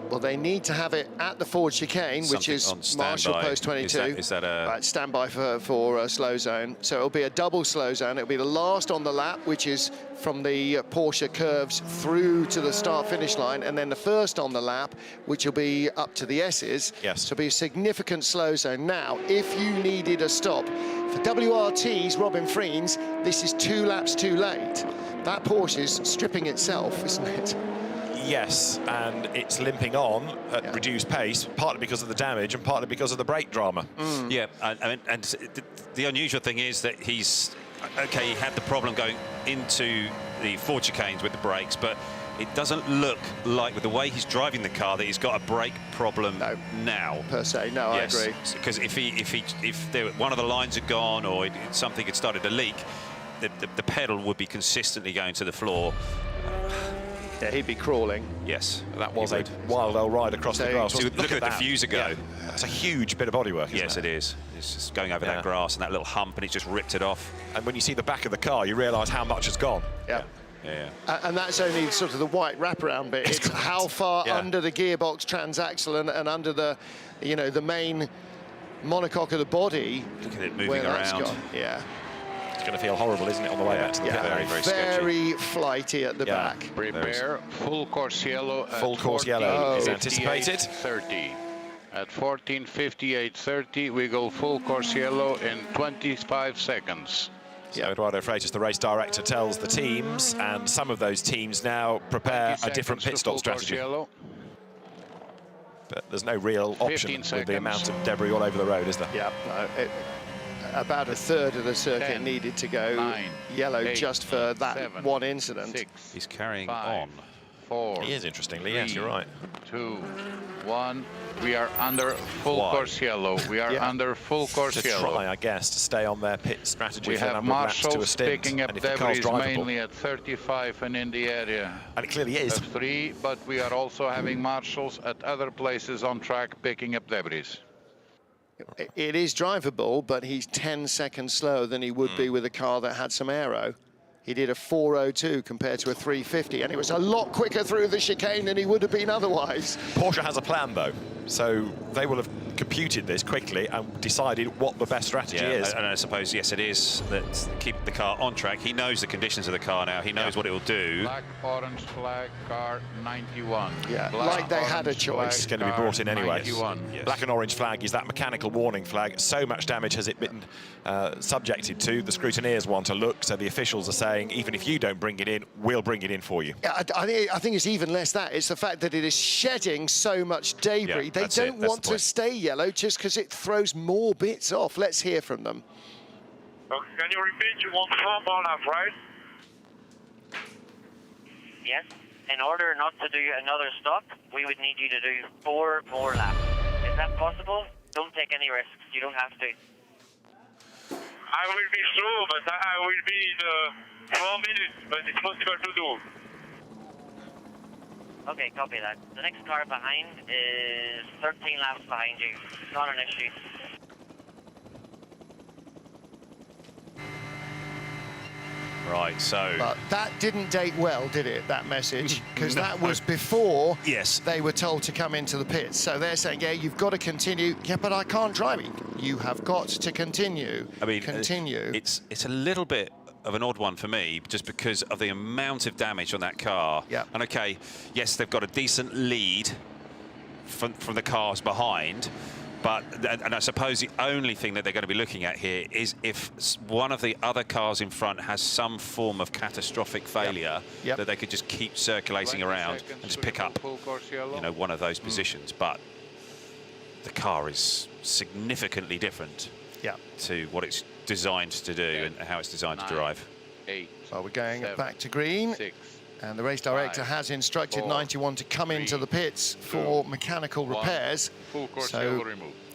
Well, they need to have it at the forward chicane, which is Marshall Post 22. Is that a... Right, standby for a slow zone. So it'll be a double slow zone. It'll be the last on the lap, which is from the Porsche curves through to the start-finish line, and then the first on the lap, which will be up to the S's. Yes. So it'll be a significant slow zone. Now, if you needed a stop, for WRT's Robin Freens, this is 2 laps too late. That Porsche is stripping itself, isn't it? Yes, and it's limping on at reduced pace, partly because of the damage and partly because of the brake drama. Yeah, and the unusual thing is that he's... OK, he had the problem going into the forward chicanes with the brakes, but it doesn't look like, with the way he's driving the car, that he's got a brake problem now. Per se, no, yes, I agree. Because if one of the lines had gone or something had started to leak, the pedal would be consistently going to the floor. Yeah, he'd be crawling. Yes. That was a wild old ride across the grass. So look at the diffuser go. Yeah. That's a huge bit of bodywork, Yes, it is. It's just going over that grass and that little hump, and it's just ripped it off. And when you see the back of the car, you realise how much has gone. Yeah. And that's only sort of the white wraparound bit. It's how far under the gearbox transaxle and under the, the main monocoque of the body. Look at it moving around. Yeah. It's going to feel horrible, isn't it, on the way back to the pit? Very, very sketchy. Very flighty at the back. Prepare full course yellow. Full course yellow is anticipated. 30. At 14:58:30, we go full course yellow in 25 seconds. So Eduardo Freitas, the race director, tells the teams, and some of those teams now prepare a different pit stop strategy. But there's no real option with the amount of debris all over the road, is there? Yeah, about a third of the circuit needed to go yellow just for that one incident. He's carrying on. 4. He is, interestingly, yes, you're right. 2, 1. We are under full course yellow. We are under full course yellow. Try, I guess, to stay on their pit strategy we for a have number of laps to a marshals stint. picking up And if the car's debris drivable, mainly at 35 and in the area. And it clearly is. Of 3, but we are also having marshals at other places on track picking up debris. It is drivable, but he's 10 seconds slower than he would be with a car that had some aero. He did a 4:02 compared to a 3:50, and it was a lot quicker through the chicane than he would have been otherwise. Porsche has a plan, though, so they will have computed this quickly and decided what the best strategy is. And I suppose, yes, it is that keep the car on track. He knows the conditions of the car now. He knows what it will do. Black, orange flag, car 91. Yeah, Black, like they had a choice. It's going to be brought in anyway. 91. Yes. Black and orange flag is that mechanical warning flag. So much damage has it been subjected to. The scrutineers want to look, so the officials are saying, even if you don't bring it in, we'll bring it in for you. Yeah, I think it's even less that. It's the fact that it is shedding so much debris. Yeah, they don't want to point. stay yellow just because it throws more bits off. Let's hear from them. Okay, can you repeat? You want 4 more laps, right? Yes. In order not to do another stop, we would need you to do 4 more laps. Is that possible? Don't take any risks. You don't have to. I will be slow, but I will be in 4 minutes, but it's possible to do. Okay, copy that. The next car behind is 13 laps behind you. Not an issue. Right, so... But that didn't date well, did it, that message? Because that was before they were told to come into the pits. So they're saying, yeah, you've got to continue. Yeah, but I can't drive it. You have got to continue. I mean, continue. It's a little bit of an odd one for me, just because of the amount of damage on that car. Yeah. And okay, yes, they've got a decent lead from the cars behind, but and I suppose the only thing that they're going to be looking at here is if one of the other cars in front has some form of catastrophic failure, that they could just keep circulating around and just pick up, you know, one of those positions. But the car is significantly different to what it's designed to do and how it's designed to drive. 8. Well, we're going 7, back to green. 6. And the race director has instructed 91 to come into the pits for mechanical repairs. So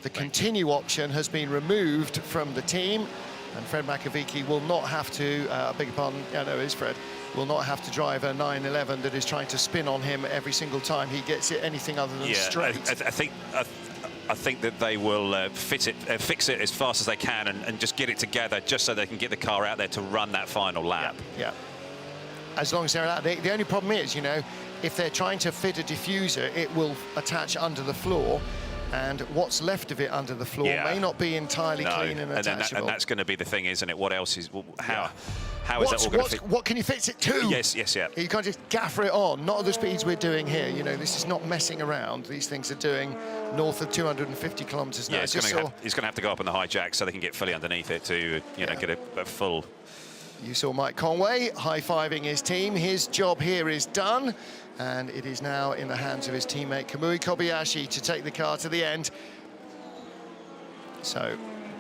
the continue option has been removed from the team, and Fred Makovici will not have to, beg your pardon, yeah, no, it is Fred, will not have to drive a 911 that is trying to spin on him every single time he gets it anything other than straight. I think that they will fix it as fast as they can and just get it together, just so they can get the car out there to run that final lap. Yeah. As long as they're out. The only problem is, you know, if they're trying to fit a diffuser, it will attach under the floor, and what's left of it under the floor may not be entirely clean and attachable. And that's going to be the thing, isn't it? What else is, how is that all going to fit? What can you fix it to? Yes. You can't just gaffer it on, not at the speeds we're doing here. You know, this is not messing around. These things are doing north of 250 kilometres now. Yeah, he's going to have to go up on the high jack so they can get fully underneath it to, you know, get a full... You saw Mike Conway high-fiving his team. His job here is done, and it is now in the hands of his teammate Kamui Kobayashi to take the car to the end. So,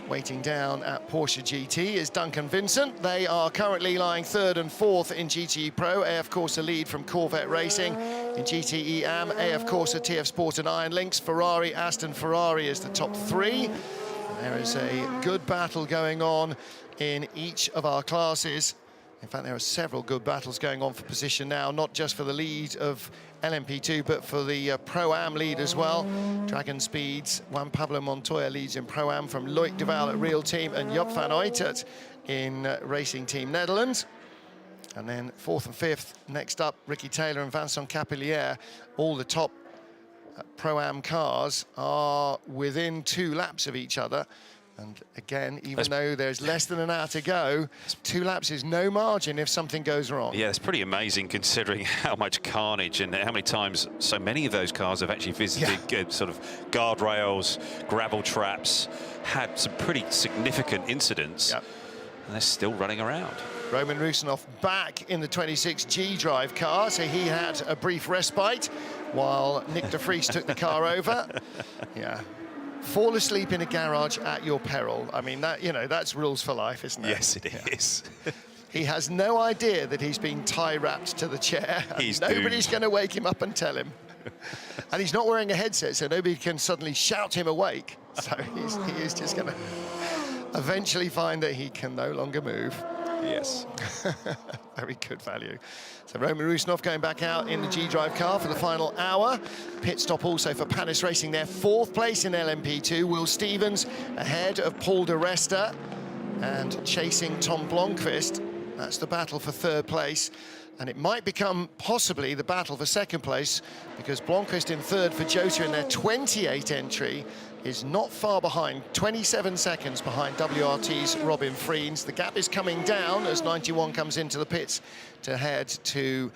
waiting down at Porsche GT is Duncan Vincent. They are currently lying 3rd and 4th in GTE Pro. AF Corsa lead from Corvette Racing. In GTE AM, AF Corsa, TF Sport and Iron Lynx. Ferrari, Aston Ferrari is the top 3. And there is a good battle going on in each of our classes. In fact, there are several good battles going on for position now, not just for the lead of LMP2, but for the Pro-Am lead as well. Dragon Speeds, Juan Pablo Montoya leads in Pro-Am from Loic Duval at Real Team and Job van Uitert in Racing Team Netherlands. And then 4th and 5th, next up, Ricky Taylor and Vincent Capilliere. All the top Pro-Am cars are within 2 laps of each other. And again, even though there's less than an hour to go, 2 laps is no margin if something goes wrong. Yeah, it's pretty amazing considering how much carnage and how many times so many of those cars have actually visited sort of guardrails, gravel traps, had some pretty significant incidents, and they're still running around. Roman Rusinov back in the 26G drive car, so he had a brief respite while Nick de Vries took the car over. Yeah. Fall asleep in a garage at your peril. I mean, that, you know, that's rules for life, isn't it? Yes, it is. He has no idea that he's been tie-wrapped to the chair. Nobody's going to wake him up and tell him. And he's not wearing a headset, so nobody can suddenly shout him awake. So he is just going to eventually find that he can no longer move. Yes. Very good value. So Roman Rusinov going back out in the G-Drive car for the final hour. Pit stop also for Panis Racing there. 4th place in LMP2. Will Stevens ahead of Paul de Resta and chasing Tom Blomqvist. That's the battle for third place. And it might become possibly the battle for second place, because Bronchus in third for Jota in their 28 entry is not far behind, 27 seconds behind WRT's Robin Freens. The gap is coming down as 91 comes into the pits to head to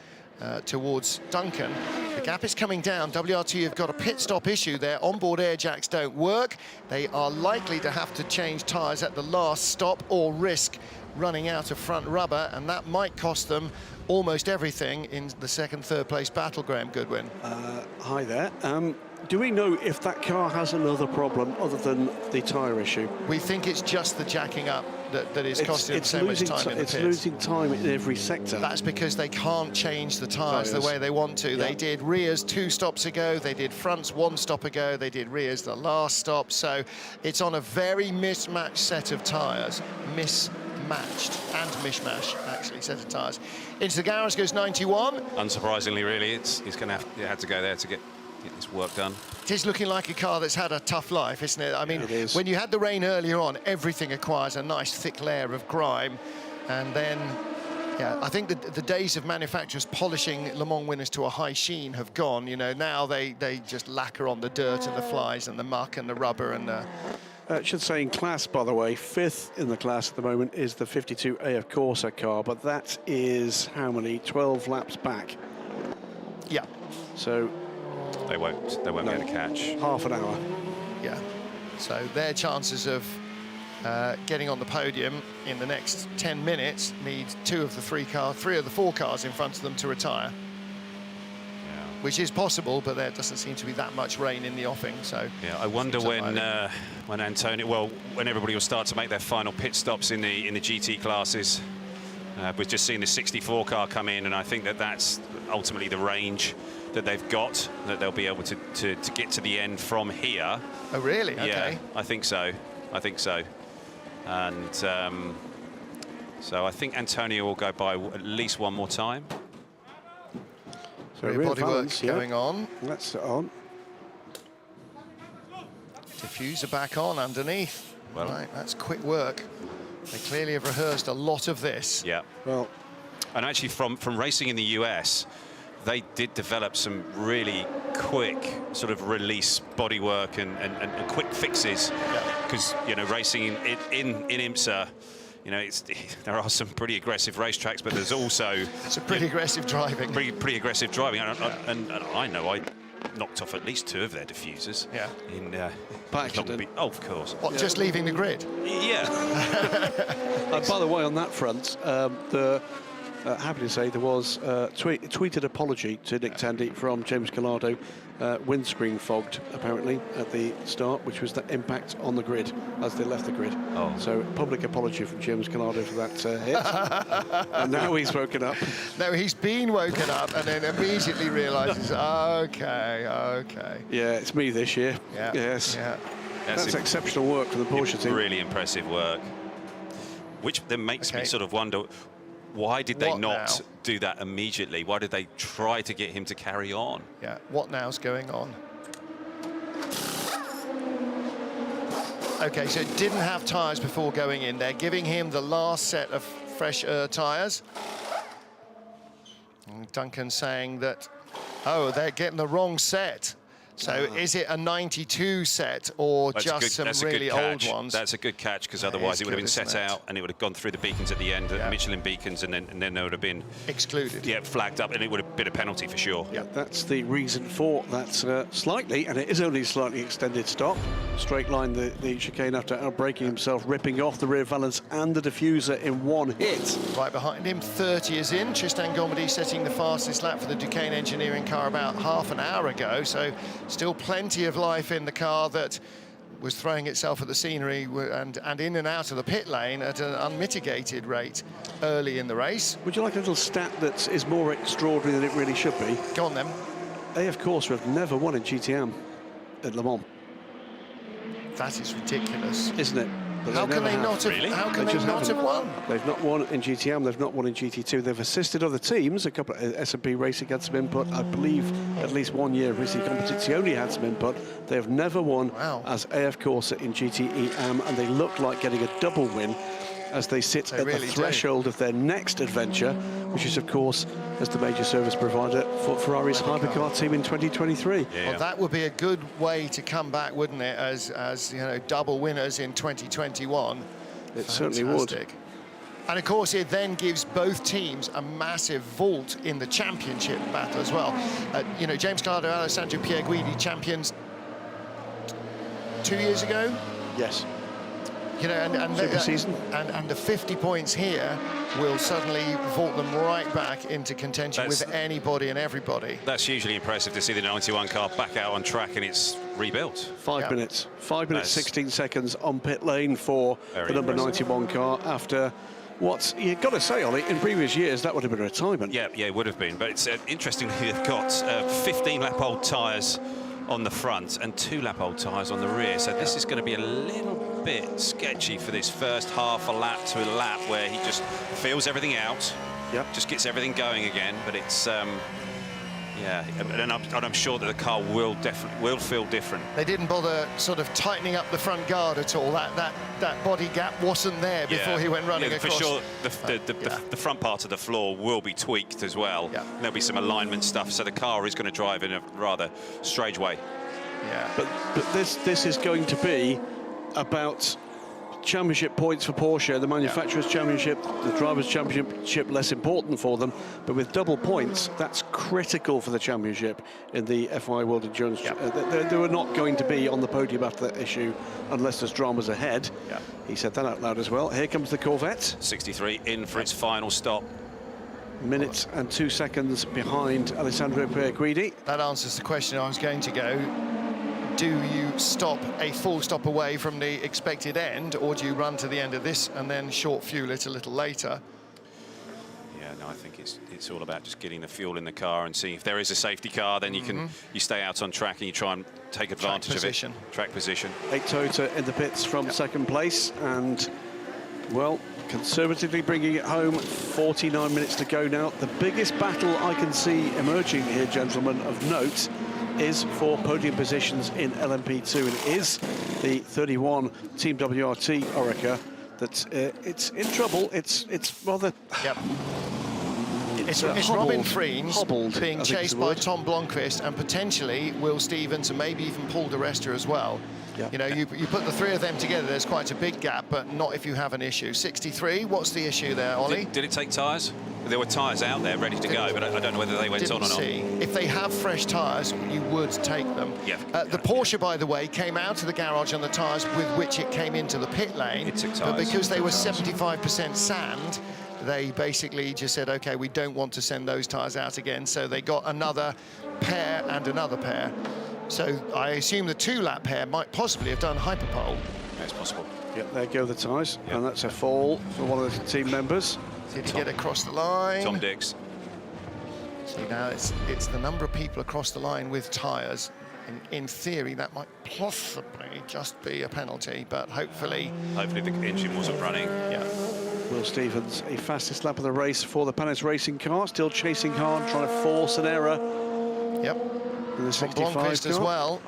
towards Duncan. The gap is coming down. WRT have got a pit stop issue. Their onboard air jacks don't work. They are likely to have to change tyres at the last stop or risk running out of front rubber, and that might cost them almost everything in the second, third place battle. Graham Goodwin. Hi there. Do we know if that car has another problem other than the tyre issue? We think it's just the jacking up that is costing them so much time in the pits. It's losing time in every sector. That's because they can't change the tyres the way they want to. Yeah. They did rears 2 stops ago, they did fronts 1 stop ago, they did rears the last stop. So it's on a very mismatched set of tyres. Mismatched and mishmash, actually, set of tyres. Into the garage goes 91. Unsurprisingly, really, he's going to have to go there to get this work done. It is looking like a car that's had a tough life, isn't it? I mean, when you had the rain earlier on, everything acquires a nice thick layer of grime. And then, yeah, I think the days of manufacturers polishing Le Mans winners to a high sheen have gone. You know, now they just lacquer on the dirt and the flies and the muck and the rubber and the... should say in class, by the way, 5th in the class at the moment is the 52 AF Corsa car, but that is how many? 12 laps back. Yeah. So they won't be able to catch. Half an hour. Yeah. So their chances of getting on the podium in the next 10 minutes need 3 of the 4 cars in front of them to retire. Which is possible, but there doesn't seem to be that much rain in the offing. So yeah, I wonder when Antonio, when everybody will start to make their final pit stops in the GT classes. We've just seen the 64 car come in, and I think that's ultimately the range that they've got, that they'll be able to get to the end from here. Oh, really? Okay. Yeah, I think so. And so I think Antonio will go by at least one more time. So rear bodywork going on. That's it on. Diffuser back on underneath. Well, right, that's quick work. They clearly have rehearsed a lot of this. Yeah. Well, and actually from racing in the US, they did develop some really quick sort of release bodywork and quick fixes. Because racing in IMSA, there are some pretty aggressive racetracks, but there's also some pretty aggressive driving. Pretty aggressive driving, and I know I knocked off at least 2 of their diffusers. Yeah. By accident. Of course. What, just leaving the grid? Yeah. By the way, on that front, happy to say there was a tweeted apology to Nick Tandy from James Collado. Windscreen fogged, apparently, at the start, which was the impact on the grid as they left the grid. Oh. So, public apology from James Collado for that hit. And now he's woken up. No, he's been woken up and then immediately realises, okay. Yeah, it's me this year. Yeah. Yes. Yeah. That's exceptional work for the Porsche team. Really impressive work. Which then makes me sort of wonder, why did they not do that immediately? Why did they try to get him to carry on? Yeah, what now's going on? Okay, so it didn't have tyres before going in. They're giving him the last set of fresh tyres. And Duncan saying that, oh, they're getting the wrong set. So is it a 92 set or just some really old ones? That's a good catch, because otherwise it would have been set out and it would have gone through the beacons at the end, the Michelin beacons, and then there would have been excluded. Yeah, flagged up, and it would have been a penalty for sure. Yeah, that's the reason for that slightly, and it is only slightly extended stop. Straight line the chicane after outbraking himself, ripping off the rear valance and the diffuser in one hit. Right behind him, 30 is in. Tristan Gomedy setting the fastest lap for the Duquesne engineering car about half an hour ago. So still plenty of life in the car that was throwing itself at the scenery and in and out of the pit lane at an unmitigated rate early in the race. Would you like a little stat that is more extraordinary than it really should be? Go on then. AF Corsa have never won in GTM at Le Mans. That is ridiculous. Isn't it? But how can they not have? Really? How can they not have won? They've not won in GTM. They've not won in GT2. They've assisted other teams. A couple of S&P Racing had some input. I believe at least 1 year Racing Competizione had some input. They have never won as AF Corsa in GTE AM, and they look like getting a double win as they sit They at really the threshold of their next adventure, which is, of course, as the major service provider for Ferrari's hypercar team in 2023. Well, that would be a good way to come back, wouldn't it, as you know, double winners in 2021. It certainly would. And of course, it then gives both teams a massive vault in the championship battle as well. You know, James Calado, Alessandro Pierguidi, champions 2 years ago. Yes. You know, and the 50 points here will suddenly vault them right back into contention with anybody and everybody. That's hugely impressive to see the 91 car back out on track and it's rebuilt. 5 minutes. 5 minutes, 16 seconds on pit lane for the number 91 car after what, you've got to say, Ollie, in previous years, that would have been a retirement. Yeah, it would have been. But it's interestingly, they've got 15-lap-old tyres on the front and 2-lap-old tyres on the rear. So this is going to be a little bit sketchy for this first half a lap to a lap where he just feels everything out, just gets everything going again. But it's, yeah, and I'm sure that the car will feel different. They didn't bother sort of tightening up the front guard at all. That body gap wasn't there before he went running across. For sure, the front part of the floor will be tweaked as well. There'll be some alignment stuff, so the car is going to drive in a rather strange way. Yeah. But this is going to be about championship points for Porsche, the manufacturers' championship, the drivers' championship less important for them, but with double points, that's critical for the championship in the FI World Endurance. They were not going to be on the podium after that issue unless there's dramas ahead. He said that out loud as well. Here comes the Corvette. 63 in for its final stop. Minute and 2 seconds behind Alessandro Pierguidi. That answers the question I was going to go. Do you stop a full stop away from the expected end, or do you run to the end of this and then short fuel it a little later? Yeah, no, I think it's all about just getting the fuel in the car and seeing if there is a safety car, then you stay out on track and you try and take advantage of it. Track position. 8 Toyota in the pits from second place, and well, conservatively bringing it home. 49 minutes to go now. The biggest battle I can see emerging here, gentlemen, of note, is for podium positions in LMP2, and it is the 31 Team WRT Orica that it's in trouble. It's rather. It's Robin Freins being chased by Tom Blomqvist and potentially Will Stevens and maybe even Paul di Resta as well. You know, you put the three of them together, there's quite a big gap, but not if you have an issue. 63, what's the issue there, Ollie? Did it take tyres? There were tyres out there ready to go, but I don't know whether they went on or not. If they have fresh tyres, you would take them. The Porsche, by the way, came out of the garage on the tyres with which it came into the pit lane. But because they were 75% sand, they basically just said, OK, we don't want to send those tyres out again. So they got another pair and another pair. So I assume the 2-lap pair might possibly have done hyperpole. That's possible. There go the tyres, and that's a fall for one of the team members. Did he get across the line? Tom Dix. See, now it's the number of people across the line with tyres. In theory, that might possibly just be a penalty, but hopefully... Hopefully the engine wasn't running. Will Stevens, a fastest lap of the race for the Panis racing car, still chasing hard, trying to force an error. In the 65 Blomqvist as well.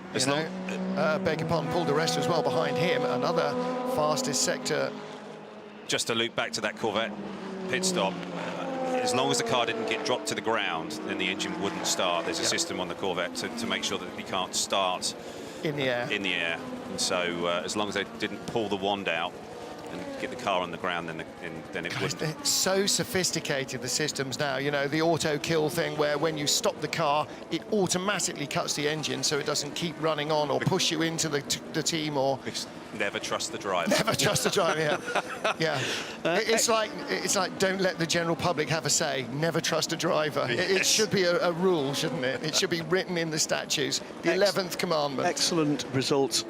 Beg your pardon, Paul di Resta as well behind him. Another fastest sector. Just to loop back to that Corvette pit stop, as long as the car didn't get dropped to the ground, then the engine wouldn't start. There's a system on the Corvette to make sure that he can't start in the air. And so as long as they didn't pull the wand out and get the car on the ground, then it wouldn't. They're so sophisticated, the systems now. You know, the auto kill thing where when you stop the car, it automatically cuts the engine so it doesn't keep running on or push you into the team or... Never trust the driver. Never trust the driver, it's like don't let the general public have a say. Never trust a driver. It should be a rule, shouldn't it? It should be written in the statutes. The 11th commandment. Excellent result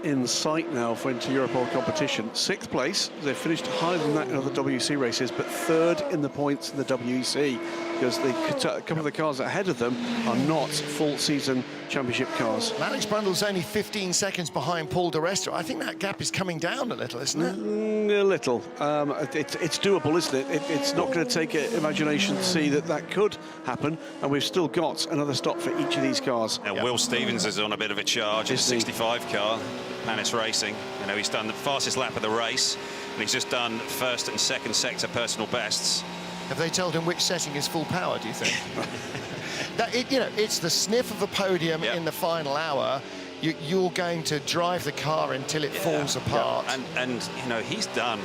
in sight now for Inter-Europol competition. 6th place. They've finished higher than that in other WEC races, but 3rd in the points in the WEC. because a couple of the cars ahead of them are not full season championship cars. Alex Brundle's only 15 seconds behind Paul di Resta. I think that gap is coming down a little, isn't it? A little. It's doable, isn't it? It's not going to take imagination to see that could happen, and we've still got another stop for each of these cars. And Will Stevens is on a bit of a charge in a 65 car, Panis Racing. You know, he's done the fastest lap of the race, and he's just done first and second sector personal bests. Have they told him which setting is full power, do you think? It's the sniff of a podium in the final hour. You're going to drive the car until it falls apart. Yeah. And you know, he's done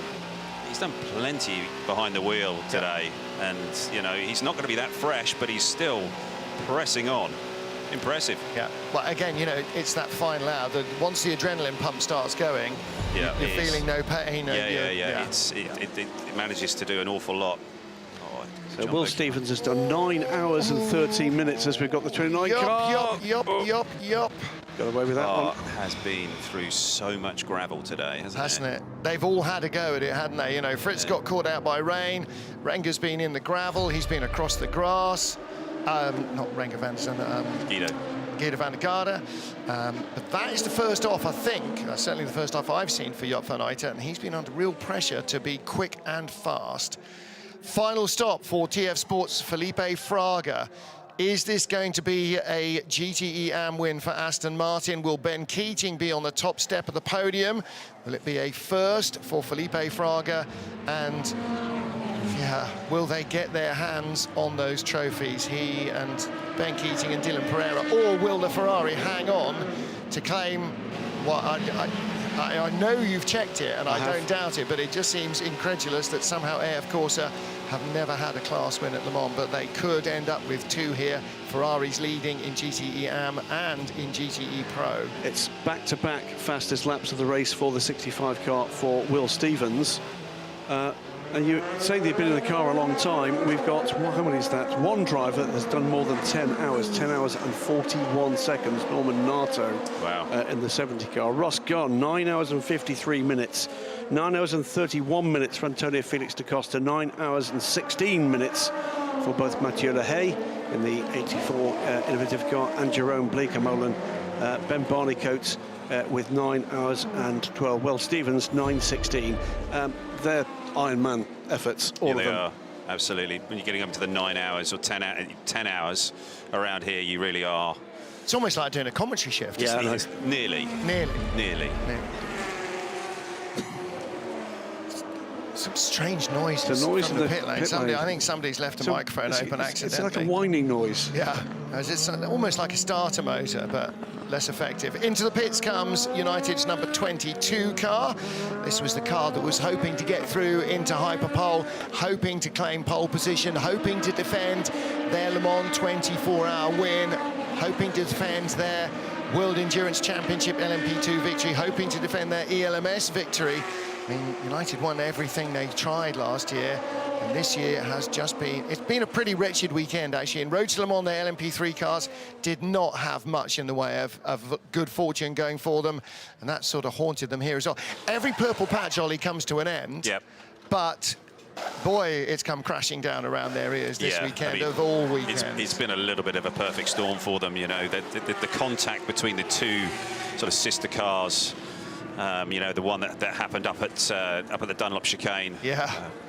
plenty behind the wheel today, and you know, he's not going to be that fresh, but he's still pressing on. Impressive. Yeah. Well, again, you know, it's that final hour that once the adrenaline pump starts going, you're feeling no pain. It manages to do an awful lot. So Will Stevens has done 9 hours and 13 minutes as we've got the 29 car. Yup. Got away with that one. Has been through so much gravel today, hasn't it? They've all had a go at it, hadn't they? You know, Fritz got caught out by rain. Renger's been in the gravel. He's been across the grass. Not Renger van der Zandt, Guido van der Garde. But that is the first off, I think. Certainly the first off I've seen for Joop van Uyten, and he's been under real pressure to be quick and fast. Final stop for TF Sports' Felipe Fraga. Is this going to be a GTE AM win for Aston Martin? Will Ben Keating be on the top step of the podium? Will it be a first for Felipe Fraga? And will they get their hands on those trophies, he and Ben Keating and Dylan Pereira? Or will the Ferrari hang on to claim what I know you've checked it, and I don't doubt it, but it just seems incredulous that somehow AF Corsa have never had a class win at Le Mans, but they could end up with 2 here. Ferrari's leading in GTE AM and in GTE Pro. It's back-to-back fastest laps of the race for the 65 car for Will Stevens. And you say they've been in the car a long time. We've got, how many is that? One driver that has done more than 10 hours and 41 seconds, Norman Nato. Wow. In the 70 car. Ross Gunn, 9 hours and 53 minutes. 9 hours and 31 minutes for Antonio Felix da Costa. 9 hours and 16 minutes for both Mathieu Lehay in the 84 innovative car and Jerome Bleekemolen. Ben Barneycoat with 9 hours and 12. Well, Stevens, 9:16. They're Ironman efforts, all of them. They are, absolutely. When you're getting up to the 9 hours or 10 hours around here, you really are. It's almost like doing a commentary shift, isn't it? Nearly. Some strange noises from the pit lane. I think somebody's left a microphone open accidentally. It's like a whining noise. Yeah, it's almost like a starter motor, but less effective. Into the pits comes United's number 22 car. This was the car that was hoping to get through into Hyperpole, hoping to claim pole position, hoping to defend their Le Mans 24-hour win, hoping to defend their World Endurance Championship LMP2 victory, hoping to defend their ELMS victory. I mean, United won everything they tried last year, and this year has just been... It's been a pretty wretched weekend, actually. In Road to Le Mans, their LMP3 cars did not have much in the way of good fortune going for them, and that sort of haunted them here as well. Every purple patch, Ollie, comes to an end, but... boy, it's come crashing down around their ears this weekend, of all weekends. It's been a little bit of a perfect storm for them, you know. The contact between the two sort of sister cars, you know, the one that happened up at the Dunlop chicane.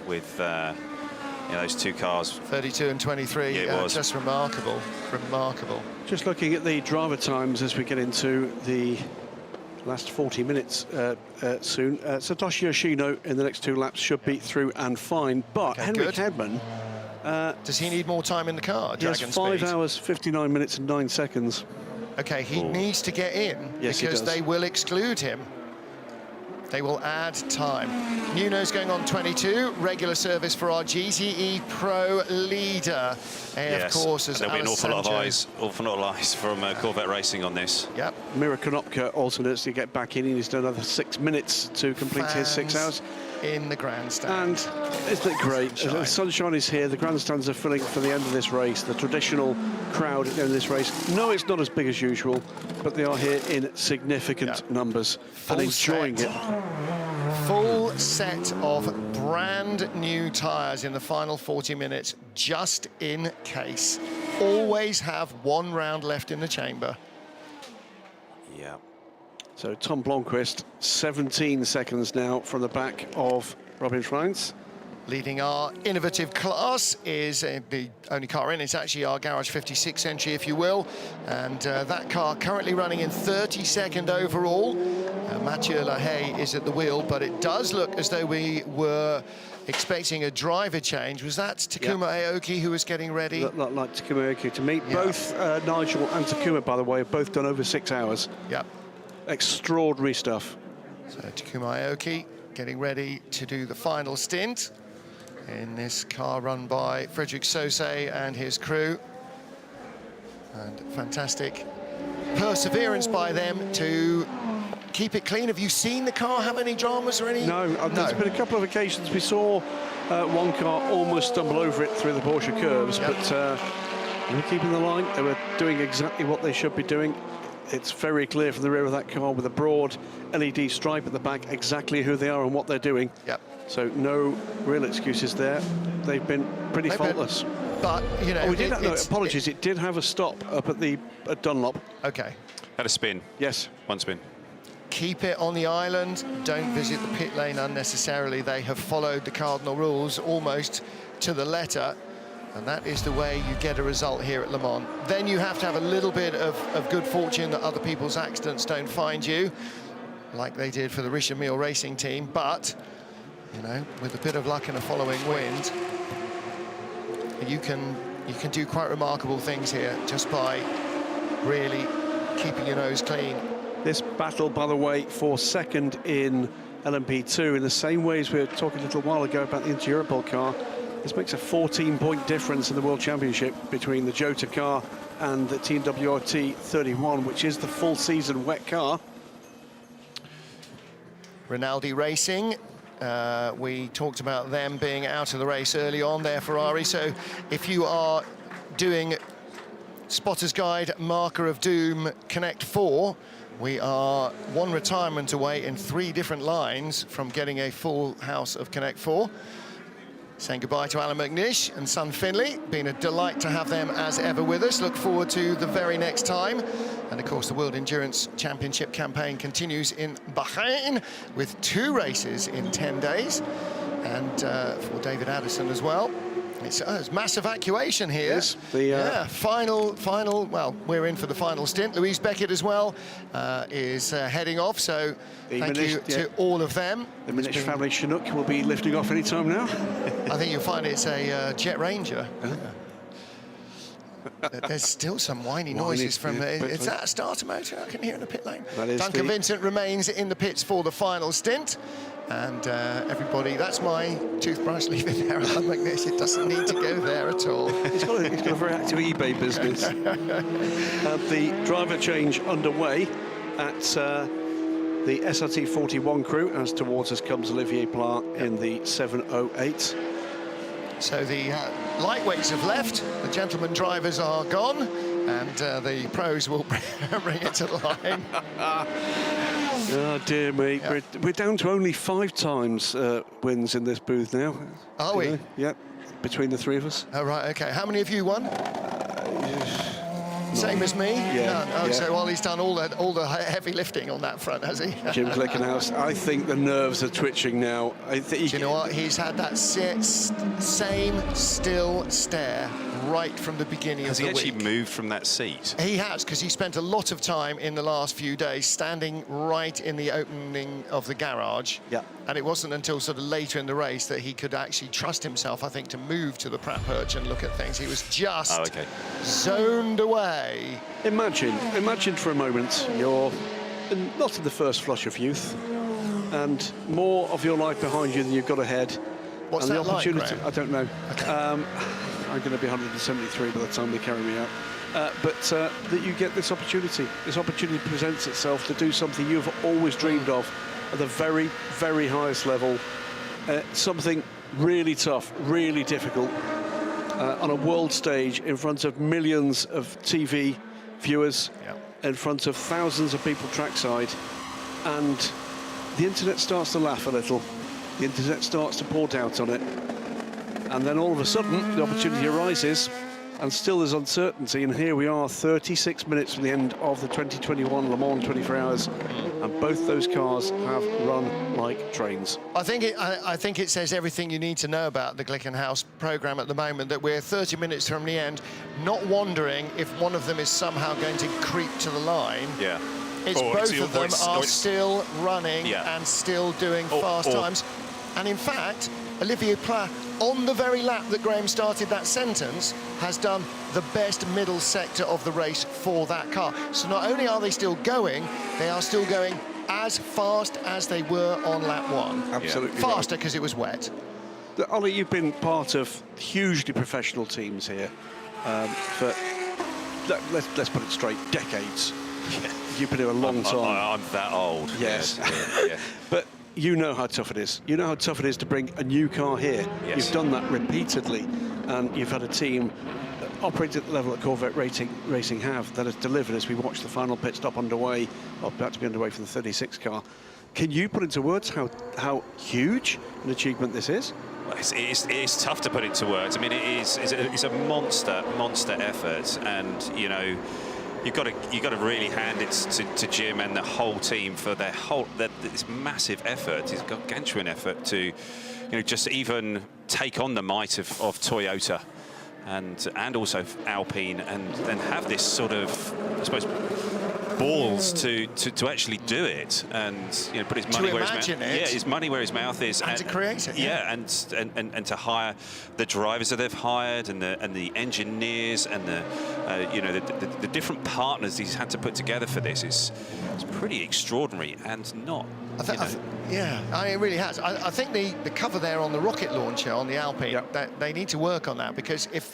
With those two cars. 32 and 23. Yeah, it was. Just remarkable. Just looking at the driver times as we get into the last 40 minutes soon. Satoshi Yoshino in the next 2 laps should be through and fine, but Henrik Hedman... does he need more time in the car, Yes, 5 hours, 59 minutes and 9 seconds. Okay, he needs to get in, because they will exclude him. They will add time. Nuno's going on 22, regular service for our GTE Pro leader. Of course, as there'll be an awful lot of eyes from Corvette Racing on this. Yep. Mira Konopka also needs to get back in. He's done another 6 minutes to complete his 6 hours. In the grandstand. And isn't it great? The sunshine is here. The grandstands are filling for the end of this race. The traditional crowd at the end of this race. No, it's not as big as usual, but they are here in significant numbers and enjoying it. Full set of brand new tyres in the final 40 minutes, just in case. Always have one round left in the chamber. Yeah. So Tom Blomqvist, 17 seconds now from the back of Robin Schreins. Leading our innovative class is the only car in. It's actually our Garage 56 entry, if you will. And that car currently running in 32nd overall. Mathieu Lahaye is at the wheel, but it does look as though we were expecting a driver change. Was that Takuma Aoki who was getting ready? Looked like Takuma Aoki to me. Both Nigel and Takuma, by the way, have both done over 6 hours. Yep. Extraordinary stuff. So Takuma Aoki getting ready to do the final stint in this car run by Frederic Sausset and his crew. And fantastic perseverance by them to keep it clean. Have you seen the car have any dramas or any? No, there's been a couple of occasions we saw one car almost stumble over it through the Porsche curves, but they were keeping the line. They were doing exactly what they should be doing. It's very clear from the rear of that car with a broad LED stripe at the back exactly who they are and what they're doing. Yep. So no real excuses there. They've been pretty faultless. But, you know... apologies, it did have a stop up at Dunlop. Okay. Had a spin. Yes. One spin. Keep it on the island. Don't visit the pit lane unnecessarily. They have followed the cardinal rules almost to the letter. And that is the way you get a result here at Le Mans. Then you have to have a little bit of good fortune that other people's accidents don't find you, like they did for the Richemille Racing team. But, you know, with a bit of luck and a following wind, you can do quite remarkable things here just by really keeping your nose clean. This battle, by the way, for second in LMP2, in the same way as we were talking a little while ago about the Inter-Europol car, this makes a 14-point difference in the World Championship between the Jota car and the Team WRT 31, which is the full-season wet car. Rinaldi Racing, we talked about them being out of the race early on, their Ferrari. So if you are doing Spotter's Guide, Marker of Doom, Connect 4, we are one retirement away in 3 different lines from getting a full house of Connect 4. Saying goodbye to Alan McNish and Son Finley. Been a delight to have them as ever with us. Look forward to the very next time. And of course, the World Endurance Championship campaign continues in Bahrain with 2 races in 10 days. And for David Addison as well. It's mass evacuation here. Yes, final, well, we're in for the final stint. Louise Beckett as well is heading off, so thank you to all of them. The Minish family Chinook will be lifting off any time now. I think you'll find it's a Jet Ranger. There's still some whiny noises from it's that a starter motor I can hear in the pit lane. Duncan Vincent remains in the pits for the final stint. And everybody, that's my toothbrush leaving there. Alan McNish, it doesn't need to go there at all. He's got a very active eBay business. The driver change underway at the SRT 41 crew. As towards us comes Olivier Pla in the 708. So the lightweights have left, the gentlemen drivers are gone, and the pros will bring it to the line. Oh dear me, we're down to only 5 times wins in this booth now. Are we? Yep, between the 3 of us. Oh right, okay. How many have you won? Same as me? Yeah. No. Oh, so Ollie's done all the heavy lifting on that front, has he? Jim Clickenhouse, I think the nerves are twitching now. Do you know what? He's had that same still stare right from the beginning of the week. Has he actually moved from that seat? He has, because he spent a lot of time in the last few days standing right in the opening of the garage. Yeah. And it wasn't until sort of later in the race that he could actually trust himself, I think, to move to the Pratt perch and look at things. He was just zoned away. Imagine for a moment you're not in the first flush of youth and more of your life behind you than you've got ahead. What's and that the opportunity, like, I don't know. Okay. I'm going to be 173 by the time they carry me out. But that you get this opportunity. This opportunity presents itself to do something you've always dreamed of at the very, very highest level. Something really tough, really difficult, on a world stage in front of millions of TV viewers, in front of thousands of people trackside, and the internet starts to laugh a little. The internet starts to pour doubt on it. And then all of a sudden, the opportunity arises, and still there's uncertainty. And here we are, 36 minutes from the end of the 2021 Le Mans 24 Hours, and both those cars have run like trains. I think it says everything you need to know about the Glickenhaus program at the moment, that we're 30 minutes from the end, not wondering if one of them is somehow going to creep to the line. Yeah. It's both of them are still running and still doing fast times. And in fact, Olivier Pla, on the very lap that Graham started that sentence, has done the best middle sector of the race for that car. So not only are they still going, they are still going as fast as they were on lap 1. Absolutely. Faster because it was wet. Ollie, you've been part of hugely professional teams here for, let's put it straight, decades. You've been here a long time. I'm that old. Yes. Yeah. But you know how tough it is. You know how tough it is to bring a new car here. Yes. You've done that repeatedly, and you've had a team that operates at the level that Corvette Racing have, that has delivered as we watch the final pit stop underway, or about to be underway for the 36 car. Can you put into words how huge an achievement this is? Well, it's tough to put into words. I mean, it's a monster effort, and you know, you've got to really hand it to Jim and the whole team for this massive effort, this gargantuan effort to, you know, just even take on the might of Toyota and also Alpine, and then have this sort of, I suppose, balls to actually do it, and you know, put his money where his mouth. Yeah, his money where his mouth is, and to create it. Yeah, and to hire the drivers that they've hired, and the engineers, and the different partners he's had to put together for this is pretty extraordinary, and not. It really has. I think the cover there on the rocket launcher on the Alpine, that they need to work on that, because if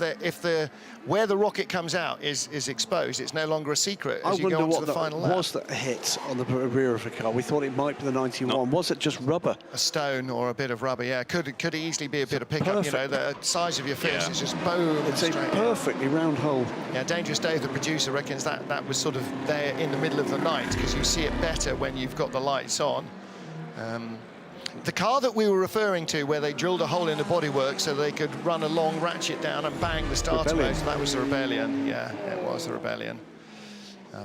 where the rocket comes out is exposed, it's no longer a secret as you go on to the final lap. Was that hit on the rear of the car? We thought it might be the 91. Was it just rubber? A stone or a bit of rubber, yeah. Could easily be a bit of pickup. You know, the size of your fist is just boom. It's a perfectly round hole. Yeah, Dangerous Dave, the producer, reckons that was sort of there in the middle of the night, because you see it better when you've got the lights on. The car that we were referring to, where they drilled a hole in the bodywork so they could run a long ratchet down and bang the starter motor, that was the Rebellion. Yeah, it was the Rebellion.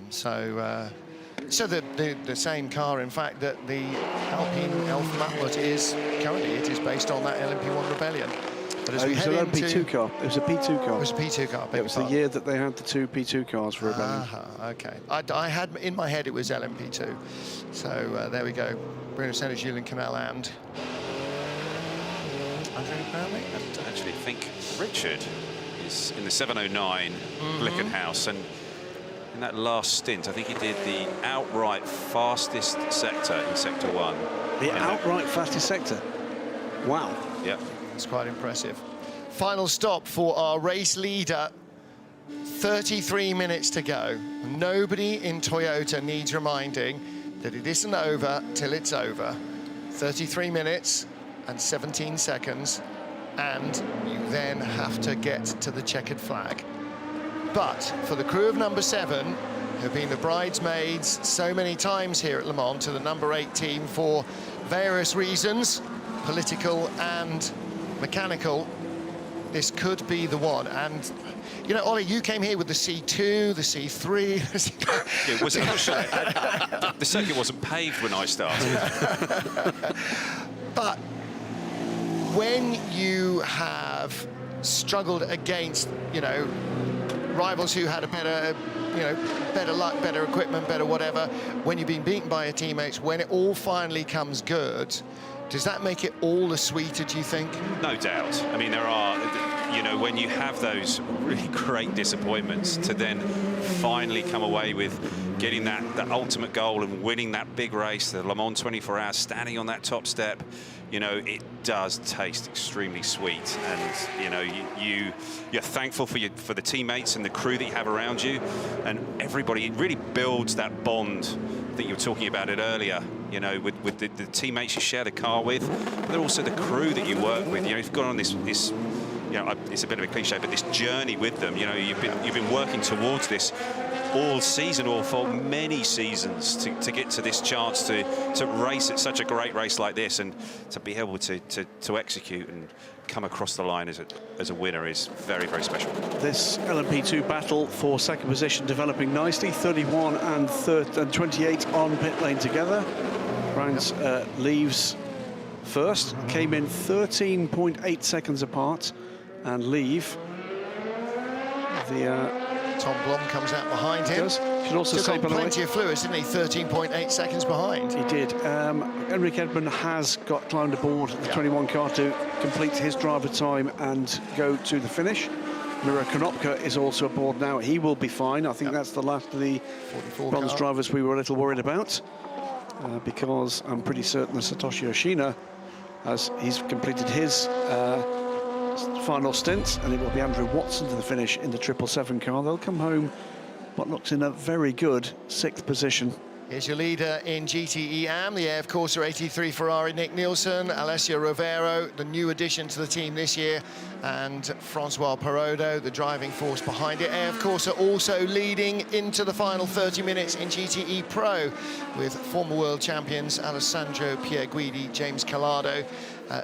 So the same car, in fact, that the Alpine Elf Maplet is currently, it is based on that LMP1 Rebellion. But as we head into... P2 car. It was a P2 car. It was a P2 car. It was the year that they had the two P2 cars for Rebellion. Okay. I had in my head it was LMP2. So there we go. Bruno Senna, Julien Canal, and Andrew Brownlee. I actually think Richard is in the 709 Glickenhaus, and in that last stint, I think he did the outright fastest sector in Sector 1. The outright fastest sector? Wow. Yeah. It's quite impressive. Final stop for our race leader. 33 minutes to go. Nobody in Toyota needs reminding that it isn't over till it's over. 33 minutes and 17 seconds, and you then have to get to the checkered flag. But for the crew of number 7, who've been the bridesmaids so many times here at Le Mans, to the number 8 team for various reasons, political and mechanical, this could be the one. And you know, Ollie, you came here with the C2, the C3. It was the circuit wasn't paved when I started. But when you have struggled against, you know, rivals who had a better, you know, better luck, better equipment, better whatever, when you've been beaten by your teammates, when it all finally comes good, does that make it all the sweeter, do you think? No doubt. I mean, there are, you know, when you have those really great disappointments, to then finally come away with getting that ultimate goal and winning that big race, the Le Mans 24 Hours, standing on that top step, you know, it does taste extremely sweet. And, you know, you're thankful for the teammates and the crew that you have around you, and everybody. It really builds that bond that you were talking about it earlier, you know, with the teammates you share the car with, but also the crew that you work with. You know, you've gone on this, you know, it's a bit of a cliche, but this journey with them. You know, you've been working towards this all season or for many seasons to get to this chance to race at such a great race like this, and to be able to execute and come across the line as a winner is very, very special. This LMP2 battle for second position developing nicely. 31 and 28 on pit lane together. France leaves first, came in 13.8 seconds apart, and leave the Tom Blom comes out behind him. Should also Took say, on by the way, plenty of fluids, didn't he? 13.8 seconds behind. he did. Henrik Edmond has climbed aboard the 21 car to complete his driver time and go to the finish. Miro Konopka is also aboard now. He will be fine. I think that's the last of the bronze drivers we were a little worried about, because I'm pretty certain that Satoshi Yoshino, as he's completed his final stint, and it will be Andrew Watson to the finish in the 777 car. They'll come home what looks in a very good 6th position. Here's your leader in GTE AM, the AF Corsa 83 Ferrari, Nick Nielsen, Alessio Rovero, the new addition to the team this year, and Francois Perrodo, the driving force behind it. AF Corsa also leading into the final 30 minutes in GTE Pro, with former world champions Alessandro Pierguidi, James Collado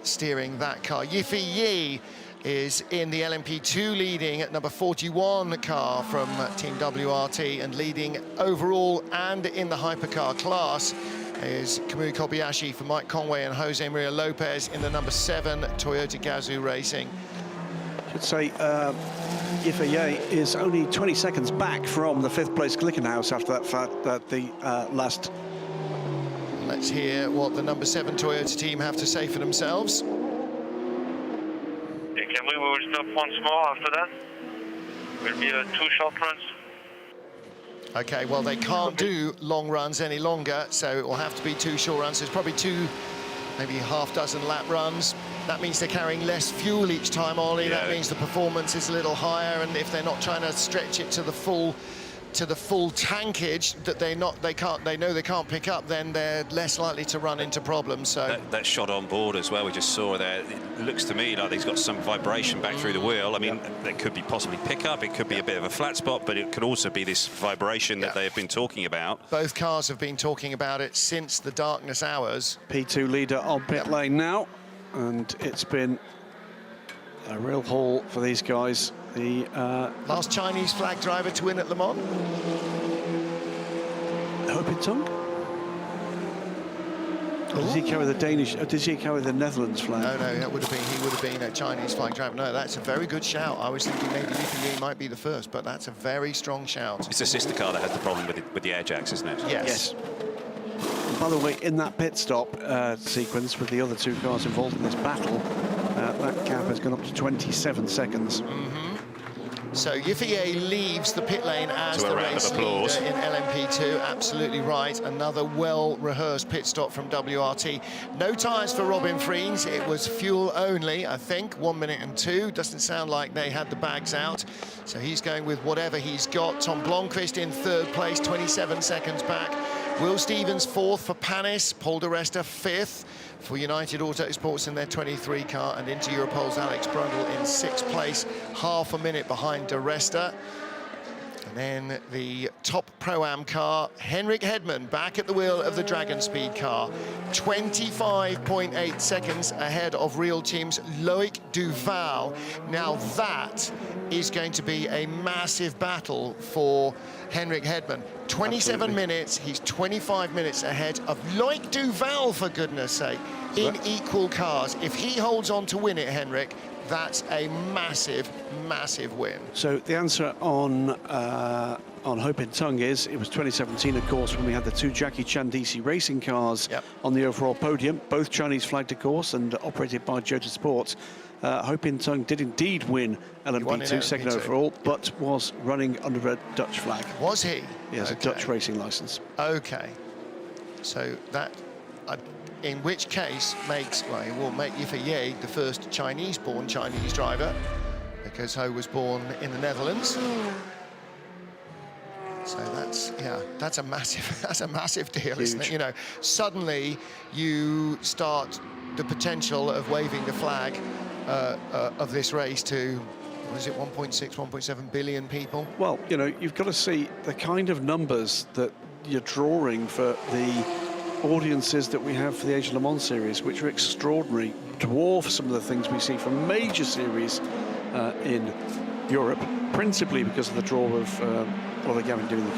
steering that car. Yiffy Yi is in the LMP2 leading at number 41 car from Team WRT, and leading overall and in the hypercar class is Kamui Kobayashi for Mike Conway and Jose Maria Lopez in the number 7 Toyota Gazoo Racing. Should say Yiffy is only 20 seconds back from the 5th place Glickenhaus after that fact that the last. Let's hear what the number 7 Toyota team have to say for themselves. We will stop once more after that. Will be 2 short runs. Okay, well, they can't do long runs any longer, so it will have to be 2 short runs. There's probably 2, maybe half dozen lap runs. That means they're carrying less fuel each time, Ollie. Yeah. That means the performance is a little higher, and if they're not trying to stretch it to the full tankage that they know they can't pick up, then they're less likely to run into problems. So that shot on board as well we just saw there, it looks to me like he's got some vibration back through the wheel. I mean, there could be possibly pickup, it could be a bit of a flat spot, but it could also be this vibration that they have been talking about. Both cars have been talking about it since the darkness hours. P2 leader on pit lane now, and it's been a real haul for these guys. The last Chinese flag driver to win at Le Mans. Ho Pin Tung? Or does he carry the Danish? Or does he carry the Netherlands flag? No, that he would have been a Chinese flag driver. No, that's a very good shout. I was thinking maybe Yiffy Yi might be the first, but that's a very strong shout. It's the sister car that has the problem with the air jacks, isn't it? Yes. And by the way, in that pit stop sequence with the other 2 cars involved in this battle, that gap has gone up to 27 seconds. So Yiffy Yi leaves the pit lane as the race leader in LMP2. Absolutely right. Another well-rehearsed pit stop from WRT. No tyres for Robin Friens. It was fuel only, I think. 1 minute and 2. Doesn't sound like they had the bags out. So he's going with whatever he's got. Tom Blomqvist in 3rd place, 27 seconds back. Will Stevens 4th for Panis. Paul di Resta 5th for United Autosports in their 23 car, and into Europol's Alex Brundle in 6th place, half a minute behind di Resta. And then the top Pro-Am car, Henrik Hedman, back at the wheel of the Dragon Speed car, 25.8 seconds ahead of Real Team's Loic Duval. Now that is going to be a massive battle for Henrik Hedman. 27 minutes, he's 25 minutes ahead of Loic Duval, for goodness sake, in equal cars. If he holds on to win it, Henrik, that's a massive, massive win. So the answer on Ho Pin Tung is, it was 2017, of course, when we had the 2 Jackie Chan DC racing cars on the overall podium, both Chinese flagged, of course, and operated by Jota Sports. Ho Pin Tung did indeed win LMP2 second overall, but was running under a Dutch flag. Was he? He has a Dutch racing license. Okay. So that, in which case, it will make Yiffy Yi the first Chinese-born Chinese driver, because Ho was born in the Netherlands. So that's a massive deal, huge. Isn't it? You know, suddenly you start the potential of waving the flag of this race to what is it, 1.6, 1.7 billion people? Well, you know, you've got to see the kind of numbers that you're drawing for the audiences that we have for the Age of Le Mans series, which are extraordinary, dwarf some of the things we see from major series in Europe, principally because of the draw of Oliver Gavin doing the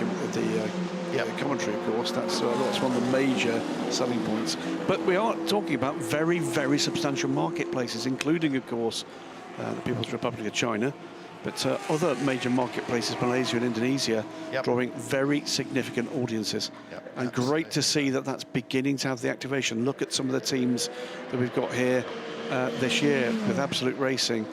commentary, of course. That's one of the major selling points. But we are talking about very, very substantial marketplaces, including, of course, the People's Republic of China, but other major marketplaces, Malaysia and Indonesia, drawing very significant audiences. And great to see that that's beginning to have the activation. Look at some of the teams that we've got here this year with Absolute Racing,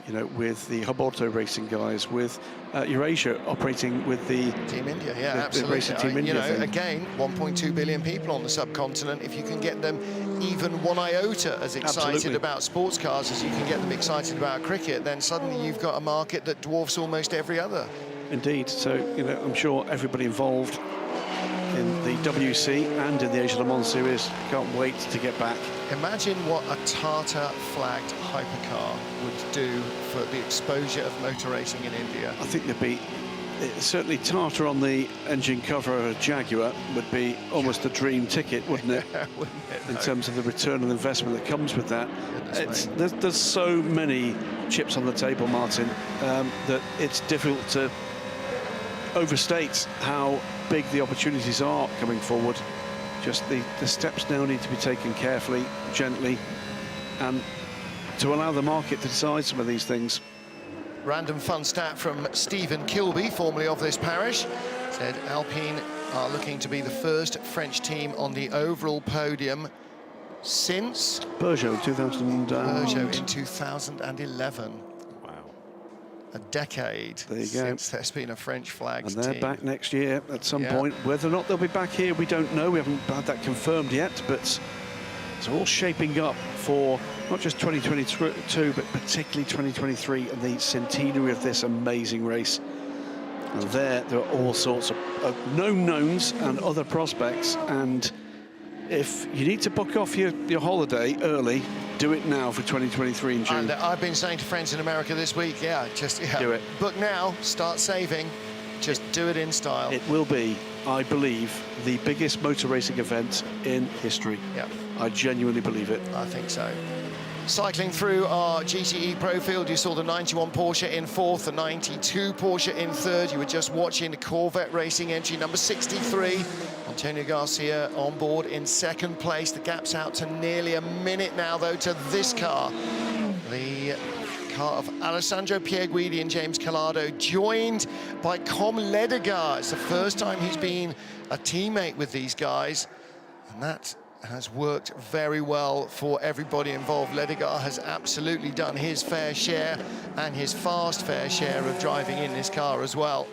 you know, with the Hub Auto Racing guys, with Eurasia operating with the Team India, yeah, the absolutely. Racing Team India you know, thing. again, 1.2 billion people on the subcontinent. If you can get them even one iota as excited about sports cars as you can get them excited about cricket, then suddenly you've got a market that dwarfs almost every other. Indeed. So, you know, I'm sure everybody involved in the WC and in the Age of Le Mans series can't wait to get back. Imagine what a Tata flagged hypercar would do for the exposure of motor racing in India. I think there'd be certainly Tata on the engine cover of a Jaguar would be almost a dream ticket, wouldn't it? Wouldn't it? In terms of the return on investment that comes with that. There's so many chips on the table, Martin, that it's difficult to overstate how big the opportunities are coming forward. Just the steps now need to be taken carefully, gently, and to allow the market to decide some of these things. Random fun stat from Stephen Kilby, formerly of this parish, said Alpine are looking to be the first French team on the overall podium since Peugeot in 2011. Wow. A decade since there's been a French flagged team. And they're back next year at some point. Whether or not they'll be back here, we don't know. We haven't had that confirmed yet, but it's all shaping up for not just 2022, but particularly 2023 and the centenary of this amazing race. And there are all sorts of known knowns and other prospects, and if you need to book off your holiday early, do it now for 2023 in June. And I've been saying to friends in America this week, do it. Book now, start saving, just do it in style. It will be, I believe, the biggest motor racing event in history. Yeah. I genuinely believe it. I think so. Cycling through our GTE Pro field, you saw the 91 Porsche in fourth, the 92 Porsche in third. You were just watching the Corvette Racing entry number 63. Antonio Garcia on board in second place. The gap's out to nearly a minute now, though, to this car. The car of Alessandro Pierguidi and James Calado, joined by Com Ledegaard. It's the first time he's been a teammate with these guys, and that has worked very well for everybody involved. Ledegaard has absolutely done his fair share and his fast fair share of driving in this car as well.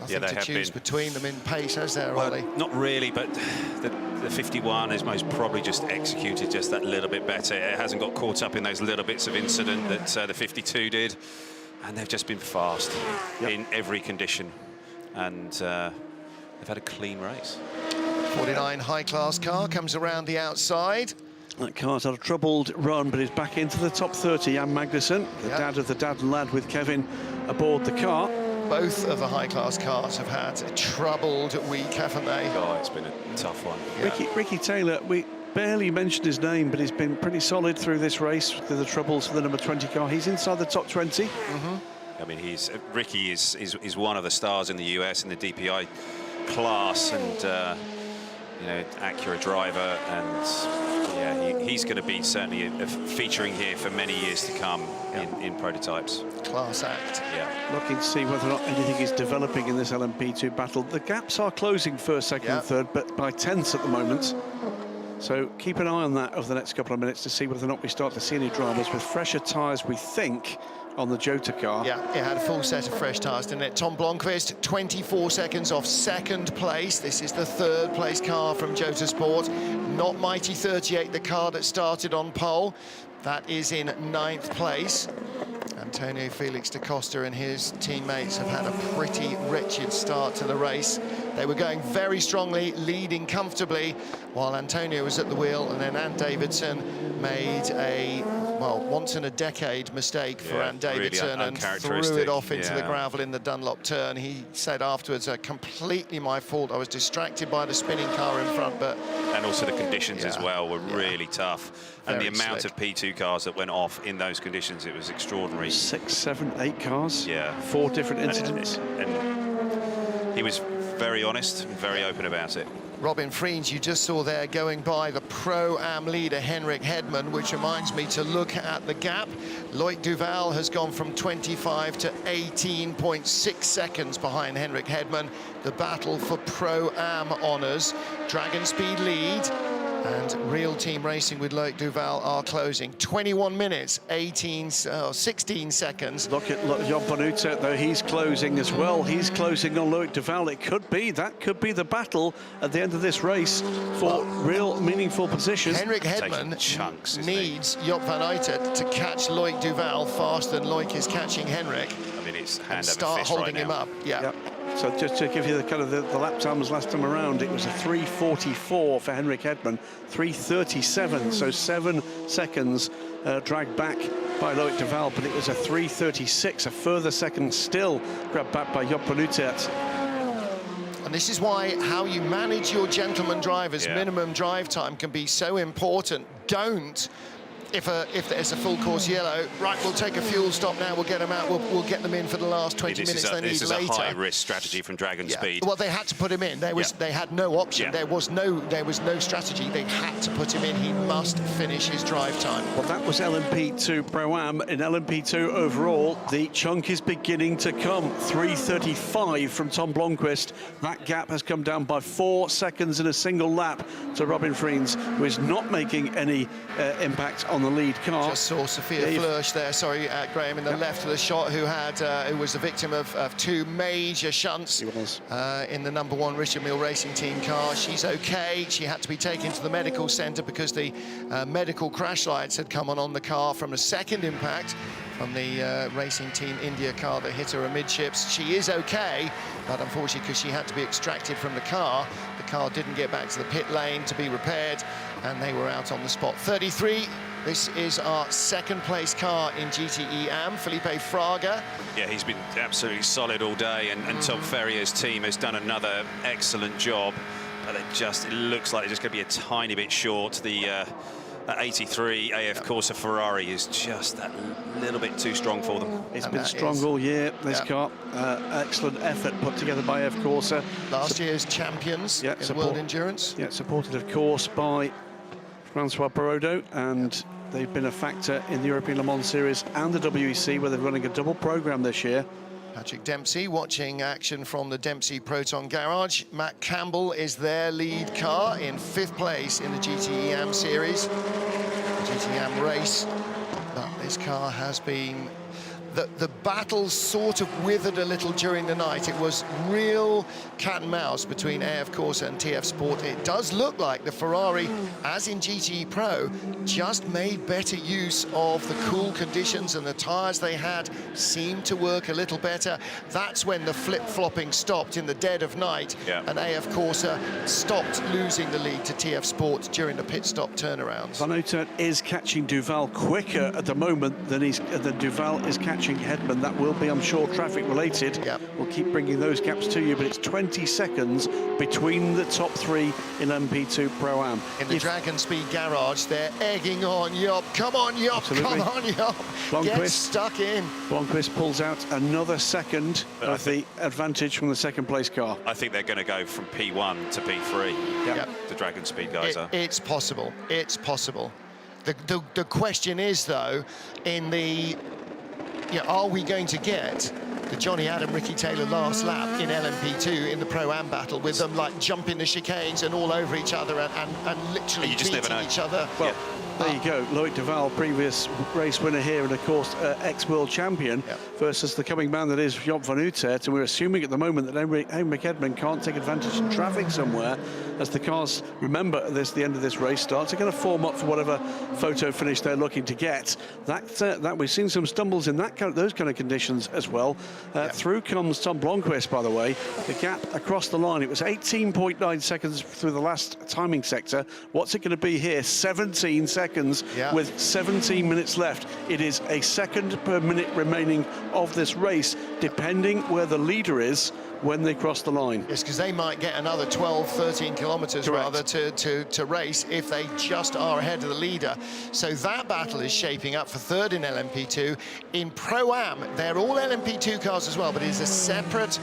Nothing to choose between them in pace, has there, Ollie? Not really, but the 51 is most probably just executed just that little bit better. It hasn't got caught up in those little bits of incident that the 52 did, and they've just been fast in every condition, and they've had a clean race. 49 high-class car comes around the outside. That car's had a troubled run, but is back into the top 30. Jan Magnussen, the dad of the dad and lad with Kevin aboard the car. Both of the high-class cars have had a troubled week, haven't they? Oh, it's been a tough one. Yeah. Ricky Taylor, we barely mentioned his name, but he's been pretty solid through this race through the troubles for the number 20 car. He's inside the top 20. I mean, Ricky is one of the stars in the US in the DPI class, and you know, Acura driver, and yeah, he's going to be certainly featuring here for many years to come in prototypes. Class act. Yeah. Looking to see whether or not anything is developing in this LMP2 battle. The gaps are closing first, second, and third, but by tenths at the moment. So keep an eye on that over the next couple of minutes to see whether or not we start to see any dramas with fresher tyres, we think, on the Jota car. Yeah, it had a full set of fresh tyres, didn't it? Tom Blomqvist, 24 seconds off second place. This is the third place car from Jota Sport. Not Mighty 38, the car that started on pole. That is in 9th place. Antonio Felix da Costa and his teammates have had a pretty wretched start to the race. They were going very strongly, leading comfortably, while Antonio was at the wheel, and then Ant Davidson made a well, once-in-a-decade mistake for Ant Davidson, really and threw uncharacteristic, it off into the gravel in the Dunlop turn. He said afterwards, completely my fault. I was distracted by the spinning car in front, but... And also the conditions as well were really tough. And Very the amount slick. of P2 cars that went off in those conditions, it was extraordinary. 6, 7, 8 cars. Yeah. 4 different incidents. And he was very honest and very open about it. Robin Friens, you just saw there going by the Pro-Am leader, Henrik Hedman, which reminds me to look at the gap. Loic Duval has gone from 25 to 18.6 seconds behind Henrik Hedman. The battle for Pro-Am honours. Dragon Speed lead. And Real Team Racing with Loic Duval are closing. 21 minutes, 16 seconds. Look at Jon Bonucci, though he's closing as well. He's closing on Loic Duval. That could be the battle at the end of this race for real meaningful position. Henrik Hedman needs Job van Uitert to catch Loic Duval faster than Loic is catching Henrik. I mean, it's hand and over start fist holding right him now. up. Yeah. So just to give you the kind of the lap times last time around, it was a 3:44 for Henrik Hedman, 3:37, so 7 seconds dragged back by Loic Duval, but it was a 3:36, a further second still grabbed back by Job Bonucci. And this is why how you manage your gentleman drivers' minimum drive time can be so important. Don't, if there's a full course yellow, right, we'll take a fuel stop now, we'll get them out, we'll get them in for the last 20 minutes they need later. This is a high-risk strategy from Dragon Speed. Well, they had to put him in. They had no option. There was no strategy. They had to put him in. He must finish his drive time. Well, that was LMP2 Pro-Am. In LMP2 overall, the chunk is beginning to come. 3:35 from Tom Blomqvist. That gap has come down by 4 seconds in a single lap to Robin Friens, who is not making any impact on the lead car. Just saw Sophia Flörsch there, sorry, Graham, in the left of the shot, who was the victim of 2 major shunts in the #1 Richard Mille Racing Team car. She's okay. She had to be taken to the medical centre because the medical crash lights had come on the car from a second impact from the Racing Team India car that hit her amidships. She is okay, but unfortunately, because she had to be extracted from the car didn't get back to the pit lane to be repaired, and they were out on the spot. 33. This is our second place car in GTE Am, Felipe Fraga. Yeah, he's been absolutely solid all day, and Tom Ferrier's team has done another excellent job. But it looks like they're just going to be a tiny bit short. The 83 AF Corsa Ferrari is just that little bit too strong for them. It's been strong all year, this car. Excellent effort put together by AF Corsa. Last year's champions in World Endurance. Yeah, supported, of course, by Francois Barodo, and they've been a factor in the European Le Mans Series and the WEC, where they're running a double program this year. Patrick Dempsey watching action from the Dempsey Proton Garage. Matt Campbell is their lead car in 5th place in the GTE Am Series, the GTE Am race. But this car has been... The battle sort of withered a little during the night. It was real cat and mouse between AF Corsa and TF Sport. It does look like the Ferrari, as in GTE Pro, just made better use of the cool conditions, and the tyres they had seemed to work a little better. That's when the flip-flopping stopped in the dead of night, and AF Corsa stopped losing the lead to TF Sport during the pit stop turnarounds. Van Uitert is catching Duval quicker at the moment than Duval is catching Hedman. That will be, I'm sure, traffic related. We'll keep bringing those gaps to you, but it's 20 seconds between the top 3 in MP2 Pro-Am. In the Dragon Speed Garage, they're egging on Job. Come on, Job. Come on, Job. Get stuck in. Blomqvist pulls out another second of the advantage from the second place car. I think they're going to go from P1 to P3. The Dragon Speed guys are. It's possible. It's possible. The question is, though, in the... are we going to get the Johnny Adam, Ricky Taylor last lap in LMP2 in the Pro-Am battle with them like jumping the chicanes and all over each other and literally beating each other? Well, there you go. Loic Duval, previous race winner here, and of course ex-world champion, versus the coming man that is Job van Uitert. And we're assuming at the moment that Henrik Hedman can't take advantage of traffic somewhere, as the cars, remember, the end of this race starts, are going to form up for whatever photo finish they're looking to get. That we've seen some stumbles in those kind of conditions as well. Through comes Tom Blomqvist, by the way. The gap across the line, it was 18.9 seconds through the last timing sector. What's it going to be here? 17 seconds. seconds with 17 minutes left. It is a second per minute remaining of this race, depending where the leader is when they cross the line. Yes, because they might get another 12, 13 kilometres rather to race if they just are ahead of the leader. So that battle is shaping up for third in LMP2. In Pro-Am, they're all LMP2 cars as well, but it's a separate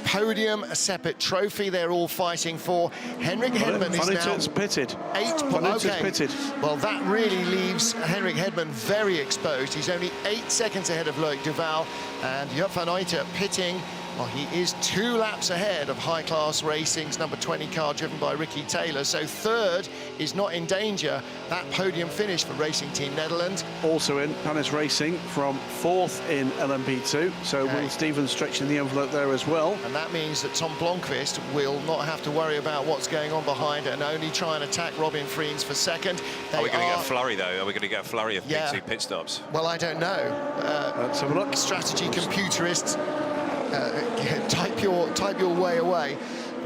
podium, a separate trophy they're all fighting for. Henrik Hedman is now pitted. 8 points. Okay. Pitted. Well, that really leaves Henrik Hedman very exposed. He's only 8 seconds ahead of Loic Duval, and Joop van Uyten pitting. Well, he is 2 laps ahead of High Class Racing's number 20 car driven by Ricky Taylor. So third is not in danger. That podium finish for Racing Team Netherlands. Also in Panis Racing from 4th in LMP2. So Will Stevens stretching the envelope there as well. And that means that Tom Blomqvist will not have to worry about what's going on behind and only try and attack Robin Friens for second. Are we going to get a flurry, though? Are we going to get a flurry of P2 pit stops? Well, I don't know. Let's have a look. Strategy computerists. Type your way away.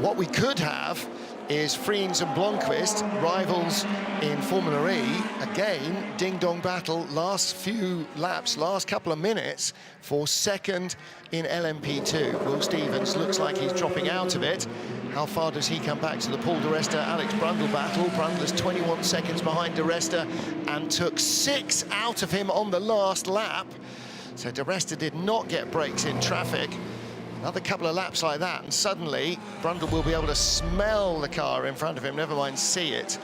What we could have is Friens and Blomqvist, rivals in Formula E. Again, ding-dong battle, last few laps, last couple of minutes for second in LMP2. Will Stevens looks like he's dropping out of it. How far does he come back to the Paul de Resta, Alex Brundle battle? Brundle is 21 seconds behind de Resta and took 6 out of him on the last lap. So de Resta did not get breaks in traffic. Another couple of laps like that, and suddenly Brundle will be able to smell the car in front of him, never mind see it.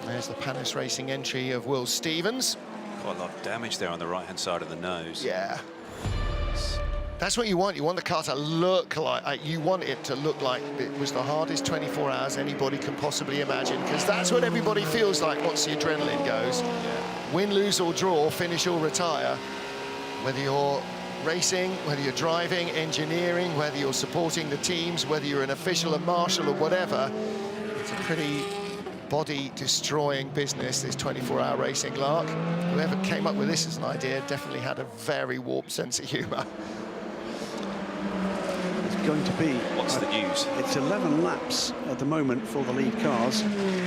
There's the Panis Racing entry of Will Stevens. Quite a lot of damage there on the right-hand side of the nose. Yeah. That's what you want. You want the car to look like, you want it to look like it was the hardest 24 hours anybody can possibly imagine, because that's what everybody feels like once the adrenaline goes. Win, lose or draw, finish or retire. Whether you're racing, whether you're driving, engineering, whether you're supporting the teams, whether you're an official, a marshal or whatever, it's a pretty body-destroying business, this 24-hour racing, Lark. Whoever came up with this as an idea definitely had a very warped sense of humour. It's going to be... What's the news? It's 11 laps at the moment for the lead cars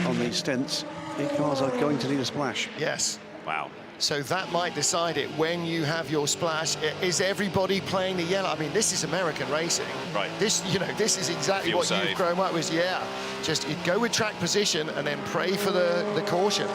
on these stints. Lead cars are going to need a splash. Yes. Wow. So that might decide it when you have your splash. Is everybody playing the yellow? I mean, this is American racing. Right. This, you know, this is exactly what you've grown up with. Yeah. Just you go with track position and then pray for the caution.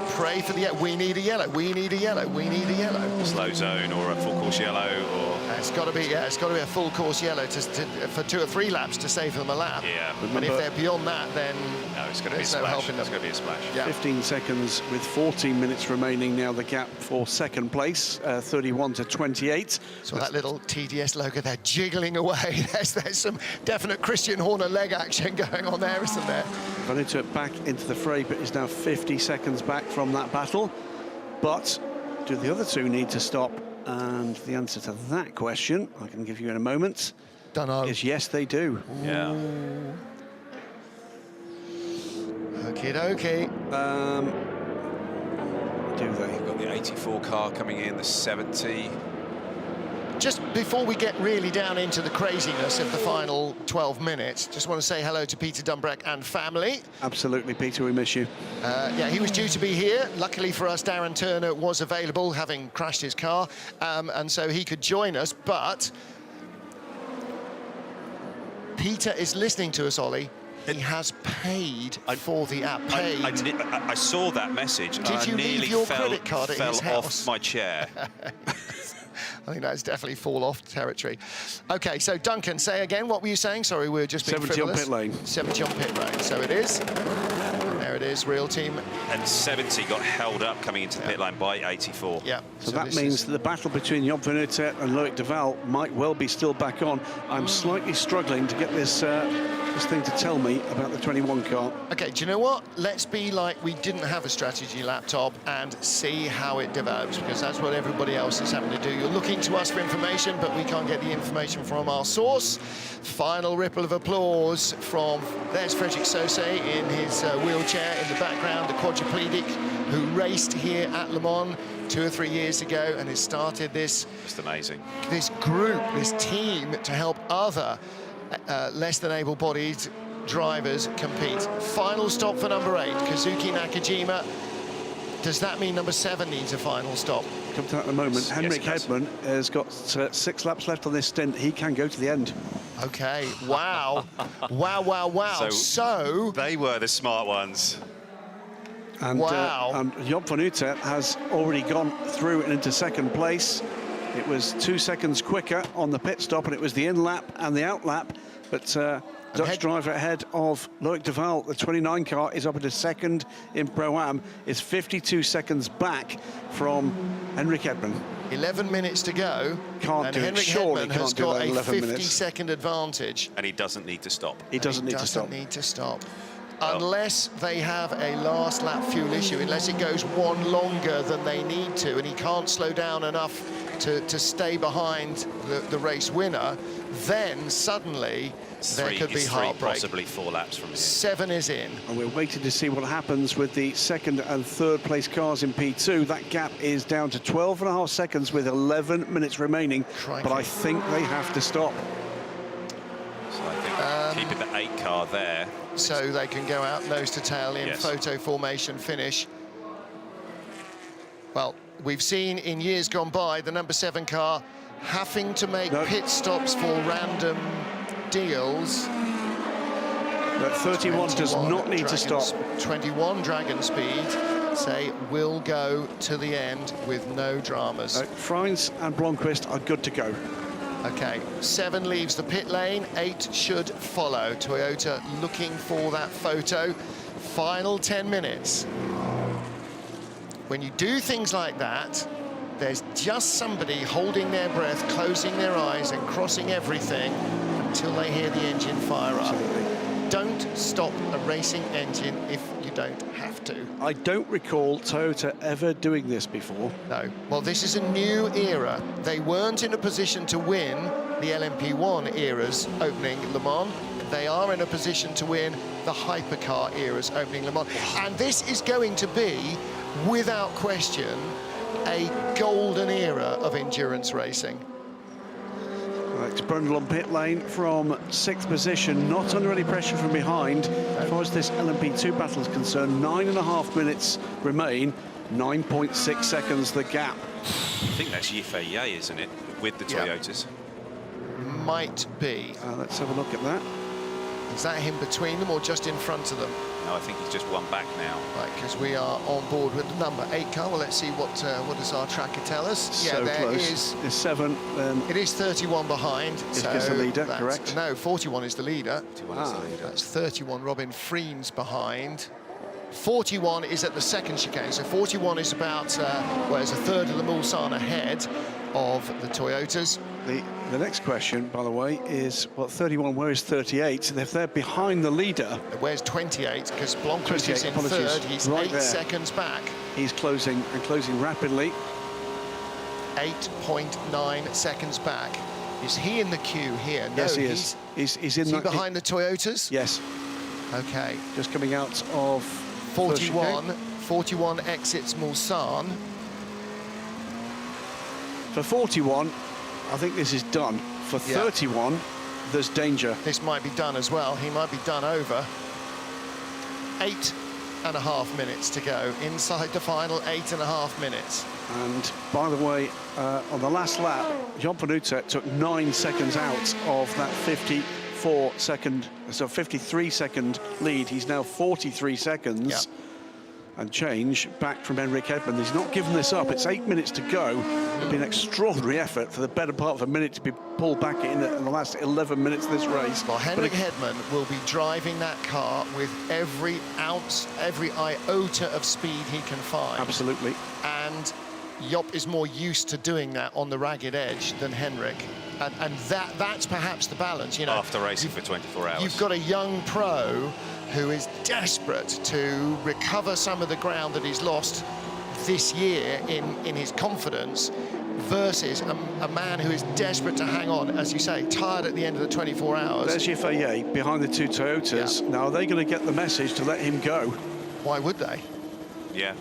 Pray for the we need a yellow. We need a yellow. We need a yellow. Slow zone or a full course yellow or. It's got to be it's got to be a full course yellow for 2 or 3 laps to save them a lap. Yeah. But if they're beyond that, then no, it's going to be a splash. No helping them. It's going to be a splash. Yeah. 15 seconds with 14 minutes remaining now. The gap for second place, 31 to 28. So that little TDS logo there jiggling away. There's some definite Christian Horner leg action going on there, isn't there? Van Uyten back into the fray, but is now 50 seconds back from that battle. But do the other two need to stop? And the answer to that question, I can give you in a moment, is yes, they do. Yeah. Okie dokie. Do they? We've got the 84 car coming in, the 70. Just before we get really down into the craziness of the final 12 minutes, just want to say hello to Peter Dumbreck and family. Absolutely, Peter, we miss you. Yeah, he was due to be here. Luckily for us, Darren Turner was available, having crashed his car, and so he could join us, but Peter is listening to us, Ollie. He has paid for the app. Paid. I saw that message. Did you leave your credit card at his house? Off my chair. I think that's definitely fall-off territory. OK, so Duncan, say again, what were you saying? Sorry, we were just being 70 frivolous. on pit lane. 70 on pit lane, so it is. And there it is, real team. And 70 got held up coming into the pit lane by 84. Yeah. So that means that the battle between Joop van Uyten and Loic Duval might well be still back on. I'm slightly struggling to get this thing to tell me about the 21 car. OK, do you know what? Let's be like we didn't have a strategy laptop and see how it develops, because that's what everybody else is having to do. You're looking to us for information, but we can't get the information from our source. Final ripple of applause from, there's Frederic Sauce in his wheelchair in the background, the quadriplegic who raced here at Le Mans 2 or 3 years ago and has started this. Just amazing. This group, this team to help other less than Does that mean number 7 needs a final stop? Come to that in a moment. Henrik Hedman has got 6 laps left on this stint. He can go to the end. Okay, wow. Wow. So they were the smart ones. And, and Job van Uite has already gone through and into second place. It was 2 seconds quicker on the pit stop, and it was the in lap and the out lap. But Dutch driver ahead of Loic de Waal, the 29 car, is up into second in Pro-Am, is 52 seconds back from Henrik Hedman. 11 minutes to go. Can't and do Henrik it. Surely Hedman has can't do got that in a 11 minutes. 50-second advantage. And he doesn't need to stop. He doesn't need to stop. Unless they have a last lap fuel issue, unless it goes one longer than they need to, and he can't slow down enough to stay behind the race winner, then suddenly there could be heartbreak. Possibly 4 laps from here. 7 is in. And we're waiting to see what happens with the second and third place cars in P2. That gap is down to 12.5 seconds with 11 minutes remaining. But I think they have to stop. So I think keeping the 8 car there. So they can go out nose to tail in photo formation finish. Well, we've seen in years gone by the number 7 car having to make pit stops for random deals. But 31 does not need to stop. 21 Dragon Speed say will go to the end with no dramas. Freins and Bronquist are good to go. Okay, 7 leaves the pit lane, 8 should follow. Toyota looking for that photo. Final 10 minutes. When you do things like that, there's just somebody holding their breath, closing their eyes and crossing everything until they hear the engine fire up. Don't stop a racing engine if you don't have to. I don't recall Toyota ever doing this before. No. Well, this is a new era. They weren't in a position to win the LMP1 era's opening Le Mans. They are in a position to win the hypercar era's opening Le Mans. And this is going to be, without question, a golden era of endurance racing. Alex Brundle on pit lane from 6th position, not under any pressure from behind. As far as this LMP2 battle is concerned, 9.5 minutes remain, 9.6 seconds the gap. I think that's Yifei, isn't it, with the Toyotas? Might be. Let's have a look at that. Is that him between them or just in front of them? No, I think he's just one back now. Right, because we are on board with the number 8 car. Well, let's see what does our tracker tell us. So there close. is. There's 7. It is 31 behind. So is the leader, correct? No, 41 is the leader. 41 is the leader. That's 31 Robin Freens behind. 41 is at the second chicane. So 41 is about, well, it's a third of the Mulsanne ahead of the Toyotas. The next question, by the way, is, well, 31, where is 38? And if they're behind the leader... Where's 28? Because Blanquist is in third. He's right 8 seconds back. He's closing rapidly. 8.9 seconds back. Is he in the queue here? No, yes, he is. He's in he behind the Toyotas? Yes. Okay. Just coming out of 41. 41 exits Mulsanne. For 41, I think this is done. For 31, there's danger. This might be done as well. He might be done over. 8.5 minutes to go. Inside the final 8.5 minutes. And by the way, on the last lap, Job van Uite took 9 seconds out of that 53-second lead. He's now 43 seconds. And change back from Henrik Hedman. He's not given this up. It's 8 minutes to go. It'd be an extraordinary effort for the better part of a minute to be pulled back in the last 11 minutes of this race. Well, Henrik Hedman will be driving that car with every ounce, every iota of speed he can find. Absolutely. And Job is more used to doing that on the ragged edge than Henrik. And that's perhaps the balance, you know. After racing for 24 hours. You've got a young pro who is desperate to recover some of the ground that he's lost this year in his confidence versus a man who is desperate to hang on, as you say, tired at the end of the 24 hours. There's Yifei behind the 2 Toyotas. Now, are they going to get the message to let him go? Why would they? Yeah.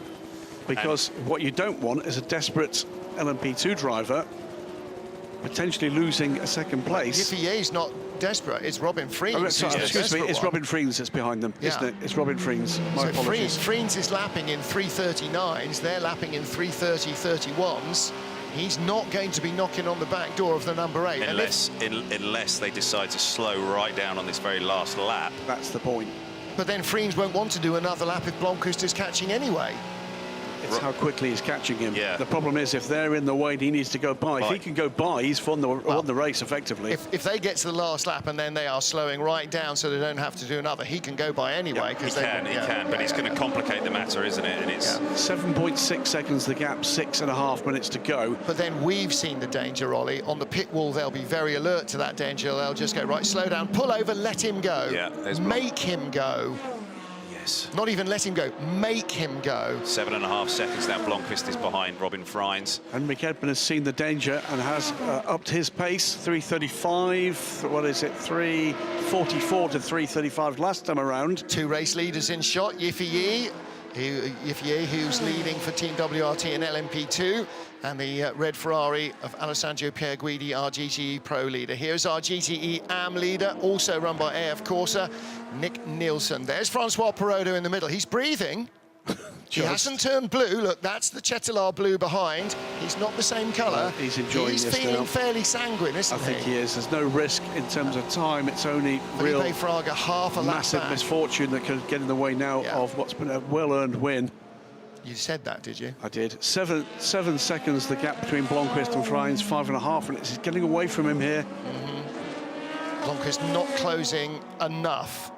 Because what you don't want is a desperate LMP2 driver potentially losing a second place. Yifie's not desperate. It's Robin Friens. Oh, sorry, excuse me, it's Robin Friens that's behind them, isn't it? It's Robin Friens. My apologies. Friens is lapping in 3:39s. They're lapping in 3:30.31s. He's not going to be knocking on the back door of the number 8. Unless they decide to slow right down on this very last lap. That's the point. But then Friens won't want to do another lap if Bronchus is catching anyway. It's how quickly he's catching him. Yeah. The problem is if they're in the way, he needs to go by. If he can go by, he's won the race effectively. If they get to the last lap and then they are slowing right down so they don't have to do another, he can go by anyway. He can, but it's going to complicate the matter, isn't it? And it's 7.6 seconds the gap, 6.5 minutes to go. But then we've seen the danger, Ollie. On the pit wall, they'll be very alert to that danger. They'll just go, right, slow down, pull over, let him go. Yeah, make him go. Not even let him go, make him go. 7.5 seconds now. Bronchus is behind Robin Friens. And Mick Edmund has seen the danger and has upped his pace. 3:35, what is it, 3:44 to 3:35 last time around. 2 race leaders in shot, Yifie, who's leading for Team WRT and LMP2, and the red Ferrari of Alessandro Pierguidi, our GTE Pro leader. Here's our GTE AM leader, also run by AF Corsa, Nick Nielsen. There's Francois Perotto in the middle. He's breathing. He hasn't turned blue. Look, that's the Cetilar blue behind. He's not the same colour. He's enjoying this now. He's feeling fairly sanguine, isn't he? I think he is. There's no risk in terms of time. It's only real Felipe Fraga half a lap massive back. misfortune that could get in the way now of what's been a well-earned win. You said that, did you? I did. 7 seconds the gap between Bronchus and Friens, 5.5 minutes. He's getting away from him here. Bronchus not closing enough.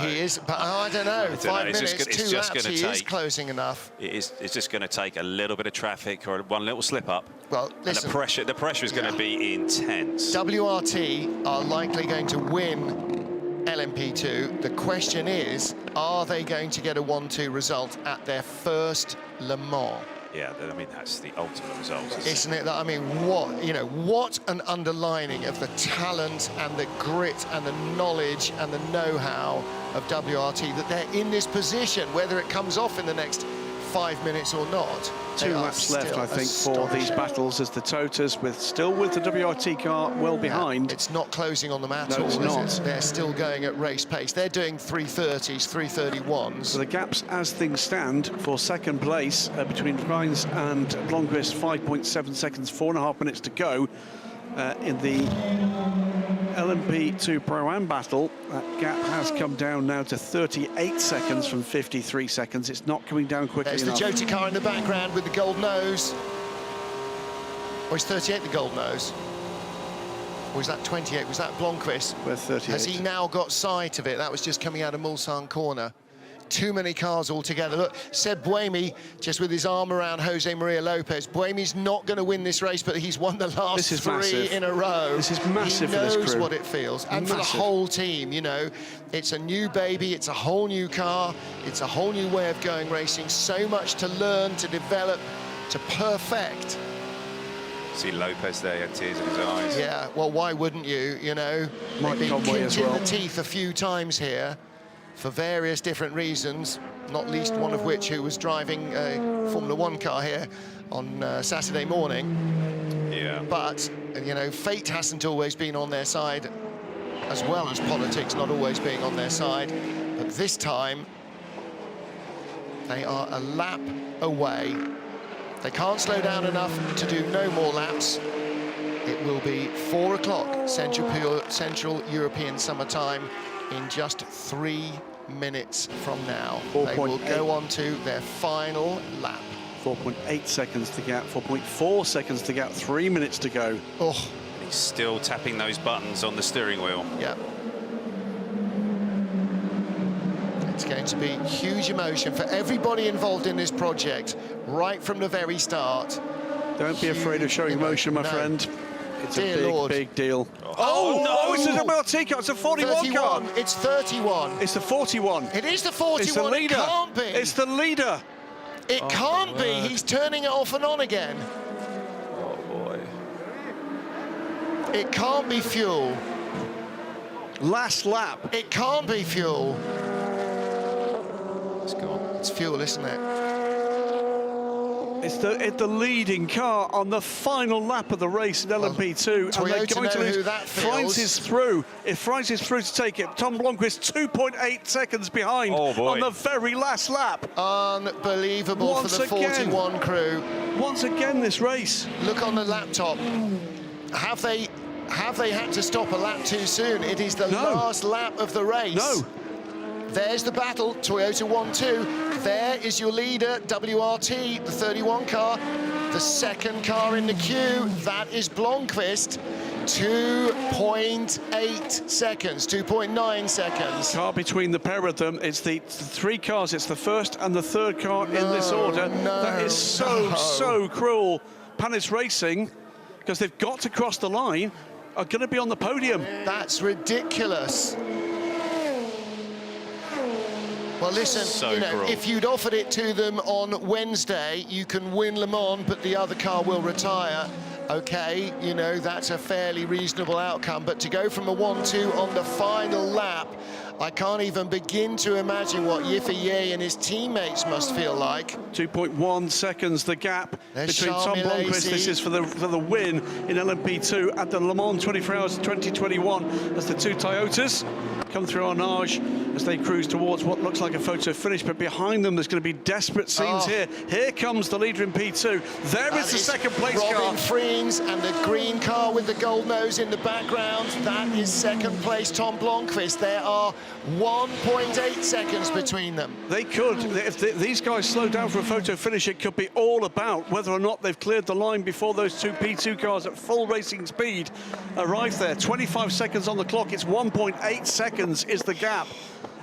He is, but I don't know. 5 minutes, 2 laps, he is closing enough. It's just going to take a little bit of traffic or one little slip up. Well, listen, and the pressure is going to be intense. WRT are likely going to win LMP2. The question is, are they going to get a 1-2 result at their first Le Mans? Yeah, I mean, that's the ultimate result. Isn't it? I mean, what an underlining of the talent and the grit and the knowledge and the know-how of WRT, that they're in this position, whether it comes off in the next 5 minutes or not. 2 laps left, I think, for these battles as the Totas, still with the WRT car well behind. It's not closing on them at all, all, it's not. is it? They're still going at race pace. They're doing 3:30s, 3:31s. So the gaps, as things stand, for second place between Friens and Bronchus, 5.7 seconds, 4.5 minutes to go. In the LMP2 Pro-Am battle, that gap has come down now to 38 seconds from 53 seconds. It's not coming down quickly enough. There's the Jota car in the background with the gold nose. Or is 38 the gold nose? Or is that 28? Was that Bronchus? We're 38. Has he now got sight of it? That was just coming out of Mulsanne corner. Too many cars altogether. Look, Seb Buemi just with his arm around Jose Maria Lopez. Buemi's not going to win this race, but he's won the last 3 in a row. This is massive for this crew. He knows what it feels. And for the whole team, it's a new baby, it's a whole new car, it's a whole new way of going racing. So much to learn, to develop, to perfect. See Lopez there, he had tears in his eyes. Yeah, well, why wouldn't you, Mike They've been Conway kicked as in well. the teeth a few times here for various different reasons, not least one of which who was driving a Formula 1 car here on Saturday morning. Yeah. But, fate hasn't always been on their side, as well as politics not always being on their side. But this time, they are a lap away. They can't slow down enough to do no more laps. It will be 4 o'clock Central European summertime in just 3 minutes from now. They will go on to their final lap. 4.8 seconds to gap, 4.4 seconds to gap, 3 minutes to go. Oh. He's still tapping those buttons on the steering wheel. Yeah. It's going to be huge emotion for everybody involved in this project, right from the very start. Don't be afraid of showing emotion, my friend. It's a big deal. Oh, no! It's a WRT car. It's a 41 car. It's 31. It's the 41. It is the 41. It's the leader. It can't be. It's the leader. It can't be. He's turning it off and on again. Oh, boy. It can't be fuel. Last lap. It can't be fuel. It's gone. It's fuel, isn't it? It's the leading car on the final lap of the race in LMP2, and they're going to lose. Freins is through. If Freins is through to take it, Tom Blomqvist 2.8 seconds behind on the very last lap. Unbelievable for the 41 crew. Once again, this race. Look on the laptop. Have they had to stop a lap too soon? It is the last lap of the race. No. There's the battle, Toyota 1-2. There is your leader, WRT, the 31 car. The second car in the queue, that is Blomqvist. 2.8 seconds, 2.9 seconds. Car between the pair of them. It's the three cars. It's the first and the third car in this order. That is so cruel. Panis Racing, because they've got to cross the line, are going to be on the podium. That's ridiculous. Well, listen, if you'd offered it to them on Wednesday, you can win Le Mans, but the other car will retire. Okay, that's a fairly reasonable outcome. But to go from a 1-2 on the final lap, I can't even begin to imagine what Yifei and his teammates must feel like. 2.1 seconds the gap between Tom Blomqvist. This is for the win in LMP2 at the Le Mans 24 Hours 2021 as the two Toyotas come through Arnage as they cruise towards what looks like a photo finish, but behind them there's going to be desperate scenes here. Here comes the leader in P2. There is the second place car. Robin Freins and the green car with the gold nose in the background. That is second place Tom Blomqvist. There are 1.8 seconds between them. They could, if these guys slow down for a photo finish, it could be all about whether or not they've cleared the line before those two P2 cars at full racing speed arrive there. 25 seconds on the clock. It's 1.8 seconds is the gap.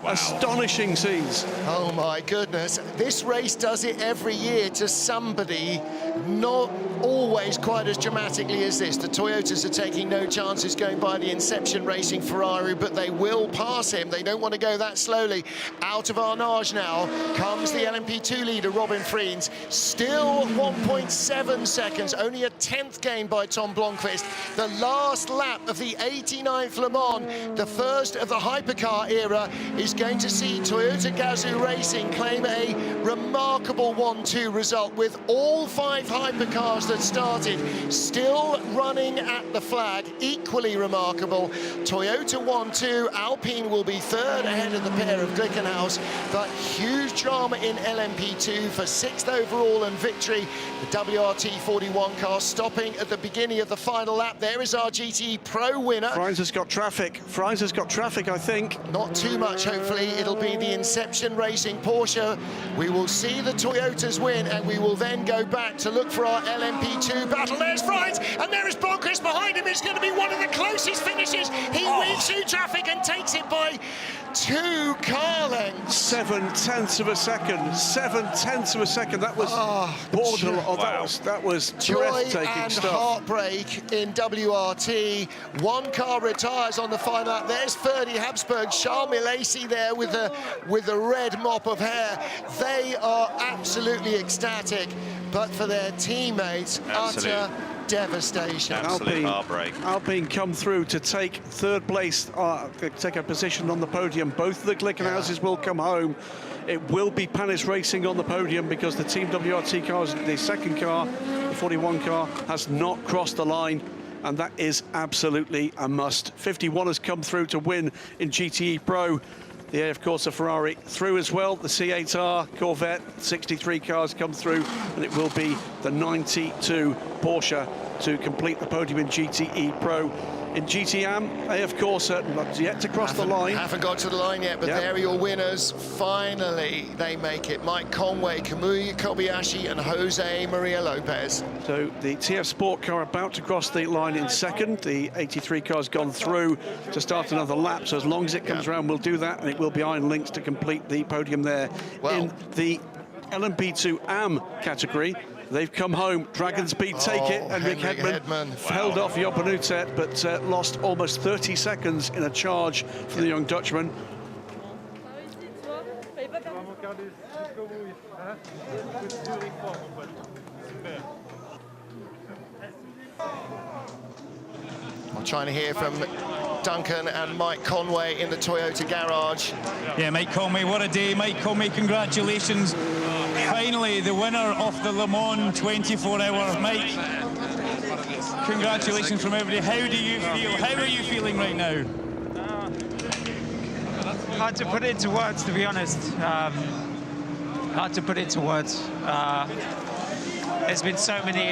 Wow. Astonishing scenes. Oh my goodness. This race does it every year to somebody, not always quite as dramatically as this. The Toyotas are taking no chances going by the Inception Racing Ferrari, but they will pass him. They don't want to go that slowly. Out of Arnage now comes the LMP2 leader, Robin Freins. Still 1.7 seconds, only a 10th gain by Tom Blomqvist. The last lap of the 89th Le Mans, the first of the hypercar era, is going to see Toyota Gazoo Racing claim a remarkable 1-2 result with all 5 hypercars that started still running at the flag. Equally remarkable. Toyota 1-2, Alpine will be third ahead of the pair of Glickenhaus, but huge drama in LMP2 for 6th overall and victory. The WRT 41 car stopping at the beginning of the final lap. There is our GTE Pro winner. Freins has got traffic. Freins has got traffic, I think. Not too much, hopefully. It'll be the Inception Racing Porsche. We will see the Toyotas win, and we will then go back to look for our LMP2 battle. There's Freins, and there is Bronchus behind him. It's going to be one of the closest finishes. He weaves through traffic and takes it by 2 car lengths. 7/10 of a second. 7/10 of a second. That was borderline. That was breathtaking and stuff. Heartbreak in WRT. 1 car retires on the final lap. There's Ferdy Habsburg, Charles Milesi there with the red mop of hair. They are absolutely ecstatic, but for their teammates, utter devastation. Absolute heartbreak. Alpine come through to take third place, take a position on the podium. Both of the Glickenhauses will come home. It will be Panis Racing on the podium because the Team WRT cars, the second car, the 41 car, has not crossed the line, and that is absolutely a must. 51 has come through to win in GTE Pro. The AF Corsa Ferrari through as well. The C8R Corvette, 63 cars come through, and it will be the 92 Porsche to complete the podium in GTE Pro. In GTM, AF Corsa not yet to cross the line. Haven't got to the line yet, but there are your winners. Finally, they make it. Mike Conway, Kamui Kobayashi, and Jose Maria Lopez. So the TF Sport car about to cross the line in second. The 83 car's gone through to start another lap. So as long as it comes around, we'll do that, and it will be Iron Lynx to complete the podium there. In the LMP2 AM category, they've come home. Dragon Speed take it, and Rick Hedman held off Job Utet, but lost almost 30 seconds in a charge from the young Dutchman. I'm trying to hear from Duncan and Mike Conway in the Toyota garage. Yeah, Mike Conway, what a day. Mike Conway, congratulations. Finally, the winner of the Le Mans 24-hour. Mike, congratulations from everybody. How do you feel? How are you feeling right now? Hard to put it into words, to be honest. Hard to put it into words. There's been so many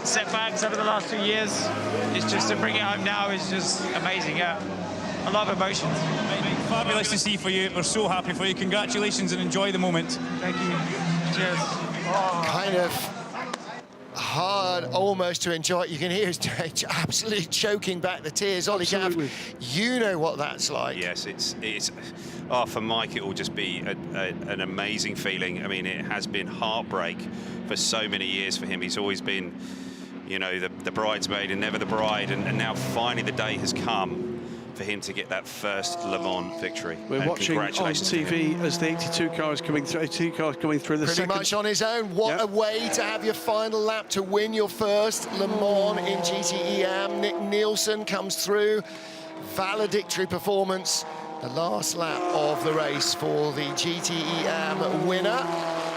setbacks over the last 2 years. It's just to bring it home now is just amazing. Yeah, a lot of emotions. Fabulous to see for you. We're so happy for you. Congratulations and enjoy the moment. Thank you. Cheers. Kind of hard almost to enjoy it. You can hear he's absolutely choking back the tears. Ollie Gav, you know what that's like. Yes, it's for Mike, it will just be an amazing feeling. I mean, it has been heartbreak for so many years for him. He's always been, you know, the bridesmaid and never the bride, and now finally the day has come for him to get that first Le Mans victory. We're watching on TV as the 82 car is coming through. 82 car is coming through the Pretty second. much on his own. What a way to have your final lap to win your first Le Mans in GTE Am. Nick Nielsen comes through. Valedictory performance. The last lap of the race for the GTE Am winner.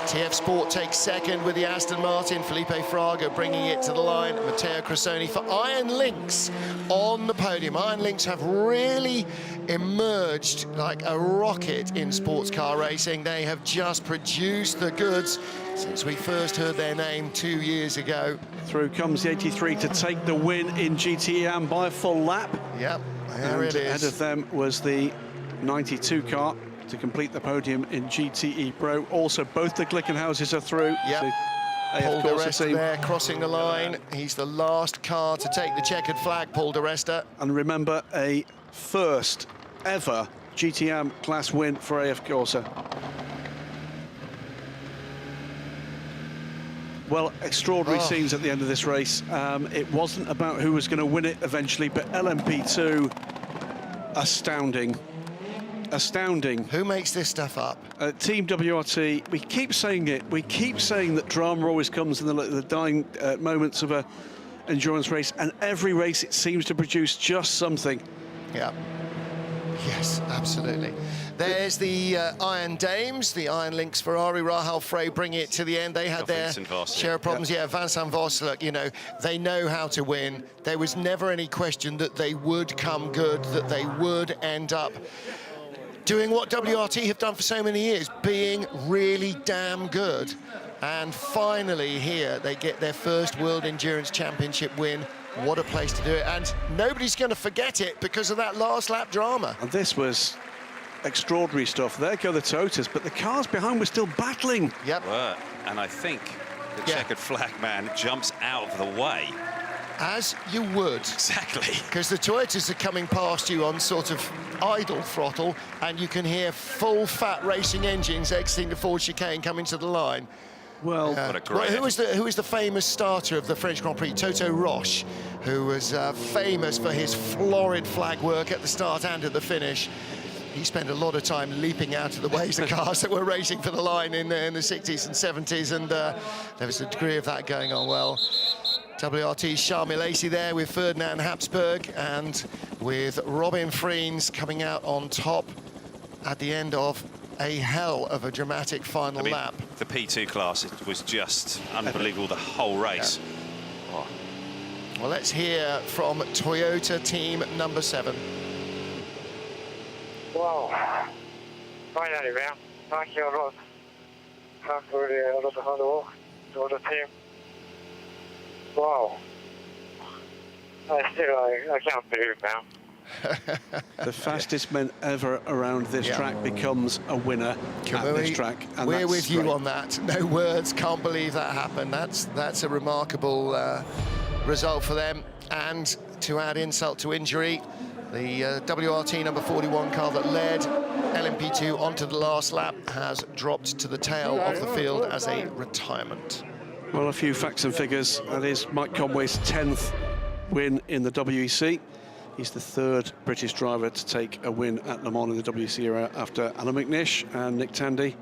TF Sport takes second with the Aston Martin. Felipe Fraga bringing it to the line. Matteo Cressoni for Iron Lynx on the podium. Iron Lynx have really emerged like a rocket in sports car racing. They have just produced the goods since we first heard their name 2 years ago. Through comes the 83 to take the win in GTE Am by a full lap. Yep, there it is. Ahead of them was the 92 car to complete the podium in GTE Pro. Also, both the Glickenhauses are through. Yep. Paul de Resta there crossing the line. He's the last car to take the checkered flag, Paul de Resta. And remember, a first ever GTE Am class win for AF Corsa. Well, extraordinary scenes at the end of this race. It wasn't about who was going to win it eventually, but LMP2, astounding. Astounding. Who makes this stuff up? Team WRT. We keep saying it. We keep saying that drama always comes in the dying moments of a endurance race, and every race it seems to produce just something. Yeah. Yes, absolutely. There's the Iron Dames, the Iron Lynx Ferrari. Rahal Frey bring it to the end. They had their share of problems. Yeah, Vincent Voss, look, you know, they know how to win. There was never any question that they would come good, that they would end up doing what WRT have done for so many years, being really damn good. And finally here, they get their first World Endurance Championship win. What a place to do it. And nobody's going to forget it because of that last lap drama. And this was extraordinary stuff. There go the Toyotas, but the cars behind were still battling. Yep. And I think the checkered flag man jumps out of the way. As you would. Exactly. Because the Toyotas are coming past you on sort of idle throttle, and you can hear full fat racing engines exiting the Ford chicane coming to the line. Well, what a great who was the famous starter of the French Grand Prix? Toto Roche, who was famous for his florid flag work at the start and at the finish. He spent a lot of time leaping out of the ways of cars that were racing for the line in the 60s and 70s, and there was a degree of that going on well. WRT's Charles Lacey there with Ferdinand Habsburg and with Robin Freens coming out on top at the end of a hell of a dramatic final lap. The P2 class, it was just unbelievable, the whole race. Yeah. Well, let's hear from Toyota team number 7. Wow, finally, man. Thank you a lot. Thanks for a lot of hard work to the team. Wow. I can't believe it, man. The fastest man ever around this track becomes a winner at this track. And we're with you on that. No words, can't believe that happened. That's a remarkable result for them. And to add insult to injury, the WRT number 41 car that led LMP2 onto the last lap has dropped to the tail of the field as a retirement. Well, a few facts and figures. That is Mike Conway's 10th win in the WEC. He's the 3rd British driver to take a win at Le Mans in the WEC era after Alan McNish and Nick Tandy.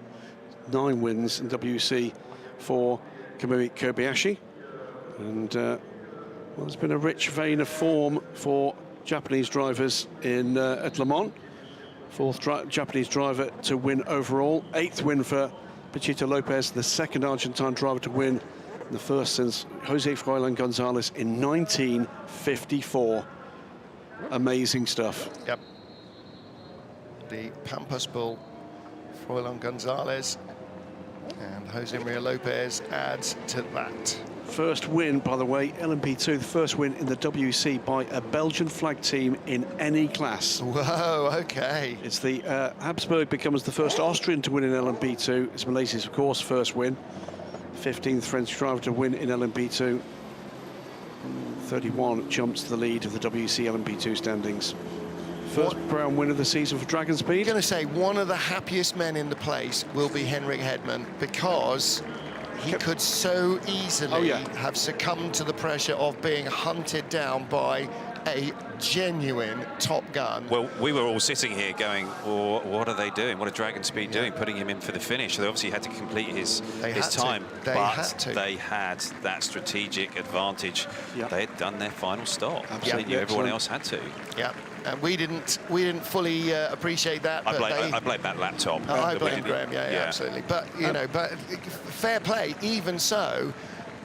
9 wins in WEC for Kamui Kobayashi. And well, there's been a rich vein of form for Japanese drivers in at Le Mans. Fourth Japanese driver to win overall. 8th win for Pachito Lopez, the second Argentine driver to win, the first since Jose Froilan Gonzalez in 1954. Amazing stuff. Yep. The Pampas Bull, Froilan Gonzalez, and Jose Maria Lopez adds to that. First win, by the way, LMP2, the first win in the WC by a Belgian flag team in any class. Whoa, okay. It's the Habsburg becomes the first Austrian to win in LMP2. It's Malaysia's, of course, first win. 15th French driver to win in LMP2. 31 jumps to the lead of the WC LMP2 standings. First Brown win of the season for Dragon Speed. I'm going to say one of the happiest men in the place will be Henrik Hedman, because he could so easily have succumbed to the pressure of being hunted down by a genuine Top Gun. Well, we were all sitting here going, well, what are they doing? What are Dragon Speed doing? Putting him in for the finish. They obviously had to complete his time. They had that strategic advantage. They had done their final stop. Absolutely. Everyone else had to. Yeah. And we didn't fully appreciate that. I blame that laptop. I blame Graham. Yeah, absolutely. But you know, but fair play. Even so,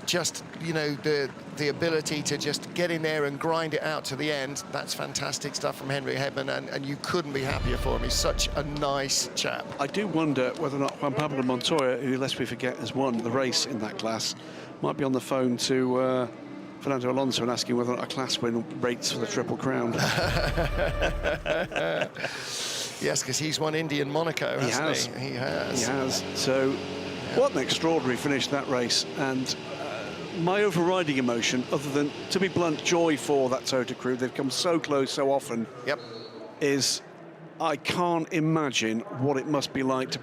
just the ability to just get in there and grind it out to the end. That's fantastic stuff from Henrik Hedman, and you couldn't be happier for him. He's such a nice chap. I do wonder whether or not Juan Pablo Montoya, who, lest we forget, has won the race in that class, might be on the phone to Fernando Alonso and asking whether or not a class win rates for the Triple Crown. Yes, because he's won Indy and Monaco, hasn't he? He has. So, what an extraordinary finish that race. And my overriding emotion, other than, to be blunt, joy for that Toyota crew, they've come so close so often, is I can't imagine what it must be like to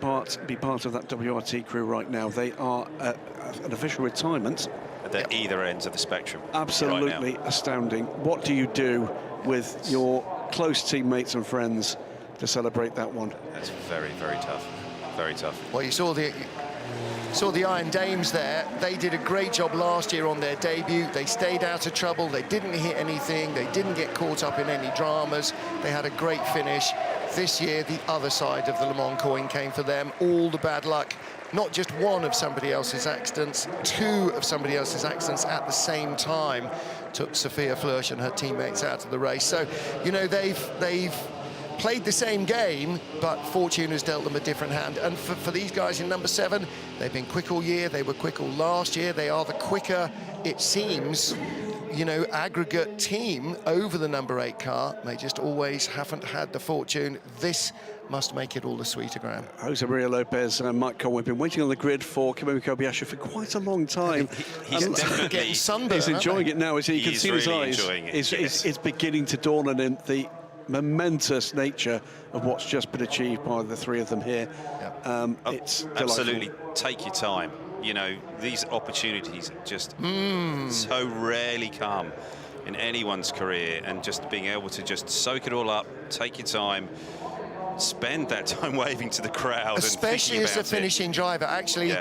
be part of that WRT crew right now. They are an official retirement. At the either ends of the spectrum. Absolutely astounding. What do you do with your close teammates and friends to celebrate that one? That's very, very tough. Very tough. Well, you saw the Iron Dames there. They did a great job last year on their debut. They stayed out of trouble. They didn't hit anything. They didn't get caught up in any dramas. They had a great finish. This year, the other side of the Le Mans coin came for them. All the bad luck. Not just one of somebody else's accidents, two of somebody else's accidents at the same time took Sophia Flörsch and her teammates out of the race. So, you know, they've played the same game, but fortune has dealt them a different hand. And for these guys in number 7, they've been quick all year. They were quick all last year. They are the quicker, it seems, you know, aggregate team over the number 8 car. They just always haven't had the fortune. This must make it all the sweeter, Graham. Jose Maria Lopez and Mike Conway have been waiting on the grid for Kamui Kobayashi for quite a long time. He's definitely getting sunburned. He's enjoying it now, as you can see really his eyes. It's beginning to dawn on him the momentous nature of what's just been achieved by the three of them here. It's absolutely delightful. Take your time. You know, these opportunities just so rarely come in anyone's career, and just being able to just soak it all up, take your time, spend that time waving to the crowd, especially and as a finishing driver. Actually,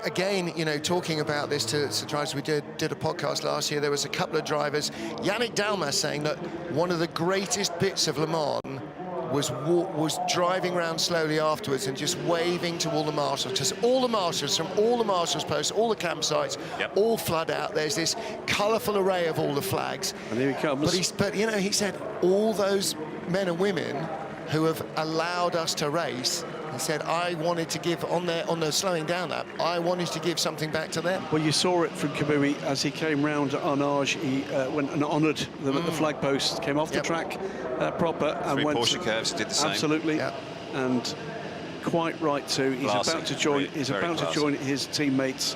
again, you know, talking about this to drivers, we did a podcast last year. There was a couple of drivers, Yannick Dalmas, saying that one of the greatest bits of Le Mans was driving around slowly afterwards and just waving to all the marshals, because all the marshals from all the marshals posts, all the campsites, all flood out. There's this colourful array of all the flags. And here he comes. But you know, he said all those men and women who have allowed us to race, he said, I wanted to give on the slowing down lap, I wanted to give something back to them. Well, you saw it from Kamui as he came round to Arnage. He went and honoured the flag posts, came off the track proper, and went Porsche curves, did the same. Absolutely, and quite right too. He's about to join. He's about to join his teammates,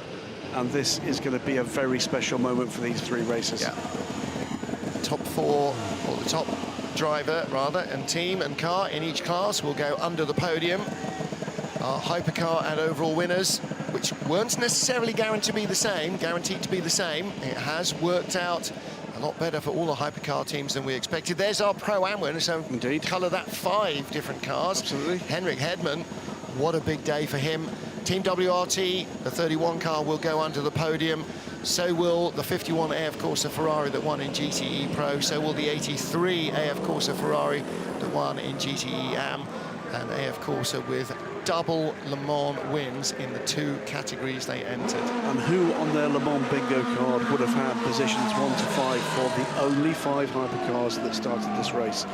and this is going to be a very special moment for these 3 racers. Top 4, or the top driver rather, and team and car in each class will go under the podium. Our hypercar and overall winners, which weren't necessarily guaranteed to be the same, it has worked out a lot better for all the hypercar teams than we expected. There's our Pro-Am winner, so indeed, colour that 5 different cars. Absolutely. Henrik Hedman, what a big day for him. Team WRT, the 31 car will go under the podium. So will the 51 AF Corsa Ferrari that won in GTE Pro. So will the 83 AF Corsa Ferrari that won in GTE Am. And AF Corsa with double Le Mans wins in the 2 categories they entered. And who on their Le Mans bingo card would have had positions 1 to 5 for the only 5 hypercars that started this race?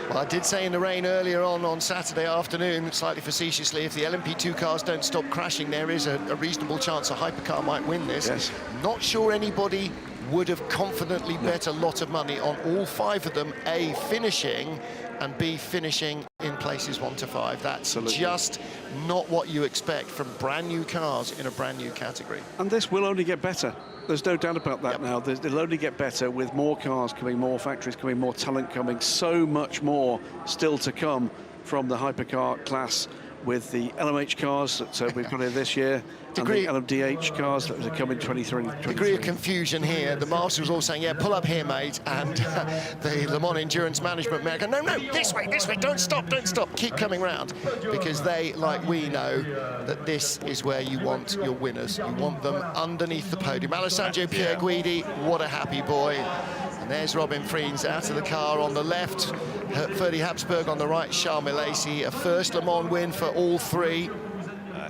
Well, I did say in the rain earlier on Saturday afternoon, slightly facetiously, if the LMP2 cars don't stop crashing, there is a reasonable chance a hypercar might win this. Yes. Not sure anybody would have confidently bet a lot of money on all 5 of them, A, finishing, and B, finishing in places 1 to 5. That's just not what you expect from brand new cars in a brand new category. And this will only get better. There's no doubt about that now. They'll only get better with more cars coming, more factories coming, more talent coming, so much more still to come from the hypercar class with the LMH cars that we've got here this year, and the LMDH cars that are coming 23. Degree of confusion here. The marshals all saying, yeah, pull up here, mate. And the Le Mans Endurance Management man go, no, this way, don't stop, keep coming round. Because they, like we know, that this is where you want your winners. You want them underneath the podium. Alessandro Pierguidi, what a happy boy. And there's Robin Friens out of the car on the left. Ferdy Habsburg on the right, Charles Milesi. A first Le Mans win for all 3.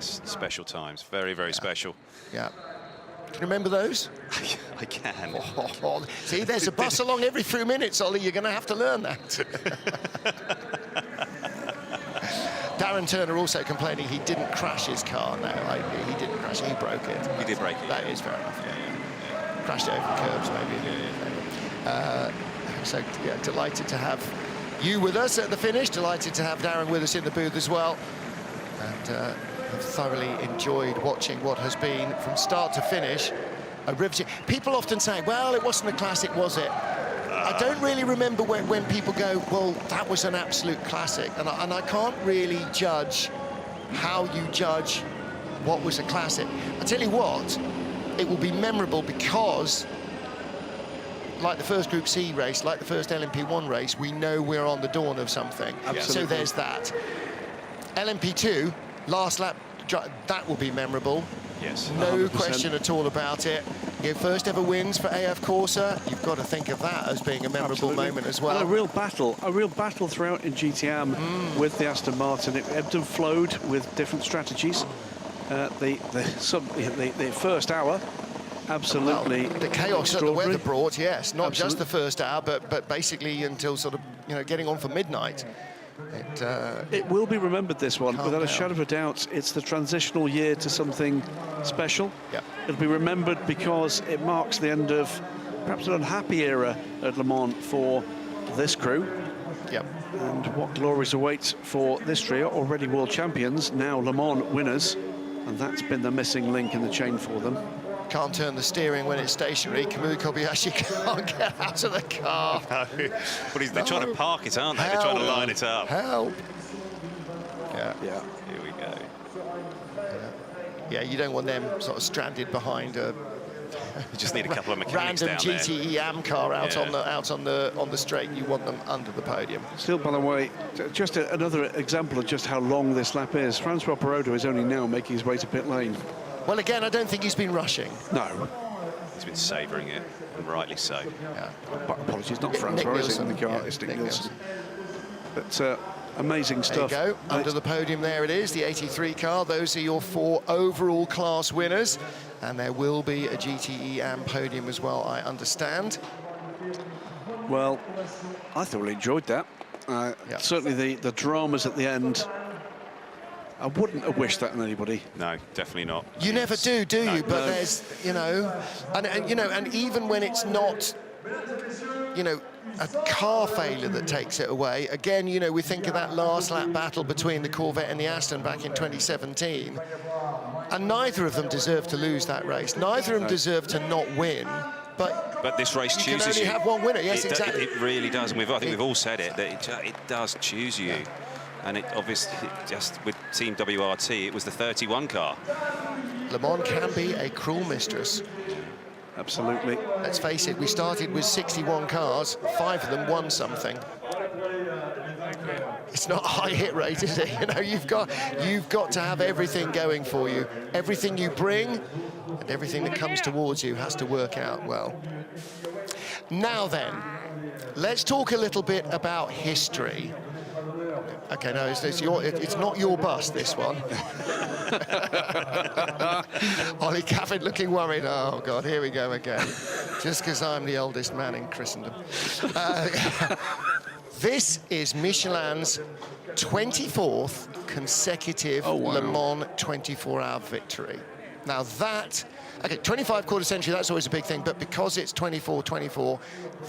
Special times, very, very special. Yeah. Can you remember those? I can. See, there's a bus along every few minutes, Ollie. You're going to have to learn that. Darren Turner also complaining he didn't crash his car. No, he didn't crash it. He broke it. He did break it. That is fair enough. Yeah. Crashed over the curbs, maybe. So, yeah, delighted to have you with us at the finish. Delighted to have Darren with us in the booth as well. And I've thoroughly enjoyed watching what has been, from start to finish, a riveting. People often say, well, it wasn't a classic, was it? I don't really remember when people go, well, that was an absolute classic. And I can't really judge how you judge what was a classic. I tell you what, it will be memorable because, like the first Group C race, like the first LMP1 race, we know we're on the dawn of something. Absolutely. So there's that. LMP2, last lap, that will be memorable. Yes. No 100%. question at all about it. Your first ever wins for AF Corsa, you've got to think of that as being a memorable moment as well. And a real battle throughout in GTM with the Aston Martin. It ebbed and flowed with different strategies. The first hour, absolutely. Well, the chaos that the weather brought, yes, not just the first hour, but basically until sort of, getting on for midnight. It will be remembered, this one, without a shadow of a doubt. It's the transitional year to something special. It'll be remembered because it marks the end of perhaps an unhappy era at Le Mans for this crew. And what glories await for this trio, already world champions, now Le Mans winners, and that's been the missing link in the chain for them. Can't turn the steering when it's stationary. Kamui Kobayashi can't get out of the car. No. Well, they're trying to park it, aren't they? They're trying to line it up. Help. Yeah. Here we go. Yeah, you don't want them sort of stranded behind a... You just need a couple of mechanics random down GTE Am car out on the straight. You want them under the podium. Still, by the way, just another example of just how long this lap is. Francois Perotto is only now making his way to pit lane. Well, again, I don't think he's been rushing. No. He's been savouring it, and rightly so. Yeah. But apologies, not Francois, is it, in the car? It's Nick Nielsen. But amazing stuff. There you go, under the podium there it is, the 83 car. Those are your 4 overall class winners. And there will be a GTE Am podium as well, I understand. Well, I thoroughly enjoyed that. Certainly the dramas at the end, I wouldn't have wished that on anybody. No, definitely not. You never do you? No. But there's, and even when it's not, a car failure that takes it away. Again, we think of that last lap battle between the Corvette and the Aston back in 2017. And neither of them deserved to lose that race. Neither of them deserved to not win. But this race chooses you. You can only have one winner. Yes, exactly. It really does. And I think we've all said it, that it does choose you. Yeah. And it obviously, just with Team WRT, it was the 31 car. Le Mans can be a cruel mistress. Absolutely. Let's face it, we started with 61 cars, 5 of them won something. It's not a high hit rate, is it? You know, you've got to have everything going for you. Everything you bring and everything that comes towards you has to work out well. Now then, let's talk a little bit about history. Okay, no, it's not your bus, this one. Ollie Caffin looking worried. Oh, God, here we go again. Just because I'm the oldest man in Christendom. This is Michelin's 24th consecutive Le Mans 24-hour victory. Now that, okay, 25 quarter century, that's always a big thing, but because it's 24-24,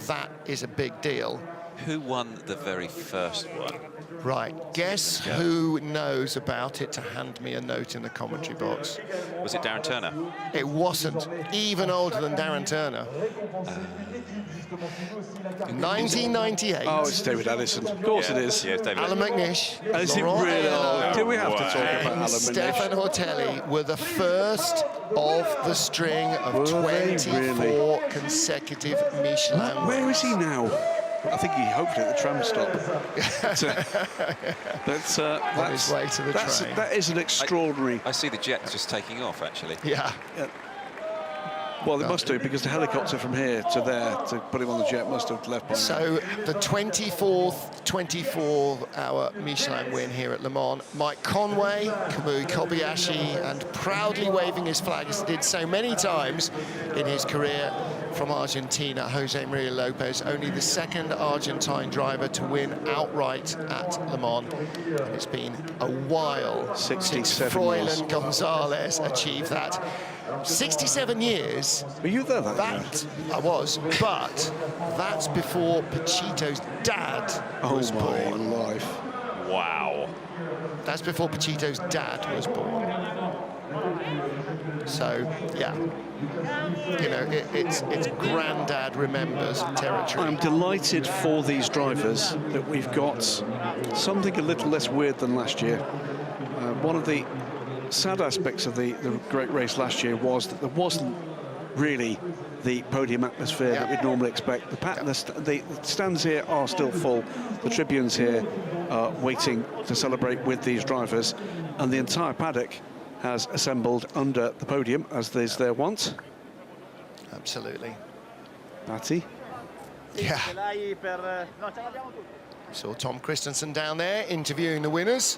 that is a big deal. Who won the very first one? Right, guess who knows about it to hand me a note in the commentary box? Was it Darren Turner? It wasn't. Even older than Darren Turner. 1998. Oh, it's David Allison. Of course it is. Yeah, it's David Alan McNish. Is it really? Do we have to talk about Alan McNish? Stefan Hortelli were the first of the string of 24 consecutive Michelin. Where is he now? I think he hopefully at the tram stop. That's on his way to the train. That is an extraordinary. I see the jet just taking off, actually. Yeah. Well, they must do, because the helicopter from here to there to put him on the jet must have left by now. So the 24th 24-hour Michelin win here at Le Mans. Mike Conway, Kamui Kobayashi, and proudly waving his flag, as he did so many times in his career, from Argentina, Jose Maria Lopez, only the second Argentine driver to win outright at Le Mans. And it's been a while since Froilan Gonzalez achieved that. 67 years. Were you there? I was, but that's before Pachito's dad was born. Life. Wow. That's before Pachito's dad was born. So, yeah. You know, it's granddad remembers territory. I'm delighted for these drivers that we've got something a little less weird than last year. One of the sad aspects of the great race last year was that there wasn't really the podium atmosphere that we'd normally expect. The stands here are still full. The tribunes here are waiting to celebrate with these drivers, and the entire paddock has assembled under the podium, as is their wont. Absolutely. Patty. Yeah. Saw Tom Christensen down there interviewing the winners.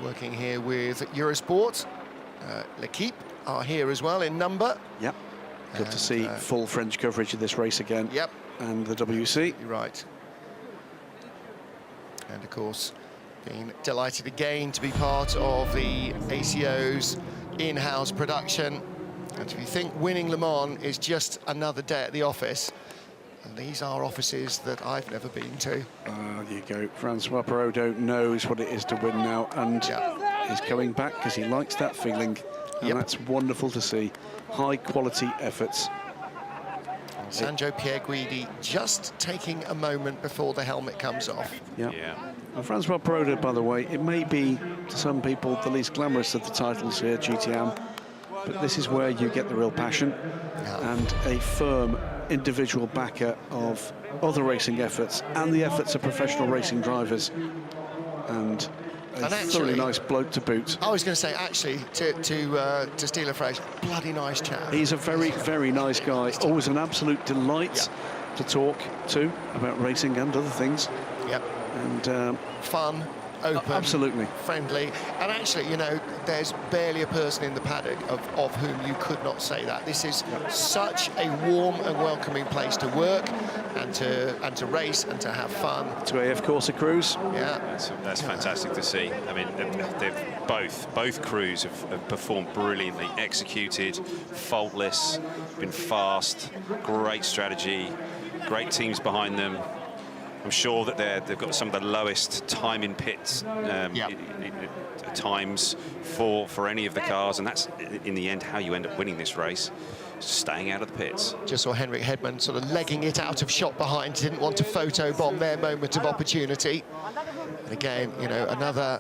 Working here with Eurosport. L'Equipe are here as well in number. Yep. Good to see full French coverage of this race again. Yep. And the WC. You're right. And of course, being delighted again to be part of the ACO's in-house production. And if you think winning Le Mans is just another day at the office, and these are offices that I've never been to. There you go. Francois Perraudot knows what it is to win now, and he's coming back because he likes that feeling. And that's wonderful to see. High-quality efforts. Sanjo Pierguidi just taking a moment before the helmet comes off. Yeah. And Francois Perraudot, by the way, it may be, to some people, the least glamorous of the titles here, GTM, but this is where you get the real passion and a firm individual backer of other racing efforts and the efforts of professional racing drivers, and a thoroughly nice bloke to boot. I was going to say, actually, to steal a phrase, bloody nice chap. He's a very, very nice guy. Always an absolute delight to talk to about racing and other things. Yep. And fun, open, absolutely friendly, and actually, you know, there's barely a person in the paddock of whom you could not say that. This is such a warm and welcoming place to work and to race and to have fun. To AF Corsa crews. Yeah, that's fantastic to see. I mean, they've both crews have performed brilliantly, executed, faultless, been fast, great strategy, great teams behind them. I'm sure that they've got some of the lowest time in pits times for any of the cars, and that's in the end how you end up winning this race, staying out of the pits. Just saw Henrik Hedman sort of legging it out of shot behind, didn't want to photobomb their moment of opportunity. And again, you know, another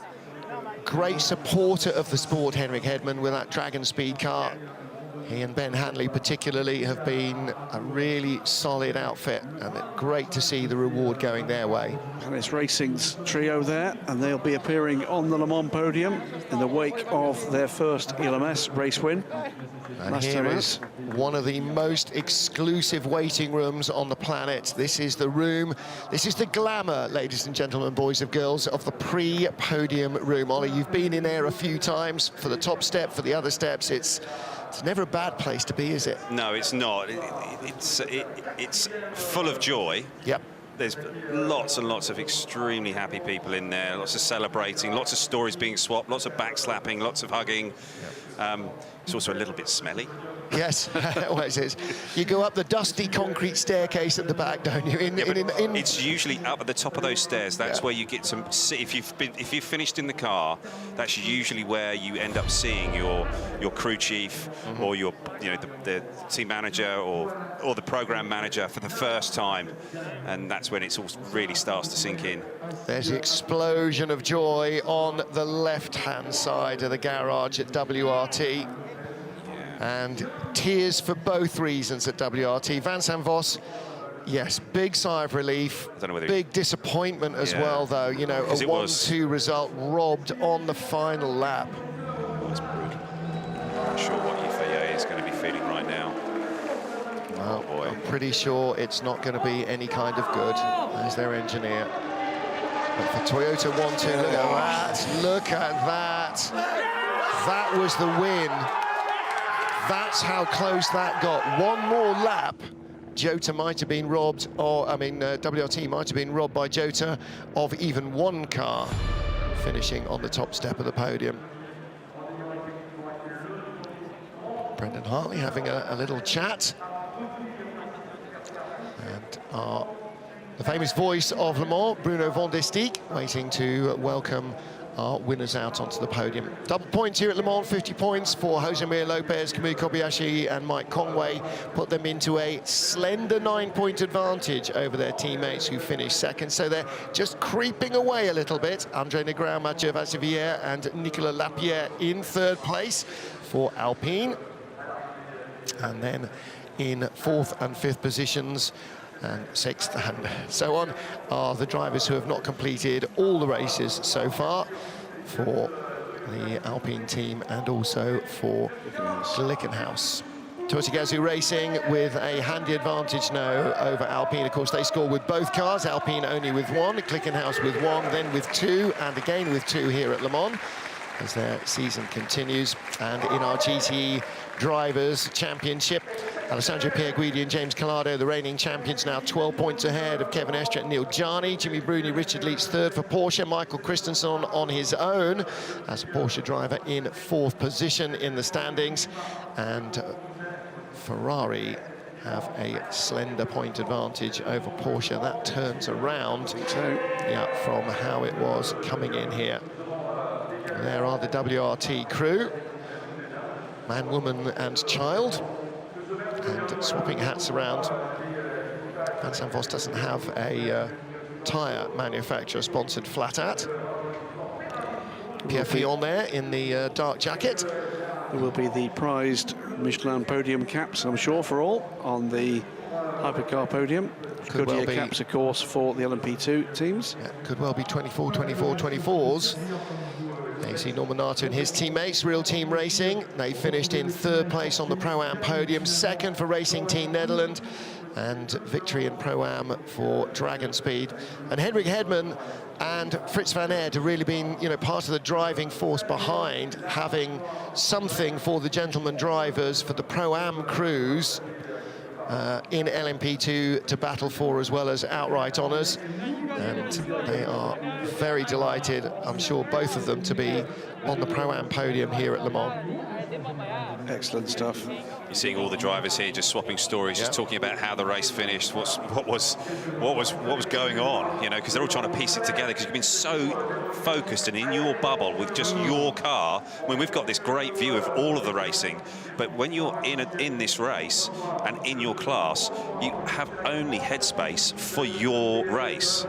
great supporter of the sport, Henrik Hedman, with that Dragon Speed car. He and Ben Hanley particularly have been a really solid outfit, and great to see the reward going their way. And it's Racing's trio there, and they'll be appearing on the Le Mans podium in the wake of their first ELMS race win. And here is one of the most exclusive waiting rooms on the planet. This is the room, this is the glamour, ladies and gentlemen, boys and girls, of the pre-podium room. Ollie, you've been in there a few times for the top step, for the other steps. It's never a bad place to be, is it? No, it's not. It's full of joy. Yep. There's lots and lots of extremely happy people in there, lots of celebrating, lots of stories being swapped, lots of backslapping, lots of hugging. Yep. It's also a little bit smelly. Yes, well, it is. You go up the dusty concrete staircase at the back, don't you? It's usually up at the top of those stairs. That's where you get some. If you've finished in the car, that's usually where you end up seeing your crew chief or your the team manager or the program manager for the first time, and that's when it all really starts to sink in. There's the explosion of joy on the left-hand side of the garage at WRT. And tears for both reasons at WRT. Vincent Vos, yes, big sigh of relief. Big disappointment as well, though. You know, a 1-2 result robbed on the final lap. That's brutal. I'm not sure what Yifei is going to be feeling right now. Well, I'm pretty sure it's not going to be any kind of good as their engineer. But for Toyota 1-2, look at that. Look at that. That was the win. That's how close that got. One more lap, Jota might have been robbed, WRT might have been robbed by Jota of even one car finishing on the top step of the podium. Brendan Hartley having a little chat. And the famous voice of Le Mans, Bruno van der Steeg, waiting to welcome our winners out onto the podium. Double points here at Le Mans, 50 points for Jose Maria Lopez, Kamui Kobayashi and Mike Conway, put them into a slender 9-point advantage over their teammates who finished second. So they're just creeping away a little bit. Andre Negrão, Mathieu Vassivière and Nicolas Lapierre in third place for Alpine. And then in fourth and fifth positions, and sixth and so on, are the drivers who have not completed all the races so far for the Alpine team and also for Glickenhaus. Toyota Gazoo Racing with a handy advantage now over Alpine. Of course, they score with both cars, Alpine only with one, Glickenhaus with one, then with two, and again with two here at Le Mans as their season continues. And in our GTE Drivers' Championship, Alessandro Pierguidi and James Collado, the reigning champions, now 12 points ahead of Kevin Estre and Neil Gianni. Jimmy Bruni, Richard Leach third for Porsche. Michael Christensen on his own as a Porsche driver in fourth position in the standings. And Ferrari have a slender point advantage over Porsche. That turns around from how it was coming in here. There are the WRT crew, man, woman and child. And swapping hats around, Vincent Vos doesn't have a tyre manufacturer-sponsored flat hat. Pierre Fillon there in the dark jacket. There will be the prized Michelin podium caps, I'm sure, for all on the hypercar podium. Goodyear caps, of course, for the LMP2 teams. Yeah, could well be 24s. There you see Norminato and his teammates, Real Team Racing. They finished in third place on the Pro-Am podium, second for Racing Team Netherlands, and victory in Pro-Am for Dragon Speed. And Henrik Hedman and Fritz van Aert have really been, part of the driving force behind having something for the gentleman drivers, for the Pro-Am crews in LMP2 to battle for, as well as outright honours. And they are very delighted, I'm sure, both of them, to be on the Pro-Am podium here at Le Mans. Excellent stuff. You're seeing all the drivers here just swapping stories, just talking about how the race finished, what was going on, because they're all trying to piece it together, because you've been so focused and in your bubble with just your car. When we've got this great view of all of the racing, but when you're in this race and in your class, you have only headspace for your race.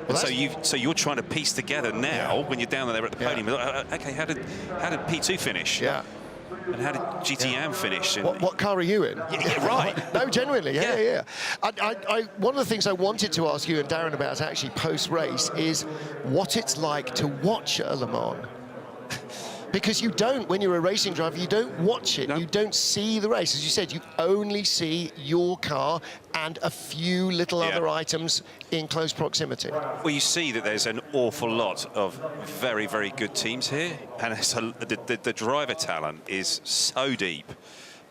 And so you're trying to piece together now when you're down there at the podium. Okay, how did P2 finish? Yeah. And how did GTM finish? What car are you in? Yeah, right. No, genuinely, yeah. One of the things I wanted to ask you and Darren about actually post-race is what it's like to watch a Le Mans. Because you don't, when you're a racing driver, you don't watch it. No. You don't see the race. As you said, you only see your car and a few little other items in close proximity. Well, you see that there's an awful lot of very, very good teams here. And the driver talent is so deep.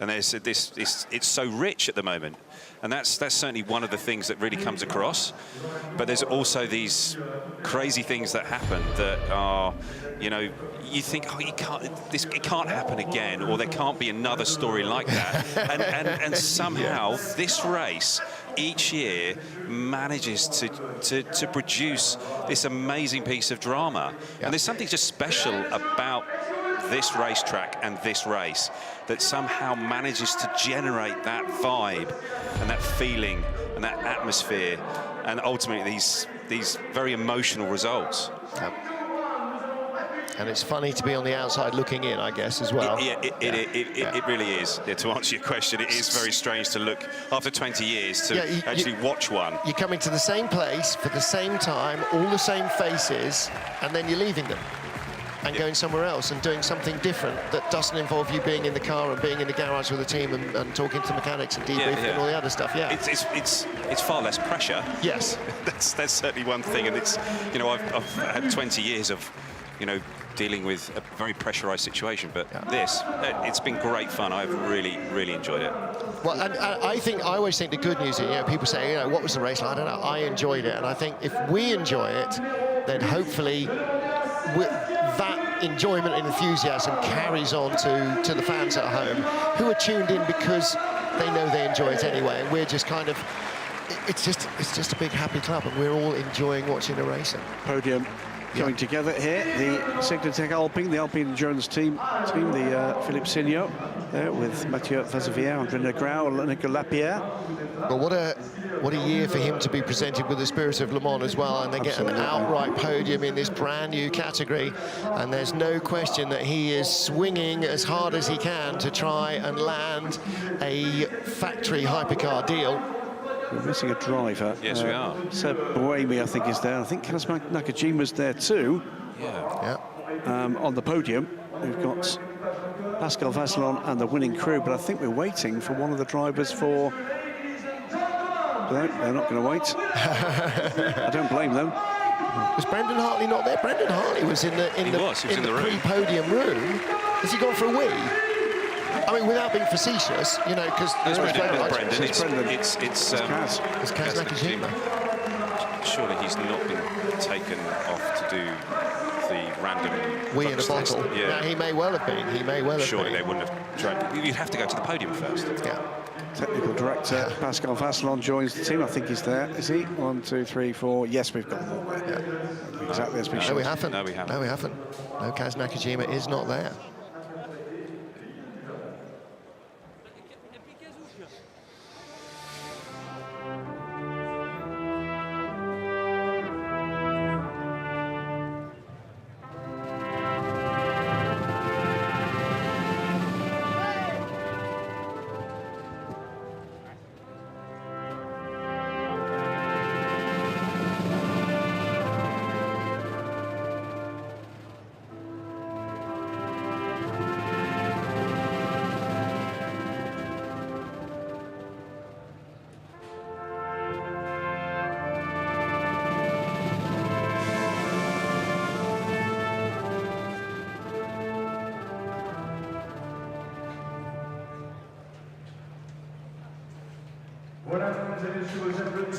And there's it's so rich at the moment. And that's certainly one of the things that really comes across. But there's also these crazy things that happen that are, you know, you think, oh, it can't happen again, or there can't be another story like that. and somehow this race each year manages to produce this amazing piece of drama. And there's something just special about this racetrack and this race that somehow manages to generate that vibe and that feeling and that atmosphere, and ultimately these very emotional results. And it's funny to be on the outside looking in, I guess, as well. It really is. Yeah, to answer your question, it is very strange to look, after 20 years, to actually watch one. You're coming to the same place for the same time, all the same faces, and then you're leaving them and going somewhere else and doing something different that doesn't involve you being in the car and being in the garage with the team and talking to mechanics and debriefing and all the other stuff. It's far less pressure. Yes. That's certainly one thing, and it's, you know, I've had 20 years of, you know, dealing with a very pressurized situation, but it's been great fun. I've really, really enjoyed it. Well, and I always think the good news is, you know, people say, you know, what was the race like? I don't know, I enjoyed it, and I think if we enjoy it, then hopefully that enjoyment and enthusiasm carries on to the fans at home who are tuned in because they know they enjoy it anyway, and we're just kind of, it's just a big happy club, and we're all enjoying watching the racing. Podium coming together here, the Signatek Alpine, the Alpine Endurance team, the Philippe Signot there with Mathieu Vazevier, Andre Negrau, Nicolas Lapierre. But what a year for him to be presented with the Spirit of Le Mans as well, and they get an outright podium in this brand new category, and there's no question that he is swinging as hard as he can to try and land a factory hypercar deal. We're missing a driver. Yes, we are. Seb Buemi, I think, is there. I think Kaz Nakajima's there too. On the podium, we've got Pascal Vasselon and the winning crew, but I think we're waiting for one of the drivers for... No, they're not going to wait. I don't blame them. Was Brendan Hartley not there? Brendan Hartley was in the pre-podium room. Has he gone for a wee? I mean, without being facetious, you know, because it's Brendan. It's Kaz Nakajima. Surely he's not been taken off to do the random wee in a bottle. Yeah, he may well have been. He may well have Surely been. they wouldn't have tried. You'd have to go to the podium first. Yeah. Technical director Pascal Vasselon joins the team. I think he's there. Is he? 1, 2, 3, 4. Yes, we've got them all there. Exactly as we should. No, we haven't. No, we haven't. No, we haven't. No, Kaz Nakajima is not there.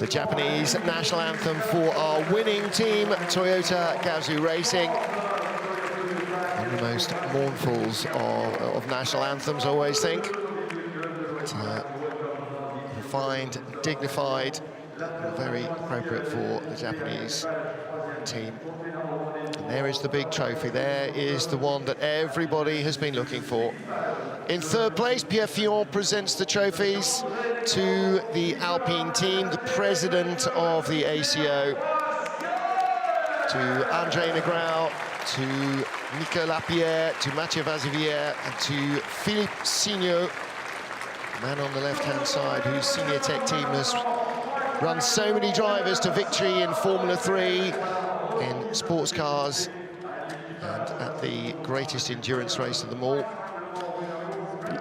The Japanese national anthem for our winning team, Toyota Gazoo Racing. One of the most mournfuls of national anthems, I always think. Refined, dignified, and very appropriate for the Japanese team. And there is the big trophy. There is the one that everybody has been looking for. In third place, Pierre Fillon presents the trophies to the Alpine team, the president of the ACO, to Andre Negrau to Nicolas Lapierre, to Mathieu Vazivière, and to Philippe Signot, man on the left-hand side, whose senior tech team has run so many drivers to victory in Formula 3, in sports cars, and at the greatest endurance race of them all.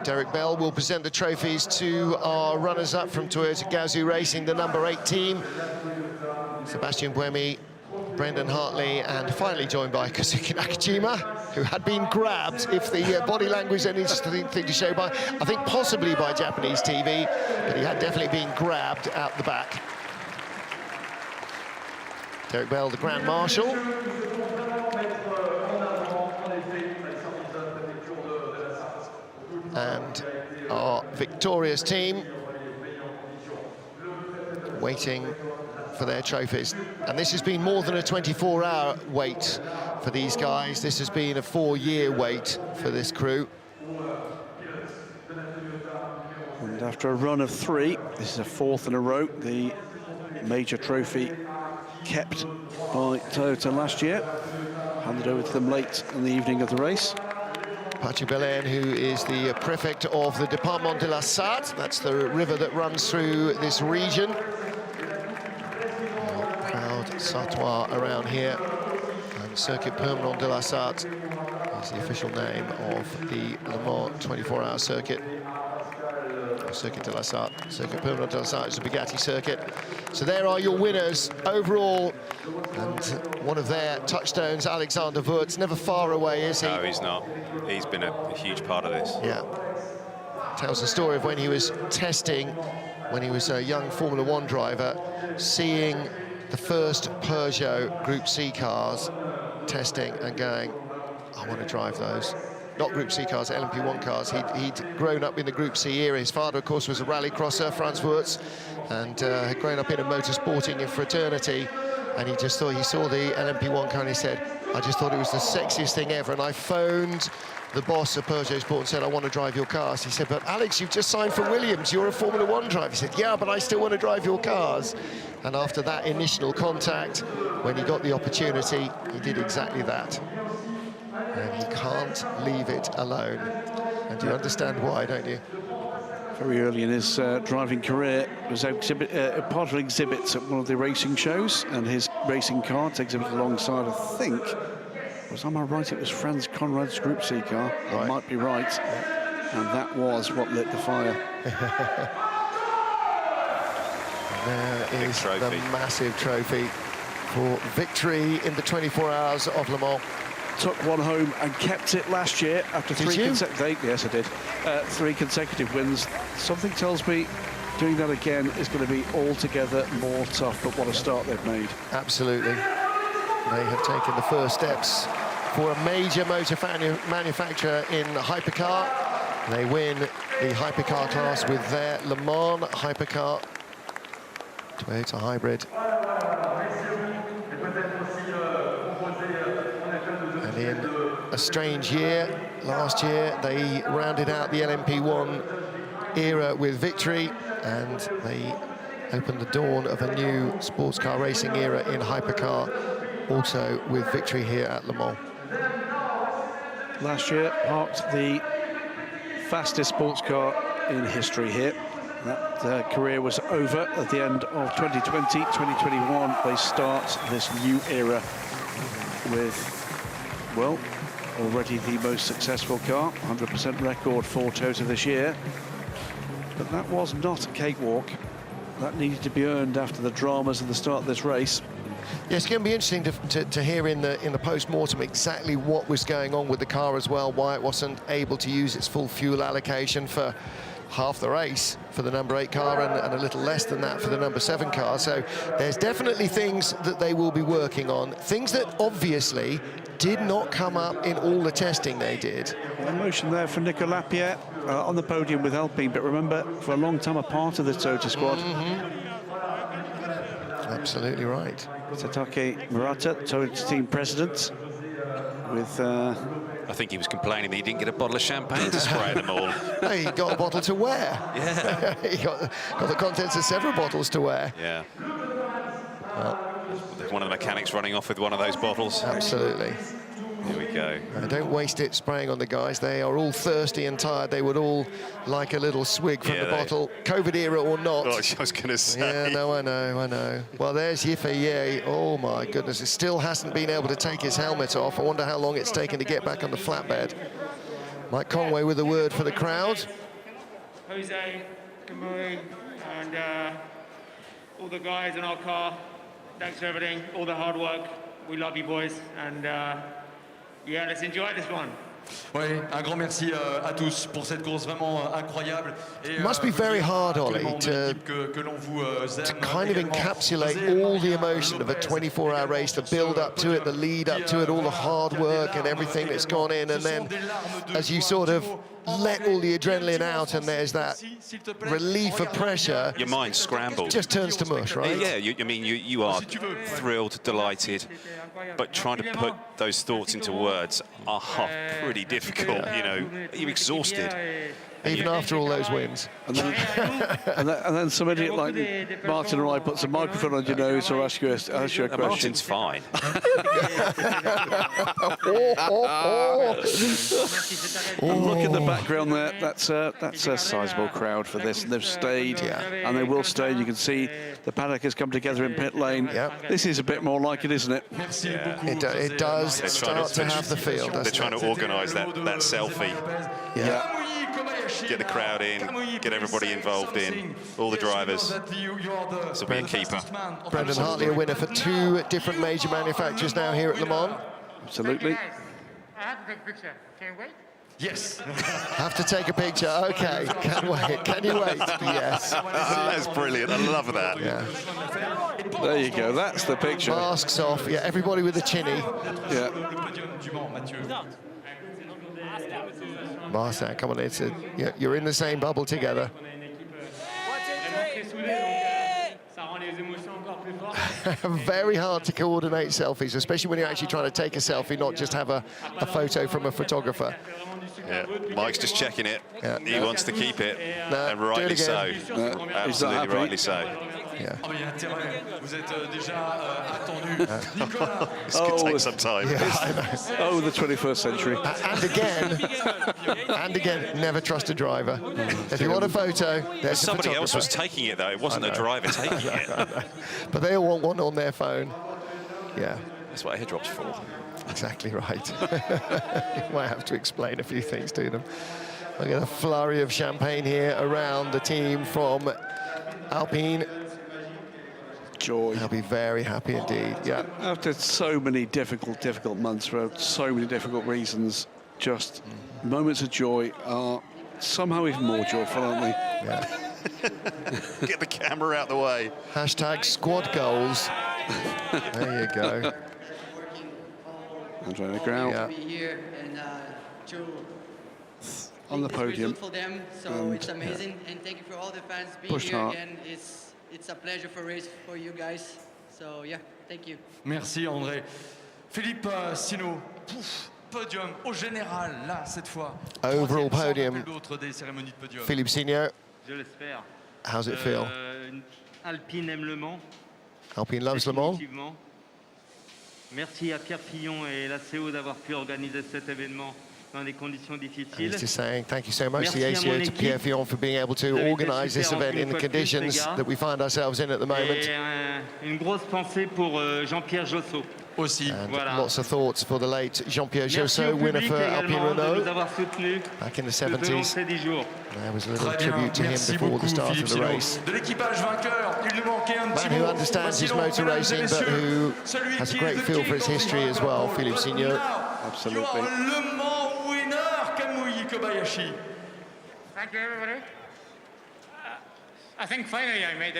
Derek Bell will present the trophies to our runners-up from Toyota Gazoo Racing, the number 8 team. Sebastian Buemi, Brendan Hartley, and finally joined by Kazuki Nakajima, who had been grabbed, if the body language is an interesting thing to show by, I think possibly by Japanese TV, but he had definitely been grabbed out the back. Derek Bell, the Grand Marshal. And our victorious team waiting for their trophies. And this has been more than a 24-hour wait for these guys. This has been a 4-year wait for this crew. And after a run of 3, this is a 4th in a row. The major trophy kept by Toyota last year, handed over to them late in the evening of the race. Patrick Belen, who is the prefect of the Département de la Sarthe, that's the river that runs through this region. Proud Sartois around here. And Circuit Permanent de la Sarthe is the official name of the Le Mans 24-hour circuit. Circuit de la Sarthe. Circuit Permanent de la Sarthe is a Bugatti circuit. So there are your winners overall. And one of their touchstones, Alexander Wurz, never far away, is he? No, he's not. He's been a huge part of this. Yeah. Tells the story of when he was testing, when he was a young Formula 1 driver, seeing the first Peugeot Group C cars testing and going, I want to drive those. Not Group C cars, LMP1 cars. He'd grown up in the Group C era. His father, of course, was a rally crosser, Franz Wurz, and had grown up in a motorsporting in fraternity. And he just thought, he saw the LMP1 car and he said, I just thought it was the sexiest thing ever. And I phoned the boss of Peugeot Sport and said, I want to drive your cars. He said, but Alex, you've just signed for Williams. You're a Formula 1 driver. He said, yeah, but I still want to drive your cars. And after that initial contact, when he got the opportunity, he did exactly that. And he can't leave it alone. And you understand why, don't you? Very early in his driving career, was part of exhibits at one of the racing shows, and his racing car to exhibit alongside, I think, am I right, it was Franz Conrad's Group C car. Right. I might be right. Yeah. And that was what lit the fire. There is the massive trophy for victory in the 24 hours of Le Mans. Took one home and kept it last year after 3 consecutive. Yes, I did. 3 consecutive wins. Something tells me doing that again is going to be altogether more tough. But what a start they've made! Absolutely, they have taken the first steps for a major motor manufacturer in hypercar. They win the hypercar class with their Le Mans hypercar, Toyota hybrid. And in a strange year, last year, they rounded out the LMP1 era with victory, and they opened the dawn of a new sports car racing era in hypercar, also with victory here at Le Mans. Last year, parked the fastest sports car in history here. That career was over at the end of 2020. 2021, they start this new era with, well, already the most successful car, 100% record for Toyota this year. But that was not a cakewalk. That needed to be earned after the dramas at the start of this race. Yeah, it's going to be interesting to hear in the post-mortem exactly what was going on with the car as well, why it wasn't able to use its full fuel allocation for half the race for the number 8 car and a little less than that for the number 7 car. So there's definitely things that they will be working on, things that obviously did not come up in all the testing they did. Emotion there for Nicolas Lapierre on the podium with Alpine, but remember, for a long time a part of the Toyota squad. Absolutely right. Satake Murata, Toyota team president, with... I think he was complaining that he didn't get a bottle of champagne to spray at them all. He got a bottle to wear. Yeah. He got the contents of several bottles to wear. Yeah. Well, there's one of the mechanics running off with one of those bottles. Absolutely. Here we go. Don't waste it spraying on the guys. They are all thirsty and tired. They would all like a little swig from the bottle, COVID era or not. Oh, I was going to say. Yeah, no, I know. Well, there's Yife. Oh, my goodness. It still hasn't been able to take his helmet off. I wonder how long it's taken to get back on the flatbed. Mike Conway with a word for the crowd. Jose, Kamui, and all the guys in our car, thanks for everything, all the hard work. We love you, boys, and yeah, let's enjoy this one. Oui, un grand merci à tous pour cette course vraiment incroyable. It must be very hard, Ollie, to kind of encapsulate all the emotion of a 24-hour race, the build up to it, the lead up to it, all the hard work and everything that's gone in, and then as you sort of let all the adrenaline out and there's that relief of pressure. Your mind scrambles. Just turns to mush, right? Yeah, you are thrilled, delighted, but trying to put those thoughts into words are pretty difficult. You know, you're exhausted. Even after all those wins. And then some idiot like Martin or I puts a microphone on your nose or ask you a question. Martin's fine. And look at the background there. That's a sizable crowd for this, and they've stayed, and they will stay. You can see the paddock has come together in pit lane. This is a bit more like it, isn't it? Yeah. It does start to have the feel. They're trying to organise that selfie. Yeah. Get the crowd in, get everybody involved in, all the drivers. This will be a keeper. Brendan Hartley, a winner for 2 different major manufacturers now here at Le Mans. Absolutely. I have to take a picture. Can you wait? Yes. Have to take a picture. Okay. Can wait. Can you wait? Yes. That's brilliant. I love that. Yeah. There you go. That's the picture. Masks off. Yeah. Everybody with a chinny. Yeah. Marcin, come on, you're in the same bubble together. Very hard to coordinate selfies, especially when you're actually trying to take a selfie, not just have a photo from a photographer. Yeah, Mike's just checking it. Yeah. He wants to keep it, No, and rightly so. Absolutely rightly so. Yeah. Vous êtes déjà attendu. This could take some time. Oh, the 21st century. And again, never trust a driver. If you want a photo, there's Somebody else was taking it, though. It wasn't a driver taking it. But they all want one on their phone. Yeah. That's what airdrop's for. Exactly right. You might have to explain a few things to them. I get a flurry of champagne here around the team from Alpine. Joy. They'll be very happy indeed. Yeah. After so many difficult months for so many difficult reasons, just moments of joy are somehow even more joyful, aren't they? Yeah. Get the camera out the way. Hashtag squad goals. There you go. Andre Grau Here and on the podium. For them, so it's amazing, and thank you for all the fans being Pushed here hard. again. It's a pleasure for race for you guys. So yeah, thank you. Merci André. Philippe Sino, podium au général là cette fois. Overall podium. Des cérémonies de podium. Philippe Signo, Je l'espère. how's it feel? Alpine aime Le Mans. Alpine loves Le Mans. Définitivement. Merci à Pierre Fillon et la CO d'avoir pu organiser cet événement dans des conditions difficiles. He's just saying thank you so much to the Merci à mon ACO, to Pierre équipe. Fillon for being able to Vous avez été organise this super event in encore the une fois de plus, conditions les gars. that we find ourselves in at the moment. Et une grosse pensée pour Jean-Pierre Josso. Aussi. And Voilà. lots of thoughts for the late Jean-Pierre Merci Josso, au winner public for Alpine également de nous Renault avoir soutenus back in the tout au long de 70s. ces 10 jours. There was a little Très bien, tribute to him merci before the beaucoup start of Philippe the Sino. race. De l'équipage vainqueur, il nous manquait un petit Man who mot. understands his Voici donc, motor mesdames et racing, but messieurs, who celui has a qui great est feel the for its king of history the as well, world. Philippe Signo. You Absolutely. are Le Mans winner, Kamui Kobayashi. Thank you, everybody. I think finally I made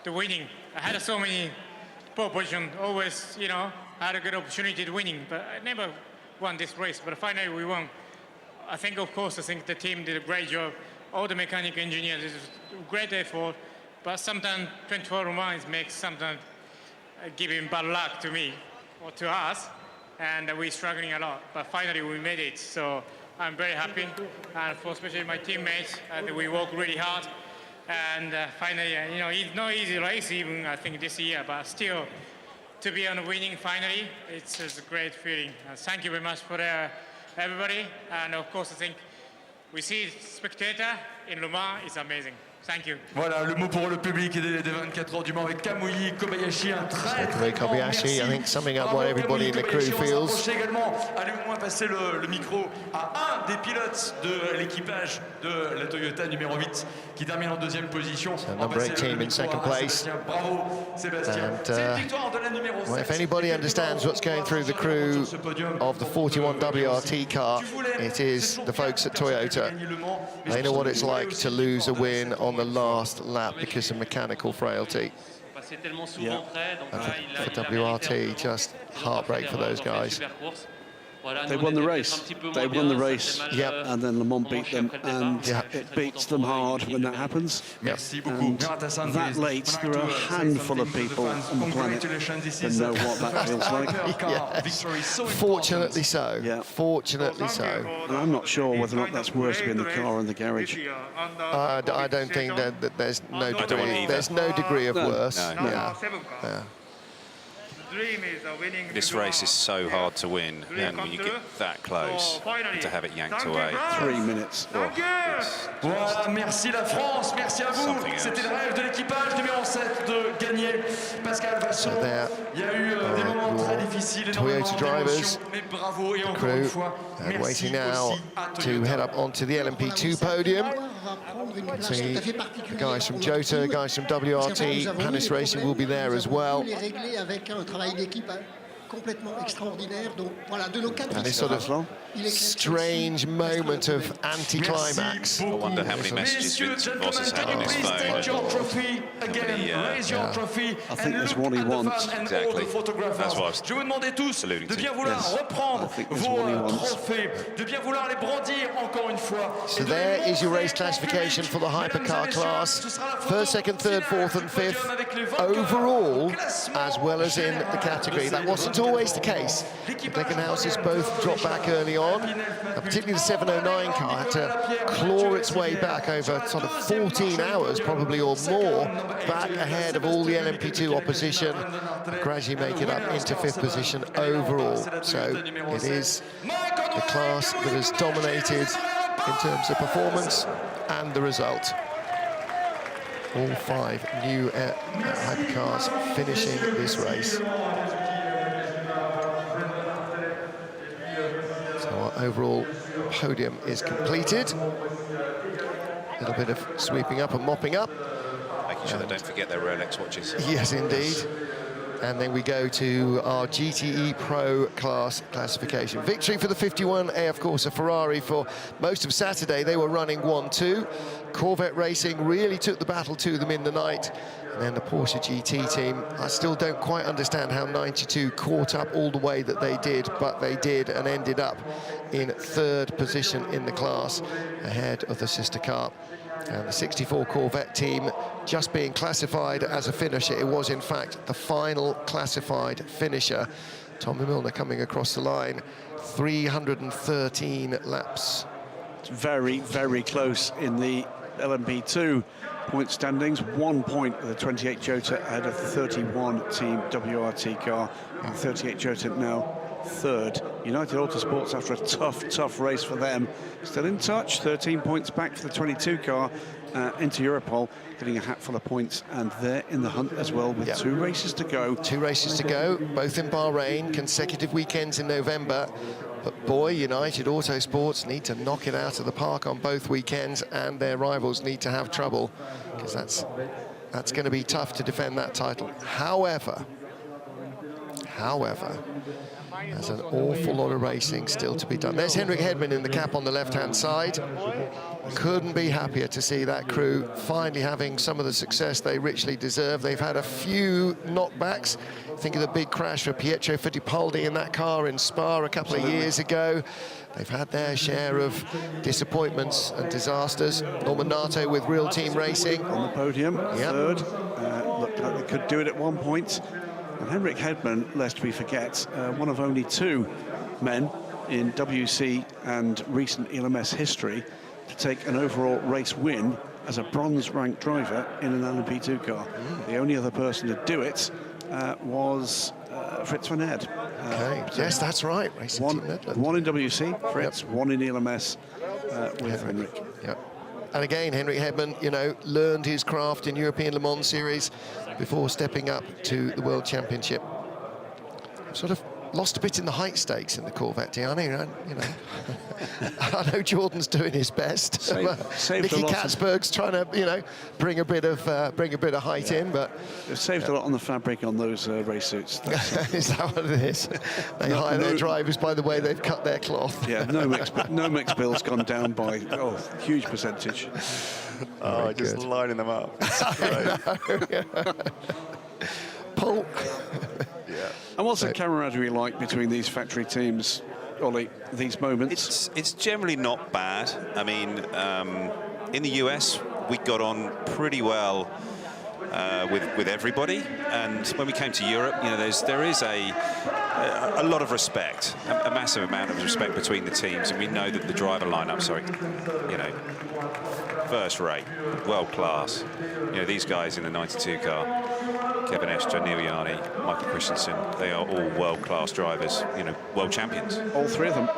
the winning. I had so many pole position, always, you know, I had a good opportunity to winning, but I never won this race. But finally we won. I think, of course, I think the team did a great job. All the mechanical engineers, this is a great effort. But sometimes 24 miles makes sometimes giving bad luck to me or to us, and we're struggling a lot. But finally we made it, so I'm very happy, and for especially my teammates, and we work really hard. And finally, you know, it's not easy race even I think this year, but still to be on winning finally, it's a great feeling. Thank you very much for everybody. And of course, I think we see spectator in Le Mans is amazing. Thank you. Voilà, le mot pour le public des 24 heures du Mans avec Kamui Kobayashi, un très grand merci. I think summing up what everybody in the crew feels. Également, allez au moins passer le micro à un des pilotes de l'équipage de la Toyota numéro 8 qui termine en deuxième position. Number 8 team in second place. Bravo Sébastien. C'est une victoire de la numéro 7. Well, if anybody understands what's going through the crew of the 41 WRT car, it is the folks at Toyota. They know what it's like to lose a win on the last lap because of mechanical frailty. Yeah. For WRT, just heartbreak for those guys. They won the race. They won the race. Yep. And then Le Mans beat them, and it beats them hard when that happens. Yep. And that late, there are a handful of people on the planet that know what that feels like. Yes. Fortunately so. Yeah. Fortunately so. And I'm not sure whether or not that's worse to be in the car or in the garage. I don't think that there's no degree. There's no degree of worse. No. Yeah. This race is so hard to win, and when you get that close, to have it yanked away. 3 minutes. Voilà, merci la France, merci à vous. C'était le rêve de l'équipage numéro 7 de gagner. Pascal Vasson. Il y a eu des moments très difficiles, Toyota drivers, mais bravo et encore crew, une fois, and waiting now to head up onto the LMP2 podium. See guys from Jota, guys from WRT, Hannes Racing will be there as well. And this sort of strange moment of anticlimax. I wonder how many messages Vincent Voss has had on his phone. Raise your trophy again, raise your trophy. I think that's what he wants. Exactly. That's what I was Je vous demandais tous de bien vouloir reprendre vos trophées, de bien vouloir les brandir encore une fois. So there is your race classification for the hypercar class. First, second, third, fourth and fifth overall, as well as in the category. That wasn't always the case. The Glickenhauses both dropped back early on. Particularly the 709 car had to claw its way back over sort of 14 hours, probably or more, back ahead of all the LMP2 opposition, and gradually make it up into fifth position overall. So it is the class that has dominated in terms of performance and the result. All 5 new hypercars finishing this race. So our overall podium is completed. A little bit of sweeping up and mopping up. Making sure they don't forget their Rolex watches. Yes, indeed. And then we go to our GTE Pro class classification. Victory for the 51A, of course, a Ferrari for most of Saturday. They were running 1-2. Corvette Racing really took the battle to them in the night. And then the Porsche GT team, I still don't quite understand how 92 caught up all the way that they did, but they did and ended up in third position in the class, ahead of the sister car. And the 64 Corvette team just being classified as a finisher. It was, in fact, the final classified finisher. Tommy Milner coming across the line, 313 laps. It's very, very close in the LMP2 point standings. 1 point with the 28 Jota ahead of the 31 team WRT car. And 38 Jota now third. United Autosports, after a tough race for them, still in touch. 13 points back for the 22 car into Europol, getting a hatful of points, and they're in the hunt as well with 2 races to go. 2 races to go, both in Bahrain, consecutive weekends in November. But boy, United Autosports need to knock it out of the park on both weekends, and their rivals need to have trouble, because that's going to be tough to defend that title. However, there's an awful lot of racing still to be done. There's Henrik Hedman in the cap on the left-hand side. Couldn't be happier to see that crew finally having some of the success they richly deserve. They've had a few knockbacks. Think of the big crash for Pietro Fittipaldi in that car in Spa a couple of years ago. They've had their share of disappointments and disasters. Norman Nato with Real Team Racing. On the podium, third. Looked like they could do it at one point. And Henrik Hedman, lest we forget, one of only 2 men in WC and recent ELMS history to take an overall race win as a bronze-ranked driver in an LMP2 car. The only other person to do it was Fritz van Aert. Okay, yes, that's right. Racing Team Netherlands. One in WC, Fritz, one in ELMS with Henrik. Yep. And again, Henrik Hedman, you know, learned his craft in European Le Mans Series before stepping up to the World Championship. Sort of lost a bit in the height stakes in the Corvette, Gianni. You know, I know Jordan's doing his best. Saved Nicky a lot Katzberg's trying to, you know, bring a bit of height in, but they've saved a lot on the fabric on those race suits. Is that what it is? They hire their drivers by the way they've cut their cloth. Yeah, no mix bill's gone down by huge percentage. Oh, just lining them up. Paul. Yeah. And what's the camaraderie like between these factory teams, Ollie, these moments? It's generally not bad. I mean, in the US, we got on pretty well with everybody, and when we came to Europe, you know, there is a lot of respect, a massive amount of respect between the teams, and we know that the driver lineup, you know, first rate, world class. You know, these guys in the 92 car, Kevin Estre, Neil Yanni, Michael Christensen, they are all world class drivers, you know, world champions. All three of them.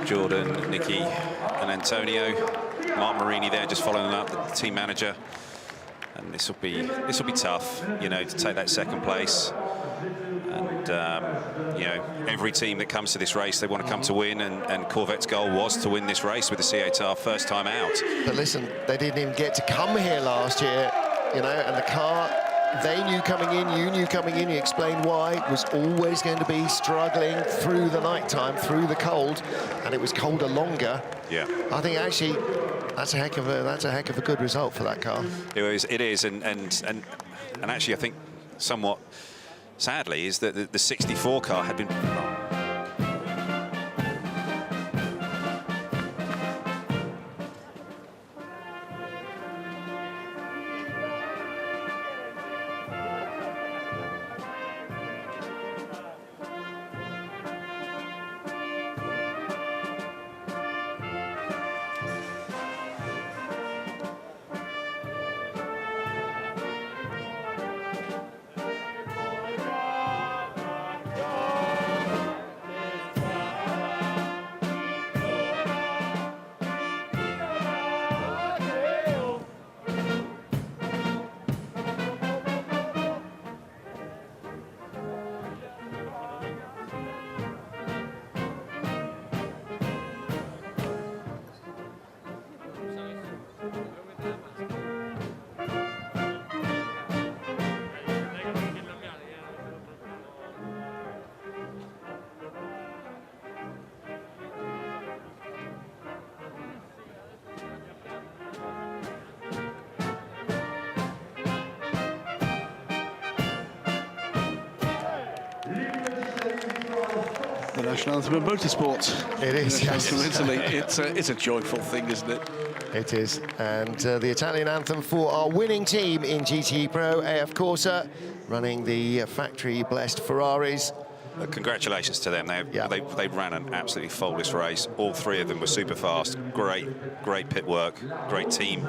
Jordan, Nicky and Antonio, Mark Marini there just following up, the team manager, and this will be tough, you know, to take that second place. And you know, every team that comes to this race, they want to come to win, and Corvette's goal was to win this race with the C8R first time out. But listen, they didn't even get to come here last year, you know, and the car, they knew coming in, you knew coming in, you explained why, was always going to be struggling through the night time, through the cold, and it was colder longer. Yeah. I think actually that's a heck of a good result for that car. It is, and actually I think somewhat sadly is that the 64 car had been the national anthem of motorsport. It is, yes. From Italy. It's a joyful thing, isn't it? It is, and the Italian anthem for our winning team in GTE Pro, AF Corsa, running the factory-blessed Ferraris. Congratulations to them. They ran an absolutely faultless race. All three of them were super fast. Great pit work. Great team.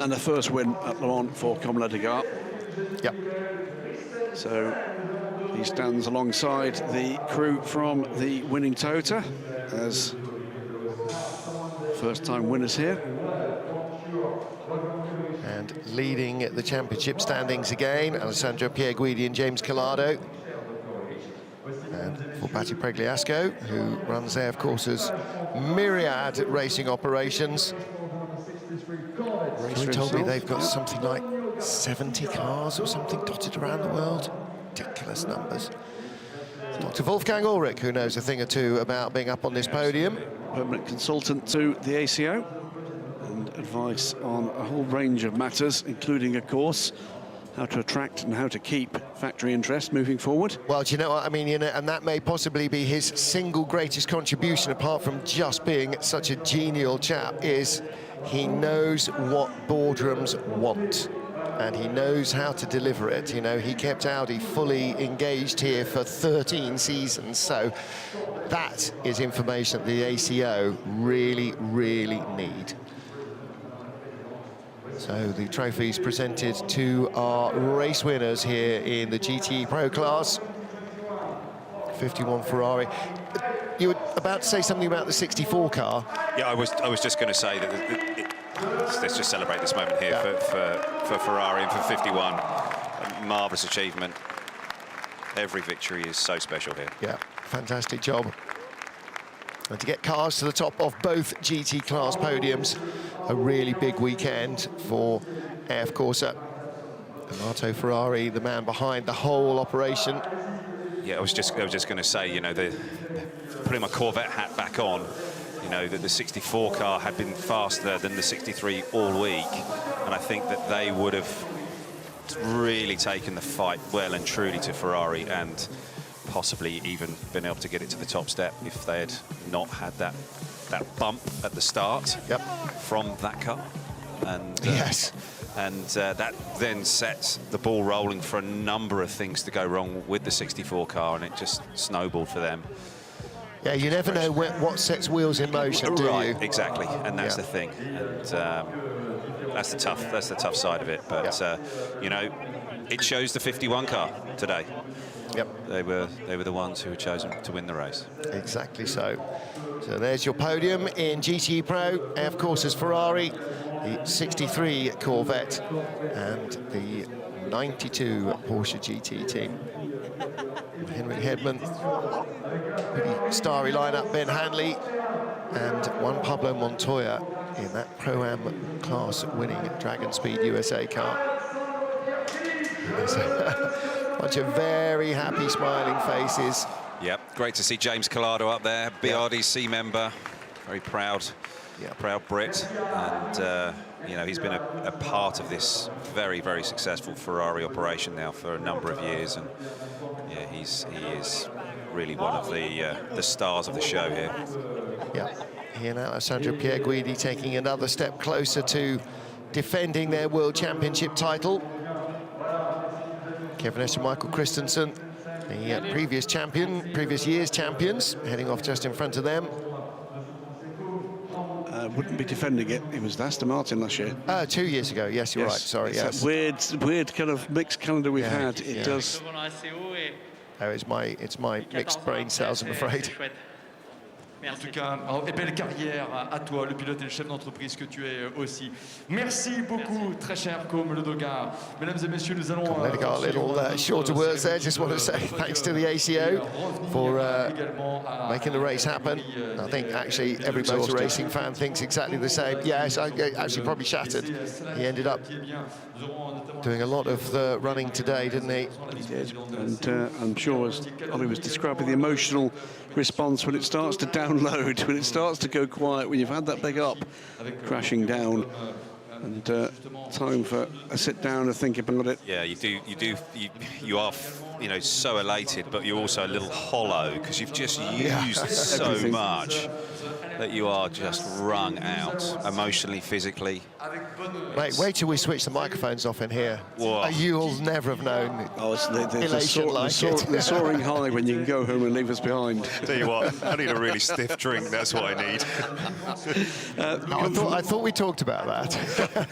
And the first win at Le Mans for Comme Ledegard. Yep. So he stands alongside the crew from the winning Toyota as first-time winners here. And leading the championship standings again, Alessandro Pierguidi and James Collado. And for Patti Pregliasco, who runs AF Corsa's myriad racing operations. He told me they've got something like 70 cars or something dotted around the world. Ridiculous numbers. Dr. Wolfgang Ulrich, who knows a thing or two about being up on this podium. Permanent consultant to the ACO, and advice on a whole range of matters, including, of course, how to attract and how to keep factory interest moving forward. Well, do you know what I mean? You know, and that may possibly be his single greatest contribution, apart from just being such a genial chap, is he knows what boardrooms want. And he knows how to deliver it. You know, he kept Audi fully engaged here for 13 seasons. So that is information that the ACO really, really need. So the trophies presented to our race winners here in the GTE Pro class. 51 Ferrari. You were about to say something about the 64 car. Yeah, I was just going to say that let's just celebrate this moment here for Ferrari and for 51. A marvellous achievement. Every victory is so special here. Yeah, fantastic job. And to get cars to the top of both GT class podiums, a really big weekend for AF Corsa. Amato Ferrari, the man behind the whole operation. Yeah, I was just going to say, you know, putting my Corvette hat back on, you know, that the 64 car had been faster than the 63 all week, and I think that they would have really taken the fight well and truly to Ferrari, and possibly even been able to get it to the top step if they had not had that bump at the start from that car. And yes. And that then sets the ball rolling for a number of things to go wrong with the 64 car, and it just snowballed for them. Yeah, you never know what sets wheels in motion, do you? Exactly, and that's the thing. And that's the tough side of it. But you know, it shows the 51 car today. Yep. They were the ones who were chosen to win the race. Exactly so. So there's your podium in GTE Pro. Of course, is Ferrari, the 63 Corvette, and the 92 Porsche GT team. Henrik Hedman, pretty starry lineup. Ben Hanley and Juan Pablo Montoya in that Pro-Am class winning Dragon Speed USA car. There's a bunch of very happy, smiling faces. Yep, great to see James Collado up there, BRDC member, very proud, proud Brit, and you know, he's been a part of this very, very successful Ferrari operation now for a number of years, and yeah, he is really one of the stars of the show here. Yeah, he and Alessandro Pierguidi taking another step closer to defending their World Championship title. Kevin Estre, Michael Christensen, the previous year's champions, heading off just in front of them. Wouldn't be defending it. It was Aston Martin last year. 2 years ago. Yes, you're right. Sorry. It's yes. that weird kind of mixed calendar we've had. It does. Oh, it's my mixed brain cells, I'm afraid. En tout cas, et belle carrière à toi, le pilote et le chef d'entreprise que tu es aussi. Merci beaucoup, très cher comme le Dogard. Mesdames et messieurs, nous allons... A little shorter words there. Just want to say thanks to the ACO for making the race happen. I think actually every motor racing fan thinks exactly the same. Yes, I actually probably shattered. He ended up doing a lot of the running today, didn't he? He did. And I'm sure, as Ollie was describing, the emotional response when it starts to download, when it starts to go quiet, when you've had that big up crashing down, and time for a sit down and think about it. Yeah, you are, you know, so elated, but you're also a little hollow because you've just used so much that you are just wrung out emotionally, physically. Wait till we switch the microphones off in here. You'll never have known elation like it. The soaring high when you can go home and leave us behind. Tell you what, I need a really stiff drink, that's what I need. I thought we talked about that.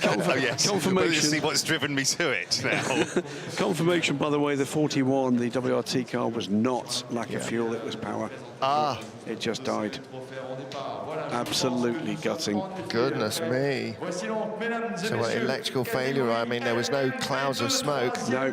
Confirmation. See what's driven me to it now. Confirmation, by the way, the 41, the WRT car, was not lack of fuel, it was power. It just died. Absolutely gutting. Goodness me. So electrical failure, I mean, there was no clouds of smoke. No.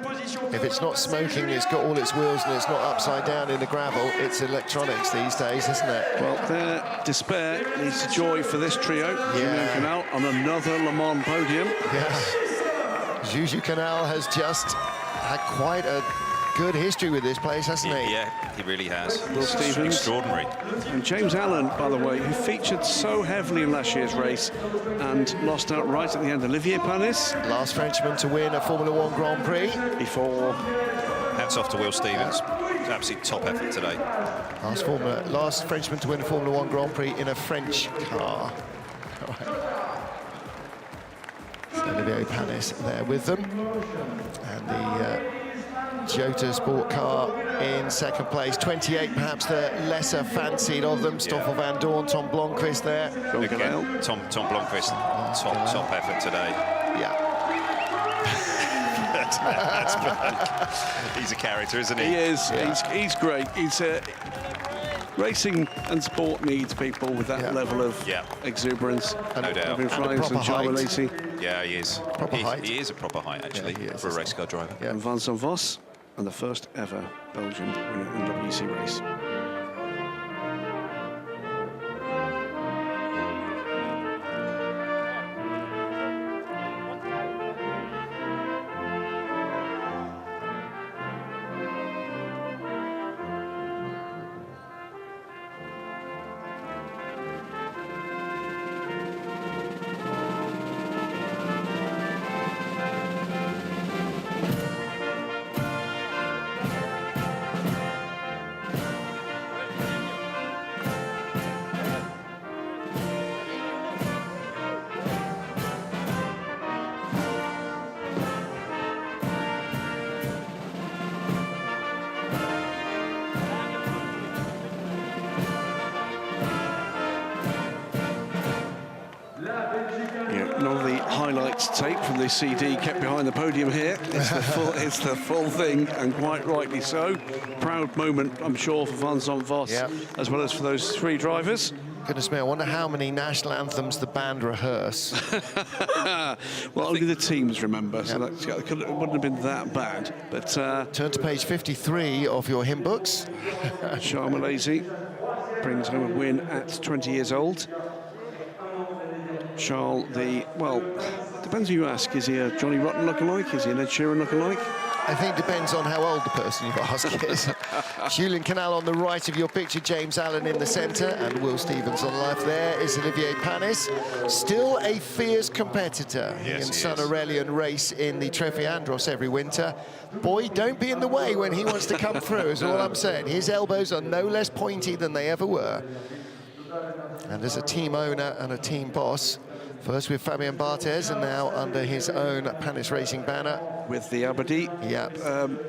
If it's not smoking, it's got all its wheels and it's not upside down in the gravel, it's electronics these days, isn't it? Well, their despair leads to joy for this trio. Juju Canal on another Le Mans podium. Yeah. Juju Canal has just had quite a good history with this place, hasn't he? Yeah, he really has. Will Stevens. Extraordinary. And James Allen, by the way, who featured so heavily in last year's race and lost out right at the end. Olivier Panis. Last Frenchman to win a Formula One Grand Prix. Before. Hats off to Will Stevens. Absolute top effort today. Last Frenchman to win a Formula One Grand Prix in a French car. So Olivier Panis there with them. And the Jota Sport car in second place. 28, perhaps the lesser fancied of them. Stoffel Vandoorne, Tom Blomqvist there. Again, Tom Blomqvist, top effort today. Yeah. That's Berg. He's a character, isn't he? He is. Yeah. He's great. He's racing and sport needs people with that level of exuberance. No doubt. I've been flying some Charles Lacey. Yeah, he is. Proper height. He is a proper height, actually, for a race car driver. And Vincent Vos, and the first ever Belgian winning an WEC race. None of the highlights tape from this CD kept behind the podium here. It's the full thing, and quite rightly so. Proud moment, I'm sure, for Vincent Vos, as well as for those three drivers. Goodness me, I wonder how many national anthems the band rehearse. Well, only the teams remember, so that it wouldn't have been that bad. But turn to page 53 of your hymn books. Charles Malaysia brings home a win at 20 years old. Charles, depends who you ask. Is he a Johnny Rotten lookalike? Is he an Ed Sheeran lookalike? I think it depends on how old the person you ask is. Julian Canal on the right of your picture, James Allen in the centre, and Will Stevens on life. There is Olivier Panis, still a fierce competitor. He and son Aurelian race in the Trophy Andros every winter. Boy, don't be in the way when he wants to come through, is all I'm saying. His elbows are no less pointy than they ever were. And as a team owner and a team boss, first with Fabien Barthez, and now under his own Panis Racing banner. With the Aberdeen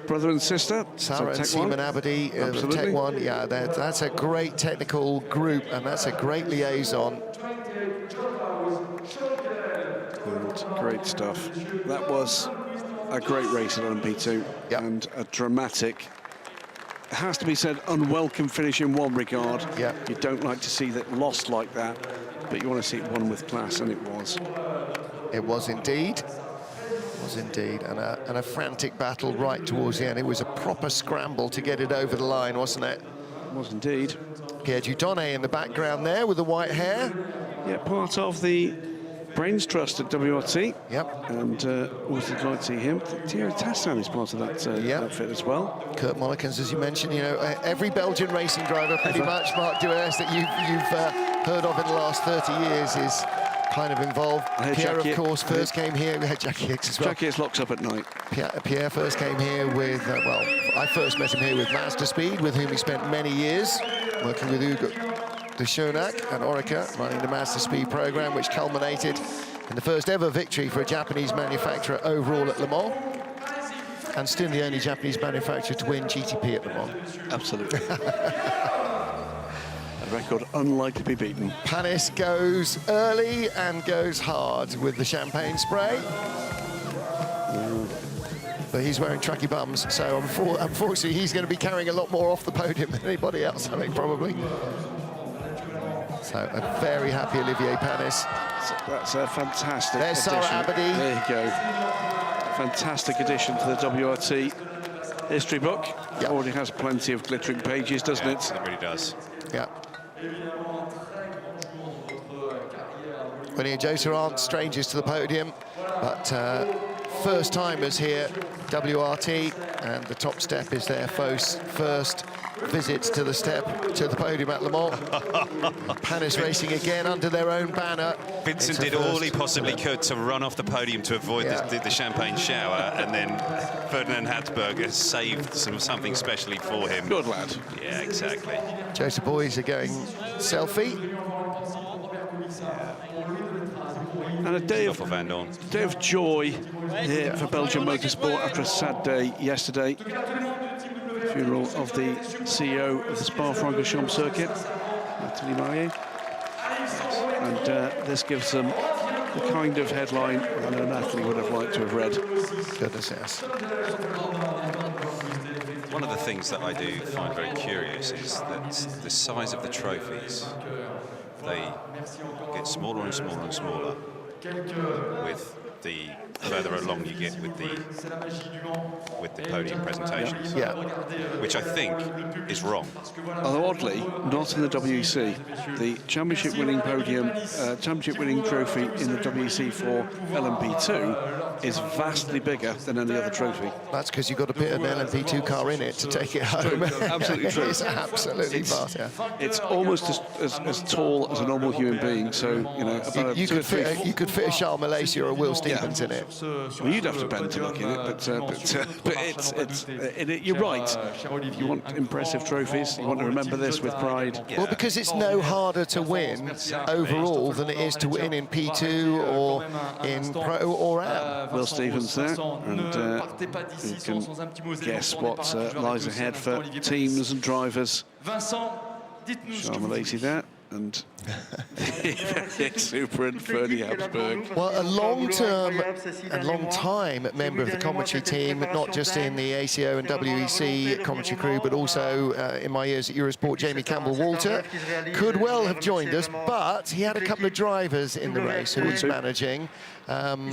brother and sister. Sarah and Seaman Aberdeen, Tech One. Yeah, that's a great technical group, and that's a great liaison. And great stuff. That was a great race at LMP2, and a dramatic, it has to be said, unwelcome finish in one regard. You don't like to see that lost like that, but you want to see it won with class, and it was. It was indeed. It was indeed, and a frantic battle right towards the end. It was a proper scramble to get it over the line, wasn't it? It was indeed. Pierre Dudonné in the background there with the white hair. Yeah, part of the Brains Trust at WRT. Yep. And always delighted to see him. Thierry Tassin is part of that outfit as well. Kurt Mollikens, as you mentioned, you know, every Belgian racing driver, pretty much, Marc Duers, that you've heard of in the last 30 years is kind of involved. Pierre, of course, first came here. We had Jackie Hicks as well. Jackie Hicks locks up at night. Pierre first came here with, I first met him here with Mazda Speed, with whom he spent many years working with Hugo de Schoenack and Orica, running the Mazda Speed program, which culminated in the first ever victory for a Japanese manufacturer overall at Le Mans, and still the only Japanese manufacturer to win GTP at Le Mans. Absolutely. A record unlikely to be beaten. Panis goes early and goes hard with the champagne spray. But he's wearing trucky bums, so unfortunately he's going to be carrying a lot more off the podium than anybody else, I think, probably. So a very happy Olivier Panis. That's a fantastic There's addition. Sarah Aberdeen. There you go. Fantastic addition to the WRT history book. Yep. Already has plenty of glittering pages, doesn't it? It really does. Yeah. Winnie and Jota aren't strangers to the podium, but first timers here, WRT, and the top step is their first visit to the podium at Le Mans. Panis racing again under their own banner. Vincent did all he possibly could to run off the podium to avoid the champagne shower, and then Ferdinand Hatzberg has saved something specially for him. Good lad. Yeah, exactly. Jota boys are going selfie. And a day of joy here for Belgian motorsport after a sad day yesterday. Funeral of the CEO of the Spa-Francorchamps circuit, Nathalie Marier. And this gives them the kind of headline I know Natalie would have liked to have read. Goodness, yes. One of the things that I do find very curious is that the size of the trophies, they get smaller and smaller and smaller with the further along you get with the podium presentations. Yeah. Which I think is wrong. Although oddly, not in the WEC. The championship-winning podium, championship-winning trophy in the WEC for LMP2 is vastly bigger than any other trophy. That's because you've got to put an LMP2 car in it to take it home. Absolutely true. It's absolutely vast. Yeah. It's almost as tall as a normal human being. So you know, about you could fit a Charles Malaysia or a Will Stevens in it. Well, you'd have to bend to look in it, but you're right. You want impressive trophies. You want to remember this with pride. Well, because it's no harder to win overall than it is to win in P2 or in Pro or AM. Will Stevens there, and you can guess what lies ahead for teams and drivers. Charles Malaysia there. And Superint Fernie Habsburg. Well, a long-time member of the commentary team, not just in the ACO and WEC commentary crew, but also in my years at Eurosport, Jamie Campbell-Walter, could well have joined us, but he had a couple of drivers in the race who he's managing. And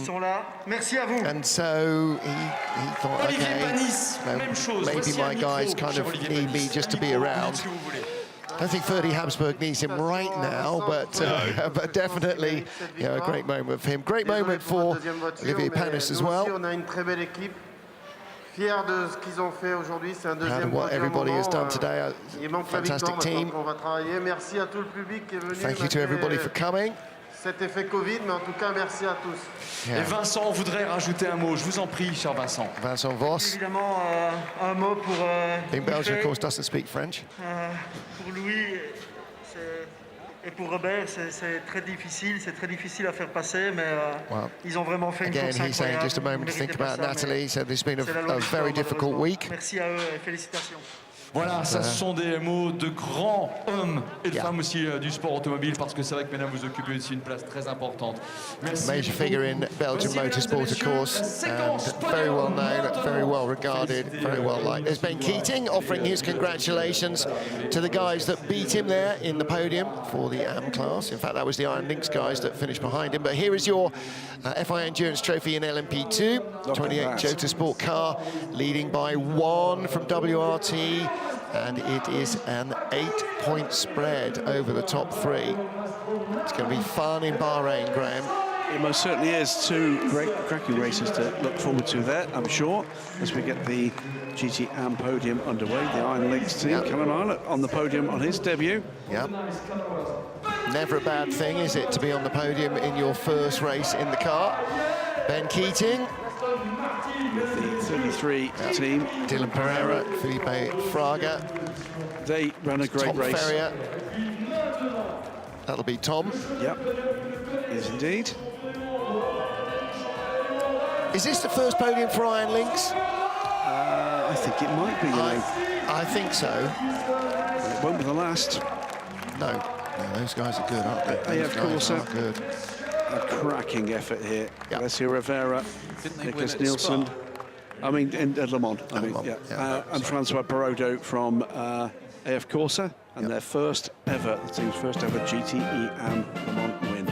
so he thought, okay, maybe my guys kind of need me just to be around. I don't think Ferdy Habsburg needs him right now, but definitely, you know, a great moment for him. Great moment for Olivier Panis as well. Proud of what everybody has done today. A fantastic team. Thank you to everybody for coming. Cet effet Covid, mais en tout cas, merci à tous. Yeah. Et Vincent voudrait rajouter un mot. Je vous en prie, cher Vincent. Vincent Voss. Évidemment, un mot pour... In Belgium, of course, doesn't speak French. Pour Louis et pour Robert, c'est très difficile à faire passer, mais ils ont vraiment fait une course incroyable. Again, he's saying just a moment to think about Natalie. So this has been a very difficult week. Merci à eux et félicitations. Voilà, ça ce sont des mots de grands hommes et de femmes aussi du sport automobile, parce que c'est vrai que mesdames, vous occupez aussi une place très importante. Merci. Major figure in Belgian motorsport, of course, and very well known, very well regarded, very well liked. There's Ben Keating offering his congratulations to the guys that beat him there in the podium for the AM class. In fact, that was the Iron Lynx guys that finished behind him. But here is your FIA Endurance Trophy in LMP2, 28 Jota Sport car, leading by 1 from WRT. And it is an 8-point spread over the top 3. It's going to be fun in Bahrain, Graham. It most certainly is. 2 great cracking races to look forward to there, I'm sure, as we get the GT AM podium underway. The Iron Lynx team, Callum Eilert on the podium on his debut. Yeah. Never a bad thing, is it, to be on the podium in your first race in the car. Ben Keating. With the 33 team. Dylan Pereira, Felipe Fraga. They ran a great race. Tom Ferrier. That'll be Tom. Yep, is indeed. Is this the first podium for Iron Lynx? I think it might be. I think so. It won't be the last. No, those guys are good, aren't they? Of course, good. A cracking effort here. Alessio Rivera, Nicholas Nielsen. I mean, in Le Mans. And Francois Barodo from AF Corsa, and their first ever, the team's first ever GTE AM Le Mans win.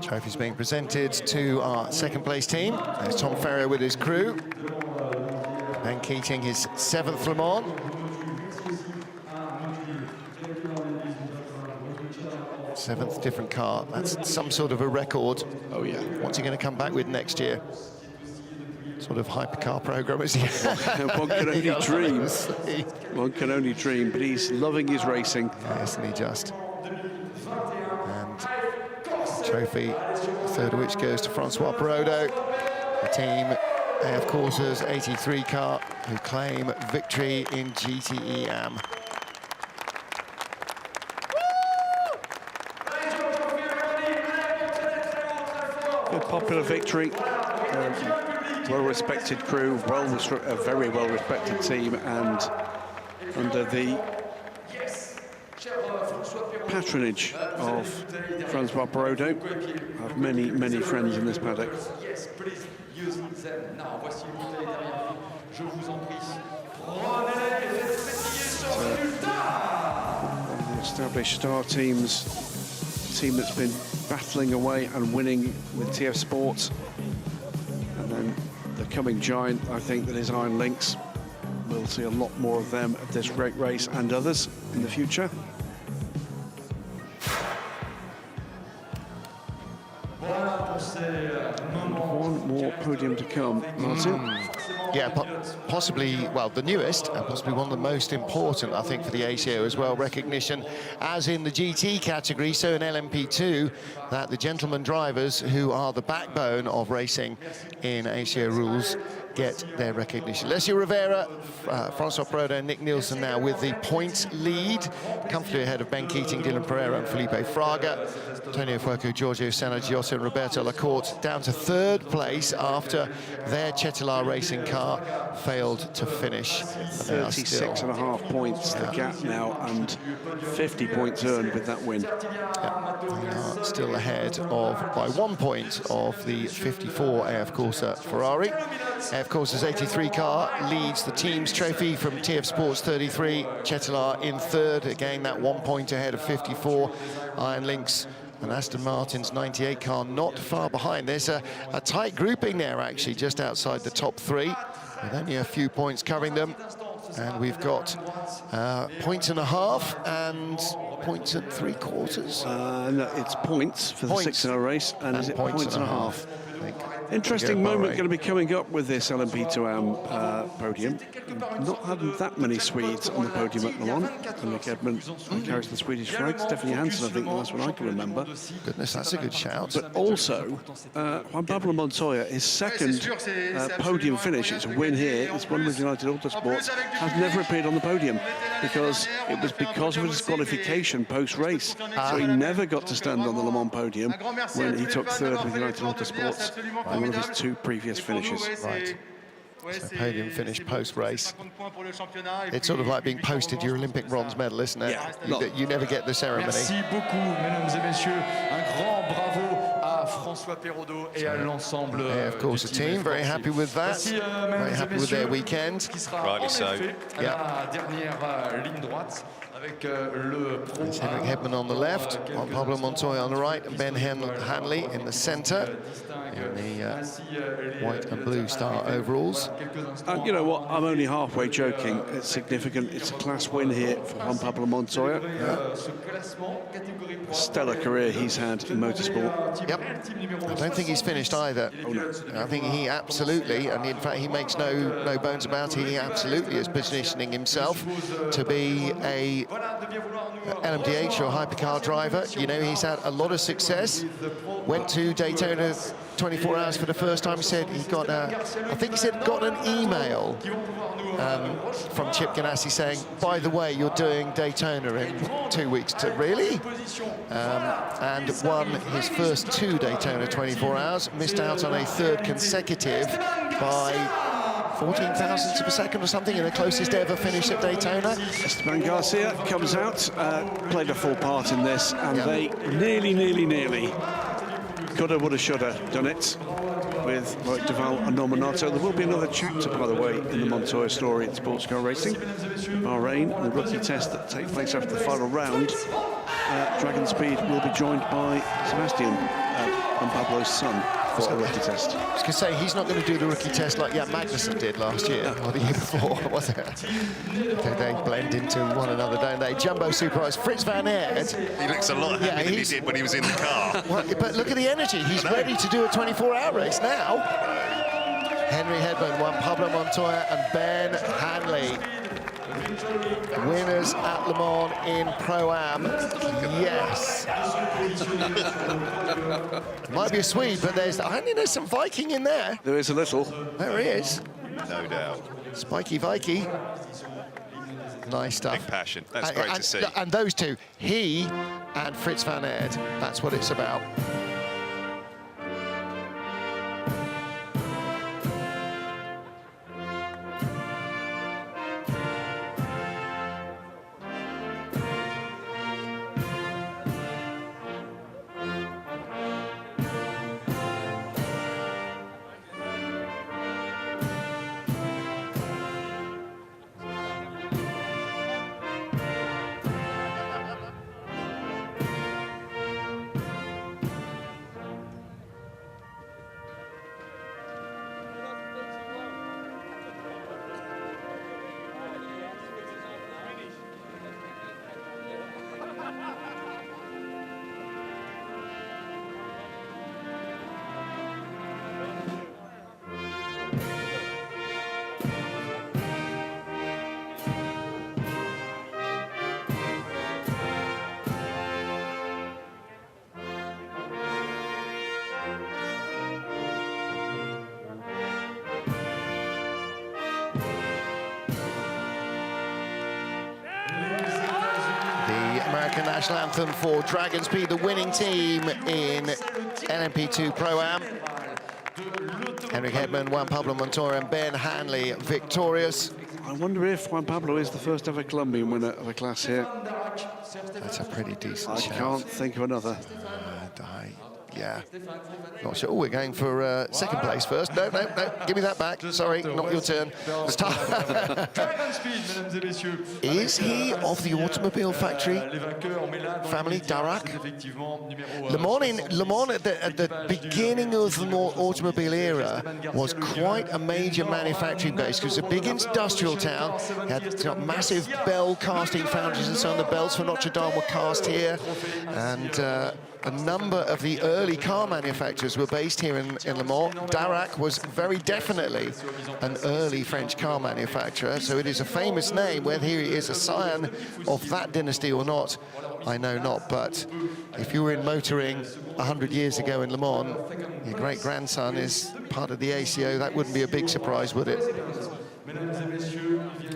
Trophies being presented to our second place team. There's Tom Ferrier with his crew. Ben Keating, his 7th Le Mans. Seventh different car. That's some sort of a record. Oh yeah. What's he going to come back with next year? Sort of hypercar program, is he? One can only dream. One can only dream, but he's loving his racing. Yes, and he just. Trophy, third of which goes to Francois Perraudot, the team AF Courses 83 car, who claim victory in GTE Am. A popular victory, well-respected crew, a very well-respected team, and under the patronage of Francois Perraudot. I have many, many friends in this paddock. Yes, please use them now. Voici une bouteille derrière vous. Je vous en prie. One of the established star teams, a team that's been battling away and winning with TF Sports. And then the coming giant, I think, that is Iron Lynx. We'll see a lot more of them at this great race and others in the future. One more podium to come, Martin. Yeah, possibly, well, the newest and possibly one of the most important, I think, for the ACO as well. Recognition, as in the GT category, so in LMP2, that the gentlemen drivers, who are the backbone of racing in ACO rules, get their recognition. Alessio Rivera, Francois Perraudot and Nick Nielsen now with the points lead, comfortably ahead of Ben Keating, Dylan Pereira and Felipe Fraga. Antonio Fuoco, Giorgio Sanagiotta and Roberto Lacorte down to third place after their Cetilar racing car failed to finish. 36.5 points, the gap now, and 50 points earned with that win. Yeah, they are still ahead by 1 point of the 54 AF Corsa Ferrari. AF Corsa's 83 car leads the team's trophy from TF Sports 33. Cetilar in third, again that 1 point ahead of 54. Iron Lynx and Aston Martin's 98 car not far behind. There's a tight grouping there, actually, just outside the top three, with only a few points covering them. And we've got points and a half and points and 3/4. No, it's points for the 6-hour race, and is it points and a half? Interesting moment going to be coming up with this LMP2 Am podium. Not had that many Swedes on the podium at Le Mans. Henrik Edmund carries the Swedish flag. Stephanie Hansen, I think, the last one I can remember. Goodness, that's a good shout. But also, Juan Pablo Montoya, his second podium finish, it's a win here, it's won with United Autosports, has never appeared on the podium because it was because of a disqualification post-race. So he never got to stand on the Le Mans podium when he took third with United Autosports in one of his two previous finishes. Right. So podium finish post-race. It's sort of like being posted your Olympic bronze medal, isn't it? Yeah. You never get the ceremony. Merci beaucoup, mesdames et messieurs. Un grand bravo à François Perraudot et à l'ensemble. Of course, the team very happy with that. Very happy with their weekend. Rightly so. La dernière ligne droite. It's Henrik Hedman on the left, Juan Pablo Montoya on the right, and Ben Hanley in the centre, in the white and blue star overalls. You know what, I'm only halfway joking. It's significant. It's a class win here for Juan Pablo Montoya. Stellar career he's had in motorsport. Yep. I don't think he's finished either. Oh, no. I think he absolutely, and in fact he makes no bones about it, he absolutely is positioning himself to be a LMDH or hypercar driver. You know, he's had a lot of success. Went to Daytona 24 hours for the first time. He said he got got an email from Chip Ganassi saying, by the way, you're doing Daytona in 2 weeks. Really? And won his first 2 Daytona 24 hours. Missed out on a third consecutive by 14 thousandths of a second or something in the closest ever finish at Daytona. Esteban Garcia comes out, played a full part in this, and they nearly coulda, woulda, shoulda done it with Loic Duval and Norman Nato. There will be another chapter, by the way, in the Montoya story in sports car racing. Bahrain, the rookie test that takes place after the final round. Dragon Speed will be joined by Sebastian and Pablo's son for the rookie test. I was going to say, he's not going to do the rookie test like Jan Magnussen did last year, or the year before, was it? They blend into one another, don't they? Jumbo Supercars, Fritz van Aert. He looks a lot happier than he did when he was in the car. Well, but look at the energy. He's ready to do a 24-hour race now. Henry Hedman won Pablo Montoya and Ben Hanley. Winners at Le Mans in Pro-Am. Yes. Might be a Swede, but I think there's some Viking in there. There is a little. There he is. No doubt. Spiky Vikey. Nice stuff. Big passion. That's great to see. And those two, he and Fritz van Aert, that's what it's about. American national anthem for Dragon Speed, the winning team in LMP2 Pro-Am. Henrik Hedman, Juan Pablo Montoya and Ben Hanley victorious. I wonder if Juan Pablo is the first ever Colombian winner of a class here. That's a pretty decent shout. I can't think of another. Yeah. Not sure. Oh, we're going for second place first. No, give me that back. Sorry, not your turn. Is he of the automobile factory family, Darak? Le Mans at the beginning of the automobile era was quite a major manufacturing base because it was a big industrial town. It had massive bell casting foundries and so on. The bells for Notre Dame were cast here, and a number of the early car manufacturers were based here in Le Mans. Darak was very definitely an early French car manufacturer, so it is a famous name. Whether he is a scion of that dynasty or not, I know not. But if you were in motoring 100 years ago in Le Mans, your great-grandson is part of the ACO, that wouldn't be a big surprise, would it?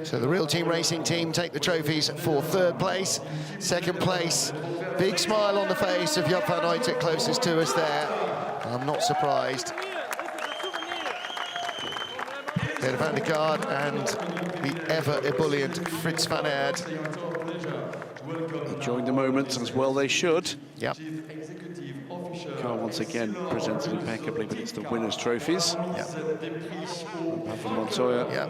So the Real Team Racing team take the trophies for third place. Second place, big smile on the face of Joop van Uytert closest to us there. I'm not surprised. Peter van der Gaard and the ever ebullient Fritz van Aert. Enjoying the moment as well they should. Yep. Car once again presented impeccably, but it's the winners' trophies. Yep. Pablo Montoya. Yep.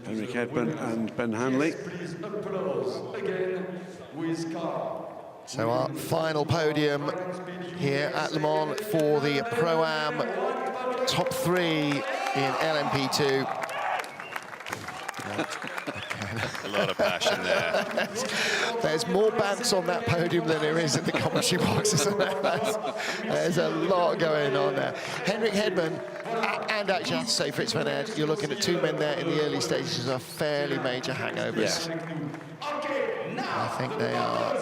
Henrik Hedman and Ben Hanley. So our final podium here at Le Mans for the Pro-Am top three in LMP2. A lot of passion there. There's more bants on that podium than there is in the commentary box, isn't there? There's a lot going on there. Henrik Hedman, and actually I have to say Fritz van Aert, you're looking at two men there in the early stages of fairly major hangovers. Yeah. I think they are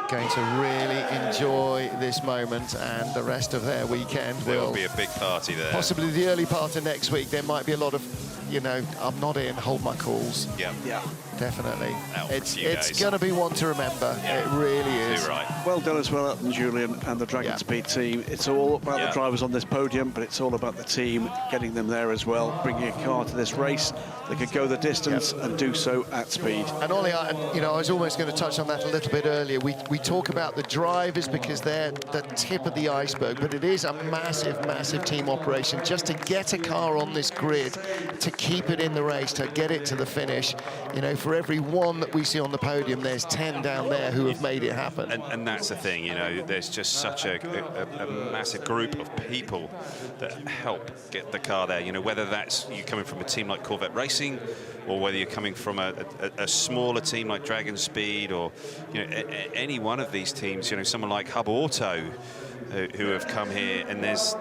going to really enjoy this moment, and the rest of their weekend will be a big party there. Possibly the early part of next week, there might be a lot of you know, I'm not in, hold my calls. Yeah. Definitely. It's days. going to be one to remember. It really is. You're right. Well done as well, Elton Julian and the Dragon Speed team. It's all about the drivers on this podium, but it's all about the team getting them there as well, bringing a car to this race that could go the distance and do so at speed. And Ollie, you know, I was almost going to touch on that a little bit earlier. We talk about the drivers because they're the tip of the iceberg, but it is a massive, massive team operation just to get a car on this grid, to keep it in the race, to get it to the finish. You know, for every one that we see on the podium, there's 10 down there who have made it happen. And that's the thing, you know, there's just such a massive group of people that help get the car there. You know, whether that's you coming from a team like Corvette Racing, or whether you're coming from a smaller team like Dragon Speed, or, you know, any one of these teams, you know, someone like Hub Auto, who have come here, and there's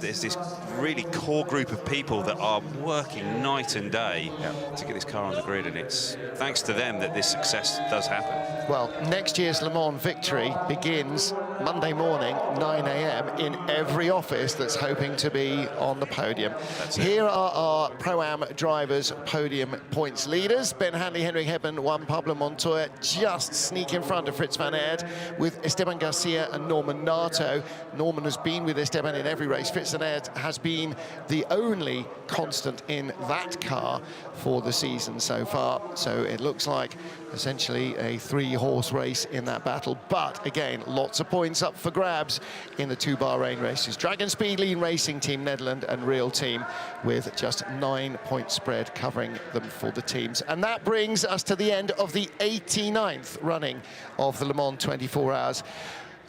this really core group of people that are working night and day to get this car on the grid, and it's thanks to them that this success does happen. Well, next year's Le Mans victory begins Monday morning, 9 a.m. in every office that's hoping to be on the podium. Here are our Pro-Am drivers' podium points leaders. Ben Hanley, Henrik Hebben, Juan Pablo Montoya just sneak in front of Fritz van Aert with Esteban Garcia and Norman Nato. Norman has been with Esteban in every race. Fritz van Aert has been the only constant in that car for the season so far. So it looks like essentially a 3-horse race in that battle. But again, lots of points up for grabs in the 2 Bahrain races. Dragon Speed, Lean Racing Team Nederland, and Real Team with just 9-point spread covering them for the teams. And that brings us to the end of the 89th running of the Le Mans 24 Hours.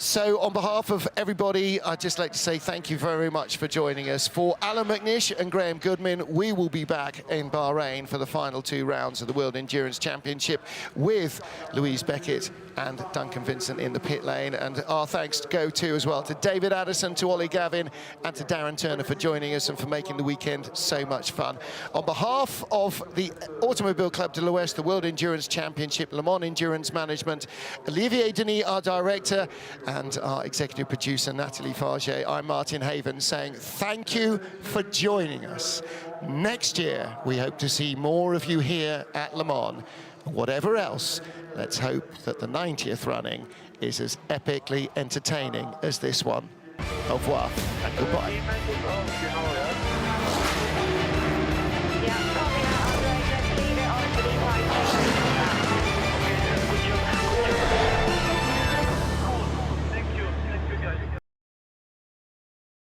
So on behalf of everybody, I'd just like to say thank you very much for joining us. For Alan McNish and Graham Goodman, we will be back in Bahrain for the final 2 rounds of the World Endurance Championship with Louise Beckett and Duncan Vincent in the pit lane. And our thanks go to as well to David Addison, to Ollie Gavin, and to Darren Turner for joining us and for making the weekend so much fun. On behalf of the Automobile Club de l'Ouest, the World Endurance Championship, Le Mans Endurance Management, Olivier Denis, our director, and our executive producer, Natalie Farget, I'm Martin Haven, saying thank you for joining us. Next year, we hope to see more of you here at Le Mans. Whatever else, let's hope that the 90th running is as epically entertaining as this one. Au revoir and goodbye. Yeah.